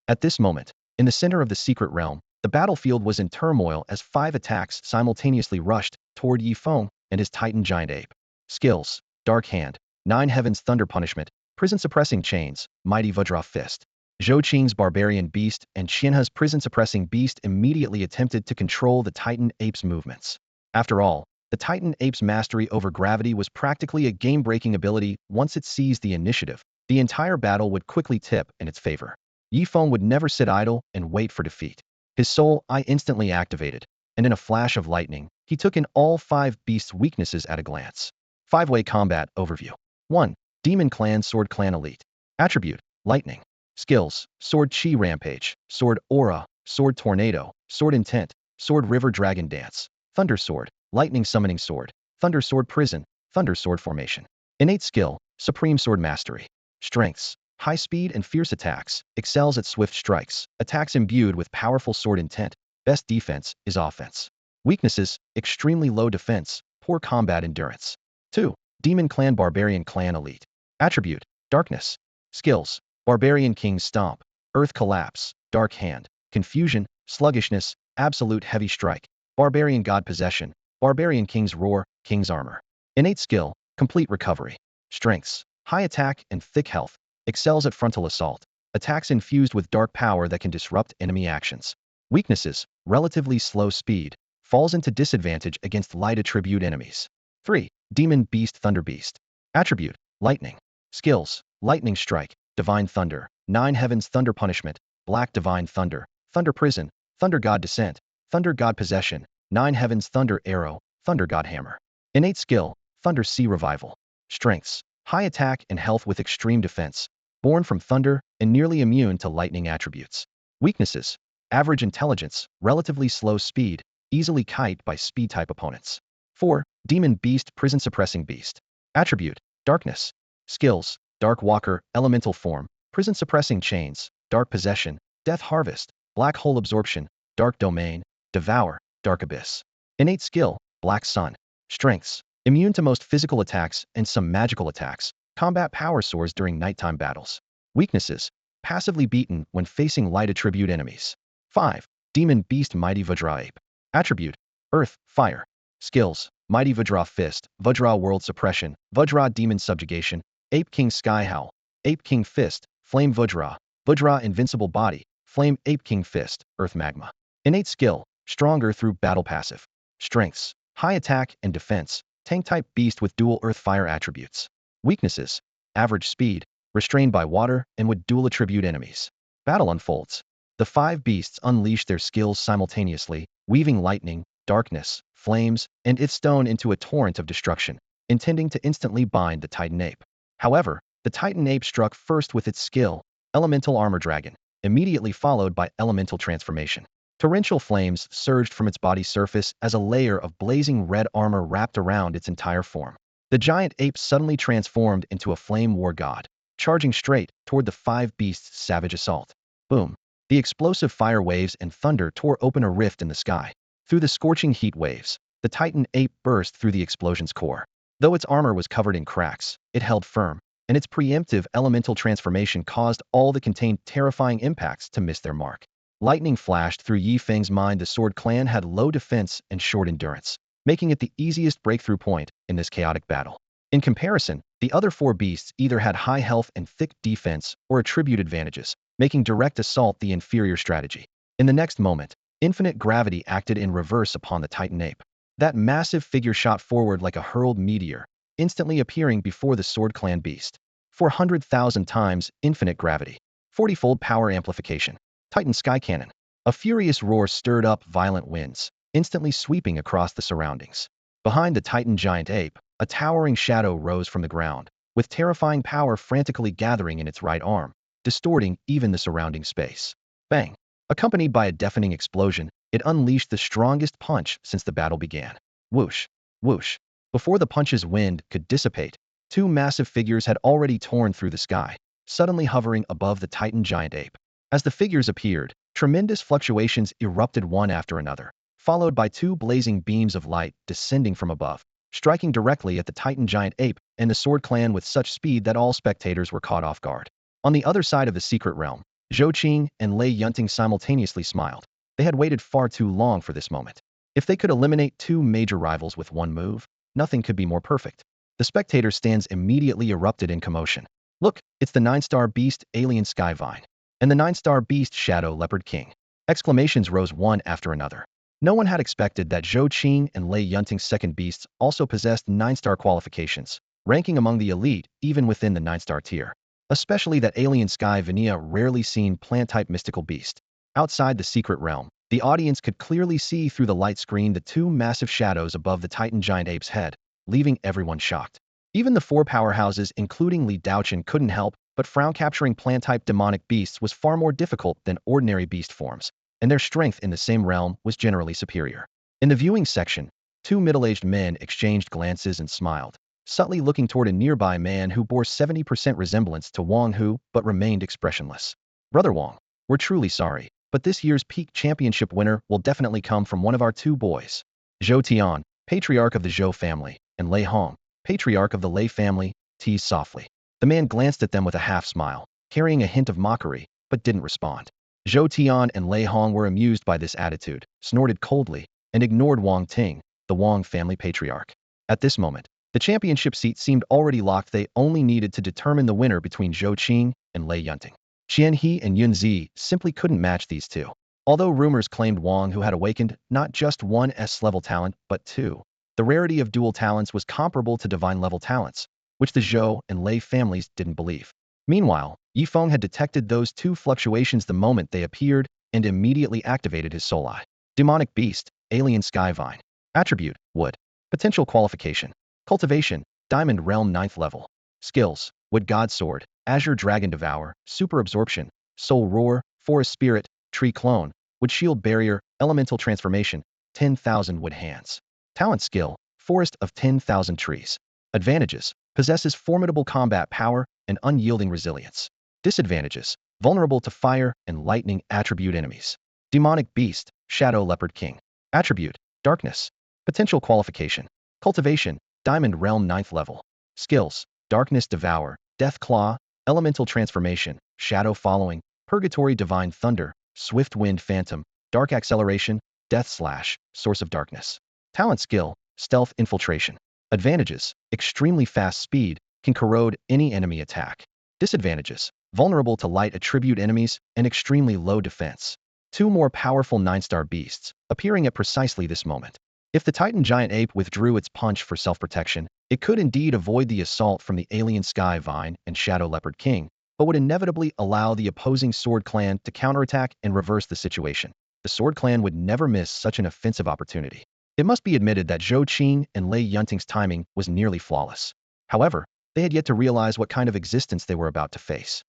At this moment, in the center of the secret realm, the battlefield was in turmoil as 5 attacks simultaneously rushed toward Yifeng and his Titan Giant Ape. Skills: Dark Hand, 9 Heavens Thunder Punishment, Prison-Suppressing Chains, Mighty Vajra Fist. Zhou Qing's Barbarian Beast and Qianhe's Prison-Suppressing Beast immediately attempted to control the Titan Ape's movements. After all, the Titan Ape's mastery over gravity was practically a game-breaking ability. Once it seized the initiative, the entire battle would quickly tip in its favor. Yifeng would never sit idle and wait for defeat. His soul eye instantly activated, and in a flash of lightning, he took in all 5 beasts' weaknesses at a glance. 5-way combat overview. 1. Demon Clan Sword Clan Elite. Attribute: Lightning. Skills: Sword Chi Rampage, Sword Aura, Sword Tornado, Sword Intent, Sword River Dragon Dance, Thunder Sword, Lightning Summoning Sword, Thunder Sword Prison, Thunder Sword Formation. Innate skill: Supreme Sword Mastery. Strengths: high speed and fierce attacks, excels at swift strikes, attacks imbued with powerful sword intent. Best defense is offense. Weaknesses: extremely low defense, poor combat endurance. 2. Demon Clan Barbarian Clan Elite. Attribute: Darkness. Skills: Barbarian King's Stomp, Earth Collapse, Dark Hand, Confusion, Sluggishness, Absolute Heavy Strike, Barbarian God Possession, Barbarian King's Roar, King's Armor. Innate skill: Complete Recovery. Strengths: high attack and thick health, excels at frontal assault, attacks infused with dark power that can disrupt enemy actions. Weaknesses: relatively slow speed, falls into disadvantage against light attribute enemies. 3. Demon Beast Thunder Beast. Attribute: Lightning. Skills: Lightning Strike, Divine Thunder, 9 Heavens Thunder Punishment, Black Divine Thunder, Thunder Prison, Thunder God Descent, Thunder God Possession, 9 Heavens Thunder Arrow, Thunder God Hammer. Innate skill: Thunder Sea Revival. Strengths: high attack and health with extreme defense, born from thunder and nearly immune to lightning attributes. Weaknesses: average intelligence, relatively slow speed, easily kite by speed-type opponents. 4. Demon Beast Prison Suppressing Beast. Attribute: Darkness. Skills: Dark Walker, elemental form, prison suppressing chains, dark possession, death harvest, black hole absorption, dark domain, devour, dark abyss. Innate skill, black sun. Strengths, immune to most physical attacks and some magical attacks. Combat power soars during nighttime battles. Weaknesses, passively beaten when facing light attribute enemies. 5. Demon Beast Mighty Vajra Ape. Attribute, Earth, Fire. Skills, Mighty Vajra Fist, Vajra World Suppression, Vajra Demon Subjugation, Ape King Sky Howl, Ape King Fist, Flame Vajra, Vajra Invincible Body, Flame Ape King Fist, Earth Magma. Innate skill, stronger through battle passive. Strengths, high attack and defense, tank-type beast with dual Earth-Fire attributes. Weaknesses, average speed, restrained by water, and with dual attribute enemies. Battle unfolds. The 5 beasts unleash their skills simultaneously, weaving lightning, darkness, flames, and its stone into a torrent of destruction, intending to instantly bind the Titan Ape. However, the Titan Ape struck first with its skill, Elemental Armor Dragon, immediately followed by Elemental Transformation. Torrential flames surged from its body surface as a layer of blazing red armor wrapped around its entire form. The giant ape suddenly transformed into a flame war god, charging straight toward the 5 beasts' savage assault. Boom! The explosive fire waves and thunder tore open a rift in the sky. Through the scorching heat waves, the Titan ape burst through the explosion's core. Though its armor was covered in cracks, it held firm, and its preemptive elemental transformation caused all the contained terrifying impacts to miss their mark. Lightning flashed through Yi Feng's mind. The Sword Clan had low defense and short endurance, making it the easiest breakthrough point in this chaotic battle. In comparison, the other 4 beasts either had high health and thick defense or attribute advantages, making direct assault the inferior strategy. In the next moment, infinite gravity acted in reverse upon the Titan ape. That massive figure shot forward like a hurled meteor, instantly appearing before the Sword Clan beast. 400,000 times infinite gravity. 40-fold power amplification. Titan Sky Cannon. A furious roar stirred up violent winds, instantly sweeping across the surroundings. Behind the Titan giant ape, a towering shadow rose from the ground, with terrifying power frantically gathering in its right arm, distorting even the surrounding space. Bang! Accompanied by a deafening explosion, it unleashed the strongest punch since the battle began. Whoosh! Whoosh! Before the punch's wind could dissipate, 2 massive figures had already torn through the sky, suddenly hovering above the Titan giant ape. As the figures appeared, tremendous fluctuations erupted one after another, followed by 2 blazing beams of light descending from above, striking directly at the Titan giant ape and the Sword Clan with such speed that all spectators were caught off guard. On the other side of the secret realm, Zhou Qing and Lei Yunting simultaneously smiled. They had waited far too long for this moment. If they could eliminate 2 major rivals with one move, nothing could be more perfect. The spectator stands immediately erupted in commotion. Look, it's the 9-star beast Alien Skyvine and the 9-star beast Shadow Leopard King. Exclamations rose one after another. No one had expected that Zhou Qing and Lei Yunting's second beasts also possessed 9-star qualifications, ranking among the elite even within the 9-star tier. Especially that Alien Sky Vanilla rarely seen plant-type mystical beast. Outside the secret realm, the audience could clearly see through the light screen the 2 massive shadows above the Titan giant ape's head, leaving everyone shocked. Even the 4 powerhouses, including Li Daochen, couldn't help but frown. Capturing plant-type demonic beasts was far more difficult than ordinary beast forms, and their strength in the same realm was generally superior. In the viewing section, 2 middle-aged men exchanged glances and smiled, subtly looking toward a nearby man who bore 70% resemblance to Wang Hu but remained expressionless. Brother Wang, we're truly sorry, but this year's peak championship winner will definitely come from one of our 2 boys. Zhou Tian, patriarch of the Zhou family, and Lei Hong, patriarch of the Lei family, teased softly. The man glanced at them with a half-smile, carrying a hint of mockery, but didn't respond. Zhou Tian and Lei Hong were amused by this attitude, snorted coldly, and ignored Wang Ting, the Wang family patriarch. At this moment, the championship seat seemed already locked. They only needed to determine the winner between Zhou Qing and Lei Yunting. Qian He and Yun Zi simply couldn't match these 2. Although rumors claimed Wang Hu had awakened not just one SS-level talent, but 2. The rarity of dual talents was comparable to divine-level talents, which the Zhou and Lei families didn't believe. Meanwhile, Yi Feng had detected those 2 fluctuations the moment they appeared and immediately activated his soul eye. Demonic Beast, Alien Skyvine. Attribute, Wood. Potential qualification. Cultivation, Diamond Realm 9th level. Skills, Wood God Sword, Azure Dragon Devour, Super Absorption, Soul Roar, Forest Spirit, Tree Clone, Wood Shield Barrier, Elemental Transformation, 10,000 Wood Hands. Talent Skill, Forest of 10,000 Trees. Advantages, possesses formidable combat power and unyielding resilience. Disadvantages: vulnerable to fire and lightning attribute enemies. Demonic beast, shadow leopard king. Attribute: darkness. Potential qualification: cultivation, diamond realm 9th level. Skills: darkness devour, death claw, elemental transformation, shadow following, purgatory divine thunder, swift wind phantom, dark acceleration, death slash, source of darkness. Talent skill: stealth infiltration. Advantages: extremely fast speed, can corrode any enemy attack. Disadvantages: vulnerable to light attribute enemies and extremely low defense. Two more powerful 9-star beasts, appearing at precisely this moment. If the Titan giant ape withdrew its punch for self-protection, it could indeed avoid the assault from the alien Sky Vine and Shadow Leopard King, but would inevitably allow the opposing Sword Clan to counterattack and reverse the situation. The Sword Clan would never miss such an offensive opportunity. It must be admitted that Zhou Qing and Lei Yunting's timing was nearly flawless. However, they had yet to realize what kind of existence they were about to face.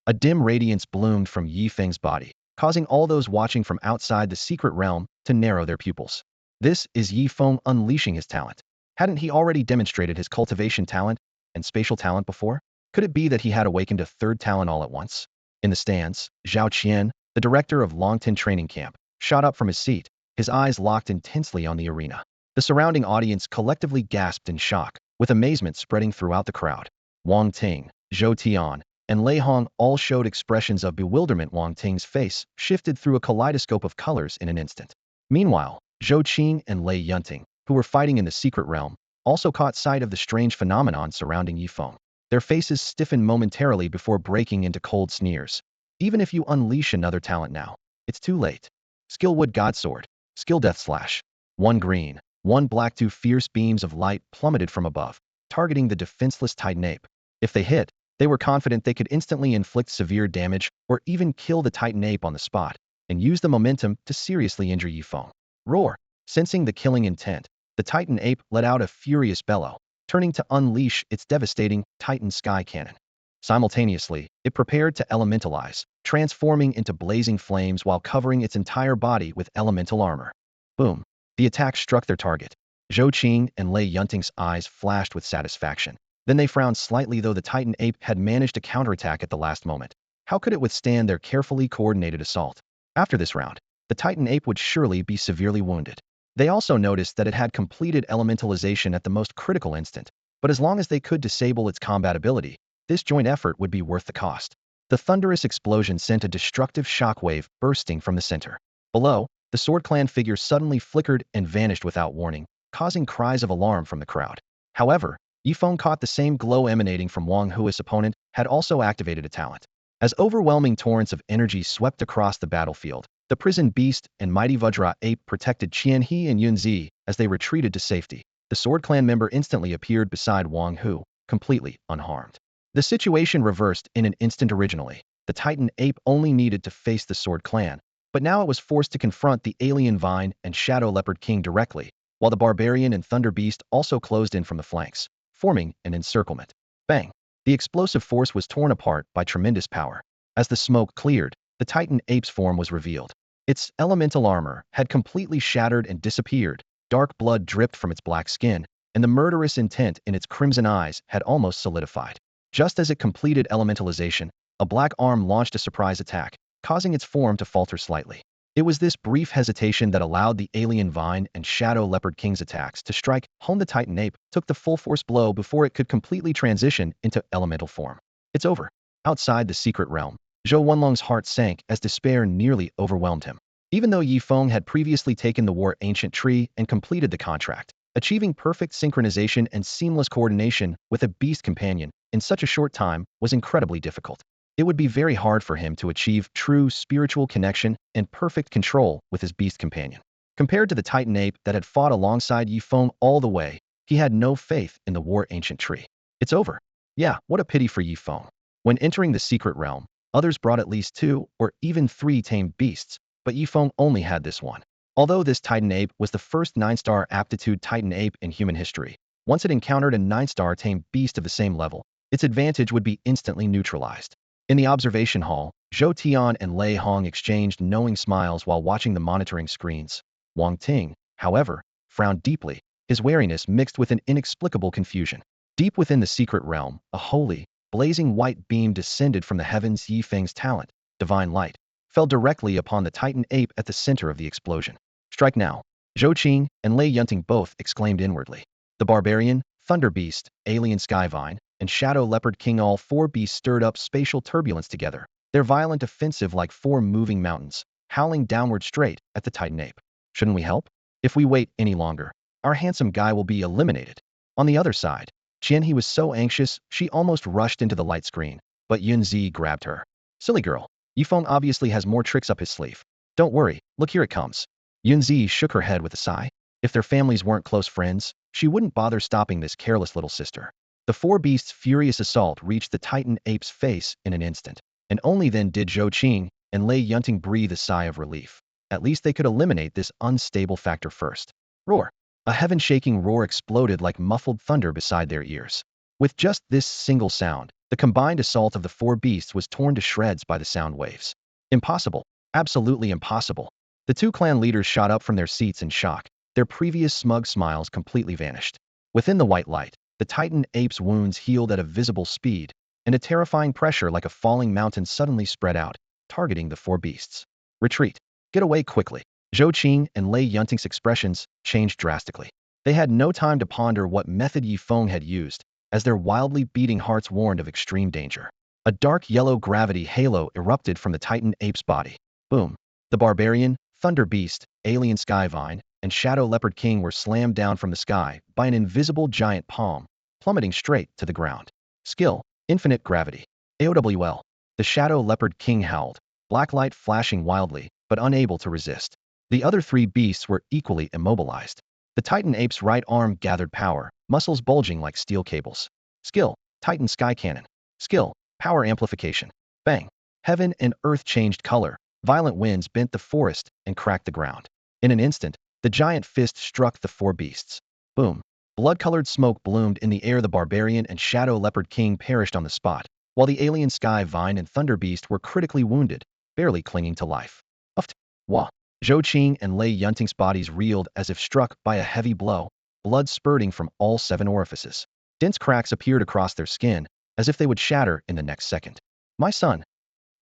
A dim radiance bloomed from Yi Feng's body, causing all those watching from outside the secret realm to narrow their pupils. This is Yi Feng unleashing his talent. Hadn't he already demonstrated his cultivation talent and spatial talent before? Could it be that he had awakened a third talent all at once? In the stands, Zhao Qian, the director of Longtan Training Camp, shot up from his seat, his eyes locked intensely on the arena. The surrounding audience collectively gasped in shock, with amazement spreading throughout the crowd. Wang Ting, Zhou Tian, and Lei Hong all showed expressions of bewilderment. Wang Ting's face shifted through a kaleidoscope of colors in an instant. Meanwhile, Zhou Qing and Lei Yunting, who were fighting in the secret realm, also caught sight of the strange phenomenon surrounding Yi Feng. Their faces stiffened momentarily before breaking into cold sneers. Even if you unleash another talent now, it's too late. Skill Wood Godsword. Skill Death Slash. 1 green, 1 black. 2 fierce beams of light plummeted from above, targeting the defenseless Titan ape. If they hit, they were confident they could instantly inflict severe damage or even kill the Titan ape on the spot, and use the momentum to seriously injure Yi Feng. Roar! Sensing the killing intent, the Titan ape let out a furious bellow, turning to unleash its devastating Titan Sky Cannon. Simultaneously, it prepared to elementalize, transforming into blazing flames while covering its entire body with elemental armor. Boom! The attack struck their target. Zhou Qing and Lei Yunting's eyes flashed with satisfaction. Then they frowned slightly, though the Titan ape had managed to counterattack at the last moment. How could it withstand their carefully coordinated assault? After this round, the Titan ape would surely be severely wounded. They also noticed that it had completed elementalization at the most critical instant, but as long as they could disable its combat ability, this joint effort would be worth the cost. The thunderous explosion sent a destructive shockwave bursting from the center. Below, the Sword Clan figure suddenly flickered and vanished without warning, causing cries of alarm from the crowd. However, Yi Feng caught the same glow emanating from Wang Hui's opponent had also activated a talent. As overwhelming torrents of energy swept across the battlefield, the prison beast and mighty Vajra ape protected Qian He and Yun Zi as they retreated to safety. The Sword Clan member instantly appeared beside Wang Hui, completely unharmed. The situation reversed in an instant. Originally, the Titan ape only needed to face the Sword Clan, but now it was forced to confront the alien Vine and Shadow Leopard King directly, while the Barbarian and Thunder Beast also closed in from the flanks, forming an encirclement. Bang! The explosive force was torn apart by tremendous power. As the smoke cleared, the Titan ape's form was revealed. Its elemental armor had completely shattered and disappeared, dark blood dripped from its black skin, and the murderous intent in its crimson eyes had almost solidified. Just as it completed elementalization, a black arm launched a surprise attack, causing its form to falter slightly. It was this brief hesitation that allowed the alien Vine and Shadow Leopard King's attacks to strike home. The Titan ape took the full force blow before it could completely transition into elemental form. It's over. Outside the secret realm, Zhou Wenlong's heart sank as despair nearly overwhelmed him. Even though Yi Feng had previously taken the War Ancient Tree and completed the contract, achieving perfect synchronization and seamless coordination with a beast companion in such a short time was incredibly difficult. It would be very hard for him to achieve true spiritual connection and perfect control with his beast companion. Compared to the Titan ape that had fought alongside Yi Feng all the way, he had no faith in the War Ancient Tree. It's over. Yeah, what a pity for Yi Feng. When entering the secret realm, others brought at least 2 or even 3 tamed beasts, but Yi Feng only had this one. Although this Titan ape was the first 9-star aptitude Titan ape in human history, once it encountered a 9-star tamed beast of the same level, its advantage would be instantly neutralized. In the observation hall, Zhou Tian and Lei Hong exchanged knowing smiles while watching the monitoring screens. Wang Ting, however, frowned deeply, his wariness mixed with an inexplicable confusion. Deep within the secret realm, a holy, blazing white beam descended from the heavens. Yi Feng's talent, divine light, fell directly upon the Titan ape at the center of the explosion. Strike now! Zhou Qing and Lei Yunting both exclaimed inwardly. The barbarian, thunder beast, alien skyvine, and shadow leopard king, all four beasts stirred up spatial turbulence together, their violent offensive like four moving mountains, howling downward straight at the Titan ape. Shouldn't we help? If we wait any longer, our handsome guy will be eliminated. On the other side, Qianhe was so anxious she almost rushed into the light screen, but Yunzi grabbed her. Silly girl, Yifeng obviously has more tricks up his sleeve. Don't worry, look, here it comes. Yunzi shook her head with a sigh. If their families weren't close friends, she wouldn't bother stopping this careless little sister. The four beasts' furious assault reached the Titan ape's face in an instant, and only then did Zhou Qing and Lei Yunting breathe a sigh of relief. At least they could eliminate this unstable factor first. Roar! A heaven-shaking roar exploded like muffled thunder beside their ears. With just this single sound, the combined assault of the four beasts was torn to shreds by the sound waves. Impossible. Absolutely impossible. The two clan leaders shot up from their seats in shock. Their previous smug smiles completely vanished. Within the white light, the Titan ape's wounds healed at a visible speed, and a terrifying pressure like a falling mountain suddenly spread out, targeting the four beasts. Retreat. Get away quickly. Zhou Qing and Lei Yunting's expressions changed drastically. They had no time to ponder what method Yi Feng had used, as their wildly beating hearts warned of extreme danger. A dark yellow gravity halo erupted from the Titan ape's body. Boom! The barbarian, thunder beast, alien skyvine, and shadow leopard king were slammed down from the sky by an invisible giant palm, plummeting straight to the ground. Skill, infinite gravity. AOWL. The shadow leopard king howled, black light flashing wildly, but unable to resist. The other three beasts were equally immobilized. The Titan ape's right arm gathered power, muscles bulging like steel cables. Skill, Titan sky cannon. Skill, power amplification. Bang! Heaven and earth changed color. Violent winds bent the forest and cracked the ground. In an instant, the giant fist struck the four beasts. Boom! Blood-colored smoke bloomed in the air. The barbarian and shadow leopard king perished on the spot, while the alien sky vine and thunder beast were critically wounded, barely clinging to life. Uft! Wah! Zhou Qing and Lei Yunting's bodies reeled as if struck by a heavy blow, blood spurting from all 7 orifices. Dense cracks appeared across their skin, as if they would shatter in the next second. My son!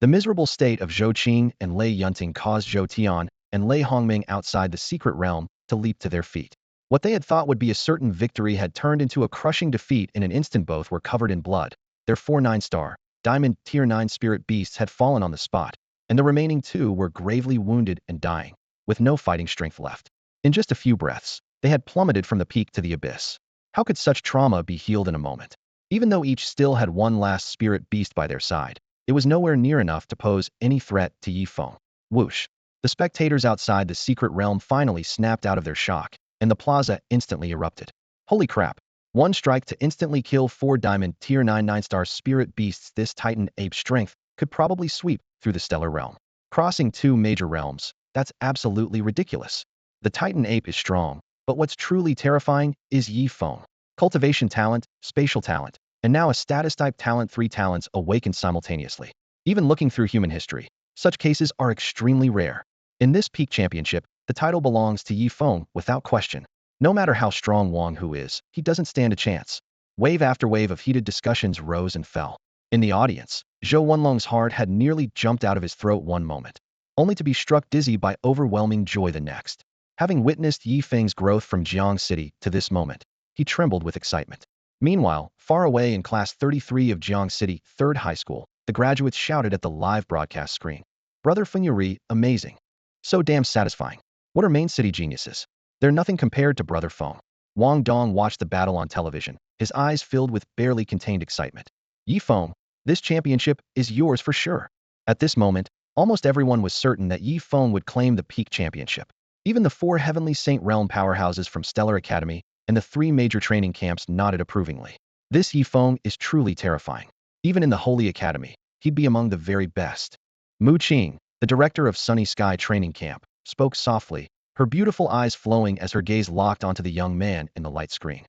The miserable state of Zhou Qing and Lei Yunting caused Zhou Tian and Lei Hongming outside the secret realm to leap to their feet. What they had thought would be a certain victory had turned into a crushing defeat in an instant. Both were covered in blood. Their 4 9-star, diamond tier 9 spirit beasts had fallen on the spot, and the remaining 2 were gravely wounded and dying, with no fighting strength left. In just a few breaths, they had plummeted from the peak to the abyss. How could such trauma be healed in a moment? Even though each still had one last spirit beast by their side, it was nowhere near enough to pose any threat to Yi Feng. Whoosh! The spectators outside the secret realm finally snapped out of their shock, and the plaza instantly erupted. Holy crap! One strike to instantly kill 4 diamond tier 9 9-star spirit beasts. This Titan ape strength could probably sweep through the stellar realm, crossing 2 major realms. That's absolutely ridiculous. The Titan ape is strong, but what's truly terrifying is Yi Feng. Cultivation talent, spatial talent, and now a status type talent. 3 talents awaken simultaneously. Even looking through human history, such cases are extremely rare. In this peak championship, the title belongs to Yi Feng without question. No matter how strong Wang Hu is, he doesn't stand a chance. Wave after wave of heated discussions rose and fell. In the audience, Zhou Wenlong's heart had nearly jumped out of his throat one moment, only to be struck dizzy by overwhelming joy the next. Having witnessed Yi Feng's growth from Jiang City to this moment, he trembled with excitement. Meanwhile, far away in Class 33 of Jiang City, 3rd High School, the graduates shouted at the live broadcast screen. Brother Feng Yuri, amazing. So damn satisfying. What are main city geniuses? They're nothing compared to Brother Feng. Wang Dong watched the battle on television, his eyes filled with barely contained excitement. Yi Feng, this championship is yours for sure. At this moment, almost everyone was certain that Yi Feng would claim the peak championship. Even the 4 Heavenly Saint Realm powerhouses from Stellar Academy and the 3 major training camps nodded approvingly. This Yi Feng is truly terrifying. Even in the Holy Academy, he'd be among the very best. Mu Qing, the director of Sunny Sky Training Camp, spoke softly, her beautiful eyes flowing as her gaze locked onto the young man in the light screen.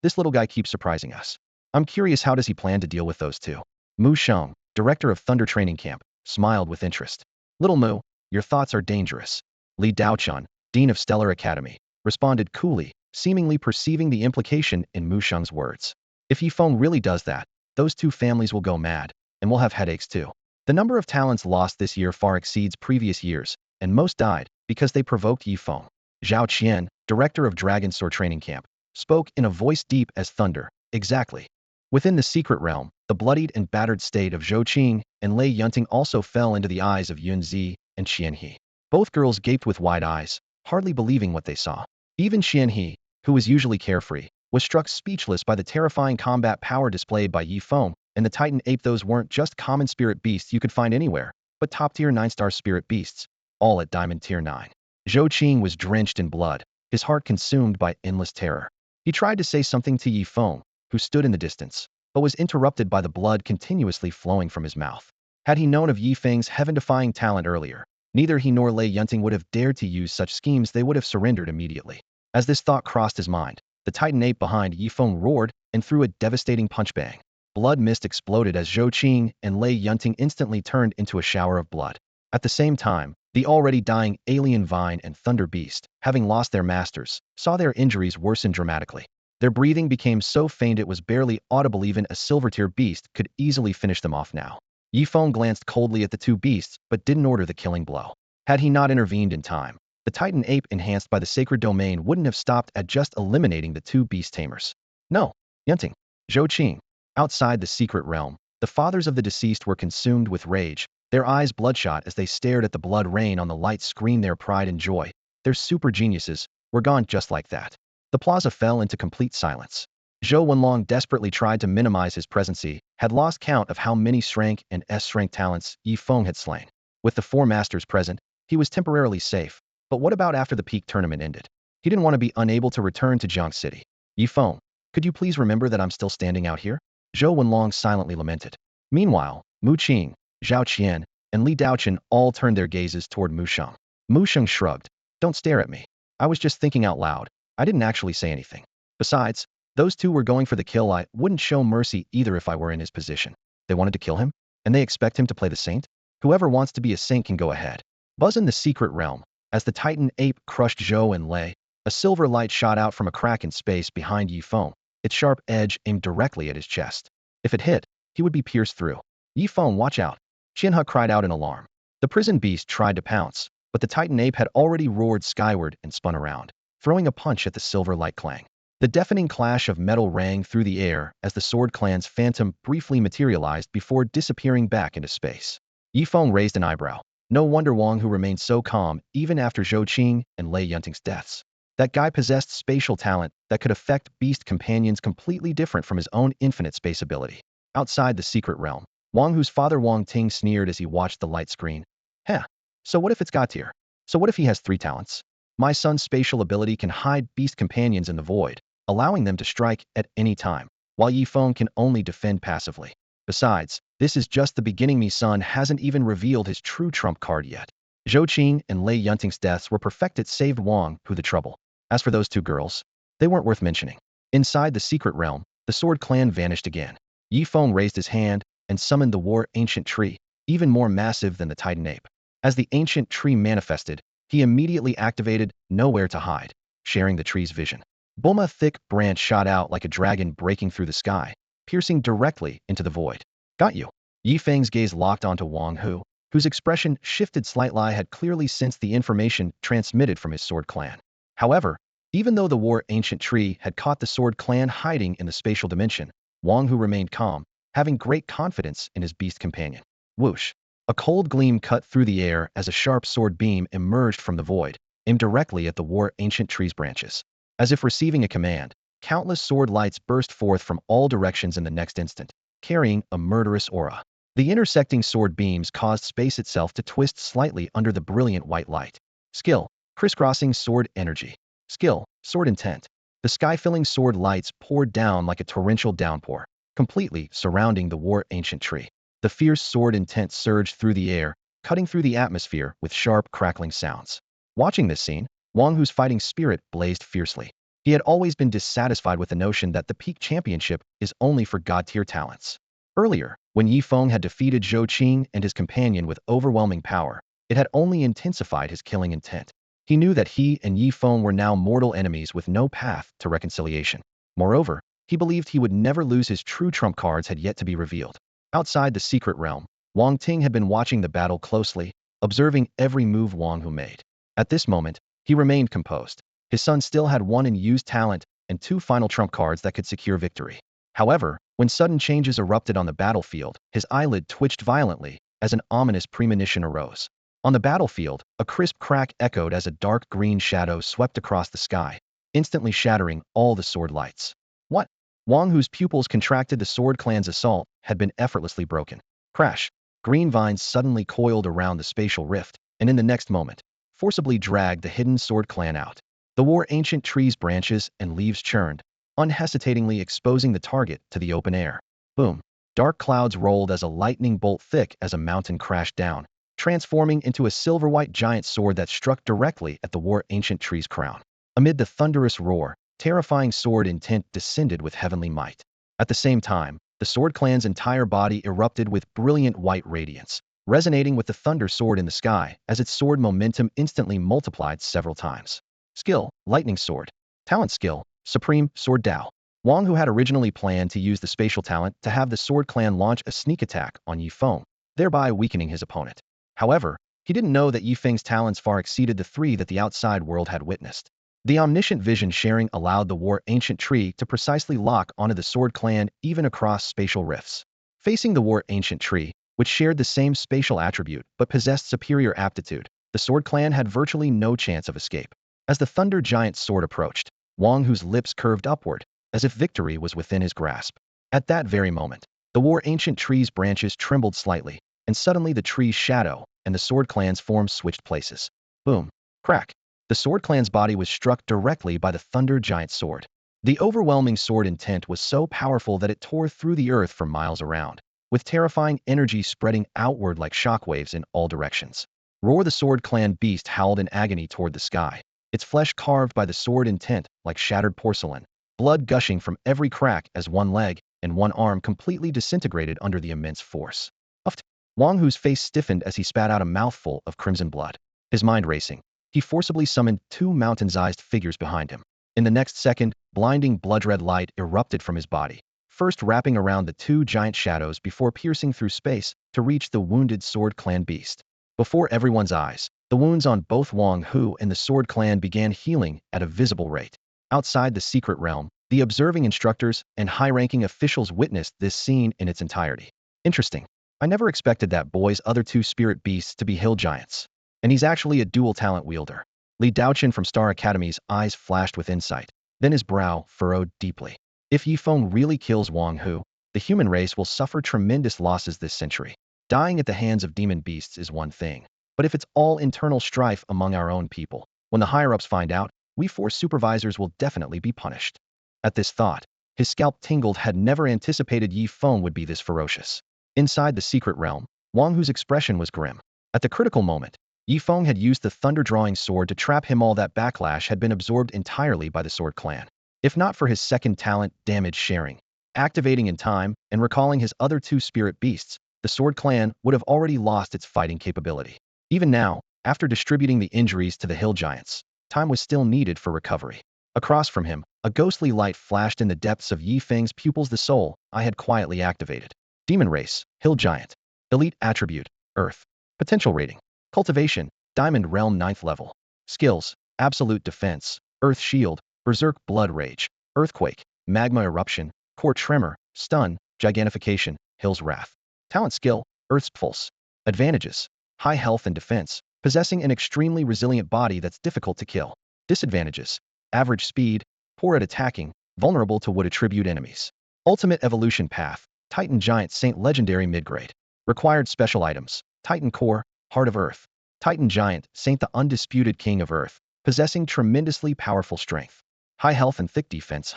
This little guy keeps surprising us. I'm curious, how does he plan to deal with those 2? Mu Sheng, director of Thunder Training Camp, smiled with interest. Little Mu, your thoughts are dangerous. Li Daochun, dean of Stellar Academy, responded coolly, seemingly perceiving the implication in Mu Sheng's words. If Yi Feng really does that, those two families will go mad, and we'll have headaches too. The number of talents lost this year far exceeds previous years, and most died because they provoked Yi Feng. Zhao Qian, director of Dragon Sword Training Camp, spoke in a voice deep as thunder. Exactly. Within the secret realm, the bloodied and battered state of Zhou Qing and Lei Yunting also fell into the eyes of Yun Zi and Qian He. Both girls gaped with wide eyes, hardly believing what they saw. Even Qian He, who was usually carefree, was struck speechless by the terrifying combat power displayed by Yi Feng and the Titan ape. Those weren't just common spirit beasts you could find anywhere, but top-tier 9-star spirit beasts, all at Diamond Tier 9. Zhou Qing was drenched in blood, his heart consumed by endless terror. He tried to say something to Yi Feng, who stood in the distance, but was interrupted by the blood continuously flowing from his mouth. Had he known of Yi Feng's heaven-defying talent earlier, neither he nor Lei Yunting would have dared to use such schemes. They would have surrendered immediately. As this thought crossed his mind, the Titan ape behind Yi Feng roared and threw a devastating punch-bang. Blood mist exploded as Zhou Qing and Lei Yunting instantly turned into a shower of blood. At the same time, the already dying alien vine and thunder beast, having lost their masters, saw their injuries worsen dramatically. Their breathing became so faint it was barely audible. Even a silver-tier beast could easily finish them off now. Yi Feng glanced coldly at the two beasts but didn't order the killing blow. Had he not intervened in time, the Titan ape enhanced by the sacred domain wouldn't have stopped at just eliminating the two beast tamers. No, Yunting, Zhou Qing. Outside the secret realm, the fathers of the deceased were consumed with rage, their eyes bloodshot as they stared at the blood rain on the light screen. Their pride and joy, their super geniuses, were gone just like that. The plaza fell into complete silence. Zhou Wenlong desperately tried to minimize his presence. He had lost count of how many S-rank and S-rank talents Yi Feng had slain. With the four masters present, he was temporarily safe. But what about after the peak tournament ended? He didn't want to be unable to return to Jiang City. Yi Feng, could you please remember that I'm still standing out here? Zhou Wenlong silently lamented. Meanwhile, Mu Qing, Zhao Qian, and Li Daochen all turned their gazes toward Mu Sheng. Mu Sheng shrugged. Don't stare at me. I was just thinking out loud. I didn't actually say anything. Besides, those two were going for the kill. I wouldn't show mercy either if I were in his position. They wanted to kill him? And they expect him to play the saint? Whoever wants to be a saint can go ahead. Buzz in the secret realm. As the Titan ape crushed Zhou and Lei, a silver light shot out from a crack in space behind Yi Feng, its sharp edge aimed directly at his chest. If it hit, he would be pierced through. Yi Feng, watch out! Qianhe cried out in alarm. The prison beast tried to pounce, but the Titan ape had already roared skyward and spun around, throwing a punch at the silver light clang. The deafening clash of metal rang through the air as the Sword Clan's phantom briefly materialized before disappearing back into space. Yi Feng raised an eyebrow. No wonder Wang Hu remained so calm even after Zhou Qing and Lei Yunting's deaths. That guy possessed spatial talent that could affect beast companions completely different from his own infinite space ability. Outside the secret realm, Wang Hu's father Wang Ting sneered as he watched the light screen. Heh, so what if it's God tier? So what if he has 3 talents? My son's spatial ability can hide beast companions in the void, allowing them to strike at any time, while Yi Feng can only defend passively. Besides, this is just the beginning. My son hasn't even revealed his true trump card yet. Zhou Qing and Lei Yunting's deaths were perfected saved Wang Hu the trouble. As for those 2 girls, they weren't worth mentioning. Inside the secret realm, the Sword Clan vanished again. Yi Feng raised his hand and summoned the war ancient tree, even more massive than the Titan ape. As the ancient tree manifested, he immediately activated Nowhere to Hide, sharing the tree's vision. Bulma thick branch shot out like a dragon breaking through the sky, piercing directly into the void. Got you. Yi Feng's gaze locked onto Wang Hu, whose expression shifted slightly. I had clearly sensed the information transmitted from his Sword Clan. However, even though the war ancient tree had caught the Sword Clan hiding in the spatial dimension, Wang Hu remained calm, having great confidence in his beast companion. Whoosh! A cold gleam cut through the air as a sharp sword beam emerged from the void, aimed directly at the war ancient tree's branches. As if receiving a command, countless sword lights burst forth from all directions in the next instant, carrying a murderous aura. The intersecting sword beams caused space itself to twist slightly under the brilliant white light. Skill, crisscrossing sword energy. Skill, sword intent. The sky-filling sword lights poured down like a torrential downpour, completely surrounding the war ancient tree. The fierce sword intent surged through the air, cutting through the atmosphere with sharp crackling sounds. Watching this scene, Wang Hu's fighting spirit blazed fiercely. He had always been dissatisfied with the notion that the peak championship is only for god-tier talents. Earlier, when Yi Feng had defeated Zhou Qing and his companion with overwhelming power, it had only intensified his killing intent. He knew that he and Yi Feng were now mortal enemies with no path to reconciliation. Moreover, He believed he would never lose. His true trump cards had yet to be revealed. Outside the secret realm, Wang Ting had been watching the battle closely, observing every move Wang Hu made. At this moment, he remained composed. His son still had one unused talent and two final trump cards that could secure victory. However, when sudden changes erupted on the battlefield, his eyelid twitched violently as an ominous premonition arose. On the battlefield, a crisp crack echoed as a dark green shadow swept across the sky, instantly shattering all the sword lights. What? Wang Hu's pupils contracted. The sword clan's assault had been effortlessly broken. Crash! Green vines suddenly coiled around the spatial rift, and in the next moment, forcibly dragged the hidden sword clan out. The war ancient tree's branches and leaves churned, unhesitatingly exposing the target to the open air. Boom! Dark clouds rolled as a lightning bolt thick as a mountain crashed down, transforming into a silver-white giant sword that struck directly at the war ancient tree's crown. Amid the thunderous roar, terrifying sword intent descended with heavenly might. At the same time, the sword clan's entire body erupted with brilliant white radiance, resonating with the thunder sword in the sky as its sword momentum instantly multiplied several times. Skill, lightning sword. Talent skill, supreme sword Dao. Wang Hu had originally planned to use the spatial talent to have the sword clan launch a sneak attack on Yi Feng, thereby weakening his opponent. However, he didn't know that Yi Feng's talents far exceeded the three that the outside world had witnessed. The omniscient vision sharing allowed the war ancient tree to precisely lock onto the sword clan even across spatial rifts. Facing the war ancient tree, which shared the same spatial attribute but possessed superior aptitude, the sword clan had virtually no chance of escape. As the thunder giant's sword approached, Wang Hu's lips curved upward, as if victory was within his grasp. At that very moment, the war ancient tree's branches trembled slightly, and suddenly the tree's shadow and the sword clan's form switched places. Boom! Crack! The sword clan's body was struck directly by the thunder giant's sword. The overwhelming sword intent was so powerful that it tore through the earth for miles around, with terrifying energy spreading outward like shockwaves in all directions. Roar! The sword clan beast howled in agony toward the sky, its flesh carved by the sword intent like shattered porcelain, blood gushing from every crack as one leg and one arm completely disintegrated under the immense force. Uft! Wang Hu's face stiffened as he spat out a mouthful of crimson blood. His mind racing, he forcibly summoned two mountain-sized figures behind him. In the next second, blinding blood-red light erupted from his body, first wrapping around the two giant shadows before piercing through space to reach the wounded sword clan beast. Before everyone's eyes, the wounds on both Wang Hu and the sword clan began healing at a visible rate. Outside the secret realm, the observing instructors and high-ranking officials witnessed this scene in its entirety. Interesting. I never expected that boy's other two spirit beasts to be hill giants. And he's actually a dual talent wielder. Li Daochen from Star Academy's eyes flashed with insight. Then his brow furrowed deeply. If Yi Feng really kills Wang Hu, the human race will suffer tremendous losses this century. Dying at the hands of demon beasts is one thing. But if it's all internal strife among our own people, when the higher-ups find out, we four supervisors will definitely be punished. At this thought, his scalp tingled. Had never anticipated Yi Feng would be this ferocious. Inside the secret realm, Wang Hu's expression was grim. At the critical moment, Yi Feng had used the thunder-drawing sword to trap him. All that backlash had been absorbed entirely by the sword clan. If not for his second talent, damage sharing, activating in time and recalling his other two spirit beasts, the sword clan would have already lost its fighting capability. Even now, after distributing the injuries to the hill giants, time was still needed for recovery. Across from him, a ghostly light flashed in the depths of Yi Feng's pupils. The soul I had quietly activated. Demon race, hill giant. Elite attribute, earth. Potential rating. Cultivation, Diamond Realm 9th level. Skills, Absolute Defense, Earth Shield, Berserk Blood Rage, Earthquake, Magma Eruption, Core Tremor, Stun, Gigantification, Hill's Wrath. Talent skill, Earth's Pulse. Advantages, high health and defense, possessing an extremely resilient body that's difficult to kill. Disadvantages, average speed, poor at attacking, vulnerable to wood attribute enemies. Ultimate evolution path, Titan Giant Saint Legendary Midgrade. Required special items, Titan Core, Heart of Earth. Titan Giant Saint the Undisputed King of Earth, possessing tremendously powerful strength. High health and thick defense,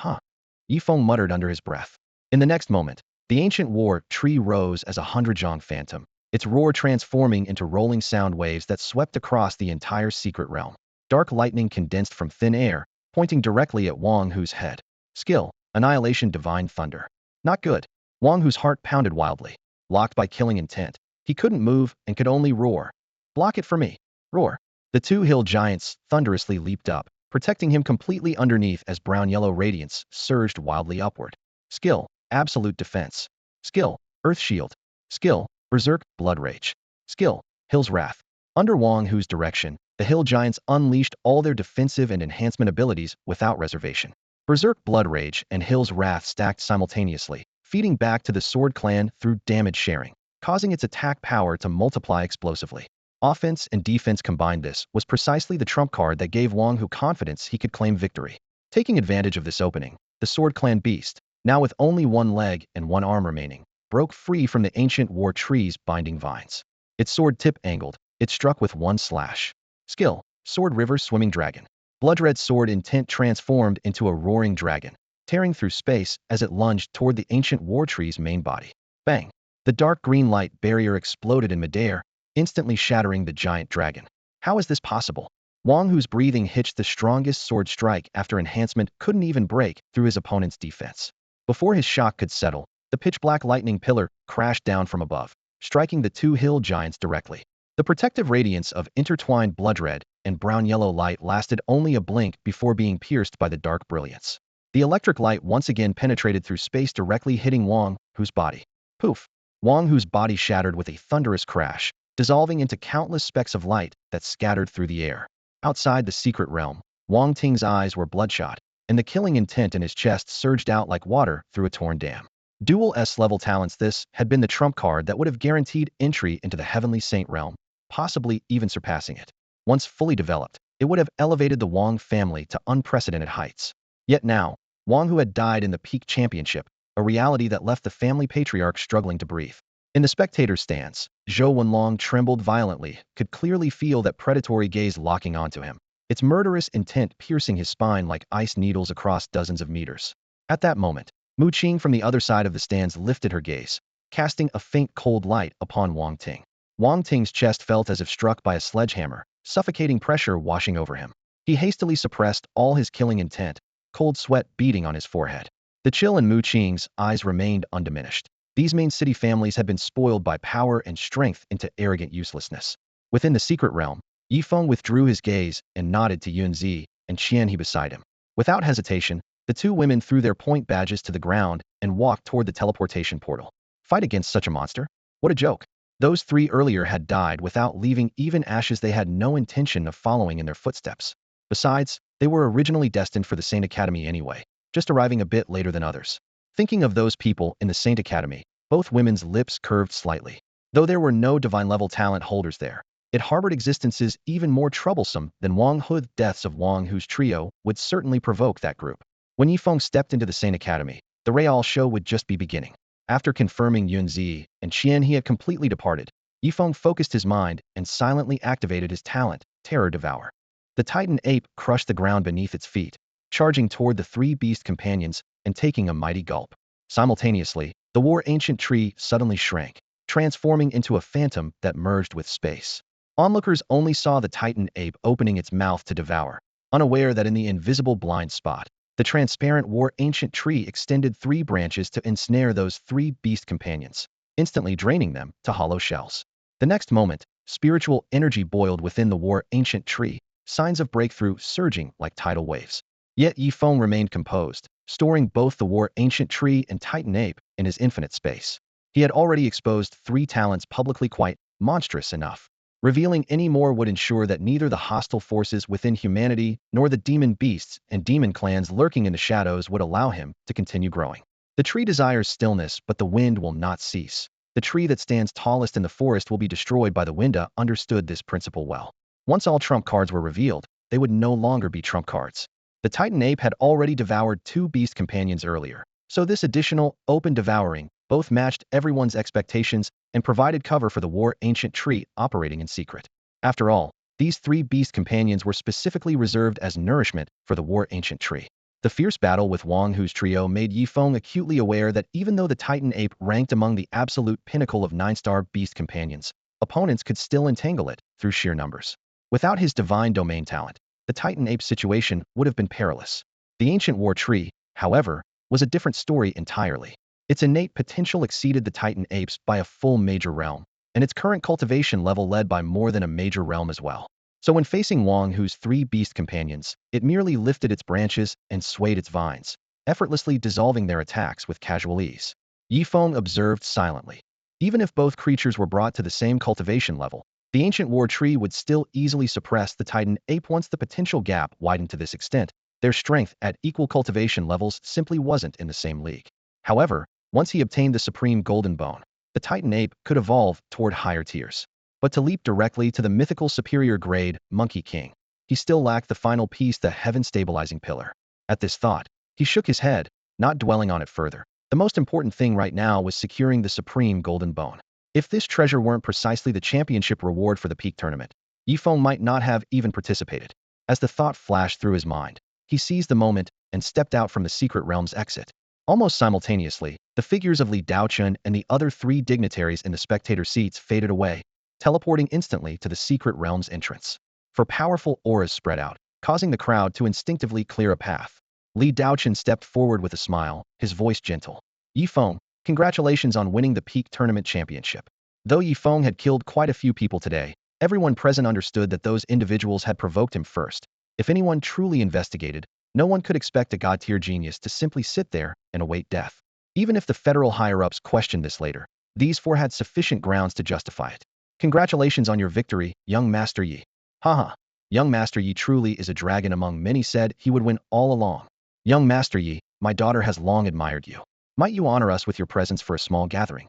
Yi Feng muttered under his breath. In the next moment, the ancient war tree rose as a 100-jong phantom, its roar transforming into rolling sound waves that swept across the entire secret realm. Dark lightning condensed from thin air, pointing directly at Wang Hu's head. Skill, Annihilation Divine Thunder. Not good. Wang Hu's heart pounded wildly. Locked by killing intent, he couldn't move and could only roar. Block it for me. Roar. The two hill giants thunderously leaped up, protecting him completely underneath as brown-yellow radiance surged wildly upward. Skill, absolute defense. Skill, earth shield. Skill, berserk, blood rage. Skill, Hill's wrath. Under Wang Hu's direction, the hill giants unleashed all their defensive and enhancement abilities without reservation. Berserk Blood Rage and Hill's Wrath stacked simultaneously, feeding back to the Sword Clan through damage sharing, causing its attack power to multiply explosively. Offense and defense combined. This was precisely the trump card that gave Wang Hu confidence he could claim victory. Taking advantage of this opening, the Sword Clan Beast, now with only one leg and one arm remaining, broke free from the ancient war tree's binding vines. Its sword tip angled, it struck with one slash. Skill, Sword River Swimming Dragon. Blood-red sword intent transformed into a roaring dragon, tearing through space as it lunged toward the ancient war tree's main body. Bang! The dark green light barrier exploded in midair, instantly shattering the giant dragon. How is this possible? Wang Hu's breathing hitched. The strongest sword strike after enhancement couldn't even break through his opponent's defense. Before his shock could settle, the pitch-black lightning pillar crashed down from above, striking the two hill giants directly. The protective radiance of intertwined blood-red and brown-yellow light lasted only a blink before being pierced by the dark brilliance. The electric light once again penetrated through space, directly hitting Wang Hu's body. Poof! Wang Hu's body shattered with a thunderous crash, dissolving into countless specks of light that scattered through the air. Outside the secret realm, Wang Ting's eyes were bloodshot, and the killing intent in his chest surged out like water through a torn dam. Dual S-level talents. This had been the trump card that would have guaranteed entry into the Heavenly Saint realm, possibly even surpassing it. Once fully developed, it would have elevated the Wang family to unprecedented heights. Yet now, Wang Hu had died in the peak championship, a reality that left the family patriarch struggling to breathe. In the spectator's stands, Zhou Wenlong trembled violently, could clearly feel that predatory gaze locking onto him, its murderous intent piercing his spine like ice needles across dozens of meters. At that moment, Mu Qing from the other side of the stands lifted her gaze, casting a faint cold light upon Wang Ting. Wang Ting's chest felt as if struck by a sledgehammer, suffocating pressure washing over him. He hastily suppressed all his killing intent, cold sweat beading on his forehead. The chill in Mu Qing's eyes remained undiminished. These main city families had been spoiled by power and strength into arrogant uselessness. Within the secret realm, Yi Feng withdrew his gaze and nodded to Yunzi and Qian He beside him. Without hesitation, the two women threw their point badges to the ground and walked toward the teleportation portal. Fight against such a monster? What a joke. Those three earlier had died without leaving even ashes. They had no intention of following in their footsteps. Besides, they were originally destined for the Saint Academy anyway, just arriving a bit later than others. Thinking of those people in the Saint Academy, both women's lips curved slightly. Though there were no divine-level talent holders there, it harbored existences even more troublesome than Wang Hu's. Deaths of Wang Hu's trio would certainly provoke that group. When Yi Feng stepped into the Saint Academy, the Real show would just be beginning. After confirming Yunzi and Qian He had completely departed, Yi Feng focused his mind and silently activated his talent, Terror Devour. The Titan ape crushed the ground beneath its feet, charging toward the three beast companions and taking a mighty gulp. Simultaneously, the war ancient tree suddenly shrank, transforming into a phantom that merged with space. Onlookers only saw the Titan ape opening its mouth to devour, unaware that in the invisible blind spot, the transparent war ancient tree extended three branches to ensnare those three beast companions, instantly draining them to hollow shells. The next moment, spiritual energy boiled within the war ancient tree, signs of breakthrough surging like tidal waves. Yet Yi Feng remained composed, storing both the war ancient tree and Titan ape in his infinite space. He had already exposed three talents publicly, quite monstrous enough. Revealing any more would ensure that neither the hostile forces within humanity nor the demon beasts and demon clans lurking in the shadows would allow him to continue growing. The tree desires stillness, but the wind will not cease. The tree that stands tallest in the forest will be destroyed by the wind. Understood this principle well. Once all trump cards were revealed, they would no longer be trump cards. The Titan ape had already devoured two beast companions earlier, so this additional, open devouring both matched everyone's expectations and provided cover for the war ancient tree operating in secret. After all, these three beast companions were specifically reserved as nourishment for the war ancient tree. The fierce battle with Wang Hu's trio made Yi Feng acutely aware that even though the Titan ape ranked among the absolute pinnacle of 9-star beast companions, opponents could still entangle it through sheer numbers. Without his divine domain talent, the Titan ape situation would have been perilous. The ancient war tree, however, was a different story entirely. Its innate potential exceeded the Titan apes by a full major realm, and its current cultivation level led by more than a major realm as well. So when facing Wang Hu's three beast companions, it merely lifted its branches and swayed its vines, effortlessly dissolving their attacks with casual ease. Yi Feng observed silently. Even if both creatures were brought to the same cultivation level, the ancient war tree would still easily suppress the Titan ape once the potential gap widened to this extent. Their strength at equal cultivation levels simply wasn't in the same league. However, once he obtained the supreme golden bone, the Titan ape could evolve toward higher tiers. But to leap directly to the mythical superior grade, Monkey King, he still lacked the final piece, the heaven-stabilizing pillar. At this thought, he shook his head, not dwelling on it further. The most important thing right now was securing the supreme golden bone. If this treasure weren't precisely the championship reward for the peak tournament, Yi Feng might not have even participated. As the thought flashed through his mind, he seized the moment and stepped out from the secret realm's exit. Almost simultaneously, the figures of Li Daochun and the other three dignitaries in the spectator seats faded away, teleporting instantly to the secret realm's entrance. For powerful auras spread out, causing the crowd to instinctively clear a path. Li Daochun stepped forward with a smile, his voice gentle. Yi Feng, congratulations on winning the peak tournament championship. Though Yi Feng had killed quite a few people today, everyone present understood that those individuals had provoked him first. If anyone truly investigated, no one could expect a god-tier genius to simply sit there and await death. Even if the federal higher-ups questioned this later, these four had sufficient grounds to justify it. Congratulations on your victory, young Master Yi. Haha. Young Master Yi truly is a dragon among many said he would win all along. Young Master Yi, my daughter has long admired you. Might you honor us with your presence for a small gathering?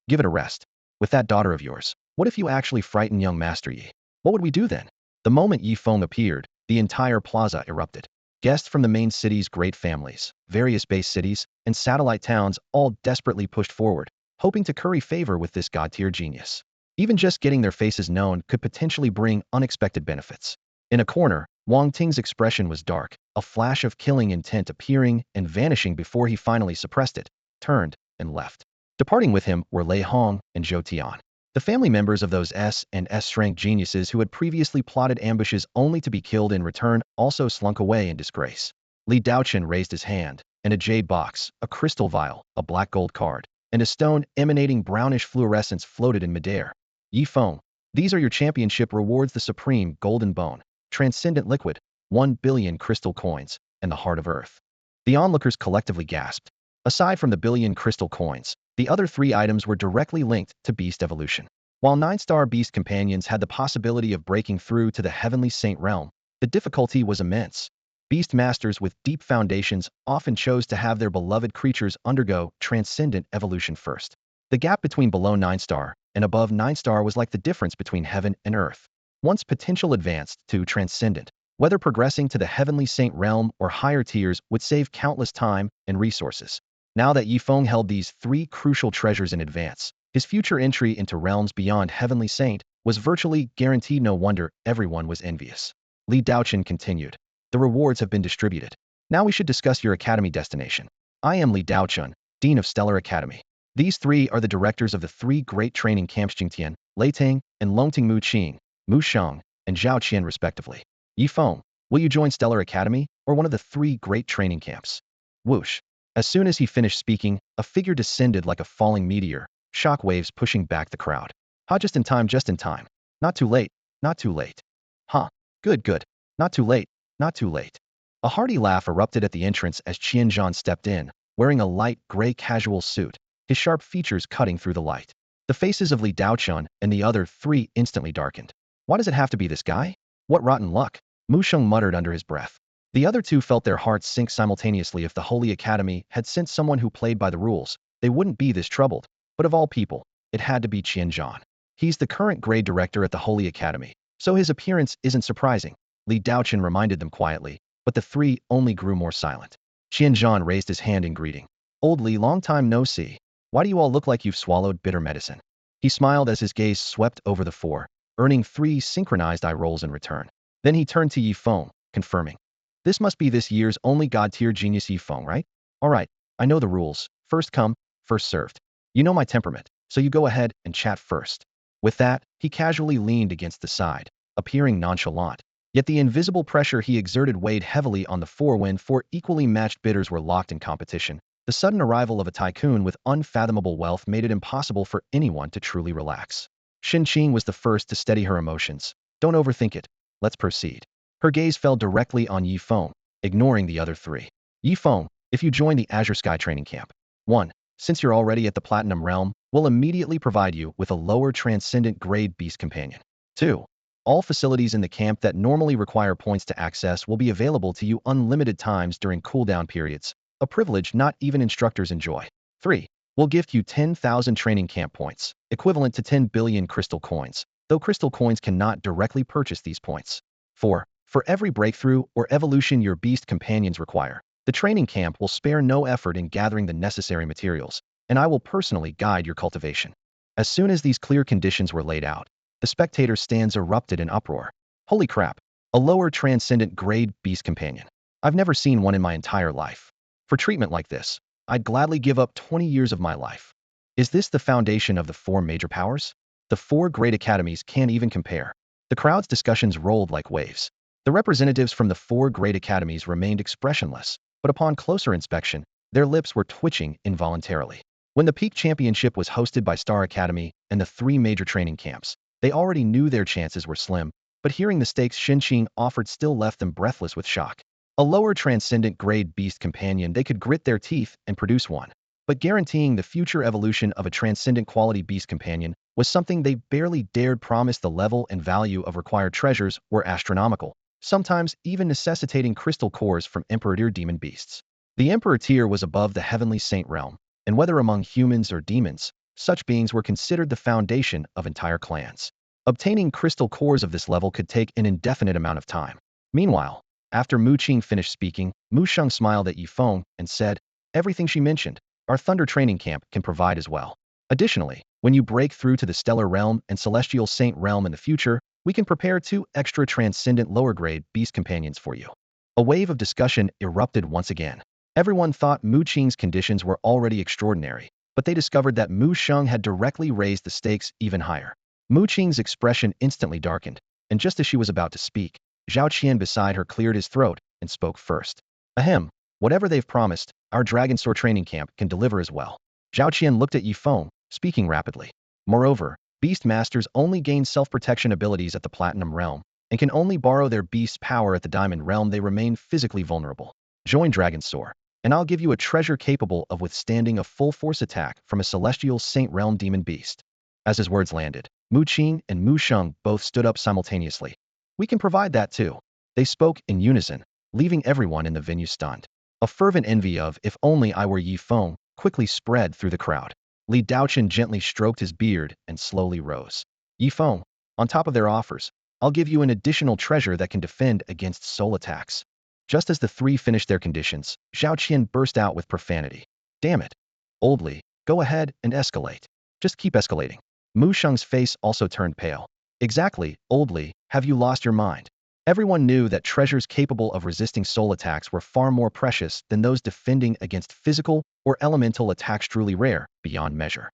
Give it a rest. With that daughter of yours, what if you actually frighten young Master Yi? What would we do then? The moment Yi Feng appeared, the entire plaza erupted. Guests from the main city's great families, various base cities, and satellite towns all desperately pushed forward, hoping to curry favor with this god-tier genius. Even just getting their faces known could potentially bring unexpected benefits. In a corner, Wang Ting's expression was dark, a flash of killing intent appearing and vanishing before he finally suppressed it, turned, and left. Departing with him were Lei Hong and Zhou Tian, the family members of those SSS-rank geniuses who had previously plotted ambushes only to be killed in return, also slunk away in disgrace. Li Daochun raised his hand, and a jade box, a crystal vial, a black gold card, and a stone emanating brownish fluorescence floated in midair. Yi Feng, these are your championship rewards: the supreme golden bone, transcendent liquid, 1 billion crystal coins, and the heart of earth. The onlookers collectively gasped. Aside from the billion crystal coins, the other three items were directly linked to beast evolution. While 9-star beast companions had the possibility of breaking through to the heavenly saint realm, the difficulty was immense. Beast masters with deep foundations often chose to have their beloved creatures undergo transcendent evolution first. The gap between below 9-star and above 9-star was like the difference between heaven and earth. Once potential advanced to transcendent, whether progressing to the heavenly saint realm or higher tiers would save countless time and resources. Now that Yi Feng held these three crucial treasures in advance, his future entry into realms beyond heavenly saint was virtually guaranteed. No wonder everyone was envious. Li Daochun continued. The rewards have been distributed. Now we should discuss your academy destination. I am Li Daochun, Dean of Stellar Academy. These three are the directors of the three great training camps: Jingtian, Leitang, and Longting Mu Qing, Mu Sheng, and Zhao Qian respectively. Yi Feng, will you join Stellar Academy or one of the three great training camps? Whoosh. As soon as he finished speaking, a figure descended like a falling meteor, shock waves pushing back the crowd. Ha, just in time, just in time. Not too late, not too late. Huh. Good, good. Not too late, not too late. A hearty laugh erupted at the entrance as Qian Zhan stepped in, wearing a light gray casual suit, his sharp features cutting through the light. The faces of Li Daochun and the other three instantly darkened. Why does it have to be this guy? What rotten luck? Mu Sheng muttered under his breath. The other two felt their hearts sink simultaneously. If the Holy Academy had sent someone who played by the rules, they wouldn't be this troubled. But of all people, it had to be Qian Zhan. He's the current grade director at the Holy Academy, so his appearance isn't surprising. Li Daochun reminded them quietly, but the three only grew more silent. Qian Zhan raised his hand in greeting. Old Li, long time no see. Why do you all look like you've swallowed bitter medicine? He smiled as his gaze swept over the four, earning 3 synchronized eye rolls in return. Then he turned to Yi Feng, confirming. This must be this year's only god-tier genius, Yi Feng, right? Alright, I know the rules. First come, first served. You know my temperament, so you go ahead and chat first. With that, he casually leaned against the side, appearing nonchalant. Yet the invisible pressure he exerted weighed heavily on the four when 4 equally matched bidders were locked in competition. The sudden arrival of a tycoon with unfathomable wealth made it impossible for anyone to truly relax. Xin Qing was the first to steady her emotions. Don't overthink it. Let's proceed. Her gaze fell directly on Yi Feng, ignoring the other three. Yi Feng, if you join the Azure Sky training camp. 1. Since you're already at the Platinum realm, we'll immediately provide you with a lower transcendent grade beast companion. 2. All facilities in the camp that normally require points to access will be available to you unlimited times during cooldown periods, a privilege not even instructors enjoy. 3. We'll gift you 10,000 training camp points, equivalent to 10 billion crystal coins, though crystal coins cannot directly purchase these points. 4. For every breakthrough or evolution your beast companions require, the training camp will spare no effort in gathering the necessary materials, and I will personally guide your cultivation. As soon as these clear conditions were laid out, the spectator stands erupted in uproar. Holy crap! A lower transcendent grade beast companion. I've never seen one in my entire life. For treatment like this, I'd gladly give up 20 years of my life. Is this the foundation of the 4 major powers? The 4 great academies can't even compare. The crowd's discussions rolled like waves. The representatives from the 4 great academies remained expressionless, but upon closer inspection, their lips were twitching involuntarily. When the peak championship was hosted by Star Academy and the 3 major training camps, they already knew their chances were slim, but hearing the stakes Xinqing offered still left them breathless with shock. A lower transcendent grade beast companion, they could grit their teeth and produce one. But guaranteeing the future evolution of a transcendent quality beast companion was something they barely dared promise. The level and value of required treasures were astronomical, sometimes even necessitating crystal cores from Emperor Tier demon beasts. The Emperor Tier was above the heavenly saint realm, and whether among humans or demons, such beings were considered the foundation of entire clans. Obtaining crystal cores of this level could take an indefinite amount of time. Meanwhile, after Mu Qing finished speaking, Mu Sheng smiled at Yi Feng and said, "Everything she mentioned, our Thunder Training Camp can provide as well. Additionally, when you break through to the Stellar Realm and Celestial Saint Realm in the future, we can prepare 2 extra transcendent lower-grade beast companions for you." A wave of discussion erupted once again. Everyone thought Mu Qing's conditions were already extraordinary, but they discovered that Mu Sheng had directly raised the stakes even higher. Mu Qing's expression instantly darkened, and just as she was about to speak, Zhao Qian beside her cleared his throat and spoke first. "Ahem, whatever they've promised, our Dragon Sword training camp can deliver as well." Zhao Qian looked at Yi Feng, speaking rapidly. "Moreover, beast masters only gain self-protection abilities at the Platinum realm, and can only borrow their beast's power at the Diamond realm. They remain physically vulnerable. Join Dragon Sword, and I'll give you a treasure capable of withstanding a full-force attack from a Celestial Saint Realm demon beast." As his words landed, Mu Qing and Mu Sheng both stood up simultaneously. "We can provide that too." They spoke in unison, leaving everyone in the venue stunned. A fervent envy of "if only I were Yi Feng" quickly spread through the crowd. Li Daochen gently stroked his beard and slowly rose. "Yi Feng, on top of their offers, I'll give you an additional treasure that can defend against soul attacks." Just as the 3 finished their conditions, Zhao Qian burst out with profanity. "Damn it. Old Li, go ahead and escalate. Just keep escalating." Mu Sheng's face also turned pale. "Exactly, Old Li, have you lost your mind?" Everyone knew that treasures capable of resisting soul attacks were far more precious than those defending against physical or elemental attacks, truly rare, beyond measure.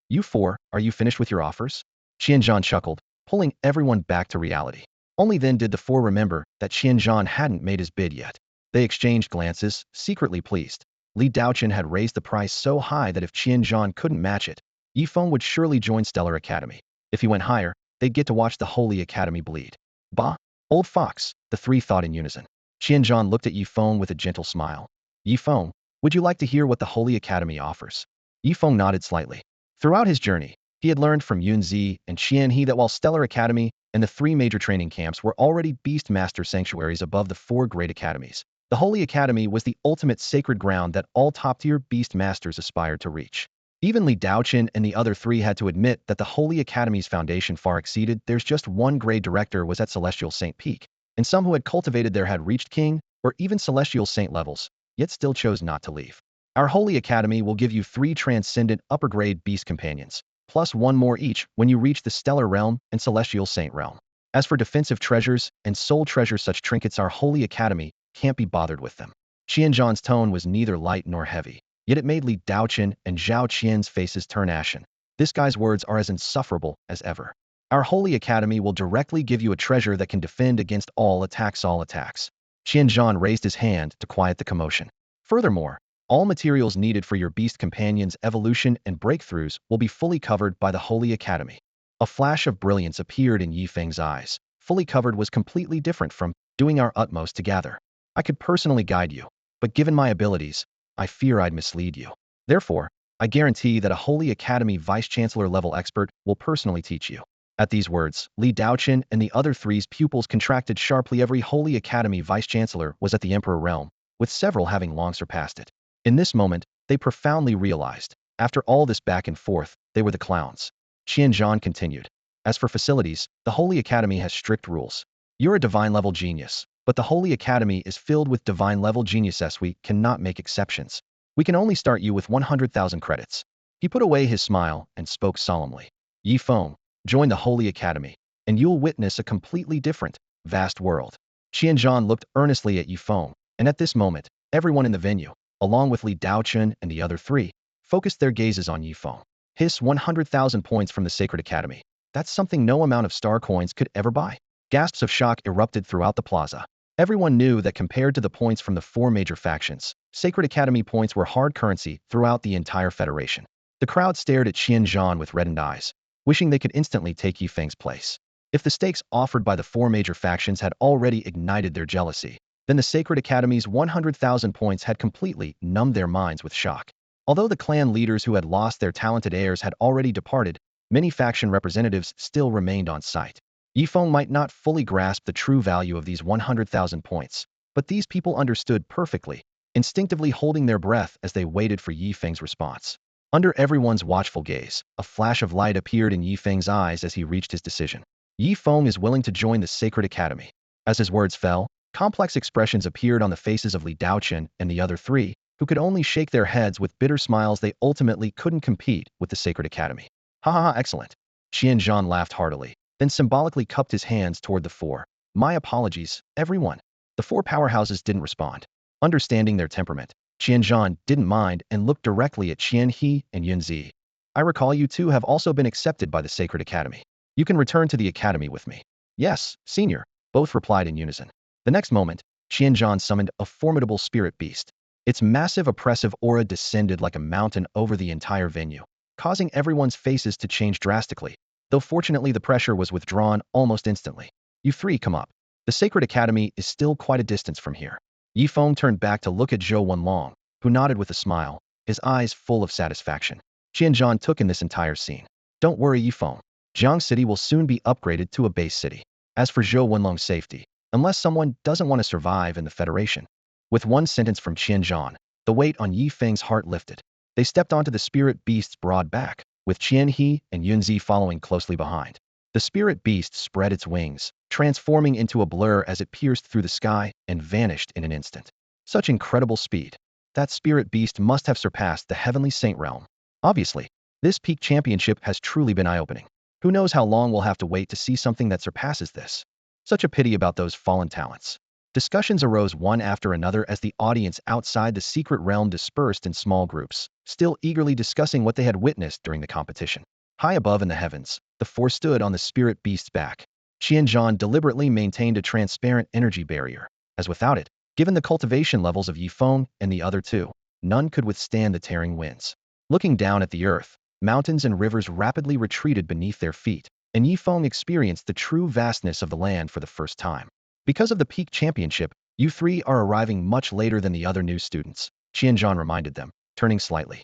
You 4, are you finished with your offers?" Qianzhan chuckled, pulling everyone back to reality. Only then did the 4 remember that Qianzhan hadn't made his bid yet. They exchanged glances, secretly pleased. Li Daochen had raised the price so high that if Qianzhan couldn't match it, Yi Feng would surely join Stellar Academy. If he went higher, they'd get to watch the Holy Academy bleed. "Bah! Old fox," the 3 thought in unison. Qianzhan looked at Yi Feng with a gentle smile. "Yi Feng, would you like to hear what the Holy Academy offers?" Yi Feng nodded slightly. Throughout his journey, he had learned from Yunzi and Qian He that while Stellar Academy and the 3 major training camps were already beast master sanctuaries above the 4 great academies, the Holy Academy was the ultimate sacred ground that all top-tier beast masters aspired to reach. Even Li Daochen and the other 3 had to admit that the Holy Academy's foundation far exceeded theirs. Just one grade director was at Celestial Saint Peak, and some who had cultivated there had reached King or even Celestial Saint levels, yet still chose not to leave. "Our Holy Academy will give you 3 transcendent upper-grade beast companions, plus 1 more each when you reach the Stellar Realm and Celestial Saint Realm. As for defensive treasures and soul treasures, such trinkets, our Holy Academy can't be bothered with them." Qianzhan's tone was neither light nor heavy, yet it made Li Daochen and Zhao Qian's faces turn ashen. This guy's words are as insufferable as ever. "Our Holy Academy will directly give you a treasure that can defend against all attacks." All attacks. Qianzhan raised his hand to quiet the commotion. "Furthermore, all materials needed for your beast companion's evolution and breakthroughs will be fully covered by the Holy Academy." A flash of brilliance appeared in Yi Feng's eyes. Fully covered was completely different from doing our utmost to gather. "I could personally guide you." but given my abilities, I fear I'd mislead you. Therefore, I guarantee that a Holy Academy Vice-Chancellor level expert will personally teach you. At these words, Li Daochen and the other three's pupils contracted sharply. Every Holy Academy Vice-Chancellor was at the Emperor realm, with several having long surpassed it. In this moment, they profoundly realized, after all this back and forth, they were the clowns. Qianzhan continued. As for facilities, the Holy Academy has strict rules. You're a divine-level genius, but the Holy Academy is filled with divine-level geniuses. We cannot make exceptions. We can only start you with 100,000 credits. He put away his smile and spoke solemnly. Yi Feng, join the Holy Academy, and you'll witness a completely different, vast world. Qianzhan looked earnestly at Yi Feng, and at this moment, everyone in the venue, along with Li Daochen and the other three, focused their gazes on Yi Feng. His 100,000 points from the Sacred Academy. That's something no amount of star coins could ever buy. Gasps of shock erupted throughout the plaza. Everyone knew that compared to the points from the four major factions, Sacred Academy points were hard currency throughout the entire federation. The crowd stared at Qianzhan with reddened eyes, wishing they could instantly take Yi Feng's place. If the stakes offered by the four major factions had already ignited their jealousy, then the Sacred Academy's 100,000 points had completely numbed their minds with shock. Although the clan leaders who had lost their talented heirs had already departed, many faction representatives still remained on site. Yi Feng might not fully grasp the true value of these 100,000 points, but these people understood perfectly, instinctively holding their breath as they waited for Yi Feng's response. Under everyone's watchful gaze, a flash of light appeared in Yi Feng's eyes as he reached his decision. Yi Feng is willing to join the Sacred Academy. As his words fell, complex expressions appeared on the faces of Li Daochen and the other three, who could only shake their heads with bitter smiles. They ultimately couldn't compete with the Sacred Academy. Ha ha ha, excellent. Qianzhan laughed heartily, then symbolically cupped his hands toward the four. My apologies, everyone. The four powerhouses didn't respond. Understanding their temperament, Qianzhan didn't mind and looked directly at Qian He and Yunzi. I recall you two have also been accepted by the Sacred Academy. You can return to the academy with me. Yes, senior, both replied in unison. The next moment, Qianzhan summoned a formidable spirit beast. Its massive oppressive aura descended like a mountain over the entire venue, causing everyone's faces to change drastically, though fortunately the pressure was withdrawn almost instantly. You three come up. The Sacred Academy is still quite a distance from here. Yi Feng turned back to look at Zhou Wenlong, who nodded with a smile, his eyes full of satisfaction. Qianzhan took in this entire scene. Don't worry, Yi Feng. Jiang City will soon be upgraded to a base city. As for Zhou Wenlong's safety, unless someone doesn't want to survive in the Federation. With one sentence from Qianzhan, the weight on Yi Feng's heart lifted. They stepped onto the spirit beast's broad back, with Qian He and Yunzi following closely behind. The spirit beast spread its wings, transforming into a blur as it pierced through the sky and vanished in an instant. Such incredible speed. That spirit beast must have surpassed the heavenly saint realm. Obviously, this peak championship has truly been eye-opening. Who knows how long we'll have to wait to see something that surpasses this. Such a pity about those fallen talents. Discussions arose one after another as the audience outside the secret realm dispersed in small groups, still eagerly discussing what they had witnessed during the competition. High above in the heavens, the four stood on the spirit beast's back. Qianzhan deliberately maintained a transparent energy barrier, as without it, given the cultivation levels of Yi Feng and the other two, none could withstand the tearing winds. Looking down at the earth, mountains and rivers rapidly retreated beneath their feet, and Yi Feng experienced the true vastness of the land for the first time. Because of the peak championship, you three are arriving much later than the other new students, Qianzhan reminded them, turning slightly.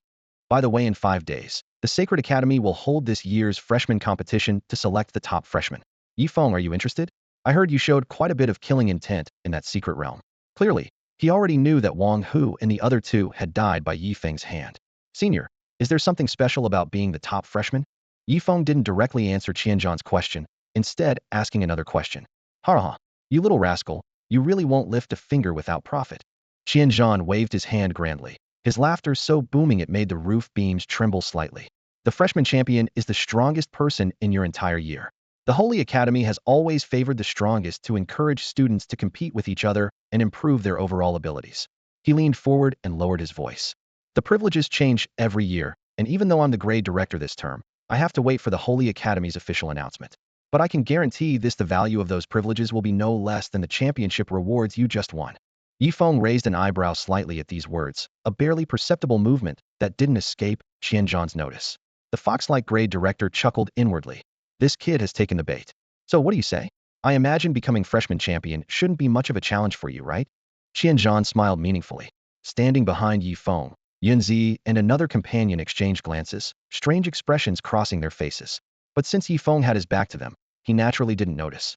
By the way, in 5 days, the Sacred Academy will hold this year's freshman competition to select the top freshmen. Yi Feng, are you interested? I heard you showed quite a bit of killing intent in that secret realm. Clearly, he already knew that Wang Hu and the other two had died by Yi Feng's hand. Senior, is there something special about being the top freshman? Yi Feng didn't directly answer Qianzhan's question, instead asking another question. Ha ha, you little rascal, you really won't lift a finger without profit. Qianzhan waved his hand grandly, his laughter so booming it made the roof beams tremble slightly. The freshman champion is the strongest person in your entire year. The Holy Academy has always favored the strongest to encourage students to compete with each other and improve their overall abilities. He leaned forward and lowered his voice. The privileges change every year, and even though I'm the grade director this term, I have to wait for the Holy Academy's official announcement. But I can guarantee the value of those privileges will be no less than the championship rewards you just won. Yi Feng raised an eyebrow slightly at these words, a barely perceptible movement that didn't escape Qianzhan's notice. The fox-like grade director chuckled inwardly. This kid has taken the bait. So what do you say? I imagine becoming freshman champion shouldn't be much of a challenge for you, right? Qianzhan smiled meaningfully. standing behind Yi Feng. Yunzi and another companion exchanged glances, strange expressions crossing their faces. But since Yi Feng had his back to them, he naturally didn't notice.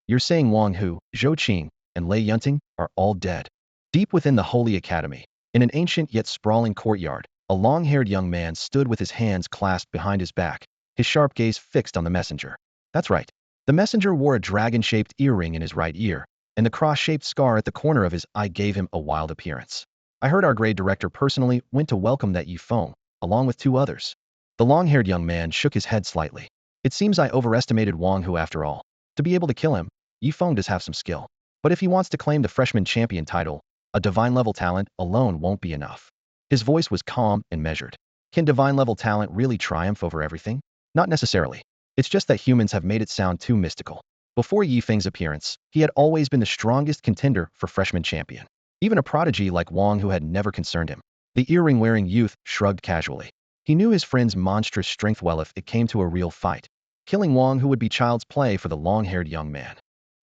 You're saying Wang Hu, Zhou Qing, and Lei Yunting are all dead. Deep within the Holy Academy, in an ancient yet sprawling courtyard, a long-haired young man stood with his hands clasped behind his back, his sharp gaze fixed on the messenger. That's right. The messenger wore a dragon-shaped earring in his right ear, and the cross-shaped scar at the corner of his eye gave him a wild appearance. I heard our grade director personally went to welcome that Yi Feng, along with 2 others. The long-haired young man shook his head slightly. It seems I overestimated Wang Hu after all. To be able to kill him, Yi Feng does have some skill. But if he wants to claim the freshman champion title, a divine-level talent alone won't be enough. His voice was calm and measured. Can divine-level talent really triumph over everything? Not necessarily. It's just that humans have made it sound too mystical. Before Yi Feng's appearance, he had always been the strongest contender for freshman champion. Even a prodigy like Wang Hu had never concerned him. The earring-wearing youth shrugged casually. He knew his friend's monstrous strength well if it came to a real fight. Killing Wang Hu would be child's play for the long-haired young man.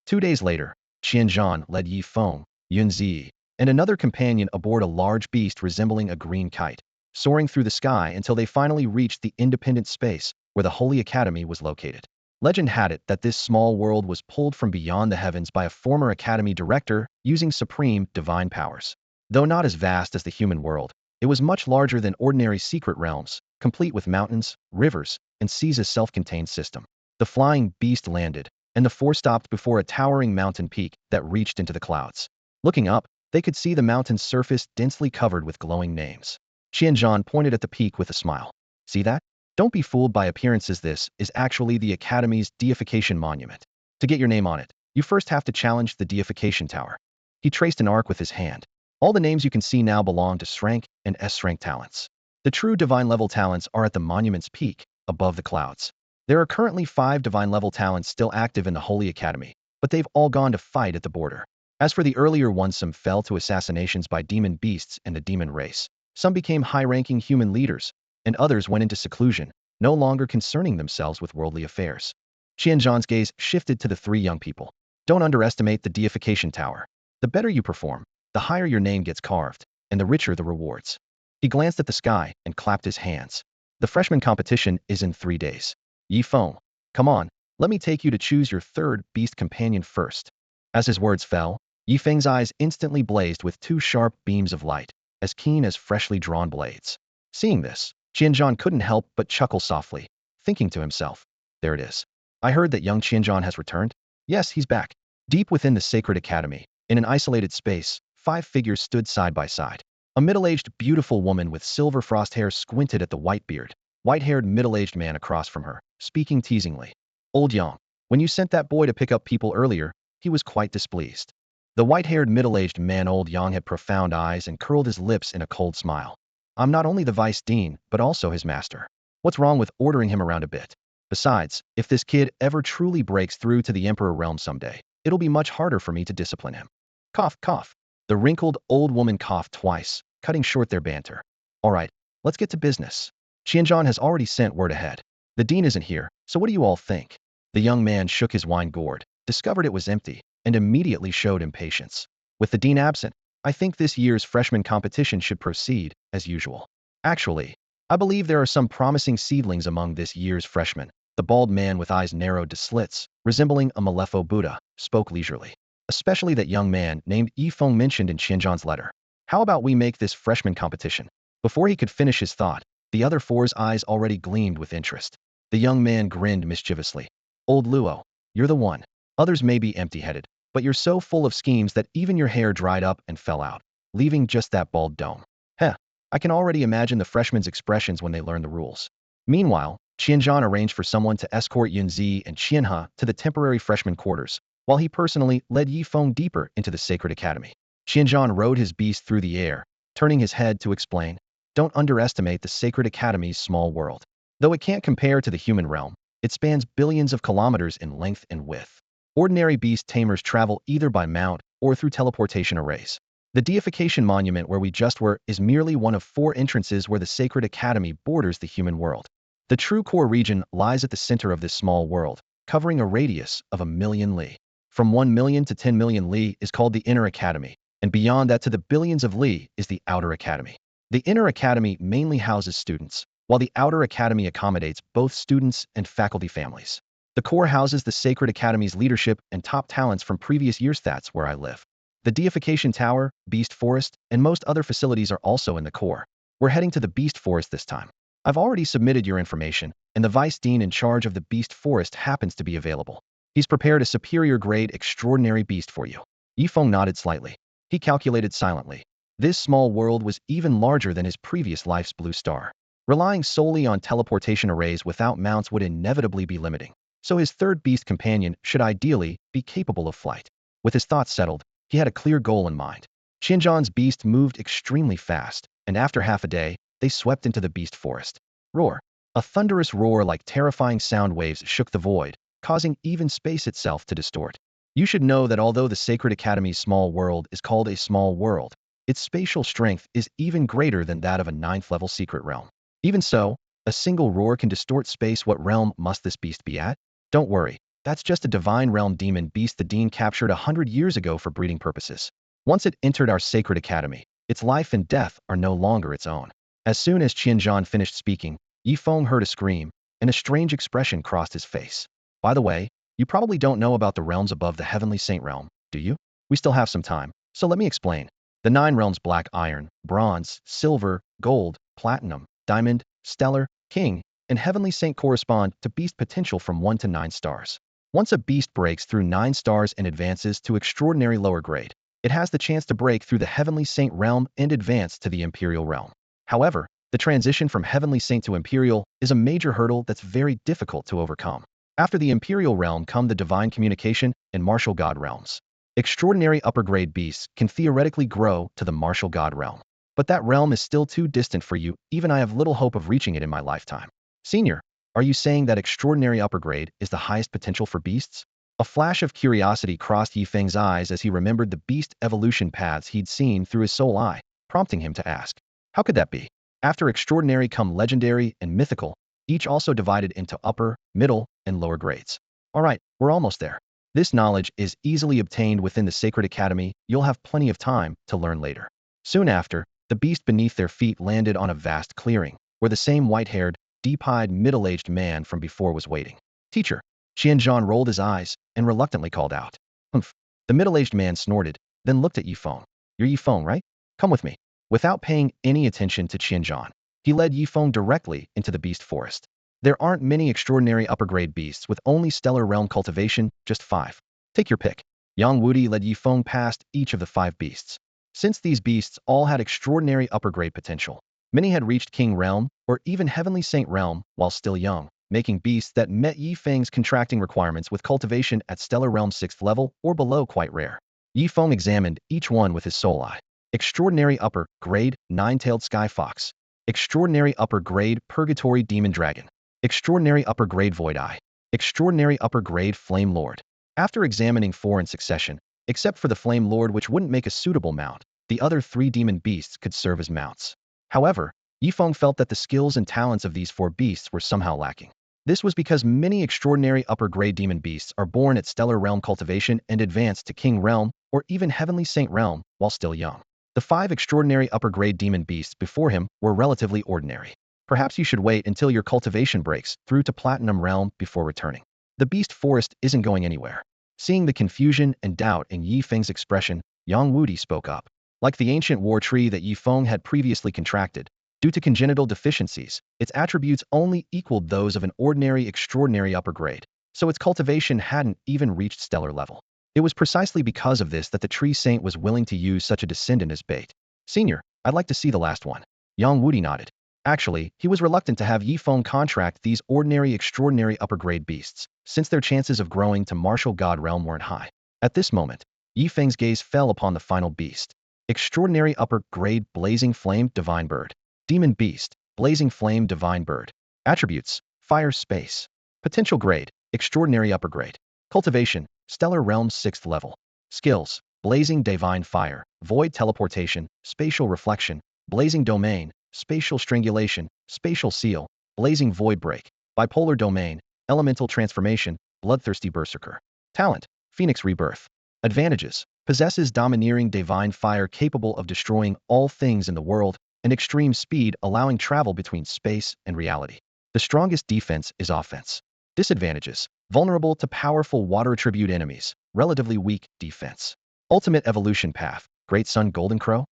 2 days later, Qianzhan led Yi Feng, Yunzi, and another companion aboard a large beast resembling a green kite, soaring through the sky until they finally reached the independent space where the Holy Academy was located. Legend had it that this small world was pulled from beyond the heavens by a former Academy director using supreme divine powers. Though not as vast as the human world, it was much larger than ordinary secret realms, complete with mountains, rivers, and seas as self-contained system. The flying beast landed, and the 4 stopped before a towering mountain peak that reached into the clouds. Looking up, they could see the mountain's surface densely covered with glowing names. Qianzhan pointed at the peak with a smile. See that? Don't be fooled by appearances. This is actually the Academy's deification monument. To get your name on it, you first have to challenge the deification tower. He traced an arc with his hand. All the names you can see now belong to S-rank and S-rank talents. The true divine-level talents are at the monument's peak, above the clouds. There are currently 5 divine-level talents still active in the Holy Academy, but they've all gone to fight at the border. As for the earlier ones, some fell to assassinations by demon beasts and the demon race. Some became high-ranking human leaders, and others went into seclusion, no longer concerning themselves with worldly affairs. Qianzhan's gaze shifted to the 3 young people. Don't underestimate the deification tower. The better you perform, the higher your name gets carved, and the richer the rewards. He glanced at the sky and clapped his hands. The freshman competition is in 3 days. Yi Feng, come on, let me take you to choose your 3rd beast companion first. As his words fell, Yi Feng's eyes instantly blazed with 2 sharp beams of light, as keen as freshly drawn blades. Seeing this, Qianzhan couldn't help but chuckle softly, thinking to himself, there it is. I heard that young Qianzhan has returned. Yes, he's back. Deep within the sacred academy, in an isolated space, 5 figures stood side by side. A middle-aged, beautiful woman with silver frost hair squinted at the white-haired middle-aged man across from her, speaking teasingly. Old Yang, when you sent that boy to pick up people earlier, he was quite displeased. The white-haired middle-aged man, Old Yang, had profound eyes and curled his lips in a cold smile. I'm not only the vice dean, but also his master. What's wrong with ordering him around a bit? Besides, if this kid ever truly breaks through to the Emperor realm someday, it'll be much harder for me to discipline him. Cough, cough. The wrinkled old woman coughed twice, cutting short their banter. All right, let's get to business. Qianzhan has already sent word ahead. The dean isn't here, so what do you all think? The young man shook his wine gourd, discovered it was empty, and immediately showed impatience. With the dean absent, I think this year's freshman competition should proceed as usual. Actually, I believe there are some promising seedlings among this year's freshmen. The bald man with eyes narrowed to slits, resembling a Malefo Buddha, spoke leisurely. Especially that young man named Yi Feng mentioned in Qianzhan's letter. How about we make this freshman competition? Before he could finish his thought, the other 4's eyes already gleamed with interest. The young man grinned mischievously. Old Luo, you're the one. Others may be empty-headed, but you're so full of schemes that even your hair dried up and fell out, leaving just that bald dome. Heh, I can already imagine the freshmen's expressions when they learn the rules. Meanwhile, Qianzhan arranged for someone to escort Yunzi and Qianhe to the temporary freshman quarters, while he personally led Yi Feng deeper into the sacred academy. Qianzhan rode his beast through the air, turning his head to explain, don't underestimate the sacred academy's small world. Though it can't compare to the human realm, it spans billions of kilometers in length and width. Ordinary beast tamers travel either by mount or through teleportation arrays. The deification monument where we just were is merely one of 4 entrances where the sacred academy borders the human world. The true core region lies at the center of this small world, covering a radius of 1,000,000 li. From 1 million to 10 million li is called the inner academy, And beyond that to the billions of li is the Outer Academy. The Inner Academy mainly houses students, while the Outer Academy accommodates both students and faculty families. The core houses the Sacred Academy's leadership and top talents from previous years. That's where I live. The Deification Tower, Beast Forest, and most other facilities are also in the core. We're heading to the Beast Forest this time. I've already submitted your information, and the Vice Dean in charge of the Beast Forest happens to be available. He's prepared a superior grade extraordinary beast for you. Yifeng nodded slightly. He calculated silently. This small world was even larger than his previous life's blue star. Relying solely on teleportation arrays without mounts would inevitably be limiting. So his third beast companion should ideally be capable of flight. With his thoughts settled, he had a clear goal in mind. Xinjiang's beast moved extremely fast, and after half a day, they swept into the beast forest. Roar. A thunderous roar like terrifying sound waves shook the void, causing even space itself to distort. You should know that although the Sacred Academy's small world is called a small world, its spatial strength is even greater than that of a 9th-level secret realm. Even so, a single roar can distort space. What realm must this beast be at? Don't worry, that's just a divine realm demon beast the Dean captured 100 years ago for breeding purposes. Once it entered our Sacred Academy, its life and death are no longer its own. As soon as Qianzhan finished speaking, Yifeng heard a scream, and a strange expression crossed his face. By the way, you probably don't know about the realms above the Heavenly Saint realm, do you? We still have some time, so let me explain. The 9 realms: black iron, bronze, silver, gold, platinum, diamond, stellar, king, and Heavenly Saint correspond to beast potential from 1 to 9 stars. Once a beast breaks through 9 stars and advances to extraordinary lower grade, it has the chance to break through the Heavenly Saint realm and advance to the Imperial realm. However, the transition from Heavenly Saint to Imperial is a major hurdle that's very difficult to overcome. After the Imperial realm come the Divine Communication and Martial God realms. Extraordinary upper-grade beasts can theoretically grow to the Martial God realm. But that realm is still too distant for you. Even I have little hope of reaching it in my lifetime. Senior, are you saying that extraordinary upper grade is the highest potential for beasts? A flash of curiosity crossed Yifeng's eyes as he remembered the beast evolution paths he'd seen through his soul eye, prompting him to ask, how could that be? After extraordinary come legendary and mythical, each also divided into upper, middle, and lower grades. All right, we're almost there. This knowledge is easily obtained within the Sacred Academy. You'll have plenty of time to learn later. Soon after, the beast beneath their feet landed on a vast clearing, where the same white-haired, deep-eyed, middle-aged man from before was waiting. Teacher. Qianzhan rolled his eyes and reluctantly called out. Humph. The middle-aged man snorted, then looked at Yifeng. You're Yifeng, right? Come with me. Without paying any attention to Qianzhan, he led Yifeng directly into the beast forest. There aren't many extraordinary upper-grade beasts with only stellar realm cultivation, just 5. Take your pick. Yang Wudi led Yifeng past each of the 5 beasts. Since these beasts all had extraordinary upper-grade potential, many had reached King Realm or even Heavenly Saint Realm while still young, making beasts that met Yifeng's contracting requirements with cultivation at Stellar Realm 6th level or below quite rare. Yifeng examined each one with his soul eye. Extraordinary upper grade Nine-tailed Sky Fox. Extraordinary upper grade Purgatory Demon Dragon. Extraordinary upper grade Void Eye. Extraordinary upper grade Flame Lord. After examining 4 in succession, except for the Flame Lord which wouldn't make a suitable mount, the other 3 demon beasts could serve as mounts. However, Yifeng felt that the skills and talents of these 4 beasts were somehow lacking. This was because many extraordinary upper-grade demon beasts are born at Stellar Realm cultivation and advance to King Realm or even Heavenly Saint Realm while still young. The 5 extraordinary upper-grade demon beasts before him were relatively ordinary. Perhaps you should wait until your cultivation breaks through to Platinum Realm before returning. The beast forest isn't going anywhere. Seeing the confusion and doubt in Yifeng's expression, Yang Wudi spoke up. Like the ancient war tree that Yifeng had previously contracted, due to congenital deficiencies, its attributes only equaled those of an ordinary extraordinary upper grade, so its cultivation hadn't even reached stellar level. It was precisely because of this that the tree saint was willing to use such a descendant as bait. Senior, I'd like to see the last one. Yang Wudi nodded. Actually, he was reluctant to have Yifeng contract these ordinary extraordinary upper-grade beasts, since their chances of growing to martial god realm weren't high. At this moment, Yifeng's gaze fell upon the final beast. Extraordinary upper-grade Blazing Flame Divine Bird. Demon Beast, Blazing Flame Divine Bird. Attributes, Fire Space. Potential Grade, Extraordinary Upper Grade. Cultivation, Stellar Realm 6th Level. Skills, Blazing Divine Fire, Void Teleportation, Spatial Reflection, Blazing Domain, Spatial Strangulation, Spatial Seal, Blazing Void Break, Bipolar Domain, Elemental Transformation, Bloodthirsty Berserker. Talent, Phoenix Rebirth. Advantages, Possesses domineering divine fire capable of destroying all things in the world, and extreme speed allowing travel between space and reality. The strongest defense is offense. Disadvantages: vulnerable to powerful water attribute enemies, relatively weak defense. Ultimate evolution path: Great Sun Golden Crow.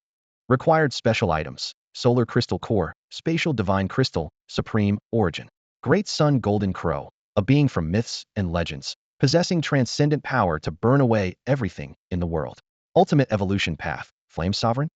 Required special items: Solar Crystal Core, Spatial Divine Crystal, Supreme Origin. Great Sun Golden Crow, a being from myths and legends, possessing transcendent power to burn away everything in the world. Ultimate evolution path: Flame Sovereign.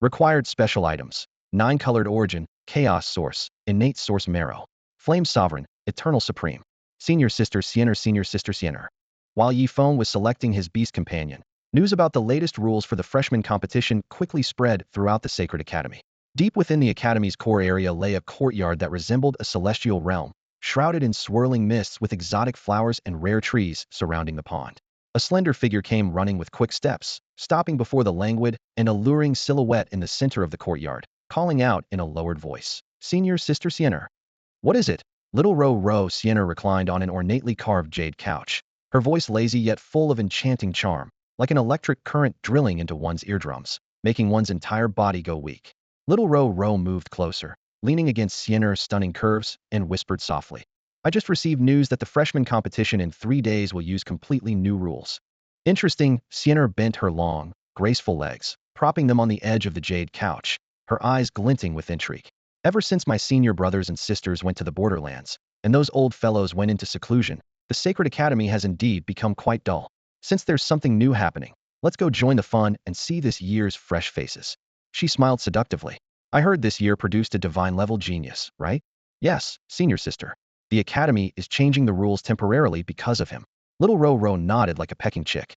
Required special items: 9-colored Origin, Chaos Source, Innate Source Marrow. Flame Sovereign, Eternal Supreme. Senior Sister Sienner. While Yi Feng was selecting his beast companion, news about the latest rules for the freshman competition quickly spread throughout the Sacred Academy. Deep within the Academy's core area lay a courtyard that resembled a celestial realm, shrouded in swirling mists with exotic flowers and rare trees surrounding the pond. A slender figure came running with quick steps, stopping before the languid and alluring silhouette in the center of the courtyard, calling out in a lowered voice, "Senior Sister Sienner." "What is it?" Little Ro Sienner reclined on an ornately carved jade couch, her voice lazy yet full of enchanting charm, like an electric current drilling into one's eardrums, making one's entire body go weak. Little Ro moved closer, leaning against Sienner's stunning curves, and whispered softly, "I just received news that the freshman competition in 3 days will use completely new rules." "Interesting." Sienner bent her long, graceful legs, propping them on the edge of the jade couch, her eyes glinting with intrigue. "Ever since my senior brothers and sisters went to the borderlands, and those old fellows went into seclusion, the Sacred Academy has indeed become quite dull. Since there's something new happening, let's go join the fun and see this year's fresh faces." She smiled seductively. "I heard this year produced a divine-level genius, right?" "Yes, senior sister. The Academy is changing the rules temporarily because of him." Little Ro nodded like a pecking chick.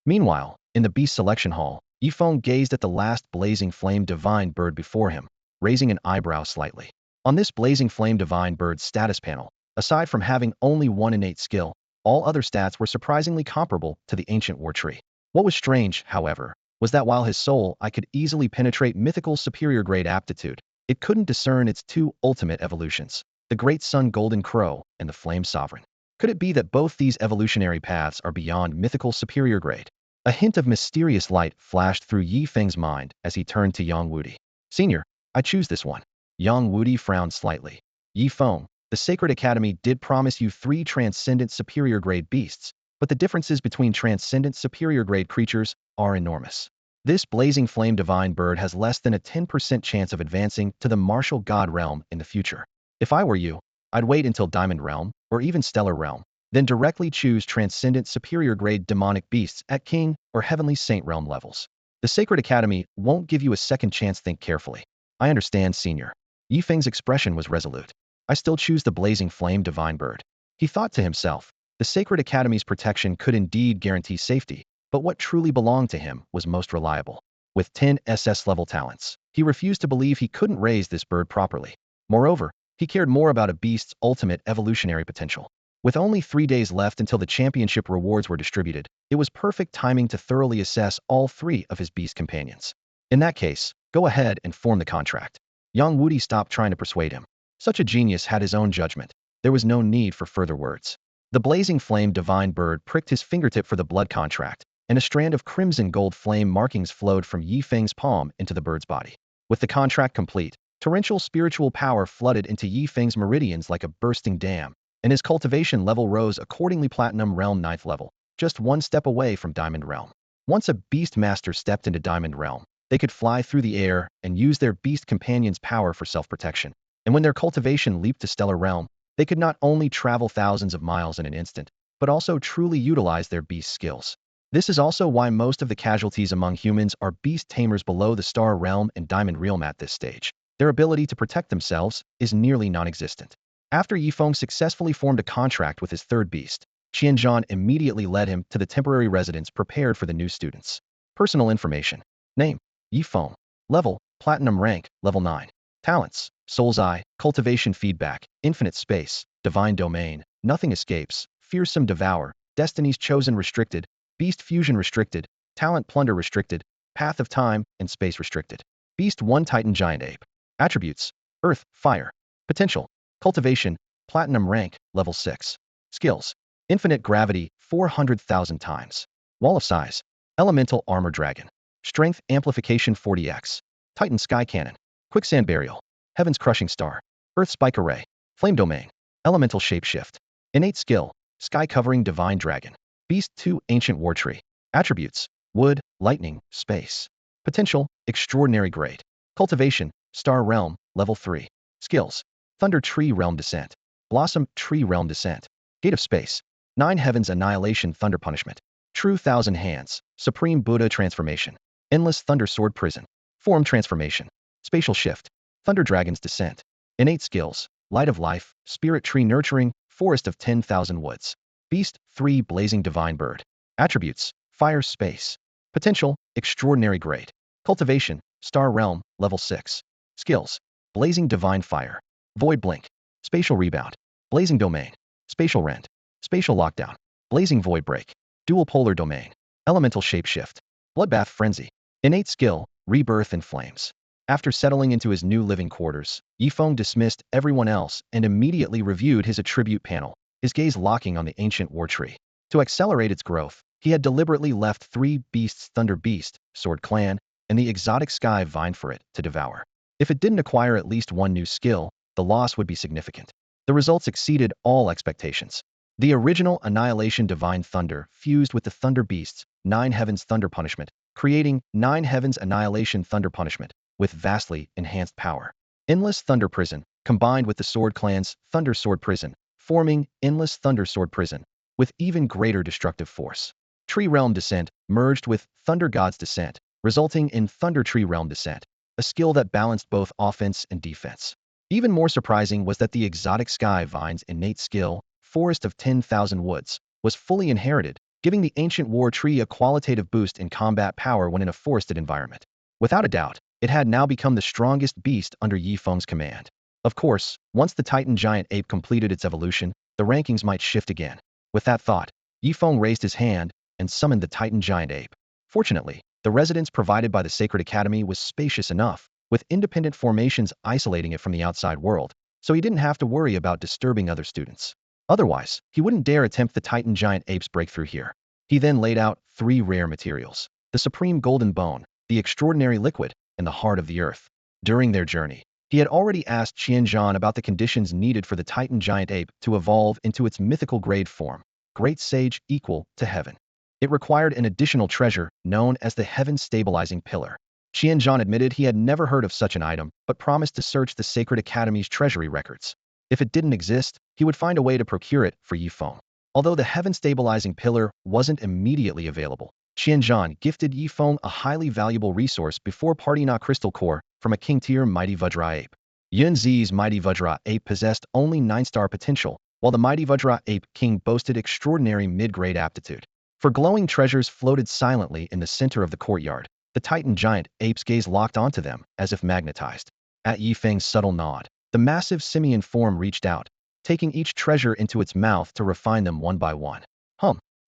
Meanwhile, in the beast selection hall, Yi Feng gazed at the last blazing flame divine bird before him, raising an eyebrow slightly. On this blazing flame divine bird's status panel, aside from having only one innate skill, all other stats were surprisingly comparable to the ancient war tree. What was strange, however, was that while his soul I could easily penetrate mythical superior grade aptitude, it couldn't discern its two ultimate evolutions, the Great Sun Golden Crow and the Flame Sovereign. Could it be that both these evolutionary paths are beyond mythical superior grade? A hint of mysterious light flashed through Yi Feng's mind as he turned to Yang Wudi. "Senior, I choose this one." Yang Wudi frowned slightly. "Yi Feng, the Sacred Academy did promise you 3 transcendent superior grade beasts, but the differences between transcendent superior grade creatures are enormous. This blazing flame divine bird has less than a 10% chance of advancing to the martial god realm in the future. If I were you, I'd wait until Diamond Realm, or even Stellar Realm, then directly choose transcendent superior grade demonic beasts at King or Heavenly Saint Realm levels. The Sacred Academy won't give you a second chance. Think carefully." "I understand, senior." Yi Feng's expression was resolute. "I still choose the blazing flame divine bird." He thought to himself, the Sacred Academy's protection could indeed guarantee safety, but what truly belonged to him was most reliable. With 10 SS-level talents, he refused to believe he couldn't raise this bird properly. Moreover, he cared more about a beast's ultimate evolutionary potential. With only 3 days left until the championship rewards were distributed, it was perfect timing to thoroughly assess all 3 of his beast companions. "In that case, go ahead and form the contract." Yang Wudi stopped trying to persuade him. Such a genius had his own judgment. There was no need for further words. The blazing flame divine bird pricked his fingertip for the blood contract, and a strand of crimson gold flame markings flowed from Yi Feng's palm into the bird's body. With the contract complete, torrential spiritual power flooded into Yi Feng's meridians like a bursting dam, and his cultivation level rose accordingly. Platinum Realm 9th level, just 1 step away from Diamond Realm. Once a beast master stepped into Diamond Realm, they could fly through the air and use their beast companion's power for self-protection. And when their cultivation leaped to Stellar Realm, they could not only travel thousands of miles in an instant, but also truly utilize their beast skills. This is also why most of the casualties among humans are beast tamers below the Star Realm and Diamond Realm at this stage. Their ability to protect themselves is nearly non-existent. After Yi Feng successfully formed a contract with his 3rd beast, Qianzhan immediately led him to the temporary residence prepared for the new students. Personal information. Name: Yi Feng. Level: Platinum rank, level 9. Talents: Soul's Eye, Cultivation Feedback, Infinite Space, Divine Domain, Nothing Escapes, Fearsome Devour, Destiny's Chosen Restricted, Beast Fusion Restricted, Talent Plunder Restricted, Path of Time and Space Restricted. Beast 1 Titan Giant Ape. Attributes: Earth, Fire. Potential: Cultivation, Platinum rank, level 6. Skills: Infinite Gravity, 400,000 times. Wall of Size: Elemental Armor Dragon. Strength Amplification 40x. Titan Sky Cannon. Quicksand Burial. Heaven's Crushing Star. Earth Spike Array. Flame Domain. Elemental Shapeshift. Innate Skill. Sky Covering Divine Dragon. Beast 2 Ancient War Tree. Attributes: Wood, Lightning, Space. Potential: Extraordinary Grade. Cultivation: Star Realm, Level 3. Skills: Thunder Tree Realm Descent. Blossom Tree Realm Descent. Gate of Space. 9 Heavens Annihilation Thunder Punishment. True Thousand Hands. Supreme Buddha Transformation. Endless Thunder Sword Prison. Form Transformation. Spatial Shift. Thunder Dragon's Descent. Innate Skills: Light of Life, Spirit Tree Nurturing, Forest of 10,000 Woods. Beast 3 Blazing Divine Bird. Attributes: Fire Space. Potential: Extraordinary Grade. Cultivation: Star Realm, Level 6. Skills: Blazing Divine Fire. Void Blink. Spatial Rebound. Blazing Domain. Spatial Rend. Spatial Lockdown. Blazing Void Break. Dual Polar Domain. Elemental Shapeshift. Bloodbath Frenzy. Innate Skill: Rebirth in Flames. After settling into his new living quarters, Feng dismissed everyone else and immediately reviewed his attribute panel, his gaze locking on the ancient war tree. To accelerate its growth, he had deliberately left 3 beasts: Thunder Beast, Sword Clan, and the exotic Sky Vine for it to devour. If it didn't acquire at least one new skill, the loss would be significant. The results exceeded all expectations. The original Annihilation Divine Thunder fused with the Thunder Beast's 9 Heavens Thunder Punishment, creating 9 Heavens Annihilation Thunder Punishment, with vastly enhanced power. Endless Thunder Prison, combined with the Sword Clan's Thunder Sword Prison, forming Endless Thunder Sword Prison, with even greater destructive force. Tree Realm Descent merged with Thunder God's Descent, resulting in Thunder Tree Realm Descent, a skill that balanced both offense and defense. Even more surprising was that the exotic Sky Vine's innate skill, Forest of 10,000 Woods, was fully inherited, giving the ancient war tree a qualitative boost in combat power when in a forested environment. Without a doubt, it had now become the strongest beast under Feng's command. Of course, once the Titan Giant Ape completed its evolution, the rankings might shift again. With that thought, Feng raised his hand and summoned the Titan Giant Ape. Fortunately, the residence provided by the Sacred Academy was spacious enough, with independent formations isolating it from the outside world, so he didn't have to worry about disturbing other students. Otherwise, he wouldn't dare attempt the Titan Giant Ape's breakthrough here. He then laid out 3 rare materials: the Supreme Golden Bone, the Extraordinary Liquid, and the Heart of the Earth. During their journey, he had already asked Qianzhan about the conditions needed for the Titan Giant Ape to evolve into its mythical grade form, Great Sage equal to Heaven. It required an additional treasure known as the Heaven Stabilizing Pillar. Qianzhan admitted he had never heard of such an item, but promised to search the Sacred Academy's treasury records. If it didn't exist, he would find a way to procure it for Feng. Although the Heaven Stabilizing Pillar wasn't immediately available, Qianzhan gifted Feng a highly valuable resource before parting a crystal core from a king-tier Mighty Vajra Ape. Yunzi's Mighty Vajra Ape possessed only 9-star potential, while the Mighty Vajra Ape King boasted extraordinary mid-grade aptitude. For glowing treasures floated silently in the center of the courtyard. The Titan Giant Ape's gaze locked onto them, as if magnetized. At Feng's subtle nod, the massive simian form reached out, taking each treasure into its mouth to refine them one by one.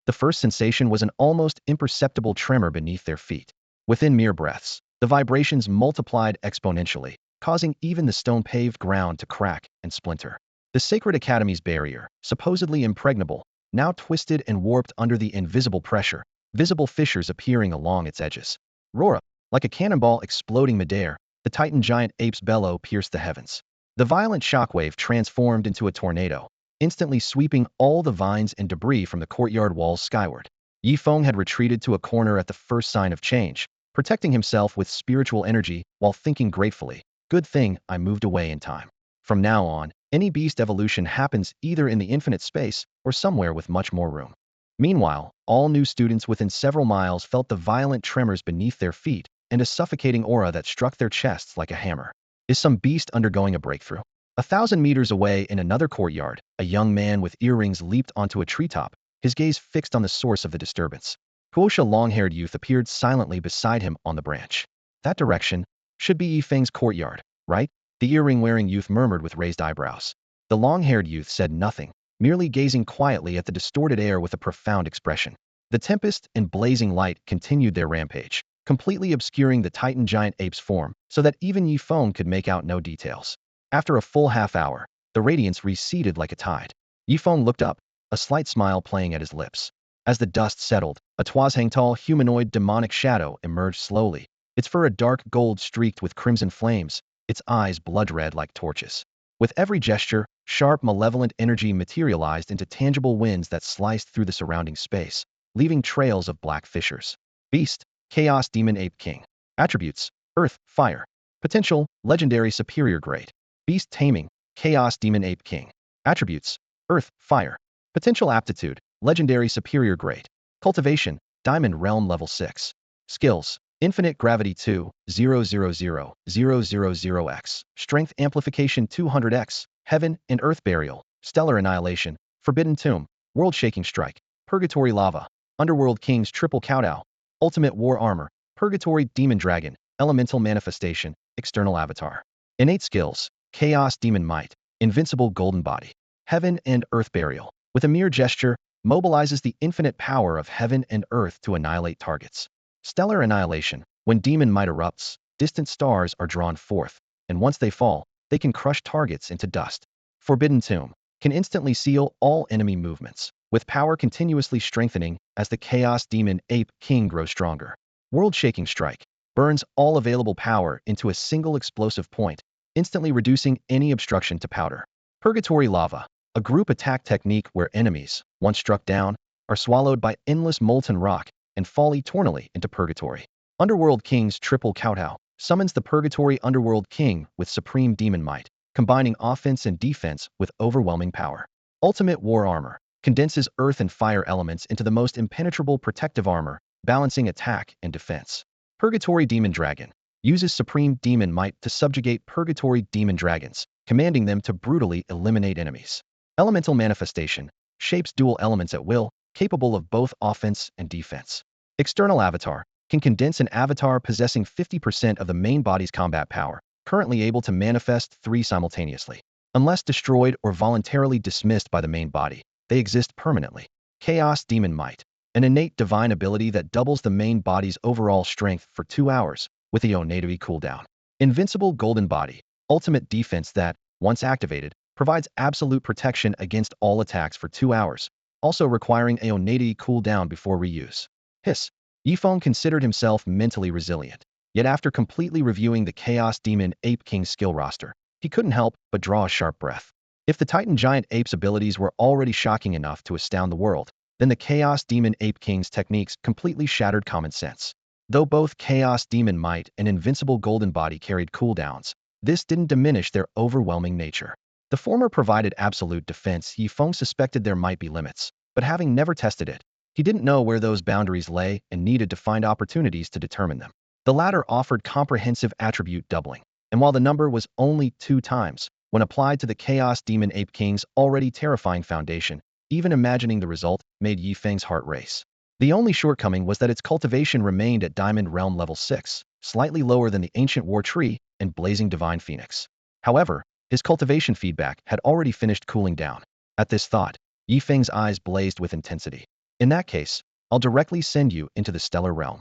The first sensation was an almost imperceptible tremor beneath their feet. Within mere breaths, the vibrations multiplied exponentially, causing even the stone-paved ground to crack and splinter. The Sacred Academy's barrier, supposedly impregnable, now twisted and warped under the invisible pressure, visible fissures appearing along its edges. Roar! Like a cannonball exploding midair, the Titan Giant Ape's bellow pierced the heavens. The violent shockwave transformed into a tornado, instantly sweeping all the vines and debris from the courtyard walls skyward. Feng had retreated to a corner at the first sign of change, protecting himself with spiritual energy while thinking gratefully, "Good thing I moved away in time. From now on, any beast evolution happens either in the infinite space or somewhere with much more room." Meanwhile, all new students within several miles felt the violent tremors beneath their feet and a suffocating aura that struck their chests like a hammer. Is some beast undergoing a breakthrough? 1,000 meters away in another courtyard, a young man with earrings leaped onto a treetop, his gaze fixed on the source of the disturbance. Kuosha long-haired youth appeared silently beside him on the branch. "That direction should be Feng's courtyard, right?" the earring-wearing youth murmured with raised eyebrows. The long-haired youth said nothing, merely gazing quietly at the distorted air with a profound expression. The tempest and blazing light continued their rampage, completely obscuring the Titan Giant Ape's form so that even Feng could make out no details. After a full half-hour, the radiance receded like a tide. Feng looked up, a slight smile playing at his lips. As the dust settled, a tall humanoid demonic shadow emerged slowly, its fur a dark gold streaked with crimson flames, its eyes blood-red like torches. With every gesture, sharp, malevolent energy materialized into tangible winds that sliced through the surrounding space, leaving trails of black fissures. Beast, Chaos Demon Ape King. Attributes: Earth, Fire. Potential: Legendary Superior Grade. Beast-taming, Chaos Demon Ape King. Attributes: Earth, Fire. Potential aptitude: Legendary Superior Grade. Cultivation: Diamond Realm Level 6. Skills: Infinite Gravity 2, 000x. Strength Amplification 200x. Heaven and Earth Burial. Stellar Annihilation. Forbidden Tomb. World-Shaking Strike. Purgatory Lava. Underworld King's Triple Kowtow. Ultimate War Armor. Purgatory Demon Dragon. Elemental Manifestation. External Avatar. Innate Skills: Chaos Demon Might. Invincible Golden Body. Heaven and Earth Burial. With a mere gesture, mobilizes the infinite power of heaven and earth to annihilate targets. Stellar Annihilation. When demon might erupts, distant stars are drawn forth, and once they fall, they can crush targets into dust. Forbidden Tomb. Can instantly seal all enemy movements, with power continuously strengthening as the Chaos Demon Ape King grows stronger. World-Shaking Strike. Burns all available power into a single explosive point, instantly reducing any obstruction to powder. Purgatory Lava. A group attack technique where enemies, once struck down, are swallowed by endless molten rock and fall eternally into purgatory. Underworld King's Triple Kowtow summons the Purgatory Underworld King with supreme demon might, combining offense and defense with overwhelming power. Ultimate War Armor condenses earth and fire elements into the most impenetrable protective armor, balancing attack and defense. Purgatory Demon Dragon uses supreme demon might to subjugate purgatory demon dragons, commanding them to brutally eliminate enemies. Elemental Manifestation shapes dual elements at will, capable of both offense and defense. External Avatar can condense an avatar possessing 50% of the main body's combat power, currently able to manifest 3 simultaneously. Unless destroyed or voluntarily dismissed by the main body, they exist permanently. Chaos Demon Might. An innate divine ability that doubles the main body's overall strength for 2 hours, with a Oneidae cooldown. Invincible Golden Body. Ultimate defense that, once activated, provides absolute protection against all attacks for 2 hours, also requiring a Oneidae cooldown before reuse. Hiss. Feng considered himself mentally resilient, yet after completely reviewing the Chaos Demon Ape King's skill roster, he couldn't help but draw a sharp breath. If the Titan Giant Ape's abilities were already shocking enough to astound the world, then the Chaos Demon Ape King's techniques completely shattered common sense. Though both Chaos Demon Might and Invincible Golden Body carried cooldowns, this didn't diminish their overwhelming nature. The former provided absolute defense. Feng suspected there might be limits, but having never tested it, he didn't know where those boundaries lay and needed to find opportunities to determine them. The latter offered comprehensive attribute doubling, and while the number was only 2 times, when applied to the Chaos Demon Ape King's already terrifying foundation, even imagining the result made Feng's heart race. The only shortcoming was that its cultivation remained at Diamond Realm Level 6, slightly lower than the Ancient War Tree and Blazing Divine Phoenix. However, his cultivation feedback had already finished cooling down. At this thought, Feng's eyes blazed with intensity. In that case, I'll directly send you into the Stellar Realm.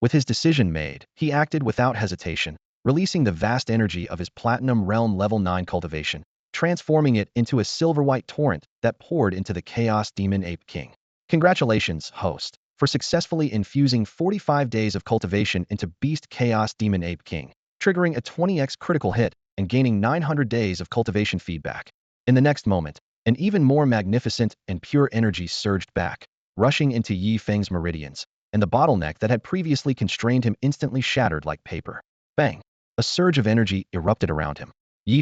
With his decision made, he acted without hesitation, releasing the vast energy of his Platinum Realm Level 9 cultivation, transforming it into a silver-white torrent that poured into the Chaos Demon Ape King. Congratulations, host, for successfully infusing 45 days of cultivation into Beast Chaos Demon Ape King, triggering a 20x critical hit and gaining 900 days of cultivation feedback. In the next moment, an even more magnificent and pure energy surged back, rushing into Feng's meridians, and the bottleneck that had previously constrained him instantly shattered like paper. Bang! A surge of energy erupted around him.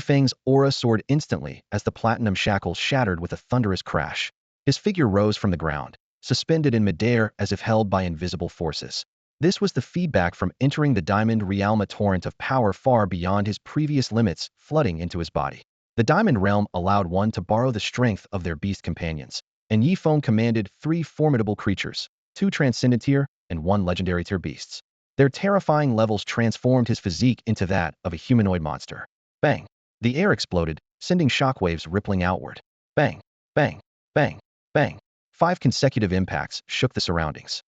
Feng's aura soared instantly as the platinum shackles shattered with a thunderous crash. His figure rose from the ground, suspended in midair as if held by invisible forces. This was the feedback from entering the Diamond Realm, a torrent of power far beyond his previous limits flooding into his body. The Diamond Realm allowed one to borrow the strength of their beast companions, and Feng commanded 3 formidable creatures, 2 transcendent tier and 1 legendary tier beasts. Their terrifying levels transformed his physique into that of a humanoid monster. Bang! The air exploded, sending shockwaves rippling outward. Bang! Bang! Bang! Bang! 5 consecutive impacts shook the surroundings.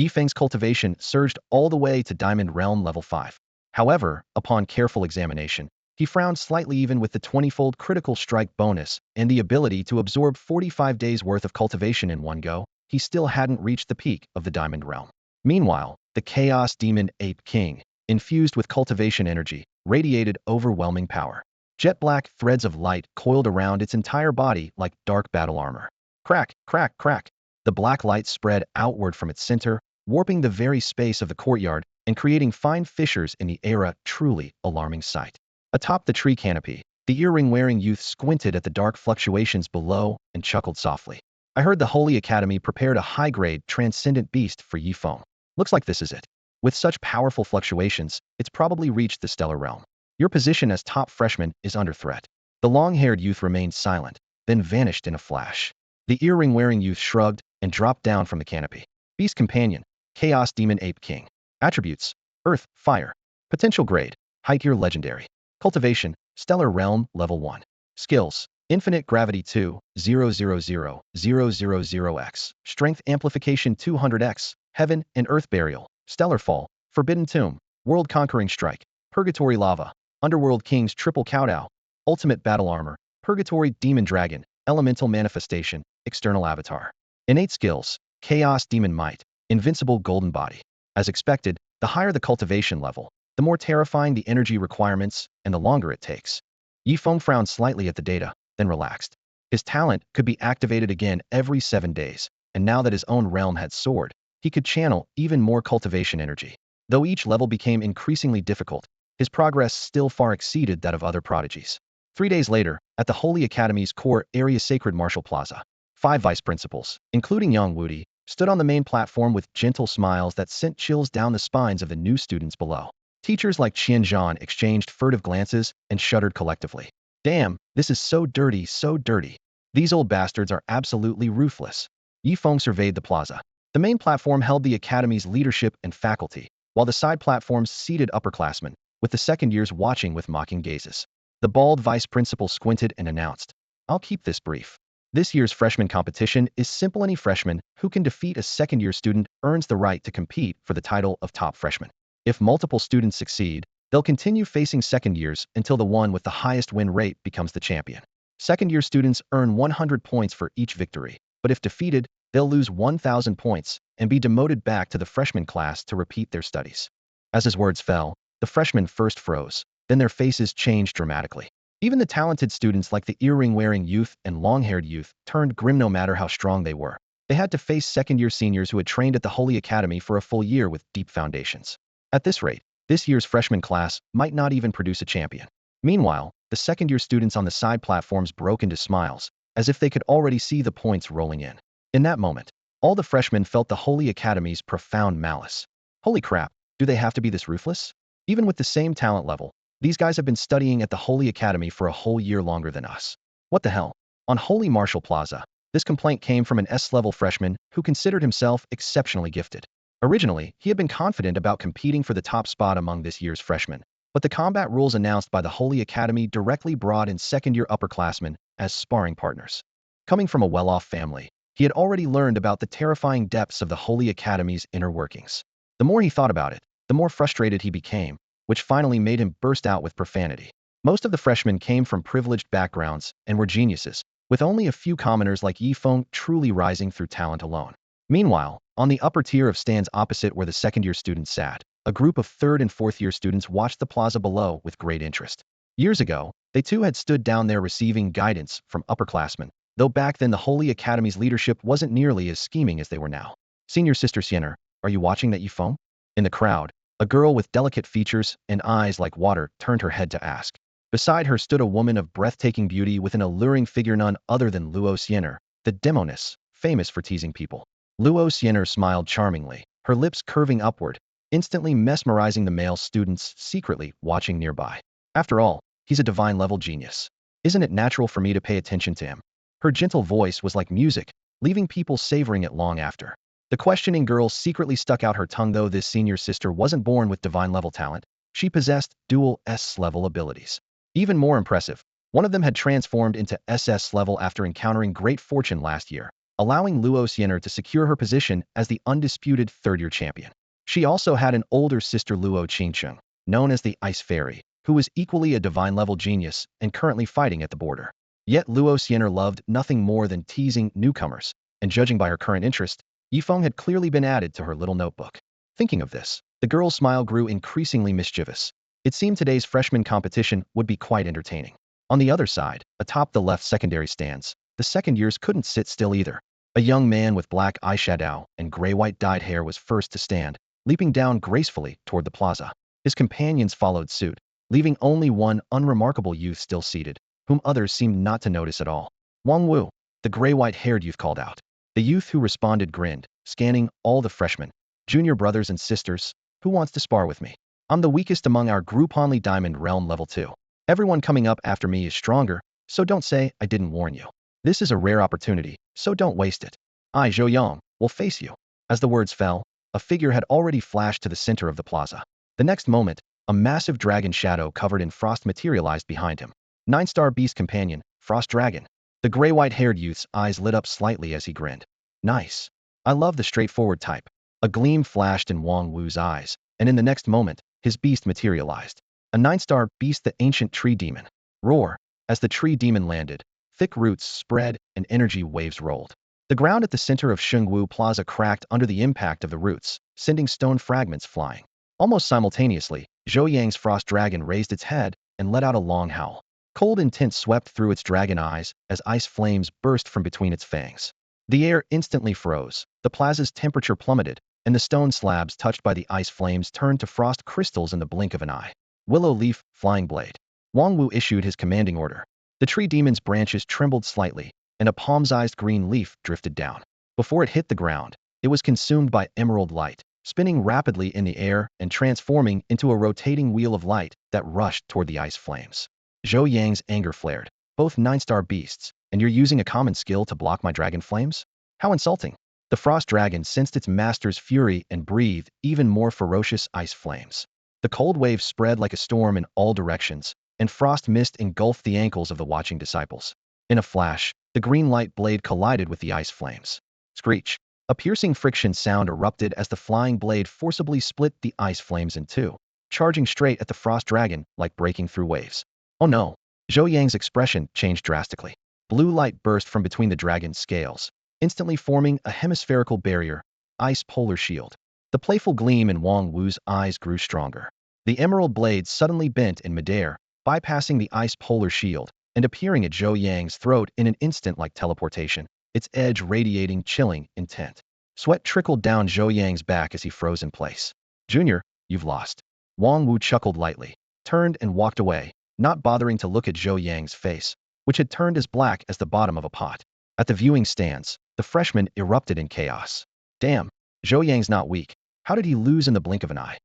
Feng's cultivation surged all the way to Diamond Realm Level 5. However, upon careful examination, he frowned slightly. Even with the 20-fold critical strike bonus and the ability to absorb 45 days worth of cultivation in one go, he still hadn't reached the peak of the Diamond Realm. Meanwhile, the Chaos Demon Ape King, infused with cultivation energy, radiated overwhelming power. Jet black threads of light coiled around its entire body like dark battle armor. Crack, crack, crack. The black light spread outward from its center, warping the very space of the courtyard and creating fine fissures in the air, a truly alarming sight. Atop the tree canopy, the earring-wearing youth squinted at the dark fluctuations below and chuckled softly. I heard the Holy Academy prepared a high-grade, transcendent beast for Yi Feng. Looks like this is it. With such powerful fluctuations, it's probably reached the stellar realm. Your position as top freshman is under threat. The long-haired youth remained silent, then vanished in a flash. The earring-wearing youth shrugged and dropped down from the canopy. Beast Companion, Chaos Demon Ape King. Attributes: Earth, Fire. Potential grade: Height Year Legendary. Cultivation: Stellar Realm, Level 1. Skills: Infinite Gravity 2, 000x. Strength Amplification 200x. Heaven and Earth Burial. Stellar Fall. Forbidden Tomb. World Conquering Strike. Purgatory Lava. Underworld King's Triple Kowtow. Ultimate Battle Armor. Purgatory Demon Dragon. Elemental Manifestation. External Avatar. Innate Skills: Chaos Demon Might. Invincible Golden Body. As expected, the higher the cultivation level, the more terrifying the energy requirements and the longer it takes. Yi Feng frowned slightly at the data, then relaxed. His talent could be activated again every 7 days, and now that his own realm had soared, he could channel even more cultivation energy. Though each level became increasingly difficult, his progress still far exceeded that of other prodigies. 3 days later, at the Holy Academy's core area Sacred Martial Plaza, 5 vice principals, including Yang Wudi, stood on the main platform with gentle smiles that sent chills down the spines of the new students below. Teachers like Qian Zhan exchanged furtive glances and shuddered collectively. Damn, this is so dirty, so dirty. These old bastards are absolutely ruthless. Yi Feng surveyed the plaza. The main platform held the academy's leadership and faculty, while the side platforms seated upperclassmen, with the second years watching with mocking gazes. The bald vice principal squinted and announced, "I'll keep this brief. This year's freshman competition is simple. Any freshman who can defeat a second-year student earns the right to compete for the title of top freshman. If multiple students succeed, they'll continue facing second years until the one with the highest win rate becomes the champion. Second-year students earn 100 points for each victory, but if defeated, they'll lose 1,000 points and be demoted back to the freshman class to repeat their studies." As his words fell, the freshmen first froze, then their faces changed dramatically. Even the talented students like the earring-wearing youth and long-haired youth turned grim no matter how strong they were. They had to face second-year seniors who had trained at the Holy Academy for a full year with deep foundations. At this rate, this year's freshman class might not even produce a champion. Meanwhile, the second-year students on the side platforms broke into smiles, as if they could already see the points rolling in. In that moment, all the freshmen felt the Holy Academy's profound malice. Holy crap, do they have to be this ruthless? Even with the same talent level, these guys have been studying at the Holy Academy for a whole year longer than us. What the hell? On Holy Martial Plaza, this complaint came from an S-level freshman who considered himself exceptionally gifted. Originally, he had been confident about competing for the top spot among this year's freshmen, but the combat rules announced by the Holy Academy directly brought in second-year upperclassmen as sparring partners. Coming from a well-off family, he had already learned about the terrifying depths of the Holy Academy's inner workings. The more he thought about it, the more frustrated he became, which finally made him burst out with profanity. Most of the freshmen came from privileged backgrounds and were geniuses, with only a few commoners like Yi Feng truly rising through talent alone. Meanwhile, on the upper tier of stands opposite where the second-year students sat, a group of third and fourth-year students watched the plaza below with great interest. Years ago, they too had stood down there receiving guidance from upperclassmen, though back then the Holy Academy's leadership wasn't nearly as scheming as they were now. "Senior Sister Siener, are you watching that, Yi Feng?" In the crowd, a girl with delicate features and eyes like water turned her head to ask. Beside her stood a woman of breathtaking beauty with an alluring figure, none other than Luo Siener, the demoness, famous for teasing people. Luo Siener smiled charmingly, her lips curving upward, instantly mesmerizing the male students secretly watching nearby. "After all, he's a divine-level genius. Isn't it natural for me to pay attention to him?" Her gentle voice was like music, leaving people savoring it long after. The questioning girl secretly stuck out her tongue. Though this senior sister wasn't born with divine-level talent, she possessed dual S-level abilities. Even more impressive, one of them had transformed into SS-level after encountering great fortune last year, allowing Luo Siener to secure her position as the undisputed third-year champion. She also had an older sister, Luo Qingcheng, known as the Ice Fairy, who was equally a divine-level genius and currently fighting at the border. Yet Luo Siener loved nothing more than teasing newcomers, and judging by her current interest, Yifeng had clearly been added to her little notebook. Thinking of this, the girl's smile grew increasingly mischievous. It seemed today's freshman competition would be quite entertaining. On the other side, atop the left secondary stands, the second years couldn't sit still either. A young man with black eyeshadow and gray-white dyed hair was first to stand, leaping down gracefully toward the plaza. His companions followed suit, leaving only one unremarkable youth still seated, whom others seemed not to notice at all. Wang Wu, the gray-white-haired youth called out. The youth who responded grinned, scanning all the freshmen. Junior brothers and sisters, who wants to spar with me? I'm the weakest among our group, only Diamond Realm level 2. Everyone coming up after me is stronger, so don't say I didn't warn you. This is a rare opportunity, so don't waste it. I, Zhou Yang, will face you. As the words fell, a figure had already flashed to the center of the plaza. The next moment, a massive dragon shadow covered in frost materialized behind him. 9-star beast companion, Frost Dragon. The gray-white-haired youth's eyes lit up slightly as he grinned. Nice. I love the straightforward type. A gleam flashed in Wang Wu's eyes, and in the next moment, his beast materialized. A 9-star beast, the ancient tree demon. Roar. As the tree demon landed, thick roots spread and energy waves rolled. The ground at the center of Shengwu Plaza cracked under the impact of the roots, sending stone fragments flying. Almost simultaneously, Zhou Yang's frost dragon raised its head and let out a long howl. Cold intent swept through its dragon eyes as ice flames burst from between its fangs. The air instantly froze, the plaza's temperature plummeted, and the stone slabs touched by the ice flames turned to frost crystals in the blink of an eye. Willow leaf, flying blade. Wang Wu issued his commanding order. The tree demon's branches trembled slightly, and a palm-sized green leaf drifted down. Before it hit the ground, it was consumed by emerald light, spinning rapidly in the air and transforming into a rotating wheel of light that rushed toward the ice flames. Zhou Yang's anger flared. Both 9-star beasts, and you're using a common skill to block my dragon flames? How insulting. The frost dragon sensed its master's fury and breathed even more ferocious ice flames. The cold wave spread like a storm in all directions, and frost mist engulfed the ankles of the watching disciples. In a flash, the green light blade collided with the ice flames. Screech. A piercing friction sound erupted as the flying blade forcibly split the ice flames in two, charging straight at the frost dragon like breaking through waves. Oh no. Zhou Yang's expression changed drastically. Blue light burst from between the dragon's scales, instantly forming a hemispherical barrier, ice polar shield. The playful gleam in Wang Wu's eyes grew stronger. The emerald blade suddenly bent in midair, bypassing the ice polar shield, and appearing at Zhou Yang's throat in an instant like teleportation, its edge radiating chilling intent. Sweat trickled down Zhou Yang's back as he froze in place. Junior, you've lost. Wang Wu chuckled lightly, turned and walked away, not bothering to look at Zhou Yang's face, which had turned as black as the bottom of a pot. At the viewing stands, the freshmen erupted in chaos. Damn, Zhou Yang's not weak. How did he lose in the blink of an eye?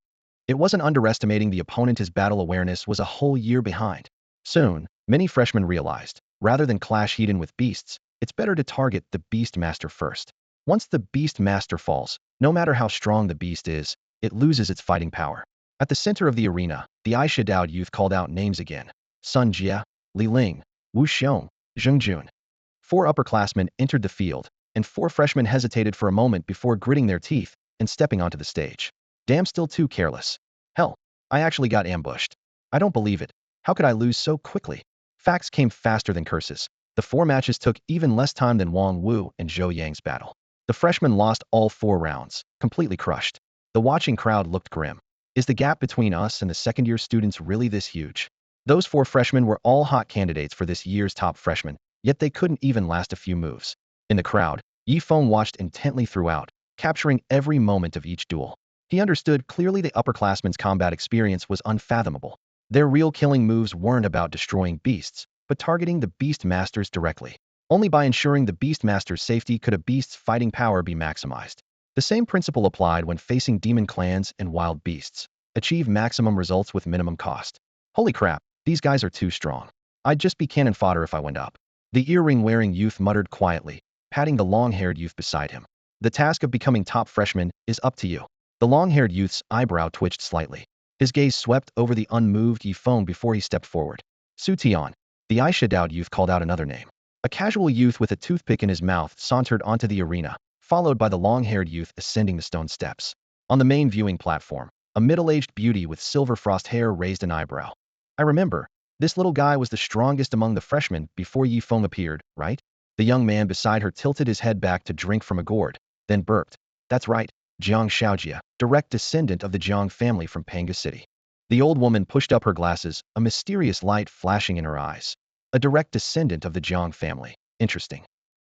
It wasn't underestimating the opponent, his battle awareness was a whole year behind. Soon, many freshmen realized, rather than clash Eden with beasts, it's better to target the Beast Master first. Once the Beast Master falls, no matter how strong the beast is, it loses its fighting power. At the center of the arena, the eyeshadowed youth called out names again. Sun Jie, Li Ling, Wu Xiong, Zheng Jun. 4 upperclassmen entered the field, and 4 freshmen hesitated for a moment before gritting their teeth and stepping onto the stage. Damn, still too careless. Hell, I actually got ambushed. I don't believe it. How could I lose so quickly? Facts came faster than curses. The 4 matches took even less time than Wang Wu and Zhou Yang's battle. The freshmen lost all 4 rounds, completely crushed. The watching crowd looked grim. Is the gap between us and the second-year students really this huge? Those 4 freshmen were all hot candidates for this year's top freshmen, yet they couldn't even last a few moves. In the crowd, Feng watched intently throughout, capturing every moment of each duel. He understood clearly the upperclassmen's combat experience was unfathomable. Their real killing moves weren't about destroying beasts, but targeting the beast masters directly. Only by ensuring the beast master's safety could a beast's fighting power be maximized. The same principle applied when facing demon clans and wild beasts. Achieve maximum results with minimum cost. Holy crap, these guys are too strong. I'd just be cannon fodder if I went up. The earring-wearing youth muttered quietly, patting the long-haired youth beside him. The task of becoming top freshman is up to you. The long-haired youth's eyebrow twitched slightly. His gaze swept over the unmoved Feng before he stepped forward. Su Tian. The eyeshadowed youth called out another name. A casual youth with a toothpick in his mouth sauntered onto the arena, followed by the long-haired youth ascending the stone steps. On the main viewing platform, a middle-aged beauty with silver frost hair raised an eyebrow. I remember, this little guy was the strongest among the freshmen before Feng appeared, right? The young man beside her tilted his head back to drink from a gourd, then burped. That's right, Jiang Xiaojia, direct descendant of the Jiang family from Panga City. The old woman pushed up her glasses, a mysterious light flashing in her eyes. A direct descendant of the Jiang family. Interesting.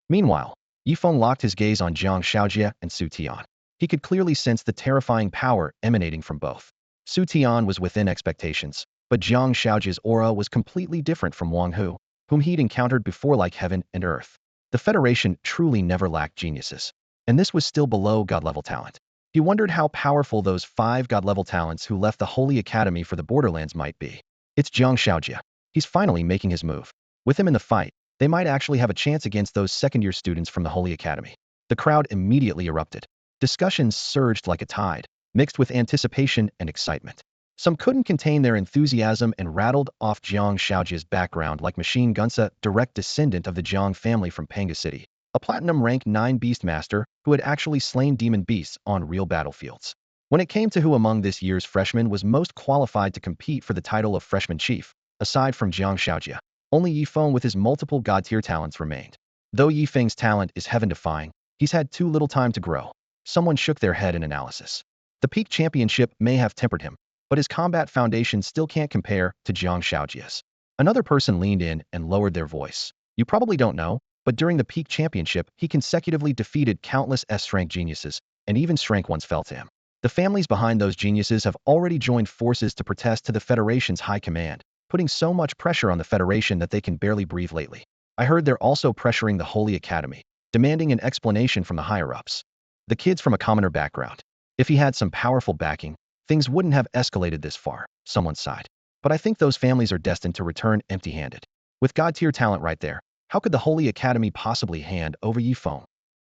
Meanwhile, Yifeng locked his gaze on Jiang Xiaojia and Su Tian. He could clearly sense the terrifying power emanating from both. Su Tian was within expectations, but Jiang Xiaojia's aura was completely different from Wang Hu, whom he'd encountered before like heaven and earth. The Federation truly never lacked geniuses, and this was still below God-level talent. He wondered how powerful those 5 God-level talents who left the Holy Academy for the Borderlands might be. It's Jiang Xiaojia. He's finally making his move. With him in the fight, they might actually have a chance against those second-year students from the Holy Academy. The crowd immediately erupted. Discussions surged like a tide, mixed with anticipation and excitement. Some couldn't contain their enthusiasm and rattled off Jiang Xiaojia's background like Machine Gunsa, direct descendant of the Jiang family from Panga City, a platinum rank 9 beastmaster who had actually slain demon beasts on real battlefields. When it came to who among this year's freshmen was most qualified to compete for the title of freshman chief, aside from Jiang Xiaojia, only Yifeng with his multiple god-tier talents remained. Though Yifeng's talent is heaven-defying, he's had too little time to grow. Someone shook their head in analysis. The peak championship may have tempered him, but his combat foundation still can't compare to Jiang Xiaojia's. Another person leaned in and lowered their voice. You probably don't know, but during the peak championship, he consecutively defeated countless S-rank geniuses, and even S-rank ones fell to him. The families behind those geniuses have already joined forces to protest to the Federation's high command, putting so much pressure on the Federation that they can barely breathe lately. I heard they're also pressuring the Holy Academy, demanding an explanation from the higher-ups. The kid's from a commoner background. If he had some powerful backing, things wouldn't have escalated this far, someone sighed. But I think those families are destined to return empty-handed. With god-tier talent right there, how could the Holy Academy possibly hand over Yifeng?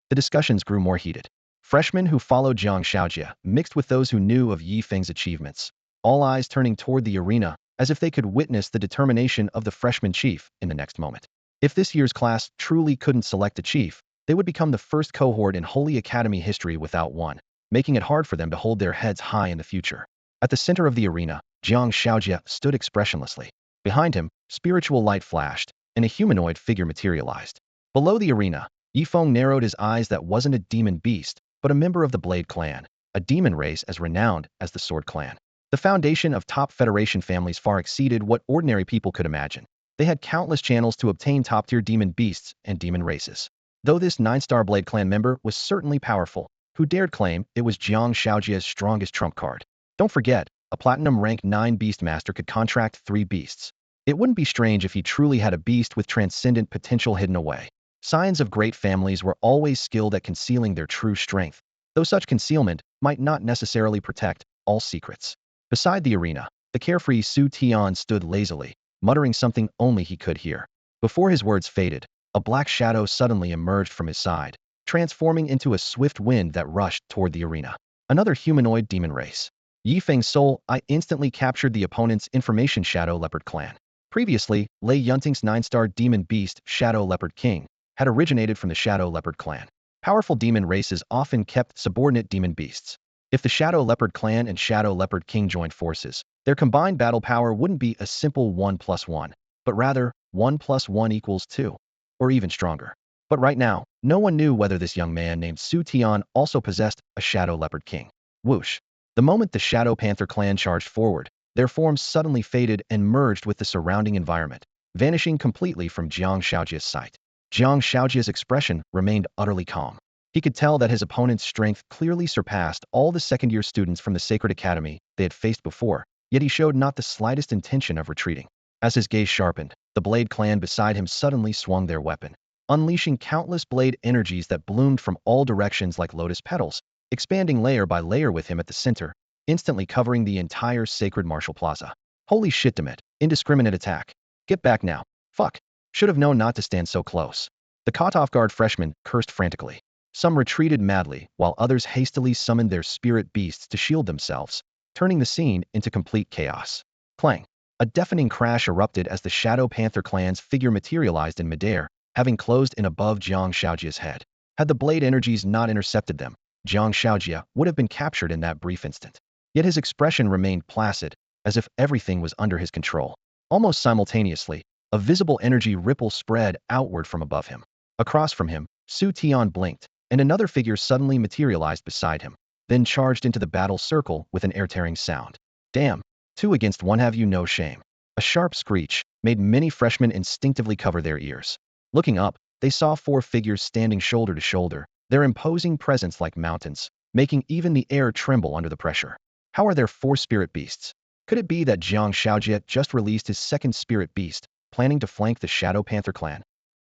The discussions grew more heated. Freshmen who followed Jiang Xiaojia mixed with those who knew of Yifeng's achievements, all eyes turning toward the arena as if they could witness the determination of the freshman chief in the next moment. If this year's class truly couldn't select a chief, they would become the first cohort in Holy Academy history without one, making it hard for them to hold their heads high in the future. At the center of the arena, Jiang Xiaojia stood expressionlessly. Behind him, spiritual light flashed, and a humanoid figure materialized. Below the arena, Yifeng narrowed his eyes. That wasn't a demon beast, but a member of the Blade clan, a demon race as renowned as the Sword clan. The foundation of top Federation families far exceeded what ordinary people could imagine. They had countless channels to obtain top-tier demon beasts and demon races. Though this 9-star Blade clan member was certainly powerful, who dared claim it was Jiang Xiaojia's strongest trump card? Don't forget, a platinum rank 9 beastmaster could contract 3 beasts. It wouldn't be strange if he truly had a beast with transcendent potential hidden away. Scions of great families were always skilled at concealing their true strength, though such concealment might not necessarily protect all secrets. Beside the arena, the carefree Su Tian stood lazily, muttering something only he could hear. Before his words faded, a black shadow suddenly emerged from his side, transforming into a swift wind that rushed toward the arena. Another humanoid demon race. Yifeng's soul eye instantly captured the opponent's information Shadow Leopard clan. Previously, Lei Yunting's 9-star demon beast, Shadow Leopard King, had originated from the Shadow Leopard clan. Powerful demon races often kept subordinate demon beasts. If the Shadow Leopard clan and Shadow Leopard King joined forces, their combined battle power wouldn't be a simple 1+1, but rather 1+1 = 2, or even stronger. But right now, no one knew whether this young man named Su Tian also possessed a Shadow Leopard King. Whoosh! The moment the Shadow Panther clan charged forward, their forms suddenly faded and merged with the surrounding environment, vanishing completely from Jiang Xiaojia's sight. Jiang Xiaojia's expression remained utterly calm. He could tell that his opponent's strength clearly surpassed all the second-year students from the Sacred Academy they had faced before, yet he showed not the slightest intention of retreating. As his gaze sharpened, the Blade clan beside him suddenly swung their weapon, unleashing countless blade energies that bloomed from all directions like lotus petals, expanding layer by layer with him at the center, instantly covering the entire sacred martial plaza. Holy shit, dammit, indiscriminate attack. Get back now. Fuck. Should have known not to stand so close. The caught-off-guard freshmen cursed frantically. Some retreated madly, while others hastily summoned their spirit beasts to shield themselves, turning the scene into complete chaos. Clang! A deafening crash erupted as the Shadow Panther clan's figure materialized in midair, having closed in above Jiang Xiaojia's head. Had the blade energies not intercepted them, Jiang Xiaojia would have been captured in that brief instant. Yet his expression remained placid, as if everything was under his control. Almost simultaneously, a visible energy ripple spread outward from above him. Across from him, Su Tian blinked, and another figure suddenly materialized beside him, then charged into the battle circle with an air-tearing sound. Damn, 2 against 1, have you no shame? A sharp screech made many freshmen instinctively cover their ears. Looking up, they saw 4 figures standing shoulder to shoulder, their imposing presence like mountains, making even the air tremble under the pressure. How are there 4 spirit beasts? Could it be that Jiang Shaojie just released his second spirit beast, planning to flank the Shadow Panther clan?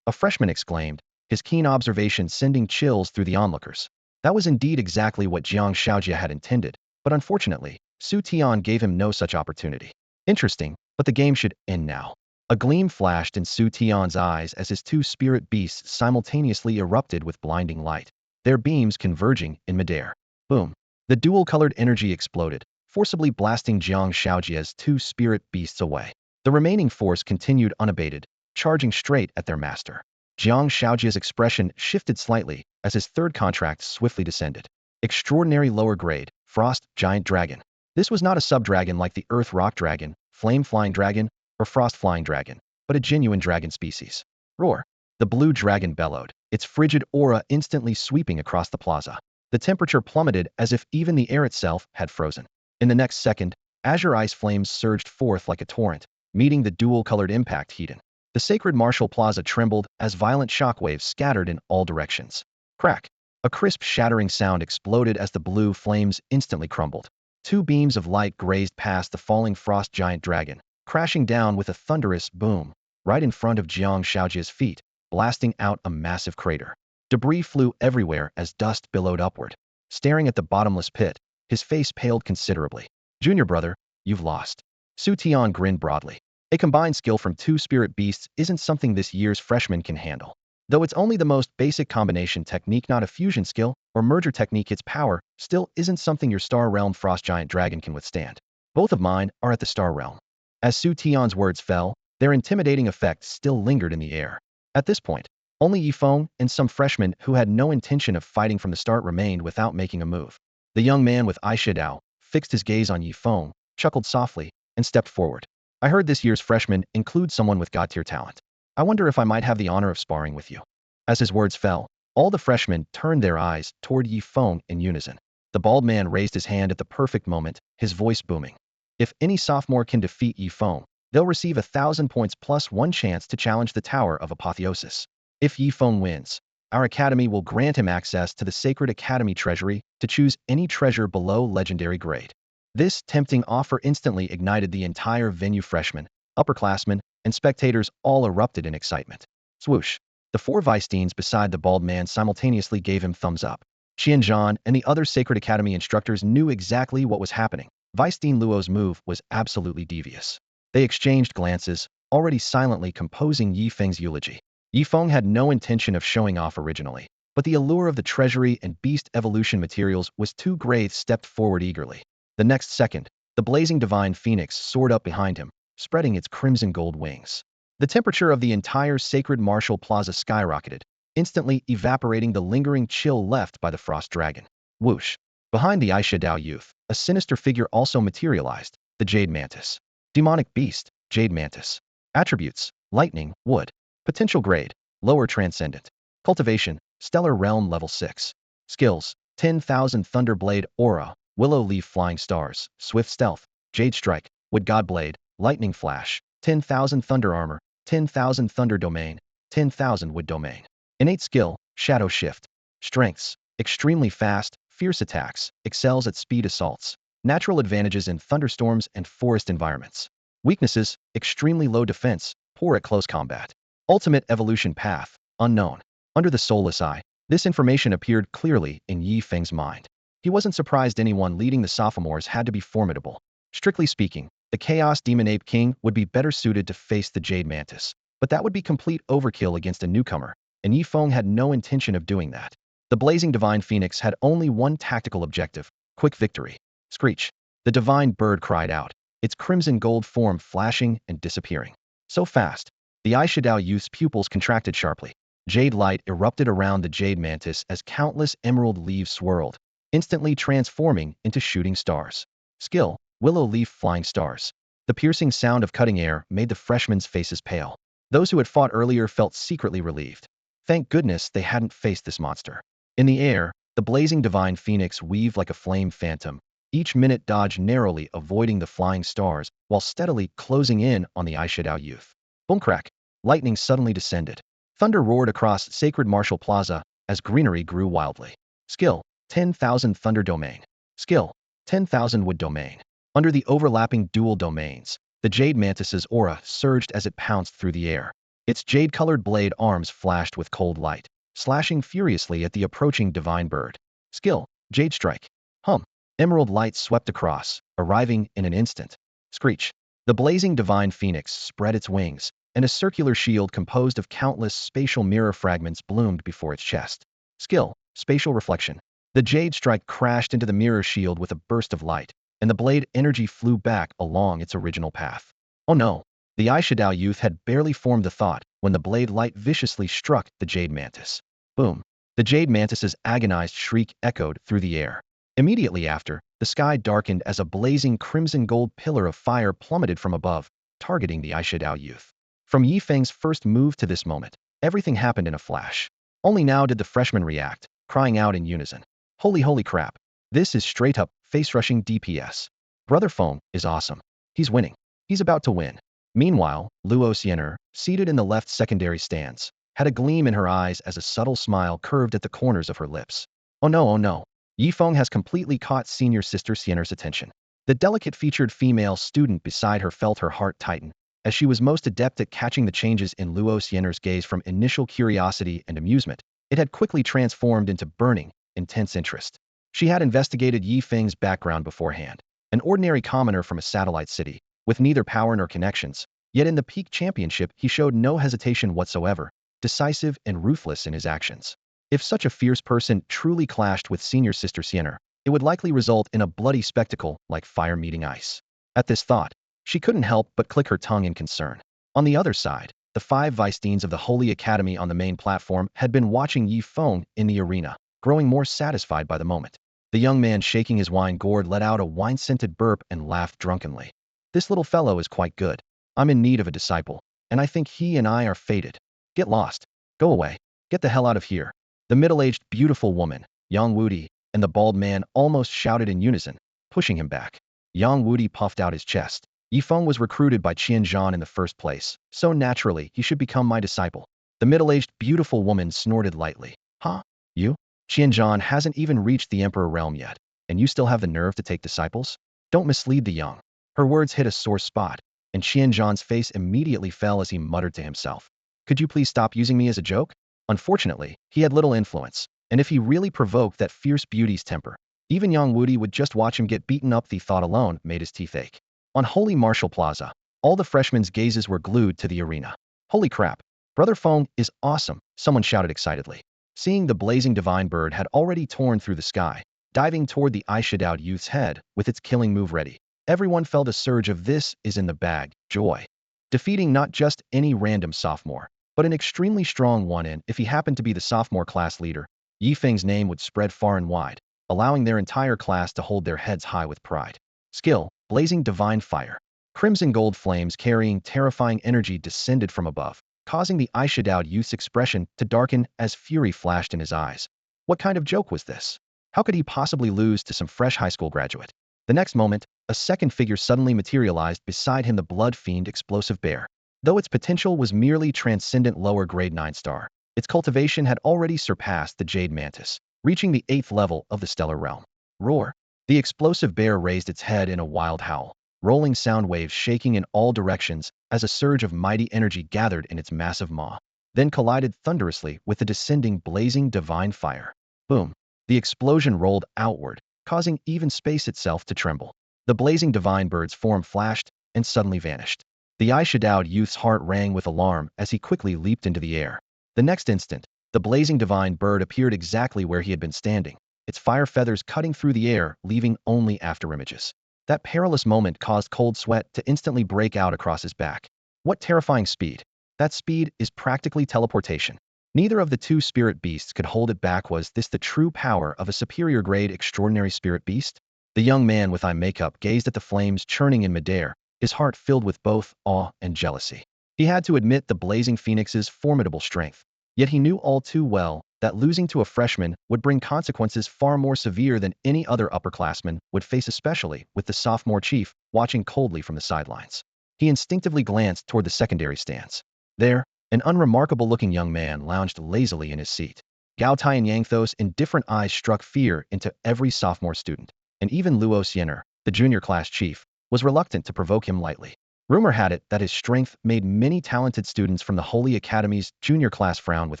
A freshman exclaimed, his keen observation sending chills through the onlookers. That was indeed exactly what Jiang Shaojie had intended, but unfortunately, Su Tian gave him no such opportunity. Interesting, but the game should end now. A gleam flashed in Su Tian's eyes as his 2 spirit beasts simultaneously erupted with blinding light, their beams converging in midair. Boom. The dual-colored energy exploded, forcibly blasting Jiang Shaojie's 2 spirit beasts away. The remaining force continued unabated, charging straight at their master. Jiang Shaojie's expression shifted slightly as his third contract swiftly descended. Extraordinary lower grade, Frost Giant Dragon. This was not a sub-dragon like the Earth Rock Dragon, Flame Flying Dragon, or Frost Flying Dragon, but a genuine dragon species. Roar. The blue dragon bellowed, its frigid aura instantly sweeping across the plaza. The temperature plummeted as if even the air itself had frozen. In the next second, azure ice flames surged forth like a torrent, meeting the dual-colored impact heat. The sacred martial plaza trembled as violent shockwaves scattered in all directions. Crack! A crisp shattering sound exploded as the blue flames instantly crumbled. 2 beams of light grazed past the falling frost giant dragon, crashing down with a thunderous boom, right in front of Jiang Shaojie's feet, blasting out a massive crater. Debris flew everywhere as dust billowed upward. Staring at the bottomless pit, his face paled considerably. Junior brother, you've lost. Su Tian grinned broadly. A combined skill from 2 spirit beasts isn't something this year's freshman can handle. Though it's only the most basic combination technique, not a fusion skill or merger technique, its power still isn't something your Star Realm Frost Giant Dragon can withstand. Both of mine are at the Star Realm. As Su Tian's words fell, their intimidating effect still lingered in the air. At this point, only Yi Feng and some freshmen who had no intention of fighting from the start remained without making a move. The young man with eyeshadow fixed his gaze on Yi Feng, chuckled softly, and stepped forward. I heard this year's freshmen include someone with god-tier talent. I wonder if I might have the honor of sparring with you. As his words fell, all the freshmen turned their eyes toward Yi Feng in unison. The bald man raised his hand at the perfect moment, his voice booming. If any sophomore can defeat Yi Feng, they'll receive 1,000 points plus 1 chance to challenge the Tower of Apotheosis. If Yi Feng wins, our academy will grant him access to the Sacred Academy Treasury to choose any treasure below legendary grade. This tempting offer instantly ignited the entire venue. Freshmen, upperclassmen, and spectators all erupted in excitement. Swoosh. The 4 Vice-Deans beside the bald man simultaneously gave him thumbs up. Qianzhan and the other Sacred Academy instructors knew exactly what was happening. Vice-Dean Luo's move was absolutely devious. They exchanged glances, already silently composing Yi Feng's eulogy. Yi Feng had no intention of showing off originally, but the allure of the treasury and beast evolution materials was too great. Stepped forward eagerly. The next second, the blazing divine phoenix soared up behind him, spreading its crimson gold wings. The temperature of the entire sacred martial plaza skyrocketed, instantly evaporating the lingering chill left by the frost dragon. Whoosh! Behind the eyeshadow youth, a sinister figure also materialized, the Jade Mantis. Demonic beast, Jade Mantis. Attributes, lightning, wood. Potential grade, lower transcendent. Cultivation, stellar realm level 6. Skills, 10,000 Thunderblade aura, Willow Leaf Flying Stars, Swift Stealth, Jade Strike, Wood God Blade, Lightning Flash, 10,000 Thunder Armor, 10,000 Thunder Domain, 10,000 Wood Domain. Innate skill, Shadow Shift. Strengths, extremely fast, fierce attacks, excels at speed assaults. Natural advantages in thunderstorms and forest environments. Weaknesses, extremely low defense, poor at close combat. Ultimate evolution path, unknown. Under the soulless eye, this information appeared clearly in Yi Feng's mind. He wasn't surprised anyone leading the sophomores had to be formidable. Strictly speaking, the Chaos Demon Ape King would be better suited to face the Jade Mantis, but that would be complete overkill against a newcomer, and Yi Feng had no intention of doing that. The blazing divine phoenix had only one tactical objective: quick victory. Screech. The divine bird cried out, its crimson gold form flashing and disappearing. So fast, the eyeshadow youth's pupils contracted sharply. Jade light erupted around the Jade Mantis as countless emerald leaves swirled, instantly transforming into shooting stars. Skill, Willow Leaf Flying Stars. The piercing sound of cutting air made the freshmen's faces pale. Those who had fought earlier felt secretly relieved. Thank goodness they hadn't faced this monster. In the air, the blazing divine phoenix weaved like a flame phantom, each minute dodged narrowly avoiding the flying stars while steadily closing in on the Aishidao youth. Boom crack! Lightning suddenly descended. Thunder roared across sacred Martial Plaza as greenery grew wildly. Skill, 10,000 Thunder Domain. Skill, 10,000 Wood Domain. Under the overlapping dual domains, the Jade Mantis's aura surged as it pounced through the air. Its jade-colored blade arms flashed with cold light, slashing furiously at the approaching divine bird. Skill, Jade Strike. Hum. Emerald light swept across, arriving in an instant. Screech. The blazing divine phoenix spread its wings, and a circular shield composed of countless spatial mirror fragments bloomed before its chest. Skill, Spatial Reflection. The Jade Strike crashed into the mirror shield with a burst of light, and the blade energy flew back along its original path. Oh no! The Aishidao youth had barely formed the thought when the blade light viciously struck the Jade Mantis. Boom! The Jade Mantis's agonized shriek echoed through the air. Immediately after, the sky darkened as a blazing crimson-gold pillar of fire plummeted from above, targeting the Aishidao youth. From Yi Feng's first move to this moment, everything happened in a flash. Only now did the freshmen react, crying out in unison. Holy crap. This is straight-up, face-rushing DPS. Brother Feng is awesome. He's winning. He's about to win. Meanwhile, Luo Xianer, seated in the left secondary stands, had a gleam in her eyes as a subtle smile curved at the corners of her lips. Oh no. Yi Feng has completely caught senior sister Xianer's attention. The delicate-featured female student beside her felt her heart tighten, as she was most adept at catching the changes in Luo Xianer's gaze from initial curiosity and amusement. It had quickly transformed into burning, intense interest. She had investigated Yi Feng's background beforehand. An ordinary commoner from a satellite city, with neither power nor connections, yet in the peak championship he showed no hesitation whatsoever, decisive and ruthless in his actions. If such a fierce person truly clashed with senior sister Xianer, it would likely result in a bloody spectacle like fire meeting ice. At this thought, she couldn't help but click her tongue in concern. On the other side, the 5 vice-deans of the Holy Academy on the main platform had been watching Yi Feng in the arena, growing more satisfied by the moment. The young man shaking his wine gourd let out a wine-scented burp and laughed drunkenly. This little fellow is quite good. I'm in need of a disciple, and I think he and I are fated. Get lost. Go away. Get the hell out of here. The middle-aged, beautiful woman, Yang Wudi, and the bald man almost shouted in unison, pushing him back. Yang Wudi puffed out his chest. Yi Feng was recruited by Qian Zhan in the first place, so naturally he should become my disciple. The middle-aged, beautiful woman snorted lightly. Huh? You? Qian Zhan hasn't even reached the Emperor realm yet, and you still have the nerve to take disciples? Don't mislead the young. Her words hit a sore spot, and Qian Zhan's face immediately fell as he muttered to himself. Could you please stop using me as a joke? Unfortunately, he had little influence, and if he really provoked that fierce beauty's temper, even Yang Wudi would just watch him get beaten up. The thought alone made his teeth ache. On Holy Martial Plaza, all the freshmen's gazes were glued to the arena. Holy crap! Brother Feng is awesome, someone shouted excitedly. Seeing the blazing divine bird had already torn through the sky, diving toward the Aishidao youth's head with its killing move ready. Everyone felt a surge of "this is in the bag" joy. Defeating not just any random sophomore, but an extremely strong one, and if he happened to be the sophomore class leader, Yi Feng's name would spread far and wide, allowing their entire class to hold their heads high with pride. Skill, Blazing Divine Fire. Crimson gold flames carrying terrifying energy descended from above, causing the Aishidao youth's expression to darken as fury flashed in his eyes. What kind of joke was this? How could he possibly lose to some fresh high school graduate? The next moment, a second figure suddenly materialized beside him, the blood fiend Explosive Bear. Though its potential was merely transcendent lower grade 9 star, its cultivation had already surpassed the Jade Mantis, reaching the 8th level of the Stellar Realm. Roar! The Explosive Bear raised its head in a wild howl, rolling sound waves shaking in all directions as a surge of mighty energy gathered in its massive maw, then collided thunderously with the descending blazing divine fire. Boom! The explosion rolled outward, causing even space itself to tremble. The blazing divine bird's form flashed and suddenly vanished. The Aishidao youth's heart rang with alarm as he quickly leaped into the air. The next instant, the blazing divine bird appeared exactly where he had been standing, its fire feathers cutting through the air, leaving only afterimages. That perilous moment caused cold sweat to instantly break out across his back. What terrifying speed! That speed is practically teleportation. Neither of the two spirit beasts could hold it back. Was this the true power of a superior grade extraordinary spirit beast? The young man with eye makeup gazed at the flames churning in midair, his heart filled with both awe and jealousy. He had to admit the blazing phoenix's formidable strength. Yet he knew all too well that losing to a freshman would bring consequences far more severe than any other upperclassman would face, especially with the sophomore chief watching coldly from the sidelines. He instinctively glanced toward the secondary stands. There, an unremarkable-looking young man lounged lazily in his seat. Gao Tai and Yang Tho's indifferent eyes struck fear into every sophomore student, and even Luo Xiener, the junior class chief, was reluctant to provoke him lightly. Rumor had it that his strength made many talented students from the Holy Academy's junior class frown with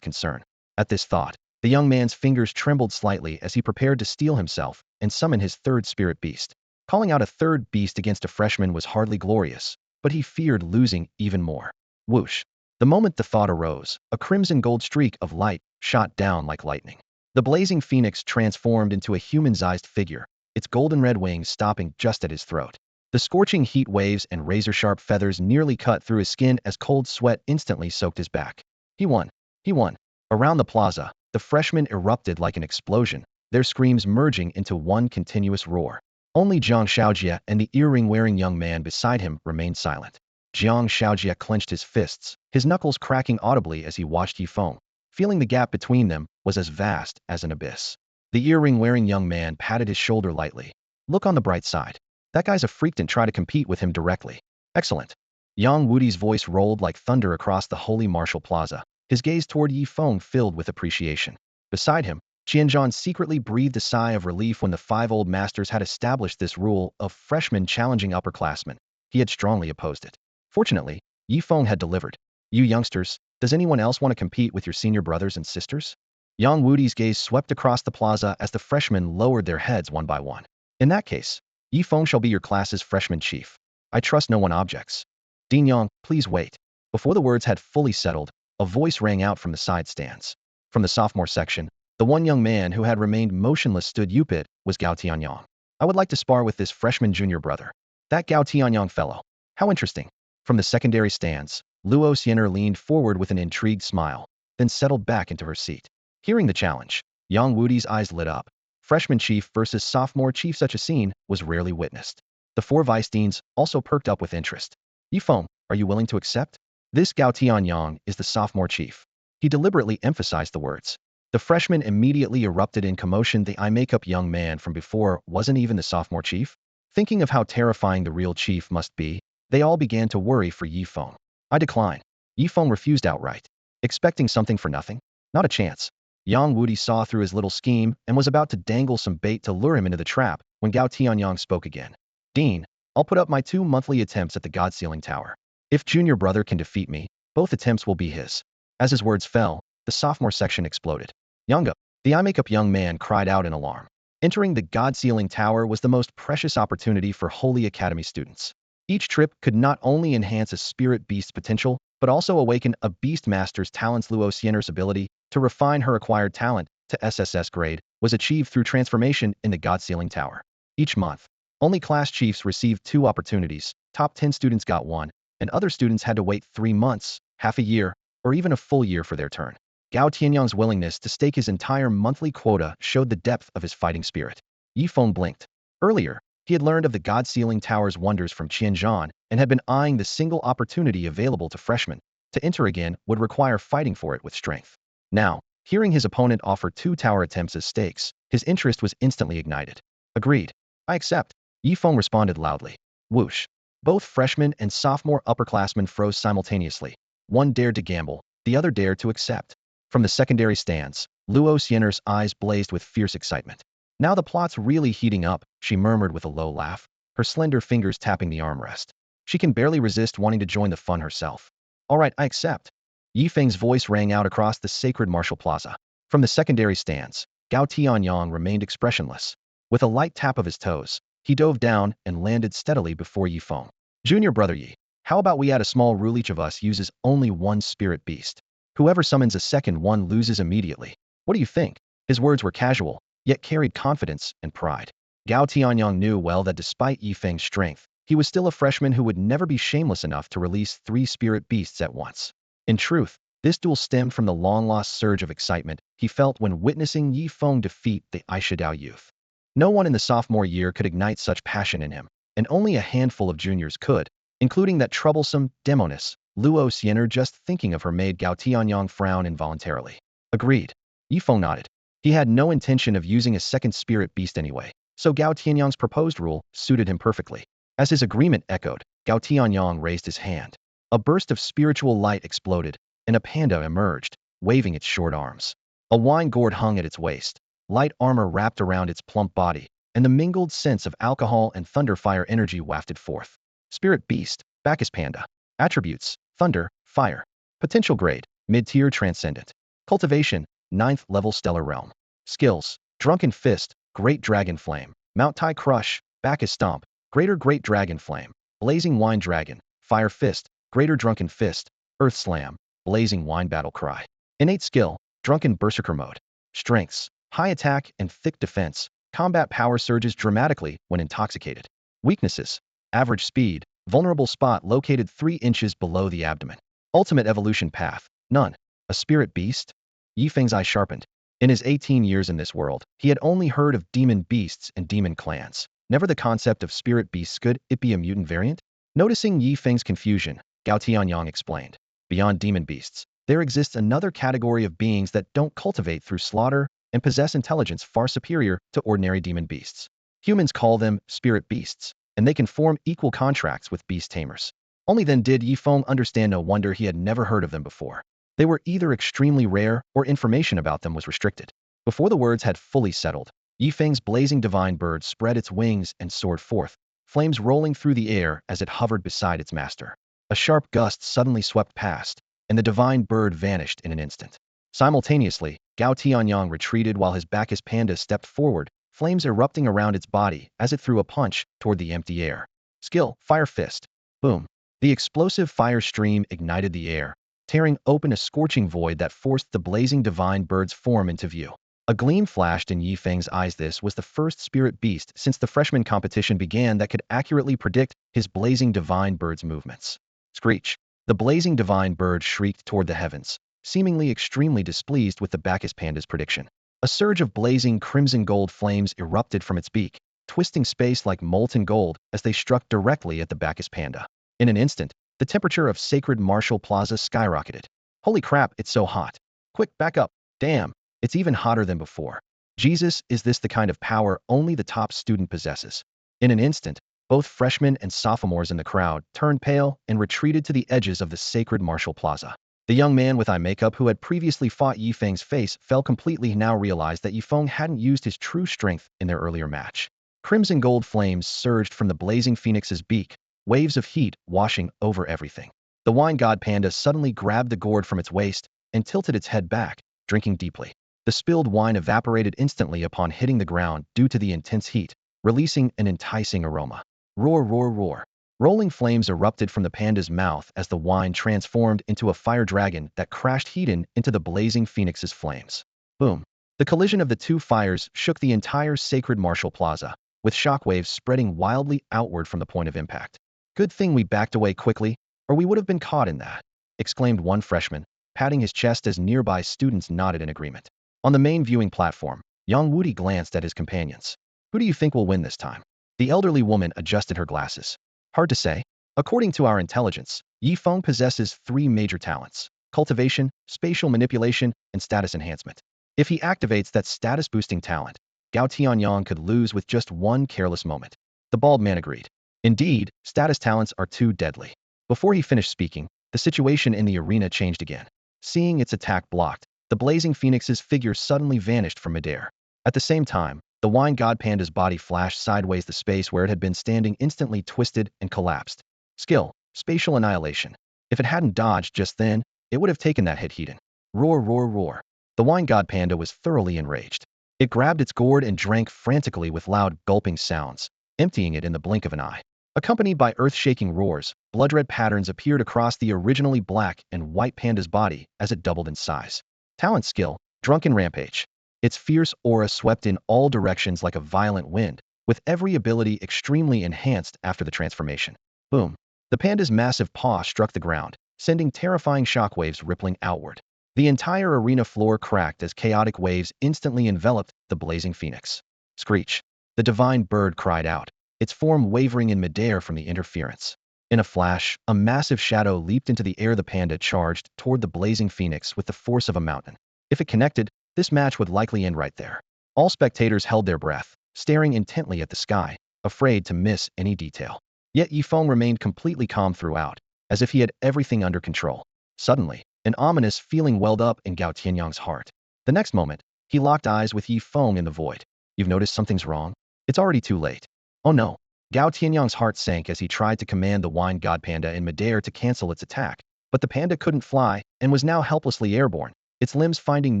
concern. At this thought, the young man's fingers trembled slightly as he prepared to steel himself and summon his third spirit beast. Calling out a third beast against a freshman was hardly glorious, but he feared losing even more. Whoosh! The moment the thought arose, a crimson gold streak of light shot down like lightning. The blazing phoenix transformed into a human-sized figure, its golden red wings stopping just at his throat. The scorching heat waves and razor-sharp feathers nearly cut through his skin as cold sweat instantly soaked his back. He won! He won! Around the plaza, the freshmen erupted like an explosion, their screams merging into one continuous roar. Only Jiang Shaojie and the earring-wearing young man beside him remained silent. Jiang Shaojie clenched his fists, his knuckles cracking audibly as he watched Yi Feng. Feeling the gap between them was as vast as an abyss. The earring-wearing young man patted his shoulder lightly. Look on the bright side. That guy's a freak, and try to compete with him directly. Excellent. Yang Wudi's voice rolled like thunder across the holy martial plaza, his gaze toward Yi Feng filled with appreciation. Beside him, Qianzhan secretly breathed a sigh of relief when the 5 old masters had established this rule of freshmen challenging upperclassmen. He had strongly opposed it. Fortunately, Yi Feng had delivered. You youngsters, does anyone else want to compete with your senior brothers and sisters? Yang Wudi's gaze swept across the plaza as the freshmen lowered their heads one by one. In that case, Yi Feng shall be your class's freshman chief. I trust no one objects. Dean Yang, please wait. Before the words had fully settled, a voice rang out from the side stands. From the sophomore section, the one young man who had remained motionless stood upit was Gao Tianyang. I would like to spar with this freshman junior brother. That Gao Tianyang fellow. How interesting. From the secondary stands, Luo Xiener leaned forward with an intrigued smile, then settled back into her seat. Hearing the challenge, Yang Wudi's eyes lit up. Freshman chief versus sophomore chief, such a scene was rarely witnessed. The 4 vice deans also perked up with interest. Yi Feng, are you willing to accept? This Gao Tianyang is the sophomore chief. He deliberately emphasized the words. The freshmen immediately erupted in commotion. The eye makeup young man from before wasn't even the sophomore chief. Thinking of how terrifying the real chief must be, they all began to worry for Yi Feng. I decline. Yi Feng refused outright. Expecting something for nothing? Not a chance. Yang Wudi saw through his little scheme and was about to dangle some bait to lure him into the trap when Gao Tianyang spoke again. Dean, I'll put up my 2 monthly attempts at the God Sealing Tower. If junior brother can defeat me, both attempts will be his. As his words fell, the sophomore section exploded. Yanga, the eye makeup young man cried out in alarm. Entering the God Sealing Tower was the most precious opportunity for Holy Academy students. Each trip could not only enhance a spirit beast's potential, but also awaken a beast master's talents. Luo Xiener's ability to refine her acquired talent to SSS grade was achieved through transformation in the God Sealing Tower. Each month, only class chiefs received 2 opportunities, top 10 students got 1, and other students had to wait 3 months, half a year, or even a full year for their turn. Gao Tianyang's willingness to stake his entire monthly quota showed the depth of his fighting spirit. Yi Feng blinked. Earlier, he had learned of the God Sealing Tower's wonders from Qianzhan and had been eyeing the single opportunity available to freshmen. To enter again would require fighting for it with strength. Now, hearing his opponent offer 2 tower attempts as stakes, his interest was instantly ignited. Agreed. I accept. Yi Feng responded loudly. Whoosh. Both freshmen and sophomore upperclassmen froze simultaneously. One dared to gamble, the other dared to accept. From the secondary stands, Luo Xiener's eyes blazed with fierce excitement. Now the plot's really heating up, she murmured with a low laugh, her slender fingers tapping the armrest. She can barely resist wanting to join the fun herself. All right, I accept. Yi Feng's voice rang out across the sacred martial plaza. From the secondary stands, Gao Tianyang remained expressionless. With a light tap of his toes, he dove down and landed steadily before Yi Feng. Junior brother Yi, how about we add a small rule: each of us uses only 1 spirit beast. Whoever summons a second one loses immediately. What do you think? His words were casual, yet carried confidence and pride. Gao Tianyang knew well that despite Yi Feng's strength, he was still a freshman who would never be shameless enough to release 3 spirit beasts at once. In truth, this duel stemmed from the long-lost surge of excitement he felt when witnessing Yi Feng defeat the Aishidao youth. No one in the sophomore year could ignite such passion in him, and only a handful of juniors could, including that troublesome Demonis, Luo Xiener, just thinking of her made Gao Tianyang frown involuntarily. Agreed. Yifeng nodded. He had no intention of using a second spirit beast anyway, so Gao Tianyang's proposed rule suited him perfectly. As his agreement echoed, Gao Tianyang raised his hand. A burst of spiritual light exploded, and a panda emerged, waving its short arms. A wine gourd hung at its waist. Light armor wrapped around its plump body, and the mingled sense of alcohol and thunderfire energy wafted forth. Spirit Beast, Bacchus Panda. Attributes: Thunder, Fire. Potential grade: Mid-tier Transcendent. Cultivation: 9th level Stellar Realm. Skills: Drunken Fist, Great Dragon Flame. Mount Tai Crush, Bacchus Stomp, Greater Great Dragon Flame. Blazing Wine Dragon, Fire Fist, Greater Drunken Fist. Earth Slam, Blazing Wine Battle Cry. Innate Skill: Drunken Berserker Mode. Strengths: High attack and thick defense. Combat power surges dramatically when intoxicated. Weaknesses: Average speed, vulnerable spot located 3 inches below the abdomen. Ultimate evolution path: None. A spirit beast? Yifeng's eye sharpened. In his 18 years in this world, he had only heard of demon beasts and demon clans, never the concept of spirit beasts. Could it be a mutant variant? Noticing Yifeng's confusion, Gao Tianyang explained. Beyond demon beasts, there exists another category of beings that don't cultivate through slaughter and possess intelligence far superior to ordinary demon beasts. Humans call them spirit beasts, and they can form equal contracts with beast tamers. Only then did Yifeng understand. No wonder he had never heard of them before. They were either extremely rare or information about them was restricted. Before the words had fully settled, Yifeng's blazing divine bird spread its wings and soared forth, flames rolling through the air as it hovered beside its master. A sharp gust suddenly swept past, and the divine bird vanished in an instant. Simultaneously, Gao Tianyang retreated while his Bacchus panda stepped forward, flames erupting around its body as it threw a punch toward the empty air. Skill: Fire Fist. Boom. The explosive fire stream ignited the air, tearing open a scorching void that forced the blazing divine bird's form into view. A gleam flashed in Yifeng's eyes. This was the first spirit beast since the freshman competition began that could accurately predict his blazing divine bird's movements. Screech. The blazing divine bird shrieked toward the heavens, seemingly extremely displeased with the Bacchus panda's prediction. A surge of blazing crimson gold flames erupted from its beak, twisting space like molten gold as they struck directly at the Bacchus panda. In an instant, the temperature of Sacred Marshall Plaza skyrocketed. Holy crap, it's so hot. Quick, back up. Damn, it's even hotter than before. Jesus, is this the kind of power only the top student possesses? In an instant, both freshmen and sophomores in the crowd turned pale and retreated to the edges of the Sacred Marshall Plaza. The young man with eye makeup who had previously fought Yifeng's face fell completely. He now realized that Yifeng hadn't used his true strength in their earlier match. Crimson gold flames surged from the blazing phoenix's beak, waves of heat washing over everything. The wine god panda suddenly grabbed the gourd from its waist and tilted its head back, drinking deeply. The spilled wine evaporated instantly upon hitting the ground due to the intense heat, releasing an enticing aroma. Roar, roar, roar. Rolling flames erupted from the panda's mouth as the wine transformed into a fire dragon that crashed heat into the blazing phoenix's flames. Boom. The collision of the two fires shook the entire Sacred Marshall Plaza, with shockwaves spreading wildly outward from the point of impact. Good thing we backed away quickly, or we would have been caught in that, exclaimed one freshman, patting his chest as nearby students nodded in agreement. On the main viewing platform, Yang Wudi glanced at his companions. Who do you think will win this time? The elderly woman adjusted her glasses. Hard to say. According to our intelligence, Yifeng possesses 3 major talents: cultivation, spatial manipulation, and status enhancement. If he activates that status-boosting talent, Gao Tianyang could lose with just one careless moment. The bald man agreed. Indeed, status talents are too deadly. Before he finished speaking, the situation in the arena changed again. Seeing its attack blocked, the blazing phoenix's figure suddenly vanished from midair. At the same time, the wine god panda's body flashed sideways. The space where it had been standing instantly twisted and collapsed. Skill: Spatial Annihilation. If it hadn't dodged just then, it would have taken that hit. Heaton. Roar, roar, roar. The wine god panda was thoroughly enraged. It grabbed its gourd and drank frantically with loud, gulping sounds, emptying it in the blink of an eye. Accompanied by earth-shaking roars, blood-red patterns appeared across the originally black and white panda's body as it doubled in size. Talent skill: Drunken Rampage. Its fierce aura swept in all directions like a violent wind, with every ability extremely enhanced after the transformation. Boom. The panda's massive paw struck the ground, sending terrifying shockwaves rippling outward. The entire arena floor cracked as chaotic waves instantly enveloped the blazing phoenix. Screech. The divine bird cried out, its form wavering in midair from the interference. In a flash, a massive shadow leaped into the air. The panda charged toward the blazing phoenix with the force of a mountain. If it connected, this match would likely end right there. All spectators held their breath, staring intently at the sky, afraid to miss any detail. Yet Yifeng remained completely calm throughout, as if he had everything under control. Suddenly, an ominous feeling welled up in Gao Tianyang's heart. The next moment, he locked eyes with Yifeng in the void. You've noticed something's wrong? It's already too late. Oh no. Gao Tianyang's heart sank as he tried to command the wine god panda in midair to cancel its attack, but the panda couldn't fly and was now helplessly airborne, its limbs finding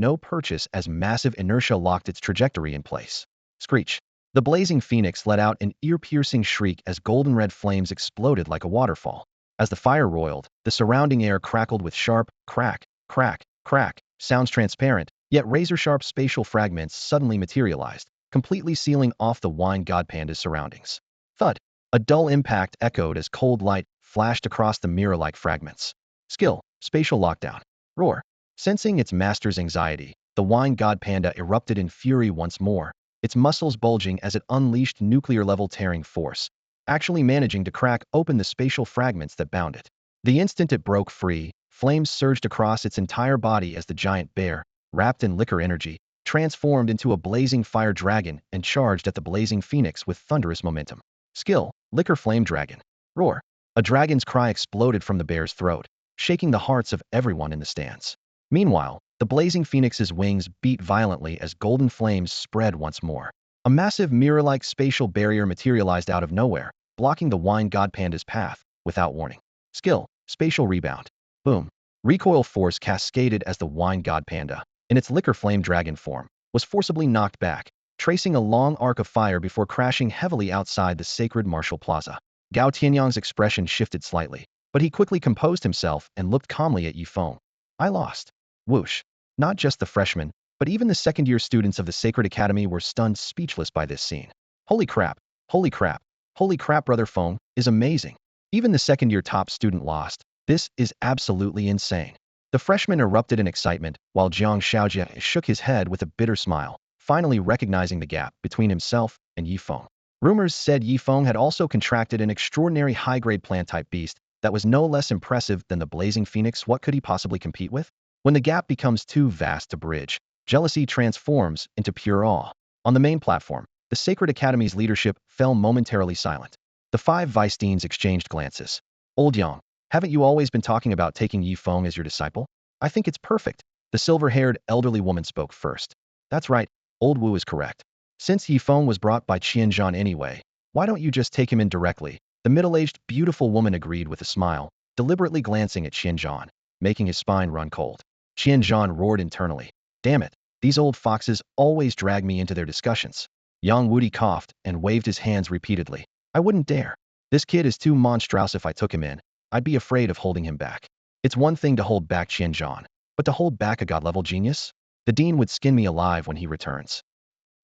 no purchase as massive inertia locked its trajectory in place. Screech. The blazing phoenix let out an ear-piercing shriek as golden-red flames exploded like a waterfall. As the fire roiled, the surrounding air crackled with sharp, crack, crack, crack, sounds transparent, yet razor-sharp spatial fragments suddenly materialized, completely sealing off the wine god panda's surroundings. Thud. A dull impact echoed as cold light flashed across the mirror-like fragments. Skill. Spatial lockdown. Roar. Sensing its master's anxiety, the wine god panda erupted in fury once more, its muscles bulging as it unleashed nuclear-level tearing force, actually managing to crack open the spatial fragments that bound it. The instant it broke free, flames surged across its entire body as the giant bear, wrapped in liquor energy, transformed into a blazing fire dragon and charged at the blazing phoenix with thunderous momentum. Skill. Liquor Flame Dragon. Roar. A dragon's cry exploded from the bear's throat, shaking the hearts of everyone in the stands. Meanwhile, the blazing phoenix's wings beat violently as golden flames spread once more. A massive mirror-like spatial barrier materialized out of nowhere, blocking the wine god panda's path, without warning. Skill. Spatial Rebound. Boom. Recoil force cascaded as the wine god panda, in its liquor flame dragon form, was forcibly knocked back, tracing a long arc of fire before crashing heavily outside the sacred martial plaza. Gao Tianyang's expression shifted slightly, but he quickly composed himself and looked calmly at Yifeng. I lost. Whoosh. Not just the freshmen, but even the second-year students of the Sacred Academy were stunned speechless by this scene. Holy crap, holy crap, holy crap, Brother Feng is amazing. Even the second-year top student lost. This is absolutely insane. The freshman erupted in excitement, while Jiang Xiaojie shook his head with a bitter smile, finally recognizing the gap between himself and Yifeng. Rumors said Yifeng had also contracted an extraordinary high-grade plant-type beast that was no less impressive than the blazing phoenix. What could he possibly compete with? When the gap becomes too vast to bridge, jealousy transforms into pure awe. On the main platform, the Sacred Academy's leadership fell momentarily silent. The 5 vice deans exchanged glances. Old Yang, haven't you always been talking about taking Yifeng as your disciple? I think it's perfect. The silver-haired elderly woman spoke first. That's right, Old Wu is correct. Since Yifeng was brought by Qianzhan anyway, why don't you just take him in directly? The middle-aged, beautiful woman agreed with a smile, deliberately glancing at Qianzhan, making his spine run cold. Qianzhan roared internally. Damn it, these old foxes always drag me into their discussions. Yang Wudi coughed and waved his hands repeatedly. I wouldn't dare. This kid is too monstrous. If I took him in, I'd be afraid of holding him back. It's one thing to hold back Qianzhan, but to hold back a god-level genius? The dean would skin me alive when he returns.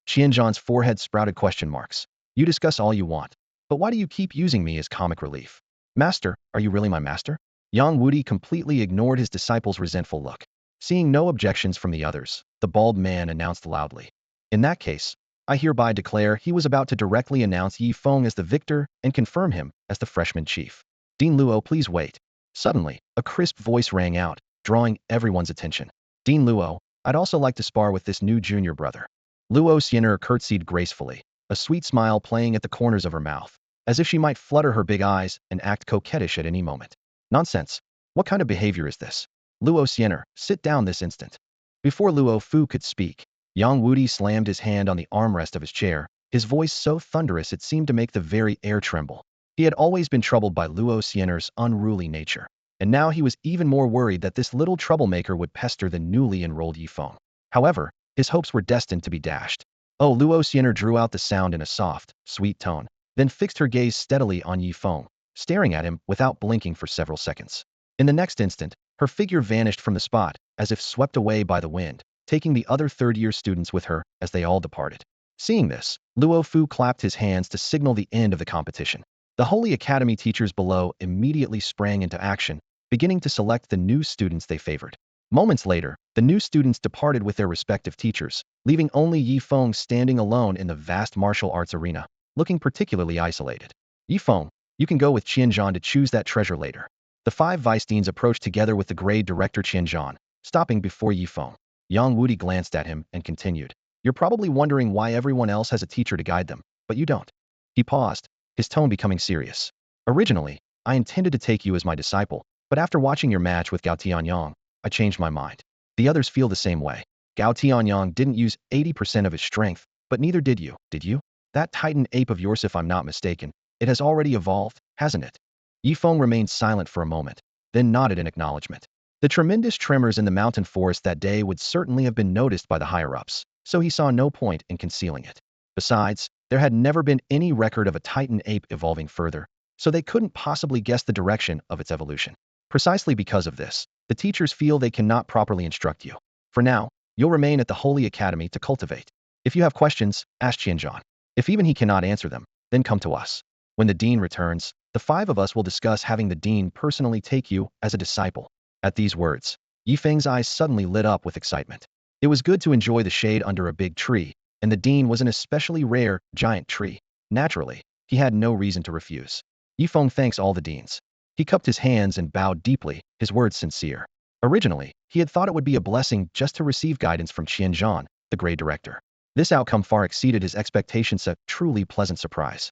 Qianzhan's forehead sprouted question marks. You discuss all you want, but why do you keep using me as comic relief? Master, are you really my master? Yang Wudi completely ignored his disciple's resentful look. Seeing no objections from the others, the bald man announced loudly. In that case, I hereby declare he was about to directly announce Yifeng as the victor and confirm him as the freshman chief. Dean Luo, please wait. Suddenly, a crisp voice rang out, drawing everyone's attention. Dean Luo, I'd also like to spar with this new junior brother. Luo Xiener curtsied gracefully, a sweet smile playing at the corners of her mouth, as if she might flutter her big eyes and act coquettish at any moment. Nonsense. What kind of behavior is this? Luo Xiener, sit down this instant. Before Luo Fu could speak, Yang Wudi slammed his hand on the armrest of his chair, his voice so thunderous it seemed to make the very air tremble. He had always been troubled by Luo Xiener's unruly nature, and now he was even more worried that this little troublemaker would pester the newly enrolled Yifeng. However, his hopes were destined to be dashed. Oh, Luo Xiener drew out the sound in a soft, sweet tone, then fixed her gaze steadily on Yifeng, staring at him without blinking for several seconds. In the next instant, her figure vanished from the spot, as if swept away by the wind, taking the other third-year students with her as they all departed. Seeing this, Luo Fu clapped his hands to signal the end of the competition. The Holy Academy teachers below immediately sprang into action, beginning to select the new students they favored. Moments later, the new students departed with their respective teachers, leaving only Yifeng standing alone in the vast martial arts arena, looking particularly isolated. Yifeng, You can go with Qianzhan to choose that treasure later. The 5 vice deans approached together with the grade director Qianzhan, stopping before Feng. Yang Wudi glanced at him and continued. You're probably wondering why everyone else has a teacher to guide them, but you don't. He paused, his tone becoming serious. Originally, I intended to take you as my disciple, but after watching your match with Gao Tianyang, I changed my mind. The others feel the same way. Gao Tianyang didn't use 80% of his strength, but neither did you, did you? That titan ape of yours, if I'm not mistaken, it has already evolved, hasn't it? Feng remained silent for a moment, then nodded in acknowledgement. The tremendous tremors in the mountain forest that day would certainly have been noticed by the higher-ups, so he saw no point in concealing it. Besides, there had never been any record of a titan ape evolving further, so they couldn't possibly guess the direction of its evolution. Precisely because of this, the teachers feel they cannot properly instruct you. For now, you'll remain at the Holy Academy to cultivate. If you have questions, ask Qianzhan. If even he cannot answer them, then come to us. When the dean returns, the 5 of us will discuss having the dean personally take you as a disciple. At these words, Feng's eyes suddenly lit up with excitement. It was good to enjoy the shade under a big tree, and the dean was an especially rare, giant tree. Naturally, he had no reason to refuse. Feng thanks all the deans. He cupped his hands and bowed deeply, his words sincere. Originally, he had thought it would be a blessing just to receive guidance from Qianzhan, the grade director. This outcome far exceeded his expectations, a truly pleasant surprise.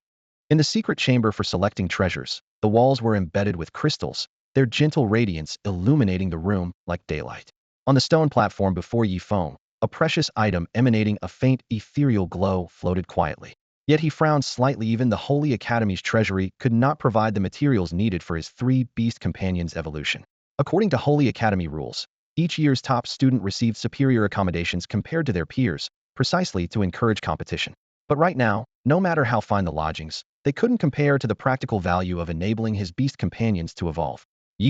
In the secret chamber for selecting treasures, the walls were embedded with crystals, their gentle radiance illuminating the room like daylight. On the stone platform before Feng, a precious item emanating a faint ethereal glow floated quietly. Yet he frowned slightly. Even the Holy Academy's treasury could not provide the materials needed for his 3 beast companions' evolution. According to Holy Academy rules, each year's top student received superior accommodations compared to their peers, precisely to encourage competition. But right now, no matter how fine the lodgings, they couldn't compare to the practical value of enabling his beast companions to evolve.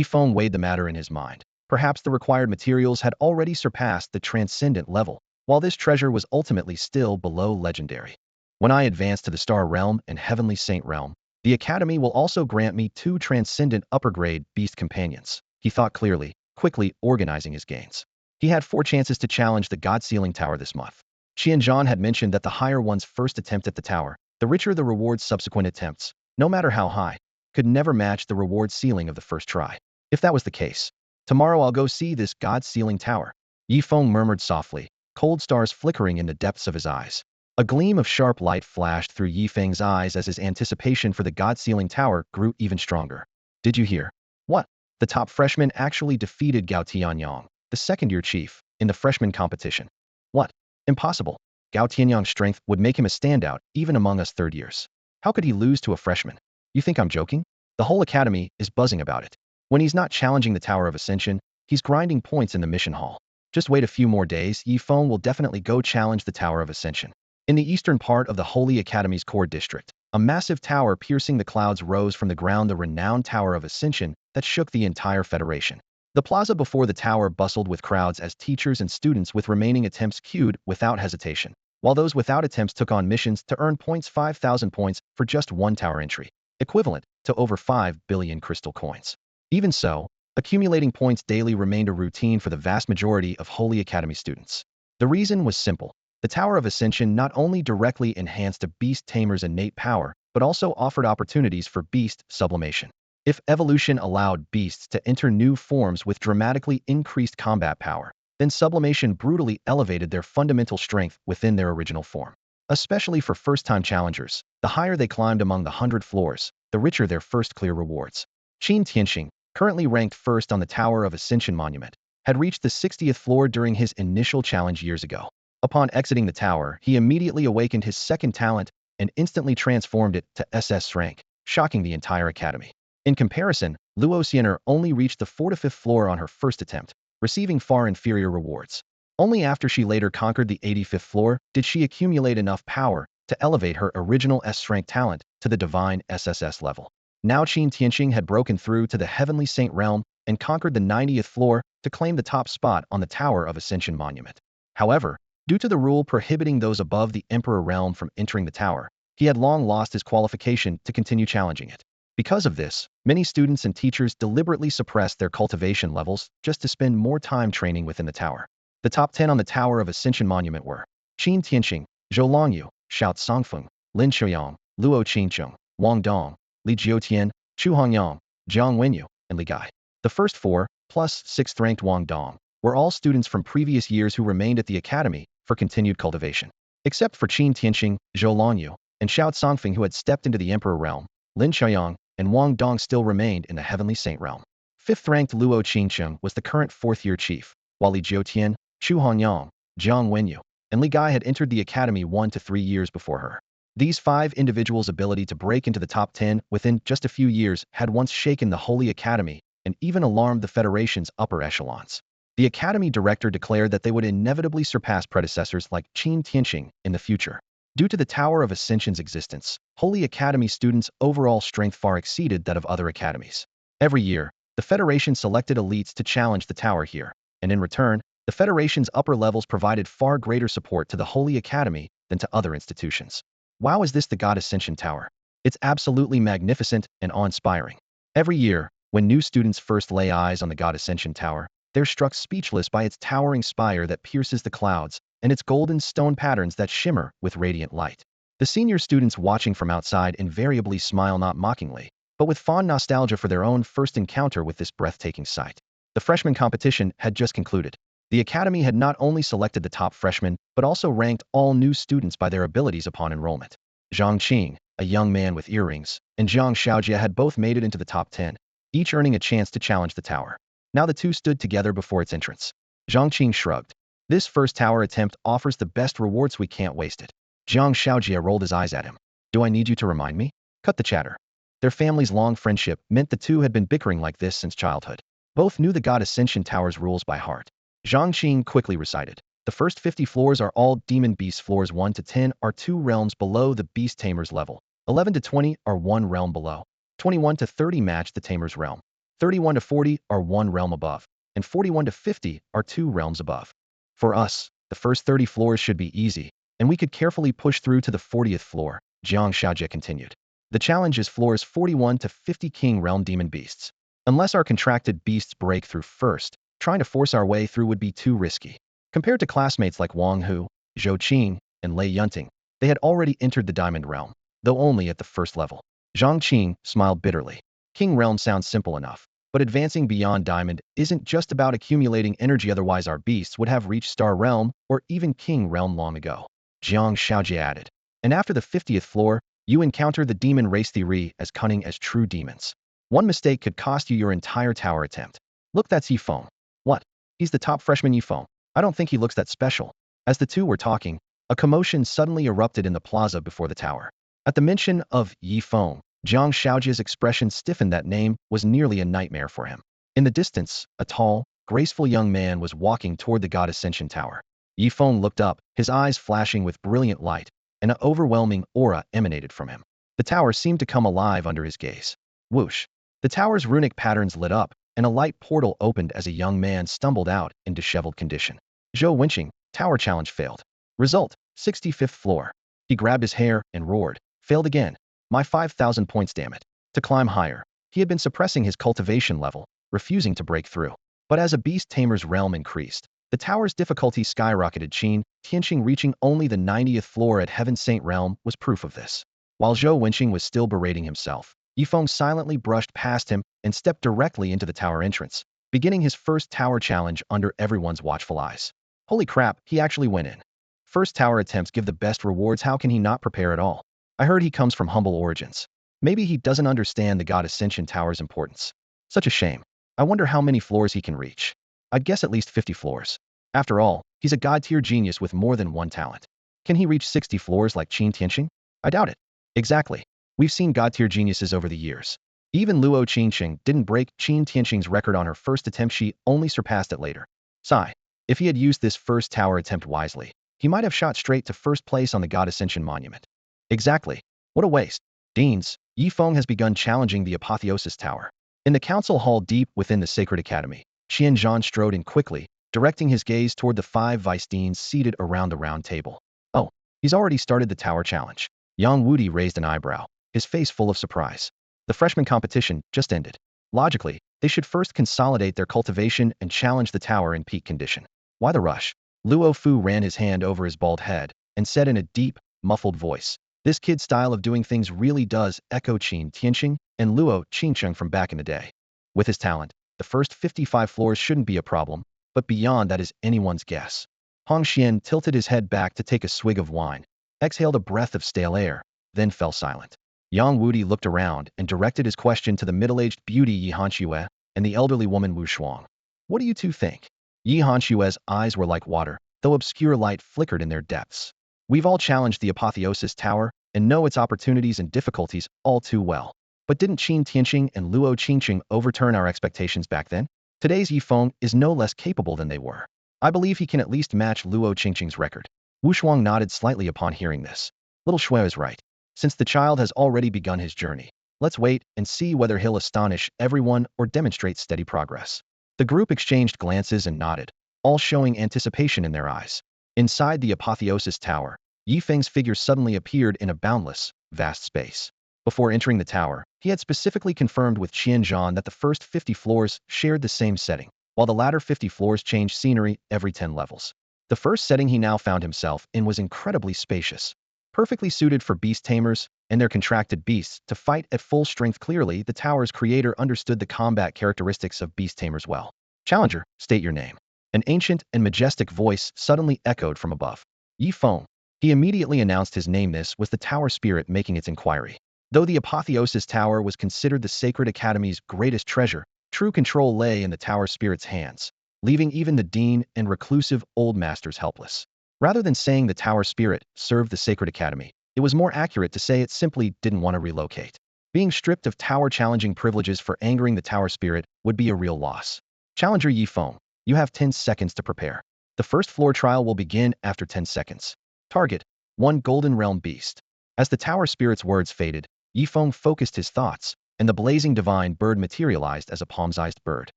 Feng weighed the matter in his mind. Perhaps the required materials had already surpassed the transcendent level, while this treasure was ultimately still below legendary. When I advance to the Star Realm and Heavenly Saint Realm, the Academy will also grant me 2 transcendent upper-grade beast companions. He thought clearly, quickly organizing his gains. He had 4 chances to challenge the God Ceiling Tower this month. Qianzhan had mentioned that the higher one's first attempt at the tower, the richer the reward's subsequent attempts, no matter how high, could never match the reward ceiling of the first try. If that was the case, tomorrow I'll go see this God Ceiling Tower. Feng murmured softly, cold stars flickering in the depths of his eyes. A gleam of sharp light flashed through Feng's eyes as his anticipation for the God Ceiling Tower grew even stronger. Did you hear? What? The top freshman actually defeated Gao Tianyang, the second-year chief, in the freshman competition. What? Impossible. Gao Tianyang's strength would make him a standout, even among us third years. How could he lose to a freshman? You think I'm joking? The whole academy is buzzing about it. When he's not challenging the Tower of Ascension, he's grinding points in the mission hall. Just wait a few more days, Feng will definitely go challenge the Tower of Ascension. In the eastern part of the Holy Academy's core district, a massive tower piercing the clouds rose from the ground, the renowned Tower of Ascension that shook the entire Federation. The plaza before the tower bustled with crowds as teachers and students with remaining attempts queued without hesitation, while those without attempts took on missions to earn points. 5,000 points for just 1 tower entry, equivalent to over 5 billion crystal coins. Even so, accumulating points daily remained a routine for the vast majority of Holy Academy students. The reason was simple. The Tower of Ascension not only directly enhanced a beast tamer's innate power, but also offered opportunities for beast sublimation. If evolution allowed beasts to enter new forms with dramatically increased combat power, then sublimation brutally elevated their fundamental strength within their original form. Especially for first-time challengers, the higher they climbed among the 100 floors, the richer their first clear rewards. Qin Tianxing, currently ranked first on the Tower of Ascension monument, had reached the 60th floor during his initial challenge years ago. Upon exiting the tower, he immediately awakened his second talent and instantly transformed it to SS-rank, shocking the entire academy. In comparison, Luo Xianer only reached the 45th floor on her first attempt, receiving far inferior rewards. Only after she later conquered the 85th floor did she accumulate enough power to elevate her original S-rank talent to the divine SSS level. Now Qin Tianxing had broken through to the Heavenly Saint Realm and conquered the 90th floor to claim the top spot on the Tower of Ascension monument. However, due to the rule prohibiting those above the Emperor realm from entering the tower, he had long lost his qualification to continue challenging it. Because of this, many students and teachers deliberately suppressed their cultivation levels just to spend more time training within the tower. The top 10 on the Tower of Ascension monument were Qin Tianxing, Zhou Longyu, Xiao Songfeng, Lin Qiuyang, Luo Qincheng, Wang Dong, Li Jiutian, Chu Hongyang, Jiang Wenyu, and Li Gai. The first four, plus 6th-ranked Wang Dong, were all students from previous years who remained at the academy for continued cultivation. Except for Qin Tianxing, Zhou Lonyu, and Xiao Congfeng who had stepped into the Emperor realm, Lin Xiaoyang and Wang Dong still remained in the Heavenly Saint realm. 5th-ranked Luo Qingcheng was the current 4th-year chief, while Li Jiutian, Chu Hongyang, Jiang Wenyu, and Li Gai had entered the academy 1 to 3 years before her. These 5 individuals' ability to break into the top 10 within just a few years had once shaken the Holy Academy and even alarmed the Federation's upper echelons. The Academy director declared that they would inevitably surpass predecessors like Qin Tianxing in the future. Due to the Tower of Ascension's existence, Holy Academy students' overall strength far exceeded that of other academies. Every year, the Federation selected elites to challenge the tower here, and in return, the Federation's upper levels provided far greater support to the Holy Academy than to other institutions. Wow, is this the God Ascension Tower? It's absolutely magnificent and awe-inspiring. Every year, when new students first lay eyes on the God Ascension Tower, they're struck speechless by its towering spire that pierces the clouds and its golden stone patterns that shimmer with radiant light. The senior students watching from outside invariably smile not mockingly, but with fond nostalgia for their own first encounter with this breathtaking sight. The freshman competition had just concluded. The academy had not only selected the top freshmen, but also ranked all new students by their abilities upon enrollment. Zhang Qing, a young man with earrings, and Zhang Xiaojia had both made it into the top 10, each earning a chance to challenge the tower. Now the two stood together before its entrance. Zhang Qing shrugged. This first tower attempt offers the best rewards, we can't waste it. Zhang Xiaojia rolled his eyes at him. Do I need you to remind me? Cut the chatter. Their family's long friendship meant the two had been bickering like this since childhood. Both knew the God Ascension Tower's rules by heart. Zhang Qing quickly recited. The first 50 floors are all demon beast floors. 1 to 10 are 2 realms below the beast tamer's level. 11 to 20 are 1 realm below. 21 to 30 match the tamer's realm. 31 to 40 are 1 realm above. And 41 to 50 are 2 realms above. For us, the first 30 floors should be easy, and we could carefully push through to the 40th floor, Jiang Xiaojia continued. The challenge is floors 41 to 50 king realm demon beasts. Unless our contracted beasts break through first, trying to force our way through would be too risky. Compared to classmates like Wang Hu, Zhou Qing, and Lei Yunting, they had already entered the diamond realm, though only at the first level. Zhang Qing smiled bitterly. King realm sounds simple enough, but advancing beyond diamond isn't just about accumulating energy, otherwise our beasts would have reached star realm or even king realm long ago. Jiang Xiaojia added. And after the 50th floor, you encounter the demon race theory as cunning as true demons. One mistake could cost you your entire tower attempt. Look, that's Yi Feng. What? He's the top freshman, Yi Feng. I don't think he looks that special. As the two were talking, a commotion suddenly erupted in the plaza before the tower. At the mention of Yi Feng, Jiang Xiaojia's expression stiffened. That name was nearly a nightmare for him. In the distance, a tall, graceful young man was walking toward the God Ascension Tower. Yi Feng looked up, his eyes flashing with brilliant light, and an overwhelming aura emanated from him. The tower seemed to come alive under his gaze. Whoosh! The tower's runic patterns lit up, and a light portal opened as a young man stumbled out in disheveled condition. Zhou Wenqing, tower challenge failed. Result, 65th floor. He grabbed his hair and roared. Failed again. My 5,000 points, damn it. To climb higher. He had been suppressing his cultivation level, refusing to break through. But as a beast tamer's realm increased, the tower's difficulty skyrocketed. Qin Tianxing reaching only the 90th floor at Heaven Saint realm was proof of this. While Zhou Wenqing was still berating himself, Yi Feng silently brushed past him and stepped directly into the tower entrance, beginning his first tower challenge under everyone's watchful eyes. Holy crap, he actually went in. First tower attempts give the best rewards. How can he not prepare at all? I heard he comes from humble origins. Maybe he doesn't understand the God Ascension Tower's importance. Such a shame. I wonder how many floors he can reach. I'd guess at least 50 floors. After all, he's a god-tier genius with more than one talent. Can he reach 60 floors like Qin Tianxing? I doubt it. Exactly. We've seen god-tier geniuses over the years. Even Luo Qingxing didn't break Qin Tianxing's record on her first attempt, she only surpassed it later. Sigh. If he had used this first tower attempt wisely, he might have shot straight to first place on the God Ascension Monument. Exactly. What a waste. Deans, Yi Feng has begun challenging the Apotheosis Tower. In the council hall deep within the Sacred Academy, Qian Zhan strode in quickly, directing his gaze toward the 5 vice-deans seated around the round table. Oh, he's already started the tower challenge. Yang Wudi raised an eyebrow, his face full of surprise. The freshman competition just ended. Logically, they should first consolidate their cultivation and challenge the tower in peak condition. Why the rush? Luo Fu ran his hand over his bald head and said in a deep, muffled voice, This kid's style of doing things really does echo Qin Tianqing and Luo Qingcheng from back in the day. With his talent, the first 55 floors shouldn't be a problem, but beyond that is anyone's guess. Hong Xian tilted his head back to take a swig of wine, exhaled a breath of stale air, then fell silent. Yang Wudi looked around and directed his question to the middle-aged beauty Yi Hanxue and the elderly woman Wu Shuang. What do you two think? Yi Hanxue's eyes were like water, though obscure light flickered in their depths. We've all challenged the Apotheosis Tower and know its opportunities and difficulties all too well. But didn't Qin Tianqing and Luo Qingqing overturn our expectations back then? Today's Yi Feng is no less capable than they were. I believe he can at least match Luo Qingqing's record. Wu Shuang nodded slightly upon hearing this. Little Shui is right. Since the child has already begun his journey, let's wait and see whether he'll astonish everyone or demonstrate steady progress. The group exchanged glances and nodded, all showing anticipation in their eyes. Inside the Apotheosis Tower, Yi Feng's figure suddenly appeared in a boundless, vast space. Before entering the tower, he had specifically confirmed with Qian Zhan that the first 50 floors shared the same setting, while the latter 50 floors changed scenery every 10 levels. The first setting he now found himself in was incredibly spacious, perfectly suited for beast tamers and their contracted beasts to fight at full strength. Clearly, the tower's creator understood the combat characteristics of beast tamers well. Challenger, state your name. An ancient and majestic voice suddenly echoed from above. Yi Feng. He immediately announced his name. This was the tower spirit making its inquiry. Though the Apotheosis Tower was considered the Sacred Academy's greatest treasure, true control lay in the tower spirit's hands, leaving even the dean and reclusive old masters helpless. Rather than saying the tower spirit served the Sacred Academy, it was more accurate to say it simply didn't want to relocate. Being stripped of tower challenging privileges for angering the tower spirit would be a real loss. Challenger Yi Feng, you have 10 seconds to prepare. The first floor trial will begin after 10 seconds. Target, 1 Golden Realm Beast. As the tower spirit's words faded, Yi Feng focused his thoughts, and the blazing divine bird materialized as a palm-sized bird.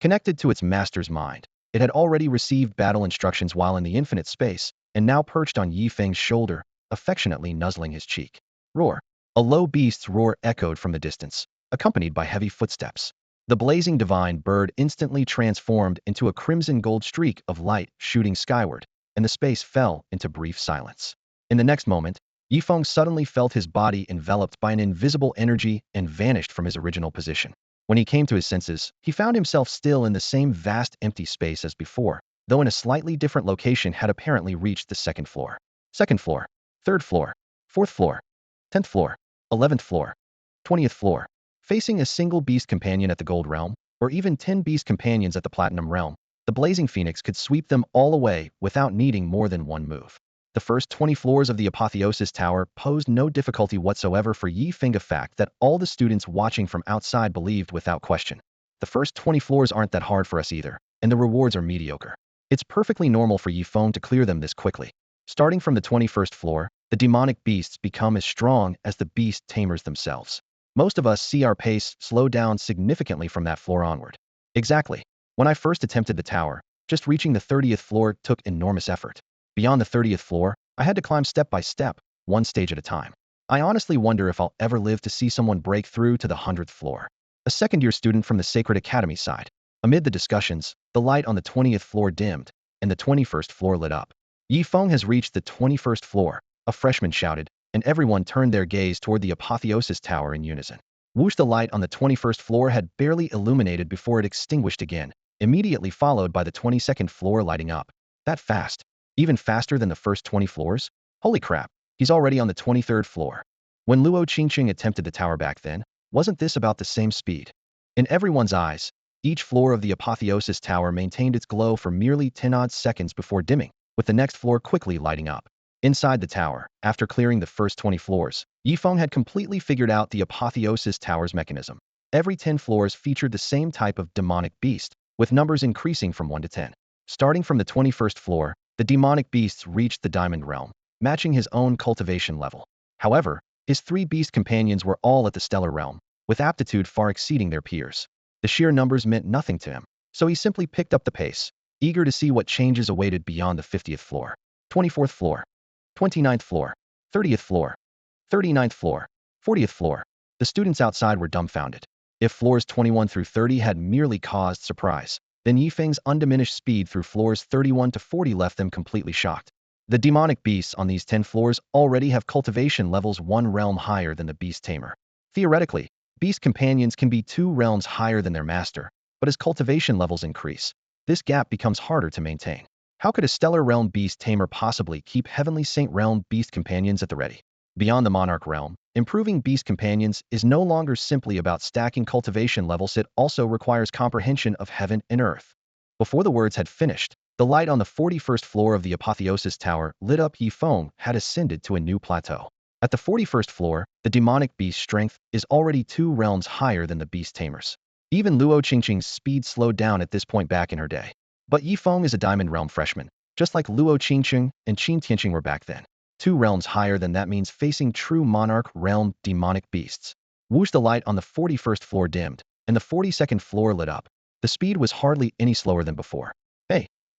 Connected to its master's mind, it had already received battle instructions while in the infinite space, and now perched on Yi Feng's shoulder, affectionately nuzzling his cheek. Roar. A low beast's roar echoed from the distance, accompanied by heavy footsteps. The blazing divine bird instantly transformed into a crimson gold streak of light shooting skyward, and the space fell into brief silence. In the next moment, Yi Feng suddenly felt his body enveloped by an invisible energy and vanished from his original position. When he came to his senses, he found himself still in the same vast empty space as before, though in a slightly different location. Had apparently reached the second floor. Second floor, third floor, fourth floor, 10th floor, 11th floor, 20th floor. Facing a single beast companion at the Gold Realm, or even 10 beast companions at the Platinum Realm, the Blazing Phoenix could sweep them all away without needing more than one move. The first 20 floors of the Apotheosis Tower posed no difficulty whatsoever for Yi Feng, a fact that all the students watching from outside believed without question. The first 20 floors aren't that hard for us either, and the rewards are mediocre. It's perfectly normal for Yi Feng to clear them this quickly. Starting from the 21st floor, the demonic beasts become as strong as the beast tamers themselves. Most of us see our pace slow down significantly from that floor onward. Exactly. When I first attempted the tower, just reaching the 30th floor took enormous effort. Beyond the 30th floor, I had to climb step by step, one stage at a time. I honestly wonder if I'll ever live to see someone break through to the 100th floor. A second-year student from the Sacred Academy sighed. Amid the discussions, the light on the 20th floor dimmed, and the 21st floor lit up. Yi Feng has reached the 21st floor, a freshman shouted, and everyone turned their gaze toward the Apotheosis Tower in unison. Whoosh! The light on the 21st floor had barely illuminated before it extinguished again, immediately followed by the 22nd floor lighting up. That fast? Even faster than the first 20 floors? Holy crap, he's already on the 23rd floor. When Luo Qingqing attempted the tower back then, wasn't this about the same speed? In everyone's eyes, each floor of the Apotheosis Tower maintained its glow for merely 10-odd seconds before dimming, with the next floor quickly lighting up. Inside the tower, after clearing the first 20 floors, Yi Feng had completely figured out the Apotheosis Tower's mechanism. Every 10 floors featured the same type of demonic beast, with numbers increasing from 1 to 10. Starting from the 21st floor, the demonic beasts reached the Diamond Realm, matching his own cultivation level. However, his 3 beast companions were all at the Stellar Realm, with aptitude far exceeding their peers. The sheer numbers meant nothing to him, so he simply picked up the pace, eager to see what changes awaited beyond the 50th floor, 24th floor, 29th floor, 30th floor, 39th floor, 40th floor. The students outside were dumbfounded. If floors 21 through 30 had merely caused surprise, then Yi Feng's undiminished speed through floors 31 to 40 left them completely shocked. The demonic beasts on these 10 floors already have cultivation levels 1 realm higher than the beast tamer. Theoretically, beast companions can be 2 realms higher than their master, but as cultivation levels increase, this gap becomes harder to maintain. How could a stellar realm beast tamer possibly keep heavenly saint realm beast companions at the ready? Beyond the monarch realm, improving beast companions is no longer simply about stacking cultivation levels, it also requires comprehension of heaven and earth. Before the words had finished, the light on the 41st floor of the Apotheosis Tower lit up. Feng had ascended to a new plateau. At the 41st floor, the demonic beast's strength is already 2 realms higher than the beast tamers. Even Luo Qingqing's speed slowed down at this point back in her day. But Feng is a diamond realm freshman, just like Luo Qingqing and Qin Tianqing were back then. 2 realms higher than that means facing true monarch realm demonic beasts. Whoosh, the light on the 41st floor dimmed, and the 42nd floor lit up. The speed was hardly any slower than before.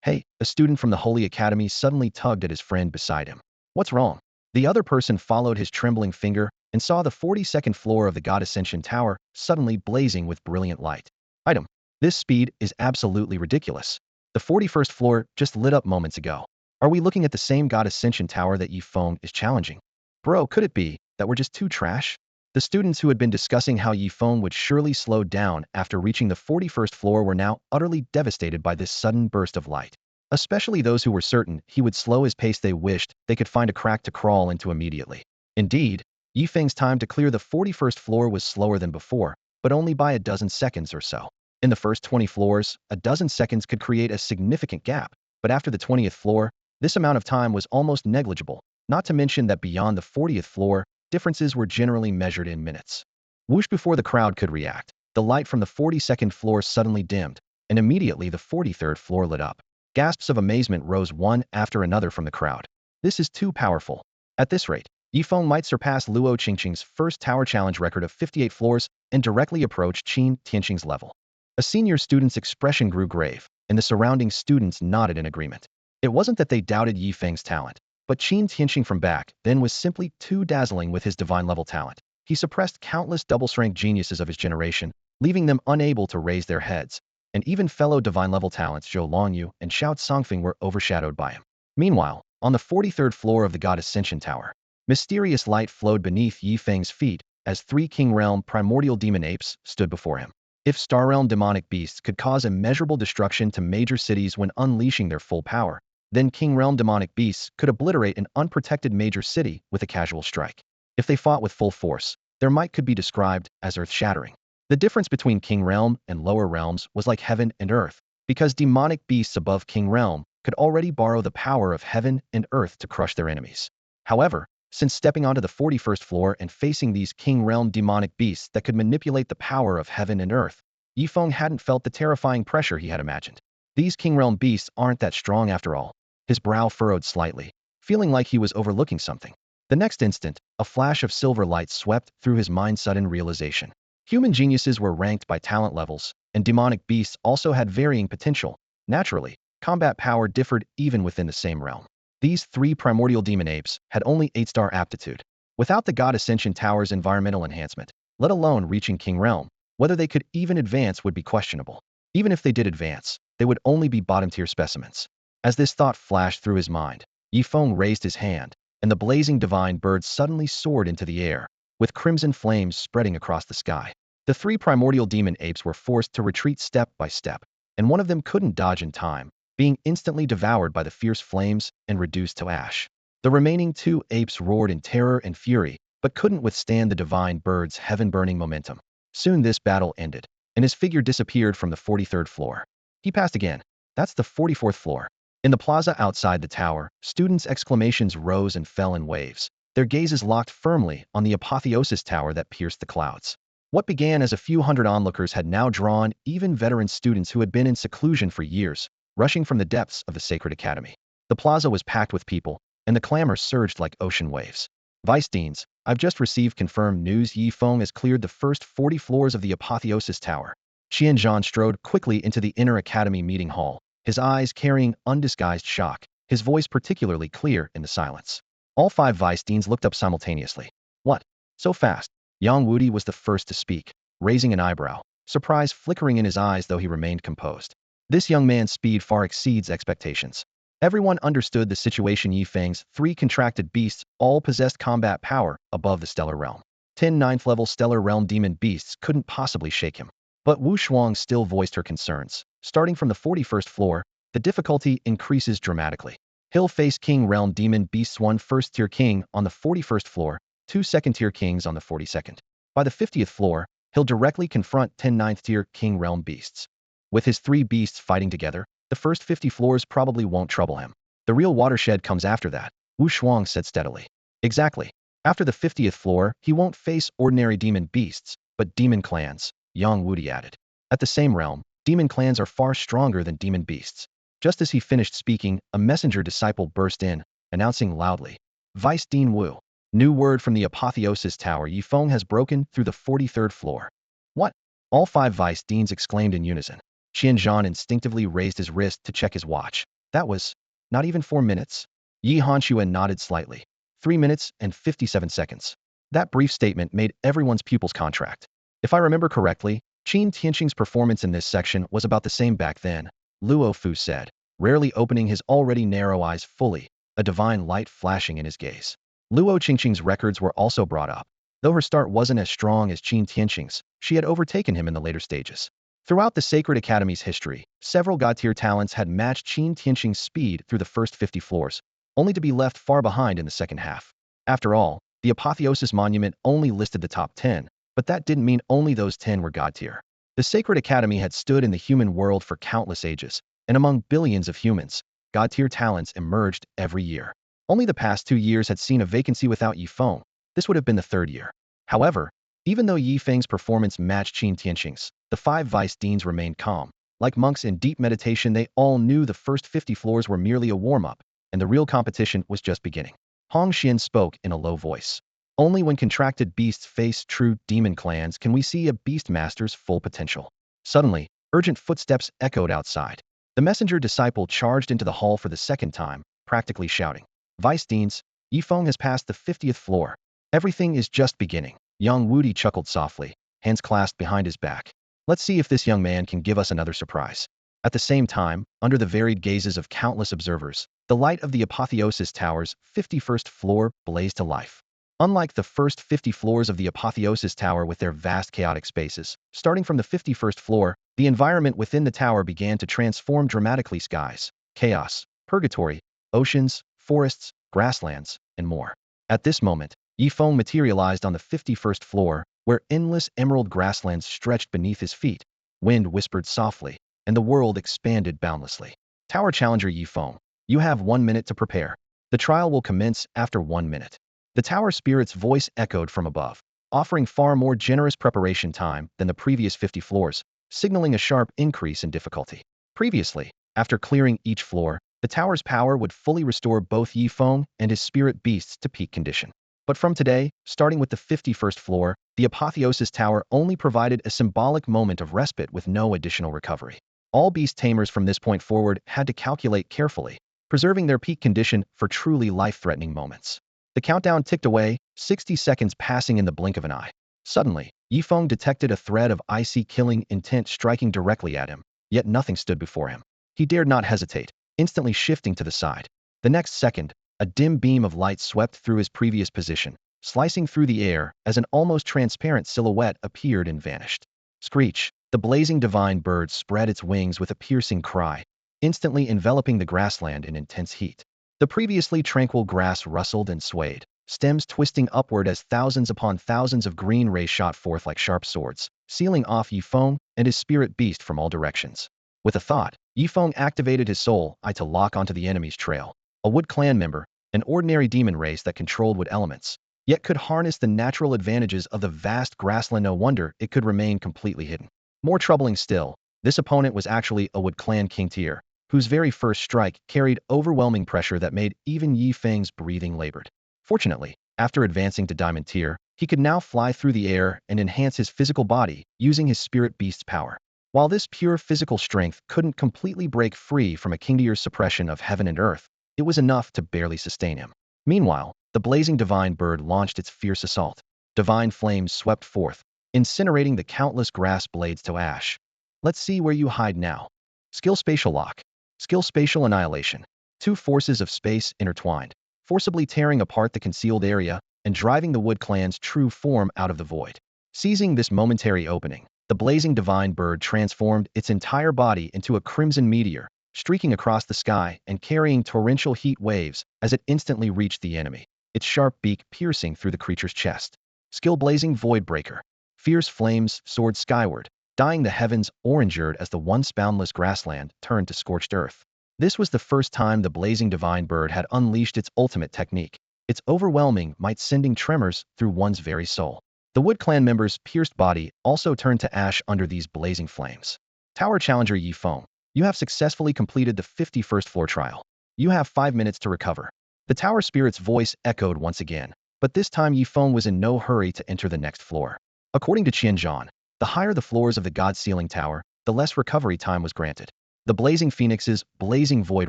Hey, a student from the Holy Academy suddenly tugged at his friend beside him. What's wrong? The other person followed his trembling finger and saw the 42nd floor of the God Ascension Tower suddenly blazing with brilliant light. Item. This speed is absolutely ridiculous. The 41st floor just lit up moments ago. Are we looking at the same God Ascension Tower that Feng is challenging? Bro, could it be that we're just too trash? The students who had been discussing how Feng would surely slow down after reaching the 41st floor were now utterly devastated by this sudden burst of light. Especially those who were certain he would slow his pace. They wished they could find a crack to crawl into immediately. Indeed, Feng's time to clear the 41st floor was slower than before, but only by a dozen seconds or so. In the first 20 floors, a dozen seconds could create a significant gap, but after the 20th floor, this amount of time was almost negligible, not to mention that beyond the 40th floor, differences were generally measured in minutes. Whoosh, before the crowd could react, the light from the 42nd floor suddenly dimmed, and immediately the 43rd floor lit up. Gasps of amazement rose one after another from the crowd. This is too powerful. At this rate, Feng might surpass Luo Qingqing's first tower challenge record of 58 floors and directly approach Qin Tianqing's level. A senior student's expression grew grave, and the surrounding students nodded in agreement. It wasn't that they doubted Feng's talent, but Qin Tianqing from back then was simply too dazzling with his divine-level talent. He suppressed countless double-strength geniuses of his generation, leaving them unable to raise their heads, and even fellow divine-level talents Zhou Longyu and Xiao Songfeng were overshadowed by him. Meanwhile, on the 43rd floor of the God Ascension Tower, mysterious light flowed beneath Feng's feet as 3 King Realm primordial demon apes stood before him. If Star Realm demonic beasts could cause immeasurable destruction to major cities when unleashing their full power, then King Realm demonic beasts could obliterate an unprotected major city with a casual strike. If they fought with full force, their might could be described as earth-shattering. The difference between King Realm and lower realms was like heaven and earth, because demonic beasts above King Realm could already borrow the power of heaven and earth to crush their enemies. However, since stepping onto the 41st floor and facing these King Realm demonic beasts that could manipulate the power of heaven and earth, Feng hadn't felt the terrifying pressure he had imagined. These King Realm beasts aren't that strong after all. His brow furrowed slightly, feeling like he was overlooking something. The next instant, a flash of silver light swept through his mind's sudden realization. Human geniuses were ranked by talent levels, and demonic beasts also had varying potential. Naturally, combat power differed even within the same realm. These 3 primordial demon apes had only 8-star aptitude. Without the God Ascension Tower's environmental enhancement, let alone reaching King Realm, whether they could even advance would be questionable. Even if they did advance, they would only be bottom-tier specimens. As this thought flashed through his mind, Feng raised his hand, and the blazing divine bird suddenly soared into the air, with crimson flames spreading across the sky. The 3 primordial demon apes were forced to retreat step by step, and one of them couldn't dodge in time, being instantly devoured by the fierce flames and reduced to ash. The remaining 2 apes roared in terror and fury, but couldn't withstand the divine bird's heaven-burning momentum. Soon this battle ended, and his figure disappeared from the 43rd floor. He passed again. That's the 44th floor. In the plaza outside the tower, students' exclamations rose and fell in waves, their gazes locked firmly on the Apotheosis Tower that pierced the clouds. What began as a few hundred onlookers had now drawn even veteran students who had been in seclusion for years, rushing from the depths of the Sacred Academy. The plaza was packed with people, and the clamor surged like ocean waves. Vice Deans, I've just received confirmed news Feng has cleared the first 40 floors of the Apotheosis Tower. Qianzhan strode quickly into the inner academy meeting hall, his eyes carrying undisguised shock, his voice particularly clear in the silence. All 5 Vice Deans looked up simultaneously. What? So fast? Yang Wudi was the first to speak, raising an eyebrow, surprise flickering in his eyes though he remained composed. This young man's speed far exceeds expectations. Everyone understood the situation. Yi Feng's 3 contracted beasts all possessed combat power above the stellar realm. 10 ninth-level stellar realm demon beasts couldn't possibly shake him. But Wu Shuang still voiced her concerns. Starting from the 41st floor, the difficulty increases dramatically. He'll face King Realm Demon Beasts, 1 first-tier king on the 41st floor, 2 second-tier kings on the 42nd. By the 50th floor, he'll directly confront 10 ninth-tier King Realm Beasts. With his 3 beasts fighting together, the first 50 floors probably won't trouble him. The real watershed comes after that, Wu Shuang said steadily. Exactly. After the 50th floor, he won't face ordinary demon beasts, but demon clans, Yang Wudi added. At the same realm, demon clans are far stronger than demon beasts. Just as he finished speaking, a messenger disciple burst in, announcing loudly, Vice Dean Wu. New word from the Apotheosis Tower. Yi Feng has broken through the 43rd floor. What? All 5 vice deans exclaimed in unison. Qianzhan instinctively raised his wrist to check his watch. That was not even 4 minutes. Yi Hanxuan nodded slightly. 3 minutes and 57 seconds. That brief statement made everyone's pupils contract. If I remember correctly, Qin Tianqing's performance in this section was about the same back then, Luo Fu said, rarely opening his already narrow eyes fully, a divine light flashing in his gaze. Luo Qingqing's records were also brought up. Though her start wasn't as strong as Qin Tianqing's, she had overtaken him in the later stages. Throughout the Sacred Academy's history, several god-tier talents had matched Qin Tianqing's speed through the first 50 floors, only to be left far behind in the second half. After all, the Apotheosis Monument only listed the top 10, but that didn't mean only those 10 were god-tier. The Sacred Academy had stood in the human world for countless ages, and among billions of humans, god-tier talents emerged every year. Only the past 2 years had seen a vacancy without Yi Feng. This would have been the 3rd year. However, even though Yi Feng's performance matched Qin Tianqing's, the 5 vice deans remained calm. Like monks in deep meditation, they all knew the first 50 floors were merely a warm-up, and the real competition was just beginning. Hong Xian spoke in a low voice. Only when contracted beasts face true demon clans can we see a beast master's full potential. Suddenly, urgent footsteps echoed outside. The messenger disciple charged into the hall for the 2nd time, practically shouting, Vice Deans, Yi Feng has passed the 50th floor. Everything is just beginning. Yang Wudi chuckled softly, hands clasped behind his back. Let's see if this young man can give us another surprise. At the same time, under the varied gazes of countless observers, the light of the Apotheosis Tower's 51st floor blazed to life. Unlike the first 50 floors of the Apotheosis Tower with their vast chaotic spaces, starting from the 51st floor, the environment within the tower began to transform dramatically. Skies, chaos, purgatory, oceans, forests, grasslands, and more. At this moment, Yi Feng materialized on the 51st floor, where endless emerald grasslands stretched beneath his feet. Wind whispered softly, and the world expanded boundlessly. Tower Challenger Yi Feng, you have 1 minute to prepare. The trial will commence after 1 minute. The tower spirit's voice echoed from above, offering far more generous preparation time than the previous 50 floors, signaling a sharp increase in difficulty. Previously, after clearing each floor, the tower's power would fully restore both Yi Feng and his spirit beasts to peak condition. But from today, starting with the 51st floor, the Apotheosis Tower only provided a symbolic moment of respite with no additional recovery. All beast tamers from this point forward had to calculate carefully, preserving their peak condition for truly life-threatening moments. The countdown ticked away, 60 seconds passing in the blink of an eye. Suddenly, Yi Feng detected a thread of icy killing intent striking directly at him, yet nothing stood before him. He dared not hesitate, instantly shifting to the side. The next second, a dim beam of light swept through his previous position, slicing through the air as an almost transparent silhouette appeared and vanished. Screech! The blazing divine bird spread its wings with a piercing cry, instantly enveloping the grassland in intense heat. The previously tranquil grass rustled and swayed, stems twisting upward as thousands upon thousands of green rays shot forth like sharp swords, sealing off Yi Feng and his spirit beast from all directions. With a thought, Yi Feng activated his soul eye to lock onto the enemy's trail. A Wood Clan member, an ordinary demon race that controlled wood elements, yet could harness the natural advantages of the vast grassland. No wonder it could remain completely hidden. More troubling still, this opponent was actually a Wood Clan King tier, whose very first strike carried overwhelming pressure that made even Yi Feng's breathing labored. Fortunately, after advancing to Diamond tier, he could now fly through the air and enhance his physical body using his spirit beast's power. While this pure physical strength couldn't completely break free from a King tier's suppression of heaven and earth, it was enough to barely sustain him. Meanwhile, the blazing divine bird launched its fierce assault. Divine flames swept forth, incinerating the countless grass blades to ash. Let's see where you hide now. Skill Spatial Lock. Skill Spatial Annihilation. Two forces of space intertwined, forcibly tearing apart the concealed area and driving the Wood Clan's true form out of the void. Seizing this momentary opening, the blazing divine bird transformed its entire body into a crimson meteor, streaking across the sky and carrying torrential heat waves as it instantly reached the enemy, its sharp beak piercing through the creature's chest. Skill-blazing void breaker. Fierce flames soared skyward, dyeing the heavens orange-red as the once boundless grassland turned to scorched earth. This was the first time the blazing divine bird had unleashed its ultimate technique, its overwhelming might sending tremors through one's very soul. The Wood Clan member's pierced body also turned to ash under these blazing flames. Tower Challenger Yi Feng, you have successfully completed the 51st floor trial. You have 5 minutes to recover. The tower spirit's voice echoed once again, but this time Yi Feng was in no hurry to enter the next floor. According to Qianzhan, the higher the floors of the God Ceiling Tower, the less recovery time was granted. The blazing phoenix's blazing void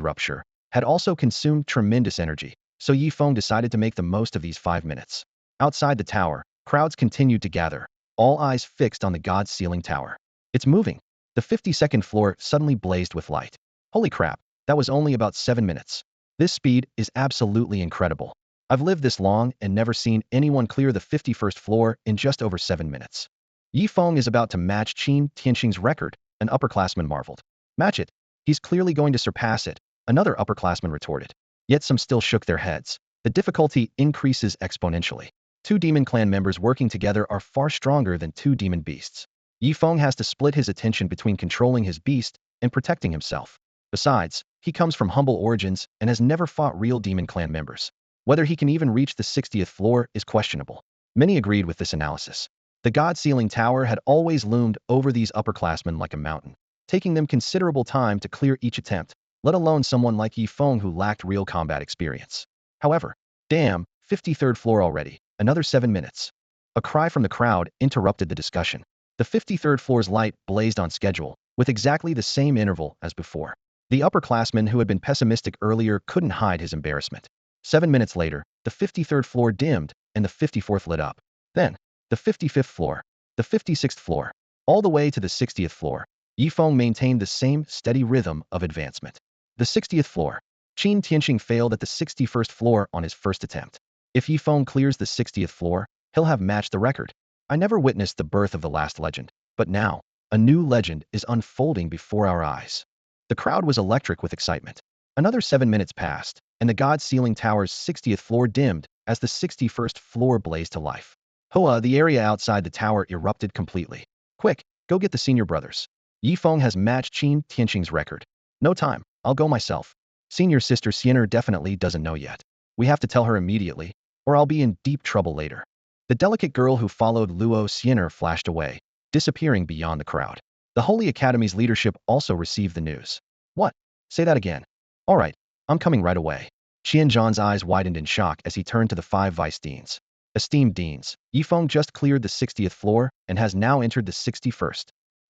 rupture had also consumed tremendous energy, so Yi Feng decided to make the most of these 5 minutes. Outside the tower, crowds continued to gather, all eyes fixed on the God Ceiling Tower. It's moving. The 52nd floor suddenly blazed with light. Holy crap, that was only about 7 minutes. This speed is absolutely incredible. I've lived this long and never seen anyone clear the 51st floor in just over 7 minutes. Yi Feng is about to match Qin Tianxing's record, an upperclassman marveled. Match it. He's clearly going to surpass it, another upperclassman retorted. Yet some still shook their heads. The difficulty increases exponentially. 2 demon clan members working together are far stronger than 2 demon beasts. Yi Feng has to split his attention between controlling his beast and protecting himself. Besides, he comes from humble origins and has never fought real demon clan members. Whether he can even reach the 60th floor is questionable. Many agreed with this analysis. The God Ceiling Tower had always loomed over these upperclassmen like a mountain, taking them considerable time to clear each attempt, let alone someone like Yi Feng who lacked real combat experience. However, damn, 53rd floor already, another 7 minutes. A cry from the crowd interrupted the discussion. The 53rd floor's light blazed on schedule, with exactly the same interval as before. The upperclassman who had been pessimistic earlier couldn't hide his embarrassment. 7 minutes later, the 53rd floor dimmed, and the 54th lit up. Then, the 55th floor, the 56th floor, all the way to the 60th floor. Yi Feng maintained the same steady rhythm of advancement. The 60th floor. Qin Tianxing failed at the 61st floor on his first attempt. If Yi Feng clears the 60th floor, he'll have matched the record. I never witnessed the birth of the last legend, but now, a new legend is unfolding before our eyes. The crowd was electric with excitement. Another 7 minutes passed, and the God Ceiling Tower's 60th floor dimmed as the 61st floor blazed to life. Hoa, the area outside the tower erupted completely. Quick, go get the senior brothers. Yi Feng has matched Qin Tianxing's record. No time, I'll go myself. Senior sister Xianer definitely doesn't know yet. We have to tell her immediately, or I'll be in deep trouble later. The delicate girl who followed Luo Xianer flashed away, disappearing beyond the crowd. The Holy Academy's leadership also received the news. What? Say that again. All right, I'm coming right away. Qianzhan's eyes widened in shock as he turned to the 5 vice deans. Esteemed deans, Yi Feng just cleared the 60th floor and has now entered the 61st.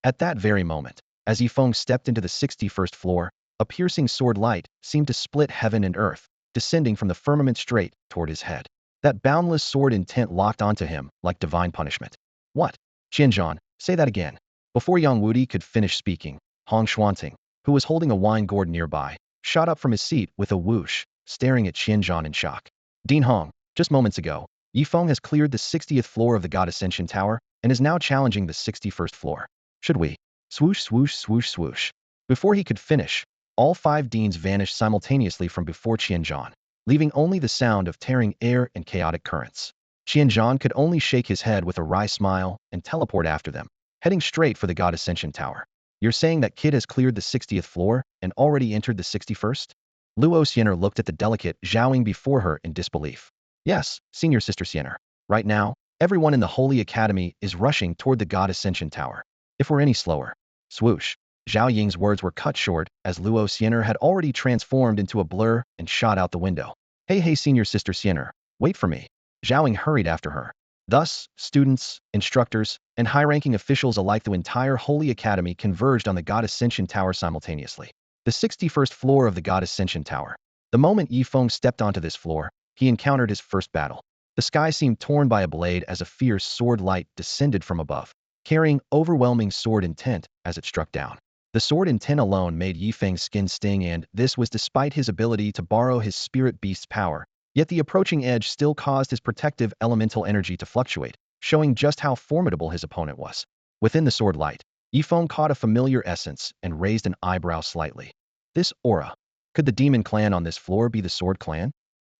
At that very moment, as Yi Feng stepped into the 61st floor, a piercing sword light seemed to split heaven and earth, descending from the firmament straight toward his head. That boundless sword intent locked onto him like divine punishment. What? Qianzhan, say that again. Before Yang Wudi could finish speaking, Hong Xuanting, who was holding a wine gourd nearby, shot up from his seat with a whoosh, staring at Qianzhan in shock. Dean Hong, just moments ago, Yi Feng has cleared the 60th floor of the God Ascension Tower and is now challenging the 61st floor. Should we? Swoosh, swoosh, swoosh, swoosh. Before he could finish, all 5 deans vanished simultaneously from before Qianzhan, leaving only the sound of tearing air and chaotic currents. Qianzhan could only shake his head with a wry smile and teleport after them, heading straight for the God Ascension Tower. You're saying that kid has cleared the 60th floor and already entered the 61st? Luo Xianer looked at the delicate Zhaoying before her in disbelief. Yes, senior sister Xianer. Right now, everyone in the Holy Academy is rushing toward the God Ascension Tower. If we're any slower. Swoosh. Zhao Ying's words were cut short as Luo Xianer had already transformed into a blur and shot out the window. Hey, senior sister Xianer, wait for me. Zhao Ying hurried after her. Thus, students, instructors, and high-ranking officials alike the entire Holy Academy converged on the God Ascension Tower simultaneously. The 61st floor of the God Ascension Tower. The moment Yi Feng stepped onto this floor, he encountered his first battle. The sky seemed torn by a blade as a fierce sword light descended from above, carrying overwhelming sword intent as it struck down. The sword in tin alone made Yifeng's skin sting, and this was despite his ability to borrow his spirit beast's power. Yet the approaching edge still caused his protective elemental energy to fluctuate, showing just how formidable his opponent was. Within the sword light, Yifeng caught a familiar essence and raised an eyebrow slightly. This aura. Could the demon clan on this floor be the sword clan?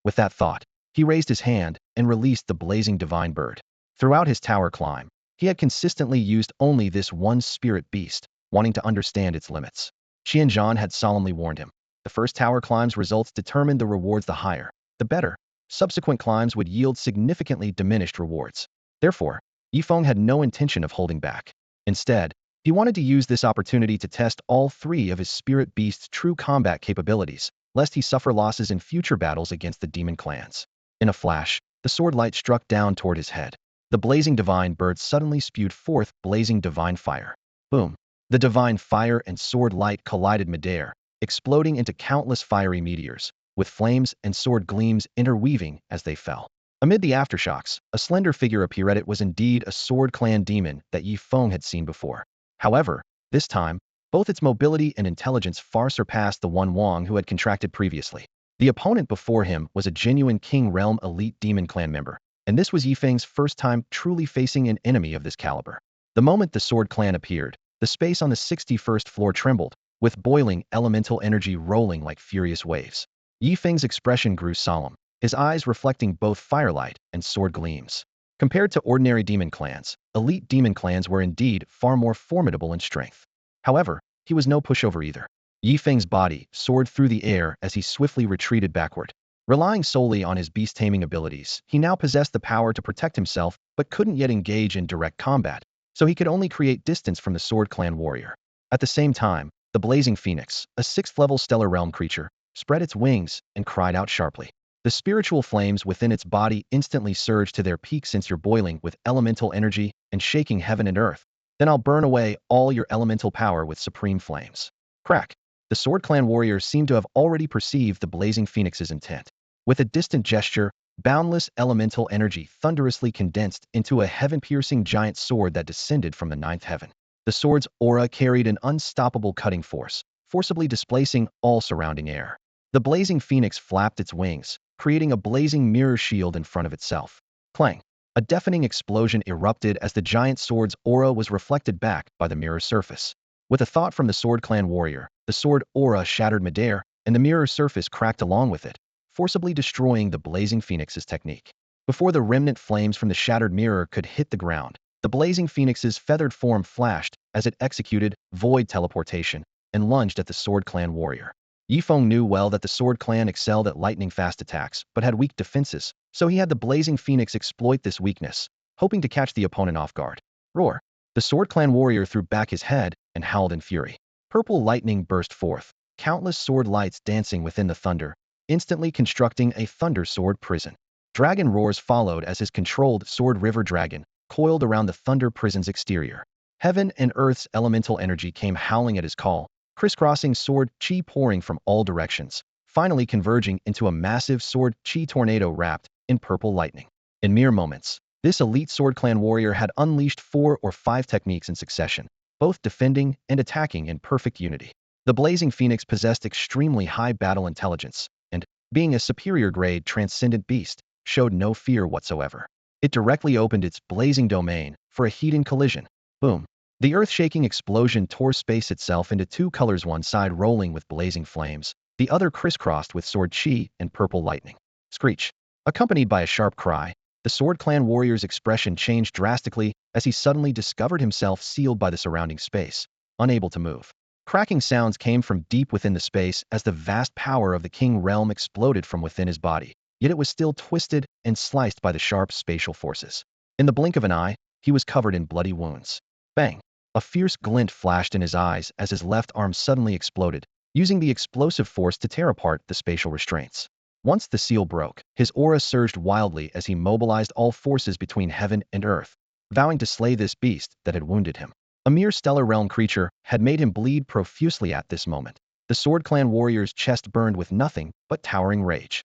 With that thought, he raised his hand and released the blazing divine bird. Throughout his tower climb, he had consistently used only this one spirit beast, wanting to understand its limits. Qianzhan had solemnly warned him. The first tower climb's results determined the rewards, the higher, the better. Subsequent climbs would yield significantly diminished rewards. Therefore, Yifeng had no intention of holding back. Instead, he wanted to use this opportunity to test all three of his spirit beast's true combat capabilities, lest he suffer losses in future battles against the demon clans. In a flash, the sword light struck down toward his head. The blazing divine bird suddenly spewed forth blazing divine fire. Boom! The divine fire and sword light collided midair, exploding into countless fiery meteors, with flames and sword gleams interweaving as they fell. Amid the aftershocks, a slender figure appeared. It was indeed a sword clan demon that Yifeng had seen before. However, this time, both its mobility and intelligence far surpassed the one Wang who had contracted previously. The opponent before him was a genuine King Realm elite demon clan member, and this was Yifeng's first time truly facing an enemy of this caliber. The moment the sword clan appeared, the space on the 61st floor trembled, with boiling elemental energy rolling like furious waves. Yifeng's expression grew solemn, his eyes reflecting both firelight and sword gleams. Compared to ordinary demon clans, elite demon clans were indeed far more formidable in strength. However, he was no pushover either. Yifeng's body soared through the air as he swiftly retreated backward. Relying solely on his beast-taming abilities, he now possessed the power to protect himself but couldn't yet engage in direct combat, so he could only create distance from the Sword Clan warrior. At the same time, the Blazing Phoenix, a 6th-level stellar realm creature, spread its wings and cried out sharply. The spiritual flames within its body instantly surged to their peak. Since you're boiling with elemental energy and shaking heaven and earth, then I'll burn away all your elemental power with supreme flames. Crack! The Sword Clan warrior seemed to have already perceived the Blazing Phoenix's intent. With a distant gesture, boundless elemental energy thunderously condensed into a heaven-piercing giant sword that descended from the 9th heaven. The sword's aura carried an unstoppable cutting force, forcibly displacing all surrounding air. The Blazing Phoenix flapped its wings, creating a blazing mirror shield in front of itself. Clang! A deafening explosion erupted as the giant sword's aura was reflected back by the mirror surface. With a thought from the Sword Clan warrior, the sword aura shattered midair, and the mirror surface cracked along with it, forcibly destroying the Blazing Phoenix's technique. Before the remnant flames from the shattered mirror could hit the ground, the Blazing Phoenix's feathered form flashed as it executed void teleportation and lunged at the Sword Clan warrior. Yifeng knew well that the Sword Clan excelled at lightning-fast attacks but had weak defenses, so he had the Blazing Phoenix exploit this weakness, hoping to catch the opponent off guard. Roar! The Sword Clan warrior threw back his head and howled in fury. Purple lightning burst forth, countless sword lights dancing within the thunder, instantly constructing a thunder sword prison. Dragon roars followed as his controlled sword river dragon coiled around the thunder prison's exterior. Heaven and earth's elemental energy came howling at his call, crisscrossing sword chi pouring from all directions, finally converging into a massive sword chi tornado wrapped in purple lightning. In mere moments, this elite Sword Clan warrior had unleashed 4 or 5 techniques in succession, both defending and attacking in perfect unity. The Blazing Phoenix possessed extremely high battle intelligence, and, being a superior grade transcendent beast, showed no fear whatsoever. It directly opened its blazing domain for a heat-in collision. Boom! The earth-shaking explosion tore space itself into 2 colors, one side rolling with blazing flames, the other crisscrossed with sword chi and purple lightning. Screech! Accompanied by a sharp cry, the Sword Clan warrior's expression changed drastically as he suddenly discovered himself sealed by the surrounding space, unable to move. Cracking sounds came from deep within the space as the vast power of the King Realm exploded from within his body, yet it was still twisted and sliced by the sharp spatial forces. In the blink of an eye, he was covered in bloody wounds. Bang! A fierce glint flashed in his eyes as his left arm suddenly exploded, using the explosive force to tear apart the spatial restraints. Once the seal broke, his aura surged wildly as he mobilized all forces between heaven and earth, vowing to slay this beast that had wounded him. A mere stellar realm creature had made him bleed profusely at this moment. The Sword Clan warrior's chest burned with nothing but towering rage.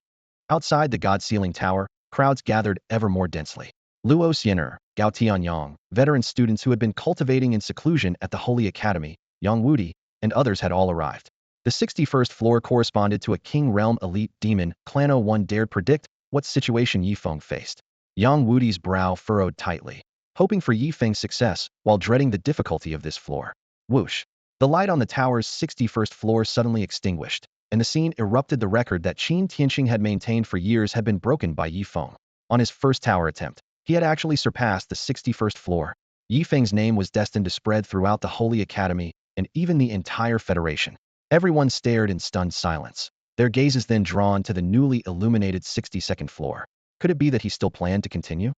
Outside the God-sealing tower, crowds gathered ever more densely. Luo Xianer, Gao Tianyang, veteran students who had been cultivating in seclusion at the Holy Academy, Yang Wudi, and others had all arrived. The 61st floor corresponded to a King Realm elite demon. Clan 01 dared predict what situation Yifeng faced. Yang Wudi's brow furrowed tightly, hoping for Yifeng's success while dreading the difficulty of this floor. Whoosh! The light on the tower's 61st floor suddenly extinguished, and the scene erupted. The record that Qin Tianqing had maintained for years had been broken by Yifeng. On his first tower attempt, he had actually surpassed the 61st floor. Yifeng's name was destined to spread throughout the Holy Academy and even the entire Federation. Everyone stared in stunned silence, their gazes then drawn to the newly illuminated 62nd floor. Could it be that he still planned to continue?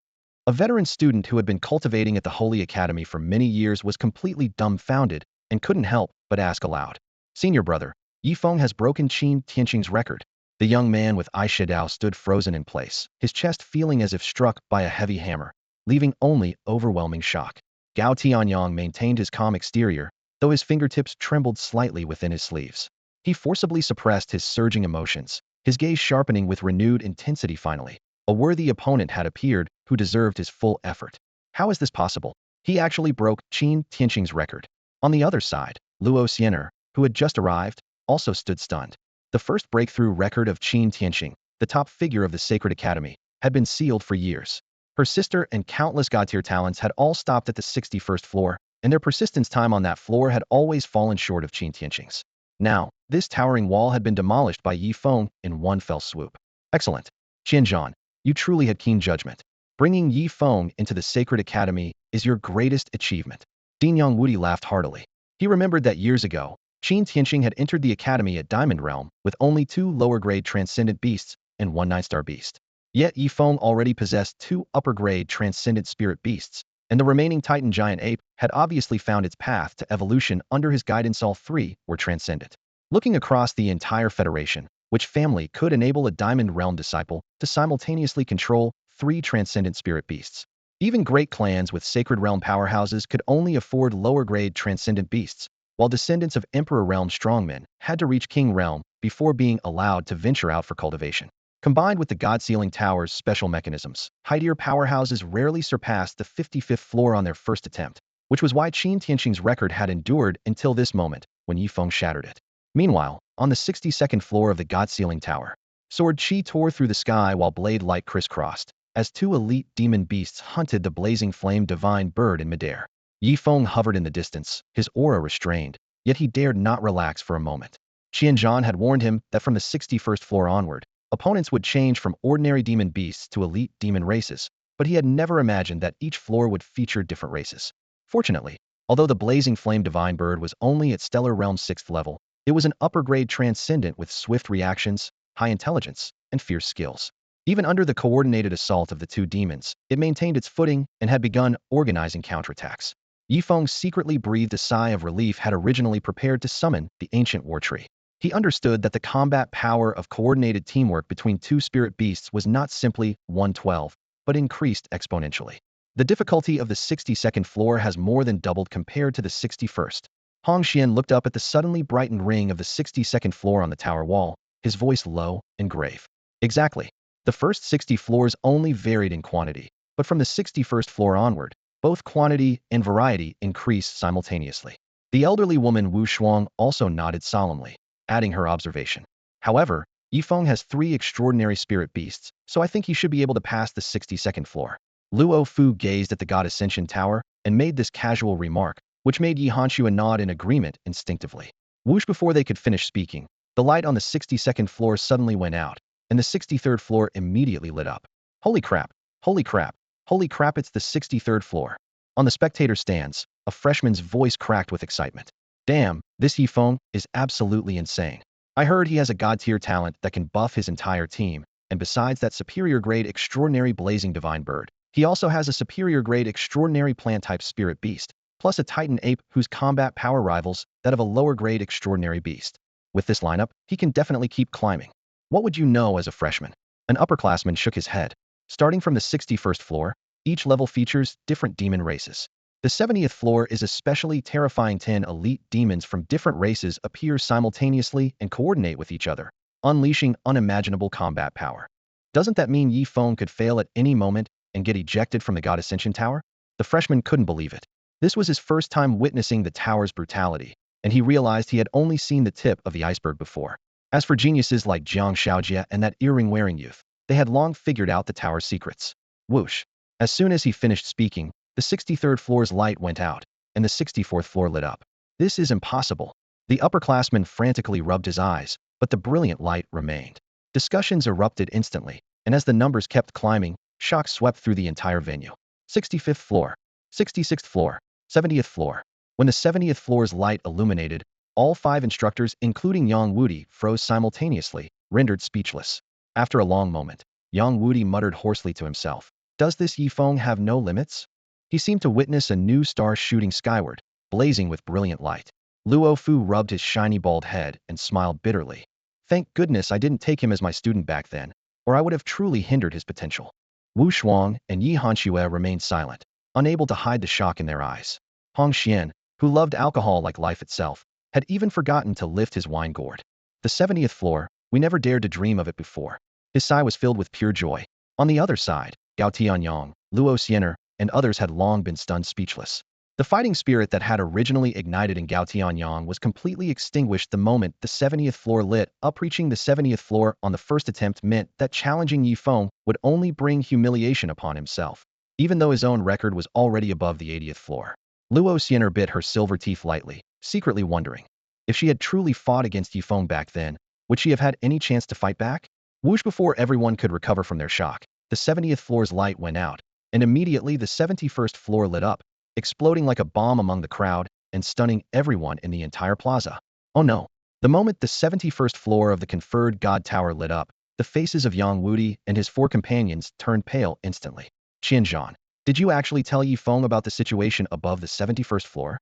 A veteran student who had been cultivating at the Holy Academy for many years was completely dumbfounded and couldn't help but ask aloud. Senior brother, Yifeng has broken Qin Tianqing's record. The young man with eyeshadow stood frozen in place, his chest feeling as if struck by a heavy hammer, leaving only overwhelming shock. Gao Tianyang maintained his calm exterior, though his fingertips trembled slightly within his sleeves. He forcibly suppressed his surging emotions, his gaze sharpening with renewed intensity. Finally, a worthy opponent had appeared who deserved his full effort. How is this possible? He actually broke Qin Tianqing's record. On the other side, Luo Xiener, who had just arrived, also stood stunned. The first breakthrough record of Qin Tianqing, the top figure of the Sacred Academy, had been sealed for years. Her sister and countless god-tier talents had all stopped at the 61st floor, and their persistence time on that floor had always fallen short of Qin Tianqing's. Now, this towering wall had been demolished by Yifeng in one fell swoop. Excellent. Qianzhan, you truly had keen judgment. Bringing Yifeng into the Sacred Academy is your greatest achievement. Dinyang Wudi laughed heartily. He remembered that years ago, Qin Tianqing had entered the academy at Diamond Realm with only 2 lower-grade transcendent beasts and 1 9-star beast. Yet Yifeng already possessed 2 upper-grade transcendent spirit beasts, and the remaining Titan giant ape had obviously found its path to evolution under his guidance. All 3 were transcendent. Looking across the entire Federation, which family could enable a Diamond Realm disciple to simultaneously control 3 transcendent spirit beasts? Even great clans with Sacred Realm powerhouses could only afford lower-grade transcendent beasts, while descendants of Emperor Realm strongmen had to reach King Realm before being allowed to venture out for cultivation. Combined with the God-Sealing Tower's special mechanisms, high-tier powerhouses rarely surpassed the 55th floor on their first attempt, which was why Qin Tianqing's record had endured until this moment, when Yifeng shattered it. Meanwhile, on the 62nd floor of the God-Sealing Tower, Sword Chi tore through the sky while blade light crisscrossed, as 2 elite demon beasts hunted the blazing flame divine bird in midair. Yifeng hovered in the distance, his aura restrained, yet he dared not relax for a moment. Qianzhan had warned him that from the 61st floor onward, opponents would change from ordinary demon beasts to elite demon races, but he had never imagined that each floor would feature different races. Fortunately, although the blazing flame divine bird was only at Stellar Realm 6th level, it was an upper-grade transcendent with swift reactions, high intelligence, and fierce skills. Even under the coordinated assault of the 2 demons, it maintained its footing and had begun organizing counterattacks. Yifeng secretly breathed a sigh of relief. Had originally prepared to summon the ancient war tree. He understood that the combat power of coordinated teamwork between 2 spirit beasts was not simply 112, but increased exponentially. The difficulty of the 62nd floor has more than doubled compared to the 61st. Hong Xian looked up at the suddenly brightened ring of the 62nd floor on the tower wall, his voice low and grave. Exactly. The first 60 floors only varied in quantity, but from the 61st floor onward, both quantity and variety increased simultaneously. The elderly woman Wu Shuang also nodded solemnly, adding her observation. However, Yifeng has 3 extraordinary spirit beasts, so I think he should be able to pass the 62nd floor. Luo Fu gazed at the God Ascension Tower and made this casual remark, which made Yi Hanshu nod in agreement instinctively. Whoosh! Before they could finish speaking, the light on the 62nd floor suddenly went out, and the 63rd floor immediately lit up. Holy crap! Holy crap! Holy crap! It's the 63rd floor. On the spectator stands, a freshman's voice cracked with excitement. Damn, this Yifeng is absolutely insane. I heard he has a god-tier talent that can buff his entire team, and besides that superior-grade extraordinary blazing divine bird, he also has a superior-grade extraordinary plant-type spirit beast, plus a titan ape whose combat power rivals that of a lower-grade extraordinary beast. With this lineup, he can definitely keep climbing. What would you know as a freshman? An upperclassman shook his head. Starting from the 61st floor, each level features different demon races. The 70th floor is especially terrifying. 10 elite demons from different races appear simultaneously and coordinate with each other, unleashing unimaginable combat power. Doesn't that mean Yifeng could fail at any moment and get ejected from the God Ascension Tower? The freshman couldn't believe it. This was his first time witnessing the tower's brutality, and he realized he had only seen the tip of the iceberg before. As for geniuses like Jiang Shaojia and that earring-wearing youth, they had long figured out the tower's secrets. Whoosh! As soon as he finished speaking, the 63rd floor's light went out, and the 64th floor lit up. This is impossible. The upperclassman frantically rubbed his eyes, but the brilliant light remained. Discussions erupted instantly, and as the numbers kept climbing, shock swept through the entire venue. 65th floor, 66th floor, 70th floor. When the 70th floor's light illuminated, all 5 instructors, including Yang Wudi, froze simultaneously, rendered speechless. After a long moment, Yang Wudi muttered hoarsely to himself, "Does this Yi Feng have no limits?" He seemed to witness a new star shooting skyward, blazing with brilliant light. Luo Fu rubbed his shiny bald head and smiled bitterly. Thank goodness I didn't take him as my student back then, or I would have truly hindered his potential. Wu Shuang and Yi Hanxue remained silent, unable to hide the shock in their eyes. Hong Xian, who loved alcohol like life itself, had even forgotten to lift his wine gourd. The 70th floor, we never dared to dream of it before. His sigh was filled with pure joy. On the other side, Gao Tianyang, Luo Xiener, and others had long been stunned speechless. The fighting spirit that had originally ignited in Gao Tianyang was completely extinguished the moment the 70th floor lit up. Reaching the 70th floor on the first attempt meant that challenging Yi Feng would only bring humiliation upon himself, even though his own record was already above the 80th floor. Luo Xiener bit her silver teeth lightly, secretly wondering, if she had truly fought against Yi Feng back then, would she have had any chance to fight back? Whoosh! Before everyone could recover from their shock, the 70th floor's light went out, and immediately the 71st floor lit up, exploding like a bomb among the crowd and stunning everyone in the entire plaza. Oh no! The moment the 71st floor of the conferred God Tower lit up, the faces of Yang Wudi and his 4 companions turned pale instantly. Qianzhan, did you actually tell Yi Feng about the situation above the 71st floor?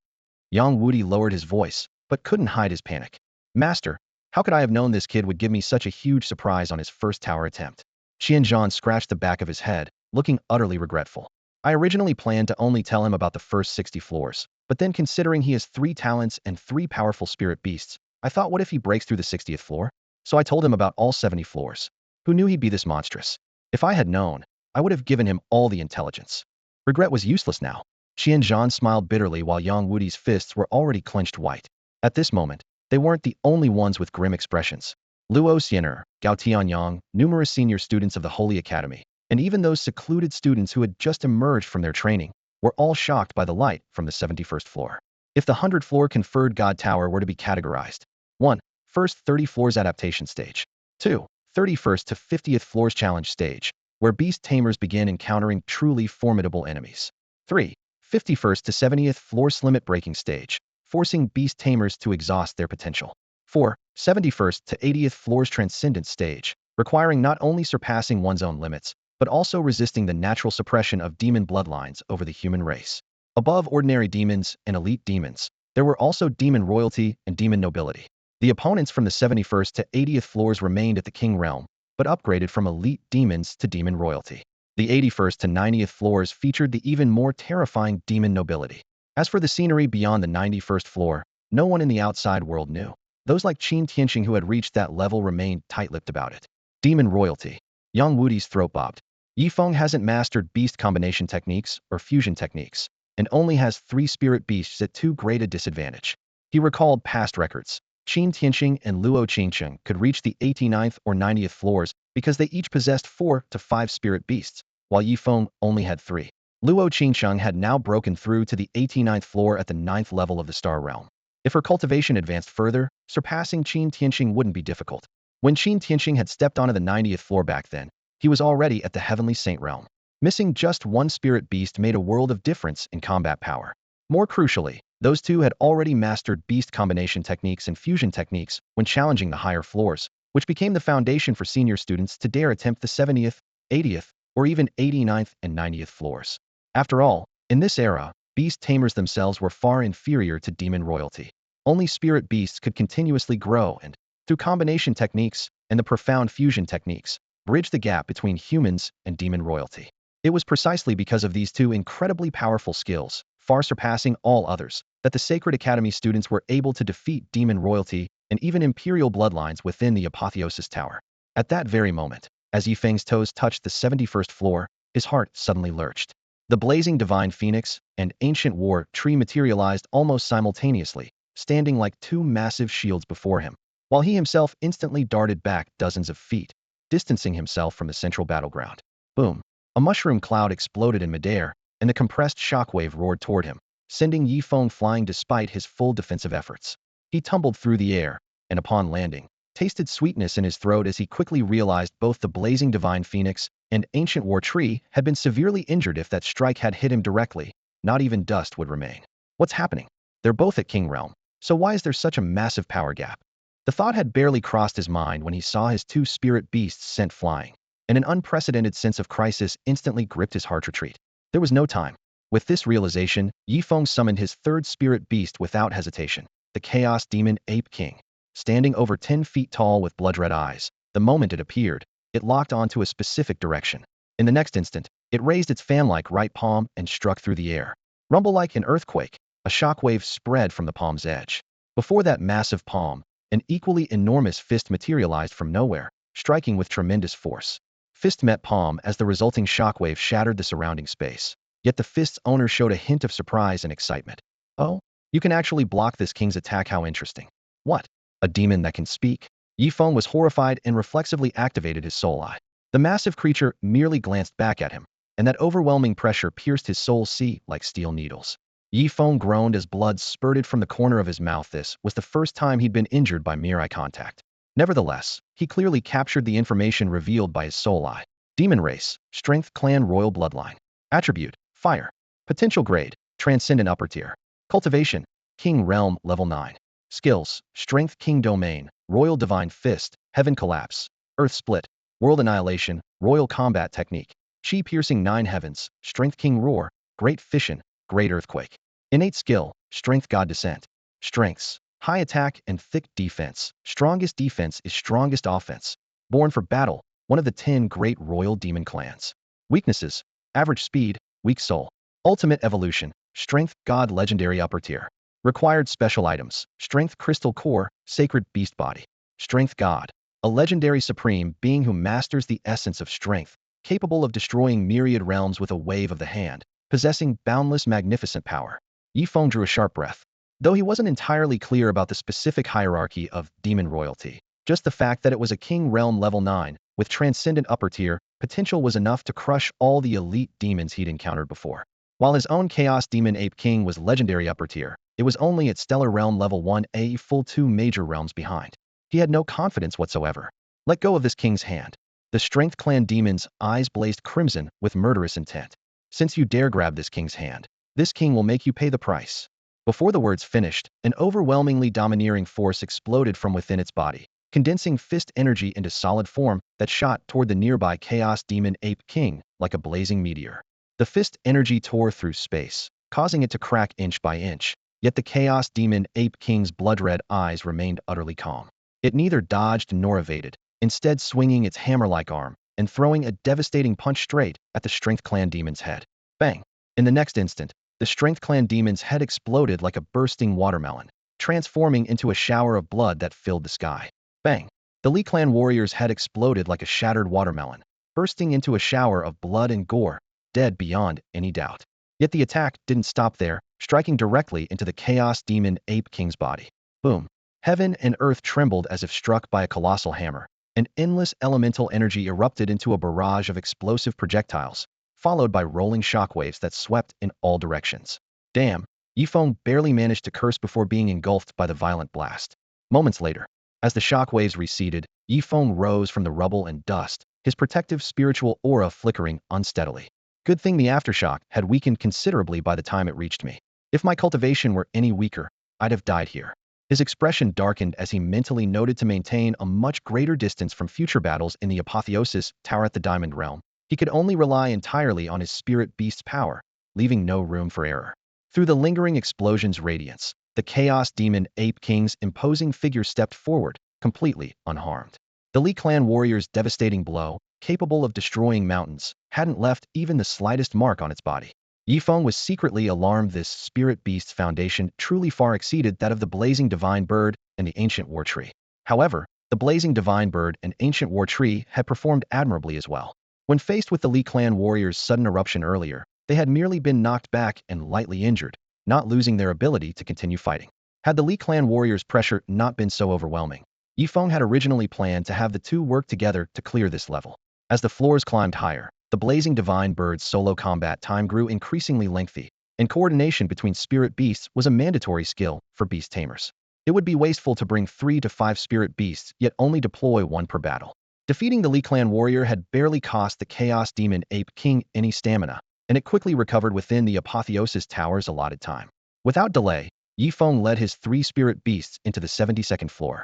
Yang Wudi lowered his voice, but couldn't hide his panic. Master, how could I have known this kid would give me such a huge surprise on his first tower attempt? Qianzhan scratched the back of his head, looking utterly regretful. I originally planned to only tell him about the first 60 floors, but then considering he has 3 talents and 3 powerful spirit beasts, I thought what if he breaks through the 60th floor? So I told him about all 70 floors. Who knew he'd be this monstrous? If I had known, I would have given him all the intelligence. Regret was useless now. Qianzhan smiled bitterly while Yang Wudi's fists were already clenched white. At this moment, they weren't the only ones with grim expressions. Luo Xiener, Gao Tianyang, numerous senior students of the Holy Academy, and even those secluded students who had just emerged from their training, were all shocked by the light from the 71st floor. If the 100th floor conferred God Tower were to be categorized: 1. First 30 floors adaptation stage. 2. 31st to 50th floors challenge stage, where beast tamers begin encountering truly formidable enemies. 3. 51st to 70th floors limit breaking stage, forcing beast tamers to exhaust their potential. 4. 71st to 80th floors transcendent stage, requiring not only surpassing one's own limits, but also resisting the natural suppression of demon bloodlines over the human race. Above ordinary demons and elite demons, there were also demon royalty and demon nobility. The opponents from the 71st to 80th floors remained at the king realm, but upgraded from elite demons to demon royalty. The 81st to 90th floors featured the even more terrifying demon nobility. As for the scenery beyond the 91st floor, no one in the outside world knew. Those like Qin Tianxing who had reached that level remained tight-lipped about it. Demon royalty. Yang Wudi's throat bobbed. Yi Feng hasn't mastered beast combination techniques or fusion techniques, and only has 3 spirit beasts at too great a disadvantage. He recalled past records. Qin Tianxing and Luo Qingcheng could reach the 89th or 90th floors because they each possessed 4 to 5 spirit beasts, while Yi Feng only had 3. Luo Qingcheng had now broken through to the 89th floor at the 9th level of the star realm. If her cultivation advanced further, surpassing Qin Tianxing wouldn't be difficult. When Qin Tianxing had stepped onto the 90th floor back then, he was already at the heavenly saint realm. Missing just 1 spirit beast made a world of difference in combat power. More crucially, those 2 had already mastered beast combination techniques and fusion techniques when challenging the higher floors, which became the foundation for senior students to dare attempt the 70th, 80th, or even 89th and 90th floors. After all, in this era, beast tamers themselves were far inferior to demon royalty. Only spirit beasts could continuously grow and, through combination techniques and the profound fusion techniques, bridge the gap between humans and demon royalty. It was precisely because of these 2 incredibly powerful skills, far surpassing all others, that the Sacred Academy students were able to defeat demon royalty and even imperial bloodlines within the Apotheosis Tower. At that very moment, as Yi Feng's toes touched the 71st floor, his heart suddenly lurched. The blazing divine phoenix and ancient war tree materialized almost simultaneously, standing like two massive shields before him, while he himself instantly darted back dozens of feet, distancing himself from the central battleground. Boom! A mushroom cloud exploded in midair, and the compressed shockwave roared toward him, sending Yifeng flying despite his full defensive efforts. He tumbled through the air, and upon landing, tasted sweetness in his throat as he quickly realized both the blazing divine phoenix and ancient war tree had been severely injured. If that strike had hit him directly, not even dust would remain. What's happening? They're both at King Realm, so why is there such a massive power gap? The thought had barely crossed his mind when he saw his two spirit beasts sent flying, and an unprecedented sense of crisis instantly gripped his heart. Retreat. There was no time. With this realization, Yifeng summoned his third spirit beast without hesitation, the Chaos Demon Ape King. Standing over 10 feet tall with blood-red eyes, the moment it appeared, it locked onto a specific direction. In the next instant, it raised its fan-like right palm and struck through the air. Rumble like an earthquake, a shockwave spread from the palm's edge. Before that massive palm, an equally enormous fist materialized from nowhere, striking with tremendous force. Fist met palm as the resulting shockwave shattered the surrounding space. Yet the fist's owner showed a hint of surprise and excitement. Oh, you can actually block this king's attack, how interesting. What? A demon that can speak? Yifeng was horrified and reflexively activated his soul eye. The massive creature merely glanced back at him, and that overwhelming pressure pierced his soul sea like steel needles. Yifeng groaned as blood spurted from the corner of his mouth. This was the first time he'd been injured by mere eye contact. Nevertheless, he clearly captured the information revealed by his soul eye. Demon race, strength clan royal bloodline. Attribute, fire. Potential grade, transcendent upper tier. Cultivation, king realm level 9. Skills, strength king domain, royal divine fist, heaven collapse, earth split, world annihilation, royal combat technique, chi piercing 9 heavens, strength king roar, great fission, great earthquake. Innate skill, strength god descent. Strengths, high attack and thick defense. Strongest defense is strongest offense. Born for battle, one of the 10 great royal demon clans. Weaknesses, average speed, weak soul. Ultimate evolution, strength god legendary upper tier. Required special items, strength crystal core, sacred beast body. Strength god, a legendary supreme being who masters the essence of strength, capable of destroying myriad realms with a wave of the hand, possessing boundless magnificent power. Yifeng drew a sharp breath. Though he wasn't entirely clear about the specific hierarchy of demon royalty, just the fact that it was a king realm level 9, with transcendent upper tier, potential was enough to crush all the elite demons he'd encountered before. While his own Chaos Demon Ape King was legendary upper tier, it was only at Stellar Realm level 1, a full 2 major realms behind. He had no confidence whatsoever. Let go of this king's hand. The Strength Clan demon's eyes blazed crimson with murderous intent. Since you dare grab this king's hand, this king will make you pay the price. Before the words finished, an overwhelmingly domineering force exploded from within its body, condensing fist energy into solid form that shot toward the nearby Chaos Demon Ape King like a blazing meteor. The fist energy tore through space, causing it to crack inch by inch, yet the Chaos Demon Ape King's blood-red eyes remained utterly calm. It neither dodged nor evaded, instead swinging its hammer-like arm and throwing a devastating punch straight at the Strength Clan demon's head. Bang! In the next instant, the Strength Clan demon's head exploded like a bursting watermelon, transforming into a shower of blood that filled the sky. Bang! The Li Clan warrior's head exploded like a shattered watermelon, bursting into a shower of blood and gore, dead beyond any doubt. Yet the attack didn't stop there, striking directly into the Chaos Demon Ape King's body. Boom! Heaven and earth trembled as if struck by a colossal hammer. An endless elemental energy erupted into a barrage of explosive projectiles, followed by rolling shockwaves that swept in all directions. Damn! Yifeng barely managed to curse before being engulfed by the violent blast. Moments later, as the shockwaves receded, Yifeng rose from the rubble and dust, his protective spiritual aura flickering unsteadily. Good thing the aftershock had weakened considerably by the time it reached me. If my cultivation were any weaker, I'd have died here. His expression darkened as he mentally noted to maintain a much greater distance from future battles in the Apotheosis Tower at the Diamond Realm. He could only rely entirely on his spirit beast's power, leaving no room for error. Through the lingering explosion's radiance, the Chaos Demon Ape King's imposing figure stepped forward, completely unharmed. The Li Clan warrior's devastating blow, capable of destroying mountains, hadn't left even the slightest mark on its body. Yifeng was secretly alarmed. This spirit beast's foundation truly far exceeded that of the blazing divine bird and the ancient war tree. However, the blazing divine bird and ancient war tree had performed admirably as well. When faced with the Li Clan warriors' sudden eruption earlier, they had merely been knocked back and lightly injured, not losing their ability to continue fighting. Had the Li clan warriors' pressure not been so overwhelming, Yifeng had originally planned to have the two work together to clear this level. As the floors climbed higher, the blazing divine bird's solo combat time grew increasingly lengthy, and coordination between spirit beasts was a mandatory skill for beast tamers. It would be wasteful to bring 3 to 5 spirit beasts yet only deploy one per battle. Defeating the Li clan warrior had barely cost the Chaos Demon Ape King any stamina, and it quickly recovered within the Apotheosis Tower's allotted time. Without delay, Yifeng led his 3 spirit beasts into the 72nd floor.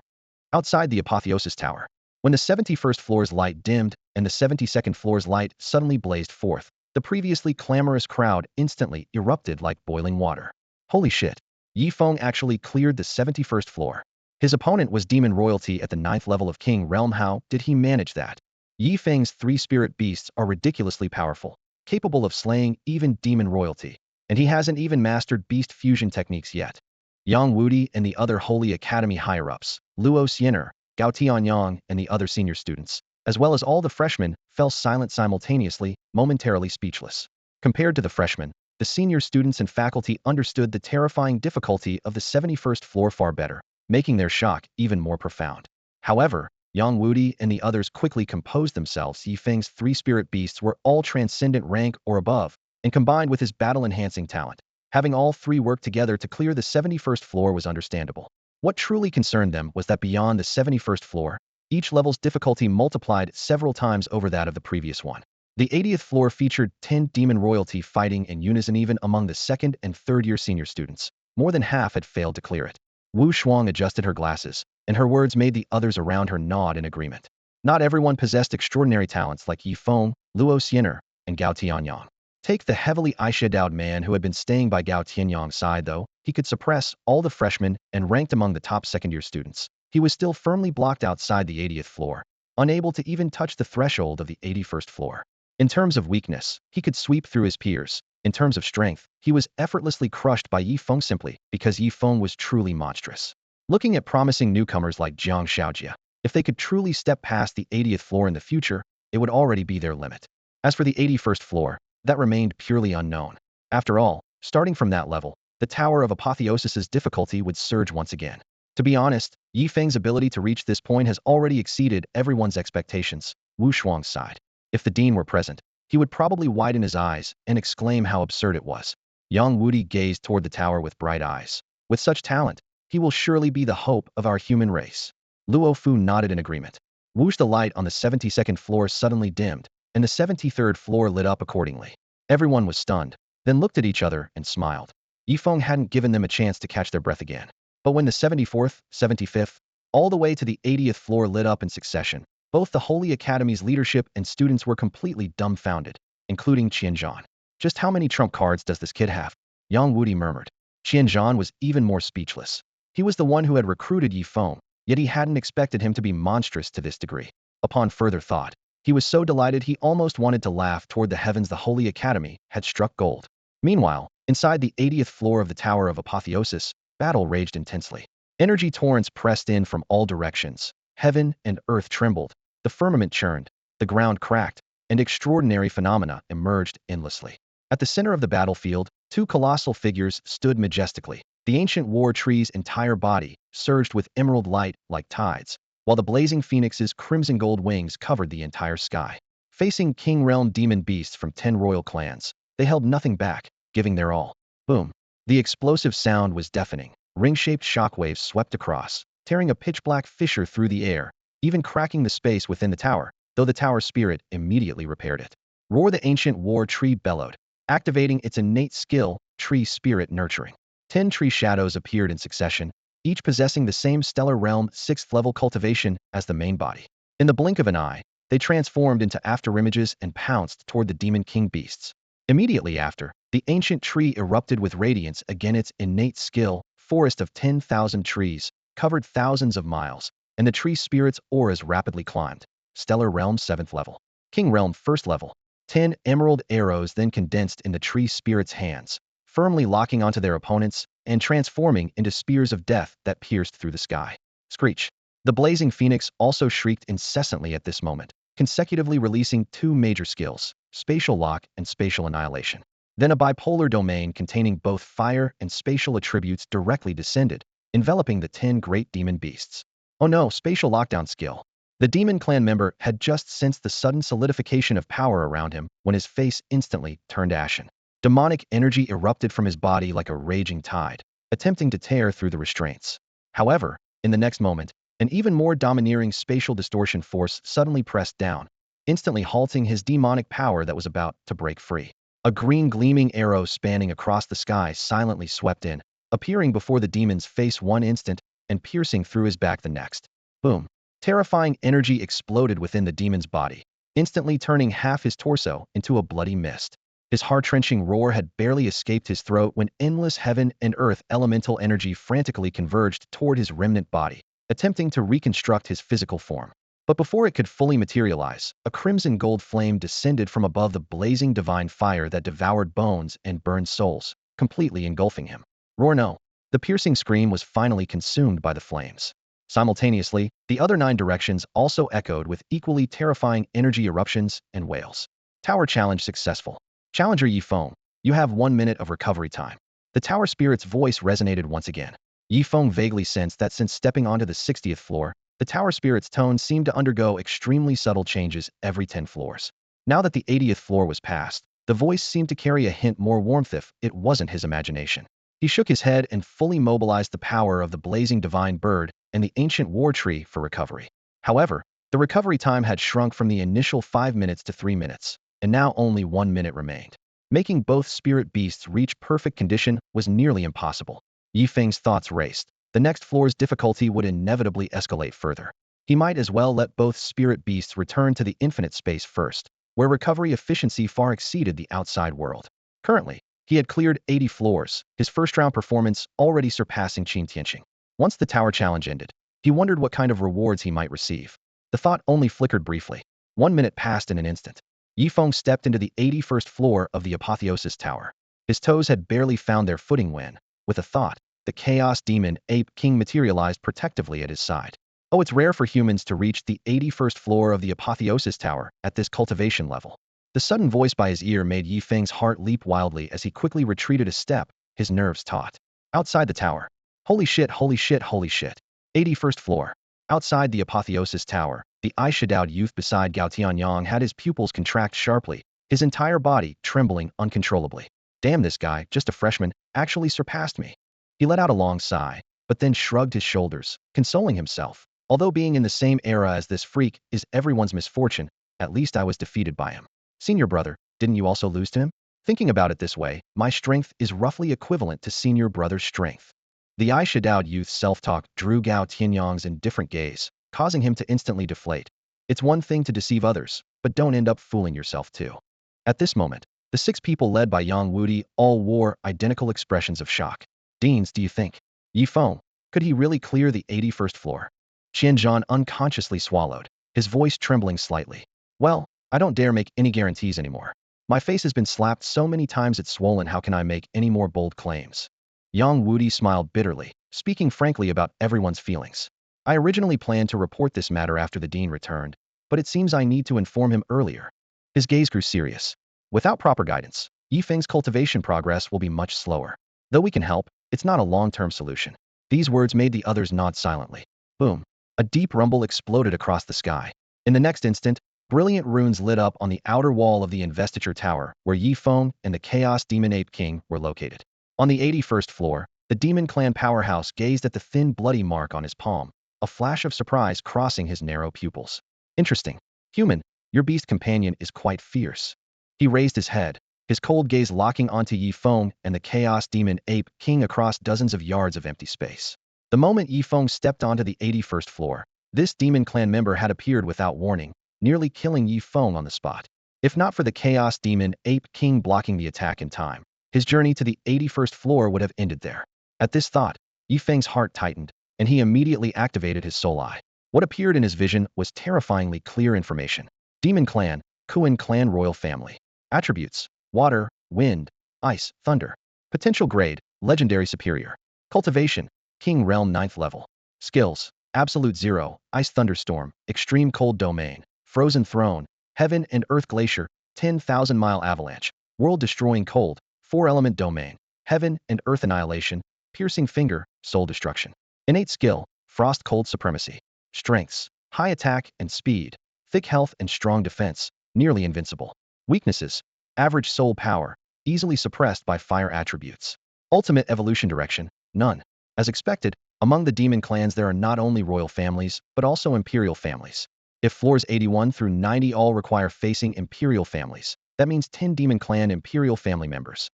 Outside the Apotheosis Tower, when the 71st floor's light dimmed and the 72nd floor's light suddenly blazed forth, the previously clamorous crowd instantly erupted like boiling water. Holy shit! Yifeng actually cleared the 71st floor. His opponent was demon royalty at the 9th level of King Realm. How did he manage that? Yifeng's 3 spirit beasts are ridiculously powerful, capable of slaying even demon royalty, and he hasn't even mastered beast fusion techniques yet. Yang Wudi and the other Holy Academy higher-ups, Luo Xiener, Gao Tianyang, and the other senior students, as well as all the freshmen, fell silent simultaneously, momentarily speechless. Compared to the freshmen, the senior students and faculty understood the terrifying difficulty of the 71st floor far better, making their shock even more profound. However, Yang Wudi and the others quickly composed themselves. Yifeng's 3 spirit beasts were all transcendent rank or above, and combined with his battle-enhancing talent, having all 3 work together to clear the 71st floor was understandable. What truly concerned them was that beyond the 71st floor, each level's difficulty multiplied several times over that of the previous one. The 80th floor featured 10 demon royalty fighting in unison even among the 2nd and 3rd year senior students. More than half had failed to clear it. Wu Shuang adjusted her glasses, and her words made the others around her nod in agreement. Not everyone possessed extraordinary talents like Yifeng, Luo Xiener, and Gao Tianyang. Take the heavily eyeshadowed man who had been staying by Gao Tianyang's side though, he could suppress all the freshmen and ranked among the top second-year students. He was still firmly blocked outside the 80th floor, unable to even touch the threshold of the 81st floor. In terms of weakness, he could sweep through his peers. In terms of strength, he was effortlessly crushed by Yifeng simply because Yifeng was truly monstrous. Looking at promising newcomers like Jiang Xiaojia, if they could truly step past the 80th floor in the future, it would already be their limit. As for the 81st floor, that remained purely unknown. After all, starting from that level, the Tower of Apotheosis's difficulty would surge once again. To be honest, Yifeng's ability to reach this point has already exceeded everyone's expectations. Wu Shuang sighed. If the dean were present, he would probably widen his eyes and exclaim how absurd it was. Yang Wudi gazed toward the tower with bright eyes. With such talent, he will surely be the hope of our human race. Luo Fu nodded in agreement. Whoosh, the light on the 72nd floor suddenly dimmed, and the 73rd floor lit up accordingly. Everyone was stunned, then looked at each other and smiled. Yifeng hadn't given them a chance to catch their breath again. But when the 74th, 75th, all the way to the 80th floor lit up in succession, both the Holy Academy's leadership and students were completely dumbfounded, including Qianzhan. Just how many trump cards does this kid have? Yang Wudi murmured. Qianzhan was even more speechless. He was the one who had recruited Yifeng, yet he hadn't expected him to be monstrous to this degree. Upon further thought, he was so delighted he almost wanted to laugh toward the heavens. The Holy Academy had struck gold. Meanwhile, inside the 80th floor of the Tower of Apotheosis, battle raged intensely. Energy torrents pressed in from all directions. Heaven and earth trembled, the firmament churned, the ground cracked, and extraordinary phenomena emerged endlessly. At the center of the battlefield, 2 colossal figures stood majestically. The ancient war tree's entire body surged with emerald light like tides, while the blazing phoenix's crimson gold wings covered the entire sky. Facing King Realm demon beasts from 10 royal clans, they held nothing back, giving their all. Boom! The explosive sound was deafening. Ring-shaped shockwaves swept across, tearing a pitch-black fissure through the air, even cracking the space within the tower, though the tower spirit immediately repaired it. Roar! The ancient war tree bellowed, activating its innate skill, tree spirit nurturing. 10 tree shadows appeared in succession, each possessing the same stellar realm 6th level cultivation as the main body. In the blink of an eye, they transformed into afterimages and pounced toward the demon king beasts. Immediately after, the ancient tree erupted with radiance. Again, its innate skill, forest of 10,000 trees, covered thousands of miles, and the tree spirit's auras rapidly climbed. Stellar realm 7th level. King realm 1st level. 10 emerald arrows then condensed in the tree spirit's hands, firmly locking onto their opponents and transforming into spears of death that pierced through the sky. Screech! The blazing phoenix also shrieked incessantly at this moment, consecutively releasing 2 major skills, spatial lock and spatial annihilation. Then a bipolar domain containing both fire and spatial attributes directly descended, enveloping the 10 great demon beasts. Oh no, spatial lockdown skill. The demon clan member had just sensed the sudden solidification of power around him when his face instantly turned ashen. Demonic energy erupted from his body like a raging tide, attempting to tear through the restraints. However, in the next moment, an even more domineering spatial distortion force suddenly pressed down, instantly halting his demonic power that was about to break free. A green gleaming arrow spanning across the sky silently swept in, appearing before the demon's face one instant and piercing through his back the next. Boom. Terrifying energy exploded within the demon's body, instantly turning half his torso into a bloody mist. His heart-wrenching roar had barely escaped his throat when endless heaven and earth elemental energy frantically converged toward his remnant body, attempting to reconstruct his physical form. But before it could fully materialize, a crimson gold flame descended from above the blazing divine fire that devoured bones and burned souls, completely engulfing him. Roar no! The piercing scream was finally consumed by the flames. Simultaneously, the other 9 directions also echoed with equally terrifying energy eruptions and wails. Tower challenge successful. Challenger Yi Feng, you have 1 minute of recovery time. The tower spirit's voice resonated once again. Yi Feng vaguely sensed that since stepping onto the 60th floor, the tower spirit's tone seemed to undergo extremely subtle changes every 10 floors. Now that the 80th floor was passed, the voice seemed to carry a hint more warmth if it wasn't his imagination. He shook his head and fully mobilized the power of the blazing divine bird and the ancient war tree for recovery. However, the recovery time had shrunk from the initial 5 minutes to 3 minutes, and now only 1 minute remained. Making both spirit beasts reach perfect condition was nearly impossible. Yi Feng's thoughts raced. The next floor's difficulty would inevitably escalate further. He might as well let both spirit beasts return to the infinite space first, where recovery efficiency far exceeded the outside world. Currently, he had cleared 80 floors, his first-round performance already surpassing Qin Tianqing. Once the tower challenge ended, he wondered what kind of rewards he might receive. The thought only flickered briefly. 1 minute passed in an instant. Yi Feng stepped into the 81st floor of the Apotheosis Tower. His toes had barely found their footing when, with a thought, the Chaos Demon Ape King materialized protectively at his side. Oh, it's rare for humans to reach the 81st floor of the Apotheosis Tower at this cultivation level. The sudden voice by his ear made Yi Feng's heart leap wildly as he quickly retreated a step, his nerves taut. Outside the tower. Holy shit, holy shit, holy shit. 81st floor. Outside the Apotheosis Tower, the eye-shadowed youth beside Gao Tianyang had his pupils contract sharply, his entire body trembling uncontrollably. Damn, this guy, just a freshman, actually surpassed me. He let out a long sigh, but then shrugged his shoulders, consoling himself. Although being in the same era as this freak is everyone's misfortune, at least I was defeated by him. Senior brother, didn't you also lose to him? Thinking about it this way, my strength is roughly equivalent to senior brother's strength. The eye-shadowed youth's self-talk drew Gao Tianyang's indifferent gaze, causing him to instantly deflate. It's one thing to deceive others, but don't end up fooling yourself too. At this moment, the 6 people led by Yang Wudi all wore identical expressions of shock. Deans, do you think? Yi Feng, could he really clear the 81st floor? Qian Zhan unconsciously swallowed, his voice trembling slightly. Well, I don't dare make any guarantees anymore. My face has been slapped so many times it's swollen, how can I make any more bold claims? Yang Wudi smiled bitterly, speaking frankly about everyone's feelings. I originally planned to report this matter after the dean returned, but it seems I need to inform him earlier. His gaze grew serious. Without proper guidance, Yi Feng's cultivation progress will be much slower. Though we can help, it's not a long-term solution. These words made the others nod silently. Boom. A deep rumble exploded across the sky. In the next instant, brilliant runes lit up on the outer wall of the investiture tower, where Yi Feng and the Chaos Demon Ape King were located. On the 81st floor, the Demon Clan powerhouse gazed at the thin bloody mark on his palm, a flash of surprise crossing his narrow pupils. Interesting. Human, your beast companion is quite fierce. He raised his head, his cold gaze locking onto Yi Feng and the Chaos Demon Ape King across dozens of yards of empty space. The moment Yi Feng stepped onto the 81st floor, this Demon Clan member had appeared without warning, nearly killing Yi Feng on the spot. If not for the Chaos Demon Ape King blocking the attack in time, his journey to the 81st floor would have ended there. At this thought, Yi Feng's heart tightened, and he immediately activated his soul eye. What appeared in his vision was terrifyingly clear information. Demon Clan, Kuan Clan Royal Family. Attributes: water, wind, ice, thunder. Potential grade: legendary superior. Cultivation: King Realm 9th level. Skills: Absolute Zero, Ice Thunderstorm, Extreme Cold Domain, Frozen Throne, Heaven and Earth Glacier, 10,000-mile Avalanche, World Destroying Cold, 4-element Domain, Heaven and Earth Annihilation, Piercing Finger, Soul Destruction. Innate skill, frost cold supremacy. Strengths, high attack and speed, thick health and strong defense, nearly invincible. Weaknesses, average soul power, easily suppressed by fire attributes. Ultimate evolution direction, none. As expected, among the demon clans there are not only royal families, but also imperial families. If floors 81 through 90 all require facing imperial families, that means 10 demon clan imperial family members.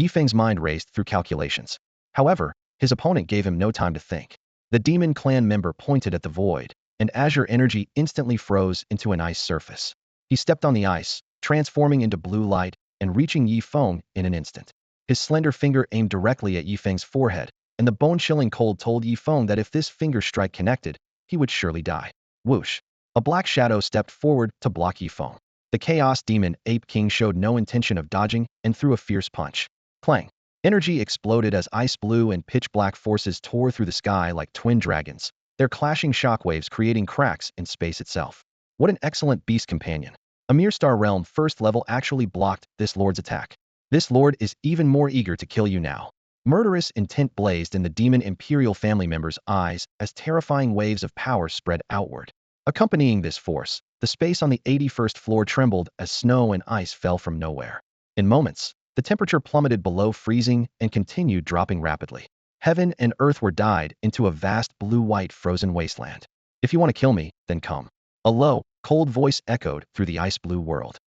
Feng's mind raced through calculations. However, his opponent gave him no time to think. The demon clan member pointed at the void, and azure energy instantly froze into an ice surface. He stepped on the ice, transforming into blue light and reaching Feng in an instant. His slender finger aimed directly at Feng's forehead, and the bone-chilling cold told Feng that if this finger strike connected, he would surely die. Whoosh! A black shadow stepped forward to block Feng. The Chaos Demon Ape King showed no intention of dodging and threw a fierce punch. Clang! Energy exploded as ice blue and pitch-black forces tore through the sky like twin dragons, their clashing shockwaves creating cracks in space itself. What an excellent beast companion. A mere star realm first level actually blocked this lord's attack. This lord is even more eager to kill you now. Murderous intent blazed in the demon imperial family members' eyes as terrifying waves of power spread outward. Accompanying this force, the space on the 81st floor trembled as snow and ice fell from nowhere. In moments, the temperature plummeted below freezing and continued dropping rapidly. Heaven and earth were dyed into a vast blue-white frozen wasteland. If you want to kill me, then come. A low, cold voice echoed through the ice-blue world.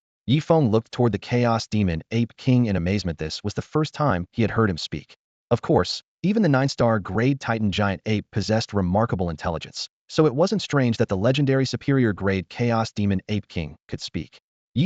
Feng looked toward the Chaos Demon Ape King in amazement. This was the first time he had heard him speak. Of course, even the 9-star grade Titan giant ape possessed remarkable intelligence, so it wasn't strange that the legendary superior grade Chaos Demon Ape King could speak.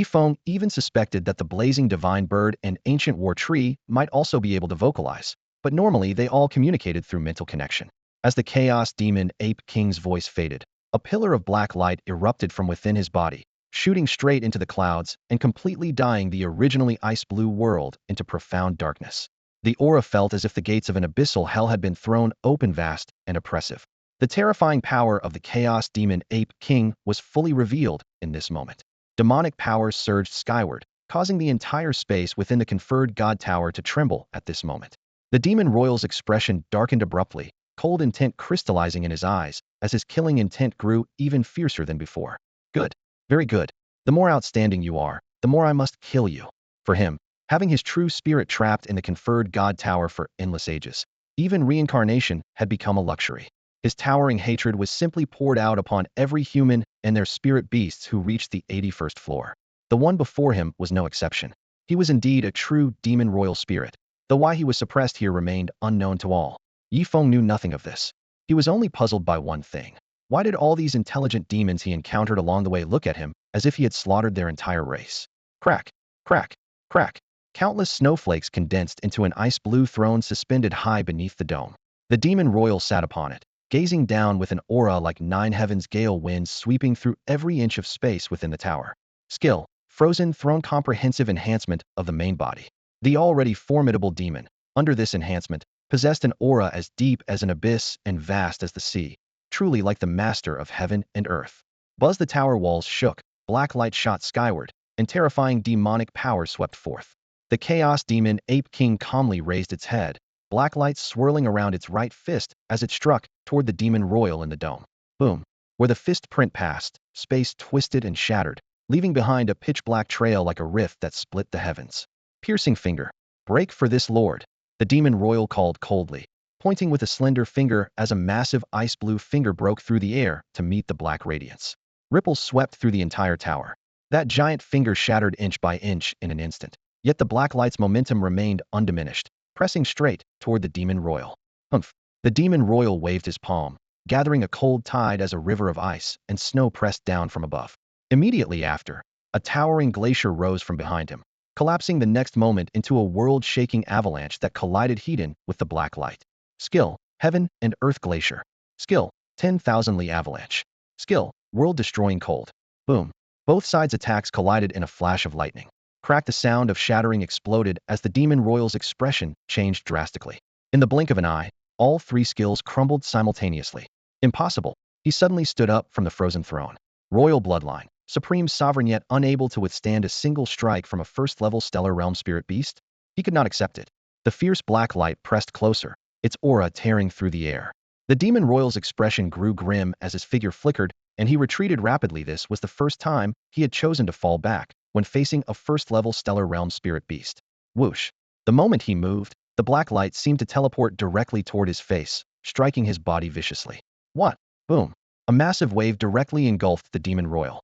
Feng even suspected that the blazing divine bird and ancient war tree might also be able to vocalize, but normally they all communicated through mental connection. As the Chaos Demon Ape King's voice faded, a pillar of black light erupted from within his body, shooting straight into the clouds and completely dyeing the originally ice-blue world into profound darkness. The aura felt as if the gates of an abyssal hell had been thrown open, vast and oppressive. The terrifying power of the Chaos Demon Ape King was fully revealed in this moment. Demonic powers surged skyward, causing the entire space within the conferred God Tower to tremble at this moment. The demon royal's expression darkened abruptly, cold intent crystallizing in his eyes as his killing intent grew even fiercer than before. Good. Very good. The more outstanding you are, the more I must kill you. For him, having his true spirit trapped in the conferred God Tower for endless ages, even reincarnation had become a luxury. His towering hatred was simply poured out upon every human and their spirit beasts who reached the 81st floor. The one before him was no exception. He was indeed a true demon royal spirit, though why he was suppressed here remained unknown to all. Feng knew nothing of this. He was only puzzled by one thing. Why did all these intelligent demons he encountered along the way look at him as if he had slaughtered their entire race? Crack, crack, crack. Countless snowflakes condensed into an ice-blue throne suspended high beneath the dome. The demon royal sat upon it, gazing down with an aura like 9 heavens gale winds sweeping through every inch of space within the tower. Skill, frozen throne comprehensive enhancement of the main body. The already formidable demon, under this enhancement, possessed an aura as deep as an abyss and vast as the sea, truly like the master of heaven and earth. Buzz the tower walls shook, black light shot skyward, and terrifying demonic power swept forth. The Chaos Demon Ape King calmly raised its head, black light swirling around its right fist as it struck toward the demon royal in the dome. Boom. Where the fist print passed, space twisted and shattered, leaving behind a pitch-black trail like a rift that split the heavens. Piercing finger. Break for this lord, the demon royal called coldly, pointing with a slender finger as a massive ice-blue finger broke through the air to meet the black radiance. Ripples swept through the entire tower. That giant finger shattered inch by inch in an instant, yet the black light's momentum remained undiminished, pressing straight toward the demon royal. Humph! The demon royal waved his palm, gathering a cold tide as a river of ice and snow pressed down from above. Immediately after, a towering glacier rose from behind him, collapsing the next moment into a world-shaking avalanche that collided heat-in with the black light. Skill, Heaven and Earth Glacier. Skill, 10,000 Li Avalanche. Skill, World-Destroying Cold. Boom. Both sides' attacks collided in a flash of lightning. Crack, the sound of shattering exploded as the demon royal's expression changed drastically. In the blink of an eye, all 3 skills crumbled simultaneously. Impossible. He suddenly stood up from the frozen throne. Royal bloodline, supreme sovereign yet unable to withstand a single strike from a first-level stellar realm spirit beast? He could not accept it. The fierce black light pressed closer, its aura tearing through the air. The demon royal's expression grew grim as his figure flickered, and he retreated rapidly. This was the first time he had chosen to fall back when facing a first-level stellar realm spirit beast. Whoosh. The moment he moved, the black light seemed to teleport directly toward his face, striking his body viciously. What? Boom. A massive wave directly engulfed the demon royal.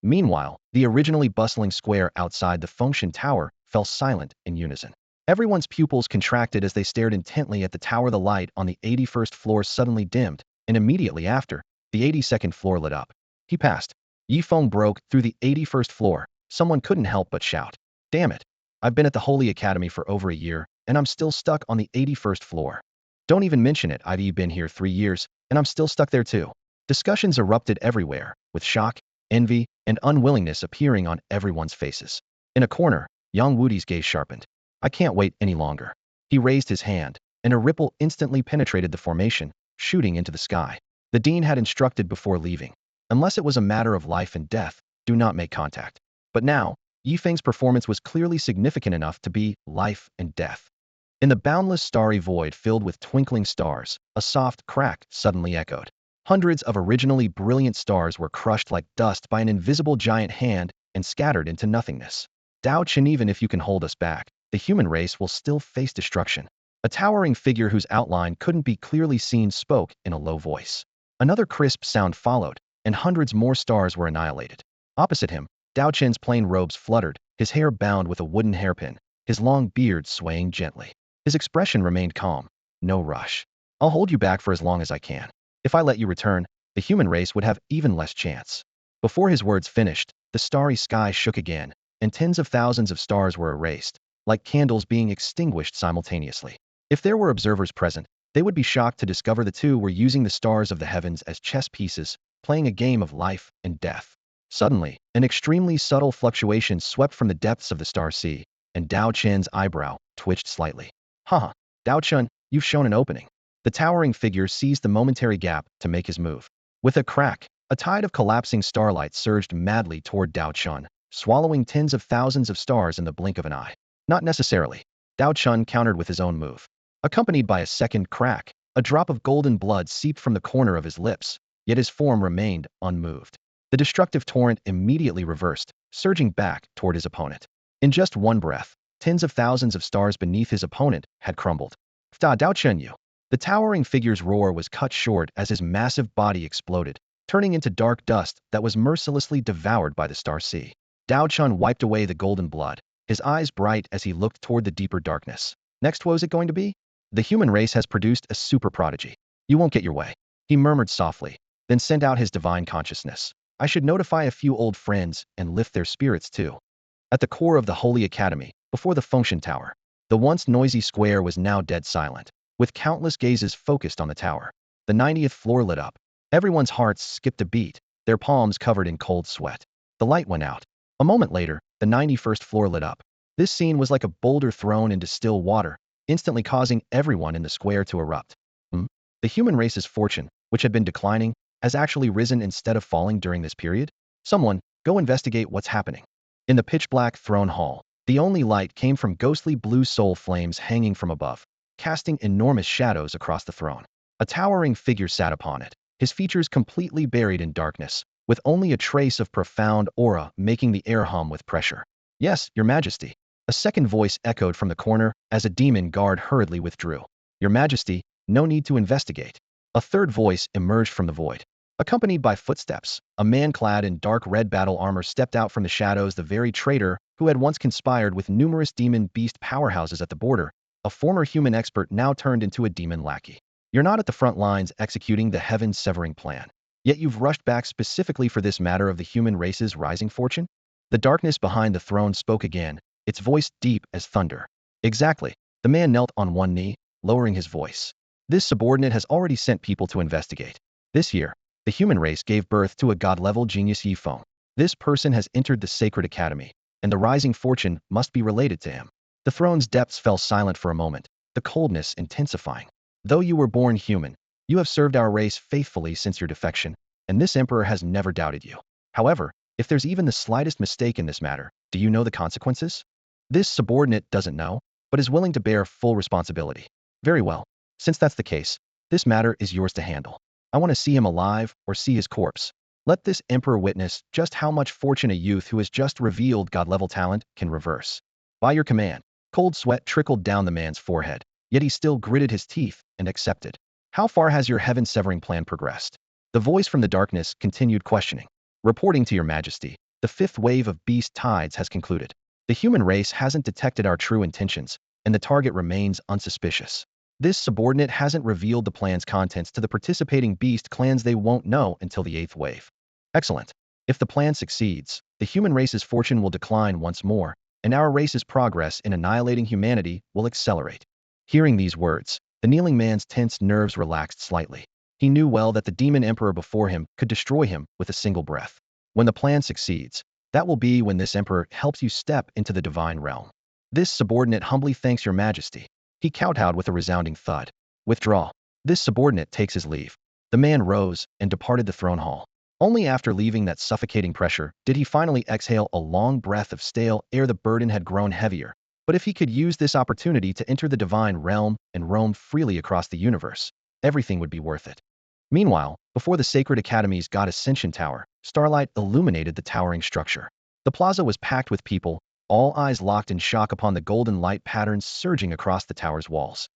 Meanwhile, the originally bustling square outside the Feng Tower fell silent in unison. Everyone's pupils contracted as they stared intently at the tower. The light on the 81st floor suddenly dimmed, and immediately after, the 82nd floor lit up. He passed. Yi Feng broke through the 81st floor. Someone couldn't help but shout. Damn it. I've been at the Holy Academy for over a year, and I'm still stuck on the 81st floor. Don't even mention it. I've been here 3 years, and I'm still stuck there too. Discussions erupted everywhere, with shock, envy, and unwillingness appearing on everyone's faces. In a corner, Yang Wudi's gaze sharpened. I can't wait any longer. He raised his hand, and a ripple instantly penetrated the formation, shooting into the sky. The dean had instructed before leaving. Unless it was a matter of life and death, do not make contact. But now, Yifeng's performance was clearly significant enough to be life and death. In the boundless starry void filled with twinkling stars, a soft crack suddenly echoed. Hundreds of originally brilliant stars were crushed like dust by an invisible giant hand and scattered into nothingness. Dao Chen, even if you can hold us back, the human race will still face destruction. A towering figure whose outline couldn't be clearly seen spoke in a low voice. Another crisp sound followed, and hundreds more stars were annihilated. Opposite him, Dao Chen's plain robes fluttered, his hair bound with a wooden hairpin, his long beard swaying gently. His expression remained calm. No rush. I'll hold you back for as long as I can. If I let you return, the human race would have even less chance. Before his words finished, the starry sky shook again, and tens of thousands of stars were erased, like candles being extinguished simultaneously. If there were observers present, they would be shocked to discover the two were using the stars of the heavens as chess pieces, playing a game of life and death. Suddenly, an extremely subtle fluctuation swept from the depths of the star sea, and Dao Chen's eyebrow twitched slightly. Haha, Dao Chen, you've shown an opening. The towering figure seized the momentary gap to make his move. With a crack, a tide of collapsing starlight surged madly toward Dao Chen, swallowing tens of thousands of stars in the blink of an eye. Not necessarily. Dao Chen countered with his own move. Accompanied by a second crack, a drop of golden blood seeped from the corner of his lips, yet his form remained unmoved. The destructive torrent immediately reversed, surging back toward his opponent. In just one breath, tens of thousands of stars beneath his opponent had crumbled. Dao Chen Yu. The towering figure's roar was cut short as his massive body exploded, turning into dark dust that was mercilessly devoured by the star sea. Dao Chen wiped away the golden blood, his eyes bright as he looked toward the deeper darkness. Next, what was it going to be? The human race has produced a super prodigy. You won't get your way. He murmured softly, then sent out his divine consciousness. I should notify a few old friends and lift their spirits too. At the core of the Holy Academy, before the Feng Tower, the once noisy square was now dead silent, with countless gazes focused on the tower. The 90th floor lit up. Everyone's hearts skipped a beat, their palms covered in cold sweat. The light went out. A moment later, the 91st floor lit up. This scene was like a boulder thrown into still water, instantly causing everyone in the square to erupt. The human race's fortune, which had been declining, has actually risen instead of falling during this period? Someone, go investigate what's happening. In the pitch-black throne hall, the only light came from ghostly blue soul flames hanging from above, casting enormous shadows across the throne. A towering figure sat upon it, his features completely buried in darkness, with only a trace of profound aura making the air hum with pressure. Yes, Your Majesty. A second voice echoed from the corner as a demon guard hurriedly withdrew. Your Majesty, no need to investigate. A third voice emerged from the void. Accompanied by footsteps, a man clad in dark red battle armor stepped out from the shadows. The very traitor who had once conspired with numerous demon beast powerhouses at the border, a former human expert now turned into a demon lackey. You're not at the front lines executing the heaven-severing plan. Yet you've rushed back specifically for this matter of the human race's rising fortune? The darkness behind the throne spoke again, its voice deep as thunder. Exactly. The man knelt on one knee, lowering his voice. This subordinate has already sent people to investigate. This year, the human race gave birth to a god-level genius Yi Feng. This person has entered the sacred academy, and the rising fortune must be related to him. The throne's depths fell silent for a moment, the coldness intensifying. Though you were born human, you have served our race faithfully since your defection, and this emperor has never doubted you. However, if there's even the slightest mistake in this matter, do you know the consequences? This subordinate doesn't know, but is willing to bear full responsibility. Very well. Since that's the case, This matter is yours to handle. I want to see him alive or see his corpse. Let this emperor witness just how much fortune a youth who has just revealed god-level talent can reverse. By your command." Cold sweat trickled down the man's forehead, yet he still gritted his teeth and accepted. "How far has your heaven-severing plan progressed?" The voice from the darkness continued questioning. "Reporting to your majesty, the fifth wave of beast tides has concluded. The human race hasn't detected our true intentions, and the target remains unsuspicious. This subordinate hasn't revealed the plan's contents to the participating beast clans. They won't know until the eighth wave." Excellent. If the plan succeeds, the human race's fortune will decline once more, and our race's progress in annihilating humanity will accelerate. Hearing these words, the kneeling man's tense nerves relaxed slightly. He knew well that the demon emperor before him could destroy him with a single breath. When the plan succeeds, that will be when this emperor helps you step into the divine realm. "This subordinate humbly thanks your majesty." He kowtowed with a resounding thud. "Withdraw." This subordinate takes his leave. The man rose and departed the throne hall. Only after leaving that suffocating pressure did he finally exhale a long breath of stale air. The burden had grown heavier, but if he could use this opportunity to enter the divine realm and roam freely across the universe, everything would be worth it. Meanwhile, before the Sacred Academy's God Ascension Tower, starlight illuminated the towering structure. The plaza was packed with people, all eyes locked in shock upon the golden light patterns surging across the tower's walls.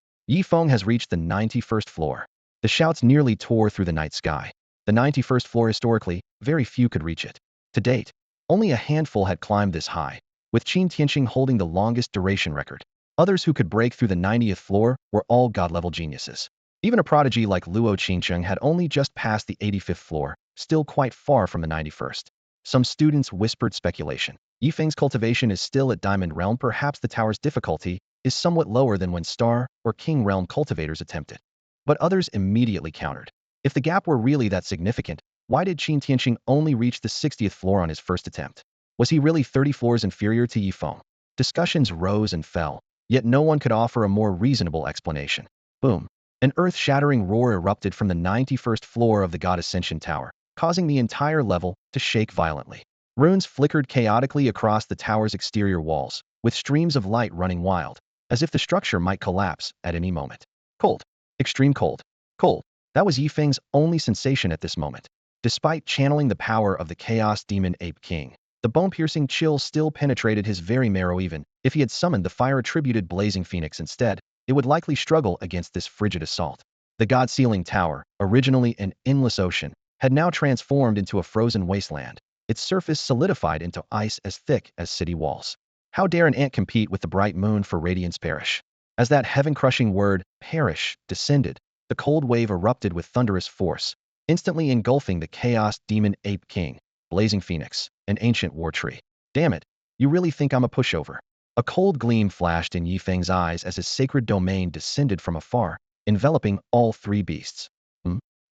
Feng has reached the 91st floor. The shouts nearly tore through the night sky. The 91st floor historically, very few could reach it. To date, only a handful had climbed this high, with Qin Tianqing holding the longest duration record. Others who could break through the 90th floor were all god-level geniuses. Even a prodigy like Luo Qingcheng had only just passed the 85th floor, still quite far from the 91st. Some students whispered speculation. Yifeng's cultivation is still at Diamond Realm. Perhaps the tower's difficulty is somewhat lower than when Star or King Realm cultivators attempted. But others immediately countered. If the gap were really that significant, why did Qin Tianqing only reach the 60th floor on his first attempt? Was he really 30 floors inferior to Yifeng? Discussions rose and fell, yet no one could offer a more reasonable explanation. Boom. An earth-shattering roar erupted from the 91st floor of the God Ascension Tower, causing the entire level to shake violently. Runes flickered chaotically across the tower's exterior walls, with streams of light running wild, as if the structure might collapse at any moment. Cold. Extreme cold. Cold. That was Yifeng's only sensation at this moment. Despite channeling the power of the Chaos Demon Ape King, the bone-piercing chill still penetrated his very marrow. Even if he had summoned the fire-attributed Blazing Phoenix instead, it would likely struggle against this frigid assault. The God-sealing tower, originally an endless ocean, had now transformed into a frozen wasteland, its surface solidified into ice as thick as city walls. How dare an ant compete with the bright moon for radiance? Perish. As that heaven-crushing word, perish, descended, the cold wave erupted with thunderous force, instantly engulfing the Chaos Demon Ape King, Blazing Phoenix, an ancient war tree. Damn it, you really think I'm a pushover? A cold gleam flashed in Yifeng's eyes as his sacred domain descended from afar, enveloping all three beasts.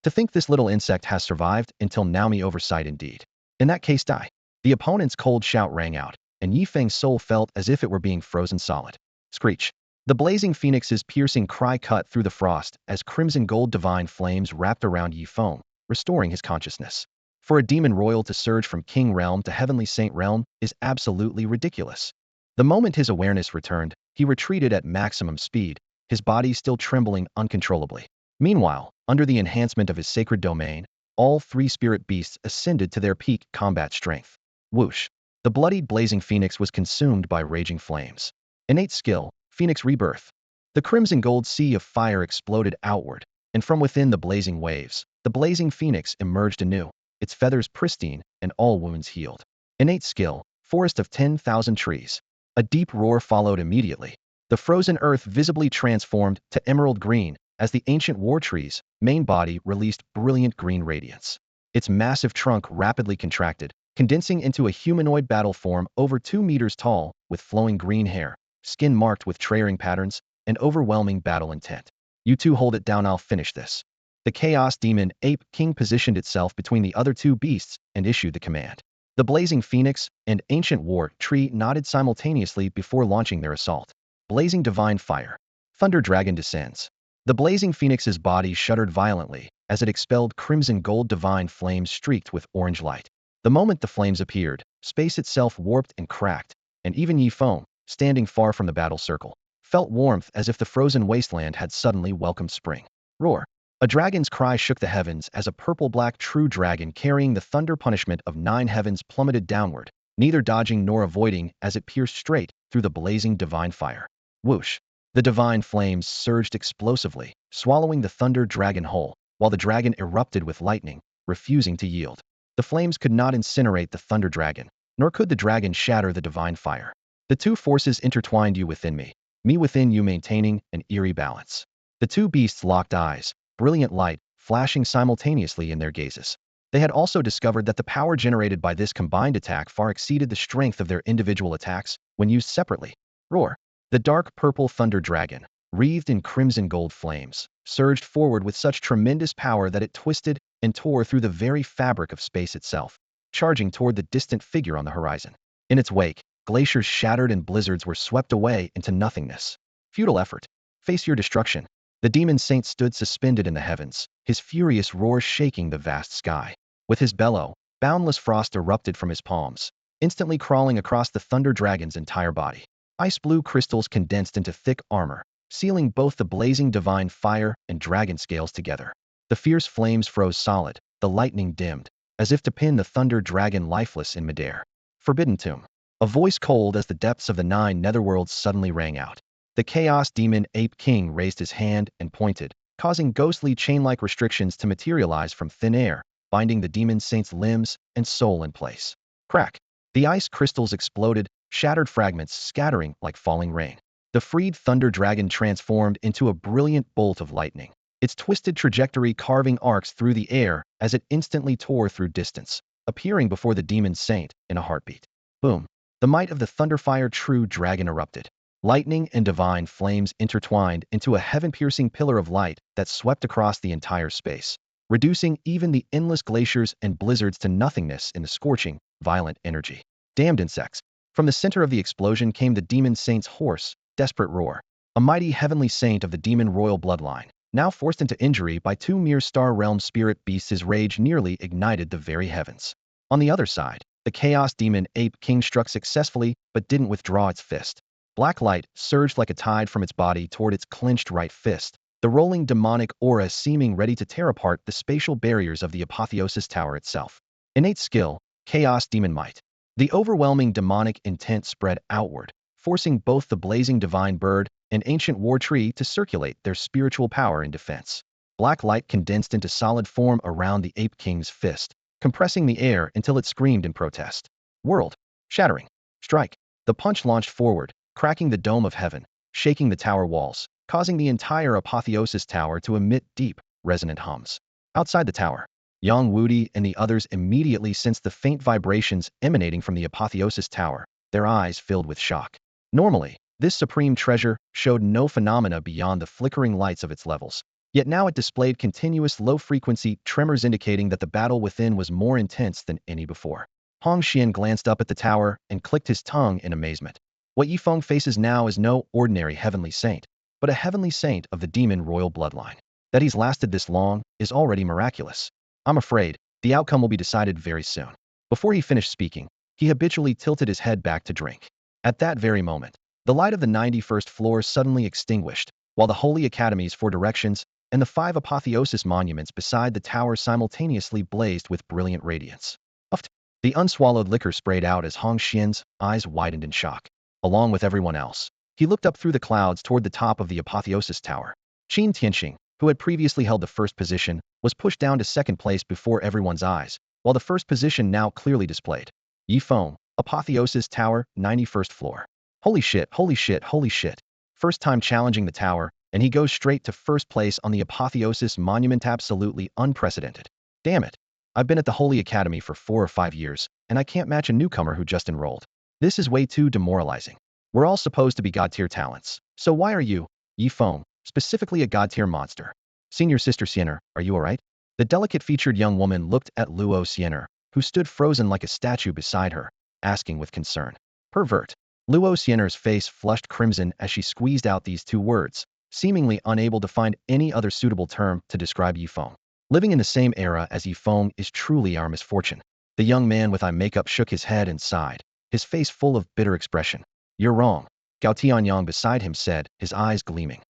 To think this little insect has survived until now, me oversight indeed. In that case, die. The opponent's cold shout rang out, and Yifeng's soul felt as if it were being frozen solid. Screech. The Blazing Phoenix's piercing cry cut through the frost as crimson gold divine flames wrapped around Yifeng, restoring his consciousness. For a demon royal to surge from King Realm to Heavenly Saint Realm is absolutely ridiculous. The moment his awareness returned, he retreated at maximum speed, his body still trembling uncontrollably. Meanwhile, under the enhancement of his sacred domain, all three spirit beasts ascended to their peak combat strength. Whoosh! The bloodied Blazing Phoenix was consumed by raging flames. Innate skill, Phoenix Rebirth. The crimson gold sea of fire exploded outward, and from within the blazing waves, the Blazing Phoenix emerged anew, its feathers pristine and all wounds healed. Innate skill, Forest of 10,000 Trees. A deep roar followed immediately. The frozen earth visibly transformed to emerald green as the ancient war tree's main body released brilliant green radiance. Its massive trunk rapidly contracted, condensing into a humanoid battle form over 2 meters tall, with flowing green hair, skin marked with trailing patterns, and overwhelming battle intent. You two hold it down, I'll finish this. The Chaos Demon Ape King positioned itself between the other two beasts and issued the command. The Blazing Phoenix and Ancient War Tree nodded simultaneously before launching their assault. Blazing Divine Fire. Thunder Dragon descends. The Blazing Phoenix's body shuddered violently as it expelled crimson gold divine flames streaked with orange light. The moment the flames appeared, space itself warped and cracked, and even Yifeng, standing far from the battle circle, felt warmth as if the frozen wasteland had suddenly welcomed spring. Roar. A dragon's cry shook the heavens as a purple-black true dragon carrying the thunder punishment of 9 heavens plummeted downward, neither dodging nor avoiding as it pierced straight through the blazing divine fire. Whoosh! The divine flames surged explosively, swallowing the thunder dragon whole, while the dragon erupted with lightning, refusing to yield. The flames could not incinerate the thunder dragon, nor could the dragon shatter the divine fire. The two forces intertwined, you within me within you, maintaining an eerie balance. The two beasts locked eyes, brilliant light flashing simultaneously in their gazes. They had also discovered that the power generated by this combined attack far exceeded the strength of their individual attacks when used separately. Roar! The dark purple thunder dragon, wreathed in crimson gold flames, surged forward with such tremendous power that it twisted and tore through the very fabric of space itself, charging toward the distant figure on the horizon. In its wake, glaciers shattered and blizzards were swept away into nothingness. Futile effort. Face your destruction. The demon saint stood suspended in the heavens, his furious roar shaking the vast sky. With his bellow, boundless frost erupted from his palms, instantly crawling across the thunder dragon's entire body. Ice blue crystals condensed into thick armor, sealing both the blazing divine fire and dragon scales together. The fierce flames froze solid, the lightning dimmed, as if to pin the thunder dragon lifeless in midair. Forbidden tomb. A voice cold as the depths of the 9 netherworlds suddenly rang out. The chaos demon ape king raised his hand and pointed, causing ghostly chain-like restrictions to materialize from thin air, binding the demon saint's limbs and soul in place. Crack! The ice crystals exploded, shattered fragments scattering like falling rain. The freed thunder dragon transformed into a brilliant bolt of lightning, its twisted trajectory carving arcs through the air as it instantly tore through distance, appearing before the demon saint in a heartbeat. Boom! The might of the thunderfire true dragon erupted. Lightning and divine flames intertwined into a heaven-piercing pillar of light that swept across the entire space, reducing even the endless glaciers and blizzards to nothingness in the scorching, violent energy. Damned insects! From the center of the explosion came the demon saint's hoarse, desperate roar. A mighty heavenly saint of the demon royal bloodline, now forced into injury by 2 mere star realm spirit beasts, his rage nearly ignited the very heavens. On the other side, the chaos demon ape king struck successfully but didn't withdraw its fist. Black light surged like a tide from its body toward its clenched right fist, the rolling demonic aura seeming ready to tear apart the spatial barriers of the apotheosis tower itself. Innate skill, chaos demon might. The overwhelming demonic intent spread outward, forcing both the blazing divine bird and ancient war tree to circulate their spiritual power in defense. Black light condensed into solid form around the ape king's fist, compressing the air until it screamed in protest. World! Shattering! Strike! The punch launched forward, cracking the dome of heaven, shaking the tower walls, causing the entire apotheosis tower to emit deep, resonant hums. Outside the tower, Yang Wudi and the others immediately sensed the faint vibrations emanating from the apotheosis tower, their eyes filled with shock. Normally, this supreme treasure showed no phenomena beyond the flickering lights of its levels. Yet now it displayed continuous low-frequency tremors indicating that the battle within was more intense than any before. Hong Xian glanced up at the tower and clicked his tongue in amazement. What Yifeng faces now is no ordinary heavenly saint, but a heavenly saint of the demon royal bloodline. That he's lasted this long is already miraculous. I'm afraid the outcome will be decided very soon. Before he finished speaking, he habitually tilted his head back to drink. At that very moment, the light of the 91st floor suddenly extinguished, while the holy academies for directions and the 5 apotheosis monuments beside the tower simultaneously blazed with brilliant radiance. Uft! The unswallowed liquor sprayed out as Hong Xian's eyes widened in shock. Along with everyone else, he looked up through the clouds toward the top of the apotheosis tower. Qin Tianxing, who had previously held the first position, was pushed down to second place before everyone's eyes, while the first position now clearly displayed. Yifeng, apotheosis tower, 91st floor. Holy shit, holy shit, holy shit. First time challenging the tower, and he goes straight to first place on the apotheosis monument, absolutely unprecedented. Damn it. I've been at the Holy Academy for 4 or 5 years, and I can't match a newcomer who just enrolled. This is way too demoralizing. We're all supposed to be god-tier talents, so why are you, Yifeng, specifically a god-tier monster? Senior Sister Xiener, are you alright? The delicate-featured young woman looked at Luo Xiener, who stood frozen like a statue beside her, asking with concern. Pervert. Luo Xiener's face flushed crimson as she squeezed out these 2 words, seemingly unable to find any other suitable term to describe Yifeng. Living in the same era as Yifeng is truly our misfortune. The young man with eye makeup shook his head and sighed, his face full of bitter expression. You're wrong, Gao Tianyang beside him said, his eyes gleaming.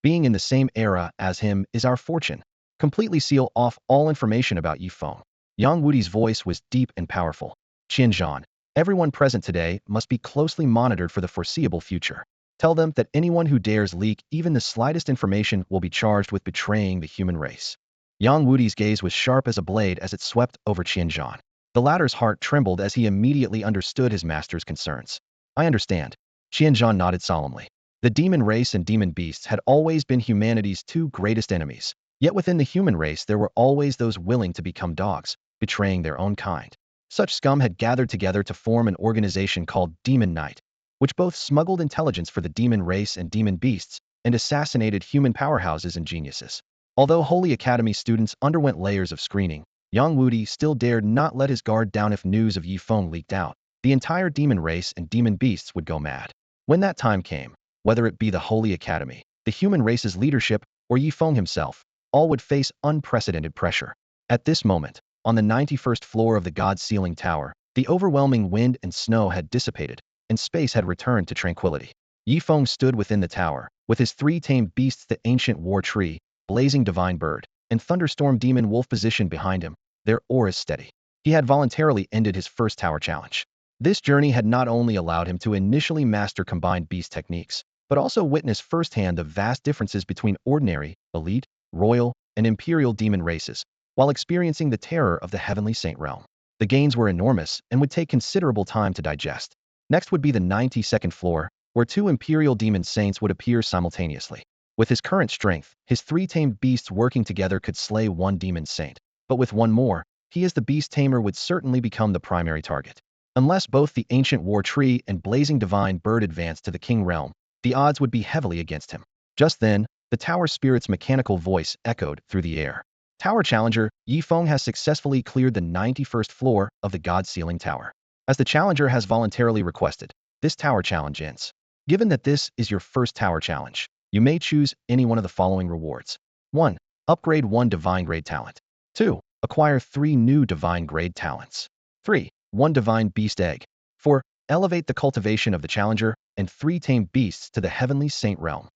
Being in the same era as him is our fortune. Completely seal off all information about Yi Feng. Yang Wudi's voice was deep and powerful. Qianzhan, everyone present today must be closely monitored for the foreseeable future. Tell them that anyone who dares leak even the slightest information will be charged with betraying the human race. Yang Wudi's gaze was sharp as a blade as it swept over Qianzhan. The latter's heart trembled as he immediately understood his master's concerns. I understand. Qianzhan nodded solemnly. The demon race and demon beasts had always been humanity's two greatest enemies. Yet within the human race there were always those willing to become dogs, betraying their own kind. Such scum had gathered together to form an organization called Demon Knight, which both smuggled intelligence for the demon race and demon beasts and assassinated human powerhouses and geniuses. Although Holy Academy students underwent layers of screening, Yang Wudi still dared not let his guard down. If news of Yi Feng leaked out, the entire demon race and demon beasts would go mad. When that time came, whether it be the Holy Academy, the human race's leadership, or Yi Feng himself, all would face unprecedented pressure. At this moment, on the 91st floor of the God's Ceiling Tower, the overwhelming wind and snow had dissipated, and space had returned to tranquility. Yi Feng stood within the tower, with his three tamed beasts, the ancient war tree, blazing divine bird, and thunderstorm demon wolf positioned behind him, their auras steady. He had voluntarily ended his first tower challenge. This journey had not only allowed him to initially master combined beast techniques, but also witness firsthand the vast differences between ordinary, elite, royal, and imperial demon races, while experiencing the terror of the heavenly saint realm. The gains were enormous and would take considerable time to digest. Next would be the 92nd floor, where two imperial demon saints would appear simultaneously. With his current strength, his three tamed beasts working together could slay one demon saint. But with one more, he as the beast tamer would certainly become the primary target. Unless both the ancient war tree and blazing divine bird advanced to the king realm, the odds would be heavily against him. Just then, the tower spirit's mechanical voice echoed through the air. Tower challenger, Yi Feng has successfully cleared the 91st floor of the God's Ceiling Tower. As the challenger has voluntarily requested, this tower challenge ends. Given that this is your first tower challenge, you may choose any one of the following rewards. 1. Upgrade 1 divine grade talent. 2. Acquire 3 new divine grade talents. 3. 1 divine beast egg. 4. Elevate the cultivation of the challenger and 3 tamed beasts to the heavenly saint realm.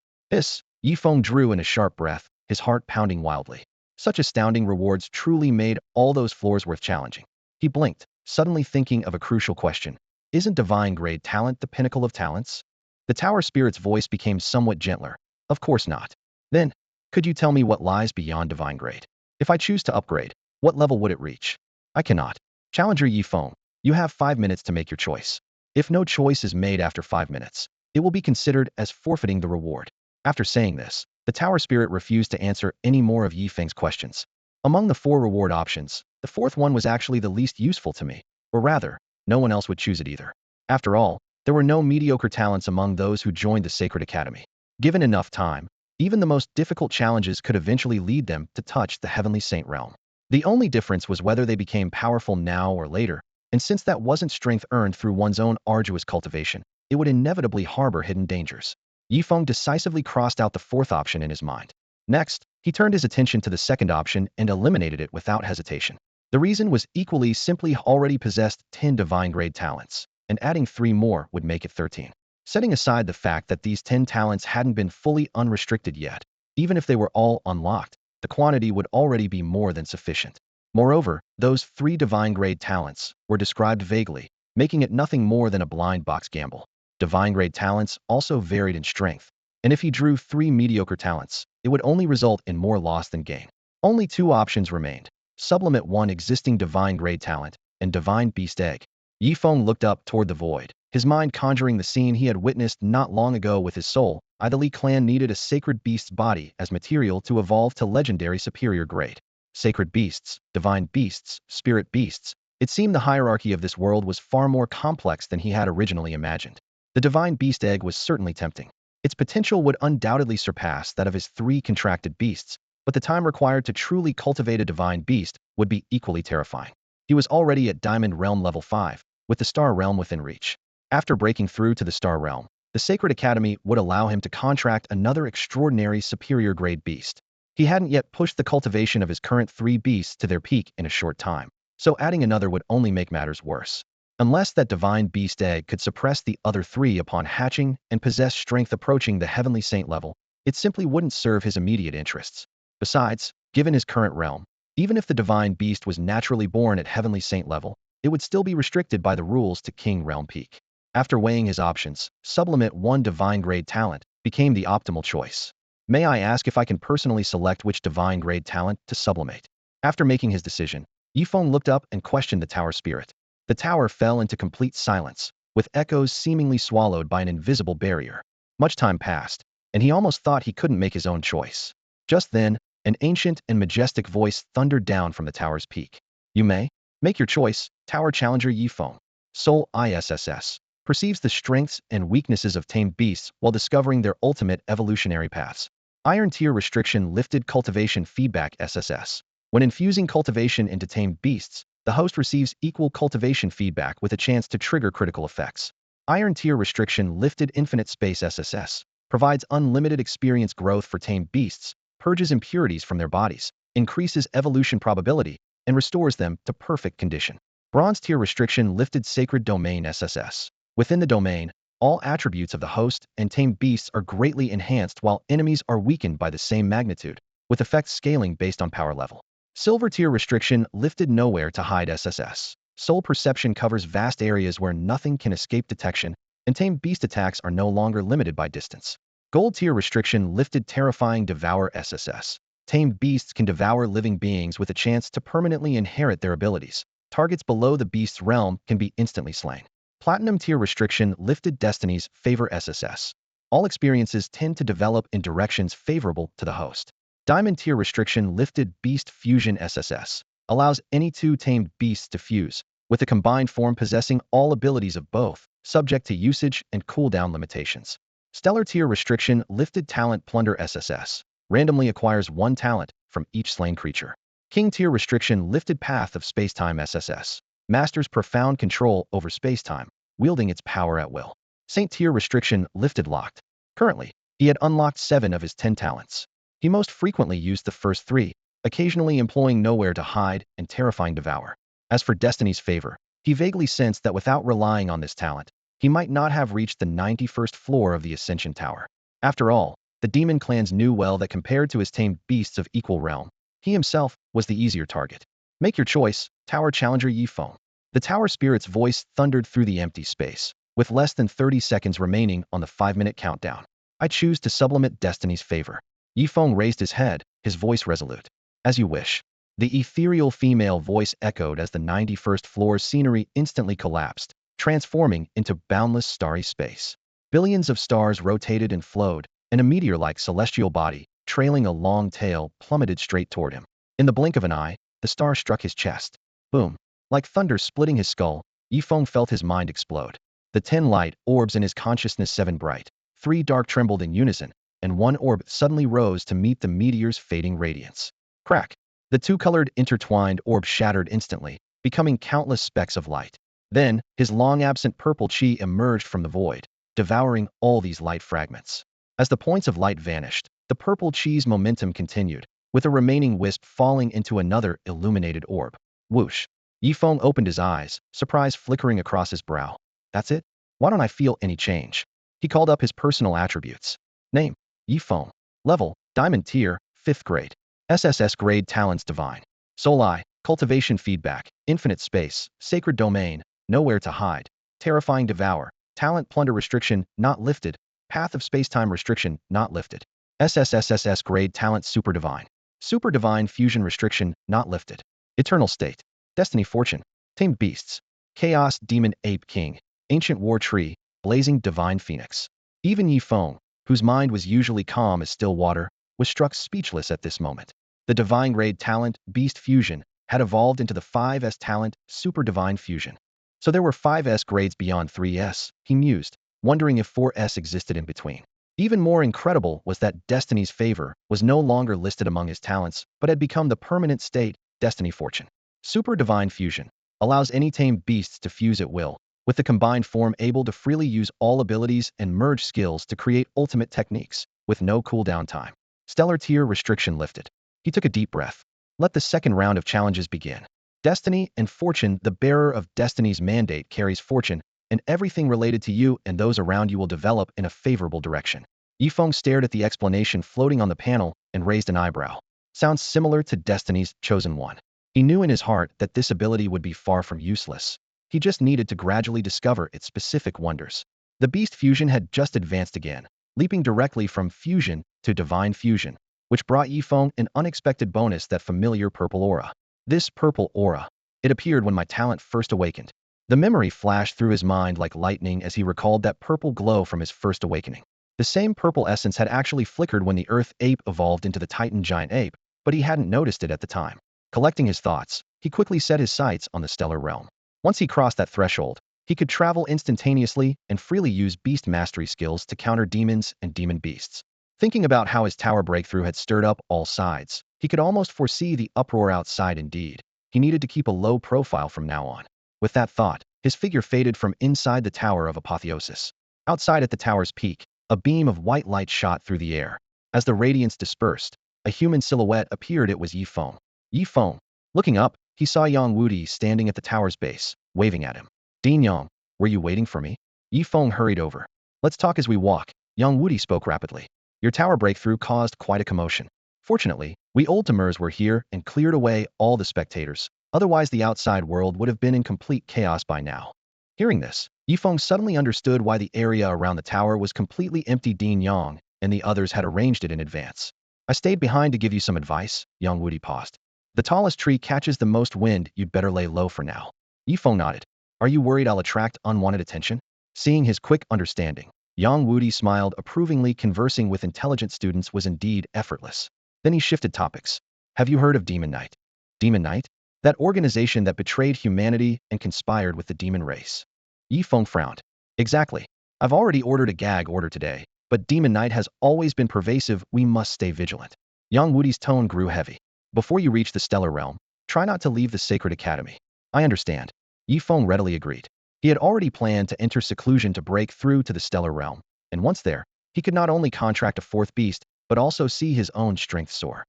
Yi Feng drew in a sharp breath, his heart pounding wildly. Such astounding rewards truly made all those floors worth challenging. He blinked, suddenly thinking of a crucial question. Isn't divine grade talent the pinnacle of talents? The tower spirit's voice became somewhat gentler. Of course not. Then, could you tell me what lies beyond divine grade? If I choose to upgrade, what level would it reach? I cannot. Challenger Yi Feng, you have 5 minutes to make your choice. If no choice is made after 5 minutes, it will be considered as forfeiting the reward. After saying this, the tower spirit refused to answer any more of Yi Feng's questions. Among the 4 reward options, the 4th one was actually the least useful to me, or rather, no one else would choose it either. After all, there were no mediocre talents among those who joined the Sacred Academy. Given enough time, even the most difficult challenges could eventually lead them to touch the heavenly saint realm. The only difference was whether they became powerful now or later, and since that wasn't strength earned through one's own arduous cultivation, it would inevitably harbor hidden dangers. Yi Feng decisively crossed out the 4th option in his mind. Next, he turned his attention to the 2nd option and eliminated it without hesitation. The reason was equally simply already possessed 10 divine grade talents, and adding 3 more would make it 13. Setting aside the fact that these 10 talents hadn't been fully unrestricted yet, even if they were all unlocked, the quantity would already be more than sufficient. Moreover, those 3 divine grade talents were described vaguely, making it nothing more than a blind box gamble. Divine grade talents also varied in strength, and if he drew 3 mediocre talents, it would only result in more loss than gain. Only 2 options remained: supplement 1 existing divine grade talent and divine beast egg. Yi Feng looked up toward the void, his mind conjuring the scene he had witnessed not long ago with his soul. The Li clan needed a sacred beast's body as material to evolve to legendary superior grade. Sacred beasts, divine beasts, spirit beasts. It seemed the hierarchy of this world was far more complex than he had originally imagined. The divine beast egg was certainly tempting. Its potential would undoubtedly surpass that of his 3 contracted beasts, but the time required to truly cultivate a divine beast would be equally terrifying. He was already at Diamond Realm level 5, with the Star Realm within reach. After breaking through to the Star Realm, the Sacred Academy would allow him to contract another extraordinary superior grade beast. He hadn't yet pushed the cultivation of his current 3 beasts to their peak in a short time, so adding another would only make matters worse. Unless that divine beast egg could suppress the other 3 upon hatching and possess strength approaching the heavenly saint level, it simply wouldn't serve his immediate interests. Besides, Given his current realm, even if the divine beast was naturally born at heavenly saint level, it would still be restricted by the rules to king realm peak. After weighing his options, sublimate one divine grade talent became the optimal choice. May I ask if I can personally select which divine grade talent to sublimate? After making his decision, Yifeng looked up and questioned the tower spirit. The tower fell into complete silence, with echoes seemingly swallowed by an invisible barrier. Much time passed, and he almost thought he couldn't make his own choice. Just then, an ancient and majestic voice thundered down from the tower's peak. You may make your choice, Tower Challenger Yifeng. Soul ISSS perceives the strengths and weaknesses of tamed beasts while discovering their ultimate evolutionary paths. Iron Tier Restriction Lifted Cultivation Feedback SSS. When infusing cultivation into tamed beasts, the host receives equal cultivation feedback with a chance to trigger critical effects. Iron Tier Restriction Lifted Infinite Space SSS provides unlimited experience growth for tamed beasts, purges impurities from their bodies, increases evolution probability, and restores them to perfect condition. Bronze Tier Restriction Lifted Sacred Domain SSS. Within the domain, all attributes of the host and tamed beasts are greatly enhanced while enemies are weakened by the same magnitude, with effects scaling based on power level. Silver Tier Restriction Lifted Nowhere to Hide SSS. Soul Perception covers vast areas where nothing can escape detection, and tamed beast attacks are no longer limited by distance. Gold Tier Restriction Lifted Terrifying Devour SSS. Tamed beasts can devour living beings with a chance to permanently inherit their abilities. Targets below the beast's realm can be instantly slain. Platinum Tier Restriction Lifted Destinies Favor SSS. All experiences tend to develop in directions favorable to the host. Diamond Tier Restriction Lifted Beast Fusion SSS. Allows any two tamed beasts to fuse, with a combined form possessing all abilities of both, subject to usage and cooldown limitations. Stellar Tier Restriction Lifted Talent Plunder SSS. Randomly acquires one talent from each slain creature. King Tier Restriction Lifted Path of Spacetime SSS. Masters profound control over spacetime, wielding its power at will. Saint Tier Restriction Lifted Locked. Currently, he had unlocked 7 of his 10 talents. He most frequently used the first 3, occasionally employing Nowhere to Hide and Terrifying Devour. As for Destiny's Favor, he vaguely sensed that without relying on this talent, he might not have reached the 91st floor of the Ascension Tower. After all, the demon clans knew well that compared to his tamed beasts of equal realm, he himself was the easier target. Make your choice, Tower Challenger Yifeng. The tower spirit's voice thundered through the empty space, with less than 30 seconds remaining on the 5-minute countdown. I choose to sublimate Destiny's Favor. Yifeng raised his head, his voice resolute. As you wish. The ethereal female voice echoed as the 91st floor scenery instantly collapsed, transforming into boundless starry space. Billions of stars rotated and flowed, and a meteor-like celestial body, trailing a long tail, plummeted straight toward him. In the blink of an eye, the star struck his chest. Boom. Like thunder splitting his skull, Yifeng felt his mind explode. The 10 light orbs in his consciousness 7 bright, 3 dark trembled in unison, and 1 orb suddenly rose to meet the meteor's fading radiance. Crack. The 2-colored intertwined orb shattered instantly, becoming countless specks of light. Then, his long-absent purple chi emerged from the void, devouring all these light fragments. As the points of light vanished, the purple chi's momentum continued, with a remaining wisp falling into another illuminated orb. Whoosh. Yifeng opened his eyes, surprise flickering across his brow. That's it? Why don't I feel any change? He called up his personal attributes. Name: Yifeng. Level: Diamond Tier, 5th grade. SSS grade Talents Divine. Soul Eye, Cultivation Feedback, Infinite Space, Sacred Domain, Nowhere to Hide, Terrifying Devour, Talent Plunder Restriction, Not Lifted, Path of Spacetime Restriction, Not Lifted. SSS grade Talent Super Divine. Super Divine Fusion Restriction, Not Lifted. Eternal State. Destiny Fortune. Tamed Beasts. Chaos Demon Ape King. Ancient War Tree, Blazing Divine Phoenix. Even Yifeng, whose mind was usually calm as still water, was struck speechless at this moment. The divine grade talent, Beast Fusion, had evolved into the 5S talent, Super Divine Fusion. So there were 5S grades beyond 3S, he mused, wondering if 4S existed in between. Even more incredible was that Destiny's Favor was no longer listed among his talents, but had become the permanent state, Destiny Fortune. Super Divine Fusion allows any tamed beasts to fuse at will, with the combined form able to freely use all abilities and merge skills to create ultimate techniques, with no cooldown time. Stellar Tier Restriction Lifted. He took a deep breath. Let the second round of challenges begin. Destiny and Fortune. The bearer of Destiny's mandate carries fortune, and everything related to you and those around you will develop in a favorable direction. Yifeng stared at the explanation floating on the panel and raised an eyebrow. Sounds similar to Destiny's Chosen One. He knew in his heart that this ability would be far from useless. He just needed to gradually discover its specific wonders. The beast fusion had just advanced again, leaping directly from fusion to divine fusion, which brought Yifeng an unexpected bonus: that familiar purple aura. This purple aura. It appeared when my talent first awakened. The memory flashed through his mind like lightning as he recalled that purple glow from his first awakening. The same purple essence had actually flickered when the Earth ape evolved into the Titan giant ape, but he hadn't noticed it at the time. Collecting his thoughts, he quickly set his sights on the stellar realm. Once he crossed that threshold, he could travel instantaneously and freely use beast mastery skills to counter demons and demon beasts. Thinking about how his tower breakthrough had stirred up all sides, he could almost foresee the uproar outside. Indeed, he needed to keep a low profile from now on. With that thought, his figure faded from inside the Tower of Apotheosis. Outside at the tower's peak, a beam of white light shot through the air. As the radiance dispersed, a human silhouette appeared. It was Yifeng. Yifeng. Looking up, he saw Yang Wudi standing at the tower's base, waving at him. Dean Yang, were you waiting for me? Yifeng hurried over. Let's talk as we walk. Yang Wudi spoke rapidly. Your tower breakthrough caused quite a commotion. Fortunately, we old timers were here and cleared away all the spectators. Otherwise, the outside world would have been in complete chaos by now. Hearing this, Yifeng suddenly understood why the area around the tower was completely empty. Dean Yang and the others had arranged it in advance. I stayed behind to give you some advice. Yang Wudi paused. The tallest tree catches the most wind. You'd better lay low for now. Yifeng nodded. Are you worried I'll attract unwanted attention? Seeing his quick understanding, Yang Wudi smiled approvingly. Conversing with intelligent students was indeed effortless. Then he shifted topics. Have you heard of Demon Knight? Demon Knight? That organization that betrayed humanity and conspired with the demon race. Yifeng frowned. Exactly. I've already ordered a gag order today, but Demon Knight has always been pervasive. We must stay vigilant. Yang Wudi's tone grew heavy. Before you reach the stellar realm, try not to leave the sacred academy. I understand. Yifeng readily agreed. He had already planned to enter seclusion to break through to the stellar realm, and once there, he could not only contract a fourth beast, but also see his own strength soar.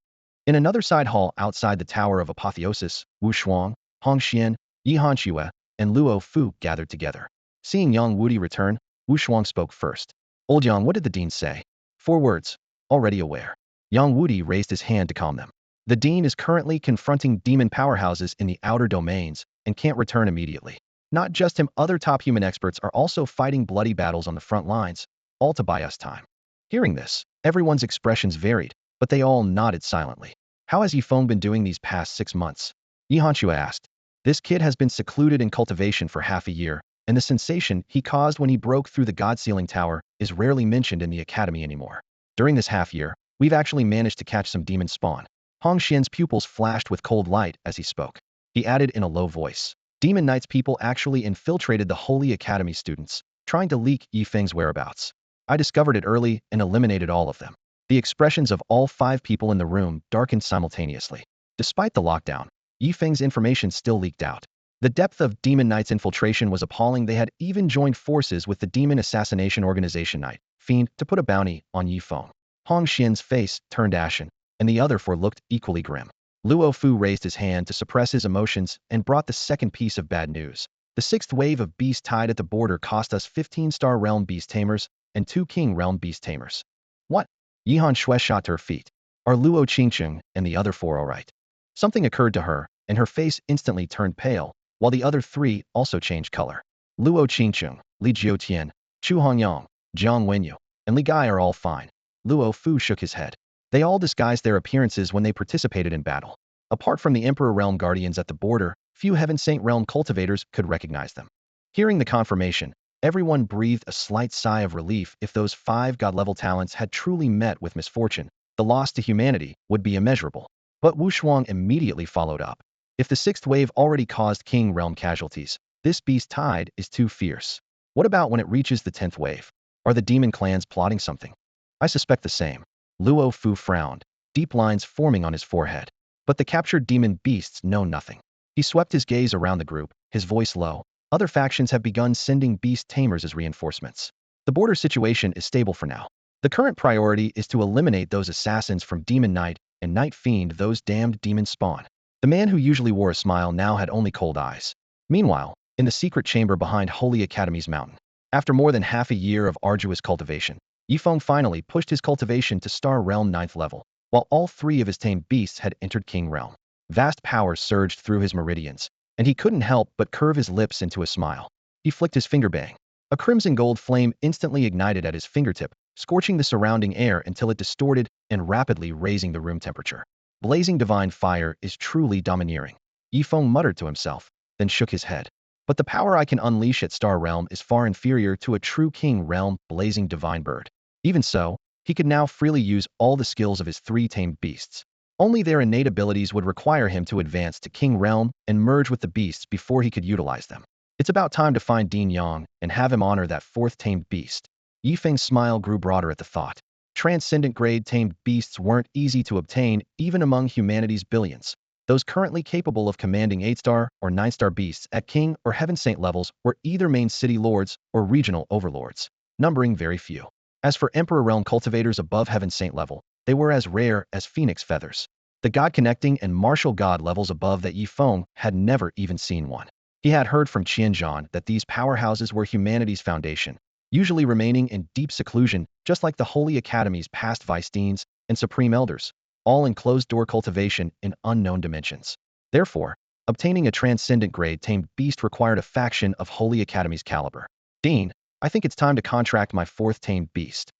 In another side hall outside the Tower of Apotheosis, Wu Shuang, Hong Xian, Yi Hanxue, and Luo Fu gathered together. Seeing Yang Wudi return, Wu Shuang spoke first. Old Yang, what did the dean say? 4 words. Already aware. Yang Wudi raised his hand to calm them. The dean is currently confronting demon powerhouses in the outer domains and can't return immediately. Not just him, other top human experts are also fighting bloody battles on the front lines, all to buy us time. Hearing this, everyone's expressions varied, but they all nodded silently. How has Yifeng been doing these past 6 months? Yi Hanxue asked. This kid has been secluded in cultivation for half a year, and the sensation he caused when he broke through the God-Sealing Tower is rarely mentioned in the academy anymore. During this half year, we've actually managed to catch some demon spawn. Hong Xian's pupils flashed with cold light as he spoke. He added in a low voice. Demon Knight's people actually infiltrated the Holy Academy students, trying to leak Yifeng's whereabouts. I discovered it early and eliminated all of them. The expressions of all 5 people in the room darkened simultaneously. Despite the lockdown, Yifeng's information still leaked out. The depth of Demon Knight's infiltration was appalling. They had even joined forces with the demon assassination organization Knight Fiend to put a bounty on Yifeng. Hong Xian's face turned ashen, and the other 4 looked equally grim. Luo Fu raised his hand to suppress his emotions and brought the second piece of bad news. The 6th wave of beasts tied at the border cost us 15-star realm beast tamers and 2 king realm beast tamers. What? Yi Hanxue shot to her feet. Are Luo Qingqing and the other 4 all right? Something occurred to her, and her face instantly turned pale, while the other 3 also changed color. Luo Qingqing, Li Jiutian, Chu Hongyang, Jiang Wenyu, and Li Gai are all fine. Luo Fu shook his head. They all disguised their appearances when they participated in battle. Apart from the Emperor Realm Guardians at the border, few Heaven Saint Realm cultivators could recognize them. Hearing the confirmation, everyone breathed a slight sigh of relief. If those 5 god-level talents had truly met with misfortune, the loss to humanity would be immeasurable. But Wu Shuang immediately followed up. If the 6th wave already caused King Realm casualties, this beast tide is too fierce. What about when it reaches the 10th wave? Are the demon clans plotting something? I suspect the same. Luo Fu frowned, deep lines forming on his forehead. But the captured demon beasts know nothing. He swept his gaze around the group, his voice low. Other factions have begun sending beast tamers as reinforcements. The border situation is stable for now. The current priority is to eliminate those assassins from Demon Knight and Night Fiend, those damned demon spawn. The man who usually wore a smile now had only cold eyes. Meanwhile, in the secret chamber behind Holy Academy's mountain, after more than half a year of arduous cultivation, Yifeng finally pushed his cultivation to Star Realm 9th level. while all three of his tamed beasts had entered King Realm. Vast power surged through his meridians, and he couldn't help but curve his lips into a smile. He flicked his finger bang. A crimson gold flame instantly ignited at his fingertip, scorching the surrounding air until it distorted and rapidly raising the room temperature. Blazing divine fire is truly domineering. Feng muttered to himself, then shook his head. But the power I can unleash at Star Realm is far inferior to a true King Realm blazing divine bird. Even so, he could now freely use all the skills of his three tamed beasts. Only their innate abilities would require him to advance to King Realm and merge with the beasts before he could utilize them. It's about time to find Dean Yang and have him honor that fourth tamed beast. Feng's smile grew broader at the thought. Transcendent grade tamed beasts weren't easy to obtain even among humanity's billions. Those currently capable of commanding 8-star or 9-star beasts at King or Heaven Saint levels were either main city lords or regional overlords, numbering very few. As for Emperor Realm cultivators above Heaven Saint level, they were as rare as phoenix feathers. The God-connecting and martial god levels above that Feng had never even seen one. He had heard from Qianzhan that these powerhouses were humanity's foundation, usually remaining in deep seclusion, just like the Holy Academy's past vice-deans and supreme elders, all in closed-door cultivation in unknown dimensions. Therefore, obtaining a transcendent grade tamed beast required a faction of Holy Academy's caliber. Dean, I think it's time to contract my fourth tamed beast.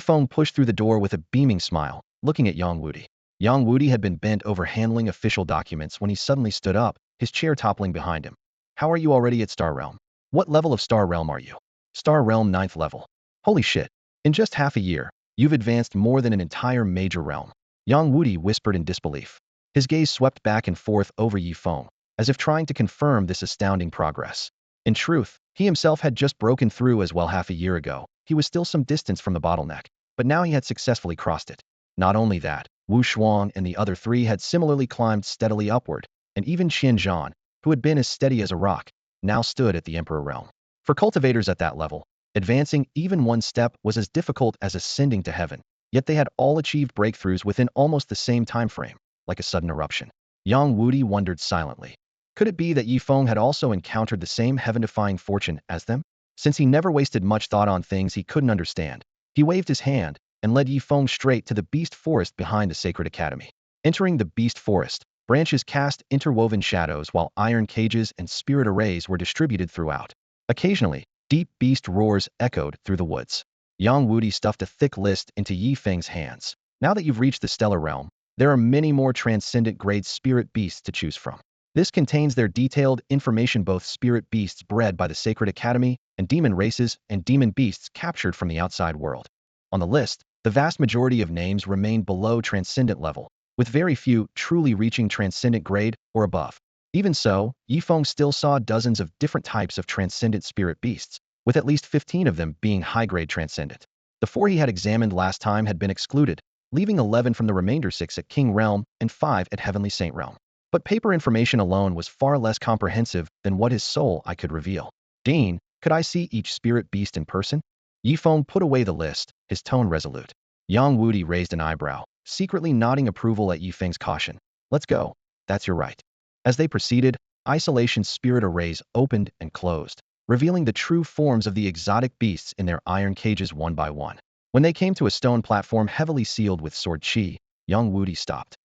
Feng pushed through the door with a beaming smile, looking at Yang Wudi. Yang Wudi had been bent over handling official documents when he suddenly stood up, his chair toppling behind him. How are you already at Star Realm? What level of Star Realm are you? Star Realm 9th level. Holy shit. In just half a year, you've advanced more than an entire major realm. Yang Wudi whispered in disbelief. His gaze swept back and forth over Feng, as if trying to confirm this astounding progress. In truth, he himself had just broken through as well half a year ago. He was still some distance from the bottleneck, but now he had successfully crossed it. Not only that, Wu Shuang and the other three had similarly climbed steadily upward, and even Qianzhan, who had been as steady as a rock, now stood at the Emperor Realm. For cultivators at that level, advancing even one step was as difficult as ascending to heaven, yet they had all achieved breakthroughs within almost the same time frame, like a sudden eruption. Yang Wudi wondered silently. Could it be that Feng had also encountered the same heaven-defying fortune as them? Since he never wasted much thought on things he couldn't understand, he waved his hand and led Feng straight to the beast forest behind the sacred academy. Entering the beast forest, branches cast interwoven shadows while iron cages and spirit arrays were distributed throughout. Occasionally, deep beast roars echoed through the woods. Yang Wudi stuffed a thick list into Feng's hands. Now that you've reached the stellar realm, there are many more transcendent grade spirit beasts to choose from. This contains their detailed information, both spirit beasts bred by the Sacred Academy and demon races and demon beasts captured from the outside world. On the list, the vast majority of names remain below transcendent level, with very few truly reaching transcendent grade or above. Even so, Feng still saw dozens of different types of transcendent spirit beasts, with at least 15 of them being high-grade transcendent. The 4 he had examined last time had been excluded, leaving 11 from the remainder 6 at King Realm and 5 at Heavenly Saint Realm. But paper information alone was far less comprehensive than what his soul eye could reveal. Dean, could I see each spirit beast in person? Feng put away the list, his tone resolute. Yang Wudi raised an eyebrow, secretly nodding approval at Feng's caution. Let's go. That's your right. As they proceeded, isolation spirit arrays opened and closed, revealing the true forms of the exotic beasts in their iron cages one by one. When they came to a stone platform heavily sealed with sword chi, Yang Wudi stopped.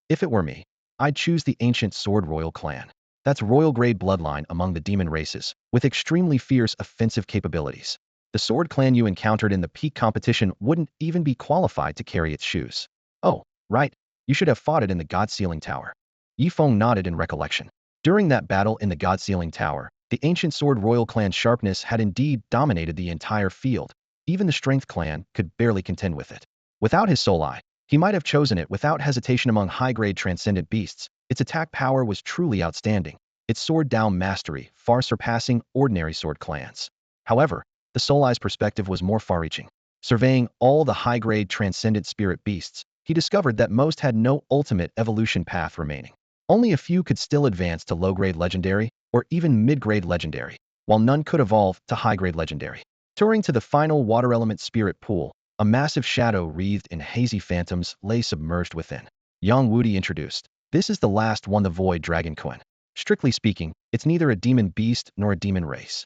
If it were me, I'd choose the ancient Sword Royal clan. That's royal-grade bloodline among the demon races, with extremely fierce offensive capabilities. The sword clan you encountered in the peak competition wouldn't even be qualified to carry its shoes. Oh, right, you should have fought it in the God-Sealing Tower. Feng nodded in recollection. During that battle in the God-Sealing Tower, the ancient Sword Royal clan sharpness had indeed dominated the entire field. Even the Strength clan could barely contend with it. Without his soul eye, he might have chosen it without hesitation among high-grade transcendent beasts. Its attack power was truly outstanding, its sword-down mastery far surpassing ordinary sword clans. However, the Soul Eye's perspective was more far-reaching. Surveying all the high-grade transcendent spirit beasts, he discovered that most had no ultimate evolution path remaining. Only a few could still advance to low-grade legendary or even mid-grade legendary, while none could evolve to high-grade legendary. Touring to the final water element spirit pool, a massive shadow wreathed in hazy phantoms lay submerged within. Yang Wudi introduced. This is the last one, the Void Dragon Quinn. Strictly speaking, it's neither a demon beast nor a demon race.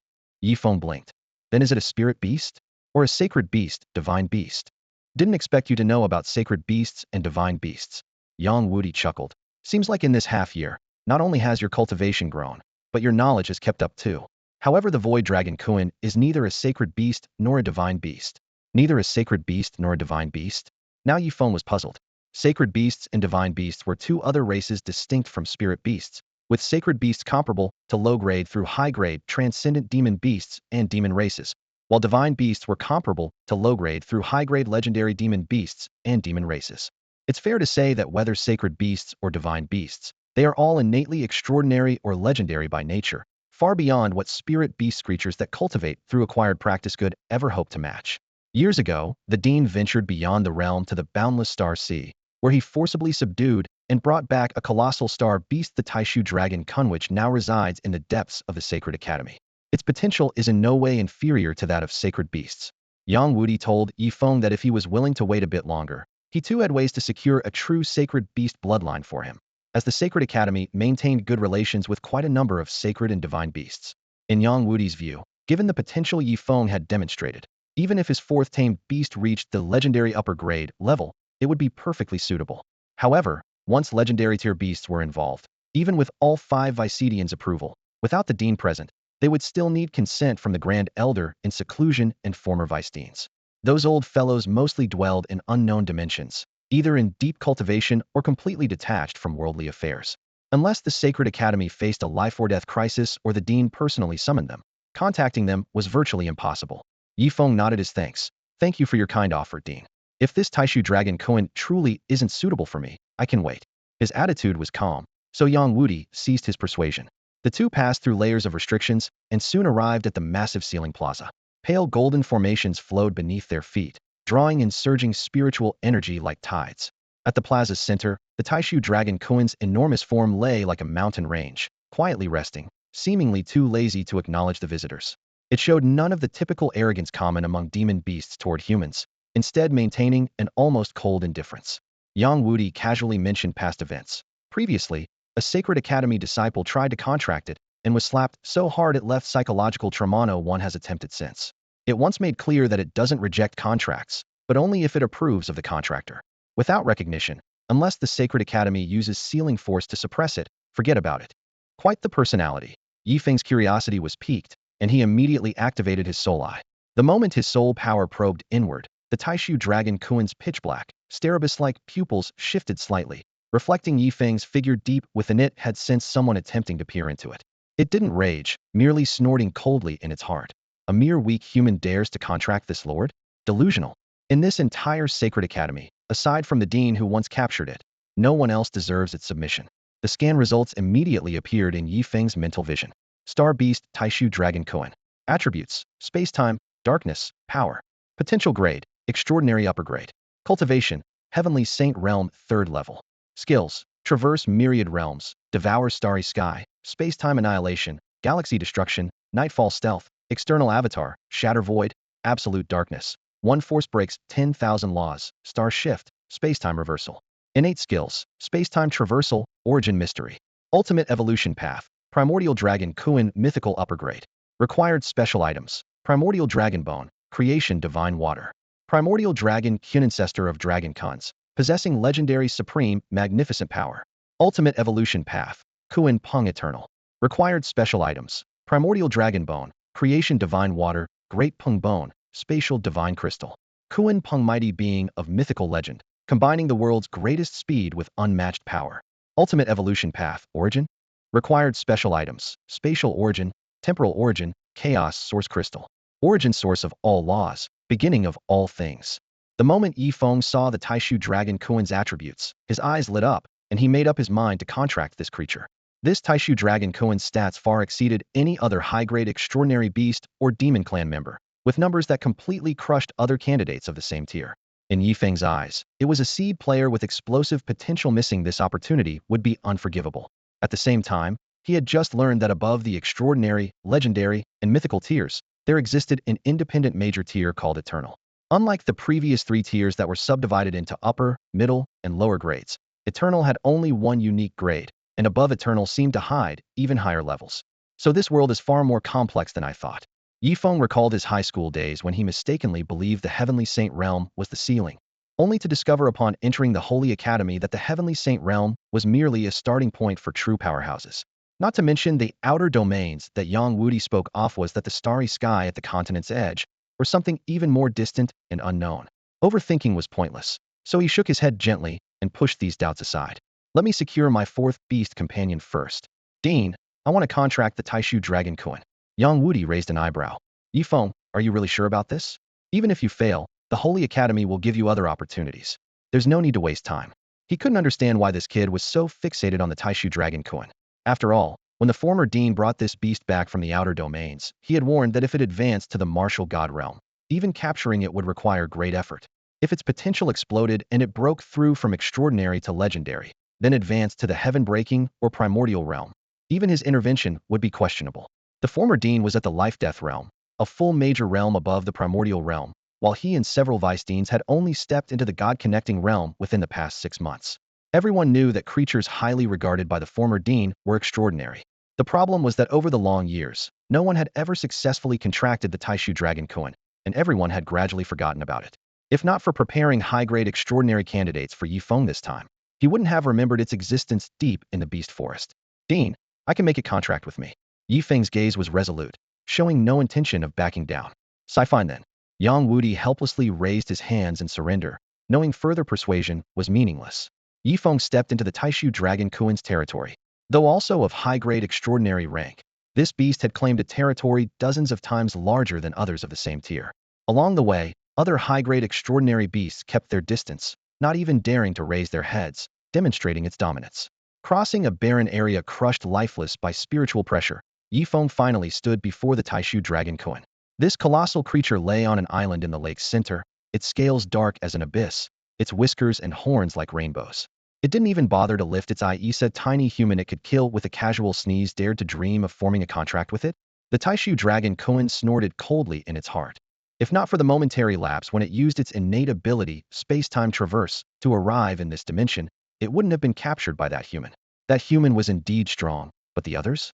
Feng blinked. Then is it a spirit beast? Or a sacred beast, divine beast? Didn't expect you to know about sacred beasts and divine beasts. Yang Wudi chuckled. Seems like in this half year, not only has your cultivation grown, but your knowledge has kept up too. However, the void dragon Kuan is neither a sacred beast nor a divine beast. Neither a sacred beast nor a divine beast? Now Yifeng was puzzled. Sacred beasts and divine beasts were two other races distinct from spirit beasts, with sacred beasts comparable to low-grade through high-grade transcendent demon beasts and demon races, while divine beasts were comparable to low-grade through high-grade legendary demon beasts and demon races. It's fair to say that whether sacred beasts or divine beasts, they are all innately extraordinary or legendary by nature, far beyond what spirit beast creatures that cultivate through acquired practice could ever hope to match. Years ago, the Dean ventured beyond the realm to the boundless star sea, where he forcibly subdued and brought back a colossal star beast, the Taishu dragon Kun, which now resides in the depths of the Sacred Academy. Its potential is in no way inferior to that of sacred beasts. Yang Wudi told Yifeng that if he was willing to wait a bit longer, he too had ways to secure a true sacred beast bloodline for him, as the Sacred Academy maintained good relations with quite a number of sacred and divine beasts. In Yang Wudi's view, given the potential Yifeng had demonstrated, even if his fourth tamed beast reached the legendary upper grade level, it would be perfectly suitable. However, once legendary tier beasts were involved, even with all 5 Visedians' approval, without the Dean present, they would still need consent from the Grand Elder in seclusion and former Vice-Deans. Those old fellows mostly dwelled in unknown dimensions, either in deep cultivation or completely detached from worldly affairs. Unless the Sacred Academy faced a life-or-death crisis or the Dean personally summoned them, contacting them was virtually impossible. Yifeng nodded his thanks. Thank you for your kind offer, Dean. If this Taishu dragon Kuan truly isn't suitable for me, I can wait. His attitude was calm, so Yang Wudi seized his persuasion. The two passed through layers of restrictions and soon arrived at the massive ceiling plaza. Pale golden formations flowed beneath their feet, drawing in surging spiritual energy like tides. At the plaza's center, the Taishu dragon Kuan's enormous form lay like a mountain range, quietly resting, seemingly too lazy to acknowledge the visitors. It showed none of the typical arrogance common among demon beasts toward humans, instead maintaining an almost cold indifference. Yang Wudi casually mentioned past events. Previously, a Sacred Academy disciple tried to contract it and was slapped so hard it left psychological trauma. No one has attempted since. It once made clear that it doesn't reject contracts, but only if it approves of the contractor. Without recognition, unless the Sacred Academy uses sealing force to suppress it, forget about it. Quite the personality. Yifeng's curiosity was piqued, and he immediately activated his soul eye. The moment his soul power probed inward, the Taishu dragon Kuan's pitch-black, Starobus-like pupils shifted slightly, reflecting Yifeng's figure deep within it had sensed someone attempting to peer into it. It didn't rage, merely snorting coldly in its heart. A mere weak human dares to contract this lord? Delusional. In this entire Sacred Academy, aside from the Dean who once captured it, no one else deserves its submission. The scan results immediately appeared in Yifeng's mental vision. Star Beast Taishu Dragon Kuan. Attributes: Space-time, Darkness, Power. Potential grade: Extraordinary upper grade. Cultivation: Heavenly Saint Realm 3rd level. Skills: Traverse myriad realms, devour starry sky, space-time annihilation, galaxy destruction, nightfall stealth, external avatar, shatter void, absolute darkness. One force breaks 10,000 laws, star shift, space-time reversal. Innate skills: space-time traversal, origin mystery. Ultimate evolution path: Primordial Dragon Kuan mythical upper grade. Required special items: Primordial Dragon Bone, creation divine water. Primordial Dragon Kun ancestor of Dragon Kuns, possessing legendary supreme magnificent power. Ultimate evolution path: Kuan Peng eternal. Required special items: Primordial Dragon Bone, creation divine water, great Peng bone, spatial divine crystal. Kuan Peng mighty being of mythical legend, combining the world's greatest speed with unmatched power. Ultimate evolution path: origin. Required special items: spatial origin, temporal origin, chaos source crystal. Origin source of all laws, beginning of all things. The moment Yifeng saw the Taishu dragon Kuan's attributes, his eyes lit up, and he made up his mind to contract this creature. This Taishu dragon Kuan's stats far exceeded any other high-grade extraordinary beast or demon clan member, with numbers that completely crushed other candidates of the same tier. In Yifeng's eyes, it was a seed player with explosive potential. Missing this opportunity would be unforgivable. At the same time, he had just learned that above the extraordinary, legendary, and mythical tiers, there existed an independent major tier called Eternal. Unlike the previous 3 tiers that were subdivided into upper, middle, and lower grades, Eternal had only one unique grade, and above Eternal seemed to hide even higher levels. So this world is far more complex than I thought. Yi Feng recalled his high school days when he mistakenly believed the Heavenly Saint Realm was the ceiling, only to discover upon entering the Holy Academy that the Heavenly Saint Realm was merely a starting point for true powerhouses. Not to mention the outer domains that Yang Wudi spoke of was that the starry sky at the continent's edge, or something even more distant and unknown. Overthinking was pointless, so he shook his head gently and pushed these doubts aside. Let me secure my fourth beast companion first. Dean, I want to contract the Taishu Dragon Kuan. Yang Wudi raised an eyebrow. Yi Feng, are you really sure about this? Even if you fail, the Holy Academy will give you other opportunities. There's no need to waste time. He couldn't understand why this kid was so fixated on the Taishu Dragon Kuan. After all, when the former dean brought this beast back from the outer domains, he had warned that if it advanced to the martial god realm, even capturing it would require great effort. If its potential exploded and it broke through from extraordinary to legendary, then advanced to the heaven-breaking or primordial realm, even his intervention would be questionable. The former dean was at the life-death realm, a full major realm above the primordial realm, while he and several vice deans had only stepped into the god-connecting realm within the past 6 months. Everyone knew that creatures highly regarded by the former dean were extraordinary. The problem was that over the long years, no one had ever successfully contracted the Taishu Dragon Kuan, and everyone had gradually forgotten about it. If not for preparing high-grade extraordinary candidates for Yi Feng this time, he wouldn't have remembered its existence deep in the beast forest. Dean, I can make a contract with me. Yi Feng's gaze was resolute, showing no intention of backing down. Fine then. Yang Wudi helplessly raised his hands in surrender, knowing further persuasion was meaningless. Yi Feng stepped into the Taishu Dragon Kuan's territory. Though also of high-grade extraordinary rank, this beast had claimed a territory dozens of times larger than others of the same tier. Along the way, other high-grade extraordinary beasts kept their distance, not even daring to raise their heads, demonstrating its dominance. Crossing a barren area crushed lifeless by spiritual pressure, Yi Feng finally stood before the Taishu Dragon Kuan. This colossal creature lay on an island in the lake's center, its scales dark as an abyss, its whiskers and horns like rainbows. It didn't even bother to lift its eye. A tiny human it could kill with a casual sneeze dared to dream of forming a contract with it? The Taishu Dragon Kuan snorted coldly in its heart. If not for the momentary lapse when it used its innate ability, space-time traverse, to arrive in this dimension, it wouldn't have been captured by that human. That human was indeed strong, but the others?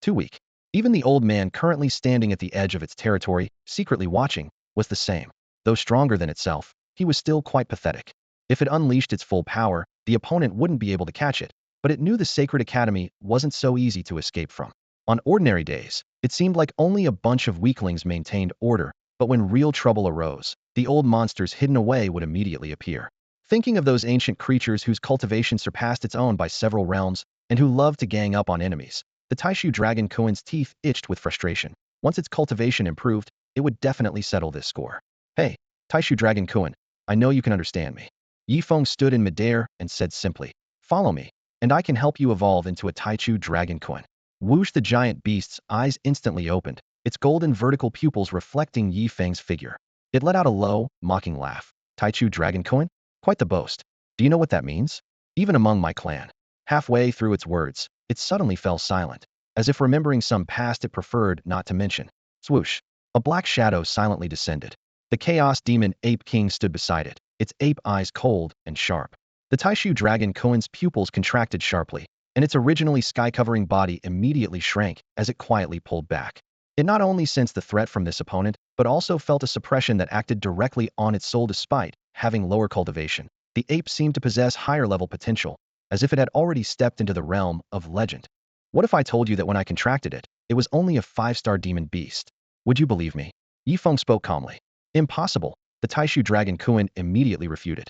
Too weak. Even the old man currently standing at the edge of its territory, secretly watching, was the same. Though stronger than itself, he was still quite pathetic. If it unleashed its full power, the opponent wouldn't be able to catch it, but it knew the Sacred Academy wasn't so easy to escape from. On ordinary days, it seemed like only a bunch of weaklings maintained order, but when real trouble arose, the old monsters hidden away would immediately appear. Thinking of those ancient creatures whose cultivation surpassed its own by several realms, and who loved to gang up on enemies, the Taishu Dragon Kuan's teeth itched with frustration. Once its cultivation improved, it would definitely settle this score. Hey, Taishu Dragon Kuan, I know you can understand me. Yi Feng stood in midair and said simply, follow me, and I can help you evolve into a Taishu Dragon Kuan. Whoosh! The giant beast's eyes instantly opened, its golden vertical pupils reflecting Yi Feng's figure. It let out a low, mocking laugh. Taishu Dragon Kuan? Quite the boast. Do you know what that means? Even among my clan. Halfway through its words, it suddenly fell silent, as if remembering some past it preferred not to mention. Swoosh! A black shadow silently descended. The Chaos Demon Ape King stood beside it, its ape eyes cold and sharp. The Taishu Dragon Kuan's pupils contracted sharply, and its originally sky-covering body immediately shrank as it quietly pulled back. It not only sensed the threat from this opponent, but also felt a suppression that acted directly on its soul despite having lower cultivation. The ape seemed to possess higher-level potential, as if it had already stepped into the realm of legend. What if I told you that when I contracted it, it was only a 5-star demon beast? Would you believe me? Yi Feng spoke calmly. Impossible, the Taishu Dragon Kuan immediately refuted.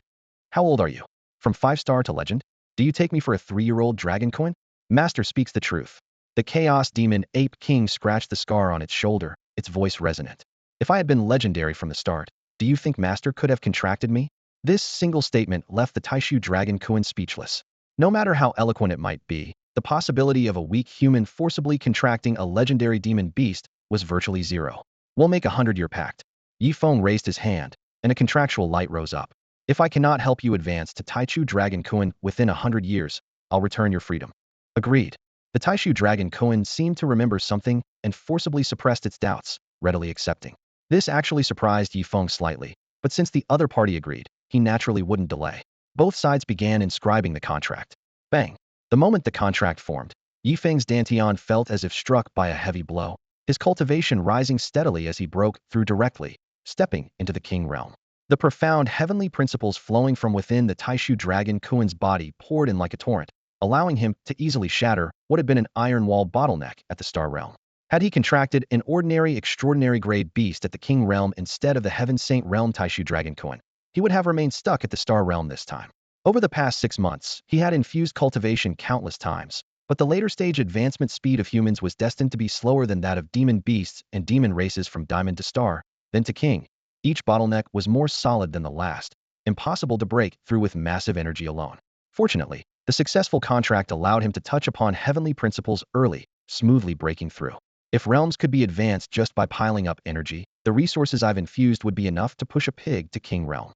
How old are you? From 5-star to legend? Do you take me for a 3-year-old Dragon Kuan? Master speaks the truth. The Chaos Demon Ape King scratched the scar on its shoulder, its voice resonant. If I had been legendary from the start, do you think Master could have contracted me? This single statement left the Taishu Dragon Kuan speechless. No matter how eloquent it might be, the possibility of a weak human forcibly contracting a legendary demon beast was virtually zero. We'll make a 100-year pact. Yi Feng raised his hand, and a contractual light rose up. If I cannot help you advance to Taishu Dragon Kuan within 100 years, I'll return your freedom. Agreed. The Taishu Dragon Kuan seemed to remember something and forcibly suppressed its doubts, readily accepting. This actually surprised Yi Feng slightly, but since the other party agreed, he naturally wouldn't delay. Both sides began inscribing the contract. Bang! The moment the contract formed, Yi Feng's dantian felt as if struck by a heavy blow. his cultivation rising steadily as he broke through directly, stepping into the king realm. The profound heavenly principles flowing from within the Taishu dragon Kuan's body poured in like a torrent, allowing him to easily shatter what had been an iron wall bottleneck at the star realm. Had he contracted an ordinary extraordinary grade beast at the king realm instead of the heaven saint realm Taishu dragon Kuan, he would have remained stuck at the star realm this time. Over the past 6 months, he had infused cultivation countless times, but the later stage advancement speed of humans was destined to be slower than that of demon beasts and demon races from diamond to star, then to king. Each bottleneck was more solid than the last, impossible to break through with massive energy alone. Fortunately, the successful contract allowed him to touch upon heavenly principles early, smoothly breaking through. If realms could be advanced just by piling up energy, the resources I've infused would be enough to push a pig to king realm.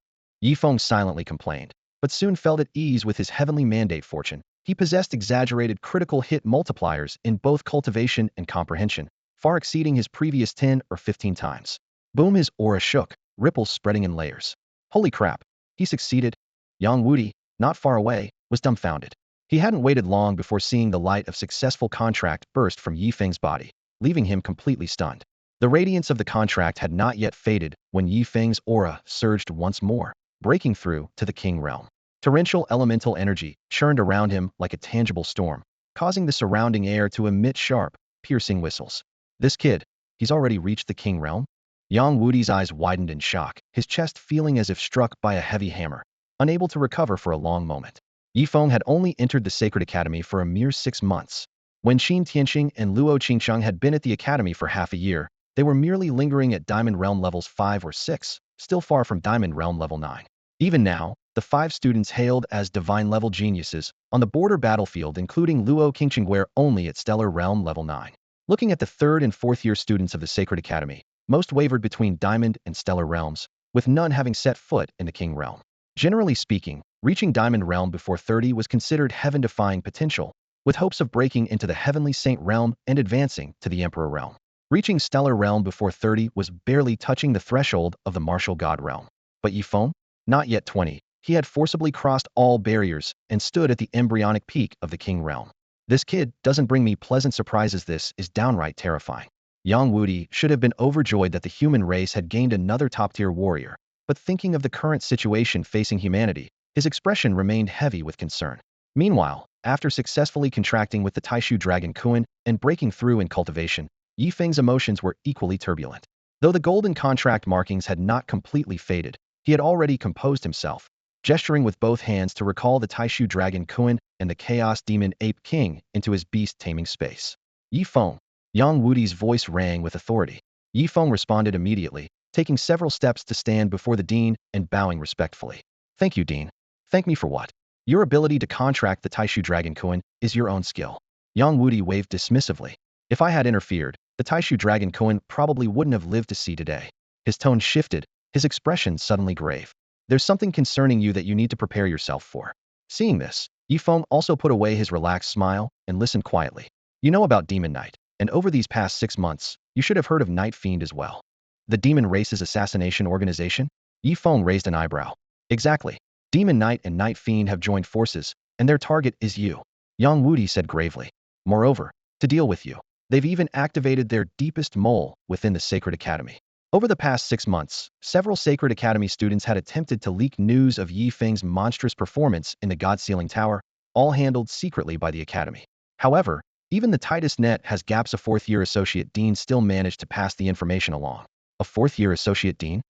Feng silently complained, but soon felt at ease with his heavenly mandate fortune. He possessed exaggerated critical hit multipliers in both cultivation and comprehension, far exceeding his previous 10 or 15 times. Boom, his aura shook, ripples spreading in layers. Holy crap, he succeeded. Yang Wudi, not far away, was dumbfounded. He hadn't waited long before seeing the light of successful contract burst from Feng's body, leaving him completely stunned. The radiance of the contract had not yet faded when Feng's aura surged once more, breaking through to the king realm. Torrential elemental energy churned around him like a tangible storm, causing the surrounding air to emit sharp, piercing whistles. This kid, he's already reached the king realm? Yang Wudi's eyes widened in shock, his chest feeling as if struck by a heavy hammer, unable to recover for a long moment. Feng had only entered the Sacred Academy for a mere 6 months. When Xin Tianqing and Luo Qingsheng had been at the academy for half a year, they were merely lingering at Diamond Realm levels 5 or 6, still far from Diamond Realm level 9. Even now, the 5 students hailed as divine-level geniuses on the border battlefield, including Luo Qingsheng, were only at Stellar Realm level 9. Looking at the 3rd and 4th year students of the Sacred Academy, most wavered between Diamond and Stellar realms, with none having set foot in the King realm. Generally speaking, reaching Diamond realm before 30 was considered heaven-defying potential, with hopes of breaking into the Heavenly Saint realm and advancing to the Emperor realm. Reaching Stellar realm before 30 was barely touching the threshold of the Martial God realm. But Feng? Not yet 20, he had forcibly crossed all barriers and stood at the embryonic peak of the King realm. This kid doesn't bring me pleasant surprises. This is downright terrifying. Yang Wudi should have been overjoyed that the human race had gained another top-tier warrior, but thinking of the current situation facing humanity, his expression remained heavy with concern. Meanwhile, after successfully contracting with the Taishu dragon Kuan and breaking through in cultivation, Feng's emotions were equally turbulent. Though the golden contract markings had not completely faded, he had already composed himself, gesturing with both hands to recall the Taishu dragon Kuan and the Chaos Demon Ape King into his beast-taming space. Feng. Yang Wudi's voice rang with authority. Feng responded immediately, taking several steps to stand before the dean and bowing respectfully. Thank you, Dean. Thank me for what? Your ability to contract the Taishu dragon Kuan is your own skill. Yang Wudi waved dismissively. If I had interfered, the Taishu dragon Kuan probably wouldn't have lived to see today. His tone shifted, his expression suddenly grave. There's something concerning you that you need to prepare yourself for. Seeing this, Feng also put away his relaxed smile and listened quietly. You know about Demon Knight, and over these past 6 months, you should have heard of Night Fiend as well. The Demon Race's assassination organization? Feng raised an eyebrow. Exactly. Demon Knight and Night Fiend have joined forces, and their target is you. Yang Wudi said gravely. Moreover, to deal with you, they've even activated their deepest mole within the Sacred Academy. Over the past 6 months, several Sacred Academy students had attempted to leak news of Feng's monstrous performance in the God Sealing Tower, all handled secretly by the Academy. However, even the tightest net has gaps. A 4th-year associate dean still managed to pass the information along. A 4th-year associate dean?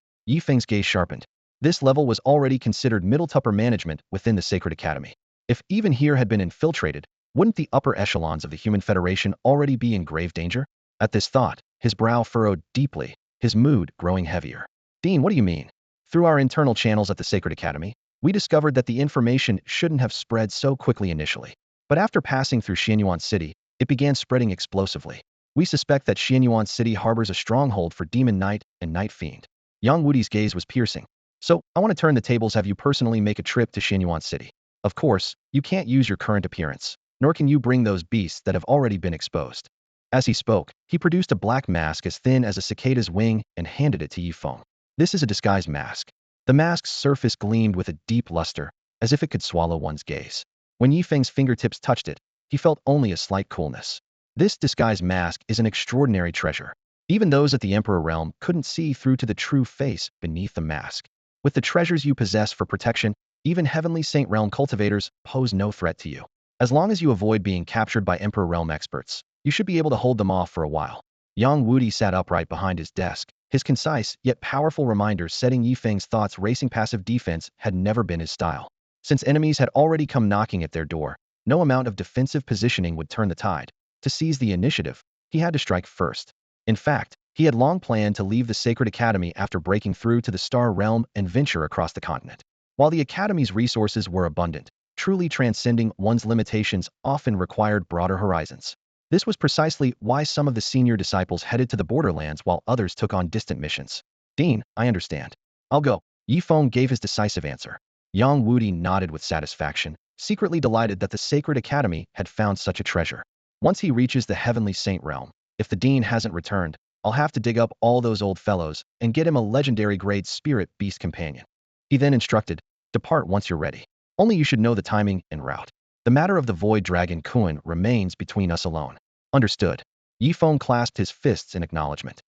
Feng's gaze sharpened. This level was already considered middle-to-upper management within the Sacred Academy. If even here had been infiltrated, wouldn't the upper echelons of the Human Federation already be in grave danger? At this thought, his brow furrowed deeply, his mood growing heavier. Dean, what do you mean? Through our internal channels at the Sacred Academy, we discovered that the information shouldn't have spread so quickly initially. But after passing through Xianyuan City, it began spreading explosively. We suspect that Xianyuan City harbors a stronghold for Demon Knight and Night Fiend. Yang Wudi's gaze was piercing. So, I want to turn the tables, have you personally make a trip to Xianyuan City. Of course, you can't use your current appearance, nor can you bring those beasts that have already been exposed. As he spoke, he produced a black mask as thin as a cicada's wing and handed it to Feng. This is a disguise mask. The mask's surface gleamed with a deep luster, as if it could swallow one's gaze. When Feng's fingertips touched it, he felt only a slight coolness. This disguise mask is an extraordinary treasure. Even those at the Emperor realm couldn't see through to the true face beneath the mask. With the treasures you possess for protection, even Heavenly Saint Realm cultivators pose no threat to you. As long as you avoid being captured by Emperor Realm experts, you should be able to hold them off for a while. Yang Wudi sat upright behind his desk. His concise, yet powerful reminders setting Yifeng's thoughts racing. Passive defense had never been his style. Since enemies had already come knocking at their door, no amount of defensive positioning would turn the tide. To seize the initiative, he had to strike first. In fact, he had long planned to leave the Sacred Academy after breaking through to the Star Realm and venture across the continent. While the Academy's resources were abundant, truly transcending one's limitations often required broader horizons. This was precisely why some of the senior disciples headed to the borderlands while others took on distant missions. Dean, I understand. I'll go. Yi Feng gave his decisive answer. Yang Wudi nodded with satisfaction, secretly delighted that the Sacred Academy had found such a treasure. Once he reaches the Heavenly Saint Realm, if the Dean hasn't returned, I'll have to dig up all those old fellows and get him a legendary grade spirit beast companion. He then instructed, depart once you're ready. Only you should know the timing and route. The matter of the Void Dragon Kuan remains between us alone. Understood. Yi Feng clasped his fists in acknowledgement.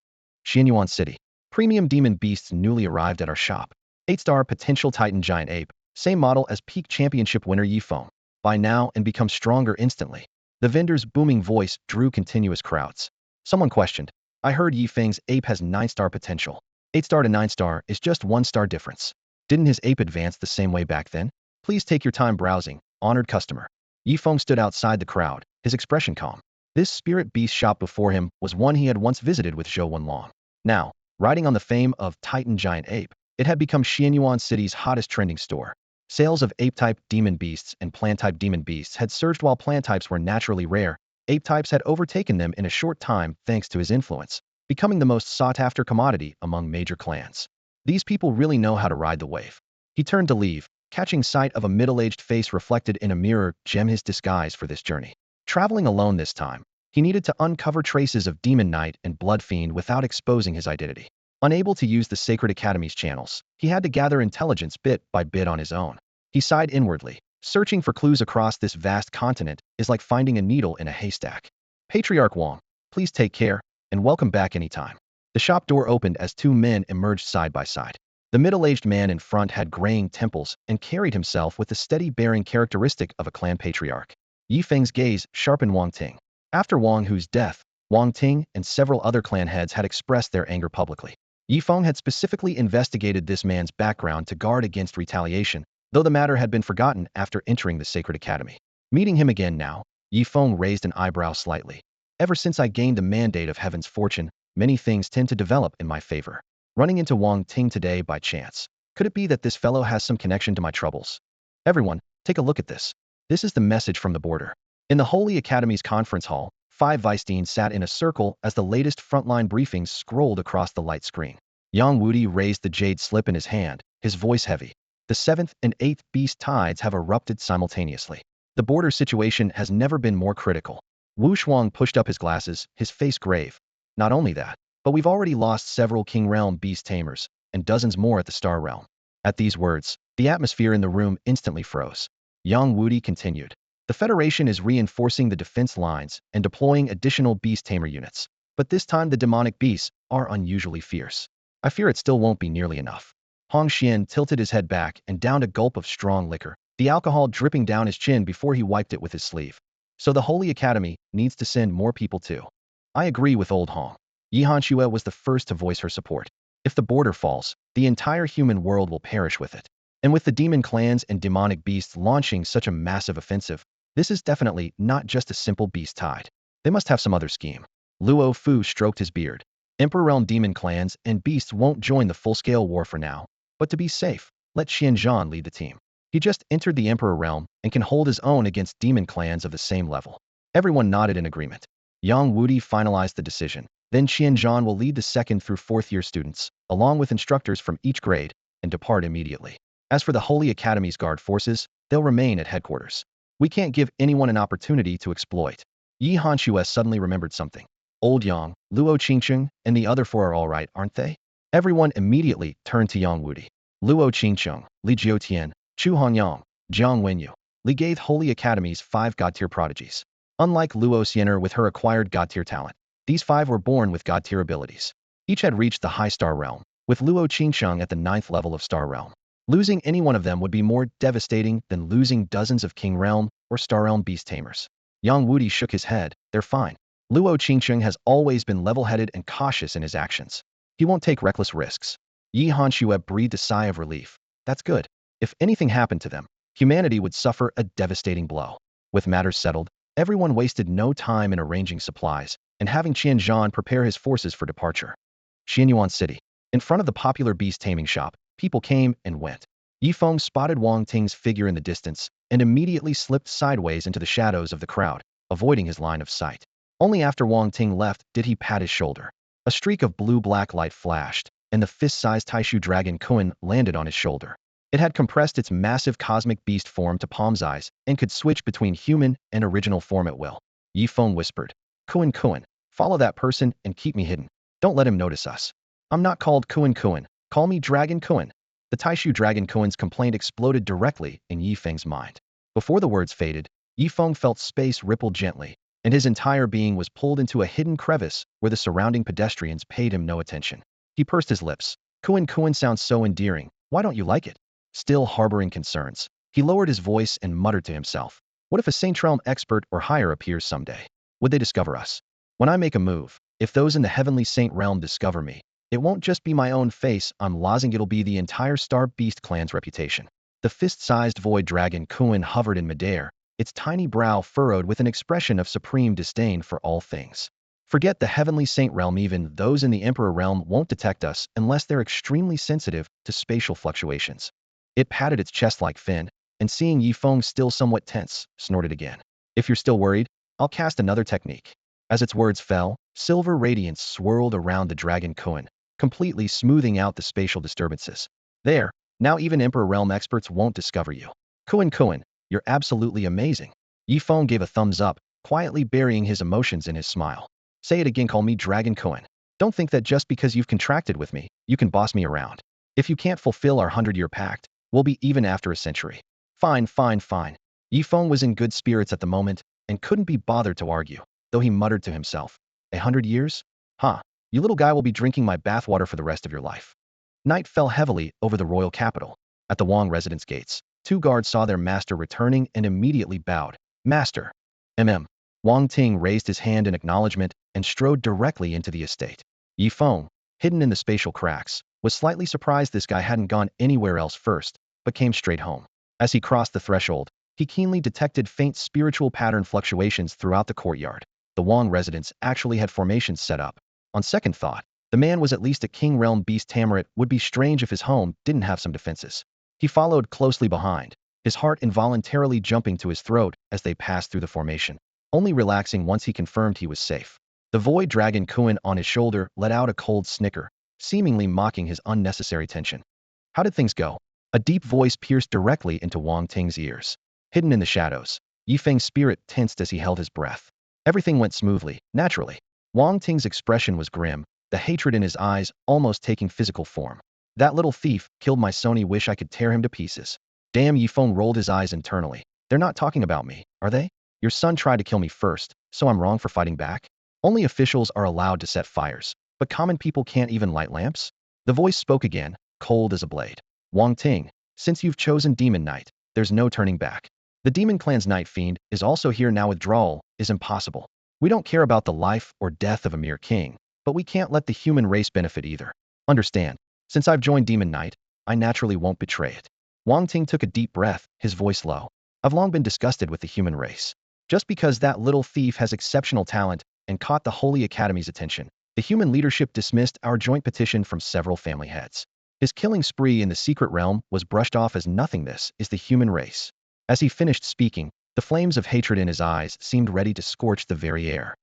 Xianyuan City. Premium demon beasts newly arrived at our shop. 8-star potential Titan giant ape, same model as peak championship winner Yi Feng. Buy now and become stronger instantly. The vendor's booming voice drew continuous crowds. Someone questioned, I heard Yi Feng's ape has 9-star potential. 8-star to 9-star is just 1-star difference. Didn't his ape advance the same way back then? Please take your time browsing, honored customer. Yi Feng stood outside the crowd, his expression calm. This spirit beast shop before him was one he had once visited with Zhou Wenlong. Now, riding on the fame of Titan Giant Ape, it had become Xianyuan City's hottest trending store. Sales of ape-type demon beasts and plant-type demon beasts had surged while plant types were naturally rare. Ape types had overtaken them in a short time thanks to his influence, becoming the most sought-after commodity among major clans. These people really know how to ride the wave. He turned to leave, catching sight of a middle-aged face reflected in a mirror. Gem his disguise for this journey. Traveling alone this time, he needed to uncover traces of Demon Knight and Blood Fiend without exposing his identity. Unable to use the Sacred Academy's channels, he had to gather intelligence bit by bit on his own. He sighed inwardly. Searching for clues across this vast continent is like finding a needle in a haystack. Patriarch Wong, please take care, and welcome back anytime. The shop door opened as two men emerged side by side. The middle-aged man in front had graying temples and carried himself with the steady bearing characteristic of a clan patriarch. Yi Feng's gaze sharpened Wang Ting. After Wang Hu's death, Wang Ting and several other clan heads had expressed their anger publicly. Yi Feng had specifically investigated this man's background to guard against retaliation, though the matter had been forgotten after entering the Sacred Academy. Meeting him again now, Yi Feng raised an eyebrow slightly. Ever since I gained the mandate of Heaven's fortune, many things tend to develop in my favor. Running into Wang Ting today by chance. Could it be that this fellow has some connection to my troubles? Everyone, take a look at this. This is the message from the border. In the Holy Academy's conference hall, 5 Vice-Deans sat in a circle as the latest frontline briefings scrolled across the light screen. Yang Wudi raised the jade slip in his hand, his voice heavy. The 7th and 8th beast tides have erupted simultaneously. The border situation has never been more critical. Wu Shuang pushed up his glasses, his face grave. Not only that, but we've already lost several King Realm beast tamers, and dozens more at the Star Realm. At these words, the atmosphere in the room instantly froze. Yang Wudi continued. The Federation is reinforcing the defense lines and deploying additional beast tamer units. But this time the demonic beasts are unusually fierce. I fear it still won't be nearly enough. Hong Xian tilted his head back and downed a gulp of strong liquor, the alcohol dripping down his chin before he wiped it with his sleeve. So the Holy Academy needs to send more people too. I agree with old Hong. Yi Hanxue was the first to voice her support. If the border falls, the entire human world will perish with it. And with the demon clans and demonic beasts launching such a massive offensive, this is definitely not just a simple beast tide. They must have some other scheme. Luo Fu stroked his beard. Emperor Realm demon clans and beasts won't join the full-scale war for now, but to be safe, let Xianzhan lead the team. He just entered the Emperor Realm and can hold his own against demon clans of the same level. Everyone nodded in agreement. Yang Wudi finalized the decision. Then Xianzhan will lead the 2nd through 4th year students, along with instructors from each grade, and depart immediately. As for the Holy Academy's guard forces, they'll remain at headquarters. We can't give anyone an opportunity to exploit. Yi Hanxue suddenly remembered something. Old Yang, Luo Qingcheng, and the other 4 are all right, aren't they? Everyone immediately turned to Yang Wudi. Luo Qingcheng, Li Jiutian, Chu Hongyang, Jiang Wenyu. Li Gaith Holy Academy's 5 god-tier prodigies. Unlike Luo Xiener with her acquired god-tier talent, these 5 were born with god-tier abilities. Each had reached the high star realm, with Luo Qingsheng at the 9th level of star realm. Losing any one of them would be more devastating than losing dozens of king realm or star realm beast tamers. Yang Wudi shook his head. They're fine. Luo Qingsheng has always been level-headed and cautious in his actions. He won't take reckless risks. Yi Hanxue breathed a sigh of relief. That's good. If anything happened to them, humanity would suffer a devastating blow. With matters settled, everyone wasted no time in arranging supplies and having Qian Zhan prepare his forces for departure. Xianyuan City. In front of the popular beast-taming shop, people came and went. Yi Feng spotted Wang Ting's figure in the distance and immediately slipped sideways into the shadows of the crowd, avoiding his line of sight. Only after Wang Ting left did he pat his shoulder. A streak of blue-black light flashed, and the fist-sized Taishu dragon Kuan landed on his shoulder. It had compressed its massive cosmic beast form to palm's eyes and could switch between human and original form at will. Yi Feng whispered, Kuan, follow that person and keep me hidden. Don't let him notice us. I'm not called Kuan, call me Dragon Kuan. The Taishu dragon Kuan's complaint exploded directly in Yi Feng's mind. Before the words faded, Yi Feng felt space ripple gently, and his entire being was pulled into a hidden crevice where the surrounding pedestrians paid him no attention. He pursed his lips. Kuan sounds so endearing. Why don't you like it? Still harboring concerns, he lowered his voice and muttered to himself. What if a Saint Realm expert or higher appears someday? Would they discover us? When I make a move, if those in the heavenly Saint Realm discover me, it won't just be my own face I'm losing, it'll be the entire Star Beast clan's reputation. The fist-sized void dragon Kuan hovered in midair, its tiny brow furrowed with an expression of supreme disdain for all things. Forget the heavenly Saint Realm, even those in the Emperor Realm won't detect us unless they're extremely sensitive to spatial fluctuations. It patted its chest like Feng, and seeing Yi Feng still somewhat tense, snorted again. If you're still worried, I'll cast another technique. As its words fell, silver radiance swirled around the dragon Kuan, completely smoothing out the spatial disturbances. There, now even Emperor Realm experts won't discover you. Kuan, you're absolutely amazing. Yi Feng gave a thumbs up, quietly burying his emotions in his smile. Say it again, call me Dragon Kuan. Don't think that just because you've contracted with me, you can boss me around. If you can't fulfill our 100-year pact, we'll be even after a century. Fine. Yi Feng was in good spirits at the moment and couldn't be bothered to argue, though he muttered to himself. 100 years? Huh. You little guy will be drinking my bathwater for the rest of your life. Night fell heavily over the royal capital. At the Wang residence gates, 2 guards saw their master returning and immediately bowed. Master. Wang Ting raised his hand in acknowledgement and strode directly into the estate. Yi Feng, hidden in the spatial cracks, was slightly surprised this guy hadn't gone anywhere else first, but came straight home. As he crossed the threshold, he keenly detected faint spiritual pattern fluctuations throughout the courtyard. The Wang residence actually had formations set up. On second thought, the man was at least a King Realm beast tamer. It would be strange if his home didn't have some defenses. He followed closely behind, his heart involuntarily jumping to his throat as they passed through the formation, only relaxing once he confirmed he was safe. The void dragon Kuan on his shoulder let out a cold snicker, seemingly mocking his unnecessary tension. How did things go? A deep voice pierced directly into Wang Ting's ears. Hidden in the shadows, Yi Feng's spirit tensed as he held his breath. Everything went smoothly, naturally. Wang Ting's expression was grim, the hatred in his eyes almost taking physical form. That little thief killed my Sony, wish I could tear him to pieces. Damn, Yi Feng rolled his eyes internally. They're not talking about me, are they? Your son tried to kill me first, so I'm wrong for fighting back? Only officials are allowed to set fires, but common people can't even light lamps? The voice spoke again, cold as a blade. Wang Ting, since you've chosen Demon Knight, there's no turning back. The Demon Clan's Night Fiend is also here now. Withdrawal is impossible. We don't care about the life or death of a mere king, but we can't let the human race benefit either. Understand, since I've joined Demon Knight, I naturally won't betray it. Wang Ting took a deep breath, his voice low. I've long been disgusted with the human race. Just because that little thief has exceptional talent and caught the Holy Academy's attention, the human leadership dismissed our joint petition from several family heads. His killing spree in the secret realm was brushed off as nothing. This is the human race. As he finished speaking, the flames of hatred in his eyes seemed ready to scorch the very air.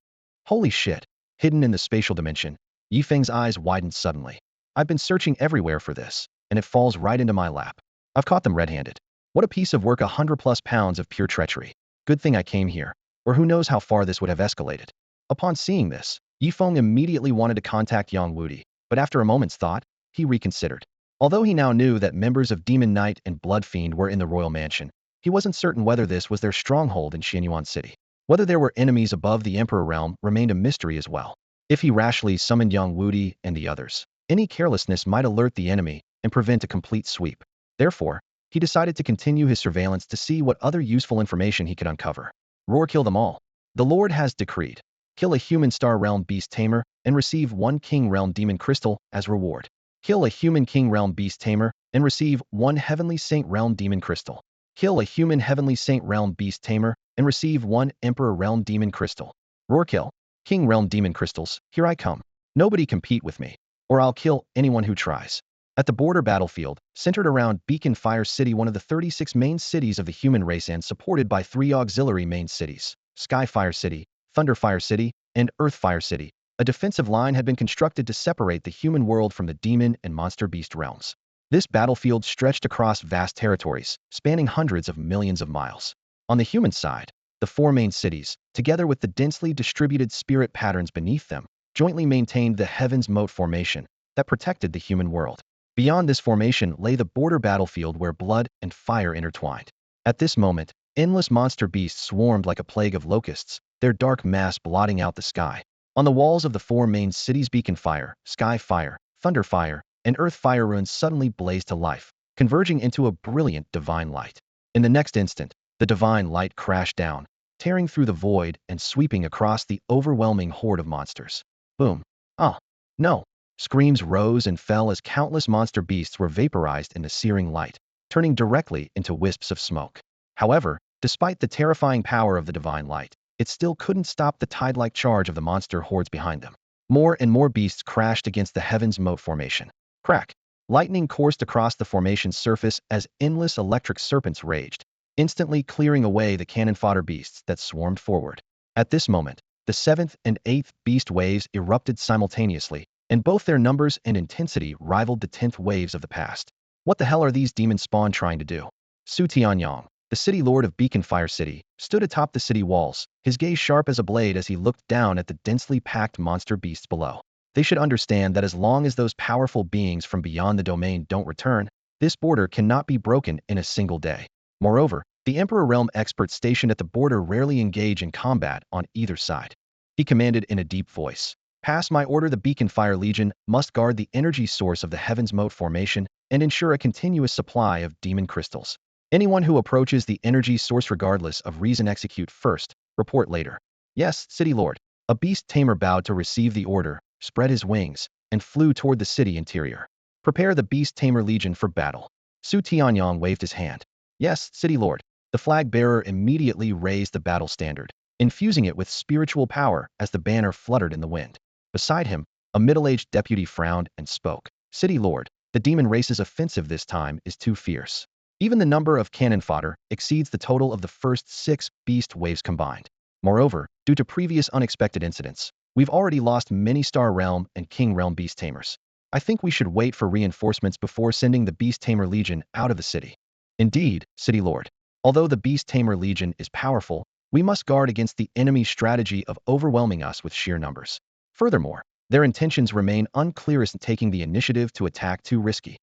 Holy shit! Hidden in the spatial dimension, Yi Feng's eyes widened suddenly. I've been searching everywhere for this, and it falls right into my lap. I've caught them red-handed. What a piece of work, 100+ pounds of pure treachery. Good thing I came here, or who knows how far this would have escalated. Upon seeing this, Yi Feng immediately wanted to contact Yang Wudi, but after a moment's thought, he reconsidered. Although he now knew that members of Demon Knight and Blood Fiend were in the royal mansion, he wasn't certain whether this was their stronghold in Xianyuan City. Whether there were enemies above the Emperor realm remained a mystery as well. If he rashly summoned Yang Wudi and the others, any carelessness might alert the enemy and prevent a complete sweep. Therefore, he decided to continue his surveillance to see what other useful information he could uncover. Roar, kill them all. The Lord has decreed. Kill a human Star Realm Beast Tamer and receive 1 King Realm Demon Crystal as reward. Kill a human King Realm Beast Tamer and receive 1 Heavenly Saint Realm Demon Crystal. Kill a human Heavenly Saint Realm Beast Tamer and receive 1 Emperor Realm Demon Crystal. Roar, kill. King Realm Demon Crystals, here I come. Nobody compete with me, or I'll kill anyone who tries. At the border battlefield, centered around Beacon Fire City, one of the 36 main cities of the human race and supported by 3 auxiliary main cities, Sky Fire City, Thunder Fire City, and Earth Fire City, a defensive line had been constructed to separate the human world from the demon and monster beast realms. This battlefield stretched across vast territories, spanning hundreds of millions of miles. On the human side, the 4 main cities, together with the densely distributed spirit patterns beneath them, jointly maintained the Heaven's Moat formation that protected the human world. Beyond this formation lay the border battlefield where blood and fire intertwined. At this moment, endless monster beasts swarmed like a plague of locusts, their dark mass blotting out the sky. On the walls of the 4 main cities, Beacon Fire, Sky Fire, Thunder Fire, and Earth Fire runes suddenly blazed to life, converging into a brilliant divine light. In the next instant, the divine light crashed down, tearing through the void and sweeping across the overwhelming horde of monsters. Boom. Oh, no. Screams rose and fell as countless monster beasts were vaporized in the searing light, turning directly into wisps of smoke. However, despite the terrifying power of the divine light, it still couldn't stop the tide-like charge of the monster hordes behind them. More and more beasts crashed against the Heaven's Moat formation. Crack! Lightning coursed across the formation's surface as endless electric serpents raged, instantly clearing away the cannon fodder beasts that swarmed forward. At this moment, the 7th and 8th beast waves erupted simultaneously, and both their numbers and intensity rivaled the 10th waves of the past. What the hell are these demon spawn trying to do? Su Tianyang, the city lord of Beacon Fire City, stood atop the city walls, his gaze sharp as a blade as he looked down at the densely packed monster beasts below. They should understand that as long as those powerful beings from beyond the domain don't return, this border cannot be broken in a single day. Moreover, the Emperor Realm experts stationed at the border rarely engage in combat on either side. He commanded in a deep voice. Pass my order. The Beacon Fire Legion must guard the energy source of the Heaven's Moat formation and ensure a continuous supply of demon crystals. Anyone who approaches the energy source regardless of reason execute first, report later. Yes, City Lord. A beast tamer bowed to receive the order, spread his wings, and flew toward the city interior. Prepare the Beast Tamer Legion for battle. Su Tianyang waved his hand. Yes, City Lord. The flag bearer immediately raised the battle standard, infusing it with spiritual power as the banner fluttered in the wind. Beside him, a middle-aged deputy frowned and spoke. City Lord, the demon race's offensive this time is too fierce. Even the number of cannon fodder exceeds the total of the first 6 beast waves combined. Moreover, due to previous unexpected incidents, we've already lost many Star Realm and King Realm beast tamers. I think we should wait for reinforcements before sending the Beast Tamer Legion out of the city. Indeed, City Lord. Although the Beast Tamer Legion is powerful, we must guard against the enemy's strategy of overwhelming us with sheer numbers. Furthermore, their intentions remain unclear as taking the initiative to attack too risky.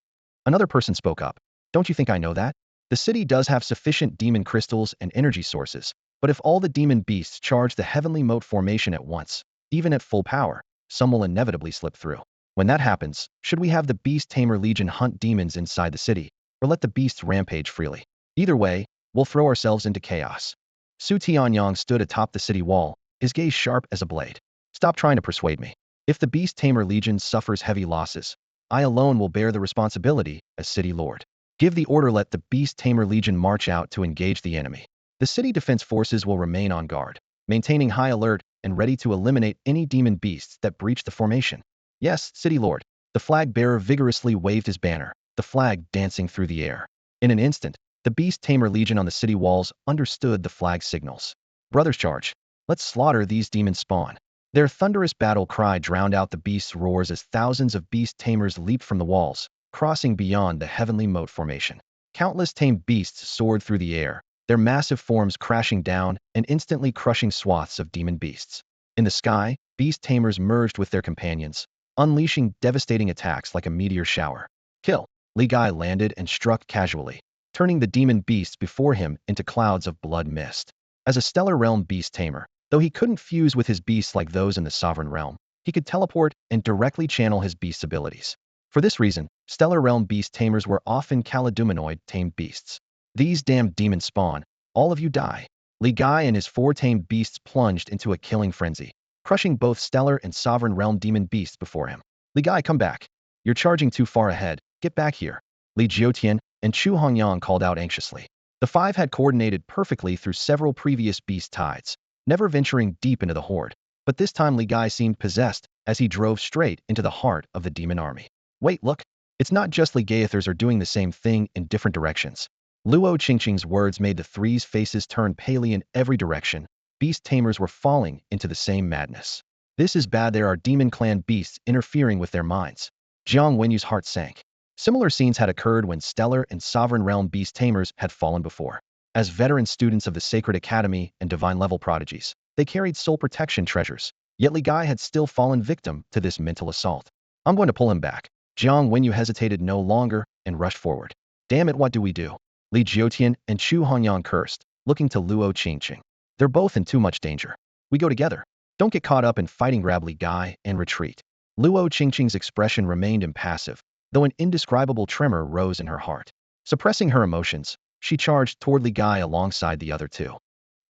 Another person spoke up. Don't you think I know that? The city does have sufficient demon crystals and energy sources, but if all the demon beasts charge the Heavenly Moat formation at once, even at full power, some will inevitably slip through. When that happens, should we have the Beast Tamer Legion hunt demons inside the city, or let the beasts rampage freely? Either way, we'll throw ourselves into chaos. Su Tianyang stood atop the city wall, his gaze sharp as a blade. Stop trying to persuade me. If the Beast Tamer Legion suffers heavy losses, I alone will bear the responsibility as City Lord. Give the order. Let the Beast Tamer Legion march out to engage the enemy. The city defense forces will remain on guard, maintaining high alert and ready to eliminate any demon beasts that breach the formation. Yes, City Lord. The flag bearer vigorously waved his banner, the flag dancing through the air. In an instant, the Beast Tamer Legion on the city walls understood the flag signals. Brothers, charge. Let's slaughter these demon spawn. Their thunderous battle cry drowned out the beasts' roars as thousands of beast tamers leaped from the walls, crossing beyond the Heavenly Moat formation. Countless tamed beasts soared through the air, their massive forms crashing down and instantly crushing swaths of demon beasts. In the sky, beast tamers merged with their companions, unleashing devastating attacks like a meteor shower. Kill! Li Gai landed and struck casually, turning the demon beasts before him into clouds of blood mist. As a stellar realm beast tamer, though he couldn't fuse with his beasts like those in the sovereign realm, he could teleport and directly channel his beast's abilities. For this reason, stellar realm beast tamers were often Caliduminoid tamed beasts. These damned demons spawn, all of you die. Li Gai and his 4 tamed beasts plunged into a killing frenzy, crushing both stellar and sovereign realm demon beasts before him. Li Gai, come back. You're charging too far ahead. Get back here. Li Jiutian and Chu Hongyang called out anxiously. The 5 had coordinated perfectly through several previous beast tides, never venturing deep into the horde. But this time Li Gai seemed possessed as he drove straight into the heart of the demon army. Wait, look. It's not just Li Gaiathers are doing the same thing in different directions. Luo Qingqing's words made the 3's faces turn pale in every direction. Beast tamers were falling into the same madness. This is bad. There are demon clan beasts interfering with their minds. Jiang Wenyu's heart sank. Similar scenes had occurred when stellar and sovereign realm beast tamers had fallen before. As veteran students of the Sacred Academy and divine level prodigies, they carried soul protection treasures. Yet Li Gai had still fallen victim to this mental assault. I'm going to pull him back. Jiang Wenyu hesitated no longer and rushed forward. Damn it, what do we do? Li Jiutian and Chu Hongyang cursed, looking to Luo Qingqing. They're both in too much danger. We go together. Don't get caught up in fighting. Grab Li Gai and retreat. Luo Qingqing's expression remained impassive, though an indescribable tremor rose in her heart. Suppressing her emotions, she charged toward Li Gai alongside the other 2.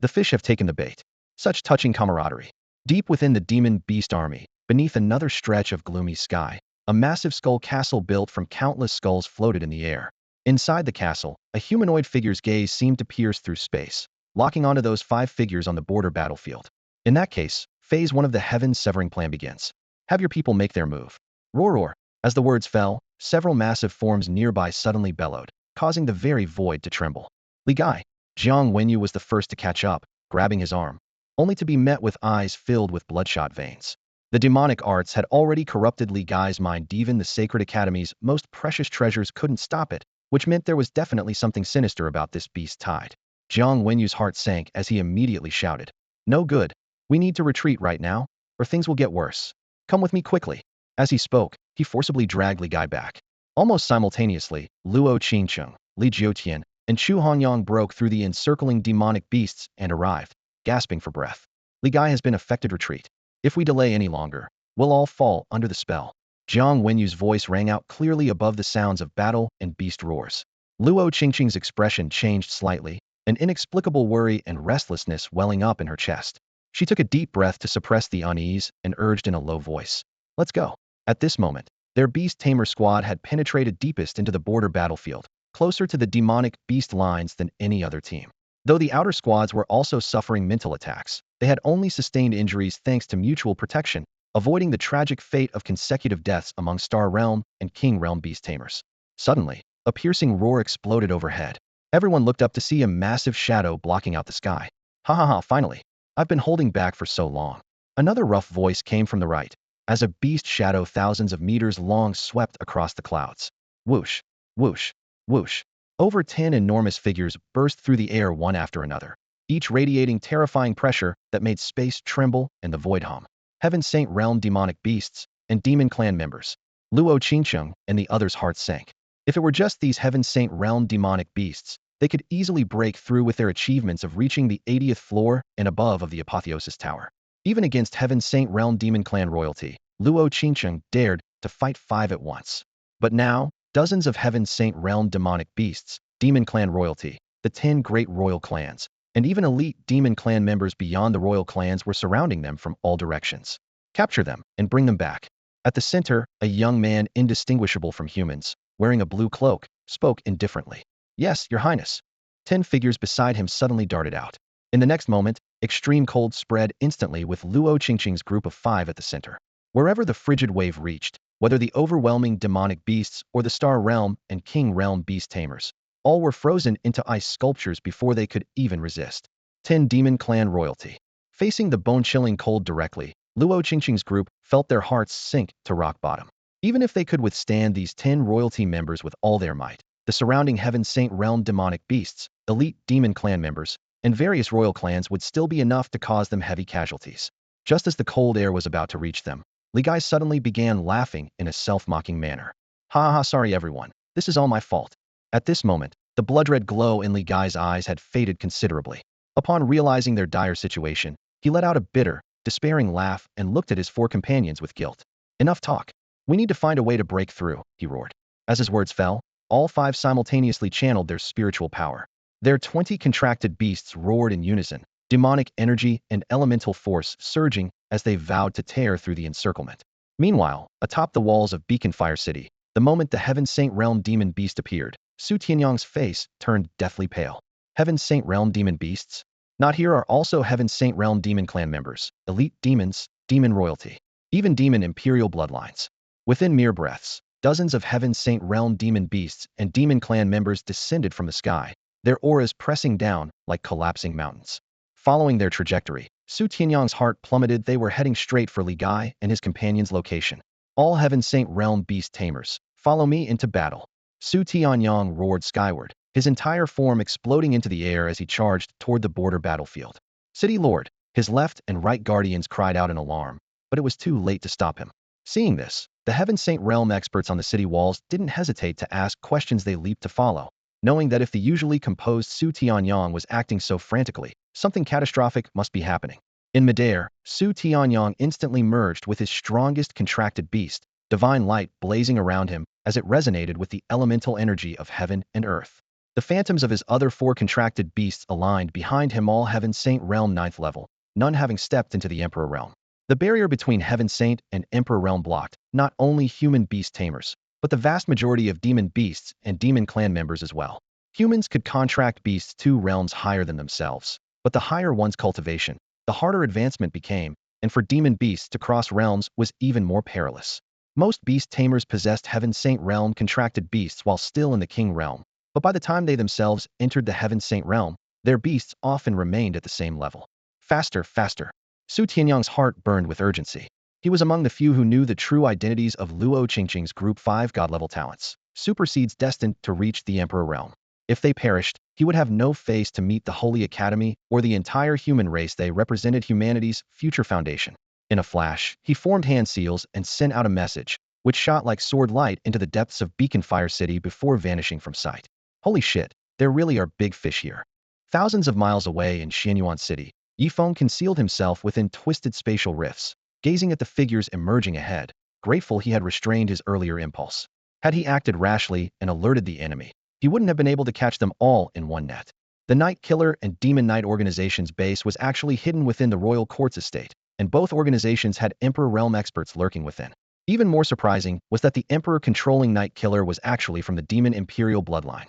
The fish have taken the bait. Such touching camaraderie. Deep within the demon beast army, beneath another stretch of gloomy sky, a massive skull castle built from countless skulls floated in the air. Inside the castle, a humanoid figure's gaze seemed to pierce through space, locking onto those 5 figures on the border battlefield. In that case, phase 1 of the heaven-severing plan begins. Have your people make their move. Roar, roar. As the words fell, several massive forms nearby suddenly bellowed, causing the very void to tremble. Li Gai. Jiang Wenyu was the first to catch up, grabbing his arm, only to be met with eyes filled with bloodshot veins. The demonic arts had already corrupted Li Gai's mind. Even the Sacred Academy's most precious treasures couldn't stop it, which meant there was definitely something sinister about this beast tide. Jiang Wenyu's heart sank as he immediately shouted, "No good. We need to retreat right now, or things will get worse. Come with me quickly." As he spoke, he forcibly dragged Li Gai back. Almost simultaneously, Luo Qingqing, Li Jiutian, and Chu Hongyang broke through the encircling demonic beasts and arrived, gasping for breath. Li Gai has been affected. Retreat. If we delay any longer, we'll all fall under the spell. Jiang Wenyu's voice rang out clearly above the sounds of battle and beast roars. Luo Qingqing's expression changed slightly, an inexplicable worry and restlessness welling up in her chest. She took a deep breath to suppress the unease and urged in a low voice, "Let's go." At this moment, their beast tamer squad had penetrated deepest into the border battlefield, closer to the demonic beast lines than any other team. Though the outer squads were also suffering mental attacks, they had only sustained injuries thanks to mutual protection, avoiding the tragic fate of consecutive deaths among Star Realm and King Realm beast tamers. Suddenly, a piercing roar exploded overhead. Everyone looked up to see a massive shadow blocking out the sky. "Ha ha ha, finally. I've been holding back for so long." Another rough voice came from the right, as a beast shadow thousands of meters long swept across the clouds. Whoosh, whoosh, whoosh. Over 10 enormous figures burst through the air one after another, each radiating terrifying pressure that made space tremble and the void hum. Heaven Saint Realm demonic beasts and demon clan members. Luo Qingqing and the others' hearts sank. If it were just these Heaven Saint Realm demonic beasts, they could easily break through with their achievements of reaching the 80th floor and above of the Apotheosis Tower. Even against Heaven Saint Realm demon clan royalty, Luo Qingqing dared to fight 5 at once. But now, dozens of Heaven Saint Realm demonic beasts, demon clan royalty, the 10 great royal clans, and even elite demon clan members beyond the royal clans were surrounding them from all directions. Capture them and bring them back. At the center, a young man indistinguishable from humans, wearing a blue cloak, spoke indifferently. "Yes, your highness." 10 figures beside him suddenly darted out. In the next moment, extreme cold spread instantly with Luo Qingqing's group of 5 at the center. Wherever the frigid wave reached, whether the overwhelming demonic beasts or the Star Realm and King Realm beast tamers, all were frozen into ice sculptures before they could even resist. 10 demon clan royalty. Facing the bone-chilling cold directly, Luo Qingqing's group felt their hearts sink to rock bottom. Even if they could withstand these 10 royalty members with all their might, the surrounding Heaven Saint Realm demonic beasts, elite demon clan members, and various royal clans would still be enough to cause them heavy casualties. Just as the cold air was about to reach them, Li Gai suddenly began laughing in a self-mocking manner. "Ha ha, sorry everyone. This is all my fault." At this moment, the blood-red glow in Li Gai's eyes had faded considerably. Upon realizing their dire situation, he let out a bitter, despairing laugh and looked at his four companions with guilt. Enough talk. We need to find a way to break through, he roared. As his words fell, all five simultaneously channeled their spiritual power. Their 20 contracted beasts roared in unison, demonic energy and elemental force surging as they vowed to tear through the encirclement. Meanwhile, atop the walls of Beacon Fire City, the moment the Heaven Saint Realm Demon Beast appeared, Su Tianyang's face turned deathly pale. Heaven Saint Realm Demon Beasts? Not here are also Heaven Saint Realm Demon Clan members, elite demons, demon royalty, even demon imperial bloodlines. Within mere breaths, dozens of Heaven Saint Realm Demon Beasts and Demon Clan members descended from the sky, their auras pressing down like collapsing mountains. Following their trajectory, Su Tianyang's heart plummeted. They were heading straight for Li Gai and his companion's location. All Heaven Saint Realm Beast Tamers, follow me into battle. Su Tianyang roared skyward, his entire form exploding into the air as he charged toward the border battlefield. City Lord, his left and right guardians cried out in alarm, but it was too late to stop him. Seeing this, the Heaven Saint Realm experts on the city walls didn't hesitate to ask questions. They leaped to follow, knowing that if the usually composed Su Tianyang was acting so frantically, something catastrophic must be happening. In midair, Su Tianyang instantly merged with his strongest contracted beast, divine light blazing around him as it resonated with the elemental energy of heaven and earth. The phantoms of his other four contracted beasts aligned behind him, all Heaven Saint Realm 9th level, none having stepped into the Emperor Realm. The barrier between Heaven Saint and Emperor Realm blocked not only human beast tamers, but the vast majority of demon beasts and demon clan members as well. Humans could contract beasts 2 realms higher than themselves, but the higher one's cultivation, the harder advancement became, and for demon beasts to cross realms was even more perilous. Most beast tamers possessed Heaven Saint Realm contracted beasts while still in the King Realm, but by the time they themselves entered the Heaven Saint Realm, their beasts often remained at the same level. Faster, faster. Su Tianyang's heart burned with urgency. He was among the few who knew the true identities of Luo Qingqing's Group 5 God-level talents, superseeds destined to reach the Emperor Realm. If they perished, he would have no face to meet the Holy Academy or the entire human race. They represented humanity's future foundation. In a flash, he formed hand seals and sent out a message, which shot like sword light into the depths of Beacon Fire City before vanishing from sight. Holy shit, there really are big fish here. Thousands of miles away in Xianyuan City, Feng concealed himself within twisted spatial rifts, gazing at the figures emerging ahead, grateful he had restrained his earlier impulse. Had he acted rashly and alerted the enemy, he wouldn't have been able to catch them all in one net. The Night Killer and Demon Knight organization's base was actually hidden within the Royal Court's estate, and both organizations had Emperor Realm experts lurking within. Even more surprising was that the Emperor controlling Night Killer was actually from the Demon Imperial bloodline.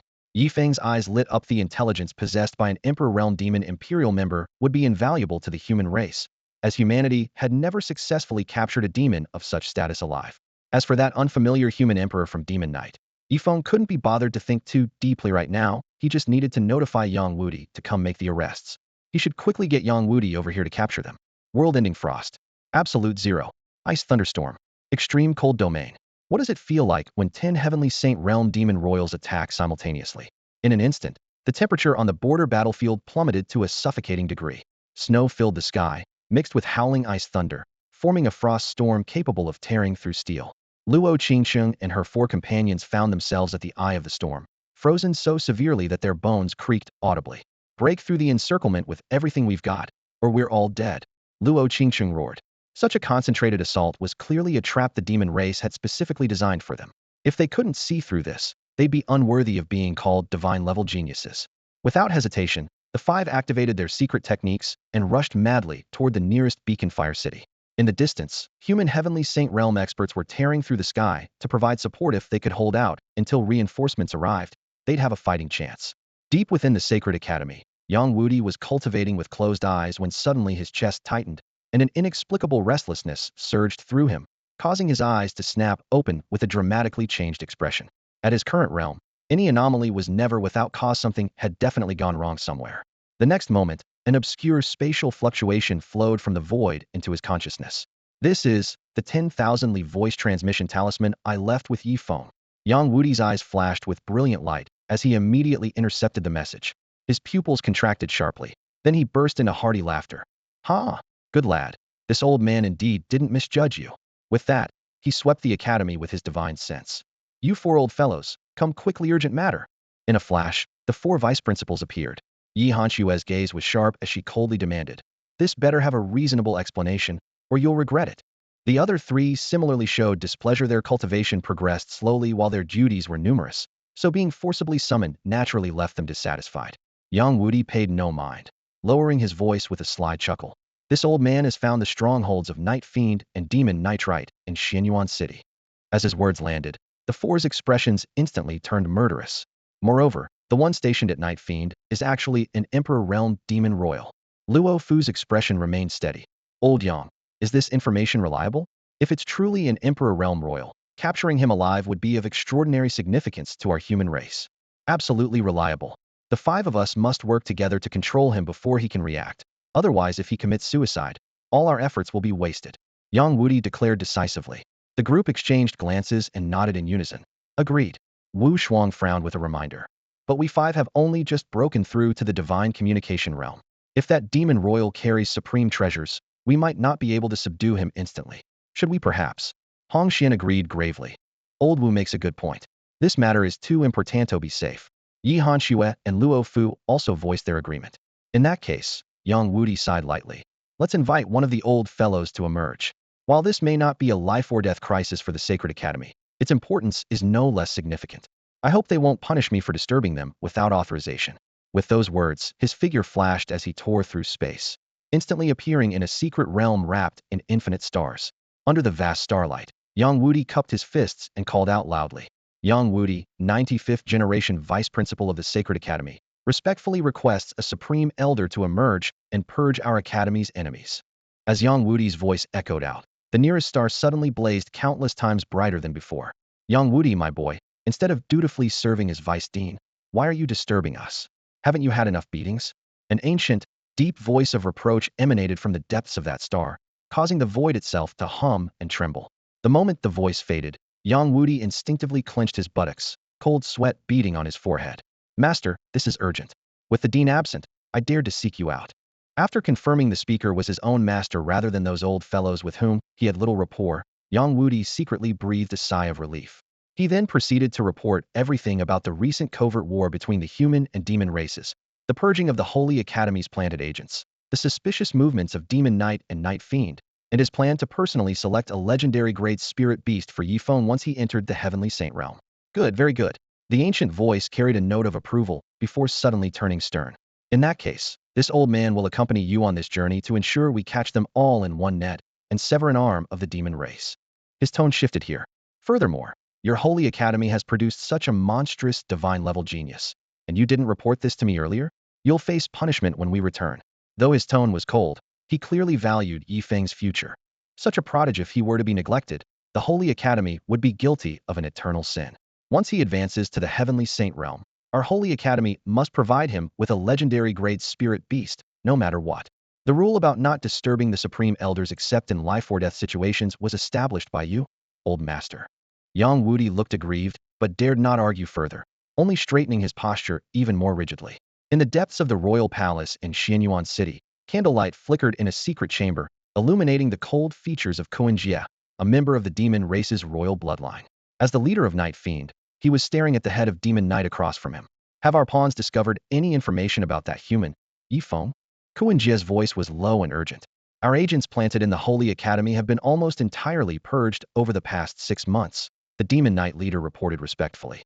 Feng's eyes lit up. The intelligence possessed by an Emperor Realm Demon Imperial member would be invaluable to the human race, as humanity had never successfully captured a demon of such status alive. As for that unfamiliar human emperor from Demon Knight, Feng couldn't be bothered to think too deeply right now. He just needed to notify Yang Wudi to come make the arrests. He should quickly get Yang Wudi over here to capture them. World-ending frost. Absolute zero. Ice thunderstorm. Extreme cold domain. What does it feel like when 10 Heavenly Saint Realm Demon Royals attack simultaneously? In an instant, the temperature on the border battlefield plummeted to a suffocating degree. Snow filled the sky, mixed with howling ice thunder, forming a frost storm capable of tearing through steel. Luo Qingqing and her 4 companions found themselves at the eye of the storm, frozen so severely that their bones creaked audibly. Break through the encirclement with everything we've got, or we're all dead, Luo Qingqing roared. Such a concentrated assault was clearly a trap the demon race had specifically designed for them. If they couldn't see through this, they'd be unworthy of being called divine-level geniuses. Without hesitation, the 5 activated their secret techniques and rushed madly toward the nearest Beacon Fire City. In the distance, human Heavenly Saint Realm experts were tearing through the sky to provide support. If they could hold out until reinforcements arrived, they'd have a fighting chance. Deep within the Sacred Academy, Yang Wudi was cultivating with closed eyes when suddenly his chest tightened, and an inexplicable restlessness surged through him, causing his eyes to snap open with a dramatically changed expression. At his current realm, any anomaly was never without cause. Something had definitely gone wrong somewhere. The next moment, an obscure spatial fluctuation flowed from the void into his consciousness. This is the 10,000 Li voice transmission talisman I left with Feng. Yang Wudi's eyes flashed with brilliant light as he immediately intercepted the message. His pupils contracted sharply. Then he burst into hearty laughter. Ha! Good lad. This old man indeed didn't misjudge you. With that, he swept the academy with his divine sense. You 4 old fellows, come quickly, urgent matter. In a flash, the 4 vice principals appeared. Yi Hanshue's gaze was sharp as she coldly demanded. This better have a reasonable explanation, or you'll regret it. The other three similarly showed displeasure. Their cultivation progressed slowly while their duties were numerous, so being forcibly summoned naturally left them dissatisfied. Yang Wudi paid no mind, lowering his voice with a sly chuckle. This old man has found the strongholds of Night Fiend and Demon Nitrite in Xianyuan City. As his words landed, the four's expressions instantly turned murderous. Moreover, the one stationed at Night Fiend is actually an Emperor Realm Demon Royal. Luo Fu's expression remained steady. Old Yang, is this information reliable? If it's truly an Emperor Realm Royal, capturing him alive would be of extraordinary significance to our human race. Absolutely reliable. The five of us must work together to control him before he can react. Otherwise, if he commits suicide, all our efforts will be wasted. Yang Wudi declared decisively. The group exchanged glances and nodded in unison. Agreed. Wu Shuang frowned with a reminder. But we five have only just broken through to the divine communication realm. If that demon royal carries supreme treasures, we might not be able to subdue him instantly. Should we perhaps? Hong Xian agreed gravely. Old Wu makes a good point. This matter is too important to be safe. Yi Hanxue and Luo Fu also voiced their agreement. In that case, Yang Wudi sighed lightly. Let's invite one of the old fellows to emerge. While this may not be a life-or-death crisis for the Sacred Academy, its importance is no less significant. I hope they won't punish me for disturbing them without authorization. With those words, his figure flashed as he tore through space, instantly appearing in a secret realm wrapped in infinite stars. Under the vast starlight, Yang Wudi cupped his fists and called out loudly. Yang Wudi, 95th generation vice principal of the Sacred Academy, respectfully requests a supreme elder to emerge and purge our academy's enemies. As Yang Wudi's voice echoed out, the nearest star suddenly blazed countless times brighter than before. Yang Wudi, my boy, instead of dutifully serving as vice dean, why are you disturbing us? Haven't you had enough beatings? An ancient, deep voice of reproach emanated from the depths of that star, causing the void itself to hum and tremble. The moment the voice faded, Yang Wudi instinctively clenched his buttocks, cold sweat beading on his forehead. Master, this is urgent. With the dean absent, I dared to seek you out. After confirming the speaker was his own master rather than those old fellows with whom he had little rapport, Yang Wudi secretly breathed a sigh of relief. He then proceeded to report everything about the recent covert war between the human and demon races, the purging of the Holy Academy's planted agents, the suspicious movements of Demon Knight and Night Fiend, and his plan to personally select a legendary grade spirit beast for Yi Feng once he entered the Heavenly Saint realm. Good, very good. The ancient voice carried a note of approval before suddenly turning stern. In that case, this old man will accompany you on this journey to ensure we catch them all in one net and sever an arm of the demon race. His tone shifted here. Furthermore, your Holy Academy has produced such a monstrous divine-level genius, and you didn't report this to me earlier? You'll face punishment when we return. Though his tone was cold, he clearly valued Yi Feng's future. Such a prodigy, if he were to be neglected, the Holy Academy would be guilty of an eternal sin. Once he advances to the Heavenly Saint realm, our Holy Academy must provide him with a legendary grade spirit beast, no matter what. The rule about not disturbing the Supreme Elders except in life-or-death situations was established by you, old master. Yang Wudi looked aggrieved, but dared not argue further, only straightening his posture even more rigidly. In the depths of the royal palace in Xianyuan City, candlelight flickered in a secret chamber, illuminating the cold features of Kuan Jie, a member of the demon race's royal bloodline. As the leader of Night Fiend, he was staring at the head of Demon Knight across from him. Have our pawns discovered any information about that human, Yi Feng? Kuan Jie's voice was low and urgent. Our agents planted in the Holy Academy have been almost entirely purged over the past 6 months, the Demon Knight leader reported respectfully.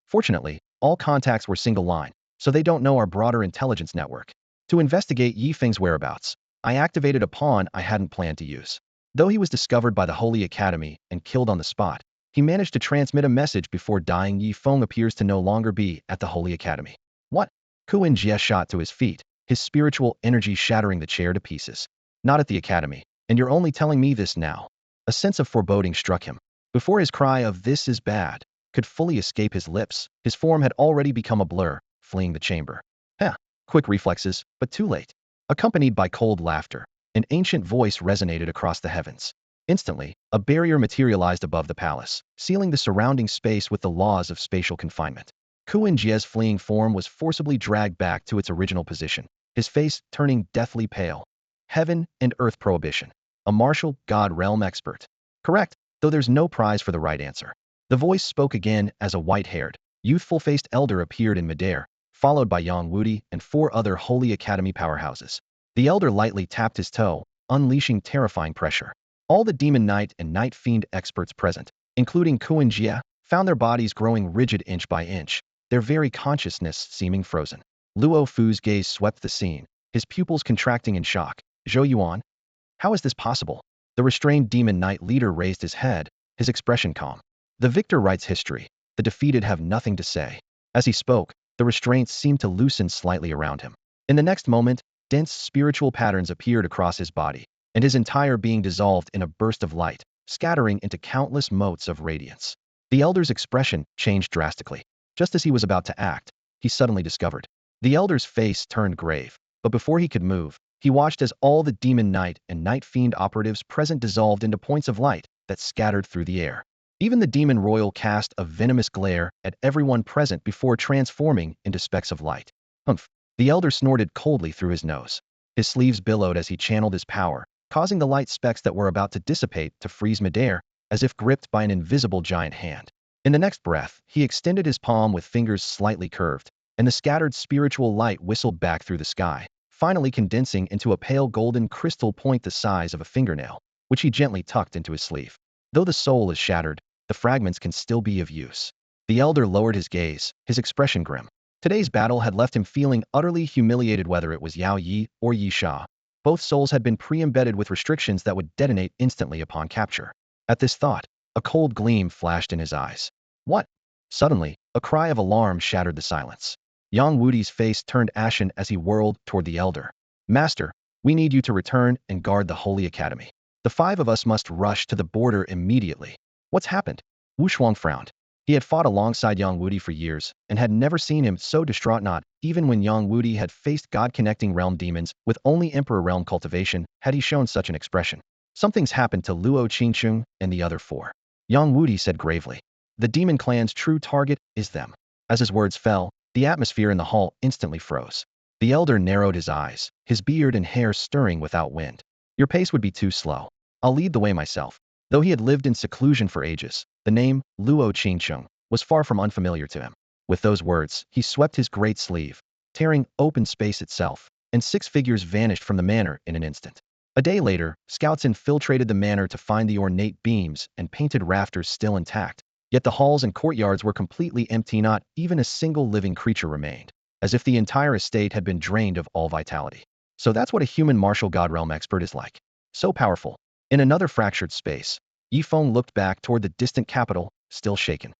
Fortunately, all contacts were single line, so they don't know our broader intelligence network. To investigate Yi Feng's whereabouts, I activated a pawn I hadn't planned to use. Though he was discovered by the Holy Academy and killed on the spot, he managed to transmit a message before dying. Yi Feng appears to no longer be at the Holy Academy. What? Kuan Jie shot to his feet, his spiritual energy shattering the chair to pieces. Not at the Academy, and you're only telling me this now. A sense of foreboding struck him. Before his cry of "this is bad" could fully escape his lips, his form had already become a blur, fleeing the chamber. Quick reflexes, but too late. Accompanied by cold laughter, an ancient voice resonated across the heavens. Instantly, a barrier materialized above the palace, sealing the surrounding space with the laws of spatial confinement. Kuan Jie's fleeing form was forcibly dragged back to its original position, his face turning deathly pale. Heaven and Earth prohibition. A martial god realm expert. Correct, though there's no prize for the right answer. The voice spoke again as a white-haired, youthful-faced elder appeared in midair, followed by Yang Wudi and 4 other Holy Academy powerhouses. The Elder lightly tapped his toe, unleashing terrifying pressure. All the Demon Knight and Night Fiend experts present, including Kuan Jia, found their bodies growing rigid inch by inch, their very consciousness seeming frozen. Luo Fu's gaze swept the scene, his pupils contracting in shock. Zhou Yuan? How is this possible? The restrained Demon Knight leader raised his head, his expression calm. The victor writes history. The defeated have nothing to say. As he spoke, the restraints seemed to loosen slightly around him. In the next moment, dense spiritual patterns appeared across his body, and his entire being dissolved in a burst of light, scattering into countless motes of radiance. The Elder's expression changed drastically. Just as he was about to act, he suddenly discovered. The Elder's face turned grave, but before he could move, he watched as all the Demon Knight and Night Fiend operatives present dissolved into points of light that scattered through the air. Even the Demon Royal cast a venomous glare at everyone present before transforming into specks of light. Humph! The Elder snorted coldly through his nose. His sleeves billowed as he channeled his power, causing the light specks that were about to dissipate to freeze midair, as if gripped by an invisible giant hand. In the next breath, he extended his palm with fingers slightly curved, and the scattered spiritual light whistled back through the sky, finally condensing into a pale golden crystal point the size of a fingernail, which he gently tucked into his sleeve. Though the soul is shattered, the fragments can still be of use. The Elder lowered his gaze, his expression grim. Today's battle had left him feeling utterly humiliated. Whether it was Yao Yi or Yi Sha, both souls had been pre-embedded with restrictions that would detonate instantly upon capture. At this thought, a cold gleam flashed in his eyes. What? Suddenly, a cry of alarm shattered the silence. Yang Wudi's face turned ashen as he whirled toward the Elder. Master, we need you to return and guard the Holy Academy. The 5 of us must rush to the border immediately. What's happened? Wu Shuang frowned. He had fought alongside Yang Wudi for years and had never seen him so distraught. Not even when Yang Wudi had faced God-connecting realm demons with only Emperor realm cultivation had he shown such an expression. Something's happened to Luo Qingcheng and the other 4. Yang Wudi said gravely. The demon clan's true target is them. As his words fell, the atmosphere in the hall instantly froze. The Elder narrowed his eyes, his beard and hair stirring without wind. Your pace would be too slow. I'll lead the way myself. Though he had lived in seclusion for ages, the name, Luo Qingcheng, was far from unfamiliar to him. With those words, he swept his great sleeve, tearing open space itself, and 6 figures vanished from the manor in an instant. A day later, scouts infiltrated the manor to find the ornate beams and painted rafters still intact, yet the halls and courtyards were completely empty. Not even a single living creature remained, as if the entire estate had been drained of all vitality. So that's what a human martial god realm expert is like. So powerful. In another fractured space, Feng looked back toward the distant capital, still shaken.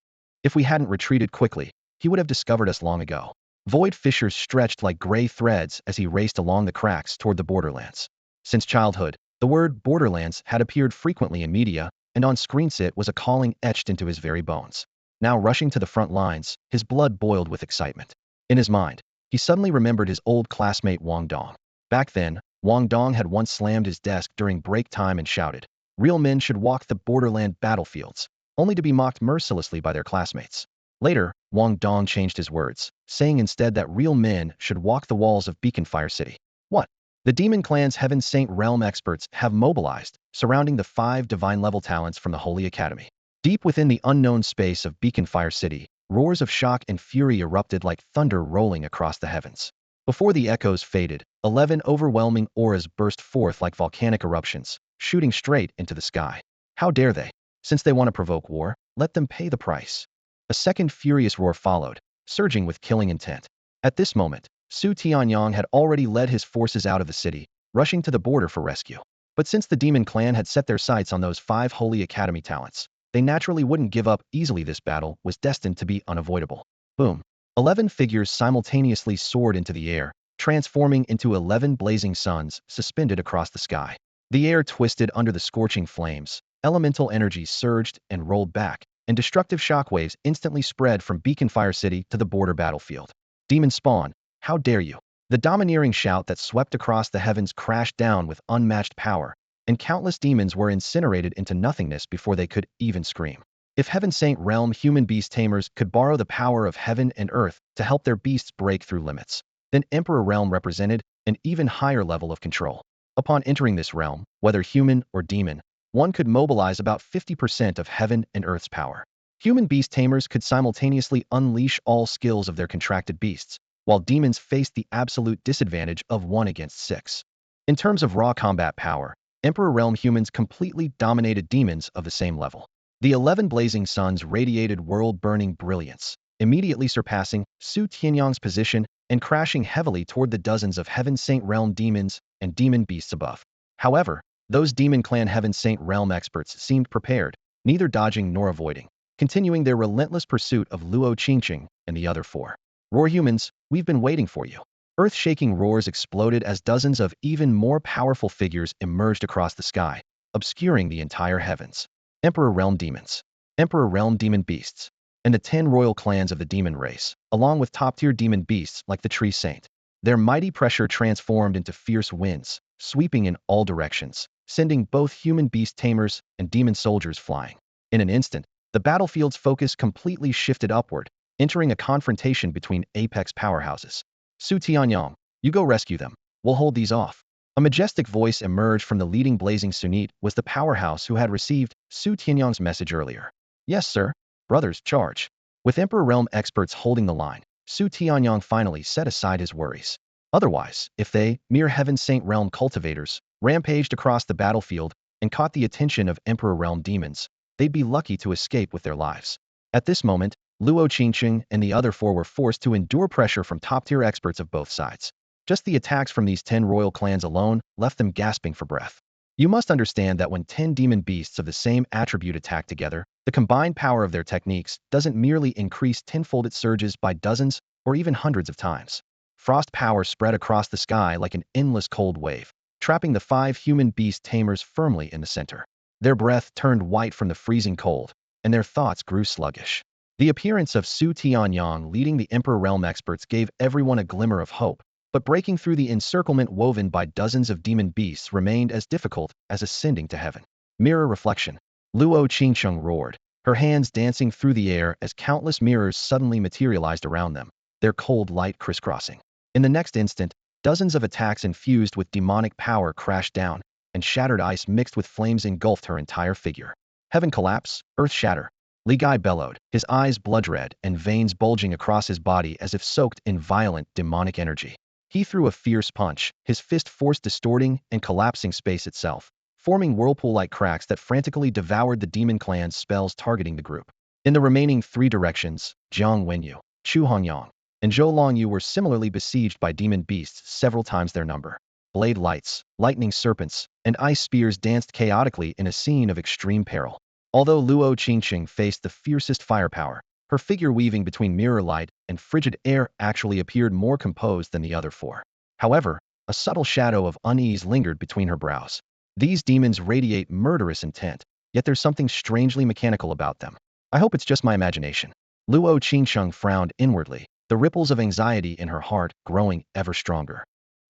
If we hadn't retreated quickly, he would have discovered us long ago. Void fissures stretched like gray threads as he raced along the cracks toward the borderlands. Since childhood, the word borderlands had appeared frequently in media, and on screens it was a calling etched into his very bones. Now rushing to the front lines, his blood boiled with excitement. In his mind, he suddenly remembered his old classmate Wang Dong. Back then, Wang Dong had once slammed his desk during break time and shouted, "Real men should walk the borderland battlefields," only to be mocked mercilessly by their classmates. Later, Wang Dong changed his words, saying instead that real men should walk the walls of Beaconfire City. What? The Demon Clan's Heaven Saint realm experts have mobilized, surrounding the 5 divine-level talents from the Holy Academy. Deep within the unknown space of Beaconfire City, roars of shock and fury erupted like thunder rolling across the heavens. Before the echoes faded, 11 overwhelming auras burst forth like volcanic eruptions, shooting straight into the sky. How dare they? Since they want to provoke war, let them pay the price. A second furious roar followed, surging with killing intent. At this moment, Su Tianyang had already led his forces out of the city, rushing to the border for rescue. But since the Demon Clan had set their sights on those 5 Holy Academy talents, they naturally wouldn't give up easily. This battle was destined to be unavoidable. Boom. 11 figures simultaneously soared into the air, transforming into 11 blazing suns suspended across the sky. The air twisted under the scorching flames, elemental energy surged and rolled back, and destructive shockwaves instantly spread from Beaconfire City to the border battlefield. Demon spawn, how dare you? The domineering shout that swept across the heavens crashed down with unmatched power, and countless demons were incinerated into nothingness before they could even scream. If Heaven Saint realm human beast tamers could borrow the power of heaven and earth to help their beasts break through limits, then Emperor realm represented an even higher level of control. Upon entering this realm, whether human or demon, one could mobilize about 50% of heaven and earth's power. Human beast tamers could simultaneously unleash all skills of their contracted beasts, while demons faced the absolute disadvantage of 1 against 6. In terms of raw combat power, Emperor Realm humans completely dominated demons of the same level. The 11 blazing suns radiated world-burning brilliance, immediately surpassing Su Tianyang's position and crashing heavily toward the dozens of Heaven Saint Realm demons and demon beasts above. However, those Demon Clan Heaven Saint Realm experts seemed prepared, neither dodging nor avoiding, continuing their relentless pursuit of Luo Qingqing and the other 4. Roar humans, we've been waiting for you. Earth-shaking roars exploded as dozens of even more powerful figures emerged across the sky, obscuring the entire heavens. Emperor Realm demons, Emperor Realm demon beasts, and the 10 royal clans of the demon race, along with top-tier demon beasts like the Tree Saint. Their mighty pressure transformed into fierce winds, sweeping in all directions, sending both human beast tamers and demon soldiers flying. In an instant, the battlefield's focus completely shifted upward, entering a confrontation between apex powerhouses. Su Tianyang, you go rescue them. We'll hold these off. A majestic voice emerged from the leading blazing Sunit was the powerhouse who had received Su Tianyang's message earlier. Yes, sir. Brothers, charge. With Emperor Realm experts holding the line, Su Tianyang finally set aside his worries. Otherwise, if they, mere Heaven Saint Realm cultivators, rampaged across the battlefield and caught the attention of Emperor Realm demons, they'd be lucky to escape with their lives. At this moment, Luo Qingqing and the other 4 were forced to endure pressure from top-tier experts of both sides. Just the attacks from these 10 royal clans alone left them gasping for breath. You must understand that when 10 demon beasts of the same attribute attack together, the combined power of their techniques doesn't merely increase tenfold, it surges by dozens or even hundreds of times. Frost power spread across the sky like an endless cold wave, trapping the 5 human beast tamers firmly in the center. Their breath turned white from the freezing cold, and their thoughts grew sluggish. The appearance of Su Tianyang leading the Emperor Realm experts gave everyone a glimmer of hope, but breaking through the encirclement woven by dozens of demon beasts remained as difficult as ascending to heaven. Mirror reflection. Luo Qingqing roared, her hands dancing through the air as countless mirrors suddenly materialized around them, their cold light crisscrossing. In the next instant, dozens of attacks infused with demonic power crashed down, and shattered ice mixed with flames engulfed her entire figure. Heaven collapse, earth shatter. Li Gai bellowed, his eyes blood-red and veins bulging across his body as if soaked in violent, demonic energy. He threw a fierce punch, his fist force distorting and collapsing space itself, forming whirlpool-like cracks that frantically devoured the demon clan's spells targeting the group. In the remaining 3 directions, Jiang Wenyu, Chu Hongyang, and Zhou Longyu were similarly besieged by demon beasts several times their number. Blade lights, lightning serpents, and ice spears danced chaotically in a scene of extreme peril. Although Luo Qingqing faced the fiercest firepower, her figure weaving between mirror light and frigid air actually appeared more composed than the other 4. However, a subtle shadow of unease lingered between her brows. These demons radiate murderous intent, yet there's something strangely mechanical about them. I hope it's just my imagination. Luo Qingqing frowned inwardly, the ripples of anxiety in her heart growing ever stronger.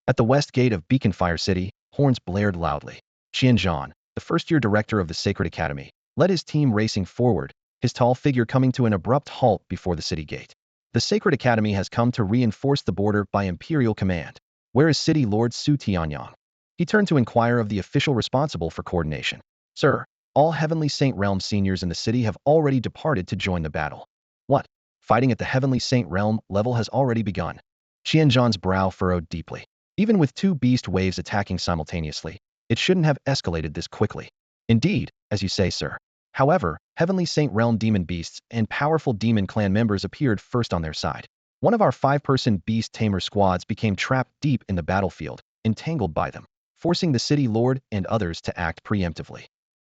At the west gate of Beacon Fire City, horns blared loudly. Qianzhan, the first-year director of the Sacred Academy, led his team racing forward, his tall figure coming to an abrupt halt before the city gate. The Sacred Academy has come to reinforce the border by imperial command. Where is City Lord Su Tianyang? He turned to inquire of the official responsible for coordination. Sir, all Heavenly Saint Realm seniors in the city have already departed to join the battle. What? Fighting at the Heavenly Saint Realm level has already begun. Qianzhan's brow furrowed deeply. Even with 2 beast waves attacking simultaneously, it shouldn't have escalated this quickly. Indeed, as you say, sir. However, Heavenly Saint Realm demon beasts and powerful demon clan members appeared first on their side. One of our 5-person beast tamer squads became trapped deep in the battlefield, entangled by them, forcing the city lord and others to act preemptively.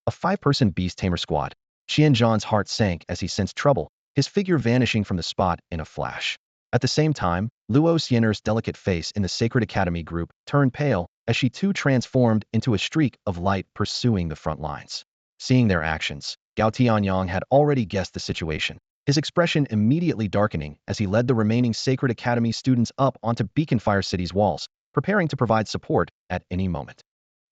A 5-person beast tamer squad. Qianzhan's heart sank as he sensed trouble, his figure vanishing from the spot in a flash. At the same time, Luo Xian'er's delicate face in the Sacred Academy group turned pale as she too transformed into a streak of light pursuing the front lines. Seeing their actions, Gao Tianyang had already guessed the situation, his expression immediately darkening as he led the remaining Sacred Academy students up onto Beacon Fire City's walls, preparing to provide support at any moment.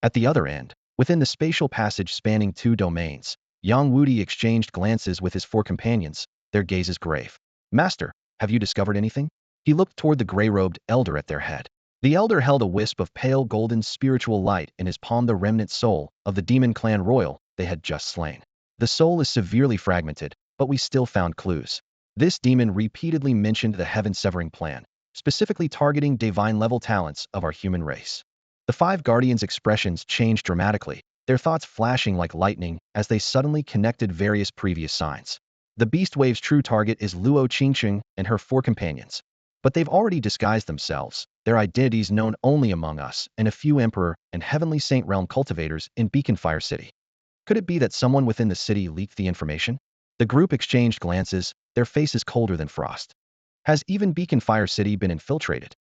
At the other end, within the spatial passage spanning 2 domains, Yang Wudi exchanged glances with his 4 companions, their gazes grave. Master, have you discovered anything? He looked toward the gray-robed elder at their head. The elder held a wisp of pale golden spiritual light in his palm, the remnant soul of the demon clan royal they had just slain. The soul is severely fragmented, but we still found clues. This demon repeatedly mentioned the heaven-severing plan, specifically targeting divine-level talents of our human race. The five guardians' expressions changed dramatically, their thoughts flashing like lightning as they suddenly connected various previous signs. The Beast Wave's true target is Luo Qingqing and her four companions. But they've already disguised themselves, their identities known only among us and a few Emperor and Heavenly Saint Realm cultivators in Beacon Fire City. Could it be that someone within the city leaked the information? The group exchanged glances, their faces colder than frost. Has even Beacon Fire City been infiltrated?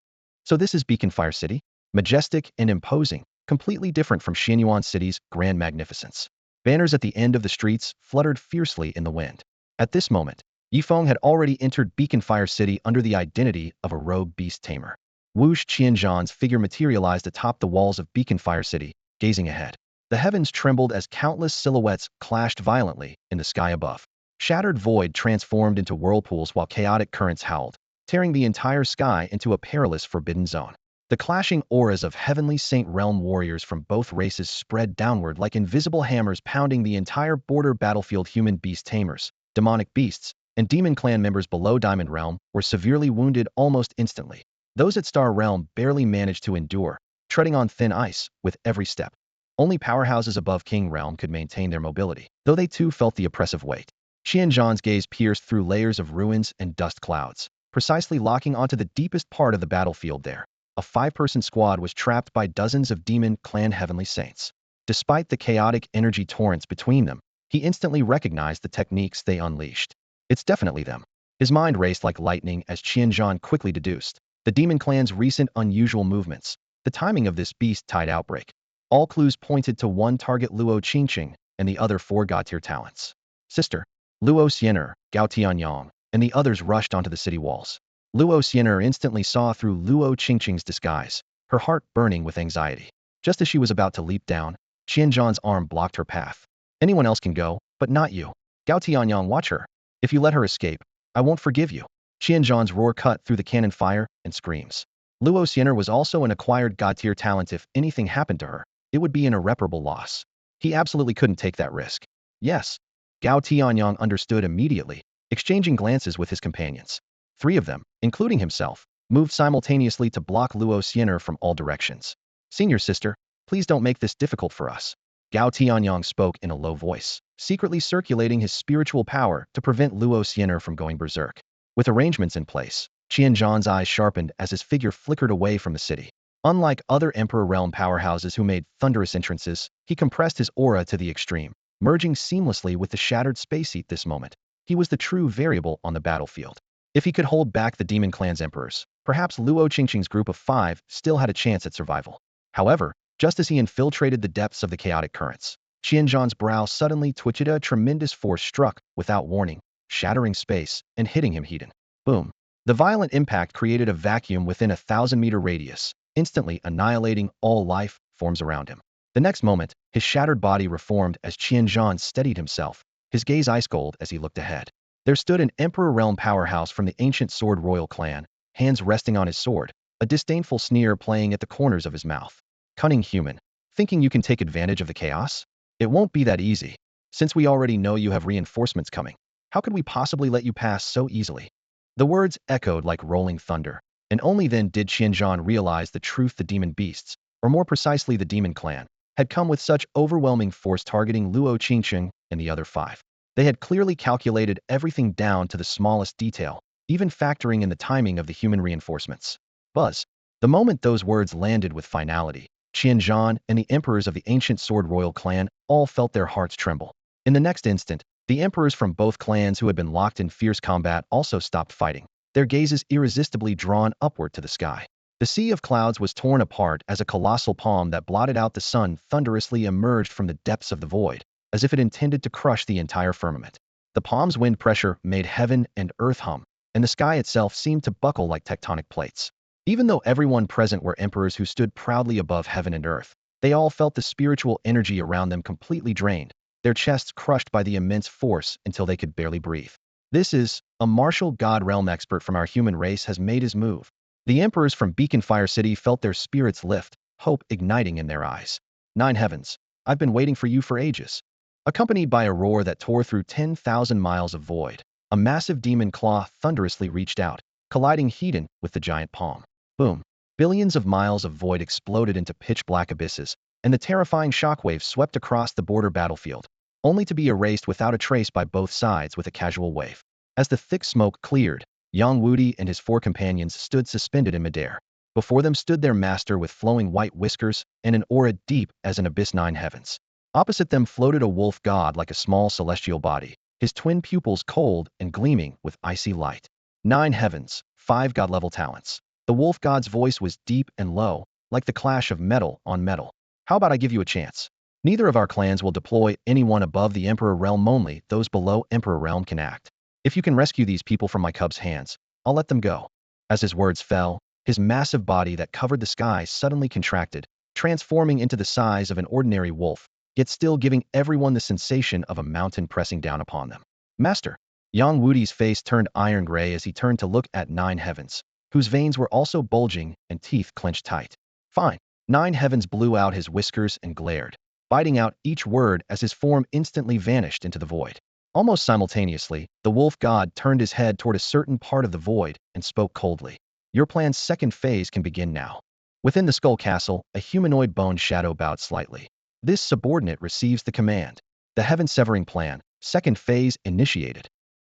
So this is Beacon Fire City? Majestic and imposing, completely different from Xianyuan City's grand magnificence. Banners at the end of the streets fluttered fiercely in the wind. At this moment, Feng had already entered Beacon Fire City under the identity of a rogue beast tamer. Wush Qianzhan's figure materialized atop the walls of Beacon Fire City, gazing ahead. The heavens trembled as countless silhouettes clashed violently in the sky above. Shattered void transformed into whirlpools while chaotic currents howled, tearing the entire sky into a perilous forbidden zone. The clashing auras of Heavenly Saint Realm warriors from both races spread downward like invisible hammers pounding the entire border battlefield. Human beast tamers, demonic beasts, and demon clan members below Diamond Realm were severely wounded almost instantly. Those at Star Realm barely managed to endure, treading on thin ice with every step. Only powerhouses above King Realm could maintain their mobility, though they too felt the oppressive weight. Qianzhan's gaze pierced through layers of ruins and dust clouds, precisely locking onto the deepest part of the battlefield there. A five-person squad was trapped by dozens of demon clan heavenly saints. Despite the chaotic energy torrents between them, he instantly recognized the techniques they unleashed. It's definitely them. His mind raced like lightning as Qianzhan quickly deduced the demon clan's recent unusual movements, the timing of this beast-tide outbreak. All clues pointed to one target, Luo Qingqing, and the other four god-tier talents. Sister, Luo Xiener, Gao Tianyang, and the others rushed onto the city walls. Luo Xiener instantly saw through Luo Qingqing's disguise, her heart burning with anxiety. Just as she was about to leap down, Qianzhan's arm blocked her path. Anyone else can go, but not you. Gao Tianyang, watch her. If you let her escape, I won't forgive you. Qianzhan's roar cut through the cannon fire and screams. Luo Xiener was also an acquired god-tier talent. If anything happened to her, it would be an irreparable loss. He absolutely couldn't take that risk. Yes. Gao Tianyang understood immediately, exchanging glances with his companions. Three of them, including himself, moved simultaneously to block Luo Xiener from all directions. Senior sister, please don't make this difficult for us. Gao Tianyang spoke in a low voice, secretly circulating his spiritual power to prevent Luo Xiener from going berserk. With arrangements in place, Qianzhan's eyes sharpened as his figure flickered away from the city. Unlike other Emperor Realm powerhouses who made thunderous entrances, he compressed his aura to the extreme, merging seamlessly with the shattered space heat. This moment, he was the true variable on the battlefield. If he could hold back the Demon Clan's emperors, perhaps Luo Qingqing's group of five still had a chance at survival. However, just as he infiltrated the depths of the chaotic currents, Qianzhan's brow suddenly twitched. A tremendous force struck, without warning, shattering space and hitting him. Hidden. Boom. The violent impact created a vacuum within a 1,000-meter radius, instantly annihilating all life forms around him. The next moment, his shattered body reformed as Qianzhan steadied himself, his gaze ice-cold as he looked ahead. There stood an Emperor Realm powerhouse from the ancient Sword Royal clan, hands resting on his sword, a disdainful sneer playing at the corners of his mouth. Cunning human, thinking you can take advantage of the chaos? It won't be that easy. Since we already know you have reinforcements coming, how could we possibly let you pass so easily? The words echoed like rolling thunder, and only then did Qianzhan realize the truth. The demon beasts, or more precisely the demon clan, had come with such overwhelming force targeting Luo Qingqing and the other five. They had clearly calculated everything down to the smallest detail, even factoring in the timing of the human reinforcements. Buzz. The moment those words landed with finality, Qianzhan and the emperors of the ancient Sword Royal clan all felt their hearts tremble. In the next instant, the emperors from both clans who had been locked in fierce combat also stopped fighting, their gazes irresistibly drawn upward to the sky. The sea of clouds was torn apart as a colossal palm that blotted out the sun thunderously emerged from the depths of the void, as if it intended to crush the entire firmament. The palm's wind pressure made heaven and earth hum, and the sky itself seemed to buckle like tectonic plates. Even though everyone present were emperors who stood proudly above heaven and earth, they all felt the spiritual energy around them completely drained, their chests crushed by the immense force until they could barely breathe. This is, a martial god realm expert from our human race has made his move. The emperors from Beacon Fire City felt their spirits lift, hope igniting in their eyes. Nine heavens, I've been waiting for you for ages. Accompanied by a roar that tore through 10,000 miles of void, a massive demon claw thunderously reached out, colliding heat-in with the giant palm. Boom. Billions of miles of void exploded into pitch-black abysses, and the terrifying shockwave swept across the border battlefield, only to be erased without a trace by both sides with a casual wave. As the thick smoke cleared, Yang Wudi and his 4 companions stood suspended in midair. Before them stood their master with flowing white whiskers and an aura deep as an abyss 9 heavens. Opposite them floated a wolf god like a small celestial body, his twin pupils cold and gleaming with icy light. 9 heavens, 5 god-level talents. The wolf god's voice was deep and low, like the clash of metal on metal. How about I give you a chance? Neither of our clans will deploy anyone above the Emperor Realm, only those below Emperor Realm can act. If you can rescue these people from my cub's hands, I'll let them go. As his words fell, his massive body that covered the sky suddenly contracted, transforming into the size of an ordinary wolf, yet still giving everyone the sensation of a mountain pressing down upon them. Master. Yang Wudi's face turned iron gray as he turned to look at 9 heavens, whose veins were also bulging and teeth clenched tight. Fine. 9 heavens blew out his whiskers and glared, biting out each word as his form instantly vanished into the void. Almost simultaneously, the wolf god turned his head toward a certain part of the void and spoke coldly. Your plan's second phase can begin now. Within the skull castle, a humanoid bone shadow bowed slightly. This subordinate receives the command. The heaven-severing plan, second phase initiated.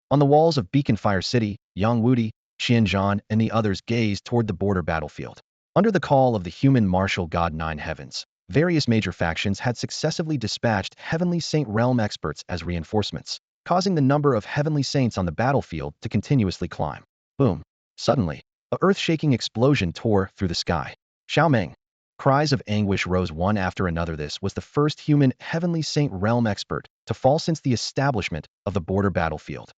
On the walls of Beacon Fire City, Yang Wudi, Xianzhan, and the others gazed toward the border battlefield. Under the call of the human martial god 9 heavens, various major factions had successively dispatched Heavenly Saint Realm experts as reinforcements, causing the number of Heavenly Saints on the battlefield to continuously climb. Boom. Suddenly, a earth-shaking explosion tore through the sky. Xiaomeng. Cries of anguish rose one after another. This was the first human Heavenly Saint Realm expert to fall since the establishment of the border battlefield.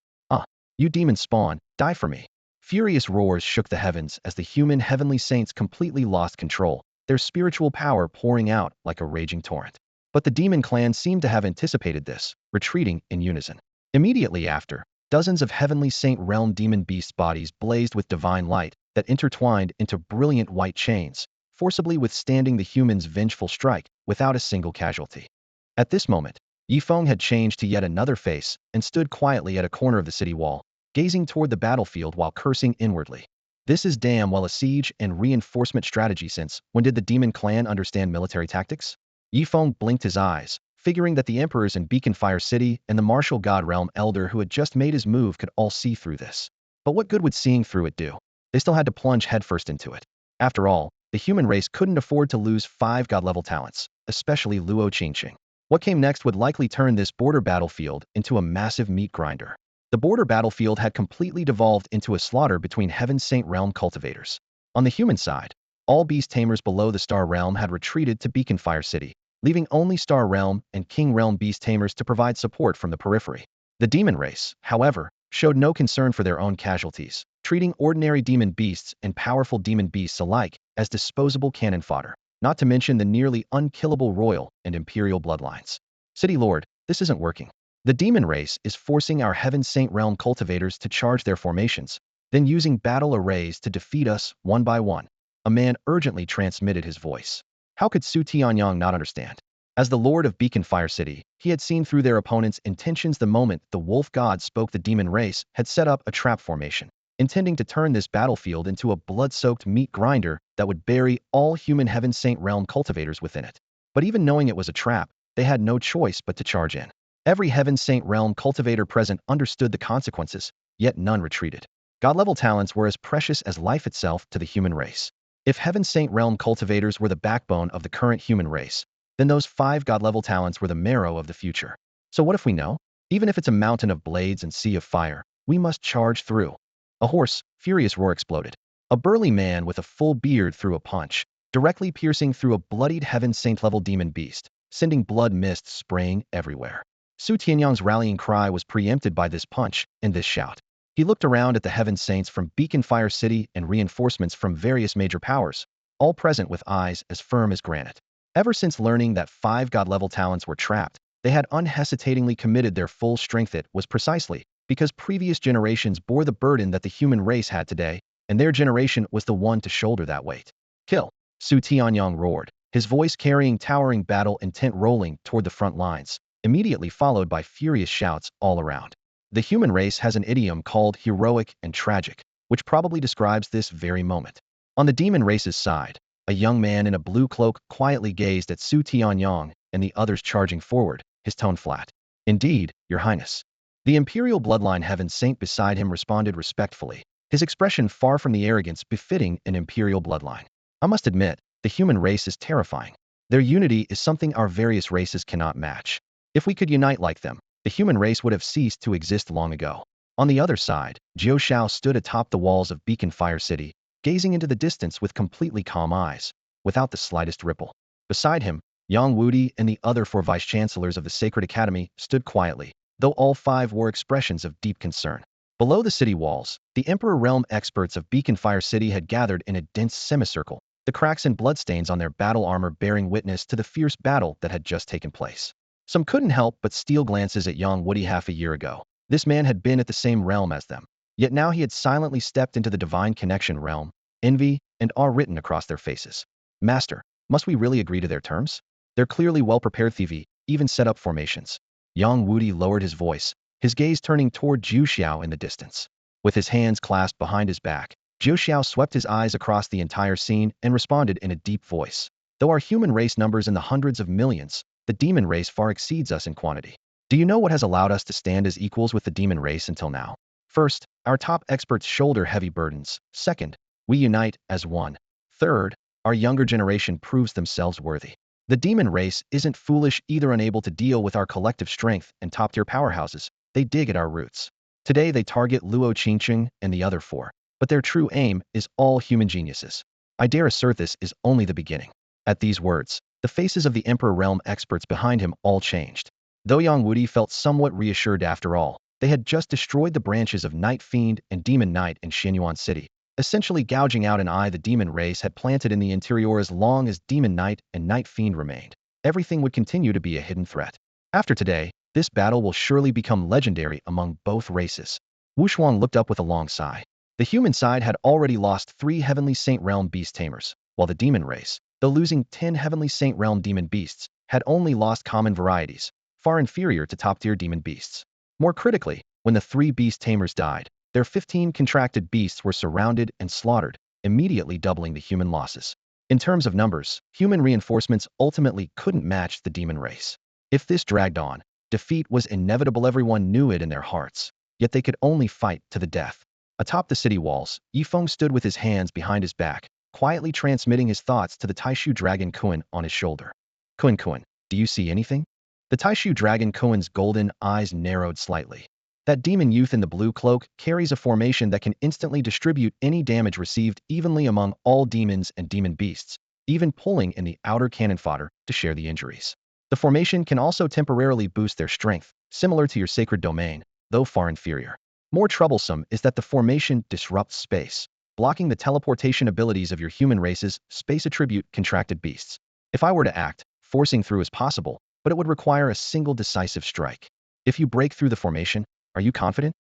You demon spawn, die for me. Furious roars shook the heavens as the human Heavenly Saints completely lost control, their spiritual power pouring out like a raging torrent. But the demon clan seemed to have anticipated this, retreating in unison. Immediately after, dozens of Heavenly Saint Realm demon beast bodies blazed with divine light that intertwined into brilliant white chains, forcibly withstanding the humans' vengeful strike without a single casualty. At this moment, Feng had changed to yet another face and stood quietly at a corner of the city wall, gazing toward the battlefield while cursing inwardly. This is damn well a siege and reinforcement strategy. Since when did the demon clan understand military tactics? Feng blinked his eyes, figuring that the emperors in Beacon Fire City and the martial god realm elder who had just made his move could all see through this. But what good would seeing through it do? They still had to plunge headfirst into it. After all, the human race couldn't afford to lose 5 god-level talents, especially Luo Qingqing. What came next would likely turn this border battlefield into a massive meat grinder. The border battlefield had completely devolved into a slaughter between Heaven Saint Realm cultivators. On the human side, all beast tamers below the Star Realm had retreated to Beacon Fire City, leaving only Star Realm and King Realm beast tamers to provide support from the periphery. The demon race, however, showed no concern for their own casualties, treating ordinary demon beasts and powerful demon beasts alike as disposable cannon fodder, not to mention the nearly unkillable royal and imperial bloodlines. City Lord, this isn't working. The demon race is forcing our Heaven Saint Realm cultivators to charge their formations, then using battle arrays to defeat us one by one. A man urgently transmitted his voice. How could Su Tianyang not understand? As the Lord of Beacon Fire City, he had seen through their opponents' intentions the moment the wolf god spoke. The demon race had set up a trap formation, intending to turn this battlefield into a blood-soaked meat grinder that would bury all human Heaven Saint Realm cultivators within it. But even knowing it was a trap, they had no choice but to charge in. Every Heaven Saint Realm cultivator present understood the consequences, yet none retreated. God-level talents were as precious as life itself to the human race. If Heaven Saint Realm cultivators were the backbone of the current human race, then those 5 God-level talents were the marrow of the future. So what if we know? Even if it's a mountain of blades and sea of fire, we must charge through. A hoarse, furious roar exploded. A burly man with a full beard threw a punch, directly piercing through a bloodied Heaven Saint-level demon beast, sending blood mist spraying everywhere. Su Tianyang's rallying cry was preempted by this punch and this shout. He looked around at the Heaven Saints from Beacon Fire City and reinforcements from various major powers, all present with eyes as firm as granite. Ever since learning that 5 God-level talents were trapped, they had unhesitatingly committed their full strength. It was precisely because previous generations bore the burden that the human race had today, and their generation was the one to shoulder that weight. Kill! Su Tianyang roared, his voice carrying towering battle intent rolling toward the front lines, immediately followed by furious shouts all around. The human race has an idiom called heroic and tragic. which probably describes this very moment. On the demon race's side, a young man in a blue cloak quietly gazed at Su Tianyang and the others charging forward, his tone flat. Indeed, Your Highness. The imperial bloodline heaven saint beside him responded respectfully, his expression far from the arrogance befitting an imperial bloodline. I must admit, the human race is terrifying. Their unity is something our various races cannot match. If we could unite like them, the human race would have ceased to exist long ago. On the other side, Jiu Shao stood atop the walls of Beacon Fire City, gazing into the distance with completely calm eyes, without the slightest ripple. Beside him, Yang Wudi and the other four vice-chancellors of the Sacred Academy stood quietly, though all five wore expressions of deep concern. Below the city walls, the Emperor Realm experts of Beacon Fire City had gathered in a dense semicircle, the cracks and bloodstains on their battle armor bearing witness to the fierce battle that had just taken place. Some couldn't help but steal glances at Yang Wudi half a year ago. This man had been at the same realm as them, yet now he had silently stepped into the divine connection realm, envy and awe written across their faces. Master, must we really agree to their terms? They're clearly well-prepared thievery, even set up formations. Yang Wudi lowered his voice, his gaze turning toward Jiu Xiao in the distance. With his hands clasped behind his back, Jiu Xiao swept his eyes across the entire scene and responded in a deep voice. Though our human race numbers in the hundreds of millions, the demon race far exceeds us in quantity. Do you know what has allowed us to stand as equals with the demon race until now? First, our top experts shoulder heavy burdens. Second, we unite as one. Third, our younger generation proves themselves worthy. The demon race isn't foolish either, unable to deal with our collective strength and top-tier powerhouses. They dig at our roots. Today they target Luo Qingqing and the other four, but their true aim is all human geniuses. I dare assert this is only the beginning. At these words, the faces of the Emperor Realm experts behind him all changed. Though Yang Wudi felt somewhat reassured after all, they had just destroyed the branches of Night Fiend and Demon Knight in Xinyuan City, essentially gouging out an eye the demon race had planted in the interior. As long as Demon Knight and Night Fiend remained, everything would continue to be a hidden threat. After today, this battle will surely become legendary among both races. Wu Shuang looked up with a long sigh. The human side had already lost 3 Heavenly Saint Realm Beast Tamers, while the demon race, though losing 10 Heavenly Saint Realm Demon Beasts, had only lost common varieties, far inferior to top-tier demon beasts. More critically, when the 3 Beast Tamers died, their 15 contracted beasts were surrounded and slaughtered, immediately doubling the human losses. In terms of numbers, human reinforcements ultimately couldn't match the demon race. If this dragged on, defeat was inevitable. Everyone knew it in their hearts, yet they could only fight to the death. Atop the city walls, Feng stood with his hands behind his back, quietly transmitting his thoughts to the Taishu Dragon Kuan on his shoulder. Kuan, do you see anything? The Taishu Dragon Kuan's golden eyes narrowed slightly. That demon youth in the blue cloak carries a formation that can instantly distribute any damage received evenly among all demons and demon beasts, even pulling in the outer cannon fodder to share the injuries. The formation can also temporarily boost their strength, similar to your sacred domain, though far inferior. More troublesome is that the formation disrupts space, blocking the teleportation abilities of your human race's space attribute contracted beasts. If I were to act, forcing through is possible, but it would require a single decisive strike. If you break through the formation, are you confident?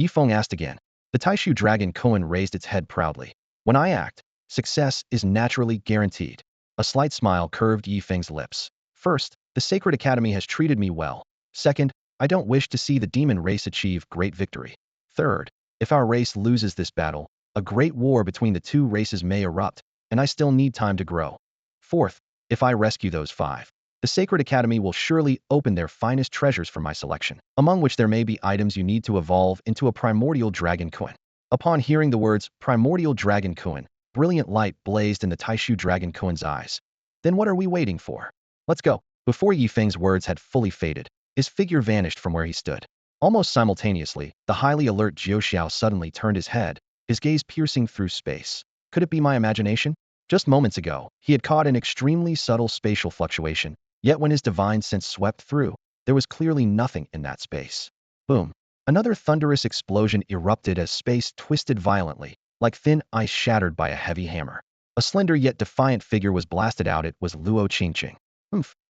Feng asked again. The Taishu Dragon Kuan raised its head proudly. When I act, success is naturally guaranteed. A slight smile curved Feng's lips. First, the Sacred Academy has treated me well. Second, I don't wish to see the demon race achieve great victory. Third, if our race loses this battle, a great war between the two races may erupt, and I still need time to grow. Fourth, if I rescue those 5, the Sacred Academy will surely open their finest treasures for my selection, among which there may be items you need to evolve into a Primordial Dragon Kuan. Upon hearing the words Primordial Dragon Kuan, brilliant light blazed in the Taishu Dragon Kuan's eyes. Then what are we waiting for? Let's go. Before Feng's words had fully faded, his figure vanished from where he stood. Almost simultaneously, the highly alert Jiu Xiao suddenly turned his head, his gaze piercing through space. Could it be my imagination? Just moments ago, he had caught an extremely subtle spatial fluctuation, yet when his divine sense swept through, there was clearly nothing in that space. Boom. Another thunderous explosion erupted as space twisted violently, like thin ice shattered by a heavy hammer. A slender yet defiant figure was blasted out. It was Luo Qingqing.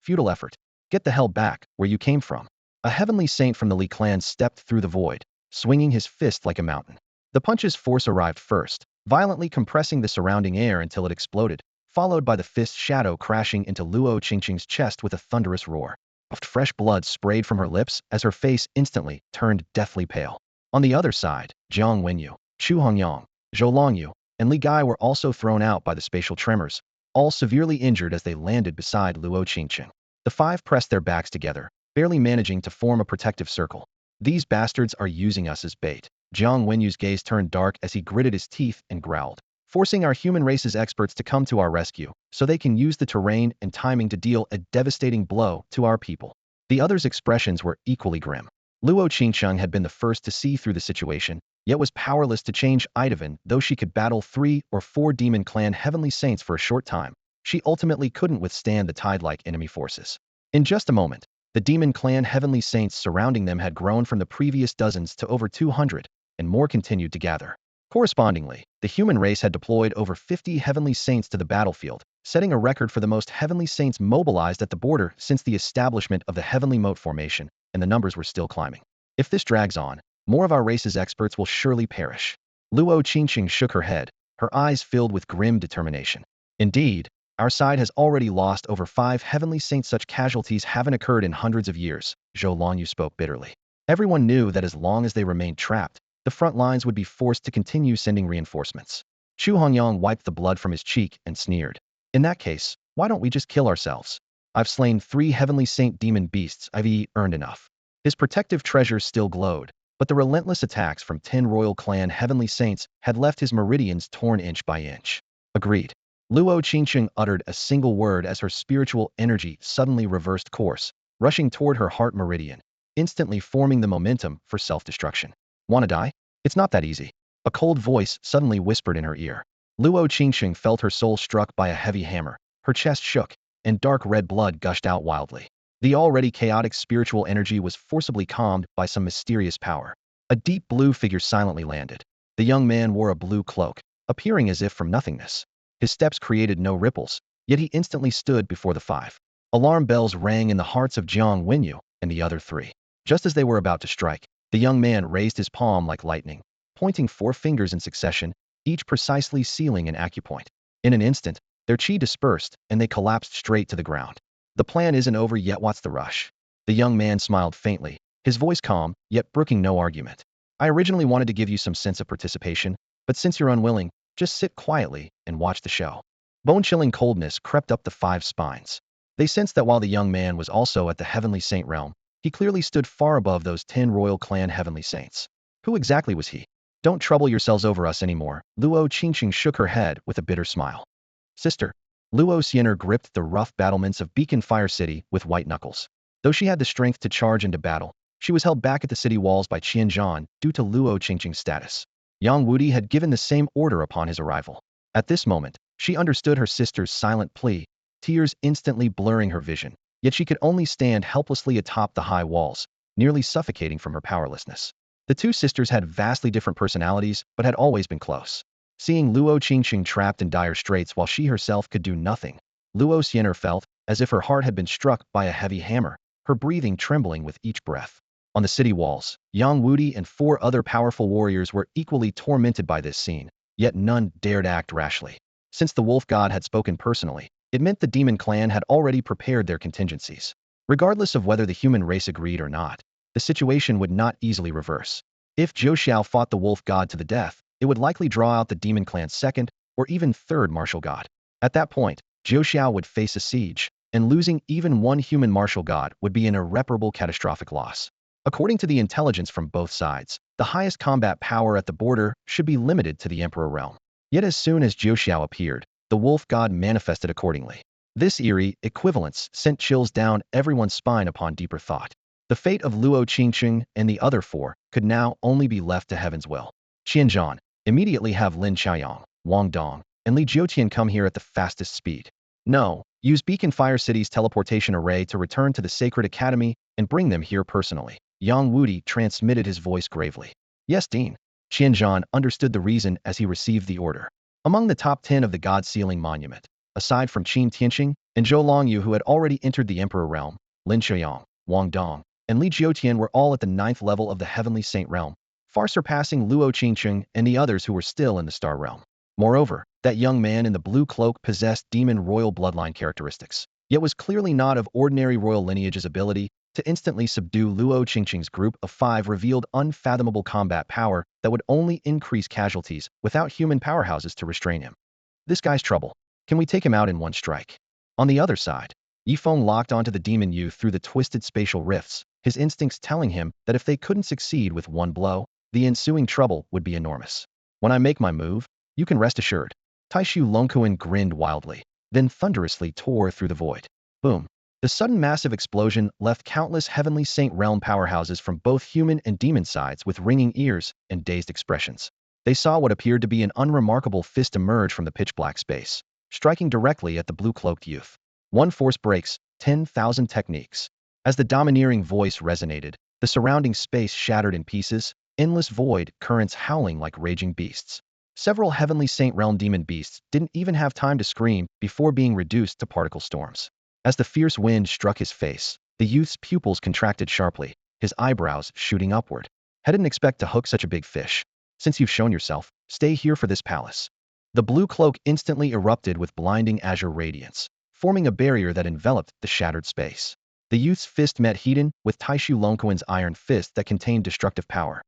Futile effort. Get the hell back, where you came from. A heavenly saint from the Li clan stepped through the void, swinging his fist like a mountain. The punch's force arrived first, violently compressing the surrounding air until it exploded, followed by the fist's shadow crashing into Luo Qingqing's chest with a thunderous roar. Fresh blood sprayed from her lips as her face instantly turned deathly pale. On the other side, Jiang Wenyu, Chu Hongyang, Zhou Longyu and Li Gai were also thrown out by the spatial tremors, all severely injured as they landed beside Luo Qingqing. The five pressed their backs together, barely managing to form a protective circle. These bastards are using us as bait. Jiang Wenyu's gaze turned dark as he gritted his teeth and growled, forcing our human race's experts to come to our rescue, so they can use the terrain and timing to deal a devastating blow to our people. The others' expressions were equally grim. Luo Qingqing had been the first to see through the situation, yet was powerless to change Idavan. Though she could battle 3 or 4 demon clan heavenly saints for a short time, she ultimately couldn't withstand the tide-like enemy forces. In just a moment, the demon clan heavenly saints surrounding them had grown from the previous dozens to over 200, and more continued to gather. Correspondingly, the human race had deployed over 50 heavenly saints to the battlefield, setting a record for the most heavenly saints mobilized at the border since the establishment of the heavenly moat formation, and the numbers were still climbing. If this drags on, more of our race's experts will surely perish. Luo Qingqing shook her head, her eyes filled with grim determination. Indeed, our side has already lost over 5 heavenly saints. Such casualties haven't occurred in hundreds of years, Zhou Longyu spoke bitterly. Everyone knew that as long as they remained trapped, the front lines would be forced to continue sending reinforcements. Chu Hongyang wiped the blood from his cheek and sneered. In that case, why don't we just kill ourselves? I've slain 3 heavenly saint demon beasts. I've earned enough. His protective treasures still glowed, but the relentless attacks from 10 royal clan heavenly saints had left his meridians torn inch by inch. Agreed. Luo Qingqing uttered a single word as her spiritual energy suddenly reversed course, rushing toward her heart meridian, instantly forming the momentum for self-destruction. Wanna die? It's not that easy. A cold voice suddenly whispered in her ear. Luo Qingqing felt her soul struck by a heavy hammer, her chest shook, and dark red blood gushed out wildly. The already chaotic spiritual energy was forcibly calmed by some mysterious power. A deep blue figure silently landed. The young man wore a blue cloak, appearing as if from nothingness. His steps created no ripples, yet he instantly stood before the 5. Alarm bells rang in the hearts of Jiang Wenyu and the other 3. Just as they were about to strike, the young man raised his palm like lightning, pointing 4 fingers in succession, each precisely sealing an acupoint. In an instant, their chi dispersed, and they collapsed straight to the ground. The plan isn't over yet. What's the rush? The young man smiled faintly, his voice calm, yet brooking no argument. I originally wanted to give you some sense of participation, but since you're unwilling, just sit quietly and watch the show. Bone-chilling coldness crept up the 5 spines. They sensed that while the young man was also at the heavenly saint realm, he clearly stood far above those 10 royal clan heavenly saints. Who exactly was he? Don't trouble yourselves over us anymore. Luo Qingqing shook her head with a bitter smile. Sister. Luo Xiener gripped the rough battlements of Beacon Fire City with white knuckles. Though she had the strength to charge into battle, she was held back at the city walls by Qianzhan due to Luo Qingqing's status. Yang Wudi had given the same order upon his arrival. At this moment, she understood her sister's silent plea, tears instantly blurring her vision, yet she could only stand helplessly atop the high walls, nearly suffocating from her powerlessness. The 2 sisters had vastly different personalities, but had always been close. Seeing Luo Qingqing trapped in dire straits while she herself could do nothing, Luo Xiener felt as if her heart had been struck by a heavy hammer, her breathing trembling with each breath. On the city walls, Yang Wudi and 4 other powerful warriors were equally tormented by this scene, yet none dared act rashly. Since the wolf god had spoken personally, it meant the demon clan had already prepared their contingencies. Regardless of whether the human race agreed or not, the situation would not easily reverse. If Zhou Xiao fought the wolf god to the death, it would likely draw out the demon clan's 2nd or even 3rd martial god. At that point, Zhou Xiao would face a siege, and losing even 1 human martial god would be an irreparable catastrophic loss. According to the intelligence from both sides, the highest combat power at the border should be limited to the Emperor realm. Yet as soon as Zhou Xiao appeared, the wolf god manifested accordingly. This eerie equivalence sent chills down everyone's spine upon deeper thought. The fate of Luo Qingqing and the other 4 could now only be left to heaven's will. Qianzhan, immediately have Lin Qiaoyang, Wang Dong, and Li Jiutian come here at the fastest speed. No, use Beacon Fire City's teleportation array to return to the Sacred Academy and bring them here personally. Yang Wudi transmitted his voice gravely. Yes, Dean. Qianzhan understood the reason as he received the order. Among the top 10 of the God Sealing Monument, aside from Qin Tianqing and Zhou Longyu who had already entered the Emperor realm, Lin Qiaoyang, Wang Dong, and Li Jiutian were all at the 9th level of the Heavenly Saint realm, far surpassing Luo Qingqing and the others who were still in the Star realm. Moreover, that young man in the blue cloak possessed demon royal bloodline characteristics, yet was clearly not of ordinary royal lineage's ability to instantly subdue Luo Qingqing's group of 5 revealed unfathomable combat power that would only increase casualties without human powerhouses to restrain him. This guy's trouble. Can we take him out in one strike? On the other side, Yifeng locked onto the demon youth through the twisted spatial rifts, his instincts telling him that if they couldn't succeed with one blow, the ensuing trouble would be enormous. When I make my move, you can rest assured. Taishu Longkuan grinned wildly, then thunderously tore through the void. Boom. The sudden massive explosion left countless Heavenly Saint Realm powerhouses from both human and demon sides with ringing ears and dazed expressions. They saw what appeared to be an unremarkable fist emerge from the pitch-black space, striking directly at the blue-cloaked youth. One force breaks, 10,000 techniques. As the domineering voice resonated, the surrounding space shattered in pieces, endless void currents howling like raging beasts. Several Heavenly Saint Realm demon beasts didn't even have time to scream before being reduced to particle storms. As the fierce wind struck his face, the youth's pupils contracted sharply, his eyebrows shooting upward. I didn't expect to hook such a big fish. Since you've shown yourself, stay here for this palace. The blue cloak instantly erupted with blinding azure radiance, forming a barrier that enveloped the shattered space. The youth's fist met Hedon with Taishu Longkuan's iron fist that contained destructive power.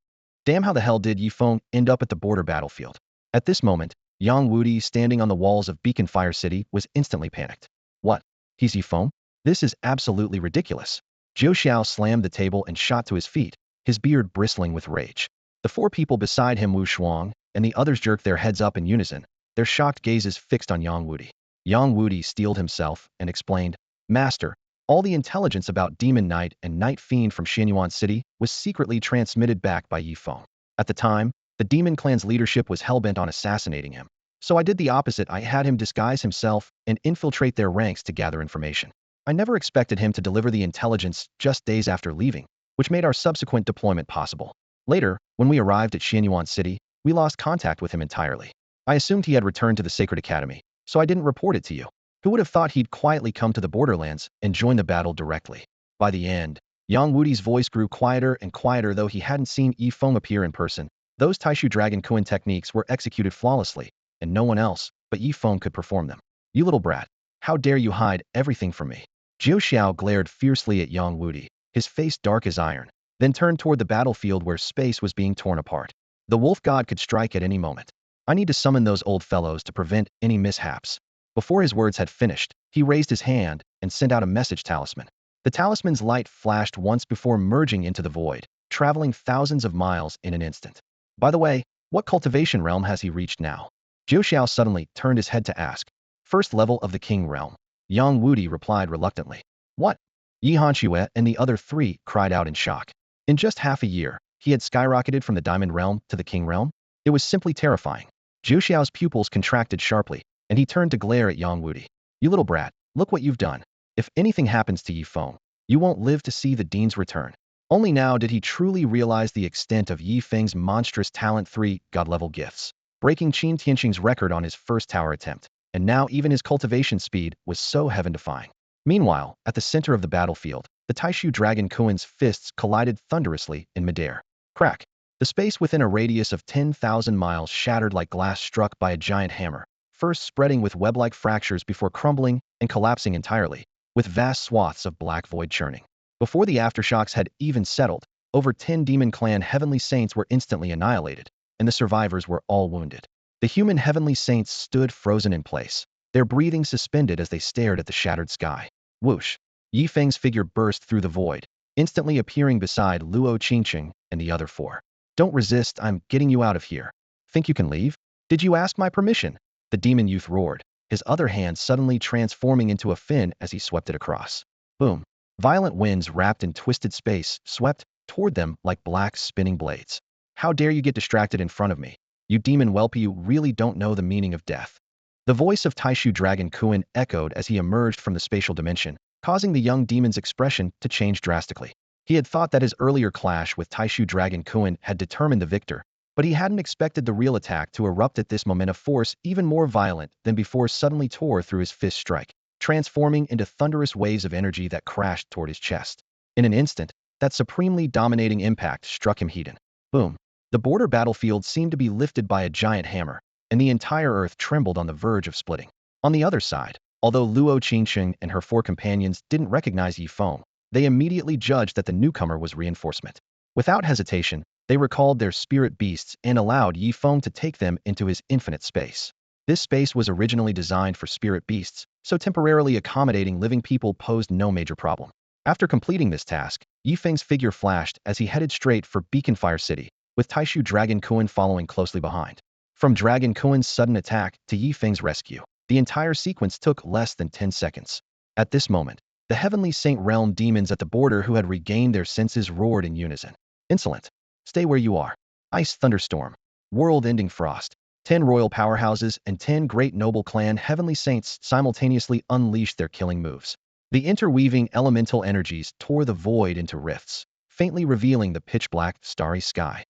Damn, how the hell did Yifeng end up at the border battlefield? At this moment, Yang Wudi, standing on the walls of Beacon Fire City, was instantly panicked. What? He's Yifeng? This is absolutely ridiculous. Zhou Xiao slammed the table and shot to his feet, his beard bristling with rage. The 4 people beside him, Wu Shuang, and the others jerked their heads up in unison, their shocked gazes fixed on Yang Wudi. Yang Wudi steeled himself and explained, Master, all the intelligence about Demon Knight and Night Fiend from Xianyuan City was secretly transmitted back by Yifeng. At the time, the Demon Clan's leadership was hellbent on assassinating him. So I did the opposite. I had him disguise himself and infiltrate their ranks to gather information. I never expected him to deliver the intelligence just days after leaving, which made our subsequent deployment possible. Later, when we arrived at Xianyuan City, we lost contact with him entirely. I assumed he had returned to the Sacred Academy, so I didn't report it to you. Who would have thought he'd quietly come to the borderlands and join the battle directly? By the end, Yang Wudi's voice grew quieter and quieter. Though he hadn't seen Yifeng appear in person, those Taishu Dragon Kuan techniques were executed flawlessly, and no one else but Yifeng could perform them. You little brat, how dare you hide everything from me? Zhou Xiao glared fiercely at Yang Wudi, his face dark as iron, then turned toward the battlefield where space was being torn apart. The wolf god could strike at any moment. I need to summon those old fellows to prevent any mishaps. Before his words had finished, he raised his hand and sent out a message talisman. The talisman's light flashed once before merging into the void, traveling thousands of miles in an instant. By the way, what cultivation realm has he reached now? Zhou Xiao suddenly turned his head to ask. First level of the King realm. Yang Wudi replied reluctantly. What? Yi Hanxue and the other 3 cried out in shock. In just half a year, he had skyrocketed from the Diamond realm to the King realm? It was simply terrifying. Zhou Xiao's pupils contracted sharply, and he turned to glare at Yang Wudi. You little brat, look what you've done. If anything happens to Yifeng, you won't live to see the Dean's return. Only now did he truly realize the extent of Yifeng's monstrous talent. 3 god-level gifts, breaking Qin Tianqing's record on his first tower attempt, and now even his cultivation speed was so heaven-defying. Meanwhile, at the center of the battlefield, the Taishu Dragon Kuan's fists collided thunderously in midair. Crack! The space within a radius of 10,000 miles shattered like glass struck by a giant hammer, first spreading with web-like fractures before crumbling and collapsing entirely, with vast swaths of black void churning. Before the aftershocks had even settled, over 10 Demon Clan Heavenly Saints were instantly annihilated, and the survivors were all wounded. The human Heavenly Saints stood frozen in place, their breathing suspended as they stared at the shattered sky. Whoosh! Yifeng's figure burst through the void, instantly appearing beside Luo Qingqing and the other 4. Don't resist, I'm getting you out of here. Think you can leave? Did you ask my permission? The demon youth roared, his other hand suddenly transforming into a fin as he swept it across. Boom! Violent winds wrapped in twisted space swept toward them like black spinning blades. How dare you get distracted in front of me? You demon whelp, you really don't know the meaning of death. The voice of Taishu Dragon Kuan echoed as he emerged from the spatial dimension, causing the young demon's expression to change drastically. He had thought that his earlier clash with Taishu Dragon Kuan had determined the victor, but he hadn't expected the real attack to erupt at this moment. A force even more violent than before suddenly tore through his fist strike, transforming into thunderous waves of energy that crashed toward his chest. In an instant, that supremely dominating impact struck him Hedon. Boom! The border battlefield seemed to be lifted by a giant hammer, and the entire earth trembled on the verge of splitting. On the other side, although Luo Qingqing and her 4 companions didn't recognize Yifeng, they immediately judged that the newcomer was reinforcement. Without hesitation, they recalled their spirit beasts and allowed Yi Feng to take them into his infinite space. This space was originally designed for spirit beasts, so temporarily accommodating living people posed no major problem. After completing this task, Yi Feng's figure flashed as he headed straight for Beaconfire City, with Taishu Dragon Kuan following closely behind. From Dragon Kuan's sudden attack to Yi Feng's rescue, the entire sequence took less than 10 seconds. At this moment, the Heavenly Saint Realm demons at the border who had regained their senses roared in unison. Insolent! Stay where you are. Ice thunderstorm. World-ending frost. 10 royal powerhouses and 10 great noble clan Heavenly Saints simultaneously unleashed their killing moves. The interweaving elemental energies tore the void into rifts, faintly revealing the pitch-black, starry sky.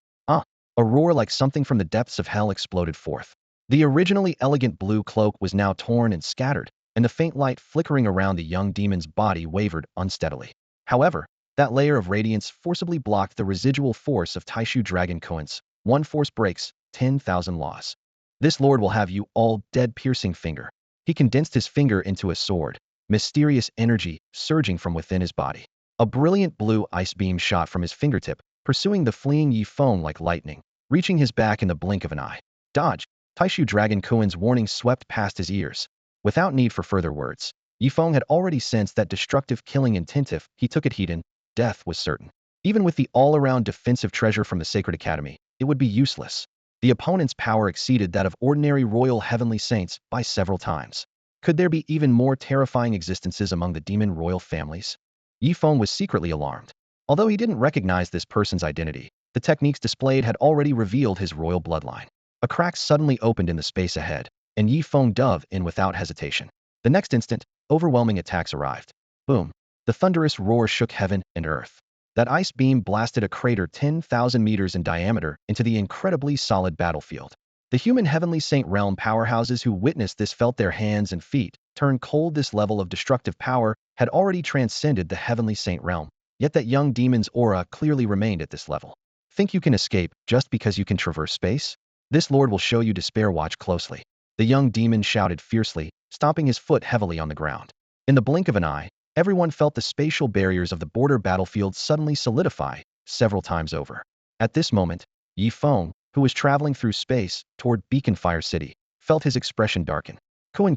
A roar like something from the depths of hell exploded forth. The originally elegant blue cloak was now torn and scattered, and the faint light flickering around the young demon's body wavered unsteadily. However, that layer of radiance forcibly blocked the residual force of Taishu Dragon Kuan's. One force breaks, 10,000 laws. This lord will have you all dead. Piercing finger. He condensed his finger into a sword, mysterious energy surging from within his body. A brilliant blue ice beam shot from his fingertip, pursuing the fleeing Yi Feng like lightning, reaching his back in the blink of an eye. Dodge! Taishu Dragon Kuan's warning swept past his ears. Without need for further words, Yi Feng had already sensed that destructive killing intent. If he took it heed, death was certain. Even with the all-around defensive treasure from the Sacred Academy, it would be useless. The opponent's power exceeded that of ordinary royal heavenly saints by several times. Could there be even more terrifying existences among the demon royal families? Yi Feng was secretly alarmed. Although he didn't recognize this person's identity, the techniques displayed had already revealed his royal bloodline. A crack suddenly opened in the space ahead, and Yi Feng dove in without hesitation. The next instant, overwhelming attacks arrived. Boom! The thunderous roar shook heaven and earth. That ice beam blasted a crater 10,000 meters in diameter into the incredibly solid battlefield. The human Heavenly Saint Realm powerhouses who witnessed this felt their hands and feet turn cold. This level of destructive power had already transcended the Heavenly Saint Realm, yet that young demon's aura clearly remained at this level. Think you can escape just because you can traverse space? This lord will show you despair. Watch closely. The young demon shouted fiercely, stomping his foot heavily on the ground. In the blink of an eye, everyone felt the spatial barriers of the border battlefield suddenly solidify, several times over. At this moment, Yi Feng, who was traveling through space toward Beaconfire City, felt his expression darken. Kuan,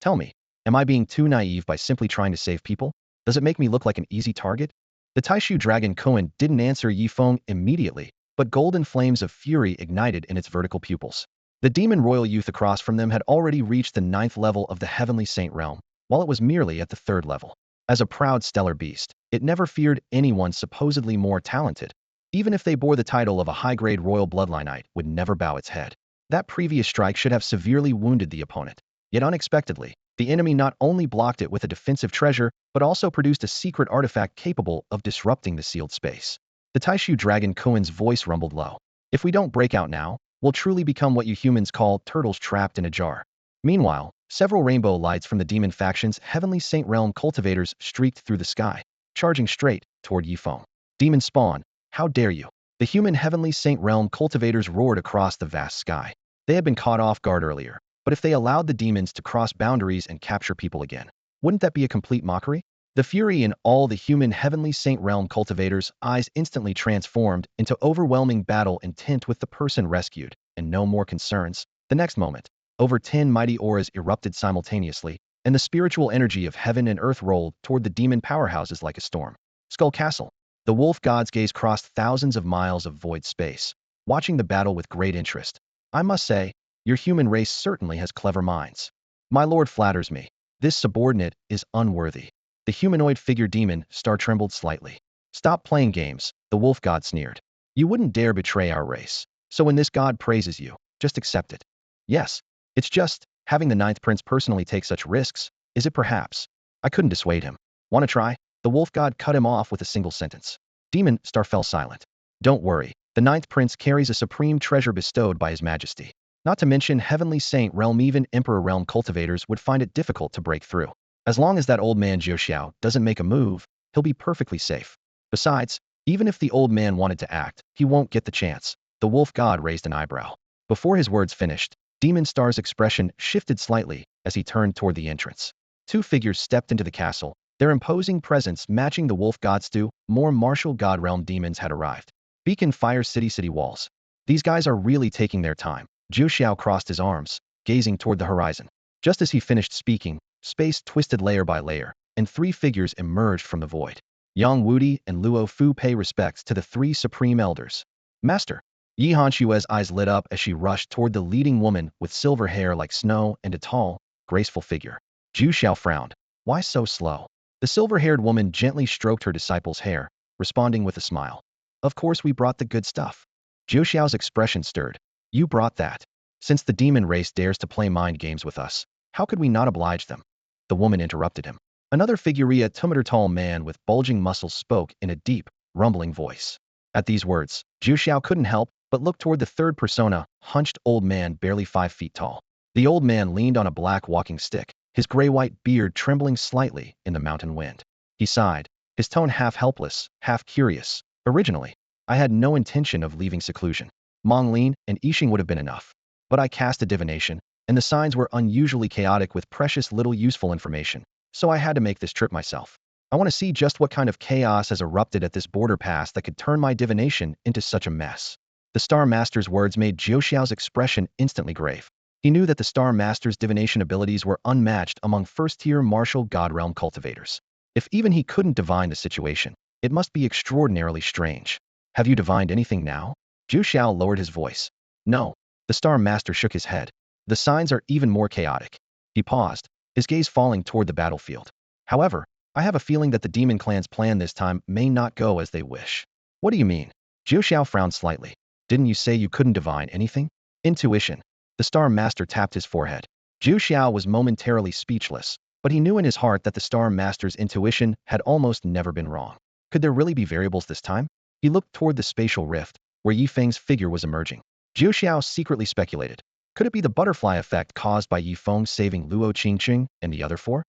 tell me, am I being too naive by simply trying to save people? Does it make me look like an easy target? The Taishu Dragon Kuan didn't answer Yi Feng immediately, but golden flames of fury ignited in its vertical pupils. The demon royal youth across from them had already reached the 9th level of the Heavenly Saint Realm, while it was merely at the 3rd level. As a proud stellar beast, it never feared anyone supposedly more talented. Even if they bore the title of a high-grade royal bloodline, it would never bow its head. That previous strike should have severely wounded the opponent. Yet unexpectedly, the enemy not only blocked it with a defensive treasure, but also produced a secret artifact capable of disrupting the sealed space. The Taishu Dragon Kuan's voice rumbled low. If we don't break out now, we'll truly become what you humans call turtles trapped in a jar. Meanwhile, several rainbow lights from the demon faction's Heavenly Saint Realm cultivators streaked through the sky, charging straight toward Yi Feng. Demon spawn, how dare you? The human Heavenly Saint Realm cultivators roared across the vast sky. They had been caught off guard earlier, but if they allowed the demons to cross boundaries and capture people again, wouldn't that be a complete mockery? The fury in all the human Heavenly Saint Realm cultivators' eyes instantly transformed into overwhelming battle intent with the person rescued, and no more concerns. The next moment, over 10 mighty auras erupted simultaneously, and the spiritual energy of heaven and earth rolled toward the demon powerhouses like a storm. Skull Castle. The wolf god's gaze crossed thousands of miles of void space, watching the battle with great interest. I must say, your human race certainly has clever minds. My lord flatters me. This subordinate is unworthy. The humanoid figure demon star trembled slightly. Stop playing games, the wolf god sneered. You wouldn't dare betray our race. So when this god praises you, just accept it. Yes, it's just, having the 9th prince personally take such risks, is it perhaps? I couldn't dissuade him. Wanna try? The wolf god cut him off with a single sentence. Demon star fell silent. Don't worry, the 9th prince carries a supreme treasure bestowed by his majesty. Not to mention Heavenly Saint Realm, even Emperor Realm cultivators would find it difficult to break through. As long as that old man Jiuxiao doesn't make a move, he'll be perfectly safe. Besides, even if the old man wanted to act, he won't get the chance. The wolf god raised an eyebrow. Before his words finished, Demon Star's expression shifted slightly as he turned toward the entrance. 2 figures stepped into the castle, Their imposing presence matching the wolf god stew, more martial god realm demons had arrived. Beacon fire city walls. These guys are really taking their time. Zhu Xiao crossed his arms, gazing toward the horizon. Just as he finished speaking, space twisted layer by layer, and three figures emerged from the void. Yang Wudi and Luo Fu pay respects to the three supreme elders. Master. Yi Hanshue's eyes lit up as she rushed toward the leading woman with silver hair like snow and a tall, graceful figure. Zhu Xiao frowned. Why so slow? The silver-haired woman gently stroked her disciple's hair, responding with a smile. Of course we brought the good stuff. Zhu Xiao's expression stirred. You brought that. Since the demon race dares to play mind games with us, how could we not oblige them? The woman interrupted him. Another figure, a 2-meter tall man with bulging muscles, spoke in a deep, rumbling voice. At these words, Zhu Xiao couldn't help but look toward the third persona, hunched old man barely 5 feet tall. The old man leaned on a black walking stick, his gray-white beard trembling slightly in the mountain wind. He sighed, his tone half helpless, half curious. Originally, I had no intention of leaving seclusion. Mong Lin and Yixing would have been enough. But I cast a divination, and the signs were unusually chaotic with precious little useful information, so I had to make this trip myself. I want to see just what kind of chaos has erupted at this border pass that could turn my divination into such a mess. The Star Master's words made Zhu Xiao's expression instantly grave. He knew that the Star Master's divination abilities were unmatched among first-tier martial god realm cultivators. If even he couldn't divine the situation, it must be extraordinarily strange. Have you divined anything now? Zhu Xiao lowered his voice. No. The Star Master shook his head. The signs are even more chaotic. He paused, his gaze falling toward the battlefield. However, I have a feeling that the demon clan's plan this time may not go as they wish. What do you mean? Zhu Xiao frowned slightly. Didn't you say you couldn't divine anything? Intuition. The Star Master tapped his forehead. Zhu Xiao was momentarily speechless, but he knew in his heart that the Star Master's intuition had almost never been wrong. Could there really be variables this time? He looked toward the spatial rift, where Yi Feng's figure was emerging. Zhu Xiao secretly speculated. Could it be the butterfly effect caused by Yi Feng saving Luo Qingqing and the other four?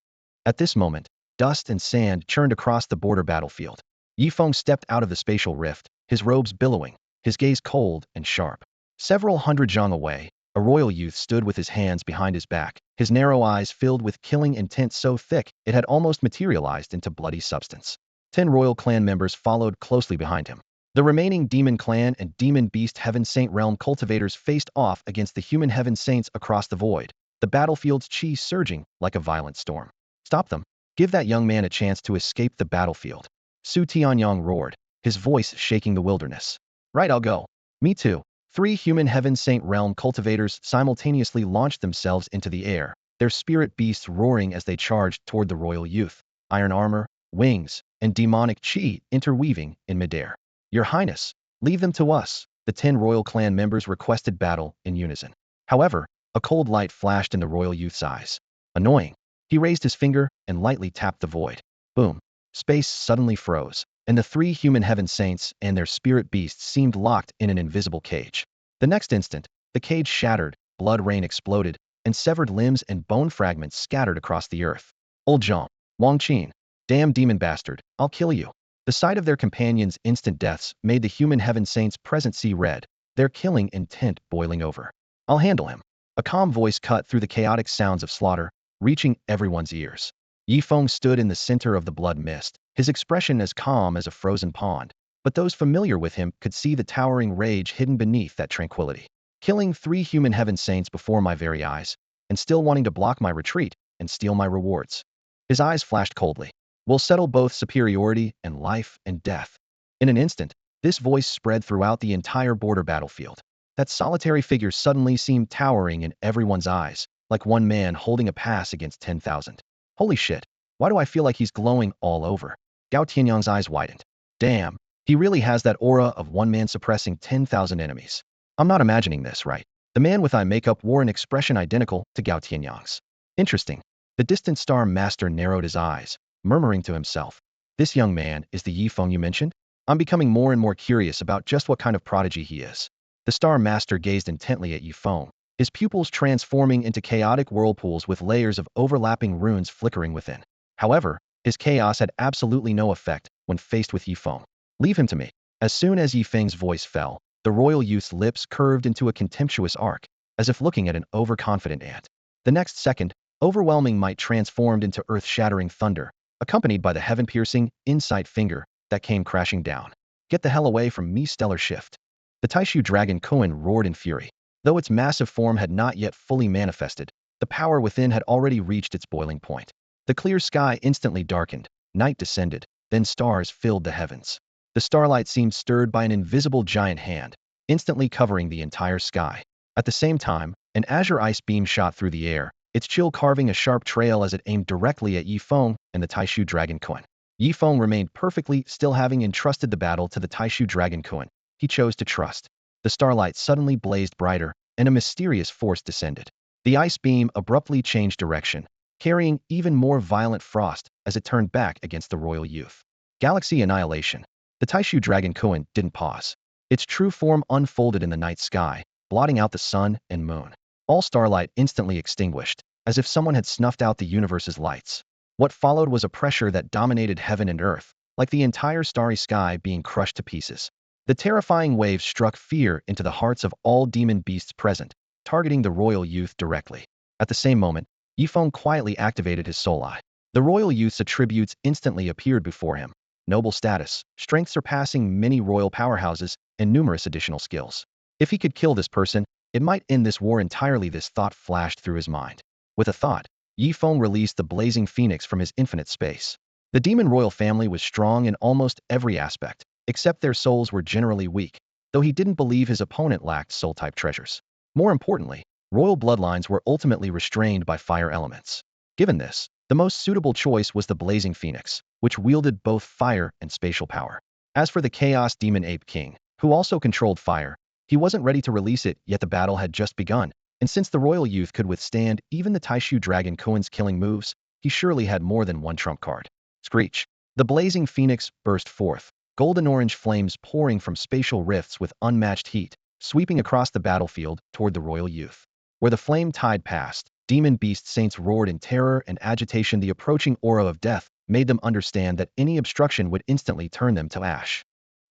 At this moment, dust and sand churned across the border battlefield. Yi Feng stepped out of the spatial rift, his robes billowing, his gaze cold and sharp. Several hundred zhang away, a royal youth stood with his hands behind his back, his narrow eyes filled with killing intent so thick it had almost materialized into bloody substance. 10 royal clan members followed closely behind him. The remaining demon clan and demon beast heaven saint realm cultivators faced off against the human heaven saints across the void, the battlefield's chi surging like a violent storm. Stop them. Give that young man a chance to escape the battlefield. Su Tianyang roared, his voice shaking the wilderness. Right, I'll go. Me too. 3 human heaven saint realm cultivators simultaneously launched themselves into the air, their spirit beasts roaring as they charged toward the royal youth, iron armor, wings, and demonic chi interweaving in midair. Your Highness, leave them to us, the 10 royal clan members requested battle in unison. However, a cold light flashed in the royal youth's eyes. Annoying. He raised his finger and lightly tapped the void. Boom. Space suddenly froze, and the 3 human heaven saints and their spirit beasts seemed locked in an invisible cage. The next instant, the cage shattered, blood rain exploded, and severed limbs and bone fragments scattered across the earth. Old Zhang, Wang Qin, damn demon bastard, I'll kill you. The sight of their companions' instant deaths made the human heaven saints present see red, their killing intent boiling over. I'll handle him. A calm voice cut through the chaotic sounds of slaughter, reaching everyone's ears. Yi Feng stood in the center of the blood mist, his expression as calm as a frozen pond, but those familiar with him could see the towering rage hidden beneath that tranquility. Killing 3 human heaven saints before my very eyes, and still wanting to block my retreat and steal my rewards. His eyes flashed coldly. We'll settle both superiority and life and death. In an instant, this voice spread throughout the entire border battlefield. That solitary figure suddenly seemed towering in everyone's eyes, like one man holding a pass against 10,000. Holy shit, why do I feel like he's glowing all over? Gao Tianyang's eyes widened. Damn, he really has that aura of one man suppressing 10,000 enemies. I'm not imagining this, right? The man with eye makeup wore an expression identical to Gao Tianyang's. Interesting. The distant Star Master narrowed his eyes, murmuring to himself. This young man is the Yi Feng you mentioned? I'm becoming more and more curious about just what kind of prodigy he is. The Star Master gazed intently at Yi Feng, his pupils transforming into chaotic whirlpools with layers of overlapping runes flickering within. However, his chaos had absolutely no effect when faced with Yi Feng. Leave him to me. As soon as Yi Feng's voice fell, the royal youth's lips curved into a contemptuous arc, as if looking at an overconfident ant. The next second, overwhelming might transformed into earth-shattering thunder, accompanied by the heaven-piercing, insight finger that came crashing down. Get the hell away from me, stellar shift. The Taishu dragon Koan roared in fury. Though its massive form had not yet fully manifested, the power within had already reached its boiling point. The clear sky instantly darkened, night descended, then stars filled the heavens. The starlight seemed stirred by an invisible giant hand, instantly covering the entire sky. At the same time, an azure ice beam shot through the air, its chill carving a sharp trail as it aimed directly at Yi Feng and the Taishu dragon Koan. Yi Feng remained perfectly still, having entrusted the battle to the Taishu dragon Koan. He chose to trust. The starlight suddenly blazed brighter, and a mysterious force descended. The ice beam abruptly changed direction, carrying even more violent frost as it turned back against the royal youth. Galaxy annihilation. The Taishu dragon Koan didn't pause. Its true form unfolded in the night sky, blotting out the sun and moon. All starlight instantly extinguished, as if someone had snuffed out the universe's lights. What followed was a pressure that dominated heaven and earth, like the entire starry sky being crushed to pieces. The terrifying wave struck fear into the hearts of all demon beasts present, targeting the royal youth directly. At the same moment, Yi Feng quietly activated his soul eye. The royal youth's attributes instantly appeared before him: noble status, strength surpassing many royal powerhouses, and numerous additional skills. If he could kill this person, it might end this war entirely. This thought flashed through his mind. With a thought, Yi Feng released the blazing phoenix from his infinite space. The demon royal family was strong in almost every aspect, except their souls were generally weak, though he didn't believe his opponent lacked soul-type treasures. More importantly, royal bloodlines were ultimately restrained by fire elements. Given this, the most suitable choice was the blazing phoenix, which wielded both fire and spatial power. As for the chaos demon ape king, who also controlled fire, he wasn't ready to release it yet. The battle had just begun, and since the royal youth could withstand even the Taishu dragon Koan's killing moves, he surely had more than one trump card. Screech. The blazing phoenix burst forth, golden-orange flames pouring from spatial rifts with unmatched heat, sweeping across the battlefield toward the royal youth. Where the flame tide passed, demon beast saints roared in terror and agitation. The approaching aura of death made them understand that any obstruction would instantly turn them to ash.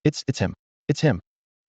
It's him. It's him.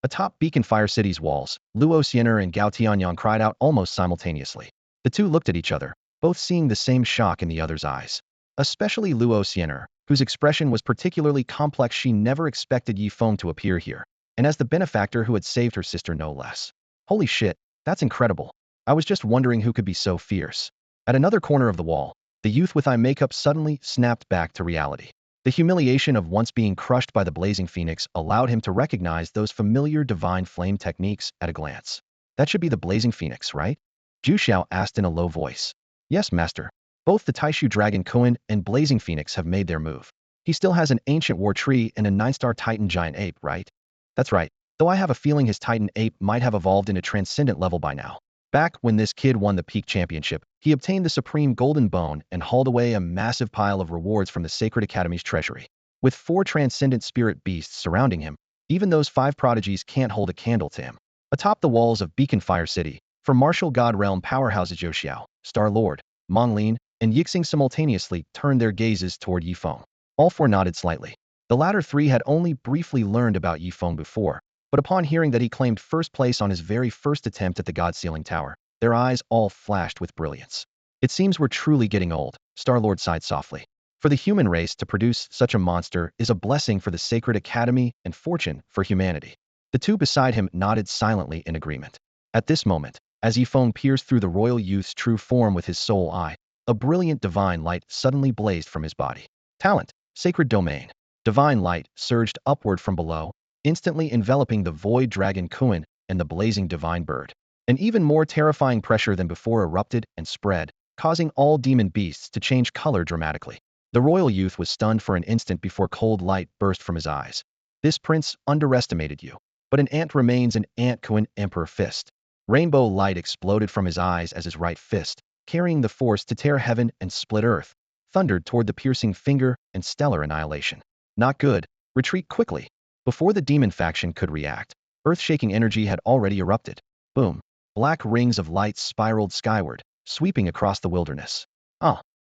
Atop Beacon Fire City's walls, Luo Xianer and Gao Tianyang cried out almost simultaneously. The two looked at each other, both seeing the same shock in the other's eyes. Especially Luo Xianer, whose expression was particularly complex. She never expected Yi Feng to appear here, and as the benefactor who had saved her sister no less. Holy shit, that's incredible. I was just wondering who could be so fierce. At another corner of the wall, the youth with eye makeup suddenly snapped back to reality. The humiliation of once being crushed by the blazing phoenix allowed him to recognize those familiar divine flame techniques at a glance. That should be the blazing phoenix, right? Zhu Xiao asked in a low voice. Yes, master. Both the Taishu dragon Koan and blazing phoenix have made their move. He still has an ancient war tree and a 9-star titan giant ape, right? That's right, though I have a feeling his titan ape might have evolved in a transcendent level by now. Back when this kid won the peak championship, he obtained the supreme golden bone and hauled away a massive pile of rewards from the Sacred Academy's treasury. With 4 transcendent spirit beasts surrounding him, even those 5 prodigies can't hold a candle to him. Atop the walls of Beacon Fire City, from martial god realm powerhouses Zhou Xiao, Star Lord, Mong Lin, and Yixing simultaneously turned their gazes toward Yi Feng. All 4 nodded slightly. The latter 3 had only briefly learned about Yi Feng before, but upon hearing that he claimed first place on his very first attempt at the God Sealing Tower, their eyes all flashed with brilliance. It seems we're truly getting old, Star-Lord sighed softly. For the human race to produce such a monster is a blessing for the Sacred Academy and fortune for humanity. The two beside him nodded silently in agreement. At this moment, as Yi Feng pierced through the royal youth's true form with his soul eye, a brilliant divine light suddenly blazed from his body. Talent, sacred domain. Divine light surged upward from below, instantly enveloping the void dragon Koan and the blazing divine bird. An even more terrifying pressure than before erupted and spread, causing all demon beasts to change color dramatically. The royal youth was stunned for an instant before cold light burst from his eyes. This prince underestimated you. But an ant remains an ant. Koan Emperor Fist. Rainbow light exploded from his eyes as his right fist, carrying the force to tear heaven and split earth, thundered toward the piercing finger and stellar annihilation. Not good. Retreat quickly. Before the demon faction could react, earth-shaking energy had already erupted. Boom. Black rings of light spiraled skyward, sweeping across the wilderness.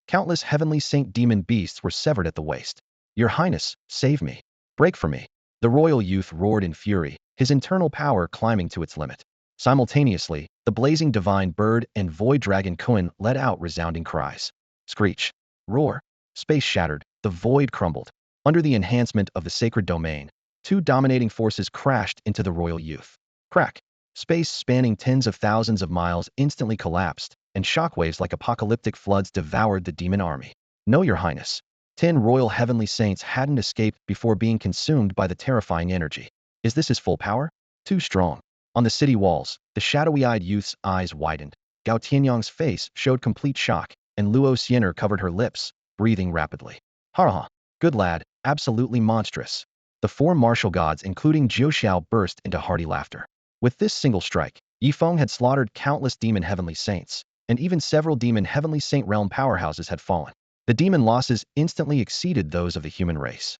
Countless heavenly saint demon beasts were severed at the waist. Your Highness, save me. Break for me. The royal youth roared in fury, his internal power climbing to its limit. Simultaneously, the blazing divine bird and void dragon Koan let out resounding cries. Screech. Roar. Space shattered, the void crumbled. Under the enhancement of the sacred domain, two dominating forces crashed into the royal youth. Crack. Space spanning tens of thousands of miles instantly collapsed, and shockwaves like apocalyptic floods devoured the demon army. No, Your Highness. 10 royal heavenly saints hadn't escaped before being consumed by the terrifying energy. Is this his full power? Too strong. On the city walls, the shadowy-eyed youth's eyes widened. Gao Tianyang's face showed complete shock, and Luo Xiener covered her lips, breathing rapidly. Ha! Good lad, absolutely monstrous. The four martial gods, including Jiu Xiao, burst into hearty laughter. With this single strike, Yi Feng had slaughtered countless demon heavenly saints, and even several demon heavenly saint realm powerhouses had fallen. The demon losses instantly exceeded those of the human race.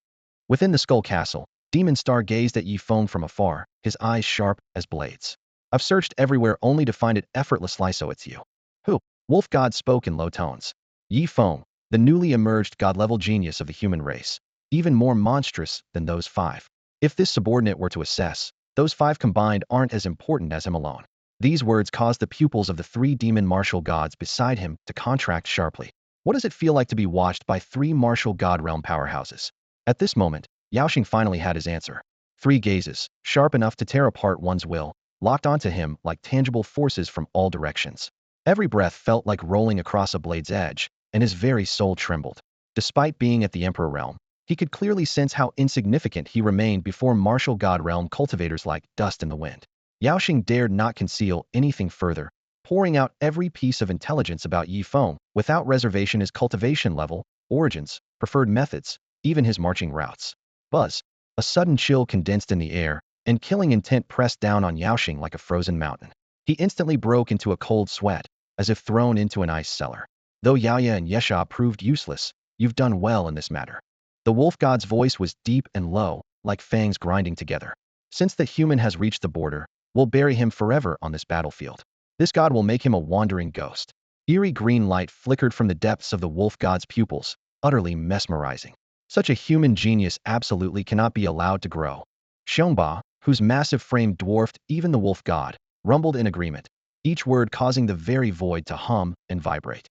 Within the Skull Castle, Demon Star gazed at Yi Feng from afar, his eyes sharp as blades. I've searched everywhere only to find it effortlessly, so it's you. Who? Wolf God spoke in low tones. Yi Feng, the newly emerged god-level genius of the human race, even more monstrous than those five. If this subordinate were to assess, those five combined aren't as important as him alone. These words caused the pupils of the three demon martial gods beside him to contract sharply. What does it feel like to be watched by three martial god realm powerhouses? At this moment, Yaoxing finally had his answer. Three gazes, sharp enough to tear apart one's will, locked onto him like tangible forces from all directions. Every breath felt like rolling across a blade's edge, and his very soul trembled. Despite being at the Emperor realm, he could clearly sense how insignificant he remained before martial god realm cultivators like dust in the wind. Yaoxing dared not conceal anything further, pouring out every piece of intelligence about Yi Feng, without reservation: his cultivation level, origins, preferred methods, even his marching routes. Buzz. A sudden chill condensed in the air, and killing intent pressed down on Yaoxing like a frozen mountain. He instantly broke into a cold sweat, as if thrown into an ice cellar. Though Yaoya and Yesha proved useless, you've done well in this matter. The wolf god's voice was deep and low, like fangs grinding together. Since the human has reached the border, we'll bury him forever on this battlefield. This god will make him a wandering ghost. Eerie green light flickered from the depths of the wolf god's pupils, utterly mesmerizing. Such a human genius absolutely cannot be allowed to grow. Xiongba, whose massive frame dwarfed even the wolf god, rumbled in agreement, each word causing the very void to hum and vibrate.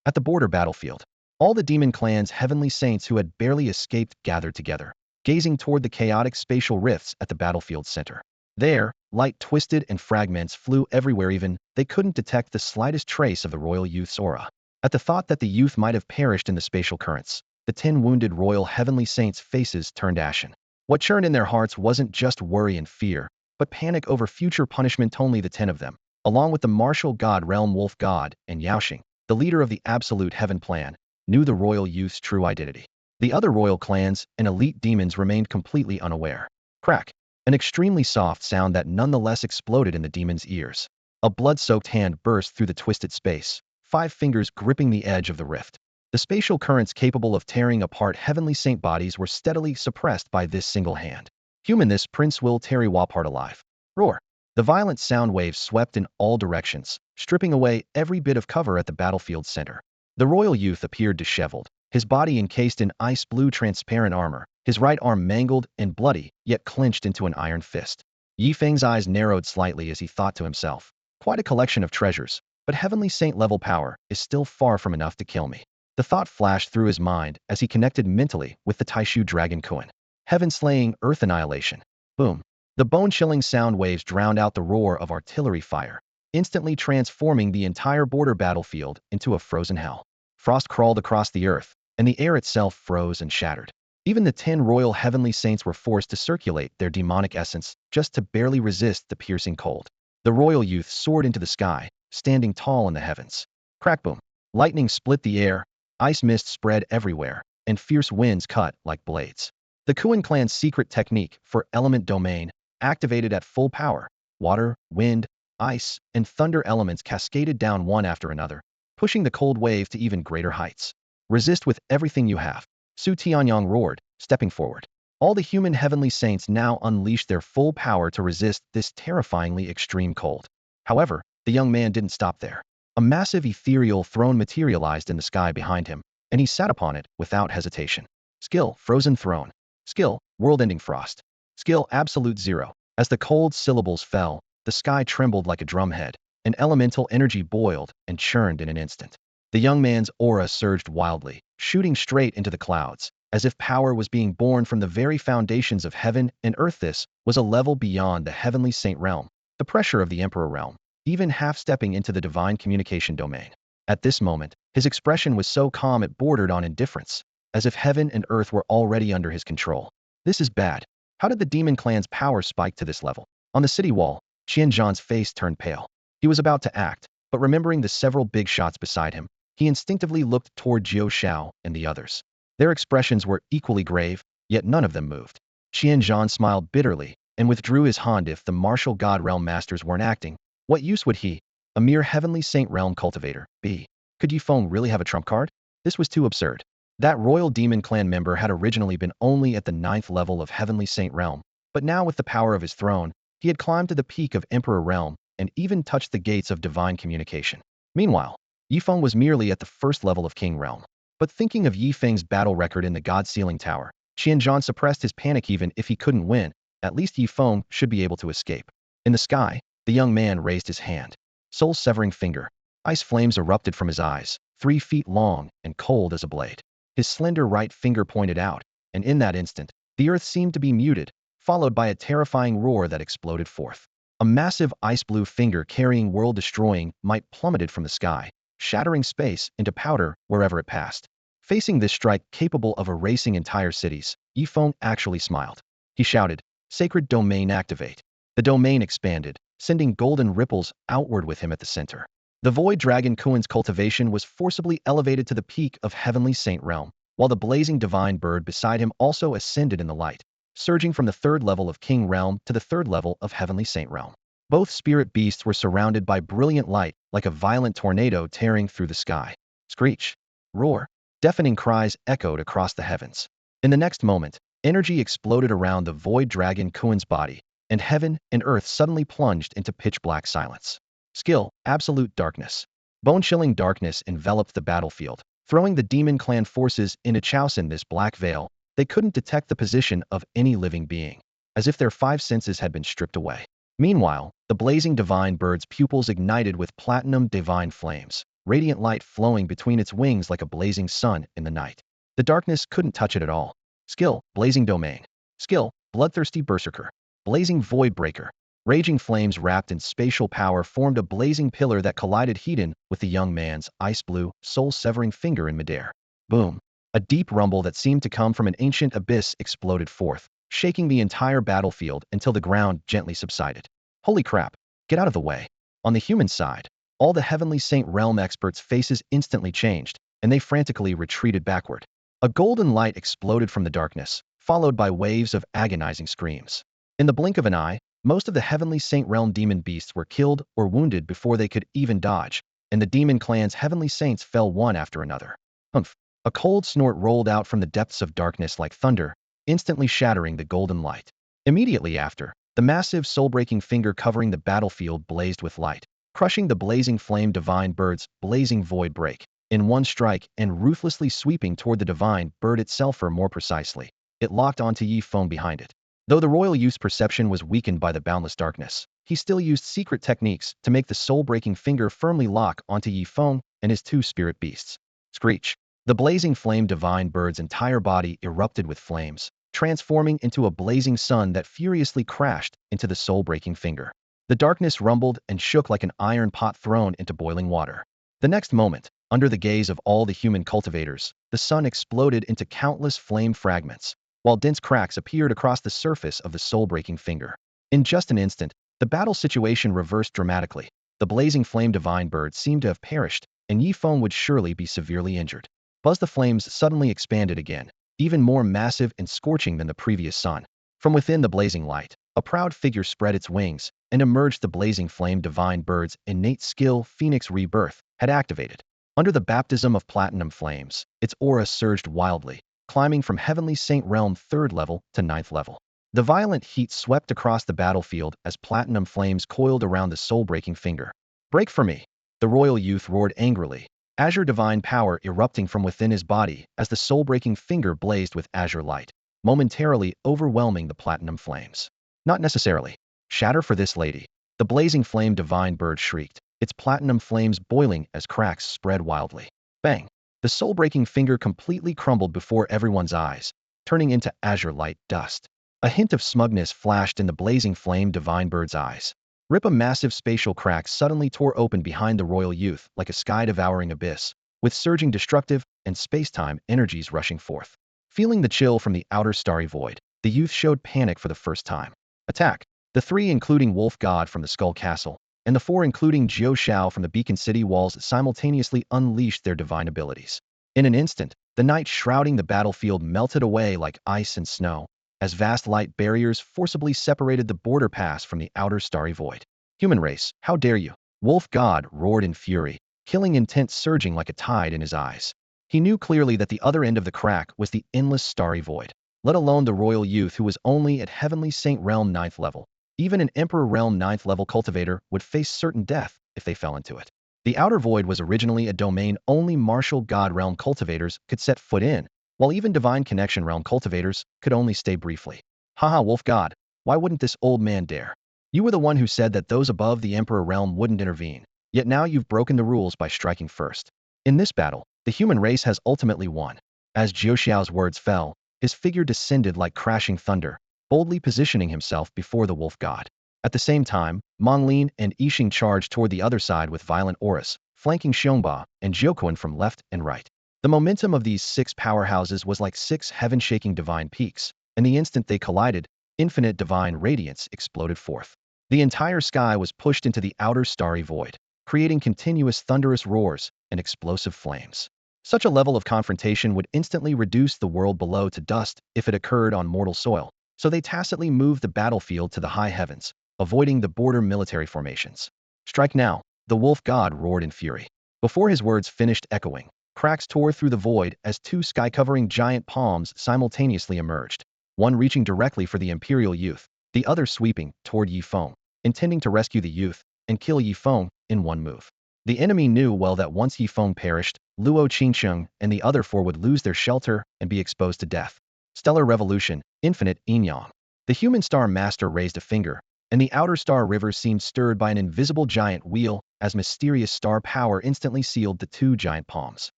At the border battlefield, all the demon clan's heavenly saints who had barely escaped gathered together, gazing toward the chaotic spatial rifts at the battlefield's center. There, light twisted and fragments flew everywhere, even they couldn't detect the slightest trace of the royal youth's aura. At the thought that the youth might have perished in the spatial currents, the 10 wounded royal heavenly saints' faces turned ashen. What churned in their hearts wasn't just worry and fear, but panic over future punishment. Only the 10 of them, along with the martial god realm wolf god and Yaoxing, the leader of the absolute heaven plan, knew the royal youth's true identity. The other royal clans and elite demons remained completely unaware. Crack. An extremely soft sound that nonetheless exploded in the demon's ears. A blood-soaked hand burst through the twisted space, 5 fingers gripping the edge of the rift. The spatial currents capable of tearing apart heavenly saint bodies were steadily suppressed by this single hand. Human, this prince will tear you apart alive. Roar. The violent sound waves swept in all directions, stripping away every bit of cover at the battlefield's center. The royal youth appeared disheveled, his body encased in ice-blue transparent armor, his right arm mangled and bloody, yet clenched into an iron fist. Yi Feng's eyes narrowed slightly as he thought to himself, quite a collection of treasures, but heavenly saint-level power is still far from enough to kill me. The thought flashed through his mind as he connected mentally with the Taishu Dragon Kuan. Heaven-slaying earth annihilation. Boom. The bone-chilling sound waves drowned out the roar of artillery fire, instantly transforming the entire border battlefield into a frozen hell. Frost crawled across the earth, and the air itself froze and shattered. Even the 10 royal heavenly saints were forced to circulate their demonic essence just to barely resist the piercing cold. The royal youth soared into the sky, standing tall in the heavens. Crack boom. Lightning split the air, ice mist spread everywhere, and fierce winds cut like blades. The Kuan clan's secret technique for element domain activated at full power. Water, wind, ice, and thunder elements cascaded down one after another, pushing the cold wave to even greater heights. Resist with everything you have. Su Tianyang roared, stepping forward. All the human heavenly saints now unleashed their full power to resist this terrifyingly extreme cold. However, the young man didn't stop there. A massive ethereal throne materialized in the sky behind him, and he sat upon it without hesitation. Skill, frozen throne. Skill, world-ending frost. Skill, absolute zero. As the cold syllables fell, the sky trembled like a drumhead, and elemental energy boiled and churned in an instant. The young man's aura surged wildly, shooting straight into the clouds, as if power was being born from the very foundations of heaven and earth. This was a level beyond the heavenly saint realm, the pressure of the emperor realm, even half-stepping into the divine communication domain. At this moment, his expression was so calm it bordered on indifference, as if heaven and earth were already under his control. This is bad. How did the demon clan's power spike to this level? On the city wall, Qianzhan's face turned pale. He was about to act, but remembering the several big shots beside him, he instinctively looked toward Jiao Shao and the others. Their expressions were equally grave, yet none of them moved. Qianzhan smiled bitterly and withdrew his hand. If the martial god realm masters weren't acting, what use would he, a mere heavenly saint realm cultivator, be? Could Yi Feng really have a trump card? This was too absurd. That royal demon clan member had originally been only at the 9th level of heavenly saint realm, but now with the power of his throne, he had climbed to the peak of emperor realm and even touched the gates of divine communication. Meanwhile, Yi Feng was merely at the 1st level of king realm. But thinking of Yi Feng's battle record in the god ceiling tower, Qianzhan suppressed his panic. Even if he couldn't win, at least Yi Feng should be able to escape. In the sky, the young man raised his hand. Soul-severing finger. Ice flames erupted from his eyes, 3 feet long and cold as a blade. His slender right finger pointed out, and in that instant, the earth seemed to be muted, followed by a terrifying roar that exploded forth. A massive ice-blue finger carrying world-destroying might plummeted from the sky, shattering space into powder wherever it passed. Facing this strike capable of erasing entire cities, Yi Feng actually smiled. He shouted, "Sacred domain activate." The domain expanded, sending golden ripples outward with him at the center. The void dragon Kuan's cultivation was forcibly elevated to the peak of heavenly saint realm, while the blazing divine bird beside him also ascended in the light, surging from the 3rd level of king realm to the 3rd level of heavenly saint realm. Both spirit beasts were surrounded by brilliant light, like a violent tornado tearing through the sky. Screech, roar, deafening cries echoed across the heavens. In the next moment, energy exploded around the void dragon Kuan's body, and heaven and earth suddenly plunged into pitch-black silence. Skill, absolute darkness. Bone-chilling darkness enveloped the battlefield, throwing the demon clan forces into chaos. In this black veil, they couldn't detect the position of any living being, as if their 5 senses had been stripped away. Meanwhile, the blazing divine bird's pupils ignited with platinum divine flames, radiant light flowing between its wings like a blazing sun in the night. The darkness couldn't touch it at all. Skill, blazing domain. Skill, bloodthirsty berserker. Blazing void breaker. Raging flames wrapped in spatial power formed a blazing pillar that collided heat-in with the young man's ice-blue, soul-severing finger in midair. Boom! A deep rumble that seemed to come from an ancient abyss exploded forth, shaking the entire battlefield until the ground gently subsided. Holy crap! Get out of the way! On the human side, all the heavenly saint realm experts' faces instantly changed, and they frantically retreated backward. A golden light exploded from the darkness, followed by waves of agonizing screams. In the blink of an eye, most of the heavenly saint realm demon beasts were killed or wounded before they could even dodge, and the demon clan's heavenly saints fell one after another. Humph! A cold snort rolled out from the depths of darkness like thunder, instantly shattering the golden light. Immediately after, the massive soul-breaking finger covering the battlefield blazed with light, crushing the blazing flame divine bird's blazing void break in one strike and ruthlessly sweeping toward the divine bird itself. Or more precisely, it locked onto Yi Feng behind it. Though the royal youth's perception was weakened by the boundless darkness, he still used secret techniques to make the soul-breaking finger firmly lock onto Yi Feng and his 2 spirit beasts. Screech! The blazing flame divine bird's entire body erupted with flames, transforming into a blazing sun that furiously crashed into the soul-breaking finger. The darkness rumbled and shook like an iron pot thrown into boiling water. The next moment, under the gaze of all the human cultivators, the sun exploded into countless flame fragments, while dense cracks appeared across the surface of the soul-breaking finger. In just an instant, the battle situation reversed dramatically. The blazing flame divine bird seemed to have perished, and Yi Feng would surely be severely injured. Buzz the flames suddenly expanded again, even more massive and scorching than the previous sun. From within the blazing light, a proud figure spread its wings and emerged. The blazing flame divine bird's innate skill, Phoenix Rebirth, had activated. Under the baptism of platinum flames, its aura surged wildly, climbing from heavenly saint realm 3rd level to 9th level. The violent heat swept across the battlefield as platinum flames coiled around the soul-breaking finger. "Break for me!" The royal youth roared angrily, azure divine power erupting from within his body as the soul-breaking finger blazed with azure light, momentarily overwhelming the platinum flames. "Not necessarily. Shatter for this lady!" The blazing flame divine bird shrieked, its platinum flames boiling as cracks spread wildly. Bang! The soul-breaking finger completely crumbled before everyone's eyes, turning into azure light dust. A hint of smugness flashed in the blazing flame divine bird's eyes. Rip, a massive spatial crack suddenly tore open behind the royal youth like a sky-devouring abyss, with surging destructive and space-time energies rushing forth. Feeling the chill from the outer starry void, the youth showed panic for the first time. Attack! The three, including Wolf God from the Skull Castle, and the four, including Jiao Shao from the Beacon City walls, simultaneously unleashed their divine abilities. In an instant, the night shrouding the battlefield melted away like ice and snow, as vast light barriers forcibly separated the border pass from the outer starry void. Human race, how dare you? Wolf God roared in fury, killing intent surging like a tide in his eyes. He knew clearly that the other end of the crack was the endless starry void, let alone the royal youth who was only at Heavenly Saint Realm 9th level. Even an Emperor Realm 9th level cultivator would face certain death if they fell into it. The outer void was originally a domain only martial god realm cultivators could set foot in, while even divine connection realm cultivators could only stay briefly. Haha, Wolf God, why wouldn't this old man dare? You were the one who said that those above the Emperor realm wouldn't intervene, yet now you've broken the rules by striking first. In this battle, the human race has ultimately won. As Jiao Xiao's words fell, his figure descended like crashing thunder, boldly positioning himself before the wolf god. At the same time, Monglin and Yixing charged toward the other side with violent auras, flanking Xiongba and Jiuquan from left and right. The momentum of these six powerhouses was like six heaven-shaking divine peaks, and the instant they collided, infinite divine radiance exploded forth. The entire sky was pushed into the outer starry void, creating continuous thunderous roars and explosive flames. Such a level of confrontation would instantly reduce the world below to dust if it occurred on mortal soil, so they tacitly moved the battlefield to the high heavens, avoiding the border military formations. Strike now, the wolf god roared in fury. Before his words finished echoing, cracks tore through the void as two sky-covering giant palms simultaneously emerged, one reaching directly for the imperial youth, the other sweeping toward Yi Feng, intending to rescue the youth and kill Yi Feng in one move. The enemy knew well that once Yi Feng perished, Luo Qingsheng and the other four would lose their shelter and be exposed to death. Stellar Revolution, Infinite Yin-Yang. The human star master raised a finger, and the outer star river seemed stirred by an invisible giant wheel as mysterious star power instantly sealed the two giant palms.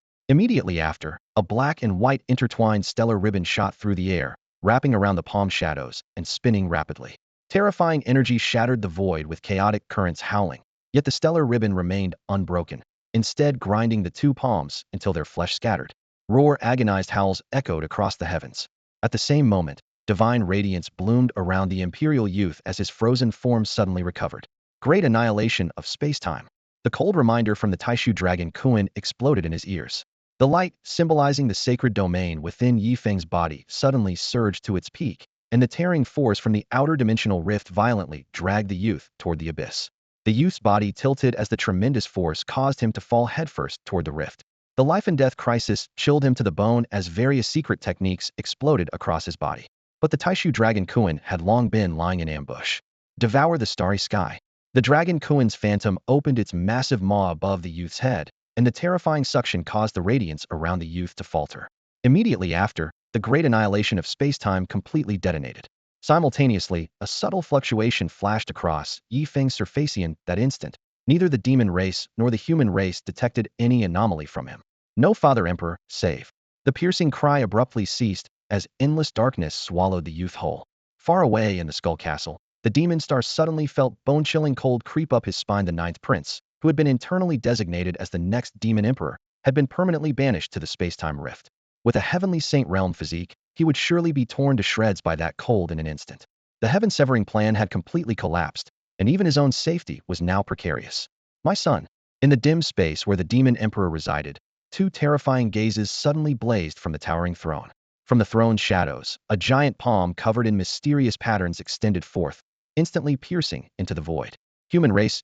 Immediately after, a black and white intertwined stellar ribbon shot through the air, wrapping around the palm shadows and spinning rapidly. Terrifying energy shattered the void with chaotic currents howling, yet the stellar ribbon remained unbroken, instead grinding the two palms until their flesh scattered. Roar, agonized howls echoed across the heavens. At the same moment, divine radiance bloomed around the imperial youth as his frozen form suddenly recovered. Great annihilation of space-time. The cold reminder from the Taishu dragon Kuan exploded in his ears. The light, symbolizing the sacred domain within Yi Feng's body, suddenly surged to its peak, and the tearing force from the outer dimensional rift violently dragged the youth toward the abyss. The youth's body tilted as the tremendous force caused him to fall headfirst toward the rift. The life and death crisis chilled him to the bone as various secret techniques exploded across his body. But the Taishu dragon Kuan had long been lying in ambush. Devour the starry sky. The dragon Kuan's phantom opened its massive maw above the youth's head, and the terrifying suction caused the radiance around the youth to falter. Immediately after, the great annihilation of space-time completely detonated. Simultaneously, a subtle fluctuation flashed across Yi Feng's surfacian that instant. Neither the demon race nor the human race detected any anomaly from him. No Father Emperor, save. The piercing cry abruptly ceased as endless darkness swallowed the youth whole. Far away in the Skull Castle, the demon star suddenly felt bone-chilling cold creep up his spine. The ninth prince, who had been internally designated as the next demon emperor, had been permanently banished to the space-time rift. With a heavenly saint realm physique, he would surely be torn to shreds by that cold in an instant. The heaven-severing plan had completely collapsed, and even his own safety was now precarious. My son. In the dim space where the demon emperor resided, two terrifying gazes suddenly blazed from the towering throne. From the throne's shadows, a giant palm covered in mysterious patterns extended forth, instantly piercing into the void. Human race,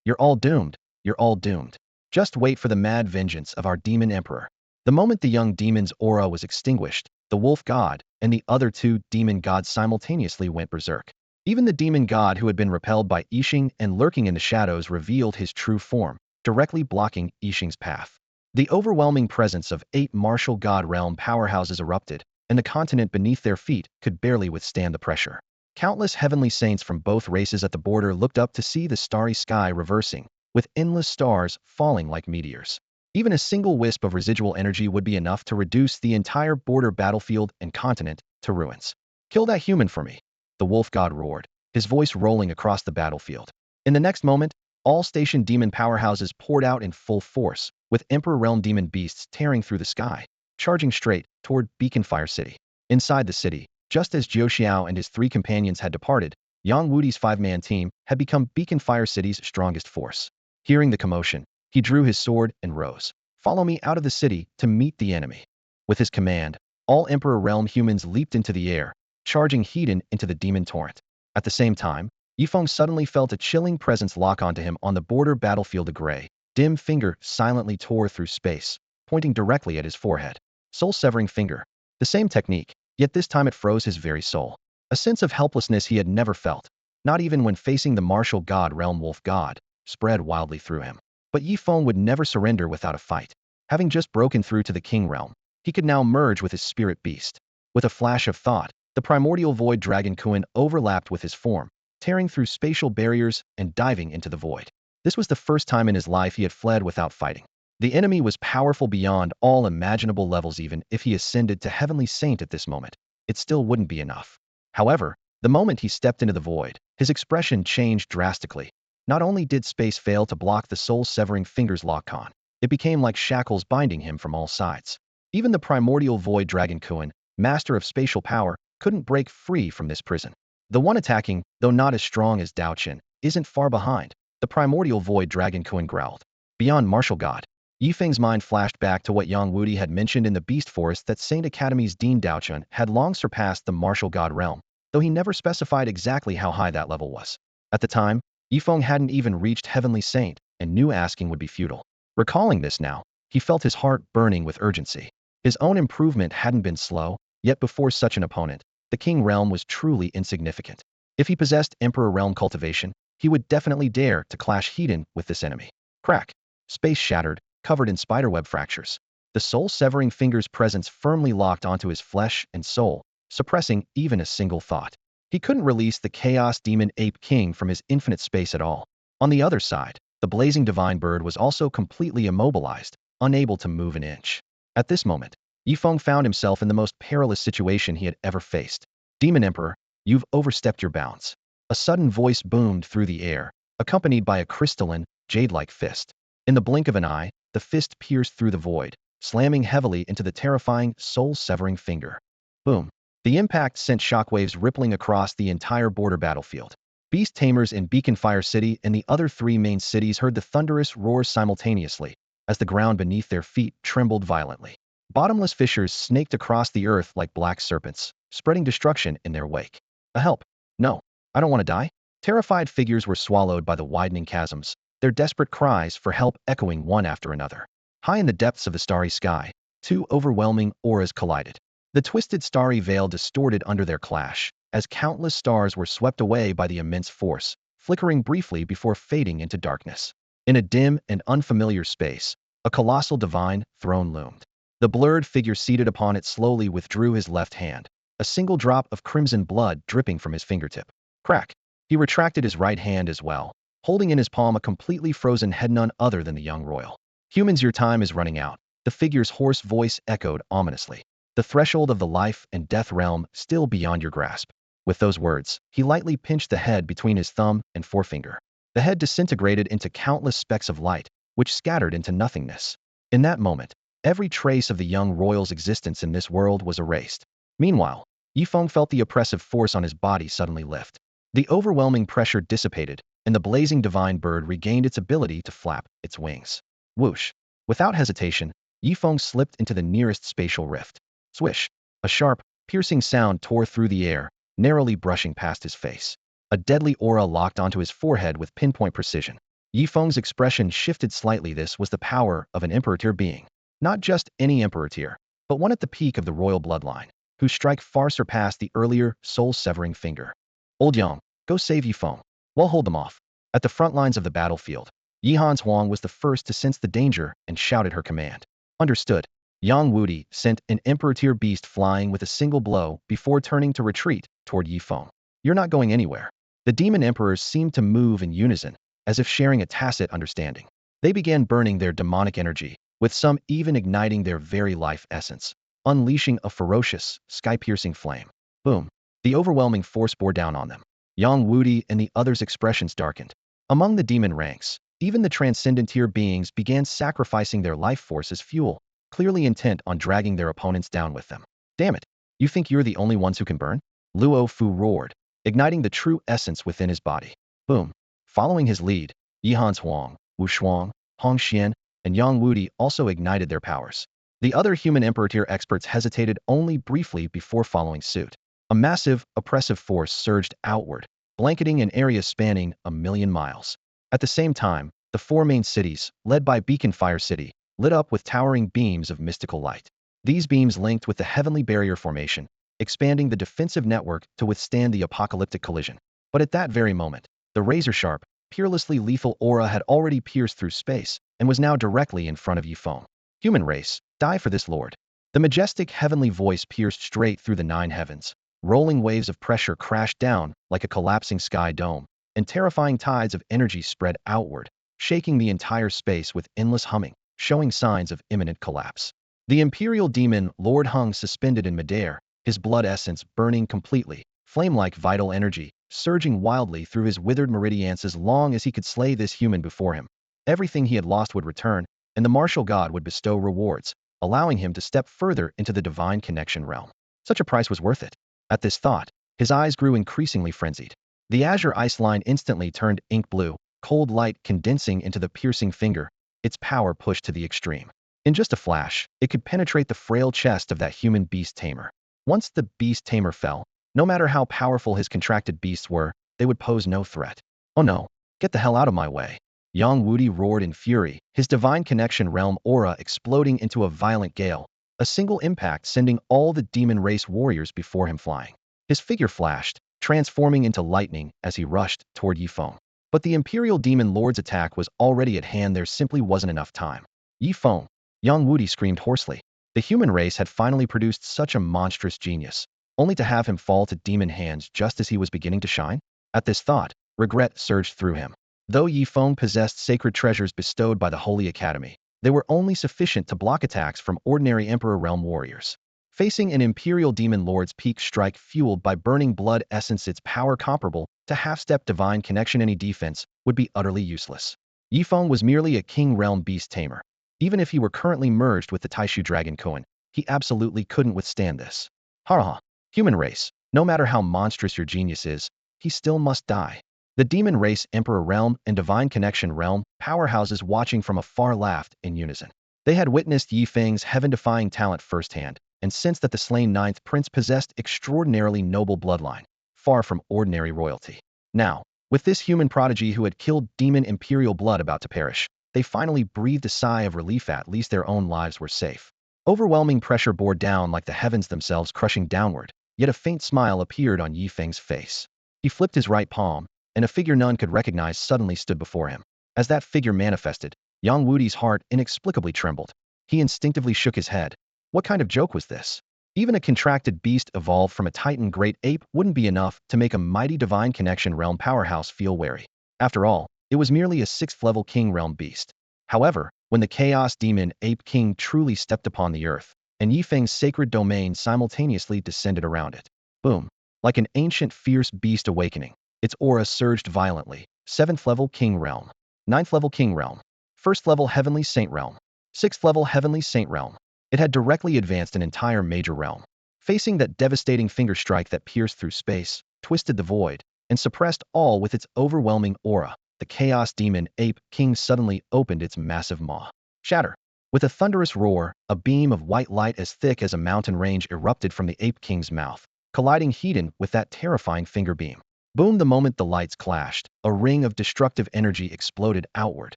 you're all doomed, you're all doomed. Just wait for the mad vengeance of our demon emperor. The moment the young demon's aura was extinguished, the wolf god and the other two demon gods simultaneously went berserk. Even the demon god who had been repelled by Yixing and lurking in the shadows revealed his true form, directly blocking Yixing's path. The overwhelming presence of 8 martial god realm powerhouses erupted, and the continent beneath their feet could barely withstand the pressure. Countless heavenly saints from both races at the border looked up to see the starry sky reversing, with endless stars falling like meteors. Even a single wisp of residual energy would be enough to reduce the entire border battlefield and continent to ruins. Kill that human for me, the wolf god roared, his voice rolling across the battlefield. In the next moment, all station demon powerhouses poured out in full force, with Emperor Realm demon beasts tearing through the sky, charging straight toward Beacon Fire City. Inside the city, just as Jiu Xiao and his three companions had departed, Yang Wudi's five-man team had become Beacon Fire City's strongest force. Hearing the commotion, he drew his sword and rose. Follow me out of the city to meet the enemy. With his command, all Emperor Realm humans leaped into the air, charging Hedon into the demon torrent. At the same time, Yifeng suddenly felt a chilling presence lock onto him on the border battlefield. A gray, dim finger silently tore through space, pointing directly at his forehead. Soul-severing finger. The same technique, yet this time it froze his very soul. A sense of helplessness he had never felt, not even when facing the martial god Realm Wolf God, spread wildly through him. But Yifeng would never surrender without a fight. Having just broken through to the King Realm, he could now merge with his spirit beast. With a flash of thought, the primordial void dragon Kuan overlapped with his form, tearing through spatial barriers and diving into the void. This was the first time in his life he had fled without fighting. The enemy was powerful beyond all imaginable levels. Even if he ascended to Heavenly Saint at this moment, it still wouldn't be enough. However, the moment he stepped into the void, his expression changed drastically. Not only did space fail to block the soul-severing fingers lock on, it became like shackles binding him from all sides. Even the primordial void dragon Kuan, master of spatial power, couldn't break free from this prison. The one attacking, though not as strong as Dao Qin, isn't far behind, the primordial void dragon Kuan growled. Beyond martial god, Yifeng's mind flashed back to what Yang Wudi had mentioned in the Beast Forest, that Saint Academy's Dean Dao Qin had long surpassed the martial god realm, though he never specified exactly how high that level was. At the time, Yifeng hadn't even reached Heavenly Saint, and knew asking would be futile. Recalling this now, he felt his heart burning with urgency. His own improvement hadn't been slow, yet before such an opponent, the King Realm was truly insignificant. If he possessed Emperor Realm cultivation, he would definitely dare to clash Hedon with this enemy. Crack. Space shattered, covered in spiderweb fractures. The soul-severing finger's presence firmly locked onto his flesh and soul, suppressing even a single thought. He couldn't release the Chaos Demon Ape King from his infinite space at all. On the other side, the blazing divine bird was also completely immobilized, unable to move an inch. At this moment, Yifeng found himself in the most perilous situation he had ever faced. Demon Emperor, you've overstepped your bounds. A sudden voice boomed through the air, accompanied by a crystalline, jade-like fist. In the blink of an eye, the fist pierced through the void, slamming heavily into the terrifying, soul-severing finger. Boom. The impact sent shockwaves rippling across the entire border battlefield. Beast Tamers in Beacon Fire City and the other three main cities heard the thunderous roar simultaneously, as the ground beneath their feet trembled violently. Bottomless fissures snaked across the earth like black serpents, spreading destruction in their wake. A help. No. I don't want to die. Terrified figures were swallowed by the widening chasms, their desperate cries for help echoing one after another. High in the depths of the starry sky, two overwhelming auras collided. The twisted starry veil distorted under their clash, as countless stars were swept away by the immense force, flickering briefly before fading into darkness. In a dim and unfamiliar space, a colossal divine throne loomed. The blurred figure seated upon it slowly withdrew his left hand, a single drop of crimson blood dripping from his fingertip. Crack. He retracted his right hand as well, holding in his palm a completely frozen head. None other than the young royal. Humans, your time is running out, the figure's hoarse voice echoed ominously. The threshold of the life and death realm still beyond your grasp. With those words, he lightly pinched the head between his thumb and forefinger. The head disintegrated into countless specks of light, which scattered into nothingness. In that moment, every trace of the young royal's existence in this world was erased. Meanwhile, Yifeng felt the oppressive force on his body suddenly lift. The overwhelming pressure dissipated, and the blazing divine bird regained its ability to flap its wings. Whoosh! Without hesitation, Yifeng slipped into the nearest spatial rift. Swish! A sharp, piercing sound tore through the air, narrowly brushing past his face. A deadly aura locked onto his forehead with pinpoint precision. Yifeng's expression shifted slightly. This was the power of an emperor tier being. Not just any emperor tier, but one at the peak of the royal bloodline, whose strike far surpassed the earlier soul-severing finger. Old Yang, go save Yifeng. We'll hold them off. At the front lines of the battlefield, Yihan's Huang was the first to sense the danger and shouted her command. Understood. Yang Wudi sent an emperor-tier beast flying with a single blow before turning to retreat toward Yifeng. You're not going anywhere. The demon emperors seemed to move in unison, as if sharing a tacit understanding. They began burning their demonic energy, with some even igniting their very life essence, unleashing a ferocious, sky-piercing flame. Boom! The overwhelming force bore down on them. Yang Wudi and the others' expressions darkened. Among the demon ranks, even the transcendent tier beings began sacrificing their life force as fuel, clearly intent on dragging their opponents down with them. Damn it! You think you're the only ones who can burn? Luo Fu roared, igniting the true essence within his body. Boom! Following his lead, Yihan Huang, Wu Shuang, Hong Xian, and Yang Wudi also ignited their powers. The other human emperor tier experts hesitated only briefly before following suit. A massive, oppressive force surged outward, blanketing an area spanning 1,000,000 miles. At the same time, the four main cities, led by Beacon Fire City, lit up with towering beams of mystical light. These beams linked with the heavenly barrier formation, expanding the defensive network to withstand the apocalyptic collision. But at that very moment, the razor-sharp, peerlessly lethal aura had already pierced through space and was now directly in front of Yifeng. Human race, die for this lord. The majestic heavenly voice pierced straight through the 9 heavens. Rolling waves of pressure crashed down like a collapsing sky dome, and terrifying tides of energy spread outward, shaking the entire space with endless humming, showing signs of imminent collapse. The imperial demon Lord hung suspended in midair, his blood essence burning completely, flame-like vital energy, surging wildly through his withered meridians as long as he could slay this human before him. Everything he had lost would return, and the martial god would bestow rewards, allowing him to step further into the divine connection realm. Such a price was worth it. At this thought, his eyes grew increasingly frenzied. The azure ice line instantly turned ink blue, cold light condensing into the piercing finger, its power pushed to the extreme. In just a flash, it could penetrate the frail chest of that human beast-tamer. Once the beast-tamer fell, no matter how powerful his contracted beasts were, they would pose no threat. Oh no, get the hell out of my way. Yang Wudi roared in fury, his divine connection realm aura exploding into a violent gale, a single impact sending all the demon race warriors before him flying. His figure flashed, transforming into lightning as he rushed toward Yifeng. But the Imperial Demon Lord's attack was already at hand. There simply wasn't enough time. Yifeng! Yang Wudi screamed hoarsely. The human race had finally produced such a monstrous genius, only to have him fall to demon hands just as he was beginning to shine. At this thought, regret surged through him. Though Yifeng possessed sacred treasures bestowed by the Holy Academy, they were only sufficient to block attacks from ordinary Emperor Realm warriors. Facing an Imperial Demon Lord's peak strike fueled by burning blood essence, its power comparable to half-step divine connection, any defense would be utterly useless. Yifeng was merely a King Realm beast tamer. Even if he were currently merged with the Taishu Dragon Koan, he absolutely couldn't withstand this. Ha! Human race, no matter how monstrous your genius is, he still must die. The Demon Race Emperor Realm and Divine Connection Realm powerhouses watching from afar laughed in unison. They had witnessed Yifeng's heaven-defying talent firsthand, and sensed that the slain 9th Prince possessed extraordinarily noble bloodline, far from ordinary royalty. Now, with this human prodigy who had killed demon imperial blood about to perish, they finally breathed a sigh of relief. At least their own lives were safe. Overwhelming pressure bore down like the heavens themselves, crushing downward, yet a faint smile appeared on Yifeng's face. He flipped his right palm, and a figure none could recognize suddenly stood before him. As that figure manifested, Yang Wudi's heart inexplicably trembled. He instinctively shook his head. What kind of joke was this? Even a contracted beast evolved from a titan great ape wouldn't be enough to make a mighty divine connection realm powerhouse feel wary. After all, it was merely a 6th-level king realm beast. However, when the chaos demon ape king truly stepped upon the earth, and Yifeng's sacred domain simultaneously descended around it. Boom! Like an ancient fierce beast awakening, its aura surged violently. 7th-level king realm, 9th-level king realm, 1st-level heavenly saint realm, 6th-level heavenly saint realm. It had directly advanced an entire major realm. Facing that devastating finger strike that pierced through space, twisted the void, and suppressed all with its overwhelming aura, the chaos demon ape king suddenly opened its massive maw. Shatter! With a thunderous roar, a beam of white light as thick as a mountain range erupted from the ape king's mouth, colliding head-on with that terrifying finger beam. Boom! The moment the lights clashed, a ring of destructive energy exploded outward.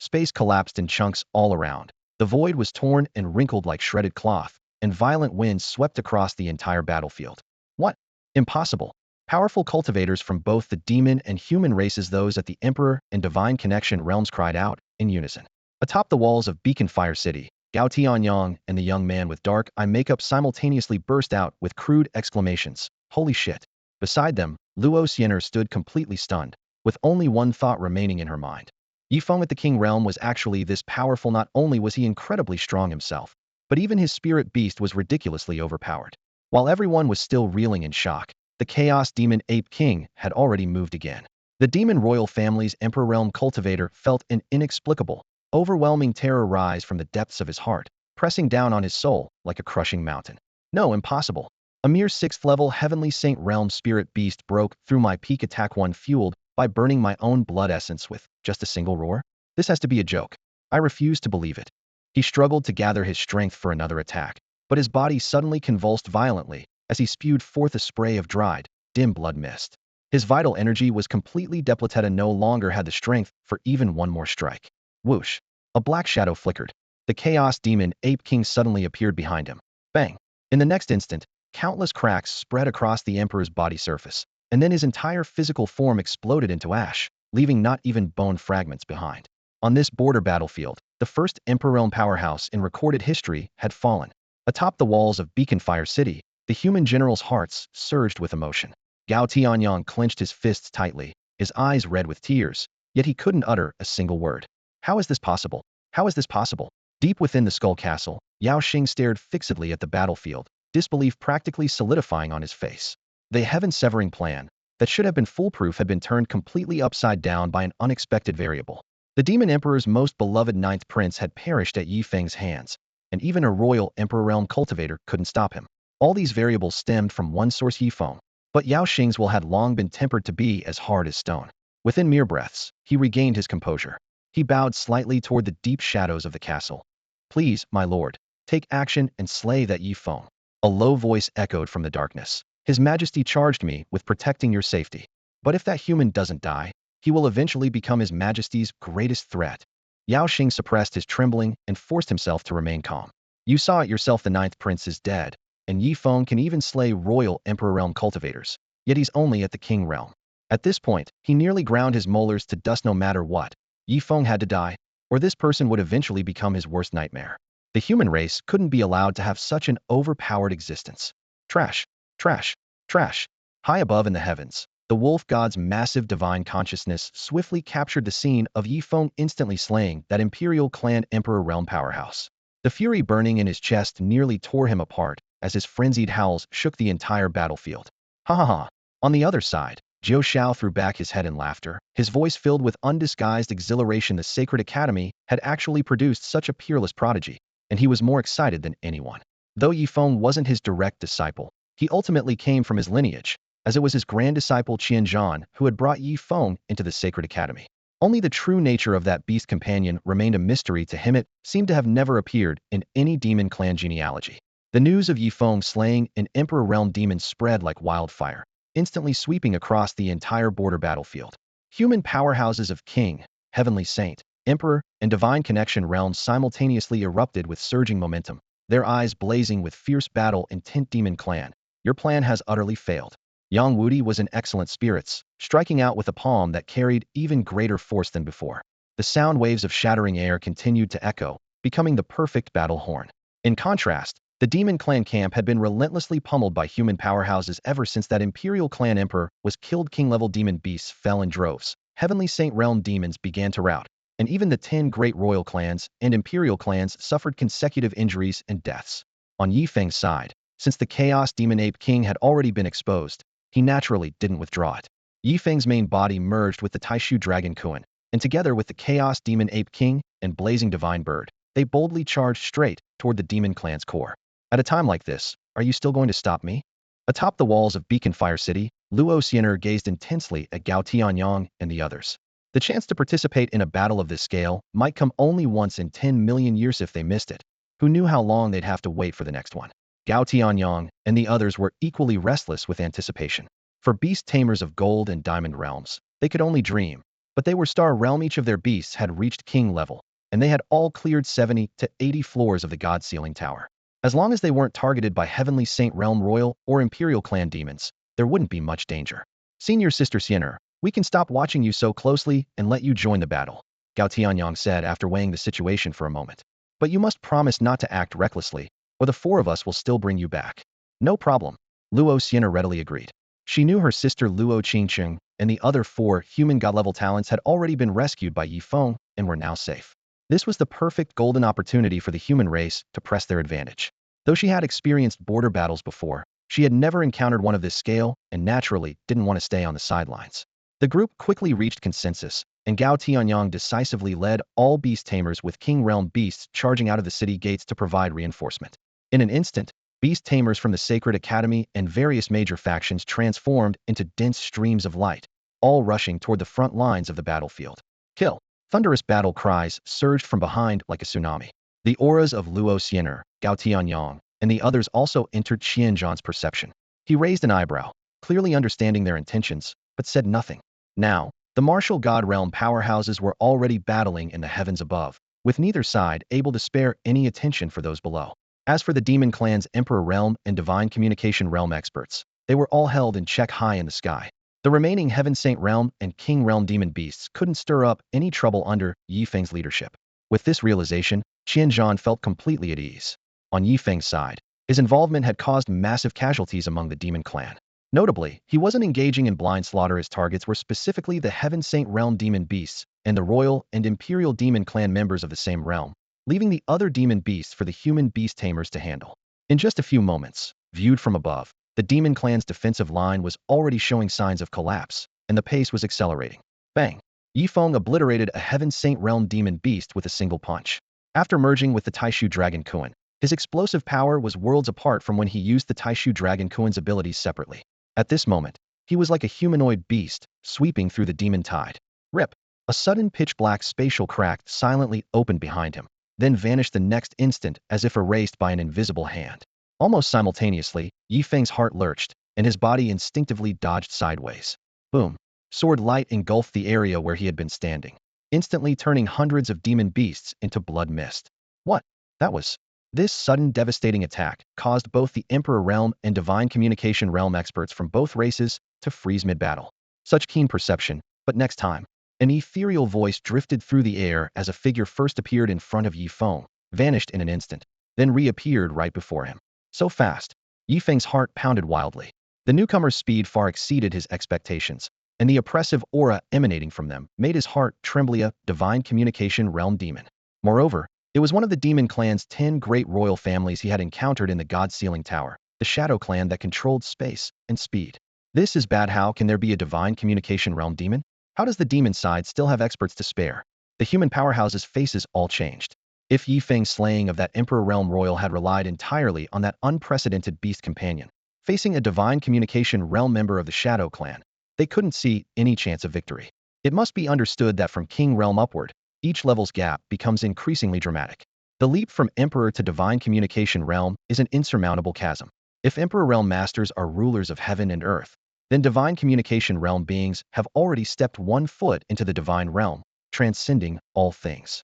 Space collapsed in chunks all around. The void was torn and wrinkled like shredded cloth, and violent winds swept across the entire battlefield. What? Impossible! Powerful cultivators from both the demon and human races, those at the Emperor and Divine Connection realms, cried out in unison. Atop the walls of Beacon Fire City, Gao Tianyang and the young man with dark eye makeup simultaneously burst out with crude exclamations. Holy shit! Beside them, Luo Xiener stood completely stunned, with only one thought remaining in her mind. Yifeng at the King Realm was actually this powerful. Not only was he incredibly strong himself, but even his spirit beast was ridiculously overpowered. While everyone was still reeling in shock, the Chaos Demon Ape King had already moved again. The demon royal family's Emperor Realm cultivator felt an inexplicable, overwhelming terror rise from the depths of his heart, pressing down on his soul like a crushing mountain. No, impossible. A mere 6th-level Heavenly Saint Realm Spirit Beast broke through my peak attack, one fueled by burning my own blood essence with just a single roar? This has to be a joke. I refuse to believe it. He struggled to gather his strength for another attack, but his body suddenly convulsed violently as he spewed forth a spray of dried, dim blood mist. His vital energy was completely depleted and no longer had the strength for even one more strike. Whoosh! A black shadow flickered. The Chaos Demon Ape King suddenly appeared behind him. Bang! In the next instant, countless cracks spread across the Emperor's body surface, and then his entire physical form exploded into ash, leaving not even bone fragments behind. On this border battlefield, the first Emperor Realm powerhouse in recorded history had fallen. Atop the walls of Beaconfire City, the human generals' hearts surged with emotion. Gao Tianyang clenched his fists tightly, his eyes red with tears, yet he couldn't utter a single word. How is this possible? How is this possible? Deep within the Skull Castle, Yao Xing stared fixedly at the battlefield, disbelief practically solidifying on his face. The heaven-severing plan that should have been foolproof had been turned completely upside down by an unexpected variable. The Demon Emperor's most beloved ninth prince had perished at Yifeng's hands, and even a royal Emperor Realm cultivator couldn't stop him. All these variables stemmed from one source, Yifeng. But Yao Xing's will had long been tempered to be as hard as stone. Within mere breaths, he regained his composure. He bowed slightly toward the deep shadows of the castle. Please, my lord, take action and slay that Yifeng. A low voice echoed from the darkness. His Majesty charged me with protecting your safety. But if that human doesn't die, he will eventually become His Majesty's greatest threat. Yao Xing suppressed his trembling and forced himself to remain calm. You saw it yourself, the ninth prince is dead, and Yifeng can even slay royal Emperor Realm cultivators. Yet he's only at the King Realm. At this point, he nearly ground his molars to dust. No matter what, Yifeng had to die, or this person would eventually become his worst nightmare. The human race couldn't be allowed to have such an overpowered existence. Trash, trash, trash. High above in the heavens, the wolf god's massive divine consciousness swiftly captured the scene of Yifeng instantly slaying that Imperial Clan Emperor Realm powerhouse. The fury burning in his chest nearly tore him apart as his frenzied howls shook the entire battlefield. Ha ha ha. On the other side, Zhou Xiao threw back his head in laughter, his voice filled with undisguised exhilaration. The Sacred Academy had actually produced such a peerless prodigy, and he was more excited than anyone. Though Yifeng wasn't his direct disciple, he ultimately came from his lineage, as it was his grand disciple Qianzhan who had brought Yifeng into the Sacred Academy. Only the true nature of that beast companion remained a mystery to him. It seemed to have never appeared in any demon clan genealogy. The news of Yifeng slaying an Emperor Realm demon spread like wildfire, instantly sweeping across the entire border battlefield. Human powerhouses of King, Heavenly Saint, Emperor, and Divine Connection realms simultaneously erupted with surging momentum, their eyes blazing with fierce battle intent. Demon clan, your plan has utterly failed. Yang Wudi was in excellent spirits, striking out with a palm that carried even greater force than before. The sound waves of shattering air continued to echo, becoming the perfect battle horn. In contrast, the Demon Clan camp had been relentlessly pummeled by human powerhouses ever since that Imperial Clan Emperor was killed. King-level demon beasts fell in droves. Heavenly Saint Realm demons began to rout, and even the 10 great royal clans and imperial clans suffered consecutive injuries and deaths. On Yifeng's side, since the Chaos Demon Ape King had already been exposed, he naturally didn't withdraw it. Yifeng's main body merged with the Taishu Dragon Kuan, and together with the Chaos Demon Ape King and Blazing Divine Bird, they boldly charged straight toward the Demon Clan's core. At a time like this, are you still going to stop me? Atop the walls of Beaconfire City, Luo Xian'er gazed intensely at Gao Tianyang and the others. The chance to participate in a battle of this scale might come only once in 10 million years. If they missed it, who knew how long they'd have to wait for the next one? Gao Tianyang and the others were equally restless with anticipation. For beast tamers of gold and diamond realms, they could only dream, but they were star realm. Each of their beasts had reached king level, and they had all cleared 70 to 80 floors of the god ceiling tower. As long as they weren't targeted by Heavenly Saint Realm royal or imperial clan demons, there wouldn't be much danger. Senior Sister Xian'er, we can stop watching you so closely and let you join the battle, Gao Tianyang said after weighing the situation for a moment. But you must promise not to act recklessly, or the 4 of us will still bring you back. No problem, Luo Xian'er readily agreed. She knew her sister Luo Qingqing and the other 4 human god-level talents had already been rescued by Yi Feng and were now safe. This was the perfect golden opportunity for the human race to press their advantage. Though she had experienced border battles before, she had never encountered one of this scale and naturally didn't want to stay on the sidelines. The group quickly reached consensus, and Gao Tianyang decisively led all beast tamers with King Realm beasts charging out of the city gates to provide reinforcement. In an instant, beast tamers from the Sacred Academy and various major factions transformed into dense streams of light, all rushing toward the front lines of the battlefield. Kill! Thunderous battle cries surged from behind like a tsunami. The auras of Luo Xiener, Gao Tianyang, and the others also entered Qianzhan's perception. He raised an eyebrow, clearly understanding their intentions, but said nothing. Now, the martial god realm powerhouses were already battling in the heavens above, with neither side able to spare any attention for those below. As for the demon clan's Emperor Realm and Divine Communication Realm experts, they were all held in check high in the sky. The remaining Heaven Saint Realm and King Realm demon beasts couldn't stir up any trouble under Yi Feng's leadership. With this realization, Qianzhan felt completely at ease. On Yi Feng's side, his involvement had caused massive casualties among the demon clan. Notably, he wasn't engaging in blind slaughter. His targets were specifically the Heaven Saint Realm demon beasts and the Royal and Imperial demon clan members of the same realm, leaving the other demon beasts for the human beast tamers to handle. In just a few moments, viewed from above, the demon clan's defensive line was already showing signs of collapse, and the pace was accelerating. Bang! Yi Feng obliterated a Heaven Saint Realm demon beast with a single punch. After merging with the Taishu Dragon Kuan, his explosive power was worlds apart from when he used the Taishu Dragon Kuan's abilities separately. At this moment, he was like a humanoid beast, sweeping through the demon tide. Rip! A sudden pitch-black spatial crack silently opened behind him, then vanished the next instant as if erased by an invisible hand. Almost simultaneously, Yi Feng's heart lurched, and his body instinctively dodged sideways. Boom! Sword light engulfed the area where he had been standing, instantly turning hundreds of demon beasts into blood mist. What? That was... This sudden devastating attack caused both the Emperor Realm and Divine Communication Realm experts from both races to freeze mid-battle. Such keen perception, but next time. An ethereal voice drifted through the air as a figure first appeared in front of Yi Feng, vanished in an instant, then reappeared right before him. So fast, Yi Feng's heart pounded wildly. The newcomer's speed far exceeded his expectations, and the oppressive aura emanating from them made his heart tremble. A Divine Communication Realm demon. Moreover, it was one of the demon clan's 10 great royal families he had encountered in the God-Sealing Tower, the Shadow Clan that controlled space and speed. This is bad. How can there be a Divine Communication Realm demon? How does the demon side still have experts to spare? The human powerhouses' faces all changed. If Yi Feng's slaying of that Emperor Realm Royal had relied entirely on that unprecedented beast companion, facing a Divine Communication Realm member of the Shadow Clan, they couldn't see any chance of victory. It must be understood that from King Realm upward, each level's gap becomes increasingly dramatic. The leap from Emperor to Divine Communication Realm is an insurmountable chasm. If Emperor Realm masters are rulers of heaven and earth, then Divine Communication Realm beings have already stepped 1 foot into the Divine Realm, transcending all things.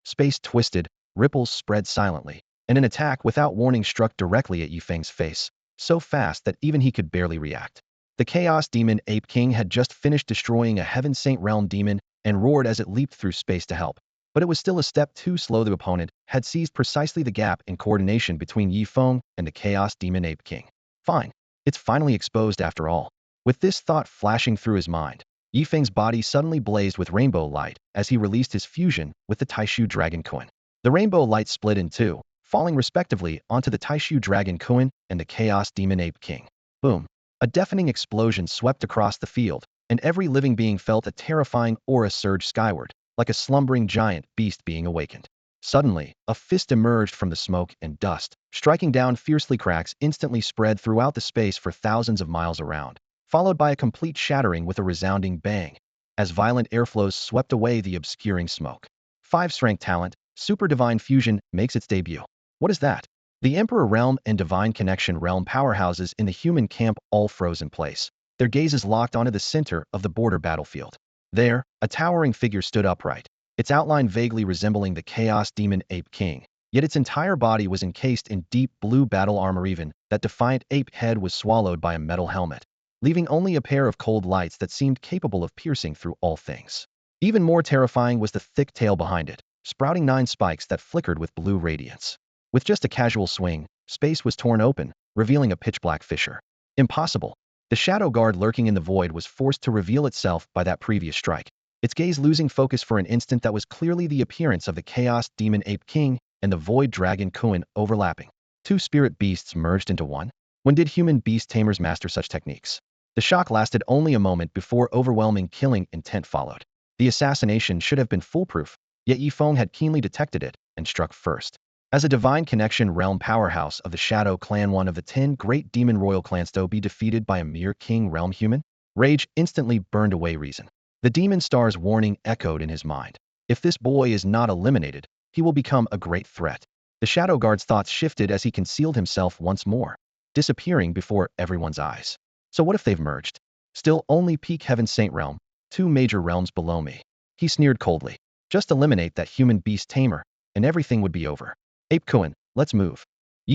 Space twisted, ripples spread silently, and an attack without warning struck directly at Yi Feng's face, so fast that even he could barely react. The Chaos Demon Ape King had just finished destroying a Heaven Saint Realm demon and roared as it leaped through space to help. But it was still a step too slow. The opponent had seized precisely the gap in coordination between Yi Feng and the Chaos Demon Ape King. Fine. It's finally exposed after all. With this thought flashing through his mind, Yi Feng's body suddenly blazed with rainbow light as he released his fusion with the Taishu Dragon Kuan. The rainbow light split in two, falling respectively onto the Taishu Dragon Kuan and the Chaos Demon Ape King. Boom. A deafening explosion swept across the field, and every living being felt a terrifying aura surge skyward, like a slumbering giant beast being awakened. Suddenly, a fist emerged from the smoke and dust, striking down fiercely. Cracks instantly spread throughout the space for thousands of miles around, followed by a complete shattering with a resounding bang, as violent airflows swept away the obscuring smoke. 5th rank talent, Super Divine Fusion, makes its debut. What is that? The Emperor Realm and Divine Connection Realm powerhouses in the human camp all froze in place, their gazes locked onto the center of the border battlefield. There, a towering figure stood upright, its outline vaguely resembling the Chaos Demon Ape King, yet its entire body was encased in deep blue battle armor. Even that defiant ape head was swallowed by a metal helmet, leaving only a pair of cold lights that seemed capable of piercing through all things. Even more terrifying was the thick tail behind it, sprouting 9 spikes that flickered with blue radiance. With just a casual swing, space was torn open, revealing a pitch-black fissure. Impossible. The shadow guard lurking in the void was forced to reveal itself by that previous strike, its gaze losing focus for an instant. That was clearly the appearance of the Chaos Demon Ape King and the Void Dragon Kuin overlapping. Two spirit beasts merged into one? When did human beast tamers master such techniques? The shock lasted only a moment before overwhelming killing intent followed. The assassination should have been foolproof, yet Feng had keenly detected it and struck first. As a divine connection realm powerhouse of the Shadow Clan, one of the 10 great demon royal clans, to be defeated by a mere king realm human? Rage instantly burned away reason. The demon star's warning echoed in his mind. If this boy is not eliminated, he will become a great threat. The Shadow Guard's thoughts shifted as he concealed himself once more, disappearing before everyone's eyes. So what if they've merged? Still only peak Heaven Saint realm, 2 major realms below me. He sneered coldly. Just eliminate that human beast tamer, and everything would be over. Ape Kuin, let's move.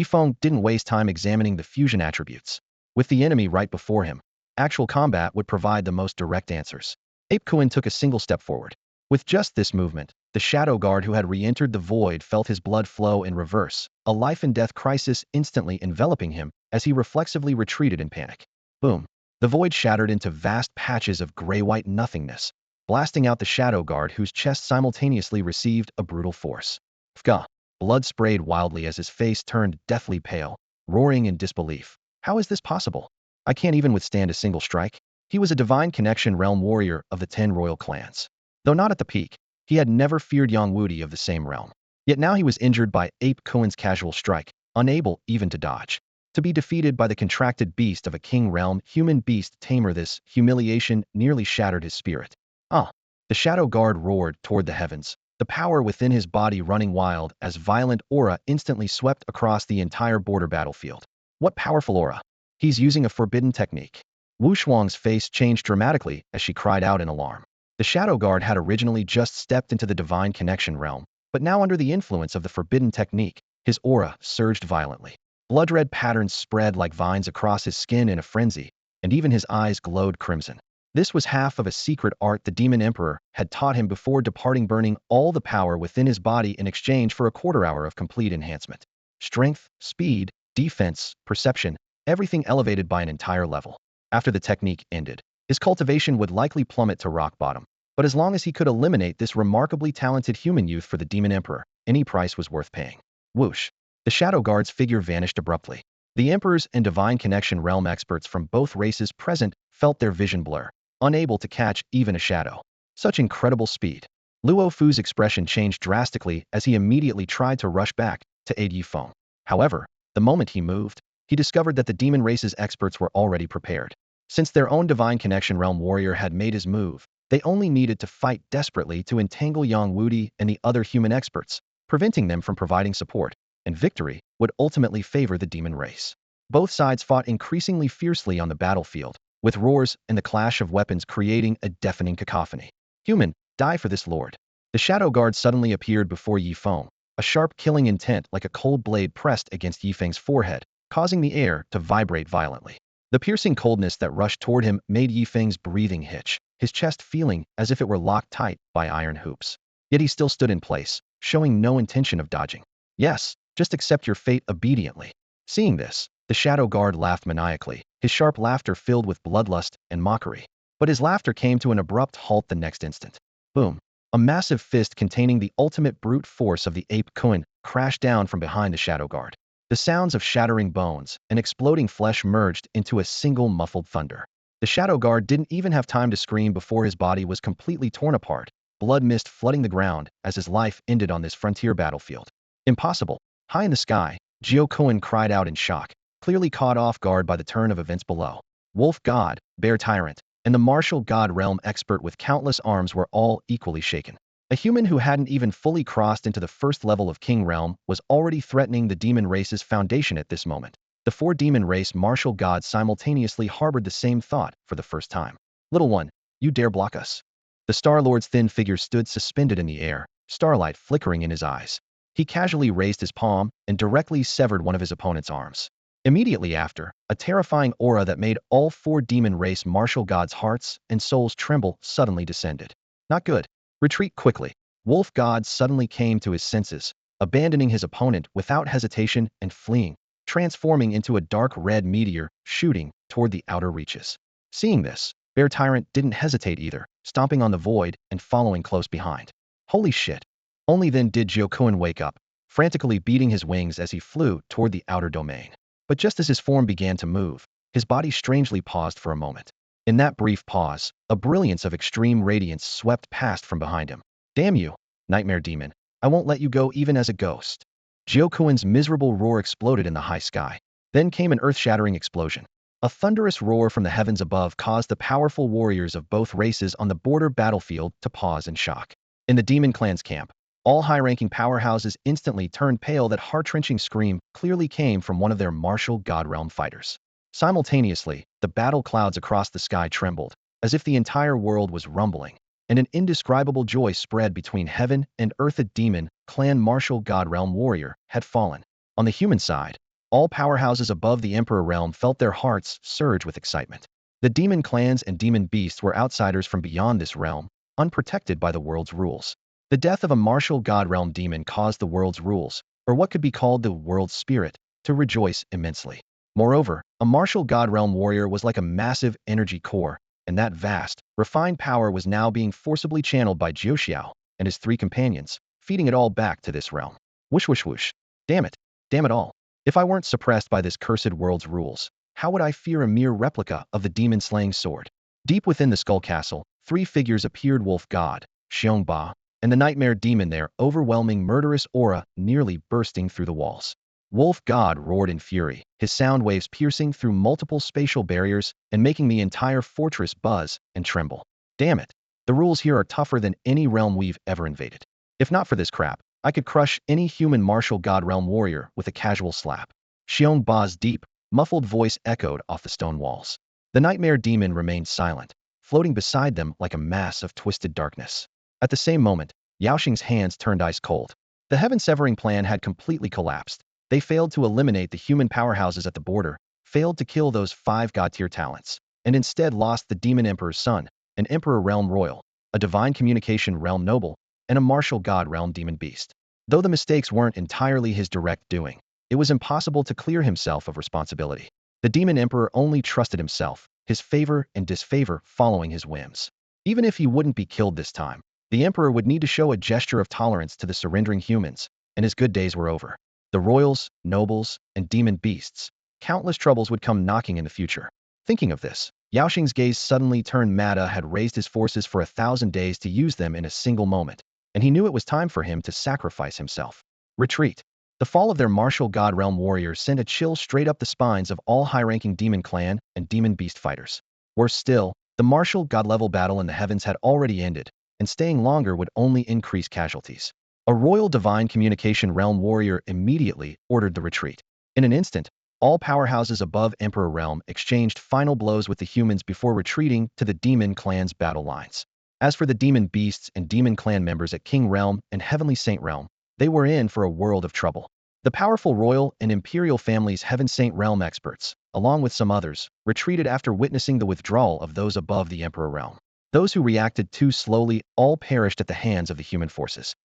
Feng didn't waste time examining the fusion attributes. With the enemy right before him, actual combat would provide the most direct answers. Ape Kuin took a single step forward. With just this movement, the Shadow Guard who had re-entered the void felt his blood flow in reverse, a life-and-death crisis instantly enveloping him as he reflexively retreated in panic. Boom. The void shattered into vast patches of gray-white nothingness, blasting out the Shadow Guard, whose chest simultaneously received a brutal force. Fga. Blood sprayed wildly as his face turned deathly pale, roaring in disbelief. How is this possible? I can't even withstand a single strike. He was a divine connection realm warrior of the 10 royal clans. Though not at the peak, he had never feared Yang Wudi of the same realm. Yet now he was injured by Ape Kuin's casual strike, unable even to dodge. To be defeated by the contracted beast of a king realm human beast tamer, this humiliation nearly shattered his spirit. Ah! The Shadow Guard roared toward the heavens, the power within his body running wild as violent aura instantly swept across the entire border battlefield. What powerful aura! He's using a forbidden technique. Wu Shuang's face changed dramatically as she cried out in alarm. The Shadow Guard had originally just stepped into the divine connection realm, but now under the influence of the forbidden technique, his aura surged violently. Blood-red patterns spread like vines across his skin in a frenzy, and even his eyes glowed crimson. This was half of a secret art the Demon Emperor had taught him before departing, burning all the power within his body in exchange for a quarter hour of complete enhancement. Strength, speed, defense, perception, everything elevated by an entire level. After the technique ended, his cultivation would likely plummet to rock bottom. But as long as he could eliminate this remarkably talented human youth for the Demon Emperor, any price was worth paying. Whoosh! The Shadow Guard's figure vanished abruptly. The Emperors and Divine Connection realm experts from both races present felt their vision blur, unable to catch even a shadow. Such incredible speed. Luo Fu's expression changed drastically as he immediately tried to rush back to aid Feng. However, the moment he moved, he discovered that the demon race's experts were already prepared. Since their own Divine Connection realm warrior had made his move, they only needed to fight desperately to entangle Yang Wudi and the other human experts, preventing them from providing support, and victory would ultimately favor the demon race. Both sides fought increasingly fiercely on the battlefield, with roars and the clash of weapons creating a deafening cacophony. Human, die for this lord. The Shadow Guard suddenly appeared before Feng, a sharp killing intent like a cold blade pressed against Feng's forehead, causing the air to vibrate violently. The piercing coldness that rushed toward him made Feng's breathing hitch, his chest feeling as if it were locked tight by iron hoops. Yet he still stood in place, showing no intention of dodging. Yes, just accept your fate obediently. Seeing this, the Shadow Guard laughed maniacally, his sharp laughter filled with bloodlust and mockery. But his laughter came to an abrupt halt the next instant. Boom! A massive fist containing the ultimate brute force of the Ape Kuin crashed down from behind the Shadow Guard. The sounds of shattering bones and exploding flesh merged into a single muffled thunder. The Shadow Guard didn't even have time to scream before his body was completely torn apart, blood mist flooding the ground as his life ended on this frontier battlefield. Impossible! High in the sky, Jiao Kuin cried out in shock, clearly caught off guard by the turn of events below. Wolf God, Bear Tyrant, and the Martial God realm expert with countless arms were all equally shaken. A human who hadn't even fully crossed into the first level of King Realm was already threatening the demon race's foundation at this moment. The 4 demon race martial gods simultaneously harbored the same thought for the first time. Little one, you dare block us? The Star-Lord's thin figure stood suspended in the air, starlight flickering in his eyes. He casually raised his palm and directly severed one of his opponent's arms. Immediately after, a terrifying aura that made all 4 demon race martial gods' hearts and souls tremble suddenly descended. Not good. Retreat quickly. Wolf God suddenly came to his senses, abandoning his opponent without hesitation and fleeing. transforming into a dark red meteor shooting toward the outer reaches. Seeing this, Bear Tyrant didn't hesitate either, stomping on the void and following close behind. Holy shit! Only then did Jiuquan wake up, frantically beating his wings as he flew toward the outer domain. But just as his form began to move, his body strangely paused for a moment. In that brief pause, a brilliance of extreme radiance swept past from behind him. Damn you, nightmare demon! I won't let you go even as a ghost. Jiuquan's miserable roar exploded in the high sky. Then came an earth-shattering explosion. A thunderous roar from the heavens above caused the powerful warriors of both races on the border battlefield to pause in shock. In the Demon Clan's camp, all high-ranking powerhouses instantly turned pale. That heart-wrenching scream clearly came from one of their martial god realm fighters. Simultaneously, the battle clouds across the sky trembled, as if the entire world was rumbling, and an indescribable joy spread between heaven and earth. A Demon Clan martial god realm warrior had fallen. On the human side, all powerhouses above the Emperor realm felt their hearts surge with excitement. The demon clans and demon beasts were outsiders from beyond this realm, unprotected by the world's rules. The death of a martial god realm demon caused the world's rules, or what could be called the world's spirit, to rejoice immensely. Moreover, a martial god realm warrior was like a massive energy core, and that vast, refined power was now being forcibly channeled by Jiuxiao and his three companions, feeding it all back to this realm. Whoosh whoosh whoosh. Damn it. Damn it all. If I weren't suppressed by this cursed world's rules, how would I fear a mere replica of the demon-slaying sword? Deep within the skull castle, three figures appeared: Wolf God, Xiongba, and the nightmare demon, their overwhelming murderous aura nearly bursting through the walls. Wolf God roared in fury, his sound waves piercing through multiple spatial barriers and making the entire fortress buzz and tremble. Damn it. The rules here are tougher than any realm we've ever invaded. If not for this crap, I could crush any human martial god realm warrior with a casual slap. Xiongba's deep, muffled voice echoed off the stone walls. The nightmare demon remained silent, floating beside them like a mass of twisted darkness. At the same moment, Yaoxing's hands turned ice cold. The heaven-severing plan had completely collapsed. They failed to eliminate the human powerhouses at the border, failed to kill those 5 god-tier talents, and instead lost the Demon Emperor's son, an Emperor Realm Royal, a Divine Communication Realm Noble, and a Martial God Realm Demon Beast. Though the mistakes weren't entirely his direct doing, it was impossible to clear himself of responsibility. The Demon Emperor only trusted himself, his favor and disfavor following his whims. Even if he wouldn't be killed this time, the Emperor would need to show a gesture of tolerance to the surrendering humans, and his good days were over. The royals, nobles, and demon beasts, countless troubles would come knocking in the future. Thinking of this, Yaoxing's gaze suddenly turned. Mata had raised his forces for 1,000 days to use them in a single moment, and he knew it was time for him to sacrifice himself. Retreat. The fall of their martial god realm warriors sent a chill straight up the spines of all high-ranking demon clan and demon beast fighters. Worse still, the martial god-level battle in the heavens had already ended, and staying longer would only increase casualties. A royal divine communication realm warrior immediately ordered the retreat. In an instant, all powerhouses above Emperor Realm exchanged final blows with the humans before retreating to the demon clan's battle lines. As for the demon beasts and demon clan members at King Realm and Heavenly Saint Realm, they were in for a world of trouble. The powerful royal and imperial families' Heaven Saint Realm experts, along with some others, retreated after witnessing the withdrawal of those above the Emperor Realm. Those who reacted too slowly all perished at the hands of the human forces.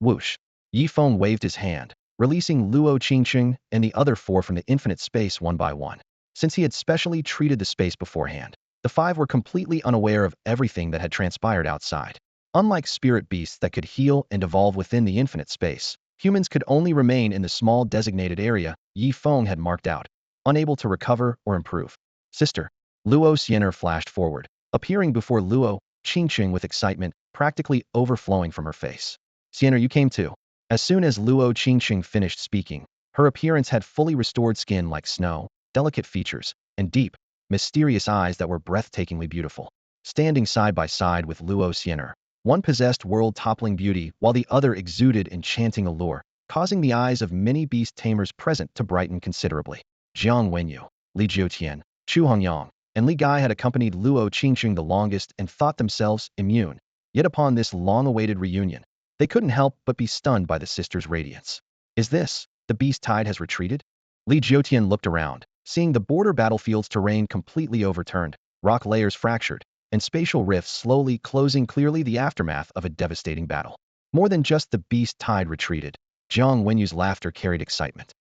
Whoosh! Yi Feng waved his hand, releasing Luo Qingqing and the other 4 from the infinite space one by one. Since he had specially treated the space beforehand, the 5 were completely unaware of everything that had transpired outside. Unlike spirit beasts that could heal and evolve within the infinite space, humans could only remain in the small designated area Yi Feng had marked out, unable to recover or improve. Sister. Luo Xiener flashed forward, appearing before Luo Qingqing with excitement practically overflowing from her face. Xiener, you came too. As soon as Luo Qingqing finished speaking, her appearance had fully restored skin like snow, delicate features, and deep, mysterious eyes that were breathtakingly beautiful. Standing side by side with Luo Xiener, one possessed world-toppling beauty while the other exuded enchanting allure, causing the eyes of many beast tamers present to brighten considerably. Jiang Wenyu, Li Jiutian, Chu Hongyang, and Li Gai had accompanied Luo Qingqing the longest and thought themselves immune. Yet upon this long-awaited reunion, they couldn't help but be stunned by the sisters' radiance. Is this, the beast tide has retreated? Li Jiutian looked around, seeing the border battlefield's terrain completely overturned, rock layers fractured, and spatial rifts slowly closing, clearly the aftermath of a devastating battle. More than just the beast tide retreated. Jiang Wenyu's laughter carried excitement.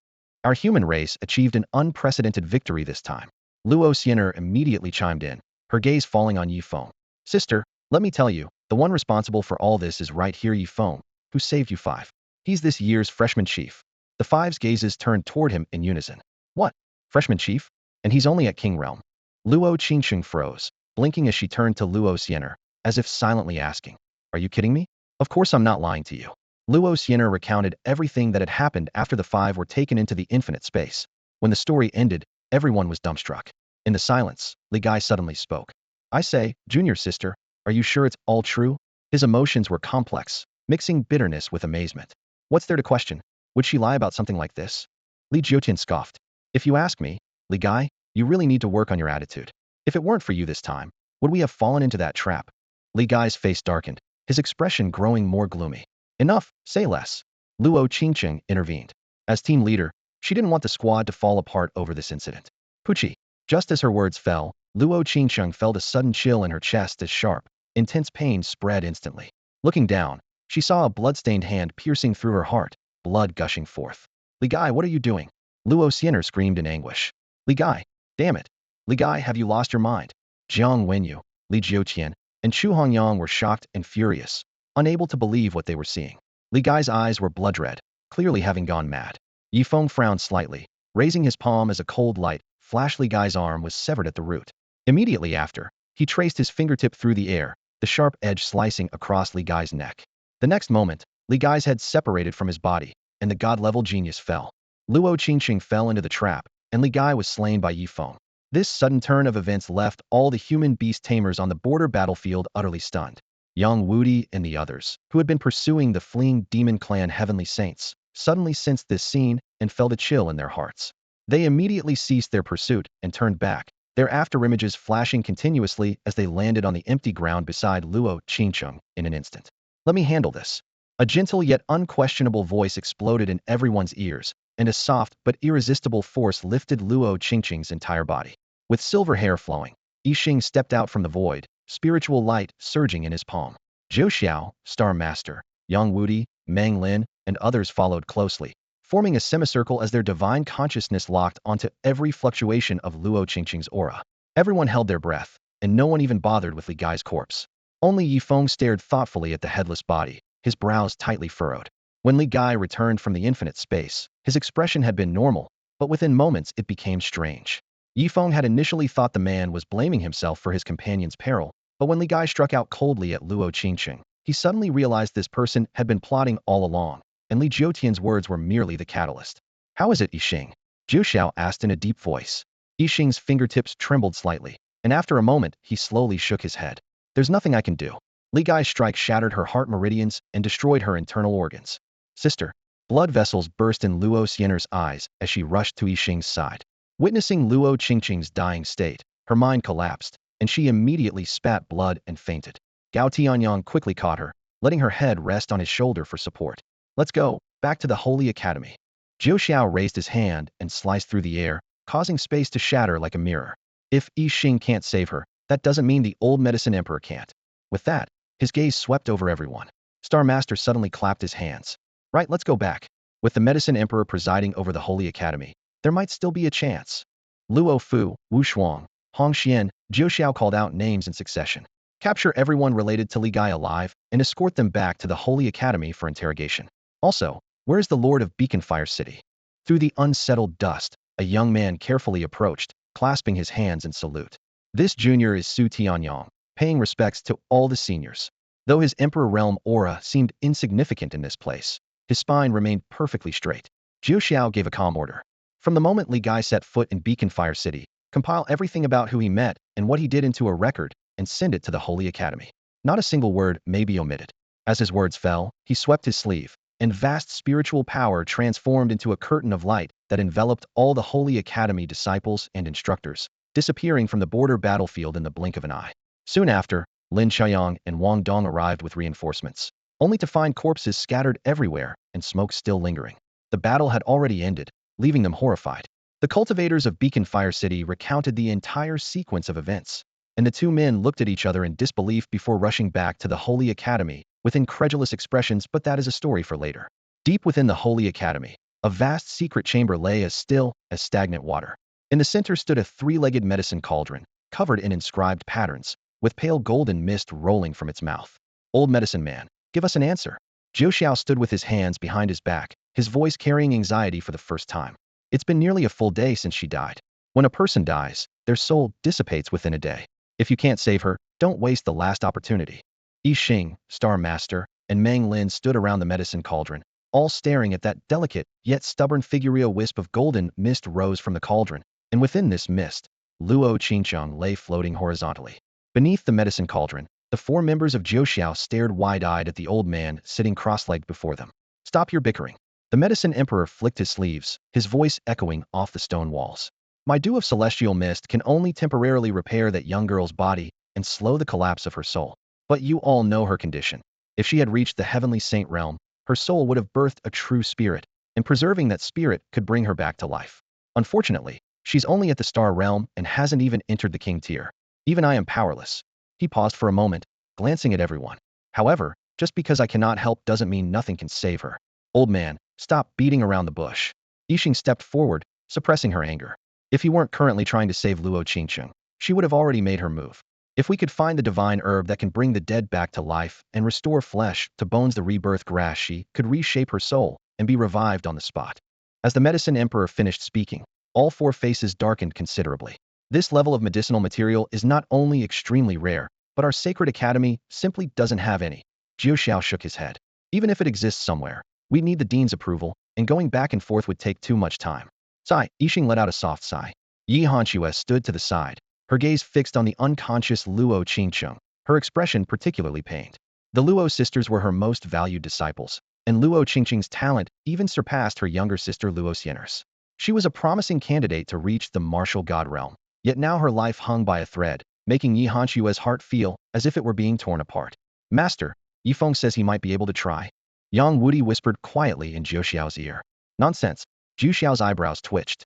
Our human race achieved an unprecedented victory this time. Luo Xiener immediately chimed in, her gaze falling on Yi Feng. Sister, let me tell you, the one responsible for all this is right here Yi Feng, who saved you five. He's this year's freshman chief. The five's gazes turned toward him in unison. What? Freshman chief? And he's only at King Realm. Luo Qingsheng froze, blinking as she turned to Luo Xiener, as if silently asking, are you kidding me? Of course I'm not lying to you. Luo Xiener recounted everything that had happened after the five were taken into the infinite space. When the story ended, everyone was dumbstruck. In the silence, Li Gai suddenly spoke. I say, junior sister, are you sure it's all true? His emotions were complex, mixing bitterness with amazement. What's there to question? Would she lie about something like this? Li Jiutian scoffed. If you ask me, Li Gai, you really need to work on your attitude. If it weren't for you this time, would we have fallen into that trap? Li Gai's face darkened, his expression growing more gloomy. Enough, say less. Luo Qingsheng intervened. As team leader, she didn't want the squad to fall apart over this incident. Pucci. Just as her words fell, Luo Qingsheng felt a sudden chill in her chest as sharp, intense pain spread instantly. Looking down, she saw a blood-stained hand piercing through her heart, blood gushing forth. Li Gai, what are you doing? Luo Xiener screamed in anguish. Li Gai, damn it. Li Gai, have you lost your mind? Jiang Wenyu, Li Jiutian, and Chu Hongyang were shocked and furious, unable to believe what they were seeing. Li Gai's eyes were blood red, clearly having gone mad. Yi Feng frowned slightly, raising his palm as a cold light flashed. Li Gai's arm was severed at the root. Immediately after, he traced his fingertip through the air, the sharp edge slicing across Li Gai's neck. The next moment, Li Gai's head separated from his body, and the god-level genius fell. Luo Qingsheng fell into the trap, and Li Gai was slain by Yi Feng. This sudden turn of events left all the human beast tamers on the border battlefield utterly stunned. Yang Wudi and the others, who had been pursuing the fleeing demon clan Heavenly Saints, suddenly sensed this scene and felt a chill in their hearts. They immediately ceased their pursuit and turned back, their afterimages flashing continuously as they landed on the empty ground beside Luo Qingsheng in an instant. Let me handle this. A gentle yet unquestionable voice exploded in everyone's ears, and a soft but irresistible force lifted Luo Qingsheng's entire body. With silver hair flowing, Yixing stepped out from the void, spiritual light surging in his palm. Zhou Xiao, Star Master, Yang Wudi, Meng Lin, and others followed closely, forming a semicircle as their divine consciousness locked onto every fluctuation of Luo Qingsheng's aura. Everyone held their breath, and no one even bothered with Li Gai's corpse. Only Yi Feng stared thoughtfully at the headless body, his brows tightly furrowed. When Li Gai returned from the infinite space, his expression had been normal, but within moments it became strange. Yi Feng had initially thought the man was blaming himself for his companion's peril, but when Li Gai struck out coldly at Luo Qingsheng, he suddenly realized this person had been plotting all along, and Li Jiutian's words were merely the catalyst. How is it, Yixing? Zhu Xiao asked in a deep voice. Yixing's fingertips trembled slightly, and after a moment he slowly shook his head. There's nothing I can do. Li Gai's strike shattered her heart meridians and destroyed her internal organs. Sister. Blood vessels burst in Luo Xiener's eyes as she rushed to Yixing's side. Witnessing Luo Qingsheng's dying state, her mind collapsed, and she immediately spat blood and fainted. Gao Tianyang quickly caught her, letting her head rest on his shoulder for support. Let's go, back to the Holy Academy. Zhou Xiao raised his hand and sliced through the air, causing space to shatter like a mirror. If Yixing can't save her, that doesn't mean the old medicine emperor can't. With that, his gaze swept over everyone. Star Master suddenly clapped his hands. Right, let's go back. With the medicine emperor presiding over the Holy Academy, there might still be a chance. Luo Fu, Wu Shuang, Hong Xian, Zhou Xiao called out names in succession. Capture everyone related to Li Gai alive and escort them back to the Holy Academy for interrogation. Also, where is the Lord of Beacon Fire City? Through the unsettled dust, a young man carefully approached, clasping his hands in salute. This junior is Su Tianyang, paying respects to all the seniors. Though his Emperor Realm aura seemed insignificant in this place, his spine remained perfectly straight. Zhou Xiao gave a calm order. From the moment Li Gai set foot in Beacon Fire City, compile everything about who he met and what he did into a record and send it to the Holy Academy. Not a single word may be omitted. As his words fell, he swept his sleeve, and vast spiritual power transformed into a curtain of light that enveloped all the Holy Academy disciples and instructors, disappearing from the border battlefield in the blink of an eye. Soon after, Lin Xiaoyang and Wang Dong arrived with reinforcements, only to find corpses scattered everywhere and smoke still lingering. The battle had already ended, leaving them horrified. The cultivators of Beacon Fire City recounted the entire sequence of events, and the two men looked at each other in disbelief before rushing back to the Holy Academy with incredulous expressions, but that is a story for later. Deep within the Holy Academy, A vast secret chamber lay as still as stagnant water. In the center stood a three-legged medicine cauldron, covered in inscribed patterns, with pale golden mist rolling from its mouth. Old medicine man, give us an answer. Jiu Xiao stood with his hands behind his back, his voice carrying anxiety for the first time. It's been nearly a full day since she died. When a person dies, their soul dissipates within a day. If you can't save her, don't waste the last opportunity. Yi Xing, Star Master, and Meng Lin stood around the medicine cauldron, all staring at that delicate yet stubborn figure. A wisp of golden mist rose from the cauldron, and within this mist, Luo Qingcheng lay floating horizontally. Beneath the medicine cauldron, the four members of Jiuxiao stared wide-eyed at the old man sitting cross-legged before them. Stop your bickering. The medicine emperor flicked his sleeves, his voice echoing off the stone walls. My dew of celestial mist can only temporarily repair that young girl's body and slow the collapse of her soul. But you all know her condition. If she had reached the heavenly saint realm, her soul would have birthed a true spirit, and preserving that spirit could bring her back to life. Unfortunately, she's only at the star realm and hasn't even entered the king tier. Even I am powerless. He paused for a moment, glancing at everyone. However, just because I cannot help doesn't mean nothing can save her. Old man, stop beating around the bush. Yixing stepped forward, suppressing her anger. If he weren't currently trying to save Luo Qingcheng, she would have already made her move. If we could find the divine herb that can bring the dead back to life and restore flesh to bones, the rebirth grass, she could reshape her soul and be revived on the spot. As the medicine emperor finished speaking, all four faces darkened considerably. This level of medicinal material is not only extremely rare, but our sacred academy simply doesn't have any. Jiu Xiao shook his head. Even if it exists somewhere, we'd need the dean's approval, and going back and forth would take too much time. Sigh. Yixing let out a soft sigh. Yi Hanxue stood to the side, her gaze fixed on the unconscious Luo Qingcheng, her expression particularly pained. The Luo sisters were her most valued disciples, and Luo Qingcheng's talent even surpassed her younger sister Luo Xian'er's. She was a promising candidate to reach the martial god realm, yet now her life hung by a thread, making Yi Hanxue's heart feel as if it were being torn apart. Master, Yi Feng says he might be able to try. Yang Wudi whispered quietly in Jiu Xiao's ear. Nonsense. Jiu Xiao's eyebrows twitched.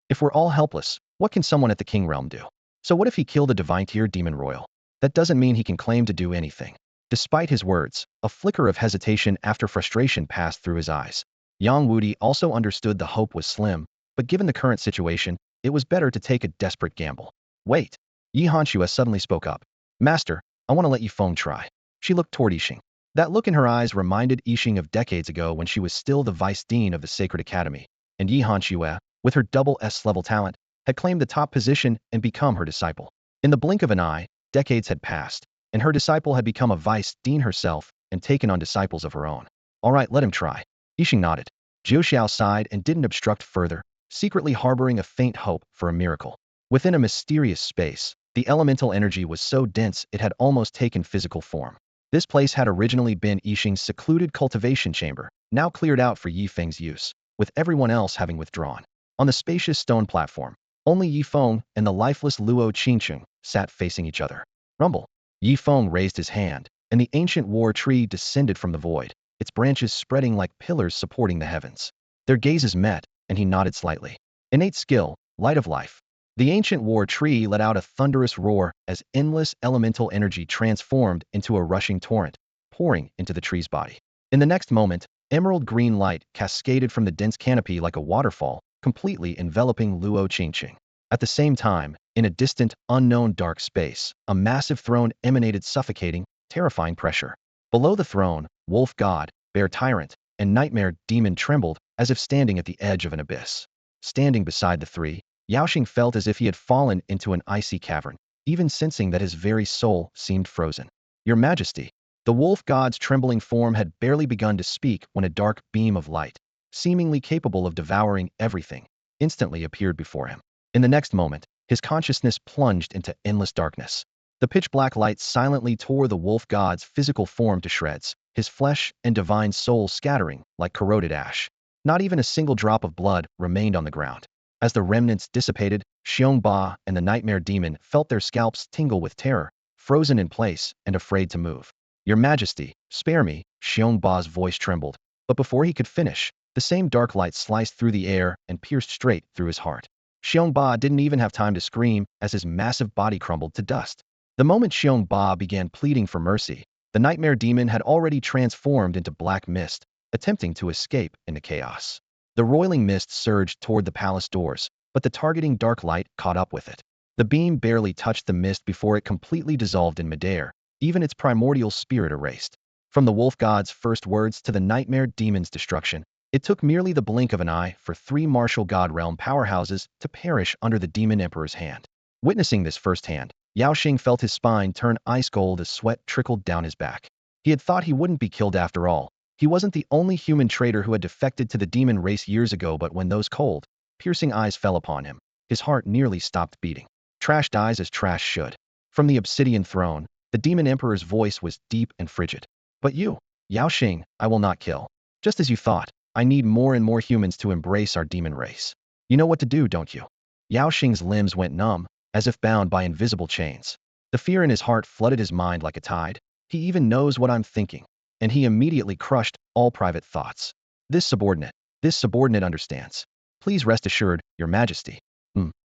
If we're all helpless, what can someone at the king realm do? So what if he killed a divine tier demon royal? That doesn't mean he can claim to do anything. Despite his words, a flicker of hesitation after frustration passed through his eyes. Yang Wudi also understood the hope was slim, but given the current situation, it was better to take a desperate gamble. Wait. Yi Hanxue suddenly spoke up. Master, I want to let Yi Feng try. She looked toward Yixing. That look in her eyes reminded Yixing of decades ago when she was still the vice dean of the Sacred Academy, and Yi Hanxue, with her double S-level talent, had claimed the top position and become her disciple. In the blink of an eye, decades had passed, and her disciple had become a vice dean herself and taken on disciples of her own. All right, let him try. Yixing nodded. Jiu Xiao sighed and didn't obstruct further, secretly harboring a faint hope for a miracle. Within a mysterious space, the elemental energy was so dense it had almost taken physical form. This place had originally been Yixing's secluded cultivation chamber, now cleared out for Yi Feng's use, with everyone else having withdrawn. On the spacious stone platform, only Yi Feng and the lifeless Luo Qingcheng sat facing each other. Rumble. Yi Feng raised his hand, and the ancient war tree descended from the void, its branches spreading like pillars supporting the heavens. Their gazes met, and he nodded slightly. Innate skill, light of life. The ancient war tree let out a thunderous roar as endless elemental energy transformed into a rushing torrent, pouring into the tree's body. In the next moment, emerald green light cascaded from the dense canopy like a waterfall, completely enveloping Luo Qingcheng. At the same time, in a distant, unknown dark space, a massive throne emanated suffocating, terrifying pressure. Below the throne, wolf god, bear tyrant, and nightmare demon trembled as if standing at the edge of an abyss. Standing beside the three, Yaoxing felt as if he had fallen into an icy cavern, even sensing that his very soul seemed frozen. Your Majesty. The wolf god's trembling form had barely begun to speak when a dark beam of light, seemingly capable of devouring everything, instantly appeared before him. In the next moment, his consciousness plunged into endless darkness. The pitch-black light silently tore the wolf god's physical form to shreds, his flesh and divine soul scattering like corroded ash. Not even a single drop of blood remained on the ground. As the remnants dissipated, Xiongba and the nightmare demon felt their scalps tingle with terror, frozen in place and afraid to move. Your Majesty, spare me, Xiongba's voice trembled, but before he could finish, the same dark light sliced through the air and pierced straight through his heart. Xiongba didn't even have time to scream as his massive body crumbled to dust. The moment Xiongba began pleading for mercy, the nightmare demon had already transformed into black mist, attempting to escape into chaos. The roiling mist surged toward the palace doors, but the targeting dark light caught up with it. The beam barely touched the mist before it completely dissolved in midair, even its primordial spirit erased. From the wolf god's first words to the nightmare demon's destruction, it took merely the blink of an eye for three martial god realm powerhouses to perish under the demon emperor's hand. Witnessing this firsthand, Yao Xing felt his spine turn ice cold as sweat trickled down his back. He had thought he wouldn't be killed after all. He wasn't the only human traitor who had defected to the demon race years ago, but when those cold, piercing eyes fell upon him, his heart nearly stopped beating. Trash dies as trash should. From the obsidian throne, the demon emperor's voice was deep and frigid. But you, Yao Xing, I will not kill. Just as you thought, I need more and more humans to embrace our demon race. You know what to do, don't you? Yao Xing's limbs went numb, as if bound by invisible chains. The fear in his heart flooded his mind like a tide. He even knows what I'm thinking. And he immediately crushed all private thoughts. This subordinate understands. Please rest assured, Your Majesty.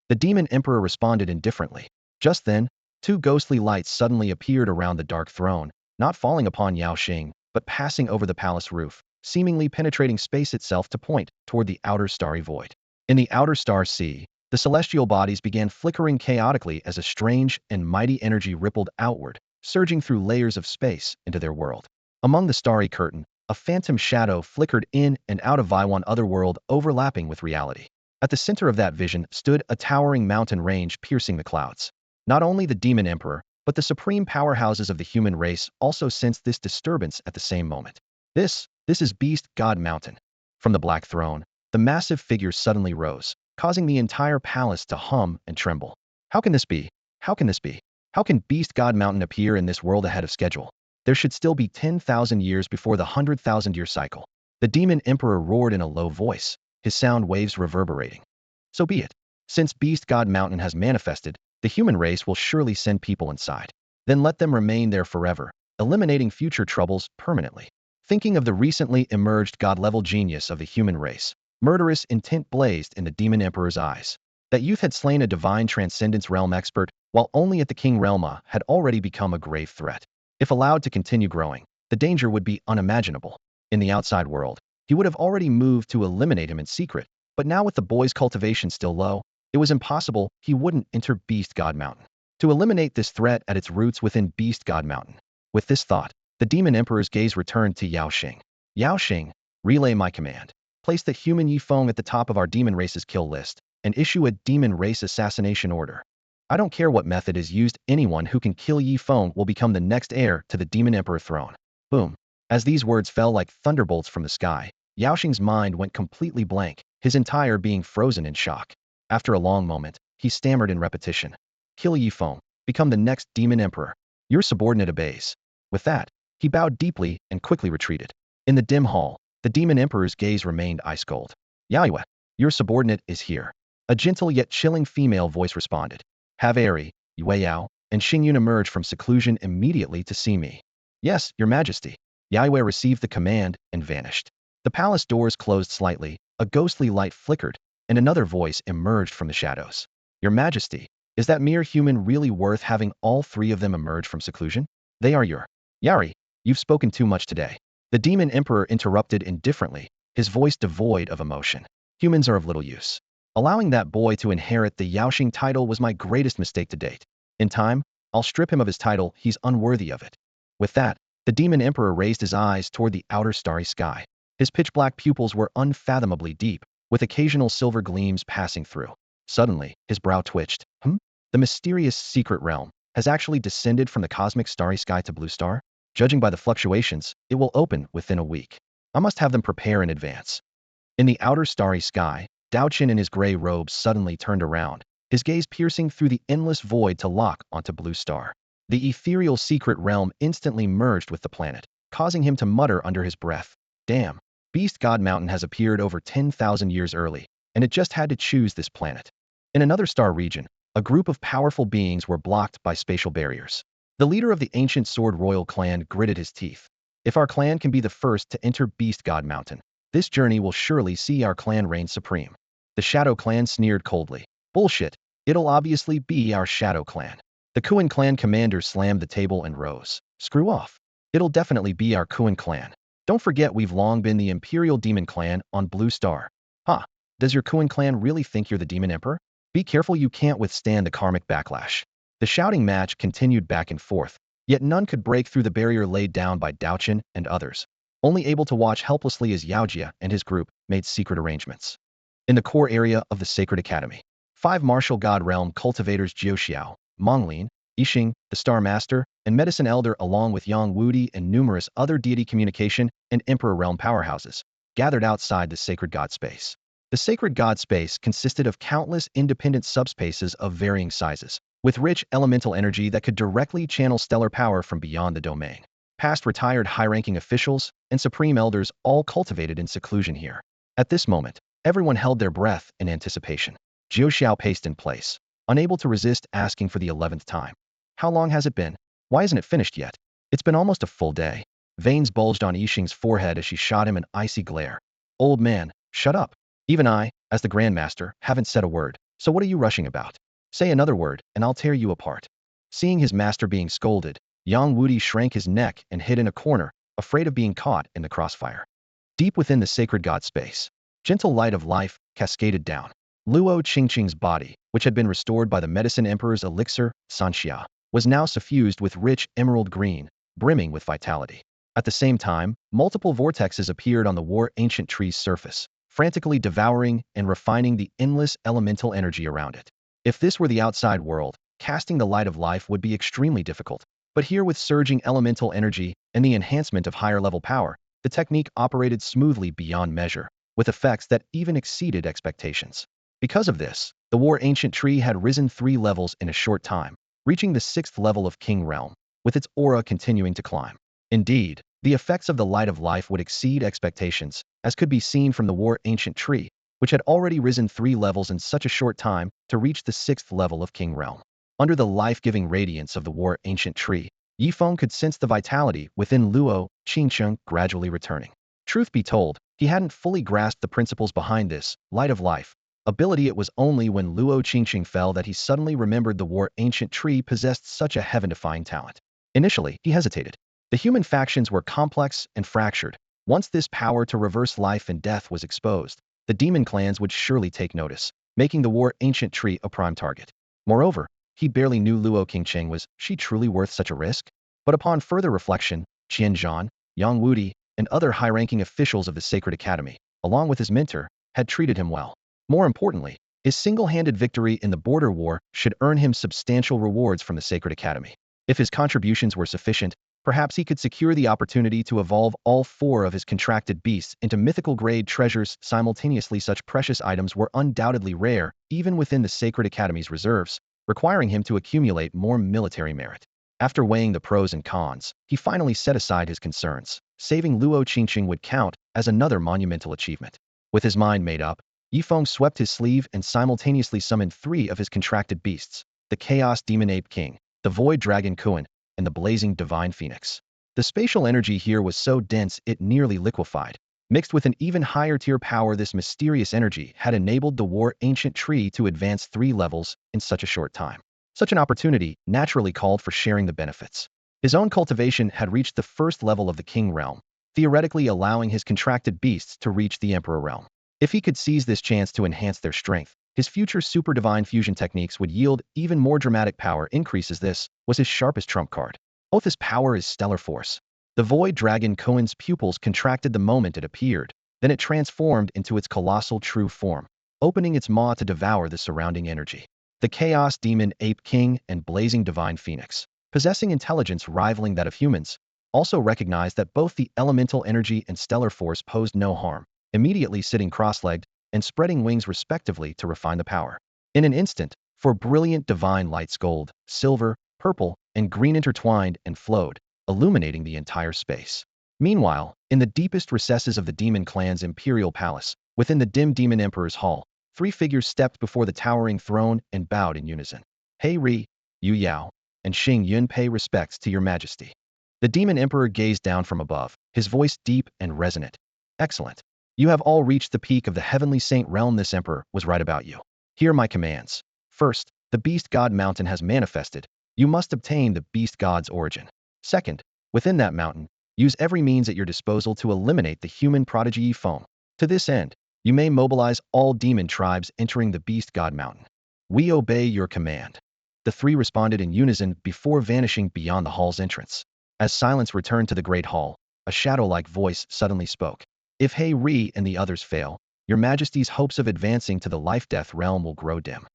The demon emperor responded indifferently. Just then, two ghostly lights suddenly appeared around the dark throne, not falling upon Yao Xing, but passing over the palace roof, seemingly penetrating space itself to point toward the outer starry void. In the outer star sea, the celestial bodies began flickering chaotically as a strange and mighty energy rippled outward, surging through layers of space into their world. Among the starry curtain, a phantom shadow flickered in and out of one other world, overlapping with reality. At the center of that vision stood a towering mountain range piercing the clouds. Not only the demon emperor, but the supreme powerhouses of the human race also sensed this disturbance at the same moment. This is Beast God Mountain. From the black throne, the massive figure suddenly rose, causing the entire palace to hum and tremble. How can this be? How can this be? How can Beast God Mountain appear in this world ahead of schedule? There should still be 10,000 years before the 100,000-year cycle. The demon emperor roared in a low voice, his sound waves reverberating. So be it. Since Beast God Mountain has manifested, the human race will surely send people inside. Then let them remain there forever, eliminating future troubles permanently. Thinking of the recently emerged god-level genius of the human race, murderous intent blazed in the demon emperor's eyes. That youth had slain a divine transcendence realm expert, while only at the king realm had already become a grave threat. If allowed to continue growing, the danger would be unimaginable. In the outside world, he would have already moved to eliminate him in secret, but now with the boy's cultivation still low, it was impossible he wouldn't enter Beast God Mountain. To eliminate this threat at its roots within Beast God Mountain. With this thought, the demon emperor's gaze returned to Yao Xing. Yao Xing, relay my command. Place the human Yi Feng at the top of our demon race's kill list, and issue a demon race assassination order. I don't care what method is used, anyone who can kill Yi Feng will become the next heir to the demon emperor throne. Boom. As these words fell like thunderbolts from the sky, Yao Xing's mind went completely blank, his entire being frozen in shock. After a long moment, he stammered in repetition. Kill Yi Feng. Become the next demon emperor. Your subordinate obeys. With that, he bowed deeply and quickly retreated. In the dim hall, the demon emperor's gaze remained ice cold. Yao, your subordinate is here. A gentle yet chilling female voice responded. Have Eri, Yue Yao, and Xingyun emerge from seclusion immediately to see me. Yes, Your Majesty. Yue received the command and vanished. The palace doors closed slightly, a ghostly light flickered, and another voice emerged from the shadows. Your Majesty, is that mere human really worth having all three of them emerge from seclusion? They are your... Yari, you've spoken too much today. The demon emperor interrupted indifferently, his voice devoid of emotion. Humans are of little use. Allowing that boy to inherit the Yaoxing title was my greatest mistake to date. In time, I'll strip him of his title, he's unworthy of it. With that, the demon emperor raised his eyes toward the outer starry sky. His pitch-black pupils were unfathomably deep, with occasional silver gleams passing through. Suddenly, his brow twitched. The mysterious secret realm has actually descended from the cosmic starry sky to Blue Star? Judging by the fluctuations, it will open within a week. I must have them prepare in advance. In the outer starry sky, Dao Qin in his gray robes suddenly turned around, his gaze piercing through the endless void to lock onto Blue Star. The ethereal secret realm instantly merged with the planet, causing him to mutter under his breath. Damn, Beast God Mountain has appeared over 10,000 years early, and it just had to choose this planet. In another star region, a group of powerful beings were blocked by spatial barriers. The leader of the ancient Sword Royal clan gritted his teeth. If our clan can be the first to enter Beast God Mountain, this journey will surely see our clan reign supreme. The Shadow Clan sneered coldly. Bullshit, it'll obviously be our Shadow Clan. The Kuan clan commander slammed the table and rose. Screw off. It'll definitely be our Kuan clan. Don't forget we've long been the Imperial Demon clan on Blue Star. Huh, does your Kuan clan really think you're the Demon Emperor? Be careful, you can't withstand the karmic backlash. The shouting match continued back and forth, yet none could break through the barrier laid down by Daochen and others, only able to watch helplessly as Yaojia and his group made secret arrangements. In the core area of the Sacred Academy, 5 martial god realm cultivators Jiuxiao, Monglin, Yixing, the Star Master, and Medicine Elder along with Yang Wudi and numerous other deity communication and Emperor realm powerhouses, gathered outside the sacred god space. The sacred god space consisted of countless independent subspaces of varying sizes, with rich elemental energy that could directly channel stellar power from beyond the domain. Past retired high-ranking officials and supreme elders all cultivated in seclusion here. At this moment, everyone held their breath in anticipation. Jiuxiao paced in place, unable to resist asking for the 11th time. How long has it been? Why isn't it finished yet? It's been almost a full day. Veins bulged on Yixing's forehead as she shot him an icy glare. Old man, shut up. Even I, as the Grandmaster, haven't said a word, so what are you rushing about? Say another word, and I'll tear you apart. Seeing his master being scolded, Yang Wudi shrank his neck and hid in a corner, afraid of being caught in the crossfire. Deep within the sacred god space, gentle light of life cascaded down. Luo Qingqing's body, which had been restored by the Medicine Emperor's elixir, Sanxia, was now suffused with rich emerald green, brimming with vitality. At the same time, multiple vortexes appeared on the war ancient tree's surface, frantically devouring and refining the endless elemental energy around it. If this were the outside world, casting the light of life would be extremely difficult. But here with surging elemental energy and the enhancement of higher-level power, the technique operated smoothly beyond measure, with effects that even exceeded expectations. Because of this, the war ancient tree had risen 3 levels in a short time, reaching the 6th level of King Realm, with its aura continuing to climb. Indeed, the effects of the light of life would exceed expectations, as could be seen from the war ancient tree, which had already risen 3 levels in such a short time to reach the 6th level of King Realm. Under the life-giving radiance of the war ancient tree, Feng could sense the vitality within Luo Qingqing gradually returning. Truth be told, he hadn't fully grasped the principles behind this light of life ability. It was only when Luo Qingqing fell that he suddenly remembered the war ancient tree possessed such a heaven-defying talent. Initially, he hesitated. The human factions were complex and fractured. Once this power to reverse life and death was exposed, the demon clans would surely take notice, making the war ancient tree a prime target. Moreover, he barely knew Luo Qingqing was she truly worth such a risk? But upon further reflection, Qian Zhan, Yang Wudi, and other high-ranking officials of the Sacred Academy, along with his mentor, had treated him well. More importantly, his single-handed victory in the border war should earn him substantial rewards from the Sacred Academy. If his contributions were sufficient, perhaps he could secure the opportunity to evolve all 4 of his contracted beasts into mythical-grade treasures simultaneously. Such precious items were undoubtedly rare, even within the Sacred Academy's reserves, requiring him to accumulate more military merit. After weighing the pros and cons, he finally set aside his concerns. Saving Luo Qingqing would count as another monumental achievement. With his mind made up, Feng swept his sleeve and simultaneously summoned 3 of his contracted beasts, the Chaos Demon Ape King, the Void Dragon Kuan, and the Blazing Divine Phoenix. The spatial energy here was so dense it nearly liquefied. Mixed with an even higher tier power, this mysterious energy had enabled the war ancient tree to advance 3 levels in such a short time. Such an opportunity naturally called for sharing the benefits. His own cultivation had reached the 1st level of the King Realm, theoretically allowing his contracted beasts to reach the Emperor Realm. If he could seize this chance to enhance their strength, his future super divine fusion techniques would yield even more dramatic power increases. This was his sharpest trump card. Both his power is stellar force. The Void Dragon Kuan's pupils contracted the moment it appeared, then it transformed into its colossal true form, opening its maw to devour the surrounding energy. The Chaos Demon Ape King and Blazing Divine Phoenix, possessing intelligence rivaling that of humans, also recognized that both the elemental energy and stellar force posed no harm, immediately sitting cross-legged and spreading wings respectively to refine the power. In an instant, 4 brilliant divine lights gold, silver, purple, and green intertwined and flowed, illuminating the entire space. Meanwhile, in the deepest recesses of the demon clan's imperial palace, within the dim demon emperor's hall, 3 figures stepped before the towering throne and bowed in unison. Hei Ri, Yu Yao, and Xing Yun, pay respects to your majesty. The demon emperor gazed down from above, his voice deep and resonant. Excellent. You have all reached the peak of the heavenly saint realm. This emperor was right about you. Hear my commands. First, the beast god mountain has manifested. You must obtain the beast god's origin. Second, within that mountain, use every means at your disposal to eliminate the human prodigy Feng. To this end, You may mobilize all demon tribes entering the Beast God Mountain. We obey your command. The three responded in unison before vanishing beyond the hall's entrance. As silence returned to the great hall, a shadow-like voice suddenly spoke. If Hei Ri and the others fail, your majesty's hopes of advancing to the life-death realm will grow dim.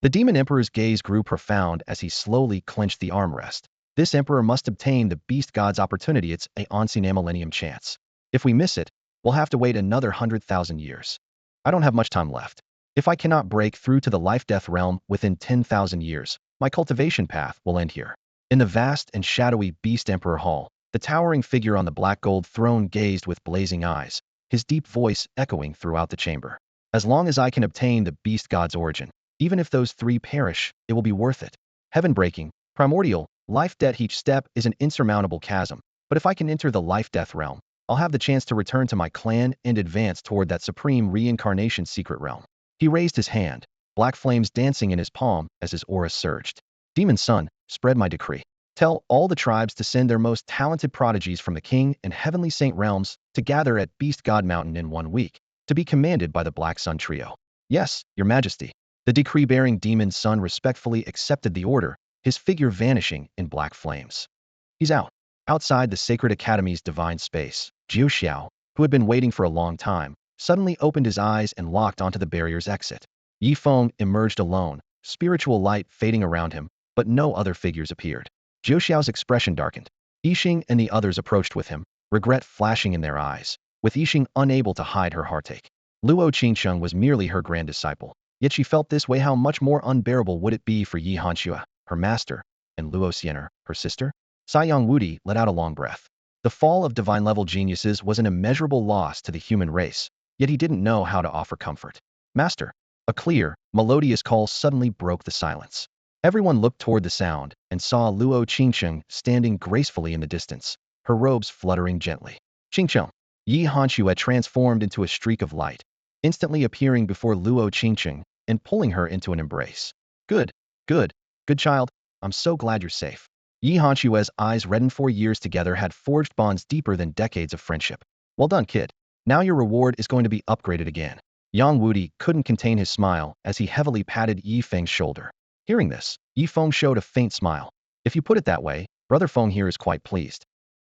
The demon emperor's gaze grew profound as he slowly clenched the armrest. This emperor must obtain the beast god's opportunity. It's a once-in-a-millennium chance. If we miss it, we'll have to wait another 100,000 years. I don't have much time left. If I cannot break through to the life-death realm within 10,000 years, my cultivation path will end here. In the vast and shadowy Beast Emperor Hall, the towering figure on the black gold throne gazed with blazing eyes, his deep voice echoing throughout the chamber. As long as I can obtain the beast god's origin, even if those three perish, it will be worth it. Heaven-breaking, primordial, life-death. Each step is an insurmountable chasm, but if I can enter the life-death realm, I'll have the chance to return to my clan and advance toward that supreme reincarnation secret realm. He raised his hand, black flames dancing in his palm as his aura surged. Demon Son, spread my decree. Tell all the tribes to send their most talented prodigies from the King and Heavenly Saint realms to gather at Beast God Mountain in 1 week, to be commanded by the Black Sun Trio. Yes, your majesty. The decree-bearing Demon Son respectfully accepted the order, his figure vanishing in black flames. He's out. Outside the Sacred Academy's divine space, Jiu Xiao, who had been waiting for a long time, suddenly opened his eyes and locked onto the barrier's exit. Yi Feng emerged alone, spiritual light fading around him, but no other figures appeared. Jiu Xiao's expression darkened. Yixing and the others approached with him, regret flashing in their eyes, with Yixing unable to hide her heartache. Luo Qingsheng was merely her grand disciple, yet she felt this way. How much more unbearable would it be for Yi Hanxue, her master, and Luo Xiener, her sister? Saiyang Wudi let out a long breath. The fall of divine-level geniuses was an immeasurable loss to the human race, yet he didn't know how to offer comfort. Master! A clear, melodious call suddenly broke the silence. Everyone looked toward the sound and saw Luo Qingsheng standing gracefully in the distance, her robes fluttering gently. Qingsheng! Yi Hanxue transformed into a streak of light, instantly appearing before Luo Qingsheng and pulling her into an embrace. Good, good, good child, I'm so glad you're safe. Yi Hanxue's eyes reddened. 4 years together had forged bonds deeper than decades of friendship. Well done, kid. Now your reward is going to be upgraded again. Yang Wudi couldn't contain his smile as he heavily patted Yi Feng's shoulder. Hearing this, Yi Feng showed a faint smile. If you put it that way, Brother Feng here is quite pleased.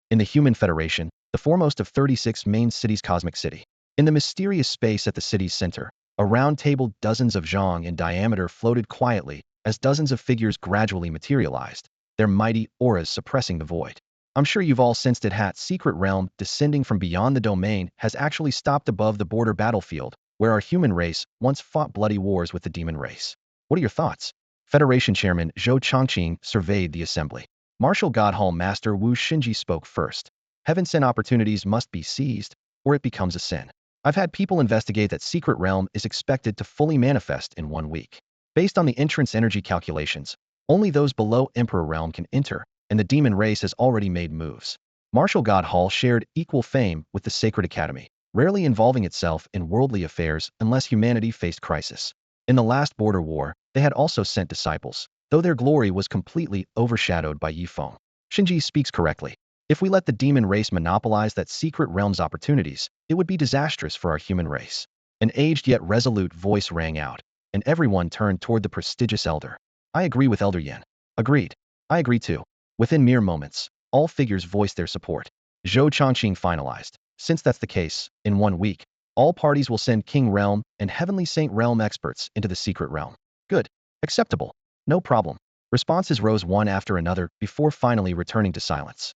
In the Human Federation, the foremost of 36 main cities, Cosmic City. In the mysterious space at the city's center, a round table dozens of zhang in diameter floated quietly as dozens of figures gradually materialized, their mighty auras suppressing the void. I'm sure you've all sensed it. Secret realm descending from beyond the domain has actually stopped above the border battlefield, where our human race once fought bloody wars with the demon race. What are your thoughts? Federation Chairman Zhou Chongqing surveyed the assembly. Martial God Hall Master Wu Xinji spoke first. Heaven-sent opportunities must be seized, or it becomes a sin. I've had people investigate that secret realm is expected to fully manifest in 1 week. Based on the entrance energy calculations, only those below Emperor Realm can enter, and the demon race has already made moves. Martial God Hall shared equal fame with the Sacred Academy, rarely involving itself in worldly affairs unless humanity faced crisis. In the last border war, they had also sent disciples, though their glory was completely overshadowed by Yi Feng. Xinji speaks correctly. If we let the demon race monopolize that secret realm's opportunities, it would be disastrous for our human race. An aged yet resolute voice rang out, and everyone turned toward the prestigious elder. I agree with Elder Yan. Agreed. I agree too. Within mere moments, all figures voiced their support. Zhou Chongqing finalized. Since that's the case, in 1 week, all parties will send King Realm and Heavenly Saint Realm experts into the secret realm. Good. Acceptable. No problem. Responses rose one after another before finally returning to silence.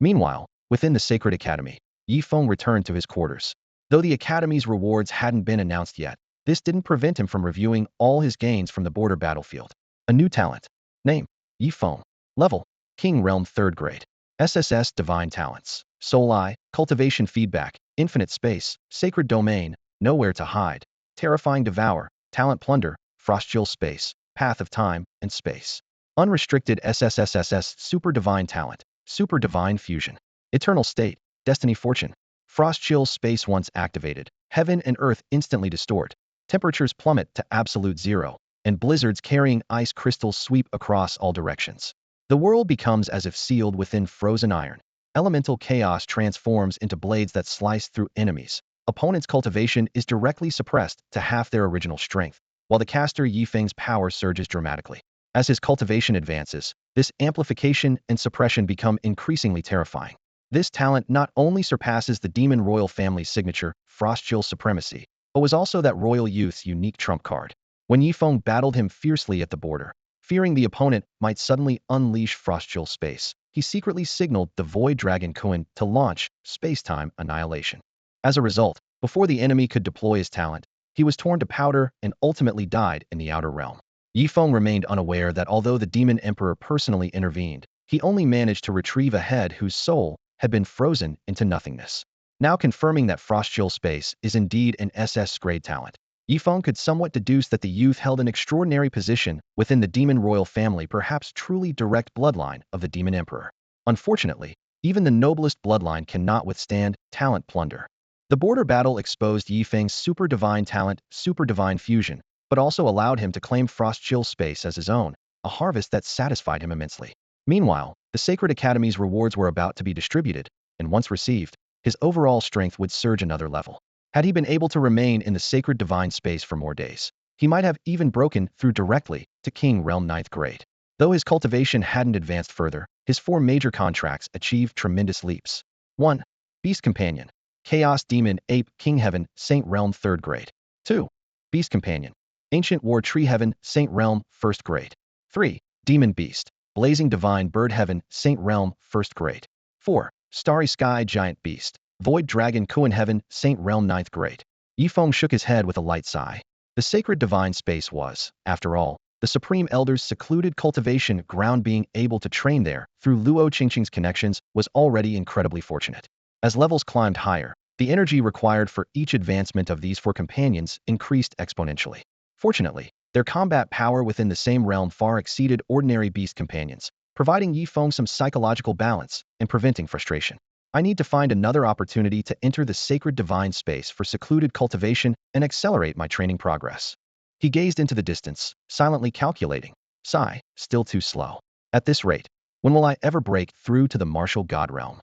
Meanwhile, within the Sacred Academy, Yi Feng returned to his quarters. Though the Academy's rewards hadn't been announced yet, this didn't prevent him from reviewing all his gains from the border battlefield. A new talent. Name: Yi Feng. Level: King Realm 3rd grade. SSS Divine Talents. Soul Eye, Cultivation Feedback, Infinite Space, Sacred Domain, Nowhere to Hide, Terrifying Devour, Talent Plunder, Frostchill Space, Path of Time and Space. Unrestricted SSS Super Divine Talent, Super Divine Fusion. Eternal State, Destiny Fortune. Frostchill Space once activated, heaven and earth instantly distort. Temperatures plummet to absolute zero, and blizzards carrying ice crystals sweep across all directions. The world becomes as if sealed within frozen iron. Elemental chaos transforms into blades that slice through enemies, opponents' cultivation is directly suppressed to half their original strength, while the caster Yifeng's power surges dramatically. As his cultivation advances, this amplification and suppression become increasingly terrifying. This talent not only surpasses the demon royal family's signature, Frostchill Supremacy, but was also that royal youth's unique trump card. When Yifeng battled him fiercely at the border, fearing the opponent might suddenly unleash Frostchill Space, he secretly signaled the Void Dragon Kuan to launch Space-Time Annihilation. As a result, before the enemy could deploy his talent, he was torn to powder and ultimately died in the Outer Realm. Yifeng remained unaware that although the Demon Emperor personally intervened, he only managed to retrieve a head whose soul had been frozen into nothingness. Now confirming that Frostchill Space is indeed an SS-grade talent, Yifeng could somewhat deduce that the youth held an extraordinary position within the Demon Royal family, perhaps truly direct bloodline of the Demon Emperor. Unfortunately, even the noblest bloodline cannot withstand talent plunder. The border battle exposed Yifeng's super divine talent, super divine fusion, but also allowed him to claim Frostchill Space as his own, a harvest that satisfied him immensely. Meanwhile, the Sacred Academy's rewards were about to be distributed, and once received, his overall strength would surge another level. Had he been able to remain in the sacred divine space for more days, he might have even broken through directly to King Realm 9th grade. Though his cultivation hadn't advanced further, his 4 major contracts achieved tremendous leaps. 1. Beast Companion. Chaos Demon Ape King Heaven Saint Realm 3rd grade. 2. Beast Companion. Ancient War Tree Heaven Saint Realm 1st grade. 3. Demon Beast. Blazing Divine Bird Heaven Saint Realm 1st grade. 4. Starry Sky Giant Beast. Void Dragon Kuan Heaven Saint Realm 9th grade. Yifeng shook his head with a light sigh. The sacred divine space was, after all, the Supreme Elder's secluded cultivation ground. Being able to train there through Luo Qingqing's connections was already incredibly fortunate. As levels climbed higher, the energy required for each advancement of these 4 companions increased exponentially. Fortunately, their combat power within the same realm far exceeded ordinary beast companions, providing Yifeng some psychological balance and preventing frustration. I need to find another opportunity to enter the sacred divine space for secluded cultivation and accelerate my training progress. He gazed into the distance, silently calculating. Sigh, still too slow. At this rate, when will I ever break through to the martial god realm?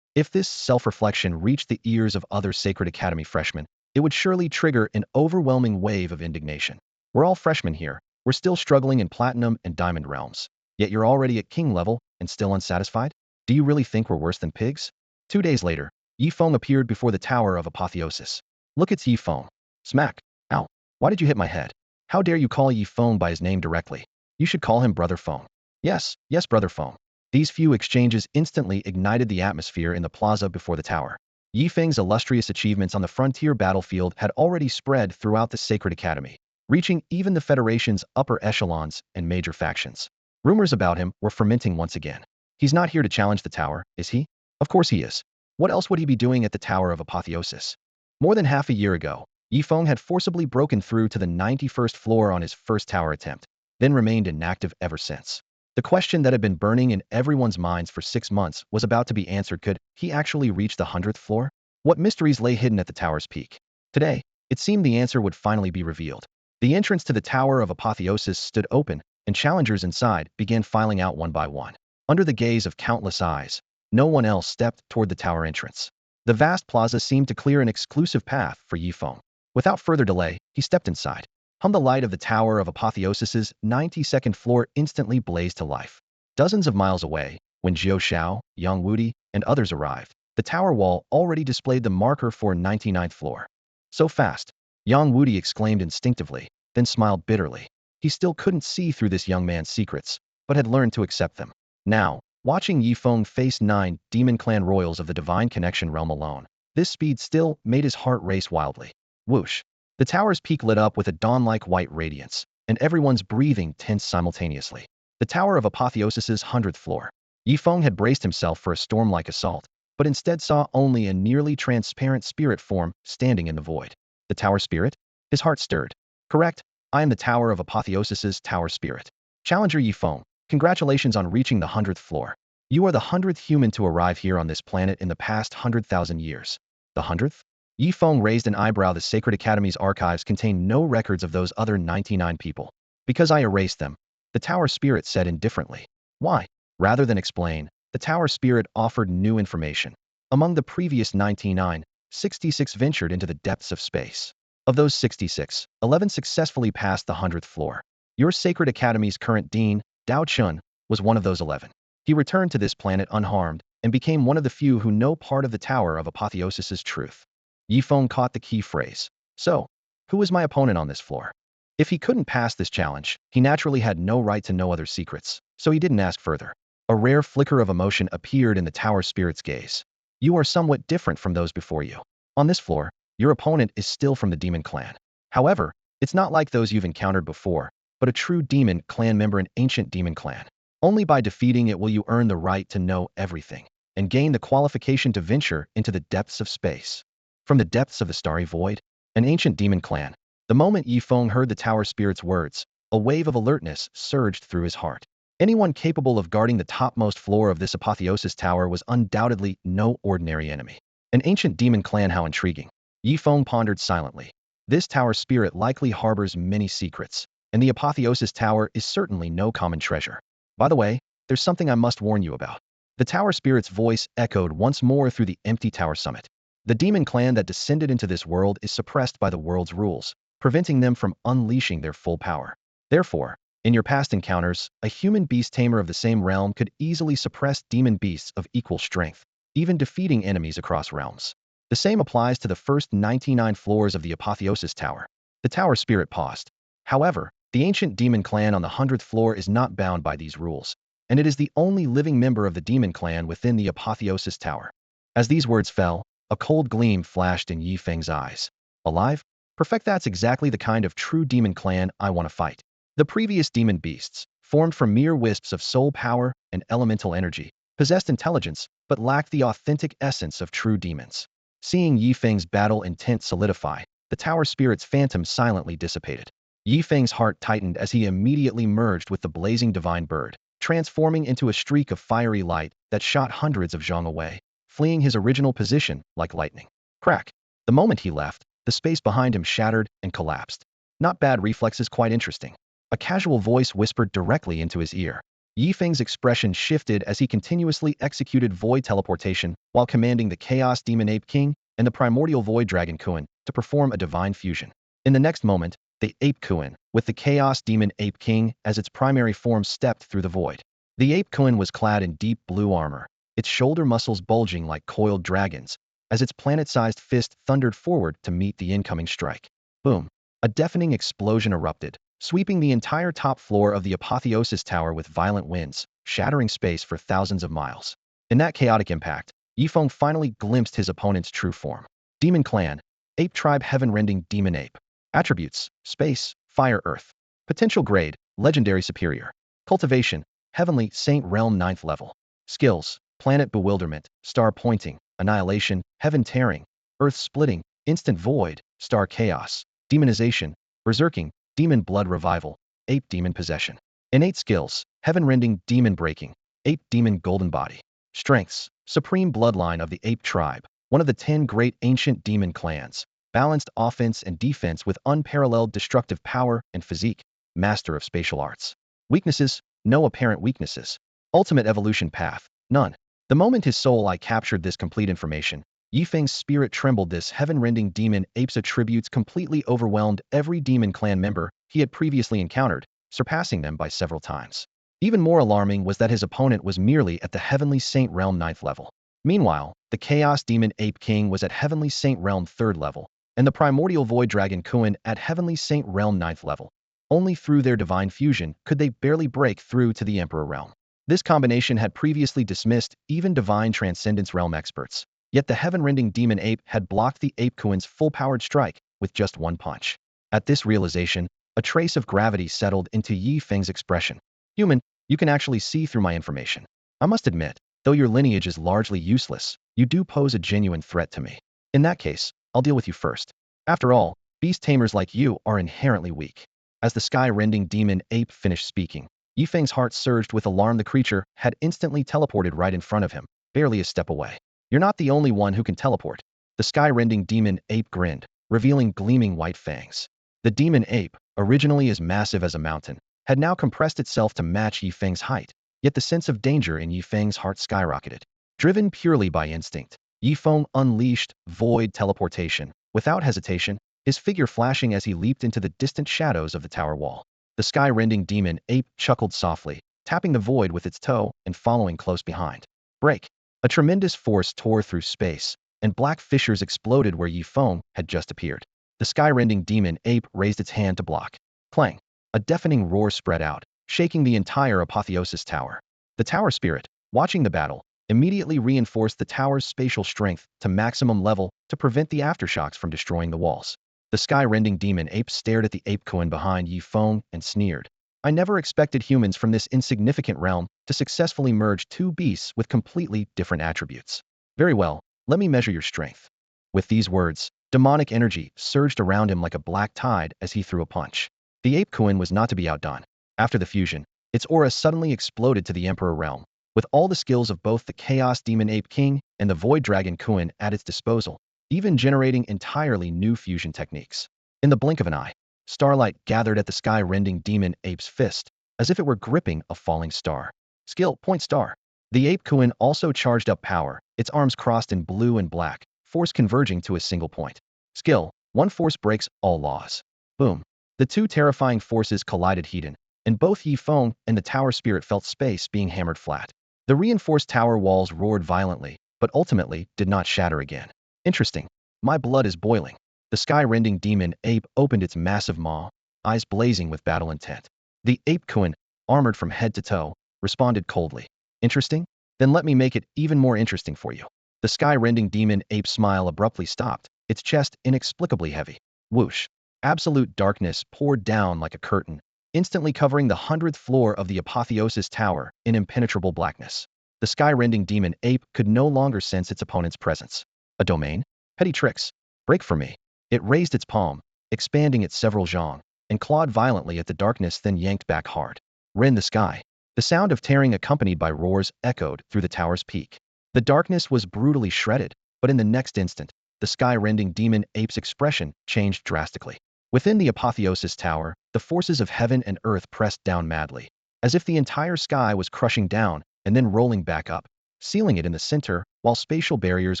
If this self-reflection reached the ears of other Sacred Academy freshmen, it would surely trigger an overwhelming wave of indignation. We're all freshmen here. We're still struggling in platinum and diamond realms. Yet you're already at king level and still unsatisfied? Do you really think we're worse than pigs? 2 days later, Yifeng appeared before the Tower of Apotheosis. Look, it's Yifeng. Smack. Ow. Why did you hit my head? How dare you call Yifeng by his name directly? You should call him Brother Feng. Yes, Brother Feng. These few exchanges instantly ignited the atmosphere in the plaza before the tower. Yifeng's illustrious achievements on the frontier battlefield had already spread throughout the Sacred Academy, reaching even the Federation's upper echelons and major factions. Rumors about him were fermenting once again. He's not here to challenge the tower, is he? Of course he is. What else would he be doing at the Tower of Apotheosis? More than half a year ago, Yifeng had forcibly broken through to the 91st floor on his first tower attempt, then remained inactive ever since. The question that had been burning in everyone's minds for 6 months was about to be answered. Could he actually reach the 100th floor? What mysteries lay hidden at the tower's peak? Today, it seemed the answer would finally be revealed. The entrance to the Tower of Apotheosis stood open, and challengers inside began filing out one by one. Under the gaze of countless eyes, no one else stepped toward the tower entrance. The vast plaza seemed to clear an exclusive path for Yifeng. Without further delay, he stepped inside. The light of the Tower of Apotheosis's 92nd floor instantly blazed to life. Dozens of miles away, when Jiao Xiao, Yang Wudi, and others arrived, the tower wall already displayed the marker for 99th floor. So fast, Yang Wudi exclaimed instinctively, then smiled bitterly. He still couldn't see through this young man's secrets, but had learned to accept them. Now, watching Yifeng face 9 demon clan royals of the Divine Connection realm alone, this speed still made his heart race wildly. Whoosh! The tower's peak lit up with a dawn-like white radiance, and everyone's breathing tensed simultaneously. The Tower of Apotheosis's 100th floor. Yifeng had braced himself for a storm-like assault, but instead saw only a nearly transparent spirit form standing in the void. The tower spirit? His heart stirred. Correct, I am the Tower of Apotheosis's tower spirit. Challenger Yifeng, congratulations on reaching the 100th floor. You are the 100th human to arrive here on this planet in the past 100,000 years. The 100th? Yifeng raised an eyebrow. The Sacred Academy's archives contain no records of those other 99 people. Because I erased them, the Tower Spirit said indifferently. Why? Rather than explain, the Tower Spirit offered new information. Among the previous 99, 66 ventured into the depths of space. Of those 66, 11 successfully passed the 100th floor. Your Sacred Academy's current dean, Dao Chun, was one of those 11. He returned to this planet unharmed and became one of the few who know part of the Tower of Apotheosis's truth. Yi Feng caught the key phrase. So, who is my opponent on this floor? If he couldn't pass this challenge, he naturally had no right to know other secrets, so he didn't ask further. A rare flicker of emotion appeared in the tower spirit's gaze. You are somewhat different from those before you. On this floor, your opponent is still from the demon clan. However, it's not like those you've encountered before, but a true demon clan member in ancient demon clan. Only by defeating it will you earn the right to know everything and gain the qualification to venture into the depths of space. From the depths of the starry void, an ancient demon clan. The moment Yi Feng heard the tower spirit's words, a wave of alertness surged through his heart. Anyone capable of guarding the topmost floor of this apotheosis tower was undoubtedly no ordinary enemy. An ancient demon clan, how intriguing. Yi Feng pondered silently. This tower spirit likely harbors many secrets, and the apotheosis tower is certainly no common treasure. By the way, there's something I must warn you about. The tower spirit's voice echoed once more through the empty tower summit. The demon clan that descended into this world is suppressed by the world's rules, preventing them from unleashing their full power. Therefore, in your past encounters, a human beast tamer of the same realm could easily suppress demon beasts of equal strength, even defeating enemies across realms. The same applies to the first 99 floors of the Apotheosis Tower. The tower spirit paused. However, the ancient demon clan on the 100th floor is not bound by these rules, and it is the only living member of the demon clan within the Apotheosis Tower. As these words fell, a cold gleam flashed in Yi Feng's eyes. Alive? Perfect, that's exactly the kind of true demon clan I want to fight. The previous demon beasts, formed from mere wisps of soul power and elemental energy, possessed intelligence but lacked the authentic essence of true demons. Seeing Yi Feng's battle intent solidify, the tower spirit's phantom silently dissipated. Yi Feng's heart tightened as he immediately merged with the blazing divine bird, transforming into a streak of fiery light that shot hundreds of zhang away, fleeing his original position like lightning. Crack! The moment he left, the space behind him shattered and collapsed. Not bad reflexes, quite interesting. A casual voice whispered directly into his ear. Yi Feng's expression shifted as he continuously executed void teleportation while commanding the Chaos Demon Ape King and the Primordial Void Dragon Kuan to perform a divine fusion. In the next moment, the Ape Kuan, with the Chaos Demon Ape King as its primary form, stepped through the void. The Ape Kuan was clad in deep blue armor, its shoulder muscles bulging like coiled dragons, as its planet-sized fist thundered forward to meet the incoming strike. Boom! A deafening explosion erupted, sweeping the entire top floor of the Apotheosis Tower with violent winds, shattering space for thousands of miles. In that chaotic impact, Yi Feng finally glimpsed his opponent's true form. Demon Clan, Ape Tribe, Heaven-Rending Demon Ape. Attributes: Space, Fire, Earth. Potential grade: Legendary Superior. Cultivation: Heavenly Saint Realm 9th level. Skills: Planet Bewilderment, Star Pointing, Annihilation, Heaven Tearing, Earth Splitting, Instant Void, Star Chaos, Demonization, Berserking, Demon Blood Revival, Ape Demon Possession. Innate skills: Heaven-Rending Demon Breaking, Ape Demon Golden Body. Strengths: Supreme Bloodline of the Ape Tribe, one of the 10 great ancient demon clans. Balanced offense and defense with unparalleled destructive power and physique. Master of Spatial Arts. Weaknesses: No apparent weaknesses. Ultimate evolution path: None. The moment his soul eye captured this complete information, Yi Feng's spirit trembled. This heaven-rending demon ape's attributes completely overwhelmed every demon clan member he had previously encountered, surpassing them by several times. Even more alarming was that his opponent was merely at the Heavenly Saint Realm 9th level. Meanwhile, the Chaos Demon Ape King was at Heavenly Saint Realm 3rd level, and the Primordial Void Dragon Kuan at Heavenly Saint Realm 9th level. Only through their divine fusion could they barely break through to the Emperor Realm. This combination had previously dismissed even divine transcendence realm experts, yet the heaven-rending demon ape had blocked the Ape Kuan's full-powered strike with just one punch. At this realization, a trace of gravity settled into Yi Feng's expression. Human, you can actually see through my information. I must admit, though your lineage is largely useless, you do pose a genuine threat to me. In that case, I'll deal with you first. After all, beast tamers like you are inherently weak. As the sky-rending demon ape finished speaking, Yi Feng's heart surged with alarm. The creature had instantly teleported right in front of him, barely a step away. You're not the only one who can teleport. The sky-rending demon ape grinned, revealing gleaming white fangs. The demon ape, originally as massive as a mountain, had now compressed itself to match Yi Feng's height, yet the sense of danger in Yi Feng's heart skyrocketed. Driven purely by instinct, Yi Feng unleashed void teleportation. Without hesitation, his figure flashing as he leaped into the distant shadows of the tower wall. The sky-rending demon ape chuckled softly, tapping the void with its toe and following close behind. Break! A tremendous force tore through space, and black fissures exploded where Yi Feng had just appeared. The sky-rending demon ape raised its hand to block. Clang! A deafening roar spread out, shaking the entire apotheosis tower. The tower spirit, watching the battle, immediately reinforced the tower's spatial strength to maximum level to prevent the aftershocks from destroying the walls. The sky-rending demon ape stared at the ape koan behind Yi Feng and sneered. I never expected humans from this insignificant realm to successfully merge two beasts with completely different attributes. Very well, let me measure your strength. With these words, demonic energy surged around him like a black tide as he threw a punch. The ape koan was not to be outdone. After the fusion, its aura suddenly exploded to the Emperor realm. With all the skills of both the Chaos Demon Ape King and the Void Dragon Kuan at its disposal, even generating entirely new fusion techniques. In the blink of an eye, starlight gathered at the sky-rending demon ape's fist, as if it were gripping a falling star. Skill, point star. The ape Kuan also charged up power, its arms crossed in blue and black, force converging to a single point. Skill, one force breaks all laws. Boom. The two terrifying forces collided heat-in, and both Yi Feng and the tower spirit felt space being hammered flat. The reinforced tower walls roared violently, but ultimately did not shatter again. Interesting. My blood is boiling. The sky-rending demon ape opened its massive maw, eyes blazing with battle intent. The ape Kuan, armored from head to toe, responded coldly. Interesting? Then let me make it even more interesting for you. The sky-rending demon ape's smile abruptly stopped, its chest inexplicably heavy. Whoosh. Absolute darkness poured down like a curtain, instantly covering the 100th floor of the apotheosis tower in impenetrable blackness. The sky-rending demon ape could no longer sense its opponent's presence. A domain? Petty tricks. Break for me. It raised its palm, expanding its several zhong, and clawed violently at the darkness, then yanked back hard. Rend the sky. The sound of tearing accompanied by roars echoed through the tower's peak. The darkness was brutally shredded, but in the next instant, the sky-rending demon ape's expression changed drastically. Within the apotheosis tower, the forces of heaven and earth pressed down madly, as if the entire sky was crushing down and then rolling back up, sealing it in the center while spatial barriers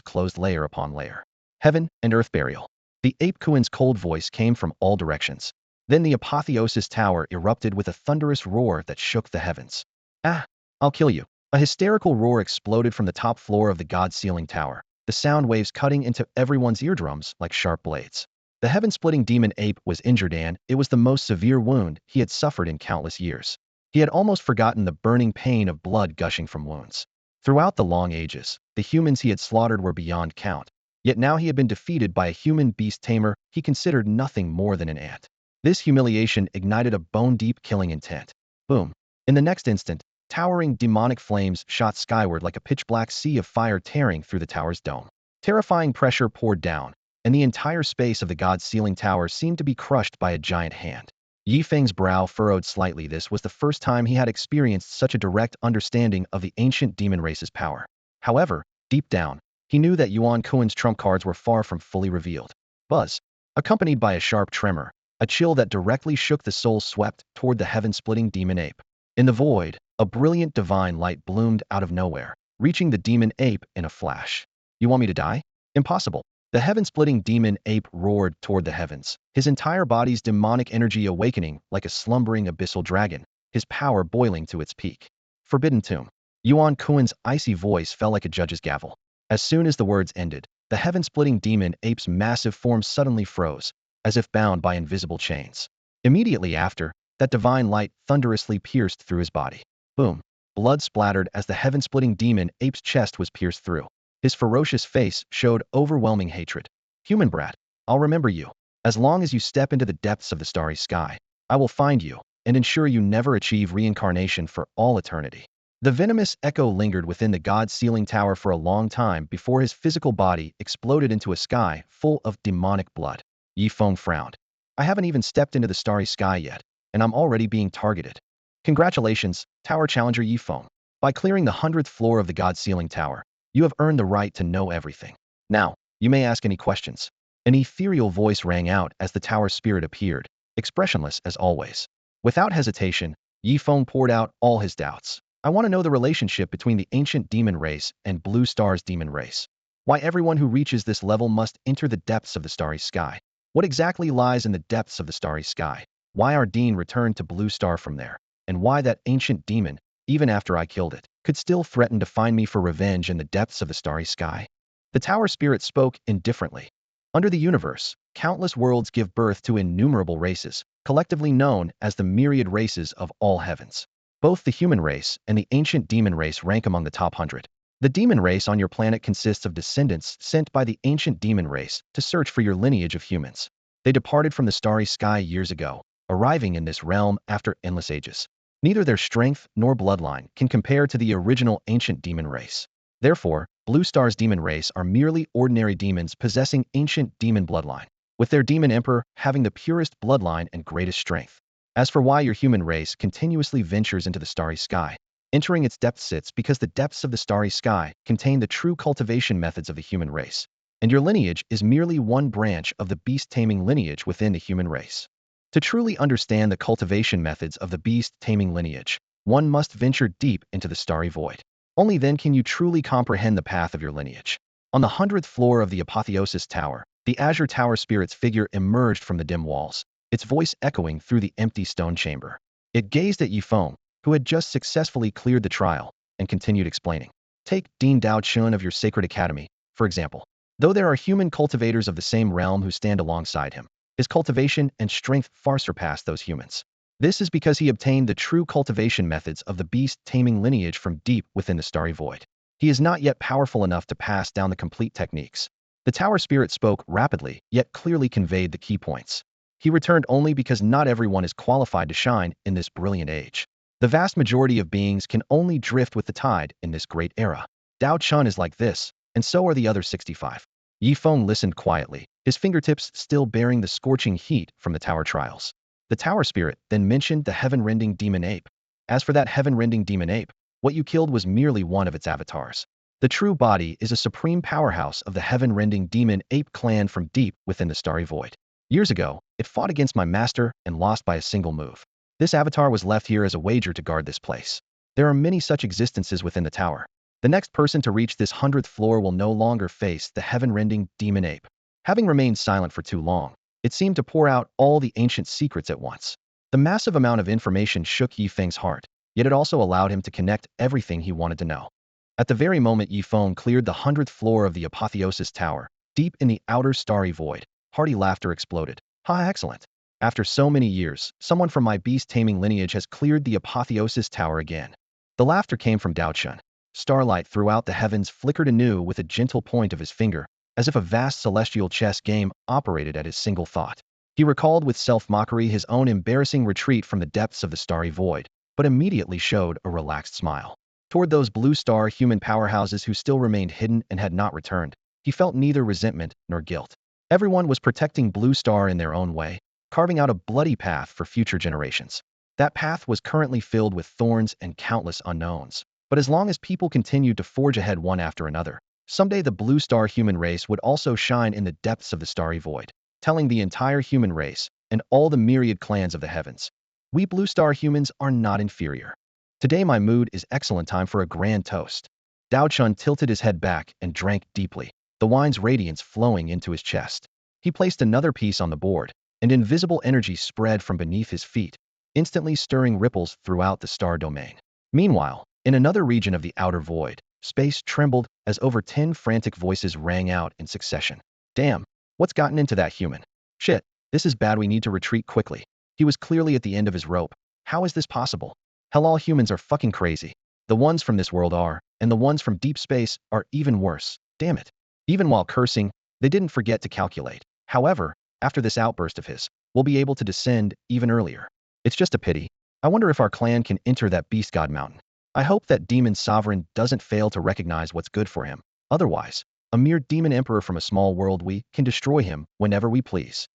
closed layer upon layer. Heaven and earth burial. The ape Kuan's cold voice came from all directions. Then the apotheosis tower erupted with a thunderous roar that shook the heavens. Ah! I'll kill you. A hysterical roar exploded from the top floor of the god-sealing tower, the sound waves cutting into everyone's eardrums like sharp blades. The heaven-splitting demon ape was injured, and it was the most severe wound he had suffered in countless years. He had almost forgotten the burning pain of blood gushing from wounds. Throughout the long ages, the humans he had slaughtered were beyond count, yet now he had been defeated by a human beast-tamer he considered nothing more than an ant. This humiliation ignited a bone-deep killing intent. Boom. In the next instant, towering demonic flames shot skyward like a pitch-black sea of fire tearing through the tower's dome. Terrifying pressure poured down, and the entire space of the god-sealing tower seemed to be crushed by a giant hand. Yi Feng's brow furrowed slightly. This was the first time he had experienced such a direct understanding of the ancient demon race's power. However, deep down, he knew that Yuan Kuan's trump cards were far from fully revealed. Buzz. Accompanied by a sharp tremor, a chill that directly shook the soul swept toward the heaven-splitting demon ape. In the void, a brilliant divine light bloomed out of nowhere, reaching the demon ape in a flash. You want me to die? Impossible. The heaven-splitting demon ape roared toward the heavens, his entire body's demonic energy awakening like a slumbering abyssal dragon, his power boiling to its peak. Forbidden tomb. Yuan Kuan's icy voice fell like a judge's gavel. As soon as the words ended, the heaven-splitting demon ape's massive form suddenly froze, as if bound by invisible chains. Immediately after, that divine light thunderously pierced through his body. Boom. Blood splattered as the heaven-splitting demon ape's chest was pierced through. His ferocious face showed overwhelming hatred. Human brat, I'll remember you. As long as you step into the depths of the starry sky, I will find you and ensure you never achieve reincarnation for all eternity. The venomous echo lingered within the god-sealing tower for a long time before his physical body exploded into a sky full of demonic blood. Yi Feng frowned. I haven't even stepped into the starry sky yet, and I'm already being targeted. Congratulations, Tower Challenger Yi Feng. By clearing the 100th floor of the god-sealing tower, you have earned the right to know everything. Now, you may ask any questions. An ethereal voice rang out as the tower spirit appeared, expressionless as always. Without hesitation, Yi Feng poured out all his doubts. I want to know the relationship between the ancient demon race and Blue Star's demon race. Why everyone who reaches this level must enter the depths of the starry sky. What exactly lies in the depths of the starry sky? Why our Dean returned to Blue Star from there? And why that ancient demon, even after I killed it, could still threaten to find me for revenge in the depths of the starry sky? The tower spirit spoke indifferently. Under the universe, countless worlds give birth to innumerable races, collectively known as the myriad races of all heavens. Both the human race and the ancient demon race rank among the top 100. The demon race on your planet consists of descendants sent by the ancient demon race to search for your lineage of humans. They departed from the starry sky years ago, arriving in this realm after endless ages. Neither their strength nor bloodline can compare to the original ancient demon race. Therefore, Blue Star's demon race are merely ordinary demons possessing ancient demon bloodline, with their demon emperor having the purest bloodline and greatest strength. As for why your human race continuously ventures into the starry sky, entering its depths sits because the depths of the starry sky contain the true cultivation methods of the human race, and your lineage is merely one branch of the beast-taming lineage within the human race. To truly understand the cultivation methods of the beast-taming lineage, one must venture deep into the starry void. Only then can you truly comprehend the path of your lineage. On the 100th floor of the Apotheosis Tower, the Azure Tower Spirit's figure emerged from the dim walls, its voice echoing through the empty stone chamber. It gazed at Feng, who had just successfully cleared the trial, and continued explaining. Take Dean Dao Chun of your Sacred Academy, for example. Though there are human cultivators of the same realm who stand alongside him, his cultivation and strength far surpass those humans. This is because he obtained the true cultivation methods of the beast-taming lineage from deep within the starry void. He is not yet powerful enough to pass down the complete techniques. The tower spirit spoke rapidly, yet clearly conveyed the key points. He returned only because not everyone is qualified to shine in this brilliant age. The vast majority of beings can only drift with the tide in this great era. Dao Chun is like this, and so are the other 65. Feng listened quietly, his fingertips still bearing the scorching heat from the tower trials. The tower spirit then mentioned the heaven-rending demon ape. As for that heaven-rending demon ape, what you killed was merely one of its avatars. The true body is a supreme powerhouse of the heaven-rending demon ape clan from deep within the starry void. Years ago, it fought against my master and lost by a single move. This avatar was left here as a wager to guard this place. There are many such existences within the tower. The next person to reach this 100th floor will no longer face the heaven-rending demon ape. Having remained silent for too long, it seemed to pour out all the ancient secrets at once. The massive amount of information shook Feng's heart, yet it also allowed him to connect everything he wanted to know. At the very moment Feng cleared the 100th floor of the Apotheosis Tower, deep in the outer starry void, hearty laughter exploded. Ha, excellent! After so many years, someone from my beast-taming lineage has cleared the Apotheosis Tower again. The laughter came from Dao Chun. Starlight throughout the heavens flickered anew with a gentle point of his finger, as if a vast celestial chess game operated at his single thought. He recalled with self-mockery his own embarrassing retreat from the depths of the starry void, but immediately showed a relaxed smile. Toward those blue star human powerhouses who still remained hidden and had not returned, he felt neither resentment nor guilt. Everyone was protecting Blue Star in their own way, carving out a bloody path for future generations. That path was currently filled with thorns and countless unknowns. But as long as people continued to forge ahead one after another, someday the Blue Star human race would also shine in the depths of the starry void, telling the entire human race and all the myriad clans of the heavens, we Blue Star humans are not inferior. Today my mood is excellent, time for a grand toast. Dao Chun tilted his head back and drank deeply, the wine's radiance flowing into his chest. He placed another piece on the board, and invisible energy spread from beneath his feet, instantly stirring ripples throughout the star domain. Meanwhile, in another region of the outer void, space trembled as over 10 frantic voices rang out in succession. Damn, what's gotten into that human? Shit, this is bad, we need to retreat quickly. He was clearly at the end of his rope. How is this possible? Hell, all humans are fucking crazy. The ones from this world are, and the ones from deep space are even worse. Damn it. Even while cursing, they didn't forget to calculate. However, after this outburst of his, we'll be able to descend even earlier. It's just a pity. I wonder if our clan can enter that beast god mountain. I hope that demon sovereign doesn't fail to recognize what's good for him. Otherwise, a mere demon emperor from a small world, we can destroy him whenever we please.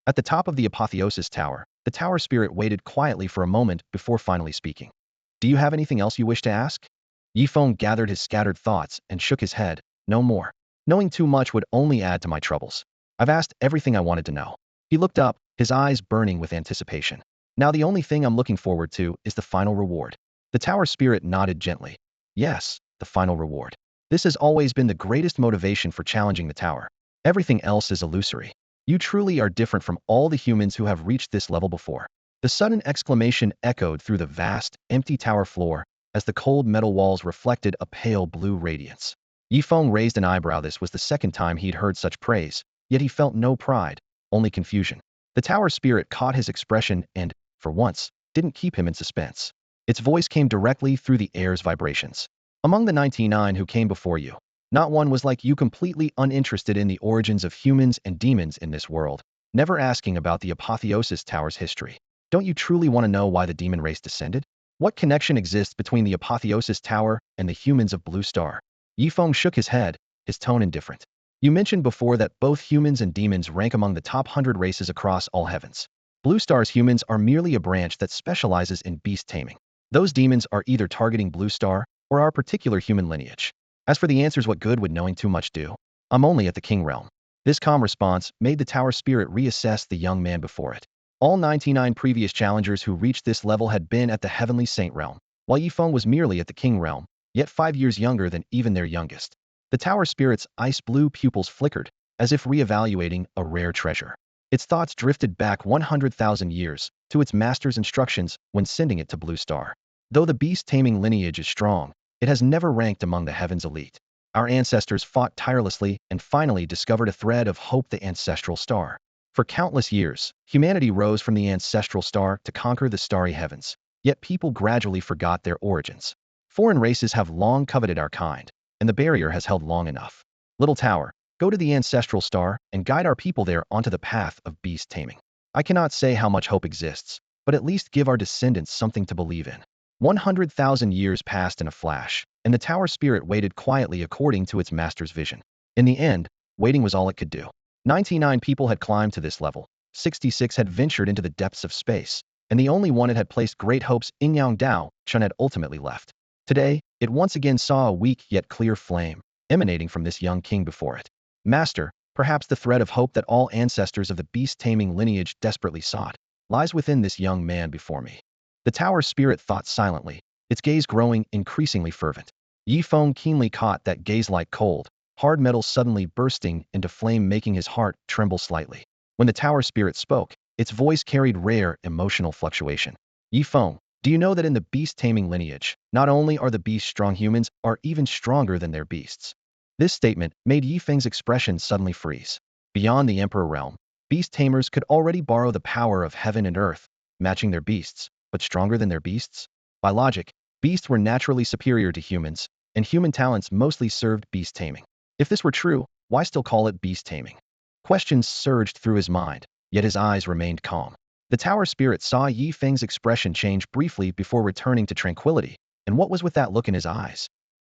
At the top of the Apotheosis Tower, the tower spirit waited quietly for a moment before finally speaking. Do you have anything else you wish to ask? Feng gathered his scattered thoughts and shook his head. No more. Knowing too much would only add to my troubles. I've asked everything I wanted to know. He looked up, his eyes burning with anticipation. Now the only thing I'm looking forward to is the final reward. The tower spirit nodded gently. Yes, the final reward. This has always been the greatest motivation for challenging the tower. Everything else is illusory. You truly are different from all the humans who have reached this level before. The sudden exclamation echoed through the vast, empty tower floor as the cold metal walls reflected a pale blue radiance. Yifeng raised an eyebrow. This was the second time he'd heard such praise, yet he felt no pride, only confusion. The tower spirit caught his expression and, for once, didn't keep him in suspense. Its voice came directly through the air's vibrations. Among the 99 who came before you, not one was like you, completely uninterested in the origins of humans and demons in this world, never asking about the Apotheosis Tower's history. Don't you truly want to know why the demon race descended? What connection exists between the Apotheosis Tower and the humans of Blue Star? Yifeng shook his head, his tone indifferent. You mentioned before that both humans and demons rank among the top 100 races across all heavens. Blue Star's humans are merely a branch that specializes in beast-taming. Those demons are either targeting Blue Star or our particular human lineage. As for the answers, what good would knowing too much do? I'm only at the king realm. This calm response made the tower spirit reassess the young man before it. All 99 previous challengers who reached this level had been at the heavenly saint realm, while Yifeng was merely at the king realm, yet 5 years younger than even their youngest. The tower spirit's ice-blue pupils flickered, as if re-evaluating a rare treasure. Its thoughts drifted back 100,000 years to its master's instructions when sending it to Blue Star. Though the beast-taming lineage is strong, it has never ranked among the heavens elite. Our ancestors fought tirelessly and finally discovered a thread of hope: the ancestral star. For countless years, humanity rose from the ancestral star to conquer the starry heavens, yet people gradually forgot their origins. Foreign races have long coveted our kind, and the barrier has held long enough. Little tower, go to the ancestral star and guide our people there onto the path of beast taming. I cannot say how much hope exists, but at least give our descendants something to believe in. 100,000 years passed in a flash, and the tower spirit waited quietly according to its master's vision. In the end, waiting was all it could do. 99 people had climbed to this level, 66 had ventured into the depths of space, and the only one it had placed great hopes in, Yang Dao Chun, had ultimately left. Today, it once again saw a weak yet clear flame emanating from this young king before it. Master, perhaps the thread of hope that all ancestors of the beast-taming lineage desperately sought lies within this young man before me. The tower spirit thought silently, its gaze growing increasingly fervent. Yifeng keenly caught that gaze, like cold, hard metal suddenly bursting into flame, making his heart tremble slightly. When the tower spirit spoke, its voice carried rare emotional fluctuation. Yifeng, do you know that in the beast-taming lineage, not only are the beasts strong, humans are even stronger than their beasts? This statement made Yifeng's expression suddenly freeze. Beyond the emperor realm, beast-tamers could already borrow the power of heaven and earth, matching their beasts, but stronger than their beasts? By logic, beasts were naturally superior to humans, and human talents mostly served beast-taming. If this were true, why still call it beast-taming? Questions surged through his mind, yet his eyes remained calm. The tower spirit saw Yifeng's expression change briefly before returning to tranquility, and what was with that look in his eyes?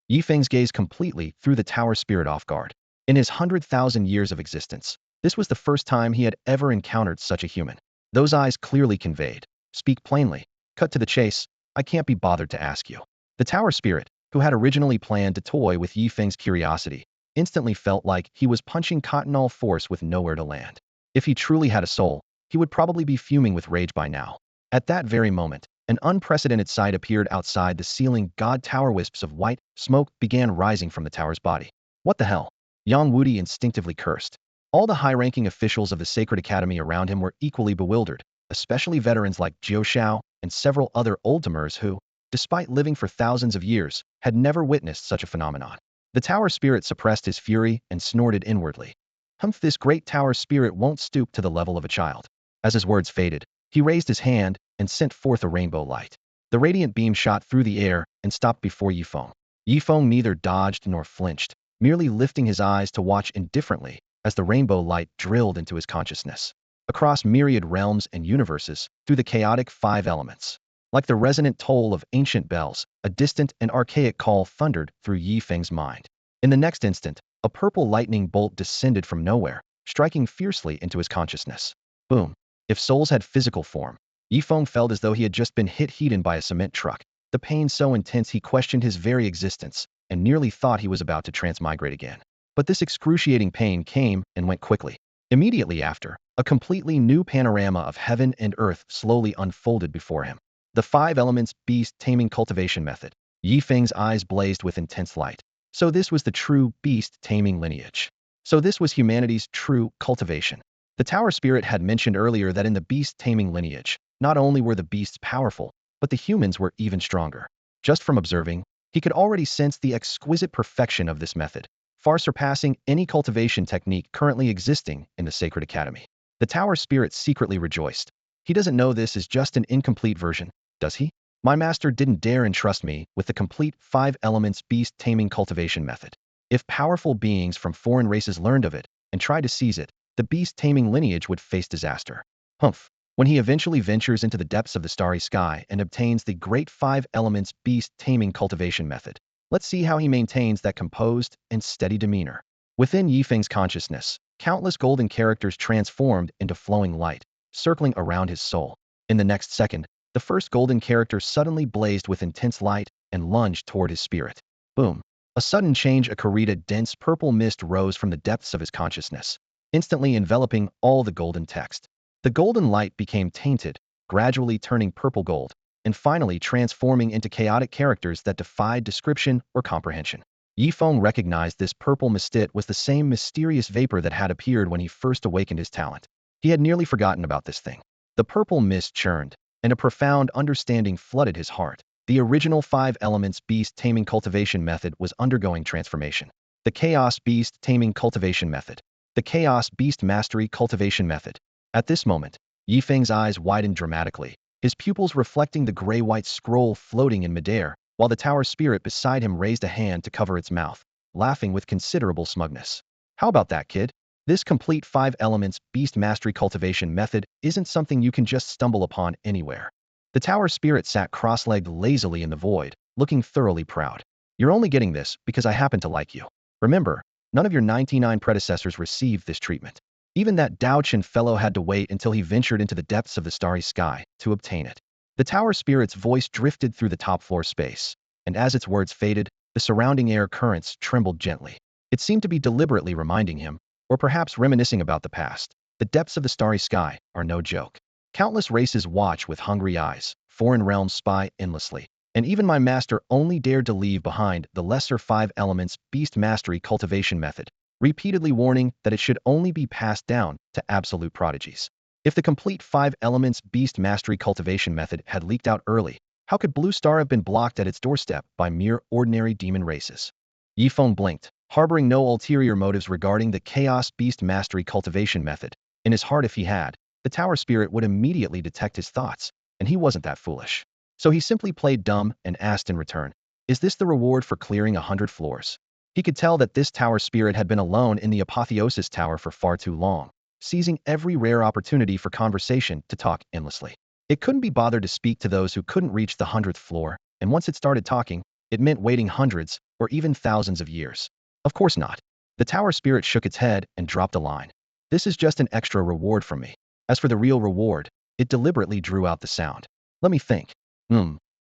Yifeng's gaze completely threw the tower spirit off guard. In his 100,000 years of existence, this was the first time he had ever encountered such a human. Those eyes clearly conveyed, "Speak plainly, cut to the chase, I can't be bothered to ask you." The tower spirit, who had originally planned to toy with Yifeng's curiosity, instantly felt like he was punching cotton all force with nowhere to land. If he truly had a soul, he would probably be fuming with rage by now. At that very moment, an unprecedented sight appeared outside the ceiling. God tower wisps of white smoke began rising from the tower's body. What the hell? Yang Wudi instinctively cursed. All the high-ranking officials of the Sacred Academy around him were equally bewildered, especially veterans like Jiu Shao and several other old-timers who, despite living for thousands of years, had never witnessed such a phenomenon. The tower spirit suppressed his fury and snorted inwardly. Humph, this great tower spirit won't stoop to the level of a child. As his words faded, he raised his hand and sent forth a rainbow light. The radiant beam shot through the air and stopped before Yifeng. Yifeng neither dodged nor flinched, merely lifting his eyes to watch indifferently as the rainbow light drilled into his consciousness. Across myriad realms and universes, through the chaotic 5 elements. Like the resonant toll of ancient bells, a distant and archaic call thundered through Yifeng's mind. In the next instant, a purple lightning bolt descended from nowhere, striking fiercely into his consciousness. Boom. If souls had physical form, Yifeng felt as though he had just been hit head-on by a cement truck. The pain so intense he questioned his very existence, and nearly thought he was about to transmigrate again. But this excruciating pain came and went quickly. Immediately after, a completely new panorama of heaven and earth slowly unfolded before him. The 5 elements beast-taming cultivation method. Yifeng's eyes blazed with intense light. So this was the true beast-taming lineage. So this was humanity's true cultivation. The tower spirit had mentioned earlier that in the beast-taming lineage, not only were the beasts powerful, but the humans were even stronger. Just from observing, he could already sense the exquisite perfection of this method, far surpassing any cultivation technique currently existing in the Sacred Academy. The tower spirit secretly rejoiced. He doesn't know this is just an incomplete version, does he? My master didn't dare entrust me with the complete 5 elements beast-taming cultivation method. If powerful beings from foreign races learned of it and tried to seize it, the beast-taming lineage would face disaster. Humph. When he eventually ventures into the depths of the starry sky and obtains the great 5 elements beast-taming cultivation method, let's see how he maintains that composed and steady demeanor. Within Yifeng's consciousness, countless golden characters transformed into flowing light, circling around his soul. In the next second, the first golden character suddenly blazed with intense light and lunged toward his spirit. Boom. A sudden change occurred. A dense purple mist rose from the depths of his consciousness, instantly enveloping all the golden text. The golden light became tainted, gradually turning purple gold, and finally transforming into chaotic characters that defied description or comprehension. Feng recognized this purple mist was the same mysterious vapor that had appeared when he first awakened his talent. He had nearly forgotten about this thing. The purple mist churned, and a profound understanding flooded his heart. The original 5 elements beast-taming cultivation method was undergoing transformation. The Chaos Beast-taming cultivation method. The Chaos Beast Mastery cultivation method. At this moment, Yifeng's eyes widened dramatically, his pupils reflecting the gray-white scroll floating in midair, while the tower spirit beside him raised a hand to cover its mouth, laughing with considerable smugness. How about that, kid? This complete 5 elements beast mastery cultivation method isn't something you can just stumble upon anywhere. The tower spirit sat cross-legged lazily in the void, looking thoroughly proud. You're only getting this because I happen to like you. Remember, none of your 99 predecessors received this treatment. Even that Daochin fellow had to wait until he ventured into the depths of the starry sky to obtain it. The tower spirit's voice drifted through the top floor space, and as its words faded, the surrounding air currents trembled gently. It seemed to be deliberately reminding him, or perhaps reminiscing about the past. The depths of the starry sky are no joke. Countless races watch with hungry eyes, foreign realms spy endlessly, and even my master only dared to leave behind the lesser 5 elements beast mastery cultivation method, repeatedly warning that it should only be passed down to absolute prodigies. If the complete 5 elements beast mastery cultivation method had leaked out early, how could Blue Star have been blocked at its doorstep by mere ordinary demon races? Yifeng blinked, harboring no ulterior motives regarding the Chaos Beast Mastery cultivation method. In his heart, if he had, the tower spirit would immediately detect his thoughts, and he wasn't that foolish. So he simply played dumb and asked in return, "Is this the reward for clearing 100 floors?" He could tell that this tower spirit had been alone in the Apotheosis Tower for far too long, seizing every rare opportunity for conversation to talk endlessly. It couldn't be bothered to speak to those who couldn't reach the 100th floor, and once it started talking, it meant waiting hundreds or even thousands of years. Of course not. The tower spirit shook its head and dropped a line. "This is just an extra reward from me. As for the real reward," it deliberately drew out the sound. "Let me think.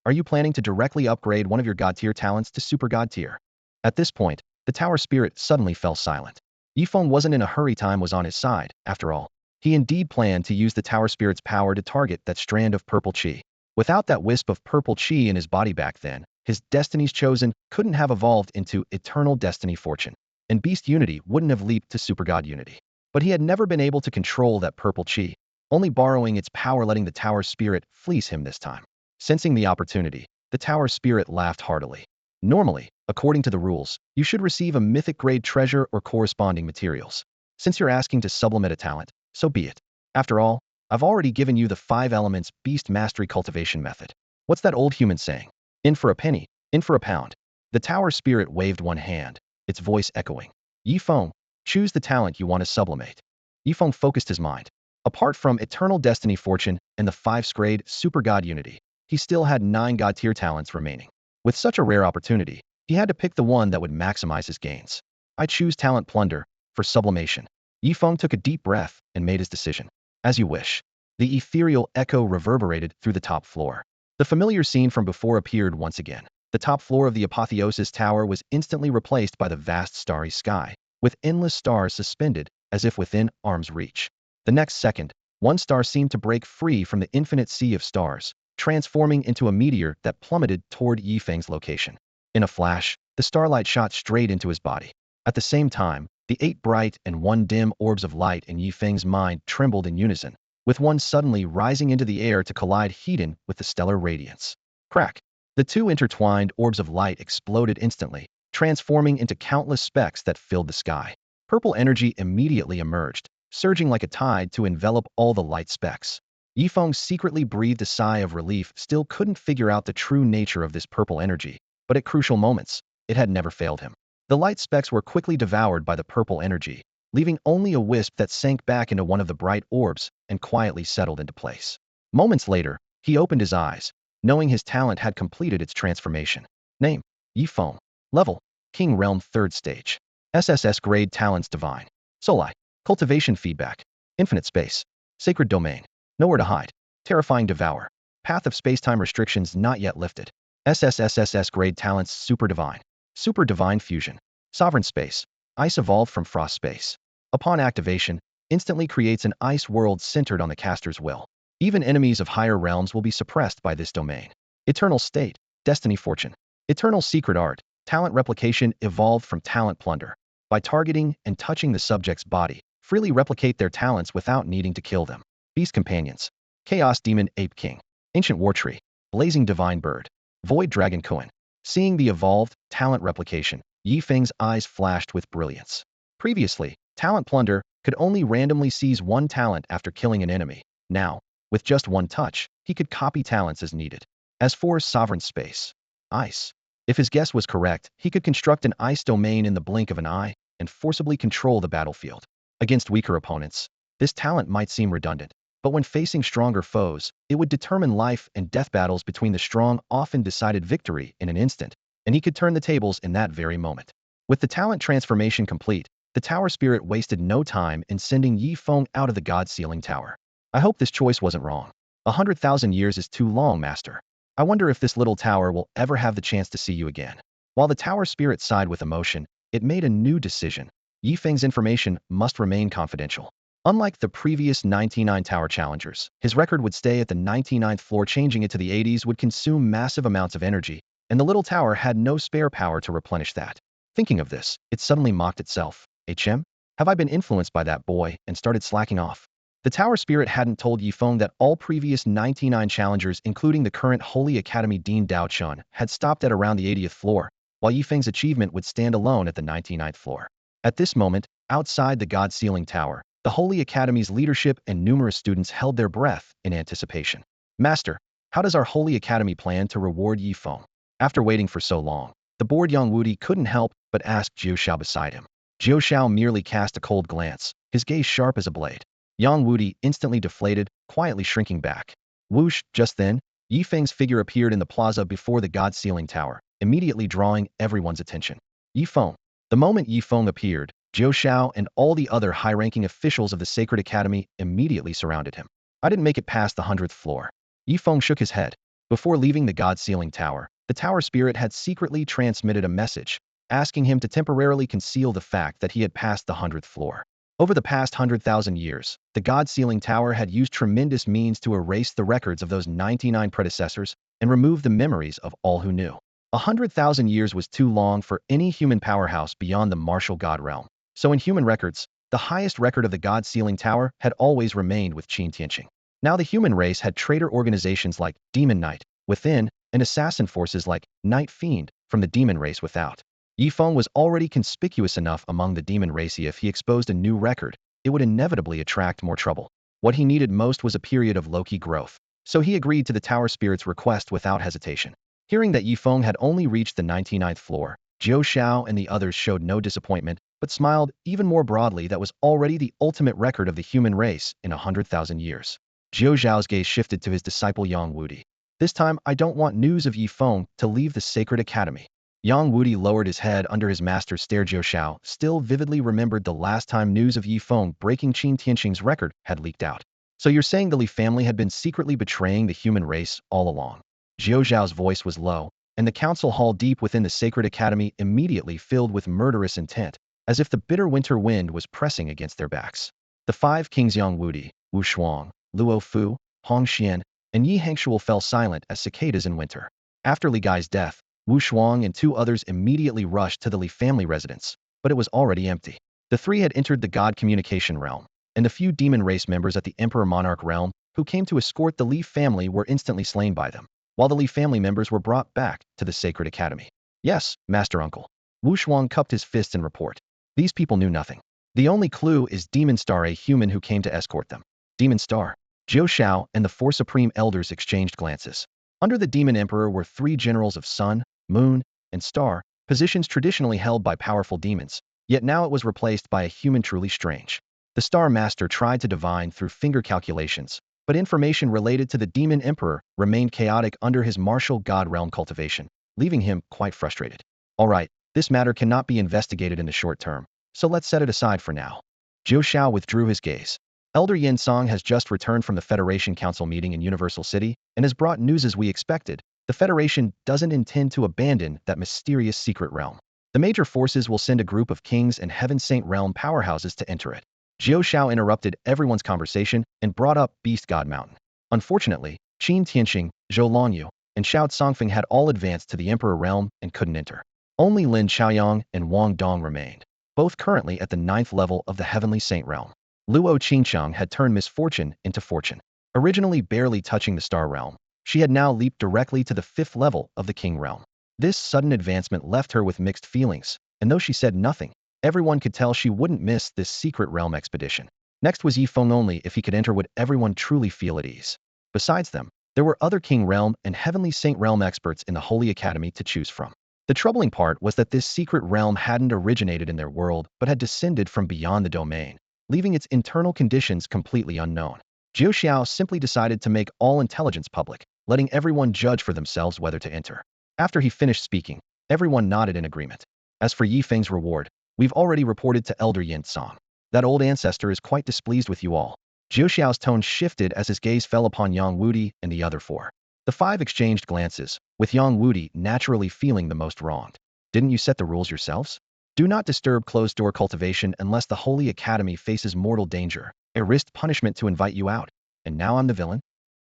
Are you planning to directly upgrade one of your god tier talents to super god tier?" At this point, the tower spirit suddenly fell silent. Yifeng wasn't in a hurry, time was on his side, after all. He indeed planned to use the tower spirit's power to target that strand of purple chi. Without that wisp of purple chi in his body back then, his destinies chosen couldn't have evolved into eternal destiny fortune, and beast unity wouldn't have leaped to super god unity. But he had never been able to control that purple chi, only borrowing its power, letting the tower spirit fleece him this time. Sensing the opportunity, the tower spirit laughed heartily. Normally, according to the rules, you should receive a mythic grade treasure or corresponding materials. Since you're asking to sublimate a talent, so be it. After all, I've already given you the 5 elements beast mastery cultivation method. What's that old human saying? In for a penny, in for a pound. The tower spirit waved one hand, its voice echoing. Yifeng, choose the talent you want to sublimate. Yifeng focused his mind. Apart from eternal destiny fortune and the 5th grade super god unity, he still had 9 god tier talents remaining. With such a rare opportunity, he had to pick the one that would maximize his gains. "I choose talent plunder for sublimation." Yifeng took a deep breath and made his decision. "As you wish." The ethereal echo reverberated through the top floor. The familiar scene from before appeared once again. The top floor of the Apotheosis Tower was instantly replaced by the vast starry sky, with endless stars suspended as if within arm's reach. The next second, one star seemed to break free from the infinite sea of stars, transforming into a meteor that plummeted toward Yifeng's location. In a flash, the starlight shot straight into his body. At the same time, the 8 bright and 1 dim orbs of light in Yi Feng's mind trembled in unison, with one suddenly rising into the air to collide heat-in with the stellar radiance. Crack! The 2 intertwined orbs of light exploded instantly, transforming into countless specks that filled the sky. Purple energy immediately emerged, surging like a tide to envelop all the light specks. Yi Feng secretly breathed a sigh of relief, still couldn't figure out the true nature of this purple energy, but at crucial moments, it had never failed him. The light specks were quickly devoured by the purple energy, leaving only a wisp that sank back into one of the bright orbs and quietly settled into place. Moments later, he opened his eyes, knowing his talent had completed its transformation. Name: Yi Feng. Level: King Realm 3rd Stage. SSS Grade Talents Divine. Soli. Cultivation Feedback. Infinite Space. Sacred Domain. Nowhere to Hide. Terrifying Devour. Path of Spacetime Restrictions Not Yet Lifted. SSS Grade Talents Super Divine. Super Divine Fusion. Sovereign Space. Ice evolved from Frost Space. Upon activation, instantly creates an ice world centered on the caster's will. Even enemies of higher realms will be suppressed by this domain. Eternal State. Destiny Fortune. Eternal Secret Art. Talent Replication evolved from Talent Plunder. By targeting and touching the subject's body, freely replicate their talents without needing to kill them. Beast Companions. Chaos Demon Ape King. Ancient War Tree. Blazing Divine Bird. Void Dragon Koan. Seeing the evolved talent replication, Yi Feng's eyes flashed with brilliance. Previously, Talent Plunder could only randomly seize one talent after killing an enemy. Now, with just one touch, he could copy talents as needed. As for Sovereign Space. Ice. If his guess was correct, he could construct an ice domain in the blink of an eye and forcibly control the battlefield. Against weaker opponents, this talent might seem redundant, but when facing stronger foes, it would determine life and death battles between the strong, often decided victory in an instant, and he could turn the tables in that very moment. With the talent transformation complete, the Tower Spirit wasted no time in sending Yi Feng out of the God-sealing tower. I hope this choice wasn't wrong. 100,000 years is too long, Master. I wonder if this little tower will ever have the chance to see you again. While the Tower Spirit sighed with emotion, it made a new decision. Yi Feng's information must remain confidential. Unlike the previous 99 tower challengers, his record would stay at the 99th floor. Changing it to the 80s would consume massive amounts of energy, and the little tower had no spare power to replenish that. Thinking of this, it suddenly mocked itself. HM? Have I been influenced by that boy and started slacking off? The Tower Spirit hadn't told Yi Feng that all previous 99 challengers, including the current Holy Academy Dean Dao Chun, had stopped at around the 80th floor, while Yi Feng's achievement would stand alone at the 99th floor. At this moment, outside the God-sealing tower, the Holy Academy's leadership and numerous students held their breath in anticipation. Master, how does our Holy Academy plan to reward Yi Feng? After waiting for so long, the bored young Wudi couldn't help but ask Jiu Xiao beside him. Jiu Xiao merely cast a cold glance, his gaze sharp as a blade. Yang Wudi instantly deflated, quietly shrinking back. Whoosh! Just then, Yi Feng's figure appeared in the plaza before the God-sealing tower, immediately drawing everyone's attention. Yi Feng. The moment Yi Feng appeared, Jiu Xiao and all the other high-ranking officials of the Sacred Academy immediately surrounded him. I didn't make it past the 100th floor. Yi Feng shook his head. Before leaving the God-sealing tower, the Tower Spirit had secretly transmitted a message, asking him to temporarily conceal the fact that he had passed the 100th floor. Over the past 100,000 years, the God-sealing tower had used tremendous means to erase the records of those 99 predecessors and remove the memories of all who knew. 100,000 years was too long for any human powerhouse beyond the martial god realm. So in human records, the highest record of the God-sealing tower had always remained with Qin Tianqing. Now the human race had traitor organizations like Demon Knight within and assassin forces like Night Fiend from the demon race without. Yi Feng was already conspicuous enough among the demon race. If he exposed a new record, it would inevitably attract more trouble. What he needed most was a period of low-key growth, so he agreed to the Tower Spirit's request without hesitation. Hearing that Yi Feng had only reached the 99th floor, Jiu Xiao and the others showed no disappointment, but smiled even more broadly. That was already the ultimate record of the human race in 100,000 years. Jiu Xiao's gaze shifted to his disciple Yang Wudi. This time, I don't want news of Yi Feng to leave the Sacred Academy. Yang Wudi lowered his head under his master's stare. Jiu Xiao still vividly remembered the last time news of Yi Feng breaking Qin Tianqing's record had leaked out. So you're saying the Li family had been secretly betraying the human race all along? Jiu Xiao's voice was low, and the council hall deep within the Sacred Academy immediately filled with murderous intent, as if the bitter winter wind was pressing against their backs. The 5 kings Yang Wudi, Wu Shuang, Luo Fu, Hong Xian, and Yi Hangshuo fell silent as cicadas in winter. After Li Gai's death, Wu Shuang and two others immediately rushed to the Li family residence, but it was already empty. The three had entered the god communication realm, and the few demon race members at the Emperor Monarch realm who came to escort the Li family were instantly slain by them, while the Li family members were brought back to the Sacred Academy. Yes, Master Uncle. Wu Shuang cupped his fist in report. These people knew nothing. The only clue is Demon Star, a human who came to escort them. Demon Star. Jiu Shao and the four supreme elders exchanged glances. Under the Demon Emperor were three generals of Sun, Moon, and Star, positions traditionally held by powerful demons, yet now it was replaced by a human truly strange. The Star Master tried to divine through finger calculations, but information related to the Demon Emperor remained chaotic under his martial god realm cultivation, leaving him quite frustrated. All right, this matter cannot be investigated in the short term, so let's set it aside for now. Jiu Shao withdrew his gaze. Elder Yin Song has just returned from the Federation Council meeting in Universal City and has brought news as we expected. The Federation doesn't intend to abandon that mysterious secret realm. The major forces will send a group of kings and Heaven Saint realm powerhouses to enter it. Jiu Shao interrupted everyone's conversation and brought up Beast God Mountain. Unfortunately, Qin Tianxing, Zhou Longyu, and Xiao Songfeng had all advanced to the Emperor realm and couldn't enter. Only Lin Chaoyang and Wang Dong remained, both currently at the 9th level of the Heavenly Saint realm. Luo Qingqiang had turned misfortune into fortune. Originally barely touching the star realm, she had now leaped directly to the 5th level of the king realm. This sudden advancement left her with mixed feelings, and though she said nothing, everyone could tell she wouldn't miss this secret realm expedition. Next was Yi Feng. Only if he could enter would everyone truly feel at ease. Besides them, there were other king realm and heavenly saint realm experts in the Holy Academy to choose from. The troubling part was that this secret realm hadn't originated in their world but had descended from beyond the domain, leaving its internal conditions completely unknown. Jiu Xiao simply decided to make all intelligence public, letting everyone judge for themselves whether to enter. After he finished speaking, everyone nodded in agreement. As for Yi Feng's reward, we've already reported to Elder Yin Song. That old ancestor is quite displeased with you all. Jiu Xiao's tone shifted as his gaze fell upon Yang Wudi and the other four. The five exchanged glances, with Yang Wudi naturally feeling the most wronged. Didn't you set the rules yourselves? Do not disturb closed-door cultivation unless the Holy Academy faces mortal danger. I risked punishment to invite you out, and now I'm the villain?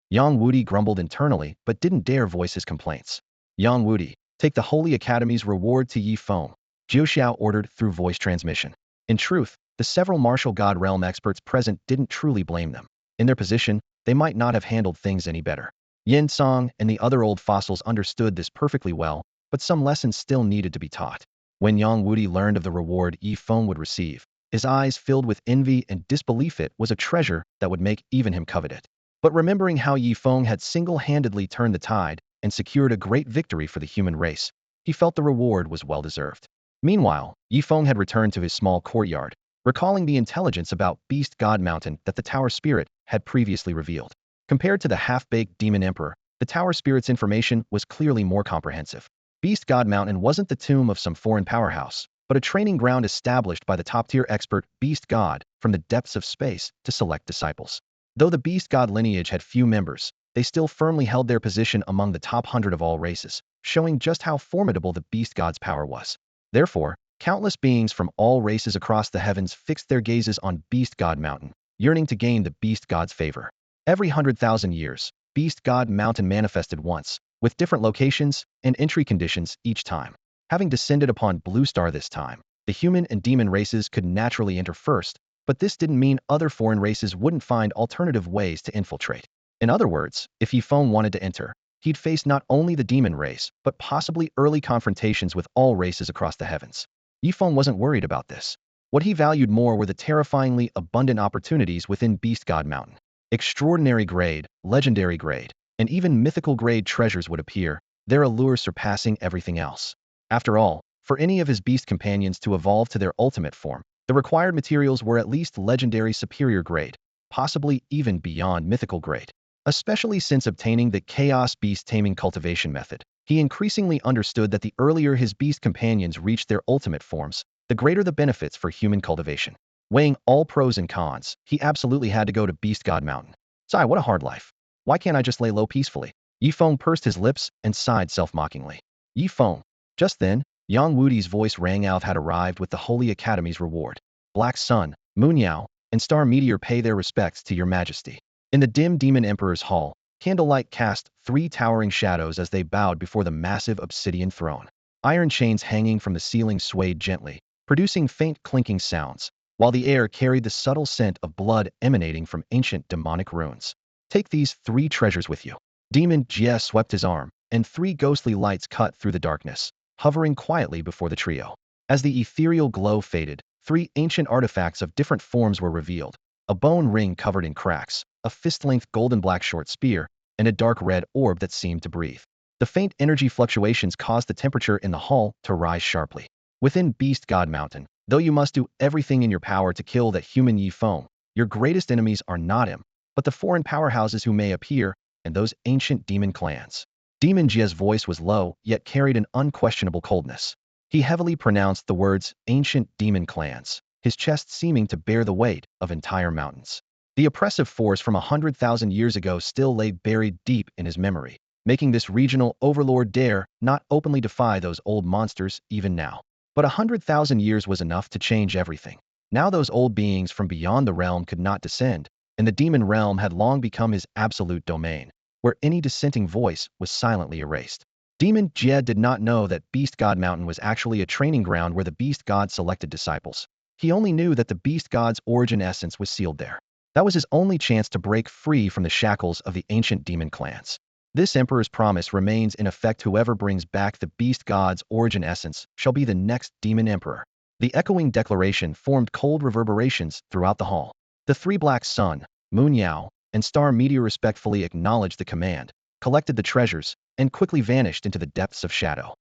Yang Wudi grumbled internally but didn't dare voice his complaints. Yang Wudi, take the Holy Academy's reward to Yi Feng, Jiu Xiao ordered through voice transmission. In truth, the several martial god realm experts present didn't truly blame them. In their position, they might not have handled things any better. Yin Song and the other old fossils understood this perfectly well, but some lessons still needed to be taught. When Yang Wudi learned of the reward Yi Feng would receive, his eyes filled with envy and disbelief. It was a treasure that would make even him covet it. But remembering how Yi Feng had single-handedly turned the tide and secured a great victory for the human race, he felt the reward was well-deserved. Meanwhile, Yi Feng had returned to his small courtyard, recalling the intelligence about Beast God Mountain that the Tower Spirit had previously revealed. Compared to the half-baked Demon Emperor, the Tower Spirit's information was clearly more comprehensive. Beast God Mountain wasn't the tomb of some foreign powerhouse, but a training ground established by the top-tier expert Beast God from the depths of space to select disciples. Though the Beast God lineage had few members, they still firmly held their position among the top 100 of all races, showing just how formidable the Beast God's power was. Therefore, countless beings from all races across the heavens fixed their gazes on Beast God Mountain, yearning to gain the Beast God's favor. Every 100,000 years, Beast God Mountain manifested once, with different locations and entry conditions each time. Having descended upon Blue Star this time, the human and demon races could naturally enter first, but this didn't mean other foreign races wouldn't find alternative ways to infiltrate. In other words, if Yi Feng wanted to enter, he'd face not only the demon race, but possibly early confrontations with all races across the heavens. Yi Feng wasn't worried about this. What he valued more were the terrifyingly abundant opportunities within Beast God Mountain. Extraordinary grade, legendary grade, and even mythical grade treasures would appear, their allure surpassing everything else. After all, for any of his beast companions to evolve to their ultimate form, the required materials were at least legendary superior grade, possibly even beyond mythical grade. Especially since obtaining the Chaos Beast-taming cultivation method, he increasingly understood that the earlier his beast companions reached their ultimate forms, the greater the benefits for human cultivation. Weighing all pros and cons, he absolutely had to go to Beast God Mountain. Sigh, what a hard life. Why can't I just lay low peacefully? Yi Feng pursed his lips and sighed self-mockingly. Yi Feng. Just then, Yang Wudi's voice rang out had arrived with the Holy Academy's reward. Black Sun, Moon Yao, and Star Meteor pay their respects to your majesty. In the dim Demon Emperor's hall, Candlelight cast 3 towering shadows as they bowed before the massive obsidian throne. Iron chains hanging from the ceiling swayed gently, producing faint clinking sounds, while the air carried the subtle scent of blood emanating from ancient demonic runes. Take these 3 treasures with you. Demon Jie swept his arm, and 3 ghostly lights cut through the darkness, hovering quietly before the trio. As the ethereal glow faded, 3 ancient artifacts of different forms were revealed: a bone ring covered in cracks, a fist-length golden-black short spear, and a dark red orb that seemed to breathe. The faint energy fluctuations caused the temperature in the hall to rise sharply. Within Beast God Mountain, though you must do everything in your power to kill that human Yi Feng, your greatest enemies are not him, but the foreign powerhouses who may appear, and those ancient demon clans. Demon Jie's voice was low, yet carried an unquestionable coldness. He heavily pronounced the words, ancient demon clans, his chest seeming to bear the weight of entire mountains. The oppressive force from 100,000 years ago still lay buried deep in his memory, making this regional overlord dare not openly defy those old monsters even now. But 100,000 years was enough to change everything. Now those old beings from beyond the realm could not descend, and the demon realm had long become his absolute domain, where any dissenting voice was silently erased. Demon Jie did not know that Beast God Mountain was actually a training ground where the Beast God selected disciples. He only knew that the Beast God's origin essence was sealed there. That was his only chance to break free from the shackles of the ancient demon clans. This emperor's promise remains in effect: whoever brings back the Beast God's origin essence shall be the next demon emperor. The echoing declaration formed cold reverberations throughout the hall. The 3 black sun, moon Yao, and star meteor respectfully acknowledged the command, collected the treasures, and quickly vanished into the depths of shadow.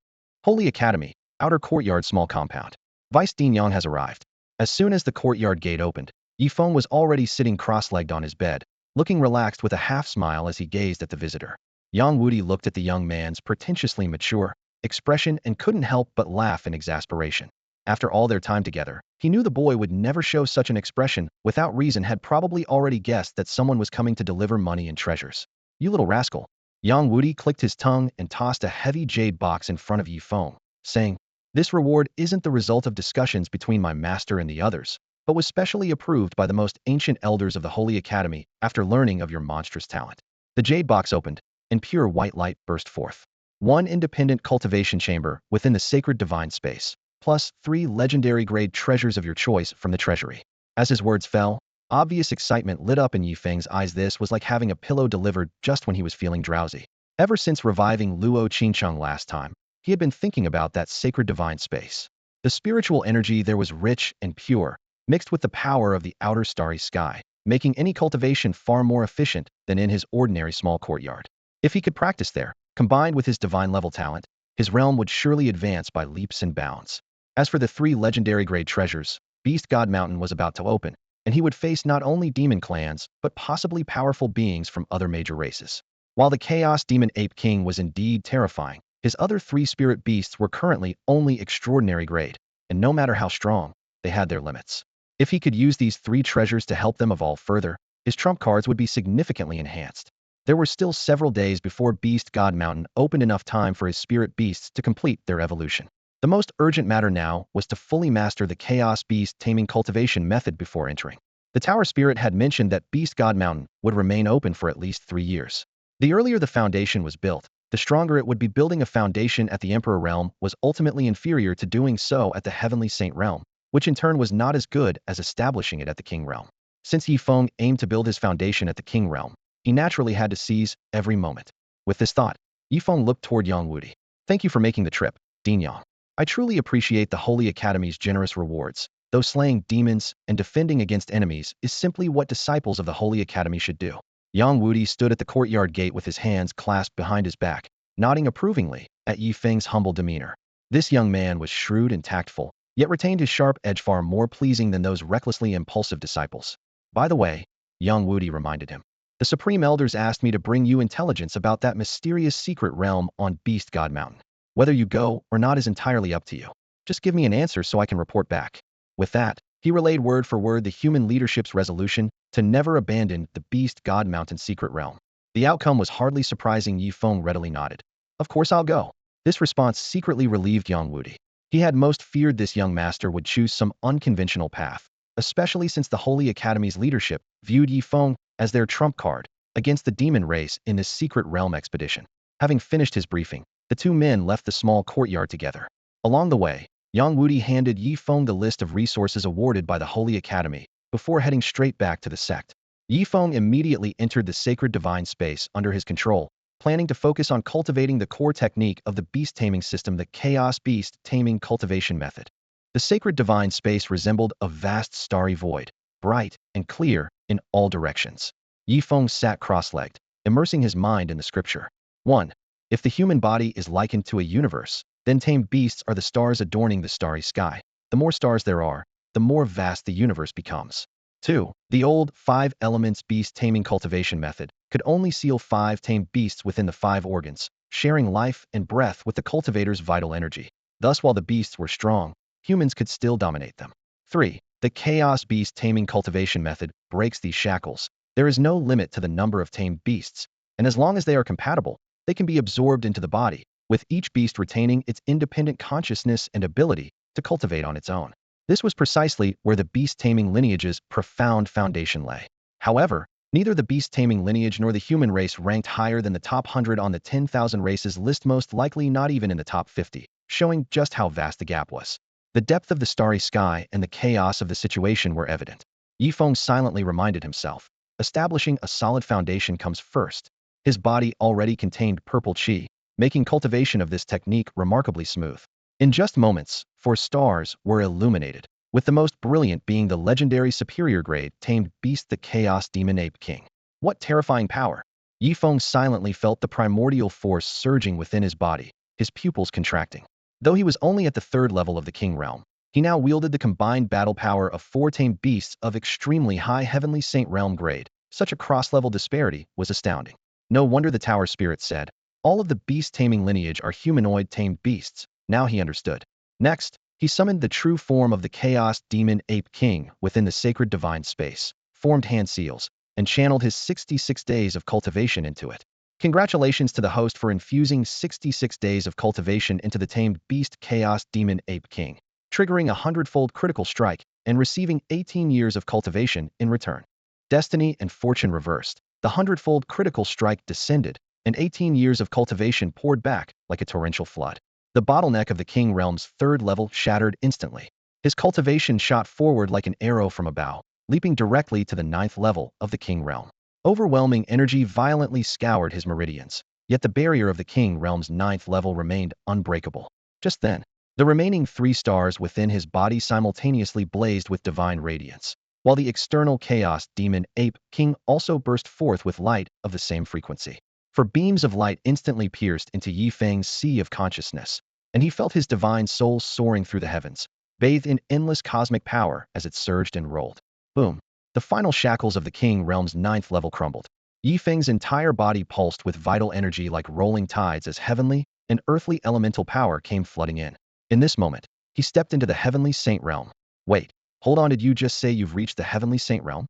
Holy Academy, outer courtyard, small compound. Vice Dean Yang has arrived. As soon as the courtyard gate opened, Yi Feng was already sitting cross-legged on his bed, looking relaxed with a half-smile as he gazed at the visitor. Yang Wudi looked at the young man's pretentiously mature expression and couldn't help but laugh in exasperation. After all their time together, he knew the boy would never show such an expression. Without reason, had probably already guessed that someone was coming to deliver money and treasures. You little rascal. Yang Wudi clicked his tongue and tossed a heavy jade box in front of Yi Feng, saying, this reward isn't the result of discussions between my master and the others, but was specially approved by the most ancient elders of the Holy Academy after learning of your monstrous talent. The jade box opened, and pure white light burst forth. 1 independent cultivation chamber within the sacred divine space, plus 3 legendary grade treasures of your choice from the treasury. As his words fell, obvious excitement lit up in Yi Feng's eyes. This was like having a pillow delivered just when he was feeling drowsy. Ever since reviving Luo Qingcheng last time, he had been thinking about that sacred divine space. The spiritual energy there was rich and pure, mixed with the power of the outer starry sky, making any cultivation far more efficient than in his ordinary small courtyard. If he could practice there, combined with his divine-level talent, his realm would surely advance by leaps and bounds. As for the 3 legendary grade treasures, Beast God Mountain was about to open, and he would face not only demon clans, but possibly powerful beings from other major races. While the Chaos Demon Ape King was indeed terrifying, his other 3 spirit beasts were currently only extraordinary grade, and no matter how strong, they had their limits. If he could use these 3 treasures to help them evolve further, his trump cards would be significantly enhanced. There were still several days before Beast God Mountain opened, enough time for his spirit beasts to complete their evolution. The most urgent matter now was to fully master the Chaos Beast Taming cultivation method before entering. The Tower Spirit had mentioned that Beast God Mountain would remain open for at least 3 years. The earlier the foundation was built, the stronger it would be. Building a foundation at the Emperor Realm was ultimately inferior to doing so at the Heavenly Saint Realm, which in turn was not as good as establishing it at the King Realm. Since Yi Feng aimed to build his foundation at the King Realm, he naturally had to seize every moment. With this thought, Yi Feng looked toward Yang Wudi. Thank you for making the trip, Dean Yang. I truly appreciate the Holy Academy's generous rewards, though slaying demons and defending against enemies is simply what disciples of the Holy Academy should do. Yang Wudi stood at the courtyard gate with his hands clasped behind his back, nodding approvingly at Yi Feng's humble demeanor. This young man was shrewd and tactful, yet retained his sharp edge, far more pleasing than those recklessly impulsive disciples. By the way, Yang Wudi reminded him, the Supreme Elders asked me to bring you intelligence about that mysterious secret realm on Beast God Mountain. Whether you go or not is entirely up to you. Just give me an answer so I can report back. With that, he relayed word for word the human leadership's resolution to never abandon the Beast God Mountain secret realm. The outcome was hardly surprising. Yi Feng readily nodded. Of course I'll go. This response secretly relieved Yang Wudi. He had most feared this young master would choose some unconventional path, especially since the Holy Academy's leadership viewed Yi Feng as their trump card, against the demon race in this secret realm expedition. Having finished his briefing, the two men left the small courtyard together. Along the way, Yang Wudi handed Yi Feng the list of resources awarded by the Holy Academy before heading straight back to the sect. Yi Feng immediately entered the sacred divine space under his control, planning to focus on cultivating the core technique of the beast-taming system, the chaos beast-taming cultivation method. The sacred divine space resembled a vast starry void, bright and clear in all directions. Yi Feng sat cross-legged, immersing his mind in the scripture. 1. If the human body is likened to a universe, then tamed beasts are the stars adorning the starry sky. The more stars there are, the more vast the universe becomes. 2. The old 5 elements beast-taming cultivation method could only seal 5 tamed beasts within the 5 organs, sharing life and breath with the cultivator's vital energy. Thus, while the beasts were strong, humans could still dominate them. 3. The chaos beast-taming cultivation method breaks these shackles. There is no limit to the number of tamed beasts, and as long as they are compatible, they can be absorbed into the body, with each beast retaining its independent consciousness and ability to cultivate on its own. This was precisely where the beast-taming lineage's profound foundation lay. However, neither the beast-taming lineage nor the human race ranked higher than the top 100 on the 10,000 races list, most likely not even in the top 50, showing just how vast the gap was. The depth of the starry sky and the chaos of the situation were evident. Yi Feng silently reminded himself, establishing a solid foundation comes first. His body already contained purple qi, making cultivation of this technique remarkably smooth. In just moments, 4 stars were illuminated, with the most brilliant being the legendary superior grade tamed beast, the Chaos Demon Ape King. What terrifying power! Yi Feng silently felt the primordial force surging within his body, his pupils contracting. Though he was only at the 3rd level of the King realm, he now wielded the combined battle power of 4 tamed beasts of extremely high Heavenly Saint realm grade. Such a cross-level disparity was astounding. No wonder the Tower Spirit said, all of the beast-taming lineage are humanoid tamed beasts. Now he understood. Next, he summoned the true form of the Chaos Demon Ape King within the sacred divine space, formed hand seals, and channeled his 66 days of cultivation into it. Congratulations to the host for infusing 66 days of cultivation into the tamed beast Chaos Demon Ape King, triggering a 100-fold critical strike and receiving 18 years of cultivation in return. Destiny and fortune reversed. The 100-fold critical strike descended, and 18 years of cultivation poured back like a torrential flood. The bottleneck of the King realm's 3rd level shattered instantly. His cultivation shot forward like an arrow from a bow, leaping directly to the 9th level of the King realm. Overwhelming energy violently scoured his meridians, yet the barrier of the King realm's 9th level remained unbreakable. Just then, the remaining 3 stars within his body simultaneously blazed with divine radiance, while the external Chaos Demon Ape King also burst forth with light of the same frequency. For beams of light instantly pierced into Yi Feng's sea of consciousness, and he felt his divine soul soaring through the heavens, bathed in endless cosmic power as it surged and rolled. Boom! The final shackles of the King realm's 9th level crumbled. Yi Feng's entire body pulsed with vital energy like rolling tides as heavenly and earthly elemental power came flooding in. In this moment, he stepped into the Heavenly Saint realm. Wait, hold on, did you just say you've reached the Heavenly Saint realm?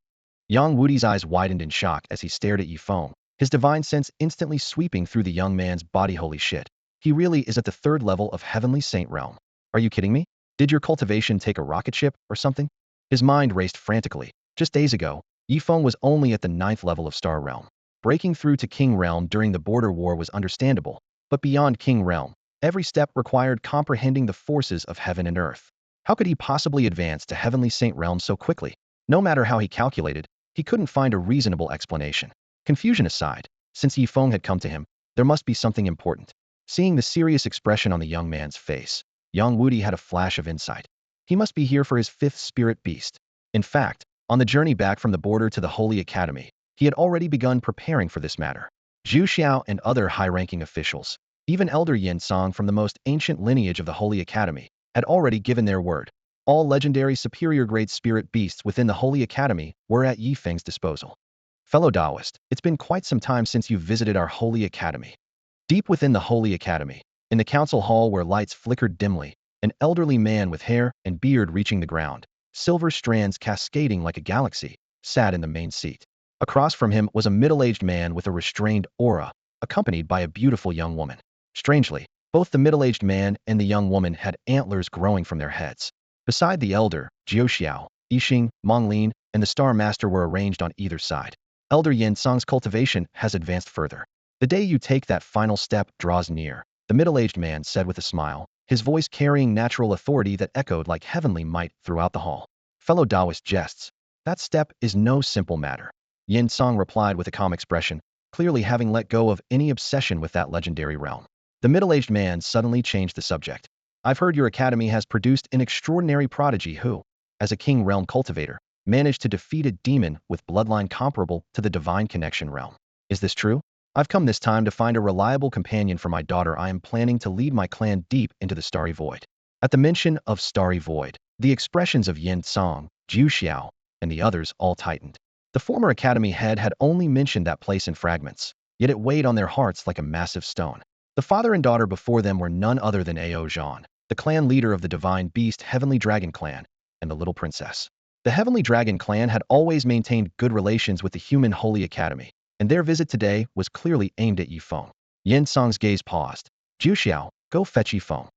Yang Wudi's eyes widened in shock as he stared at Yi Feng, his divine sense instantly sweeping through the young man's body. Holy shit. He really is at the 3rd level of Heavenly Saint realm. Are you kidding me? Did your cultivation take a rocket ship or something? His mind raced frantically. Just days ago, Yi Feng was only at the 9th level of Star Realm. Breaking through to King Realm during the border war was understandable, but beyond King Realm, every step required comprehending the forces of heaven and earth. How could he possibly advance to Heavenly Saint Realm so quickly? No matter how he calculated, he couldn't find a reasonable explanation. Confusion aside, since Yi Feng had come to him, there must be something important. Seeing the serious expression on the young man's face, Yang Wudi had a flash of insight. He must be here for his 5th spirit beast. In fact, on the journey back from the border to the Holy Academy, he had already begun preparing for this matter. Zhu Xiao and other high-ranking officials, even Elder Yin Song from the most ancient lineage of the Holy Academy, had already given their word. All legendary superior-grade spirit beasts within the Holy Academy were at Yi Feng's disposal. Fellow Taoist, it's been quite some time since you visited our Holy Academy. Deep within the Holy Academy, in the council hall where lights flickered dimly, an elderly man with hair and beard reaching the ground, silver strands cascading like a galaxy, sat in the main seat. Across from him was a middle-aged man with a restrained aura, accompanied by a beautiful young woman. Strangely, both the middle-aged man and the young woman had antlers growing from their heads. Beside the elder, Jiu Xiao, Yixing, Monglin, and the Star Master were arranged on either side. Elder Yin Song's cultivation has advanced further. The day you take that final step draws near, the middle-aged man said with a smile, his voice carrying natural authority that echoed like heavenly might throughout the hall. Fellow Taoist jests. That step is no simple matter. Yin Song replied with a calm expression, clearly having let go of any obsession with that legendary realm. The middle-aged man suddenly changed the subject. I've heard your academy has produced an extraordinary prodigy who, as a king realm cultivator, managed to defeat a demon with bloodline comparable to the divine connection realm. Is this true? I've come this time to find a reliable companion for my daughter. I am planning to lead my clan deep into the Starry Void. At the mention of Starry Void, the expressions of Yin Song, Jiu Xiao, and the others all tightened. The former academy head had only mentioned that place in fragments, yet it weighed on their hearts like a massive stone. The father and daughter before them were none other than Ao Zhan, the clan leader of the divine beast Heavenly Dragon clan, and the little princess. The Heavenly Dragon clan had always maintained good relations with the human Holy Academy, and their visit today was clearly aimed at Yi Feng. Yin Song's gaze paused. Jiu Xiao, go fetch Yi Feng.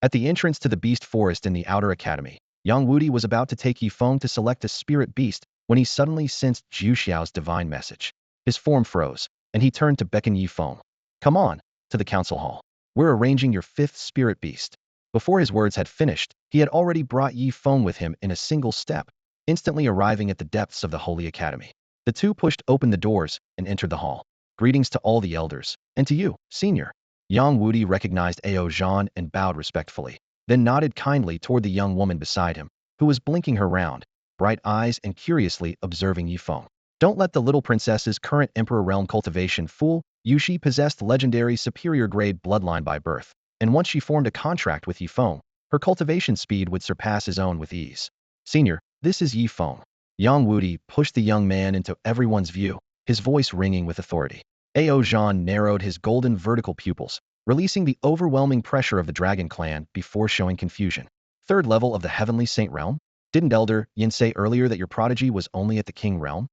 At the entrance to the beast forest in the outer academy, Yang Wudi was about to take Yi Feng to select a spirit beast when he suddenly sensed Jiu Xiao's divine message. His form froze, and he turned to beckon Yi Feng. Come on, to the council hall. We're arranging your 5th spirit beast. Before his words had finished, he had already brought Yi Feng with him in a single step, instantly arriving at the depths of the Holy Academy. The two pushed open the doors and entered the hall. Greetings to all the elders, and to you, senior. Yang Wudi recognized Ao Zhan and bowed respectfully, then nodded kindly toward the young woman beside him, who was blinking her round, bright eyes and curiously observing Yi Feng. Don't let the little princess's current emperor realm cultivation fool you. She possessed legendary superior grade bloodline by birth, and once she formed a contract with Yi Feng, her cultivation speed would surpass his own with ease. Senior, this is Yi Feng. Yang Wudi pushed the young man into everyone's view, his voice ringing with authority. Ao Zhan narrowed his golden vertical pupils, releasing the overwhelming pressure of the Dragon Clan before showing confusion. 3rd level of the Heavenly Saint Realm? Didn't Elder Yin say earlier that your prodigy was only at the King Realm?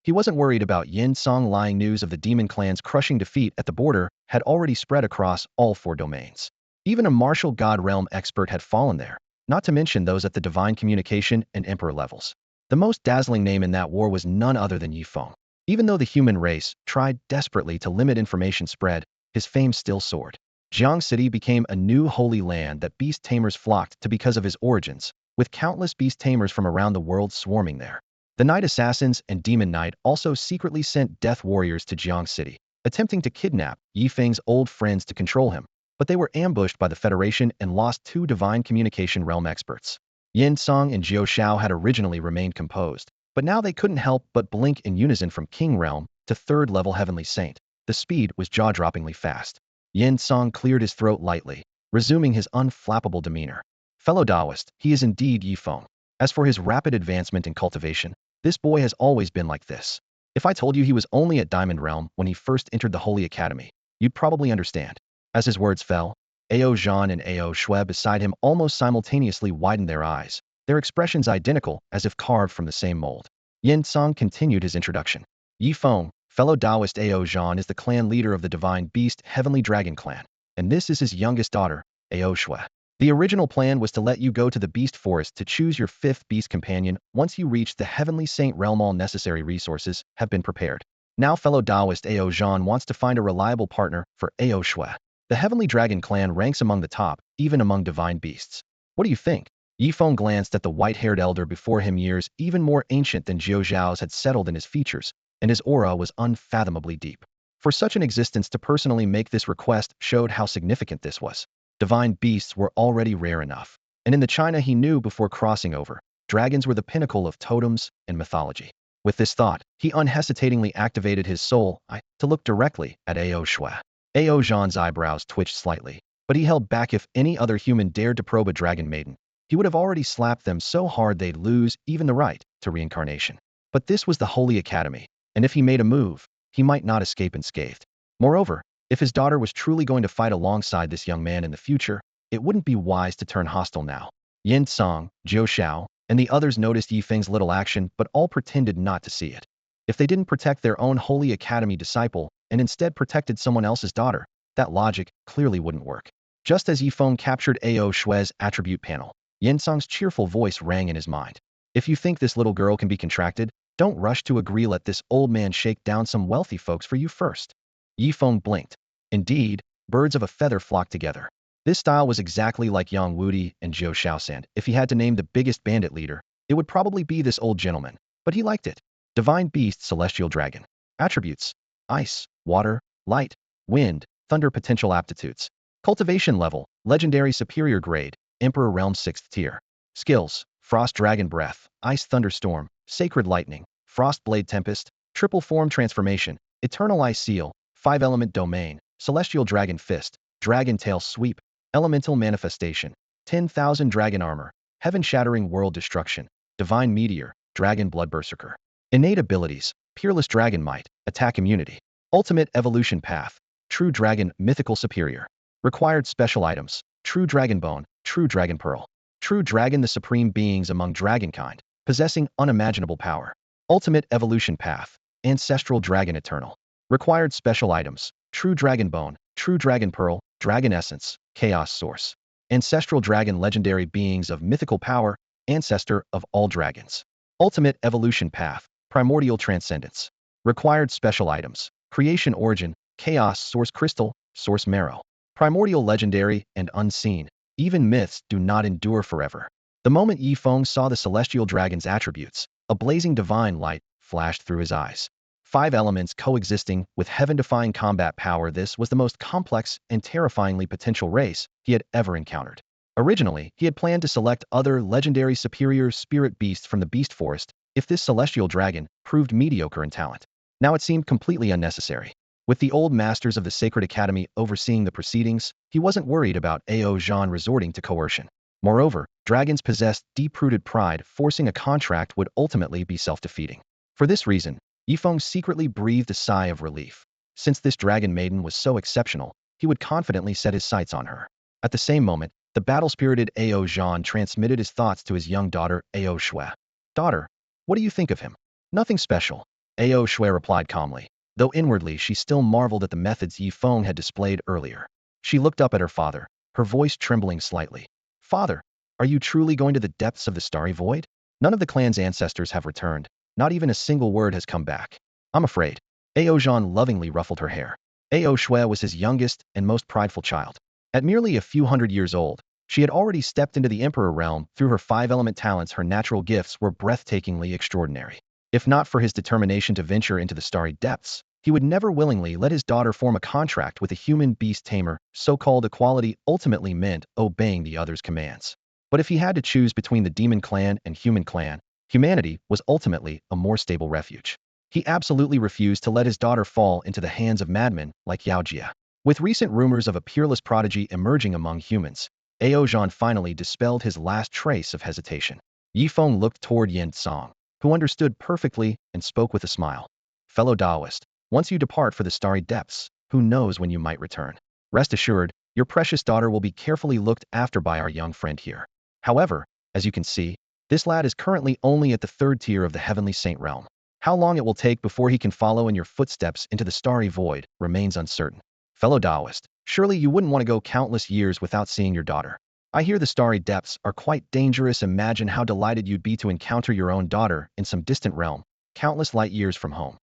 He wasn't worried about Yin Song lying. News of the Demon Clan's crushing defeat at the border had already spread across all 4 domains. Even a martial god realm expert had fallen there, not to mention those at the divine communication and emperor levels. The most dazzling name in that war was none other than Yi Feng. Even though the human race tried desperately to limit information spread, his fame still soared. Jiang City became a new holy land that beast tamers flocked to because of his origins, with countless beast tamers from around the world swarming there. The Night Assassins and Demon Knight also secretly sent death warriors to Jiang City, attempting to kidnap Yi Feng's old friends to control him, but they were ambushed by the Federation and lost 2 divine communication realm experts. Yin Song and Jiu Xiao had originally remained composed, but now they couldn't help but blink in unison. From King Realm to 3rd level Heavenly Saint, the speed was jaw-droppingly fast. Yin Song cleared his throat lightly, resuming his unflappable demeanor. Fellow Taoist, he is indeed Yi Feng. As for his rapid advancement in cultivation, this boy has always been like this. If I told you he was only at Diamond Realm when he first entered the Holy Academy, you'd probably understand. As his words fell, Ao Zhan and Ao Shui beside him almost simultaneously widened their eyes, their expressions identical as if carved from the same mold. Yin Song continued his introduction. Yi Feng, fellow Taoist Ao Zhan is the clan leader of the divine beast Heavenly Dragon clan, and this is his youngest daughter, Ao Shui. The original plan was to let you go to the beast forest to choose your 5th beast companion once you reach the Heavenly Saint Realm. All necessary resources have been prepared. Now fellow Taoist Ao Zhan wants to find a reliable partner for Ao Shui. The Heavenly Dragon clan ranks among the top, even among divine beasts. What do you think? Yi Feng glanced at the white-haired elder before him. Years even more ancient than Jiu Xiao's had settled in his features, and his aura was unfathomably deep. For such an existence to personally make this request showed how significant this was. Divine beasts were already rare enough, and in the China he knew before crossing over, dragons were the pinnacle of totems and mythology. With this thought, he unhesitatingly activated his soul eye to look directly at Ao Shui. Ao Zhan's eyebrows twitched slightly, but he held back. If any other human dared to probe a dragon maiden, he would have already slapped them so hard they'd lose even the right to reincarnation. But this was the Holy Academy, and if he made a move, he might not escape unscathed. Moreover, if his daughter was truly going to fight alongside this young man in the future, it wouldn't be wise to turn hostile now. Yin Song, Jiu Xiao, and the others noticed Yi Feng's little action but all pretended not to see it. If they didn't protect their own Holy Academy disciple and instead protected someone else's daughter, that logic clearly wouldn't work. Just as Yi Feng captured Ao Shui's attribute panel, Yin Song's cheerful voice rang in his mind. If you think this little girl can be contracted, Don't rush to agree, let this old man shake down some wealthy folks for you first. Yi Feng blinked. Indeed, birds of a feather flocked together. This style was exactly like Yang Wudi and Zhou Shaosan. If he had to name the biggest bandit leader, it would probably be this old gentleman. But he liked it. Divine beast, celestial dragon. Attributes: ice, water, light, wind, thunder. Potential aptitudes: cultivation level, legendary superior grade, Emperor realm 6th tier. Skills: frost dragon breath, ice thunderstorm, sacred lightning, frost blade tempest, triple form transformation, eternal ice seal, 5-element domain, celestial dragon fist, dragon tail sweep, elemental manifestation, 10,000 dragon armor, heaven shattering world destruction, divine meteor, dragon blood berserker. Innate abilities: peerless dragon might, attack immunity. Ultimate evolution path: true dragon, mythical superior. Required special items: true dragon bone, true dragon pearl. True dragon, the supreme beings among dragonkind, possessing unimaginable power. Ultimate evolution path: ancestral dragon eternal. Required special items: true dragon bone, true dragon pearl, dragon essence, chaos source. Ancestral dragon, legendary beings of mythical power, ancestor of all dragons. Ultimate evolution path: primordial transcendence. Required special items: creation origin, chaos source crystal, source marrow. Primordial, legendary and unseen. Even myths do not endure forever. The moment Yi Feng saw the celestial dragon's attributes, a blazing divine light flashed through his eyes. 5 elements coexisting with heaven-defying combat power. This was the most complex and terrifyingly potential race he had ever encountered. Originally, he had planned to select other legendary superior spirit beasts from the beast forest if this celestial dragon proved mediocre in talent. Now it seemed completely unnecessary. With the old masters of the Sacred Academy overseeing the proceedings, he wasn't worried about Ao Zhan resorting to coercion. Moreover, dragons possessed deep-rooted pride. Forcing a contract would ultimately be self-defeating. For this reason, Yi Feng secretly breathed a sigh of relief. Since this dragon maiden was so exceptional, he would confidently set his sights on her. At the same moment, the battle-spirited Ao Zhan transmitted his thoughts to his young daughter, Ao Shui. "Daughter, what do you think of him?" "Nothing special," Ao Shui replied calmly, though inwardly she still marveled at the methods Yi Feng had displayed earlier. She looked up at her father, her voice trembling slightly. "Father, are you truly going to the depths of the starry void? None of the clan's ancestors have returned. Not even a single word has come back." "I'm afraid." Ao Zhan lovingly ruffled her hair. Ao Shui was his youngest and most prideful child. At merely a few hundred years old, she had already stepped into the Emperor realm. Through her 5-element talents, her natural gifts were breathtakingly extraordinary. If not for his determination to venture into the starry depths, he would never willingly let his daughter form a contract with a human beast tamer. So-called equality ultimately meant obeying the other's commands. But if he had to choose between the demon clan and human clan, humanity was ultimately a more stable refuge. He absolutely refused to let his daughter fall into the hands of madmen like Yao Jia. With recent rumors of a peerless prodigy emerging among humans, Ao Zhan finally dispelled his last trace of hesitation. Yi Feng looked toward Yin Song, who understood perfectly and spoke with a smile. "Fellow Taoist, once you depart for the starry depths, who knows when you might return? Rest assured, your precious daughter will be carefully looked after by our young friend here. However, as you can see, this lad is currently only at the 3rd tier of the Heavenly Saint realm. How long it will take before he can follow in your footsteps into the starry void remains uncertain. Fellow Taoist, surely you wouldn't want to go countless years without seeing your daughter. I hear the starry depths are quite dangerous. Imagine how delighted you'd be to encounter your own daughter in some distant realm, countless light years from home."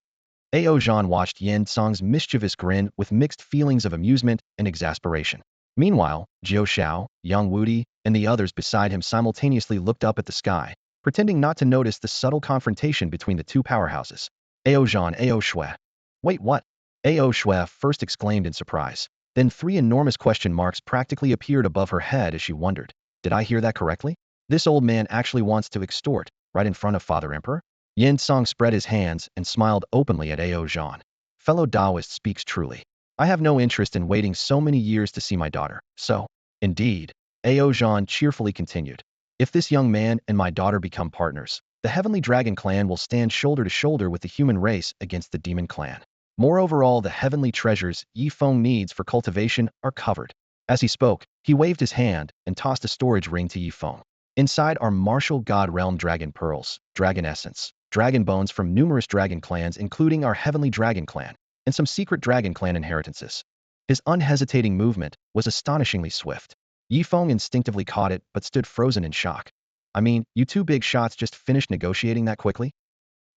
Ao Zhan watched Yin Song's mischievous grin with mixed feelings of amusement and exasperation. Meanwhile, Jiao Xiao, Yang Wudi, and the others beside him simultaneously looked up at the sky, pretending not to notice the subtle confrontation between the two powerhouses. "Ao Zhan, Ao Shui." "Wait, what?" Ao Shui first exclaimed in surprise. Then 3 enormous question marks practically appeared above her head as she wondered, "Did I hear that correctly? This old man actually wants to extort, right in front of Father Emperor?" Yin Song spread his hands and smiled openly at Ao Zhan. "Fellow Taoist speaks truly. I have no interest in waiting so many years to see my daughter, so..." "Indeed," Ao Zhan cheerfully continued. "If this young man and my daughter become partners, the Heavenly Dragon clan will stand shoulder to shoulder with the human race against the demon clan. Moreover, all the heavenly treasures Yi Feng needs for cultivation are covered." As he spoke, he waved his hand and tossed a storage ring to Yi Feng. "Inside are martial god realm dragon pearls, dragon essence, dragon bones from numerous dragon clans including our Heavenly Dragon clan, and some secret dragon clan inheritances." His unhesitating movement was astonishingly swift. Yi Feng instinctively caught it but stood frozen in shock. "I mean, you two big shots just finished negotiating that quickly?"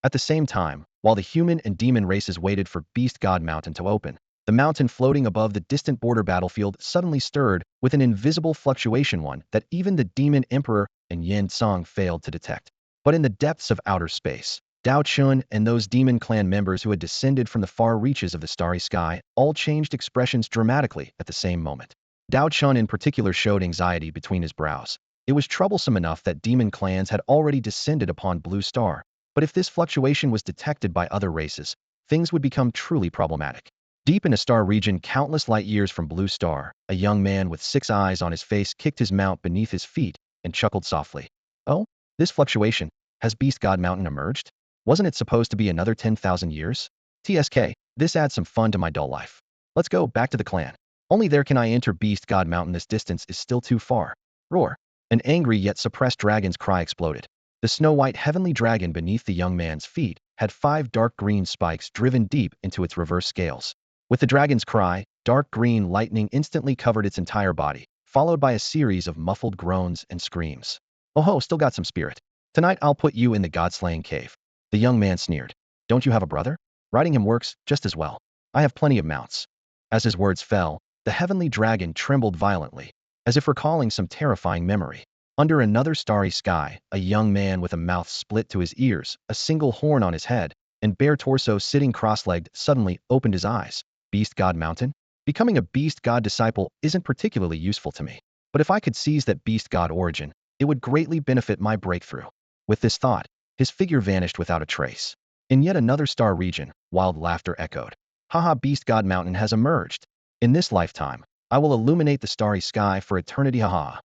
At the same time, while the human and demon races waited for Beast God Mountain to open, the mountain floating above the distant border battlefield suddenly stirred with an invisible fluctuation, one that even the demon emperor and Yin Tsang failed to detect. But in the depths of outer space, Dao Chun and those demon clan members who had descended from the far reaches of the starry sky all changed expressions dramatically at the same moment. Dao Chun in particular showed anxiety between his brows. It was troublesome enough that demon clans had already descended upon Blue Star, but if this fluctuation was detected by other races, things would become truly problematic. Deep in a star region countless light years from Blue Star, a young man with 6 eyes on his face kicked his mount beneath his feet and chuckled softly. Oh, this fluctuation, has Beast God Mountain emerged? Wasn't it supposed to be another 10,000 years? TSK, this adds some fun to my dull life. Let's go back to the clan. Only there can I enter Beast God Mountain. This distance is still too far. Roar. An angry yet suppressed dragon's cry exploded. The snow-white heavenly dragon beneath the young man's feet had 5 dark green spikes driven deep into its reverse scales. With the dragon's cry, dark green lightning instantly covered its entire body, followed by a series of muffled groans and screams. Oh ho, still got some spirit. Tonight I'll put you in the god-slaying cave. The young man sneered. Don't you have a brother? Riding him works just as well. I have plenty of mounts. As his words fell, the heavenly dragon trembled violently, as if recalling some terrifying memory. Under another starry sky, a young man with a mouth split to his ears, a single horn on his head, and bare torso sitting cross-legged suddenly opened his eyes. Beast God Mountain? Becoming a Beast God disciple isn't particularly useful to me. But if I could seize that Beast God origin, it would greatly benefit my breakthrough. With this thought, his figure vanished without a trace. In yet another star region, wild laughter echoed. Haha, Beast God Mountain has emerged. In this lifetime, I will illuminate the starry sky for eternity, haha.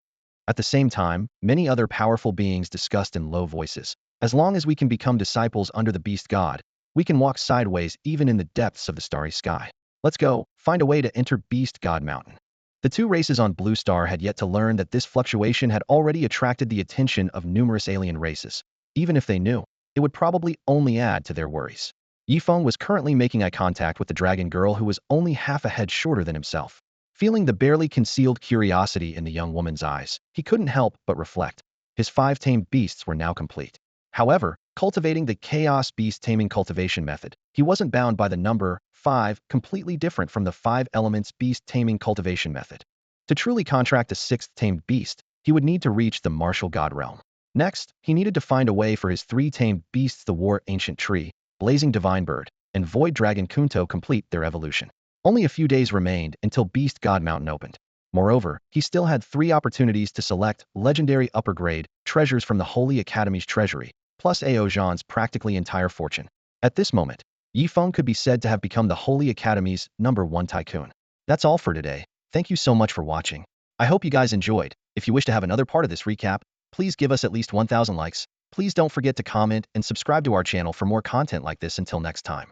At the same time, many other powerful beings discussed in low voices. As long as we can become disciples under the Beast God, we can walk sideways even in the depths of the starry sky. Let's go, find a way to enter Beast God Mountain. The 2 races on Blue Star had yet to learn that this fluctuation had already attracted the attention of numerous alien races. Even if they knew, it would probably only add to their worries. Feng was currently making eye contact with the dragon girl who was only half a head shorter than himself. Feeling the barely concealed curiosity in the young woman's eyes, he couldn't help but reflect. His 5 tamed beasts were now complete. However, cultivating the chaos beast-taming cultivation method, he wasn't bound by the number 5, completely different from the 5 elements beast-taming cultivation method. To truly contract a 6th tamed beast, he would need to reach the martial god realm. Next, he needed to find a way for his 3 tamed beasts, the War Ancient Tree, Blazing Divine Bird, and Void Dragon Kunto, complete their evolution. Only a few days remained until Beast God Mountain opened. Moreover, he still had 3 opportunities to select legendary upper grade treasures from the Holy Academy's treasury, plus Ao Zhan's practically entire fortune. At this moment, Feng could be said to have become the Holy Academy's #1 tycoon. That's all for today. Thank you so much for watching. I hope you guys enjoyed. If you wish to have another part of this recap, please give us at least 1,000 likes. Please don't forget to comment and subscribe to our channel for more content like this. Until next time.